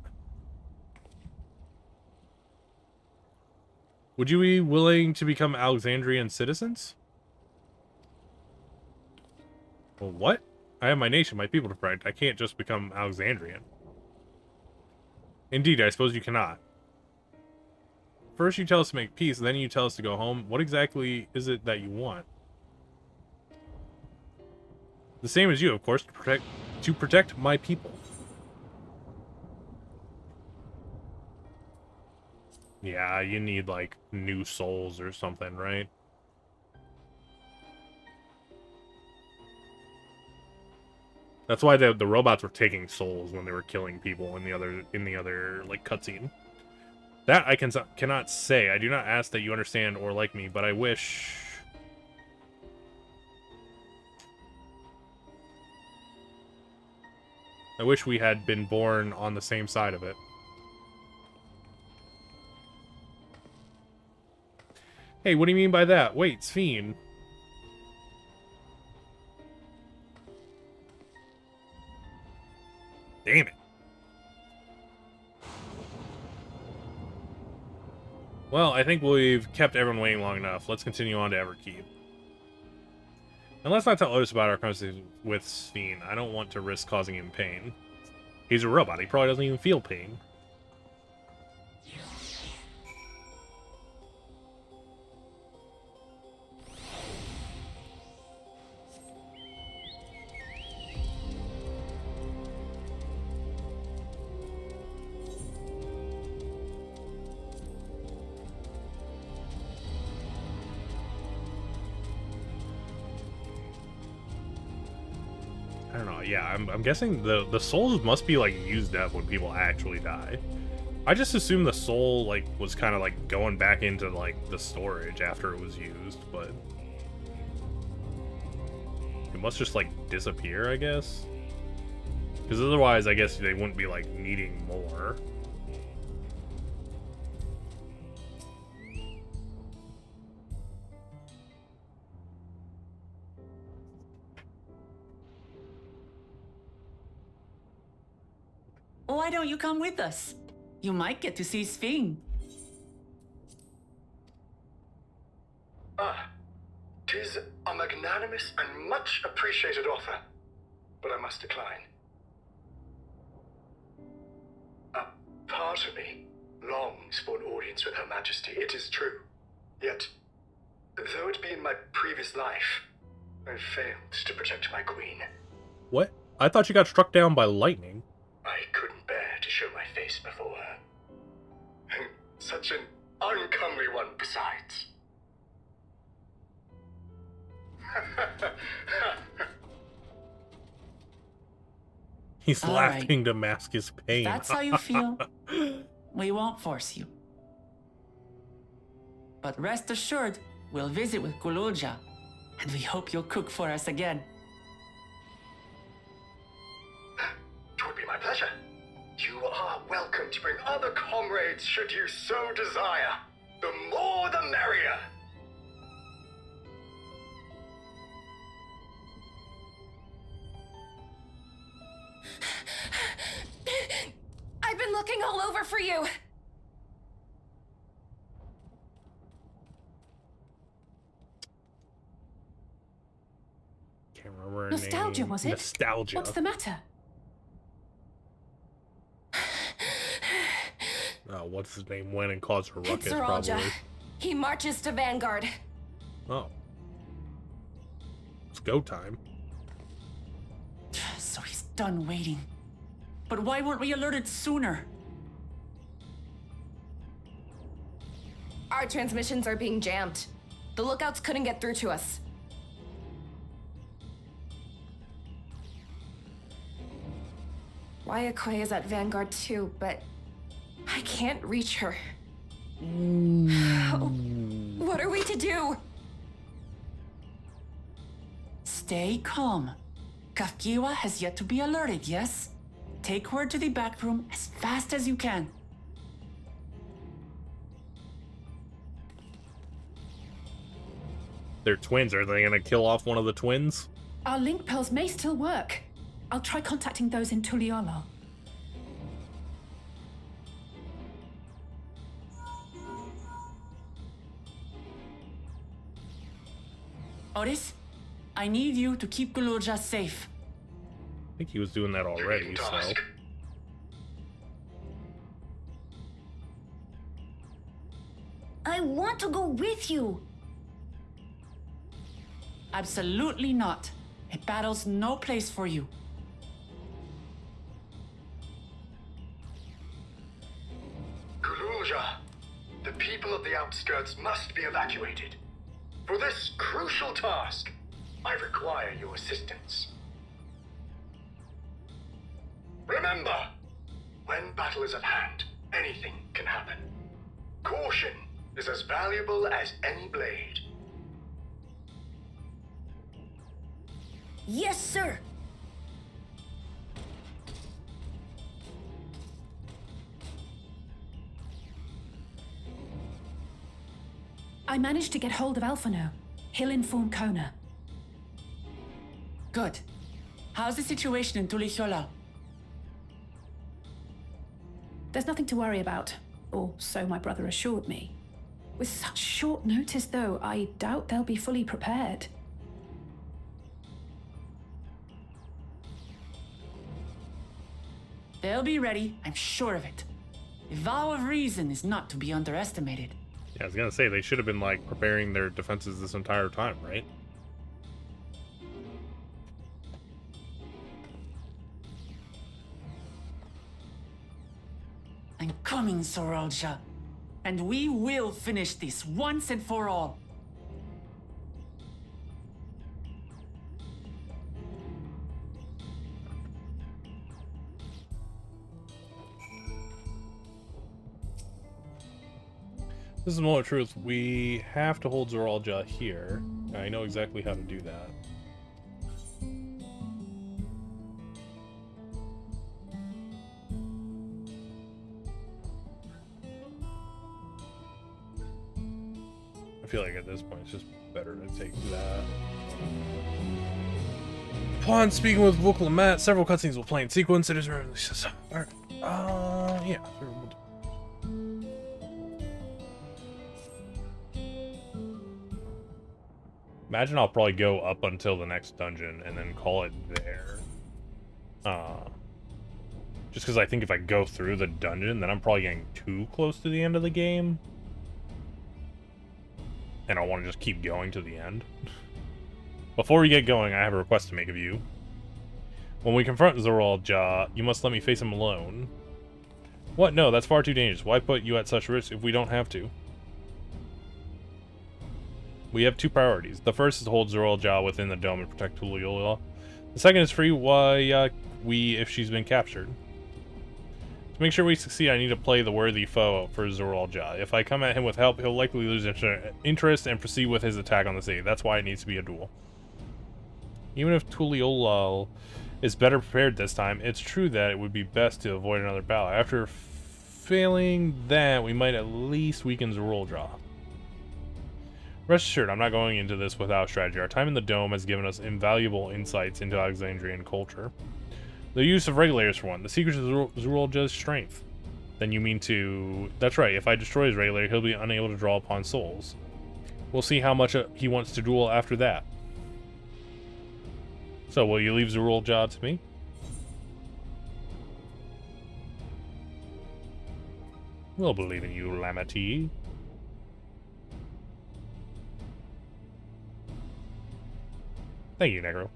would you be willing to become Alexandrian citizens? Well, what? I have my nation, my people to protect. I can't just become Alexandrian. Indeed, I suppose you cannot. First you tell us to make peace, then you tell us to go home. What exactly is it that you want? The same as you, of course, to protect my people. Yeah, you need, like, new souls or something, right? That's why the robots were taking souls when they were killing people in the other like cutscene. That I cannot say. I do not ask that you understand or like me, but I wish... I wish we had been born on the same side of it. Hey, what do you mean by that? Wait, Sphene. Damn it. Well, I think we've kept everyone waiting long enough. Let's continue on to Everkeep. And let's not tell Otis about our conversation with Sphene. I don't want to risk causing him pain. He's a robot. He probably doesn't even feel pain. I don't know, yeah, I'm guessing the souls must be, like, used up when people actually die. I just assumed the soul, like, was kind of, like, going back into, like, the storage after it was used, but... It must just, like, disappear, I guess? Because otherwise, I guess they wouldn't be, like, needing more. Why don't you come with us? You might get to see Sphene. Ah, 'tis a magnanimous and much appreciated offer, but I must decline. A part of me longs for an audience with Her Majesty, it is true. Yet, though it be in my previous life, I failed to protect my queen. What? I thought you got struck down by lightning. I couldn't bear to show my face before her. And such an uncomely one besides. He's All laughing to mask his pain. If that's how you feel, we won't force you. But rest assured, we'll visit with Kululja, and we hope you'll cook for us again. It would be my pleasure. You are welcome to bring other comrades should you so desire. The more the merrier. I've been looking all over for you. Can't remember her Nostalgia, name. was it? Nostalgia. What's the matter? Oh, what's his name went and caused a ruckus, It's Zeralja. probably. He marches to Vanguard. Oh. It's go time. So he's done waiting. But why weren't we alerted sooner? Our transmissions are being jammed. The lookouts couldn't get through to us. Wayakoi is at Vanguard too, but I can't reach her. What are we to do? Stay calm. Kafkiwa has yet to be alerted, yes? Take her to the back room as fast as you can. They're twins. Are they gonna kill off one of the twins? Our link pearls may still work. I'll try contacting those in Tuliolo. Otis, I need you to keep Kululja safe. I think he was doing that already, so... I want to go with you. Absolutely not. A battle's no place for you. Kululja, the people of the outskirts must be evacuated. For this crucial task, I require your assistance. Remember, when battle is at hand, anything can happen. Caution is as valuable as any blade. Yes, sir. I managed to get hold of Alphano. He'll inform Kona. Good. How's the situation in Tulichola? There's nothing to worry about, or so my brother assured me. With such short notice, though, I doubt they'll be fully prepared. They'll be ready, I'm sure of it. The vow of reason is not to be underestimated. Yeah, I was gonna say, they should have been, like, preparing their defenses this entire time, right? I'm coming, Soralja. And we will finish this once and for all. This is a moment of truth. We have to hold Zoralja here. I know exactly how to do that. I feel like at this point it's just better to take that. Upon speaking with Vuklamat, several cutscenes will play in sequence. It is alright. Yeah. Imagine I'll probably go up until the next dungeon and then call it there. Just because I think if I go through the dungeon, then I'm probably getting too close to the end of the game. And I want to just keep going to the end. Before we get going, I have a request to make of you. When we confront Zoralja, you must let me face him alone. What? No, that's far too dangerous. Why put you at such risk if we don't have to? We have two priorities. The first is to hold Zoralja within the dome and protect Tuliyola. The second is free if she's been captured. To make sure we succeed, I need to play the worthy foe for Zoralja. If I come at him with help, he'll likely lose interest and proceed with his attack on the city. That's why it needs to be a duel. Even if Tuliyola is better prepared this time, it's true that it would be best to avoid another battle. After failing that, we might at least weaken Zoralja. Rest assured, I'm not going into this without strategy. Our time in the dome has given us invaluable insights into Alexandrian culture. The use of regulators, for one. The secret of Zoralja's strength. Then you mean to... That's right, if I destroy his regulator, he'll be unable to draw upon souls. We'll see how much he wants to duel after that. So, will you leave Zoralja to me? We'll believe in you, Lamati. Thank you, Negro.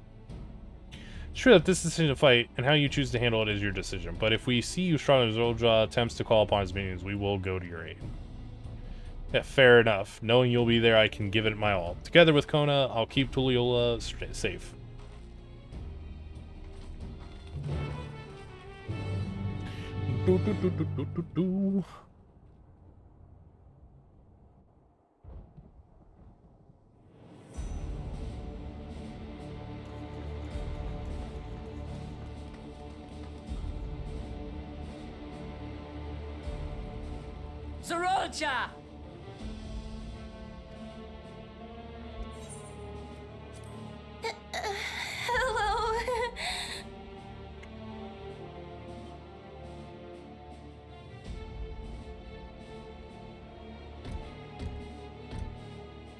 It's true that this decision to fight and how you choose to handle it is your decision, but if we see you strong as Zoralja attempts to call upon his minions, we will go to your aid. Yeah, fair enough. Knowing you'll be there, I can give it my all. Together with Kona, I'll keep Tuliyola safe. Zoralja! Hello.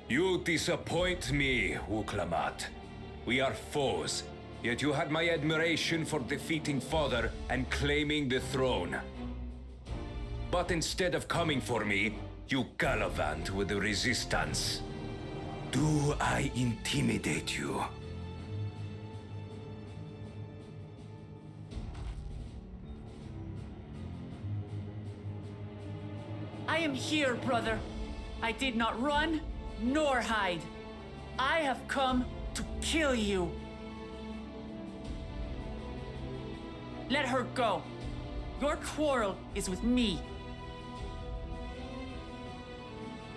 You disappoint me, Wuklamat. We are foes, yet you had my admiration for defeating Father and claiming the throne. But instead of coming for me, you gallivant with the resistance. Do I intimidate you? I am here, brother. I did not run, nor hide. I have come to kill you. Let her go. Your quarrel is with me.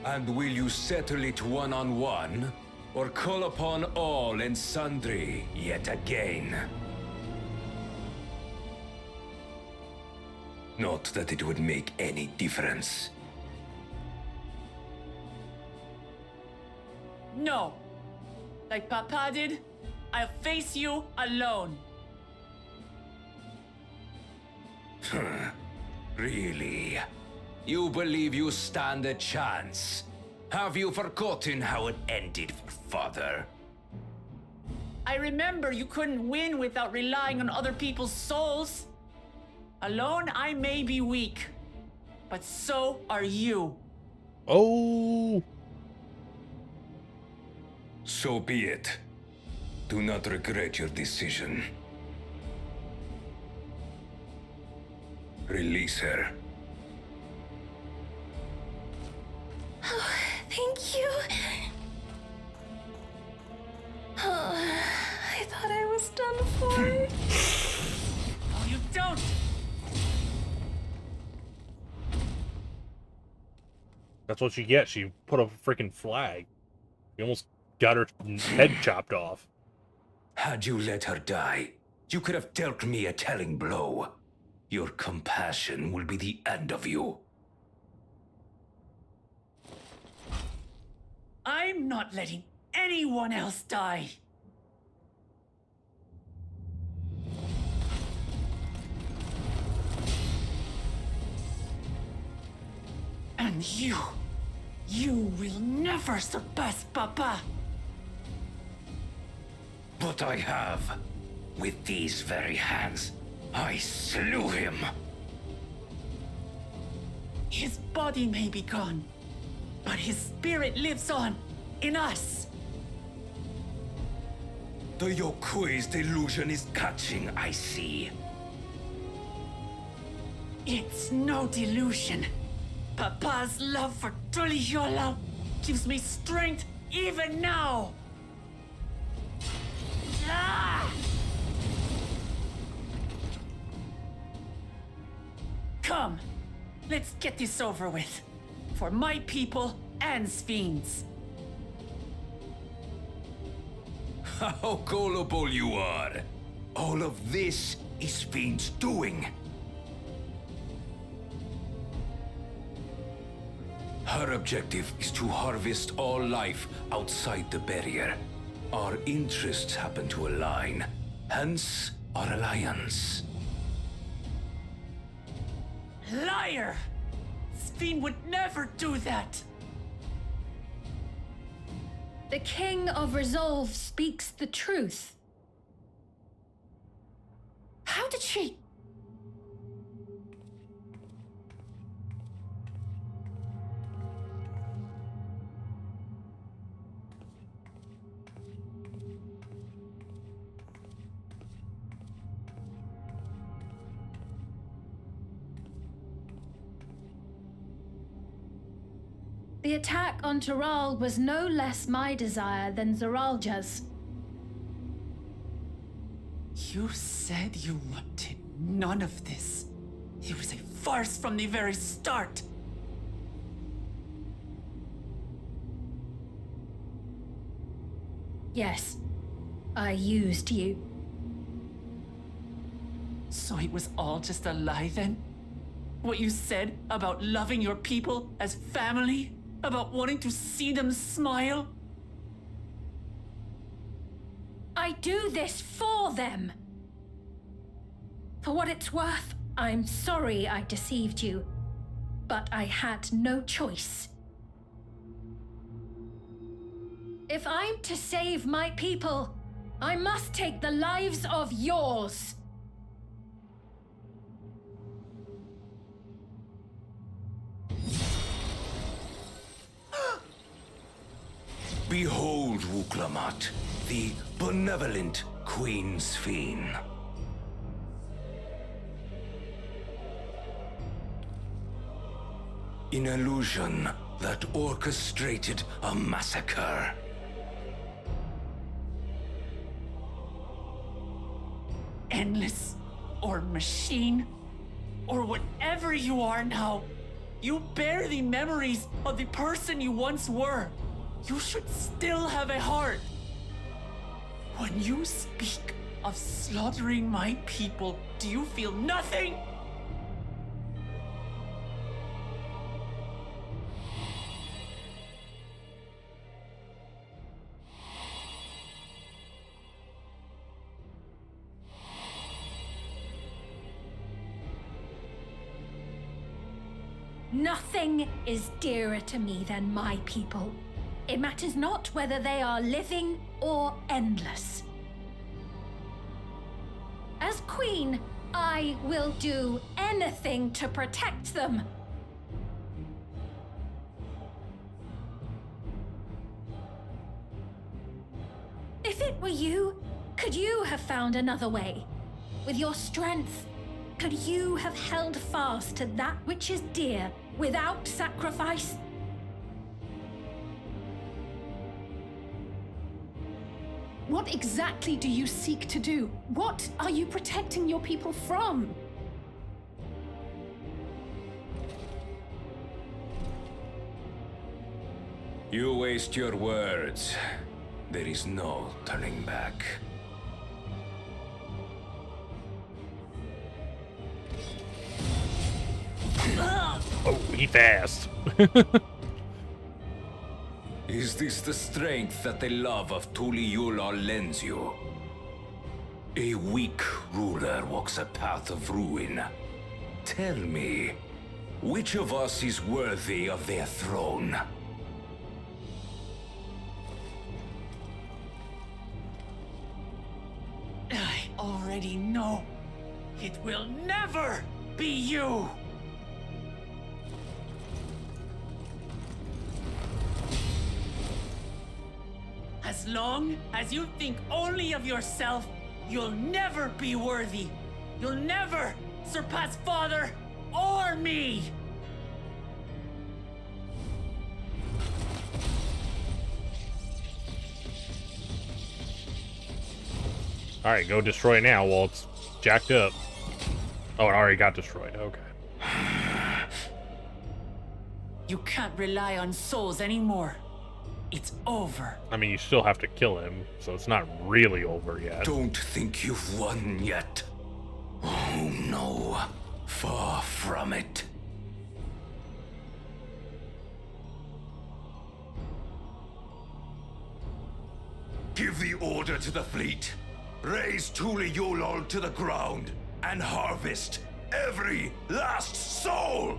And will you settle it one-on-one, or call upon all and sundry yet again? Not that it would make any difference. No. Like Papa did, I'll face you alone. Really? You believe you stand a chance? Have you forgotten how it ended for Father? I remember you couldn't win without relying on other people's souls. Alone, I may be weak, but so are you. Oh. So be it. Do not regret your decision. Release her. Oh, thank you. Oh, I thought I was done for. Oh, you don't! That's what she gets. She put a freaking flag. You almost got her head chopped off. Had you let her die, you could have dealt me a telling blow. Your compassion will be the end of you. I'm not letting anyone else die. And you will never surpass Papa. But I have. With these very hands, I slew him. His body may be gone, but his spirit lives on in us. The Yokui's delusion is catching, I see. It's no delusion. Papa's love for Tulihiola gives me strength even now. Ah! Come, let's get this over with. For my people and Sphinx. How gullible you are! All of this is Fiend's doing. Her objective is to harvest all life outside the barrier. Our interests happen to align, hence our alliance. Liar! Sphinx would never do that! The King of Resolve speaks the truth. How did she... The attack on Taral was no less my desire than Zoralja's. You said you wanted none of this. It was a farce from the very start. Yes, I used you. So it was all just a lie then? What you said about loving your people as family? About wanting to see them smile? I do this for them. For what it's worth, I'm sorry I deceived you, but I had no choice. If I'm to save my people, I must take the lives of yours. Behold, Wuklamat, the benevolent Queen's Fiend. An illusion that orchestrated a massacre. Endless, or machine, or whatever you are now, you bear the memories of the person you once were. You should still have a heart. When you speak of slaughtering my people, do you feel nothing? Nothing is dearer to me than my people. It matters not whether they are living or endless. As queen, I will do anything to protect them. If it were you, could you have found another way? With your strength, could you have held fast to that which is dear without sacrifice? What exactly do you seek to do? What are you protecting your people from? You waste your words. There is no turning back. Oh, he fast. Is this the strength that the love of Tuliyola lends you? A weak ruler walks a path of ruin. Tell me, which of us is worthy of their throne? I already know. It will never be you! As long as you think only of yourself, you'll never be worthy. You'll never surpass Father or me! Alright, go destroy it now while it's jacked up. Oh, it already got destroyed. Okay. You can't rely on souls anymore. It's over. I mean, you still have to kill him, so it's not really over yet. Don't think you've won yet. Oh no, far from it. Give the order to the fleet. Raise Tuliyola to the ground and harvest every last soul!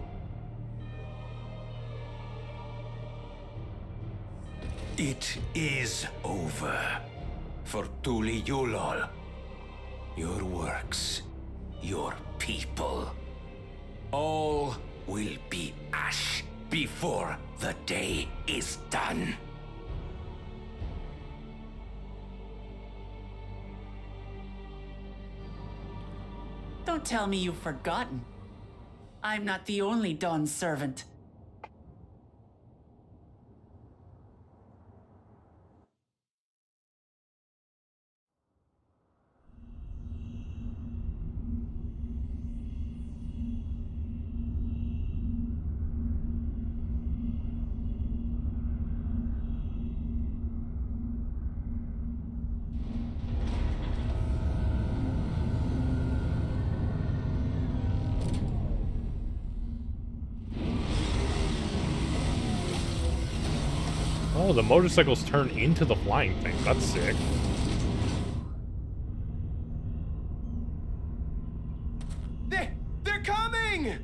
It is over for Tuliyola. Your works, your people, all will be ash before the day is done. Don't tell me you've forgotten. I'm not the only Dawn's servant. Oh, the motorcycles turn into the flying thing. That's sick. They're coming!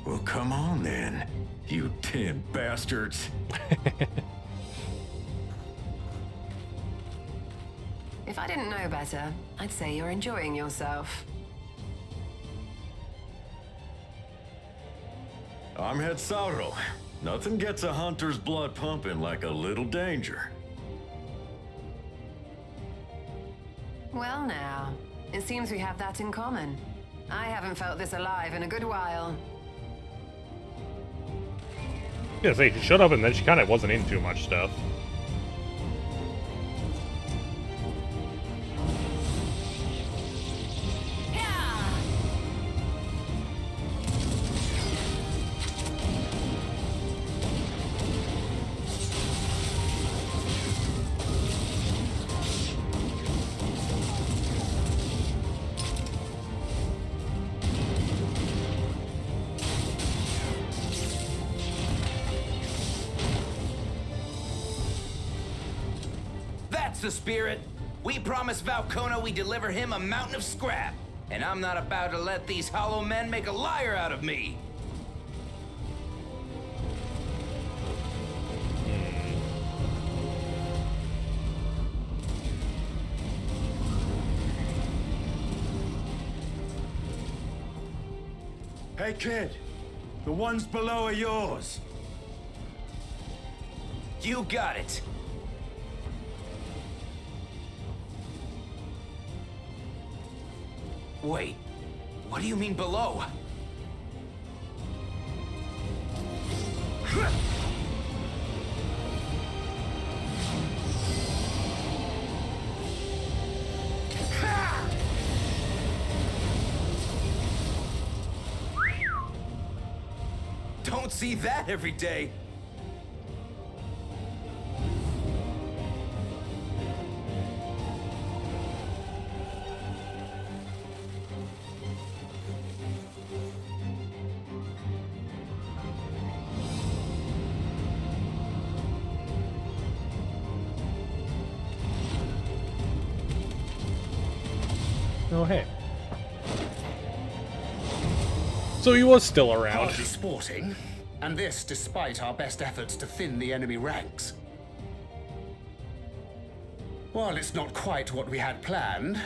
Well, come on then, you 10 bastards. If I didn't know better, I'd say you're enjoying yourself. I'm Head Sauro. Nothing gets a hunter's blood pumping like a little danger. Well now, it seems we have that in common. I haven't felt this alive in a good while. Yeah, say she shut up and then she kind of wasn't in too much stuff. That's the spirit. We promised Valcona we'd deliver him a mountain of scrap, and I'm not about to let these hollow men make a liar out of me. Hey, kid. The ones below are yours. You got it. Wait, what do you mean below? Don't see that every day. Oh, hey. So he was still around. Hardly sporting, and this despite our best efforts to thin the enemy ranks. While it's not quite what we had planned,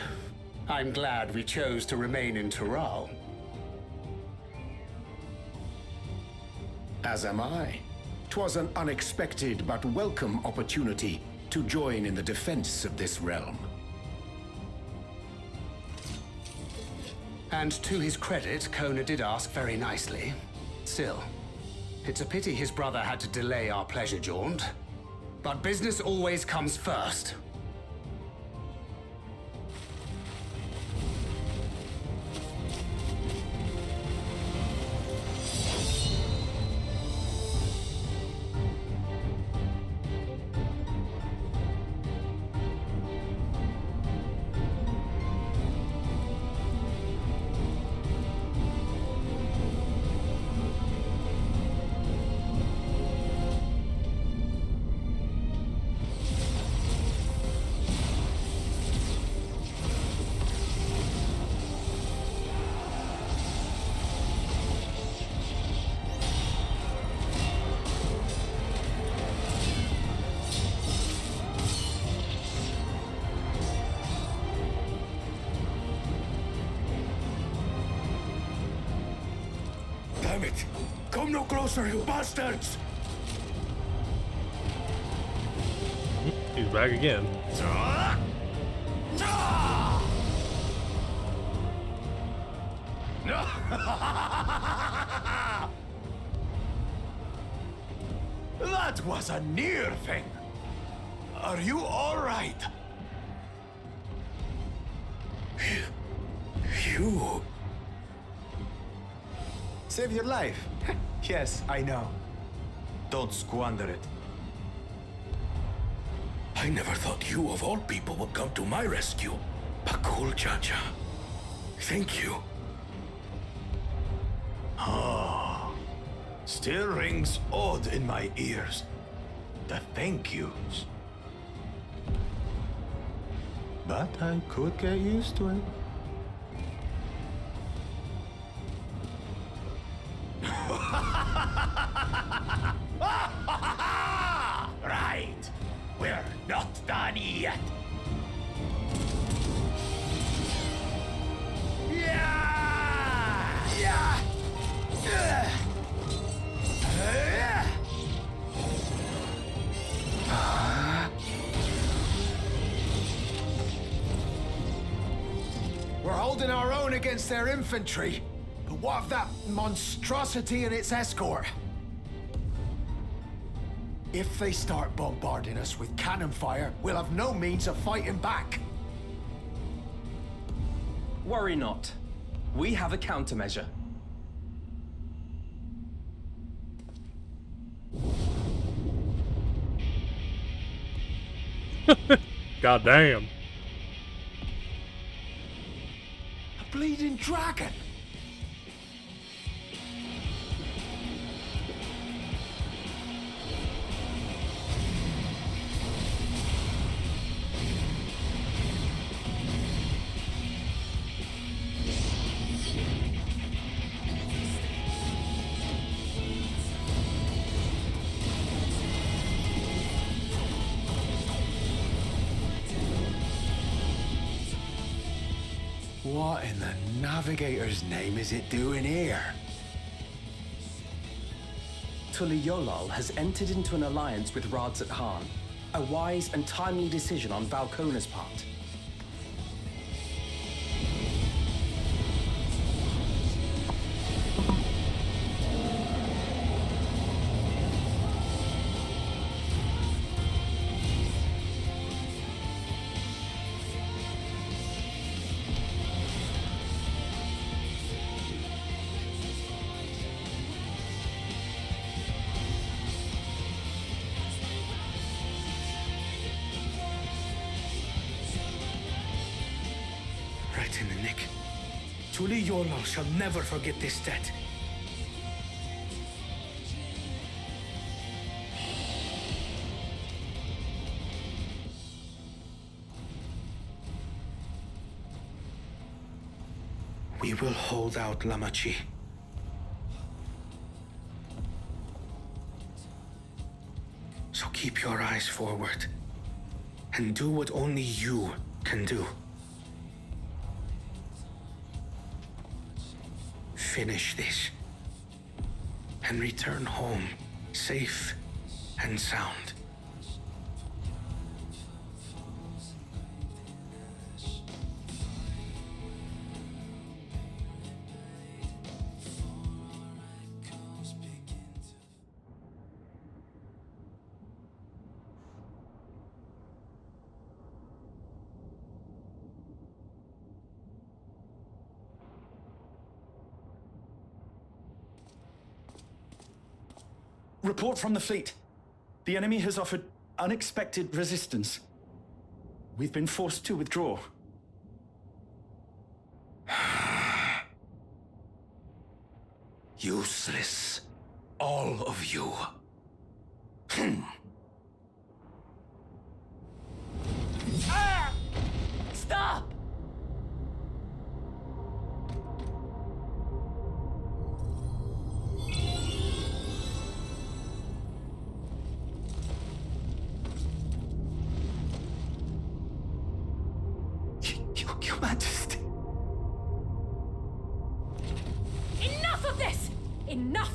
I'm glad we chose to remain in Tural. As am I. 'Twas an unexpected but welcome opportunity to join in the defense of this realm. And to his credit, Kona did ask very nicely. Still, it's a pity his brother had to delay our pleasure jaunt. But business always comes first. Damn it! Come no closer, you bastards! He's back again. That was a near thing. Are you all right? You... Save your life. Yes, I know. Don't squander it. I never thought you of all people would come to my rescue. Bakul Chacha. Thank you. Ah, still rings odd in my ears. The thank yous. But I could get used to it. Right. We're not done yet. Yeah! Yeah! We're holding our own against their infantry. But what of that monstrosity and its escort? If they start bombarding us with cannon fire, we'll have no means of fighting back. Worry not. We have a countermeasure. God damn. A bleeding dragon! What in the navigator's name is it doing here? Tuli Yolal has entered into an alliance with Radzat Khan. A wise and timely decision on Valkona's part. Right in the nick. Tuli Yolal shall never forget this debt. We will hold out, Lamachi. So keep your eyes forward and do what only you can do. Finish this and return home safe and sound. Report from the fleet. The enemy has offered unexpected resistance. We've been forced to withdraw. Useless. All of you. Ah! Stop! Your Majesty. Enough of this! Enough!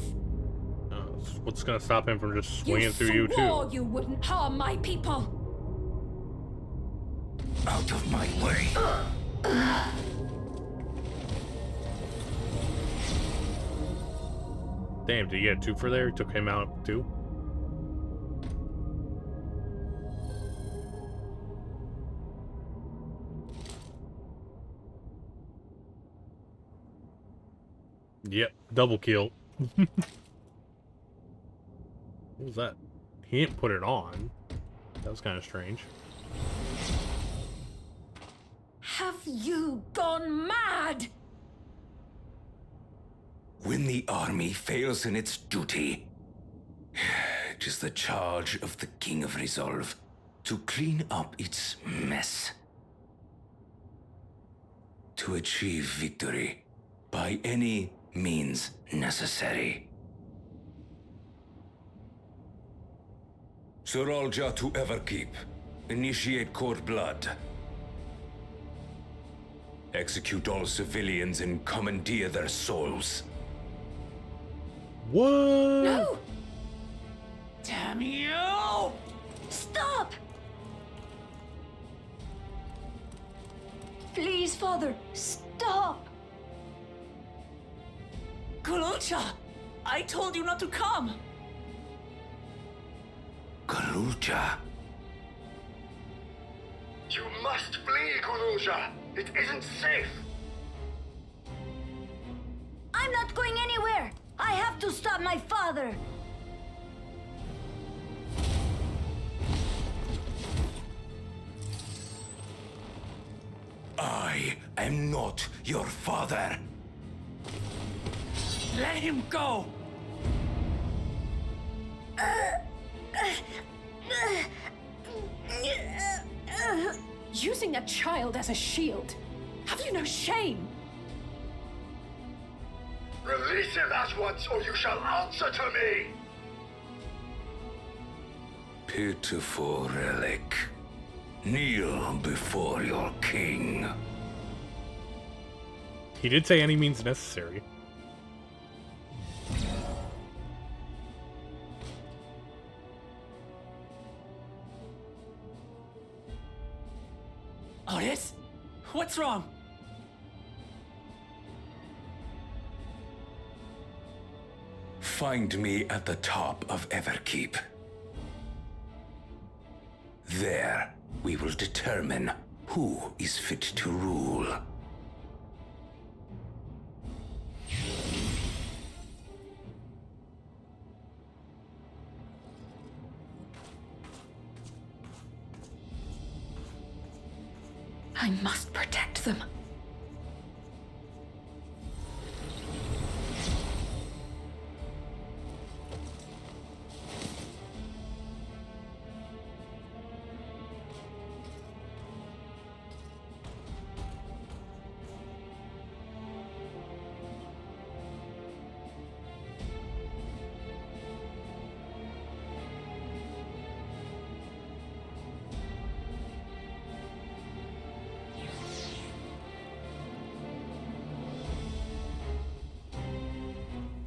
What's gonna stop him from just swinging through you swore too? you wouldn't harm my people. Out of my way. Damn, did he get two for there? He took him out too? Yep, double kill. What was that? He didn't put it on. That was kind of strange. Have you gone mad? When the army fails in its duty, it is the charge of the King of Resolve to clean up its mess. To achieve victory by any means necessary. Sorolja to Everkeep. Initiate court blood. Execute all civilians and commandeer their souls. What? No! Damn you! Stop! Please, Father, stop! Kulucha! I told you not to come! Galuja. You must flee, Guruja. It isn't safe. I'm not going anywhere! I have to stop my father! I am not your father. Let him go! Using a child as a shield. Have you no shame? Release him at once, or you shall answer to me! Pitiful relic. Kneel before your king. He did say any means necessary. Otis? What's wrong? Find me at the top of Everkeep. There, we will determine who is fit to rule. I must protect them.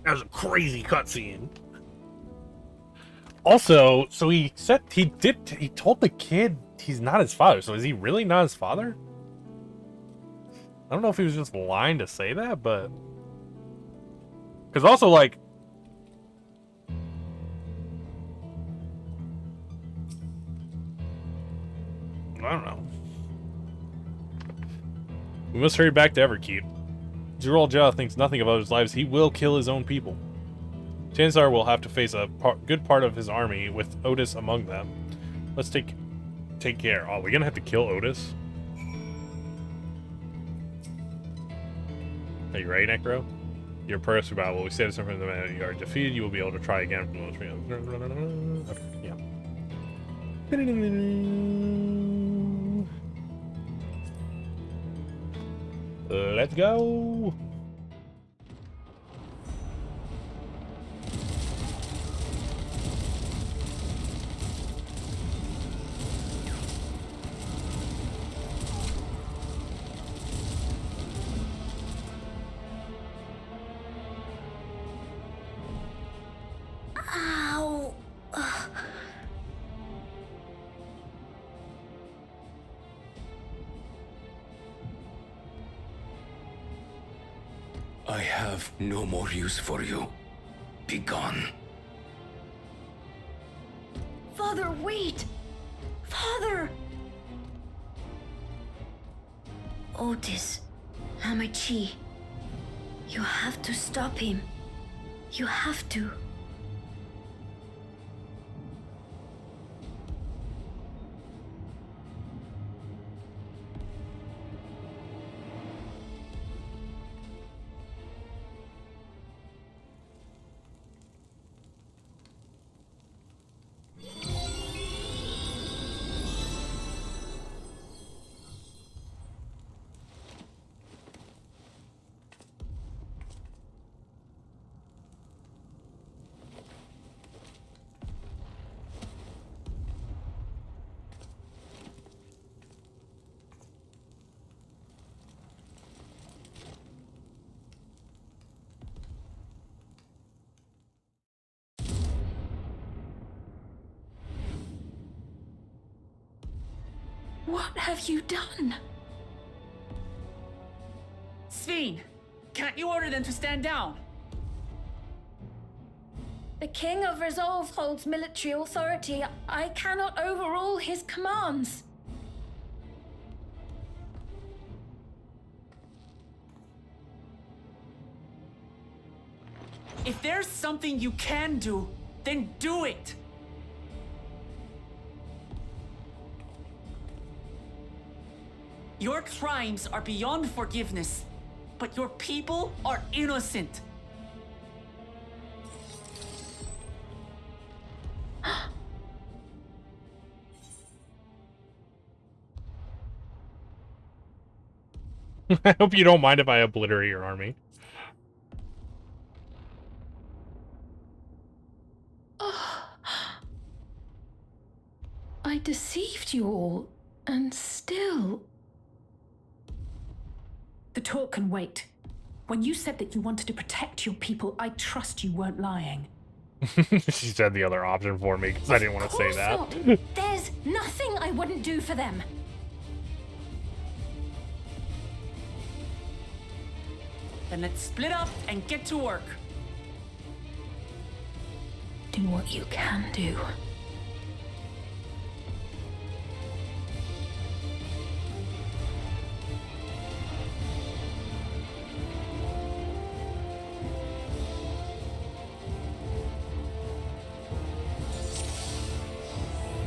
That was a crazy cutscene. Also, so he told the kid he's not his father. So is he really not his father? I don't know if he was just lying to say that, but because also like I don't know. We must hurry back to Everkeep. Zerolja thinks nothing of others' lives. He will kill his own people. Chances are we'll have to face a good part of his army with Otis among them. Let's take care. Oh, we're gonna have to kill Otis? Are you ready, Necro? Your progress through battle will be stated from the minute you are defeated. You will be able to try again from those. Okay, yeah. Let's go. Ow. I have no more use for you. Be gone. Father, wait! Father! Otis, Hamachi, you have to stop him. You have to. What have you done? Sveen, can't you order them to stand down? The King of Resolve holds military authority. I cannot overrule his commands. If there's something you can do, then do it! Your crimes are beyond forgiveness, but your people are innocent. I hope you don't mind if I obliterate your army. I deceived you all, and still... The talk can wait. When you said that you wanted to protect your people, I trust you weren't lying. She said the other option for me because I didn't want to say that. Not. There's nothing I wouldn't do for them. Then let's split up and get to work. Do what you can do.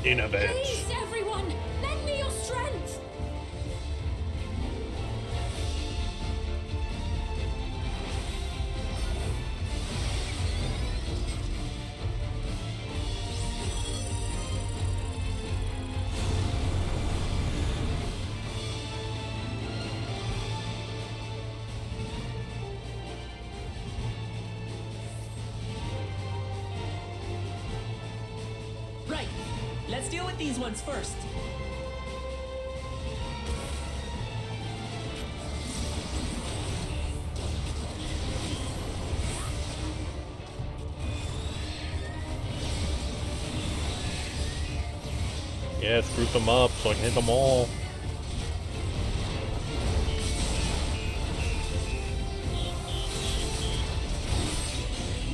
In a bit. Please, everyone, lend me your strength. Right. Let's deal with these ones first. Yeah, screw them up so I can hit them all.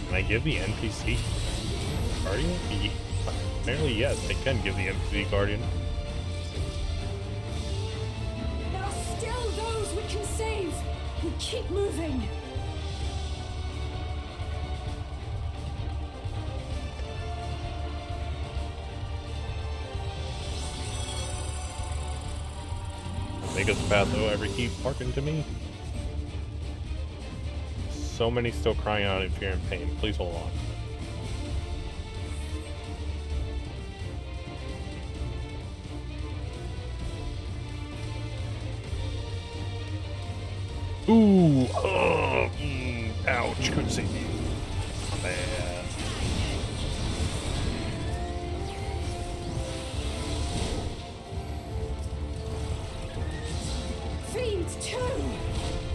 Can I give the NPC Guardian? Apparently, yes, they can give the NPC Guardian. There are still those we can save. We keep moving. Make us bad though, every keep hearken to me. So many still crying out in fear and pain. Please hold on. Ooh, ouch, couldn't see me. My bad. Fiends too!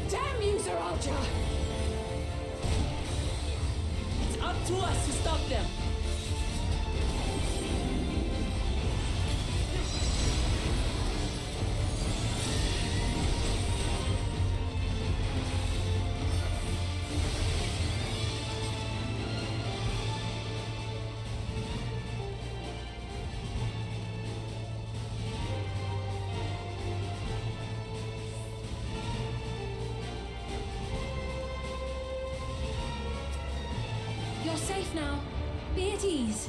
Damn you, Zeralja! It's up to us to stop them. You're safe now. Be at ease.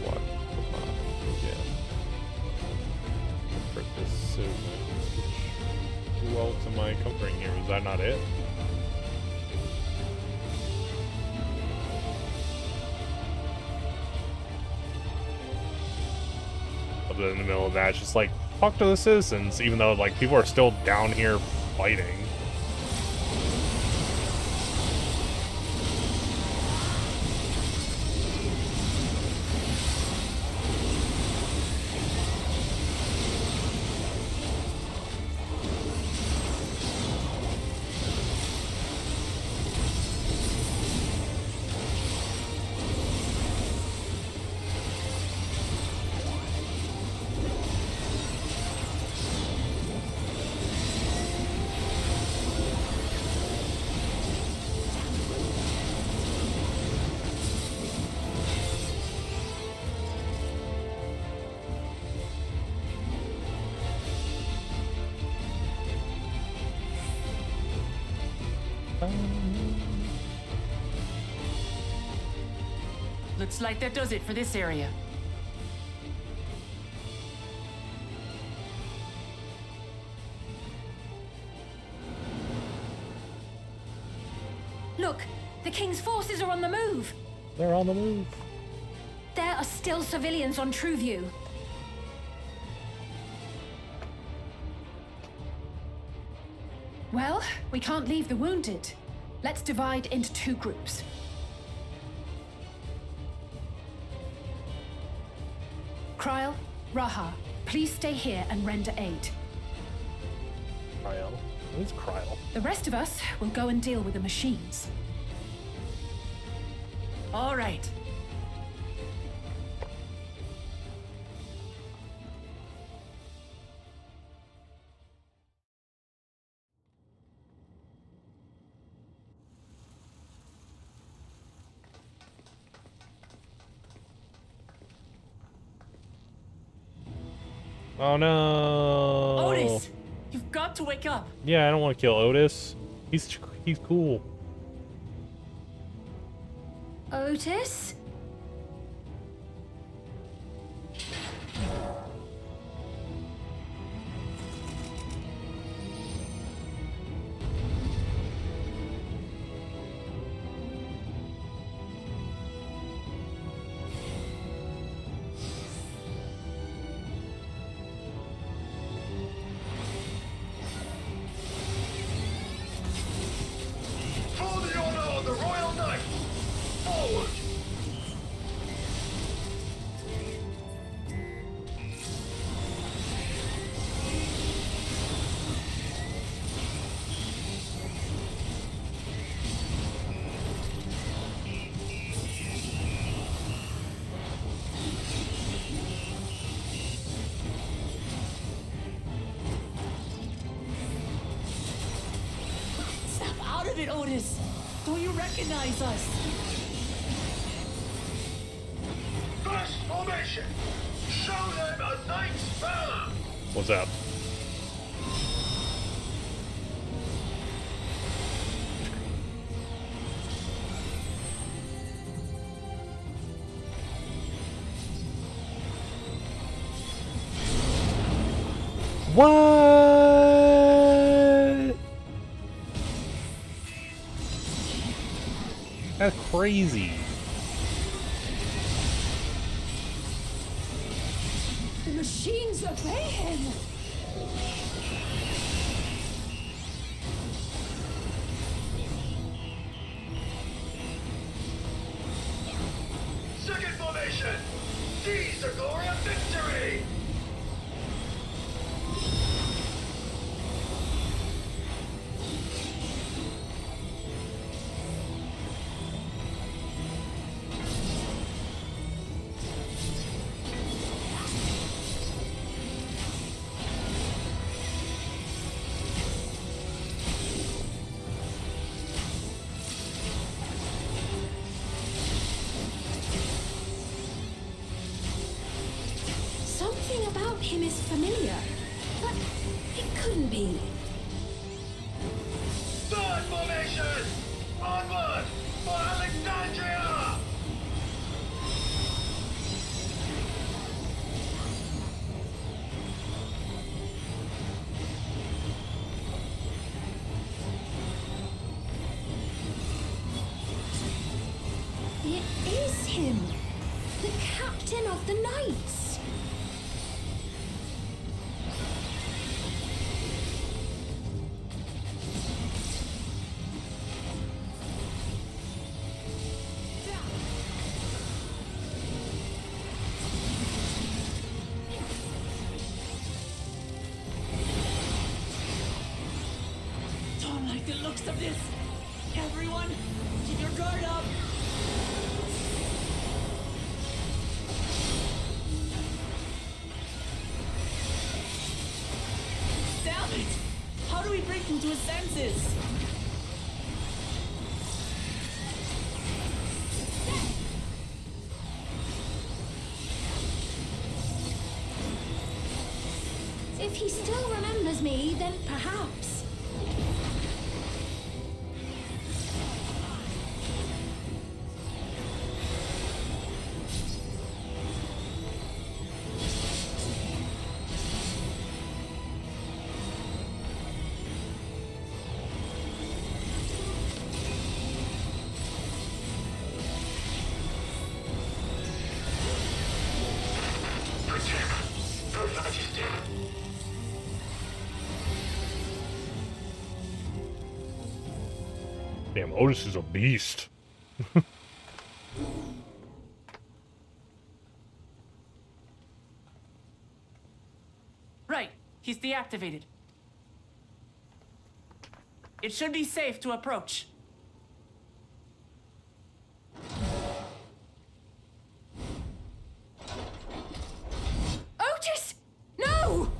What? Yeah. For this, who else am I covering here? Is that not it? In the middle of that, it's just like, talk to the citizens, even though like people are still down here fighting. Looks like that does it for this area. Look, the King's forces are on the move. They're on the move. There are still civilians on Trueview. Well, we can't leave the wounded. Let's divide into 2 groups. Kryl, Raha, please stay here and render aid. Kryl? Who's Kryl? The rest of us will go and deal with the machines. All right. Oh no! Otis, you've got to wake up. Yeah, I don't want to kill Otis. He's cool. Otis? For the honor of the Royal Knight! Forward! Snap out of it, Otis. Don't you recognize us? First formation! Show them a knight's valor! What's up? What? That's crazy. The machines obey him! Second formation! Seize the glory of victory! Something about him is familiar, but it couldn't be. Third formation! Onward for Alexandria! It is him! The captain of the knights! Don't like the looks of this. Everyone, keep your guard up. Damn it! How do we bring him to his senses? If he still remembers me, then perhaps. Protect Her Majesty. Damn, Otis is a beast. Right, he's deactivated. It should be safe to approach. Otis! No!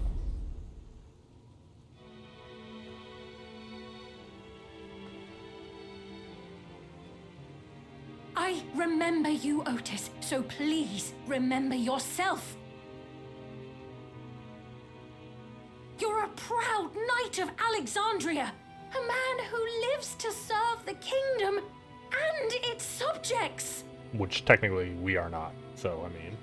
I remember you, Otis, so please remember yourself. You're a proud knight of Alexandria, a man who lives to serve the kingdom and its subjects. Which technically we are not, so I mean.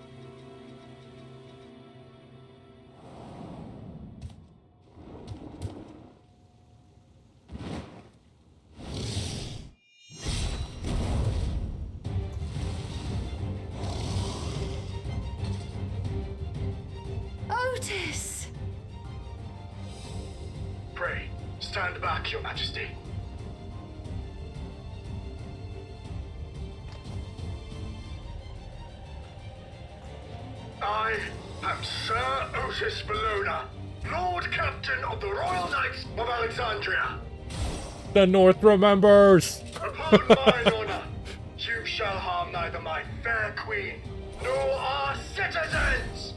Otis! Pray, stand back, Your Majesty. I am Sir Otis Bologna, Lord Captain of the Royal Knights of Alexandria. The North remembers! Upon mine honor, you shall harm neither my fair queen nor our citizens!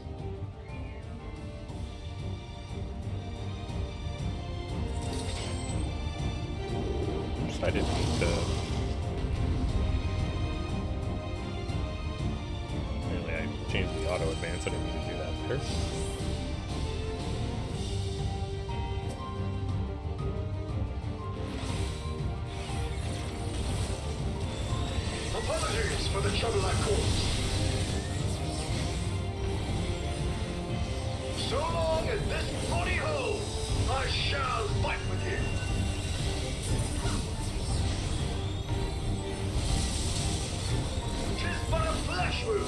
I didn't need to. Apparently, I changed the auto advance. I didn't need to do that there. Apologies for the trouble I caused. So long as this body holds, I shall fight with you. But a flesh wound.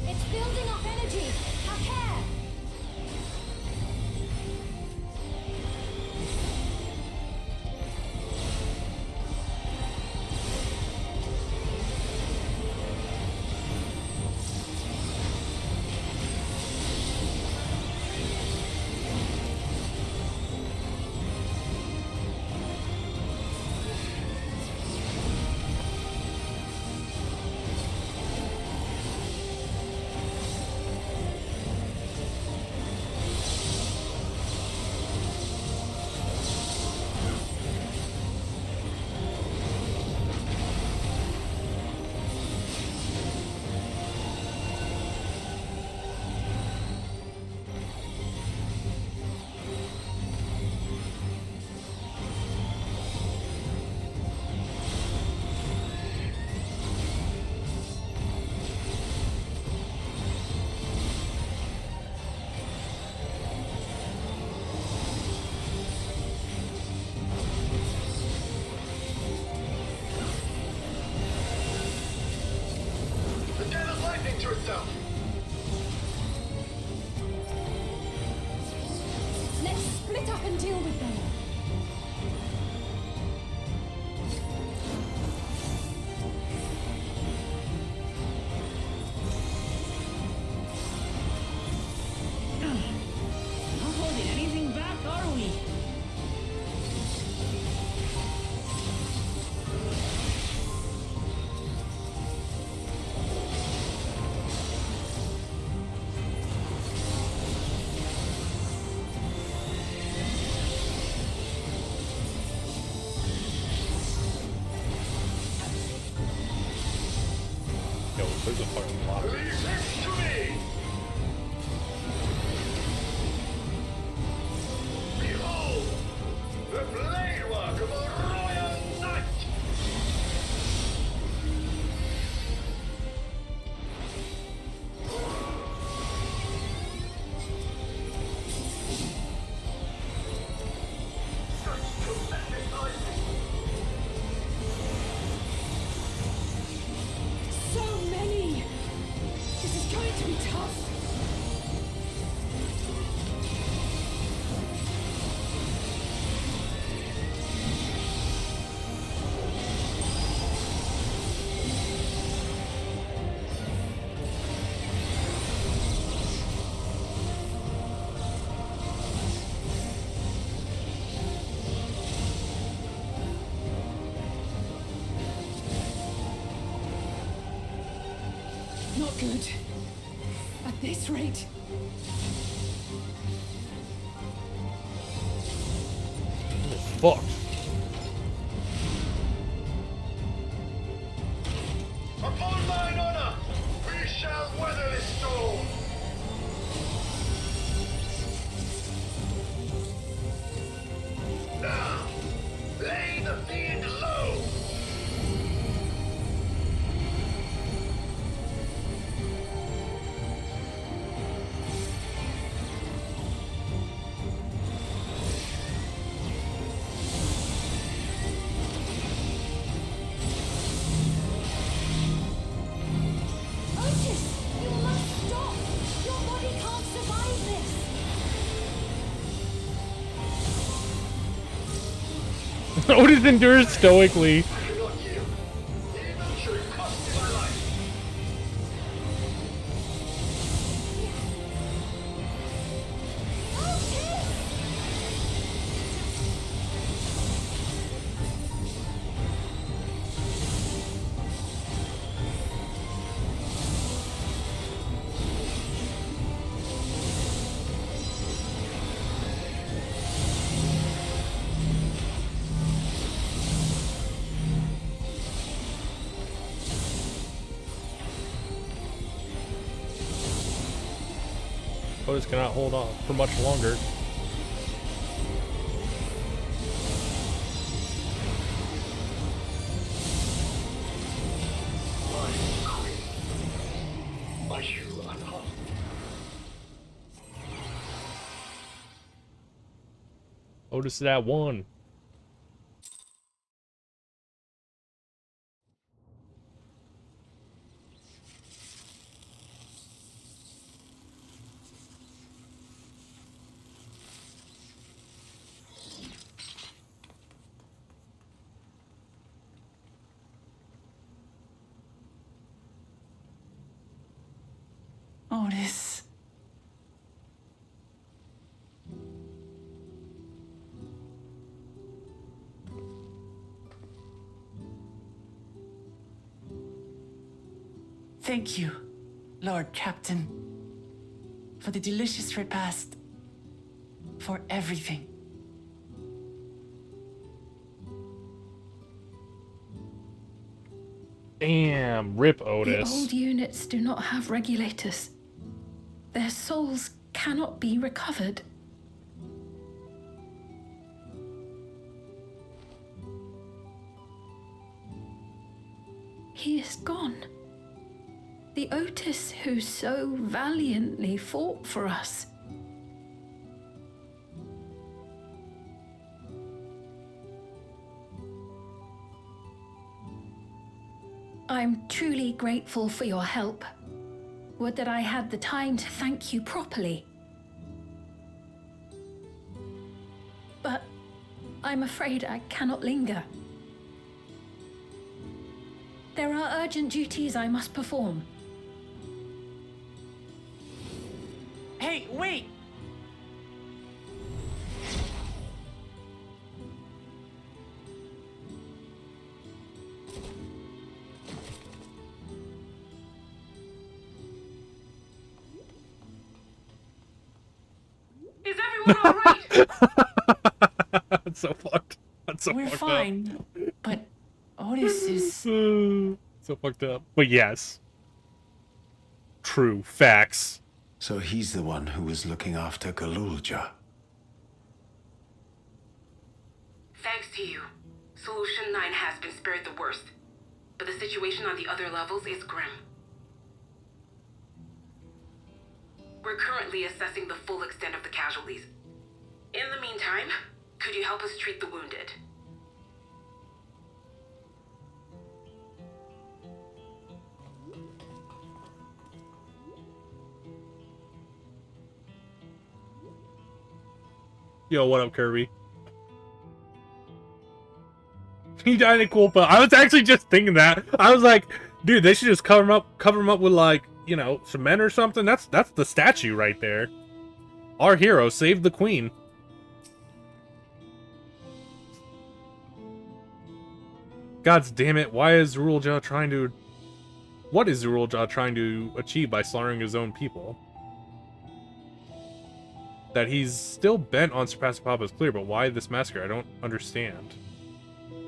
It's building up energy. Have care. To itself. Let's split up and deal with them. Not holding anything back, are we? Yo, there's a fucking lot. Leave this to me! Behold, the blade work of a royal knight! Such tremendous lightning! So many! This is going not good. At this rate. Fuck. Upon mine honor, we shall weather this storm. Now, lay the fiend low. Otis, you must stop. Your body can't survive this. Otis endures stoically. Otis cannot hold on for much longer. Are you unharmed? Otis is at 1. Otis. Thank you, Lord Captain, for the delicious repast, for everything. Damn, rip The Otis. old units do not have regulators. Their souls cannot be recovered. He is gone. The Otis who so valiantly fought for us. I'm truly grateful for your help. Would that I had the time to thank you properly. But I'm afraid I cannot linger. There are urgent duties I must perform. Hey, wait! Is everyone alright? That's so fucked. That's so We're fucked fine, but Otis is... so fucked up. But yes. True. Facts. So he's the one who was looking after Galulja. Thanks to you, Solution 9 has been spared the worst, but the situation on the other levels is grim. We're currently assessing the full extent of the casualties. In the meantime, could you help us treat the wounded? Yo, what up, Kirby? He died in Culpa. I was actually just thinking that. I was like, dude, they should just cover him up with, like, you know, cement or something. That's the statue right there. Our hero saved the queen. God damn it! Why is Rulja trying to What is Zerulja trying to achieve by slaughtering his own people? That he's still bent on surpassing Papa is clear, but why this massacre? I don't understand.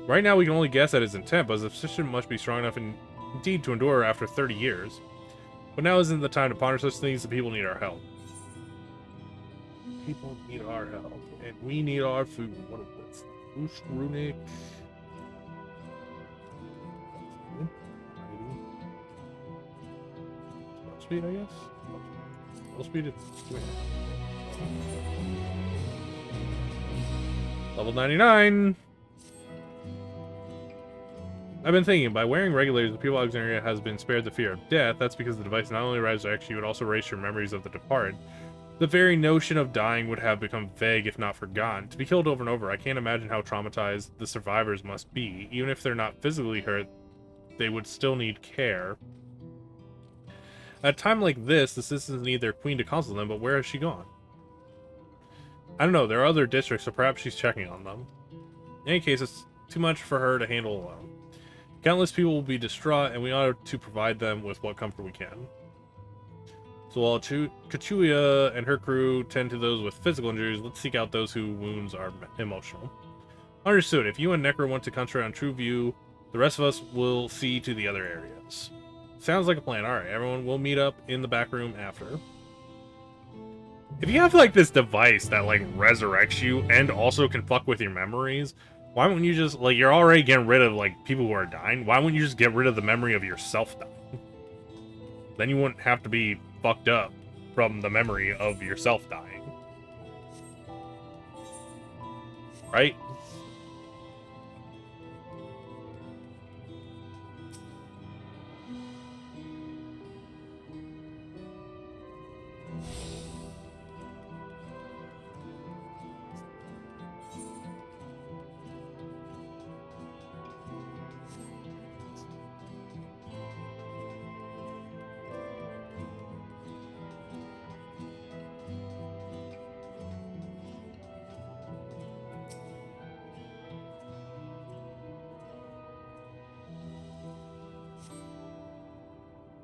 Right now we can only guess at his intent, but his obsession must be strong enough indeed to endure after 30 years. But now isn't the time to ponder such things. The people need our help. People need our help. And we need our food. What is this? Boost runic. Spell speed, I guess? Spell speed is where? Level 99! I've been thinking, by wearing regulators, the people of Alexandria has been spared the fear of death. That's because the device not only resurrects you, it also erases your memories of the departed. The very notion of dying would have become vague if not forgotten. To be killed over and over, I can't imagine how traumatized the survivors must be. Even if they're not physically hurt, they would still need care. At a time like this, the citizens need their queen to console them, but where has she gone? I don't know, there are other districts, so perhaps she's checking on them. In any case, it's too much for her to handle alone. Countless people will be distraught, and we ought to provide them with what comfort we can. So while Kachuya and her crew tend to those with physical injuries, let's seek out those whose wounds are emotional. Understood. If you and Necro want to concentrate on True View, the rest of us will see to the other areas. Sounds like a plan. Alright, everyone will meet up in the back room after. If you have, like, this device that, like, resurrects you and also can fuck with your memories, why wouldn't you just, like, you're already getting rid of, like, people who are dying. Why wouldn't you just get rid of the memory of yourself dying? Then you wouldn't have to be fucked up from the memory of yourself dying. Right?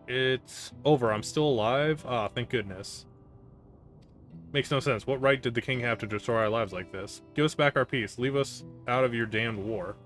It's over. I'm still alive? Ah, thank goodness. Makes no sense. What right did the king have to destroy our lives like this? Give us back our peace. Leave us out of your damned war.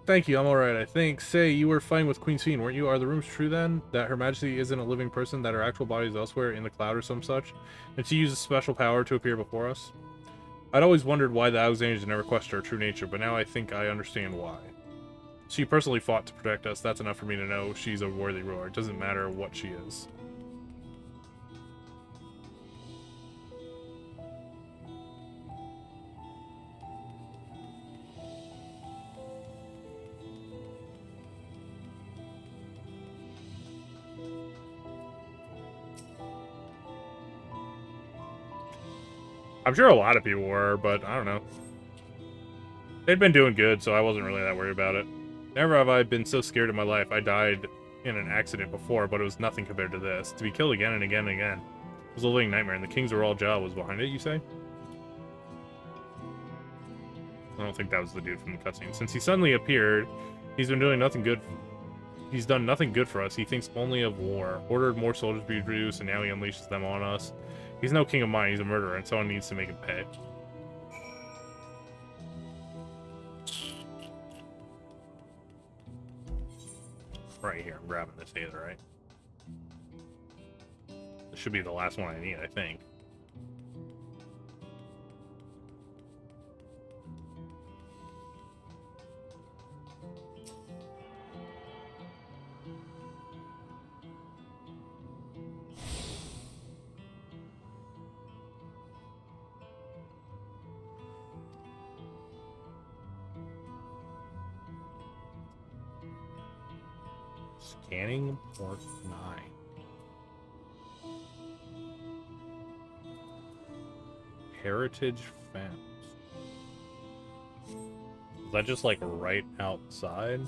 Thank you, I'm alright, I think. Say, you were fighting with Queen Fiend, weren't you? Are the rumors true then? That Her Majesty isn't a living person, that her actual body is elsewhere in the cloud or some such? And she uses special power to appear before us? I'd always wondered why the Alexandrians never questioned her true nature, but now I think I understand why. She personally fought to protect us, that's enough for me to know she's a worthy ruler. It doesn't matter what she is. I'm sure a lot of people were, but I don't know. They'd been doing good, so I wasn't really that worried about it. Never have I been so scared in my life. I died in an accident before, but it was nothing compared to this. To be killed again and again and again. It was a living nightmare, and the King's Royal Jaw was behind it, you say? I don't think that was the dude from the cutscene. Since he suddenly appeared, he's been doing nothing good. He's done nothing good for us. He thinks only of war. Ordered more soldiers to be produced, and now he unleashes them on us. He's no king of mine, he's a murderer, and someone needs to make him pay. Right here, I'm grabbing this either, right? This should be the last one I need, I think. Scanning port 9. Heritage Fence. Is that just like right outside?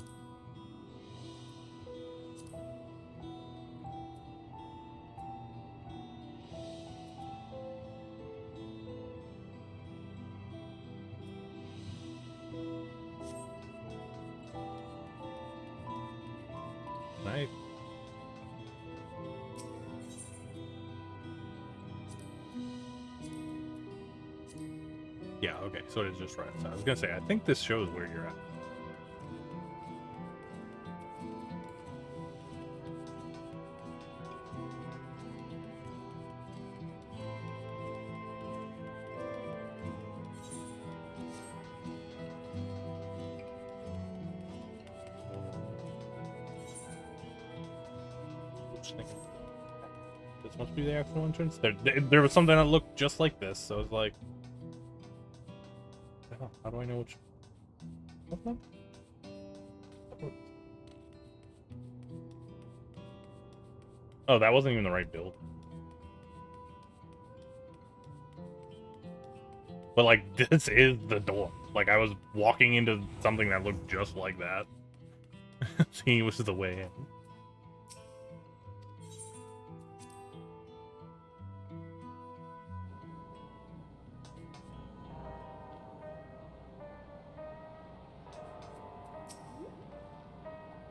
Yeah, okay, so it is just right outside. I was gonna say, I think this shows where you're at. This must be the actual entrance. There was something that looked just like this, so it's like, oh, how do I know which? What's that? Oh, that wasn't even the right build. But like, this is the door. Like, I was walking into something that looked just like that. Seeing it was the way in.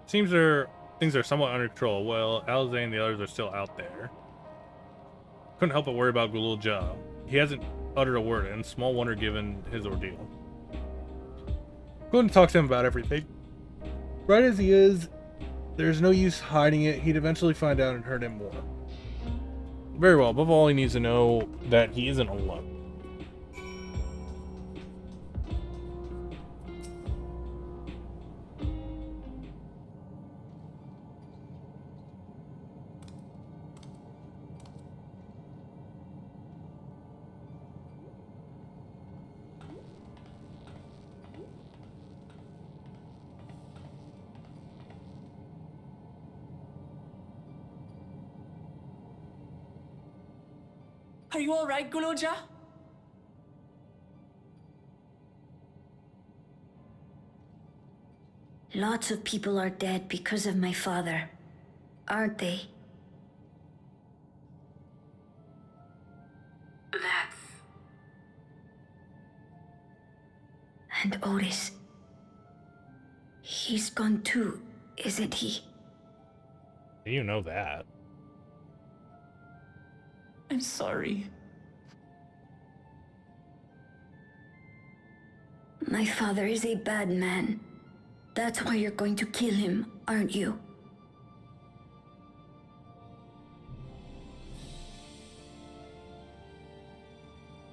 Seems things are somewhat under control. Well, Alize and the others are still out there. Couldn't help but worry about Gulul Job. He hasn't uttered a word, and small wonder given his ordeal. Going to talk to him about everything. Right as he is, there's no use hiding it. He'd eventually find out and hurt him more. Very well. Above all, he needs to know that he isn't alone. Are you all right, Gululja? Lots of people are dead because of my father, aren't they? That's... And Otis. He's gone too, isn't he? You know that. I'm sorry. My father is a bad man. That's why you're going to kill him, aren't you?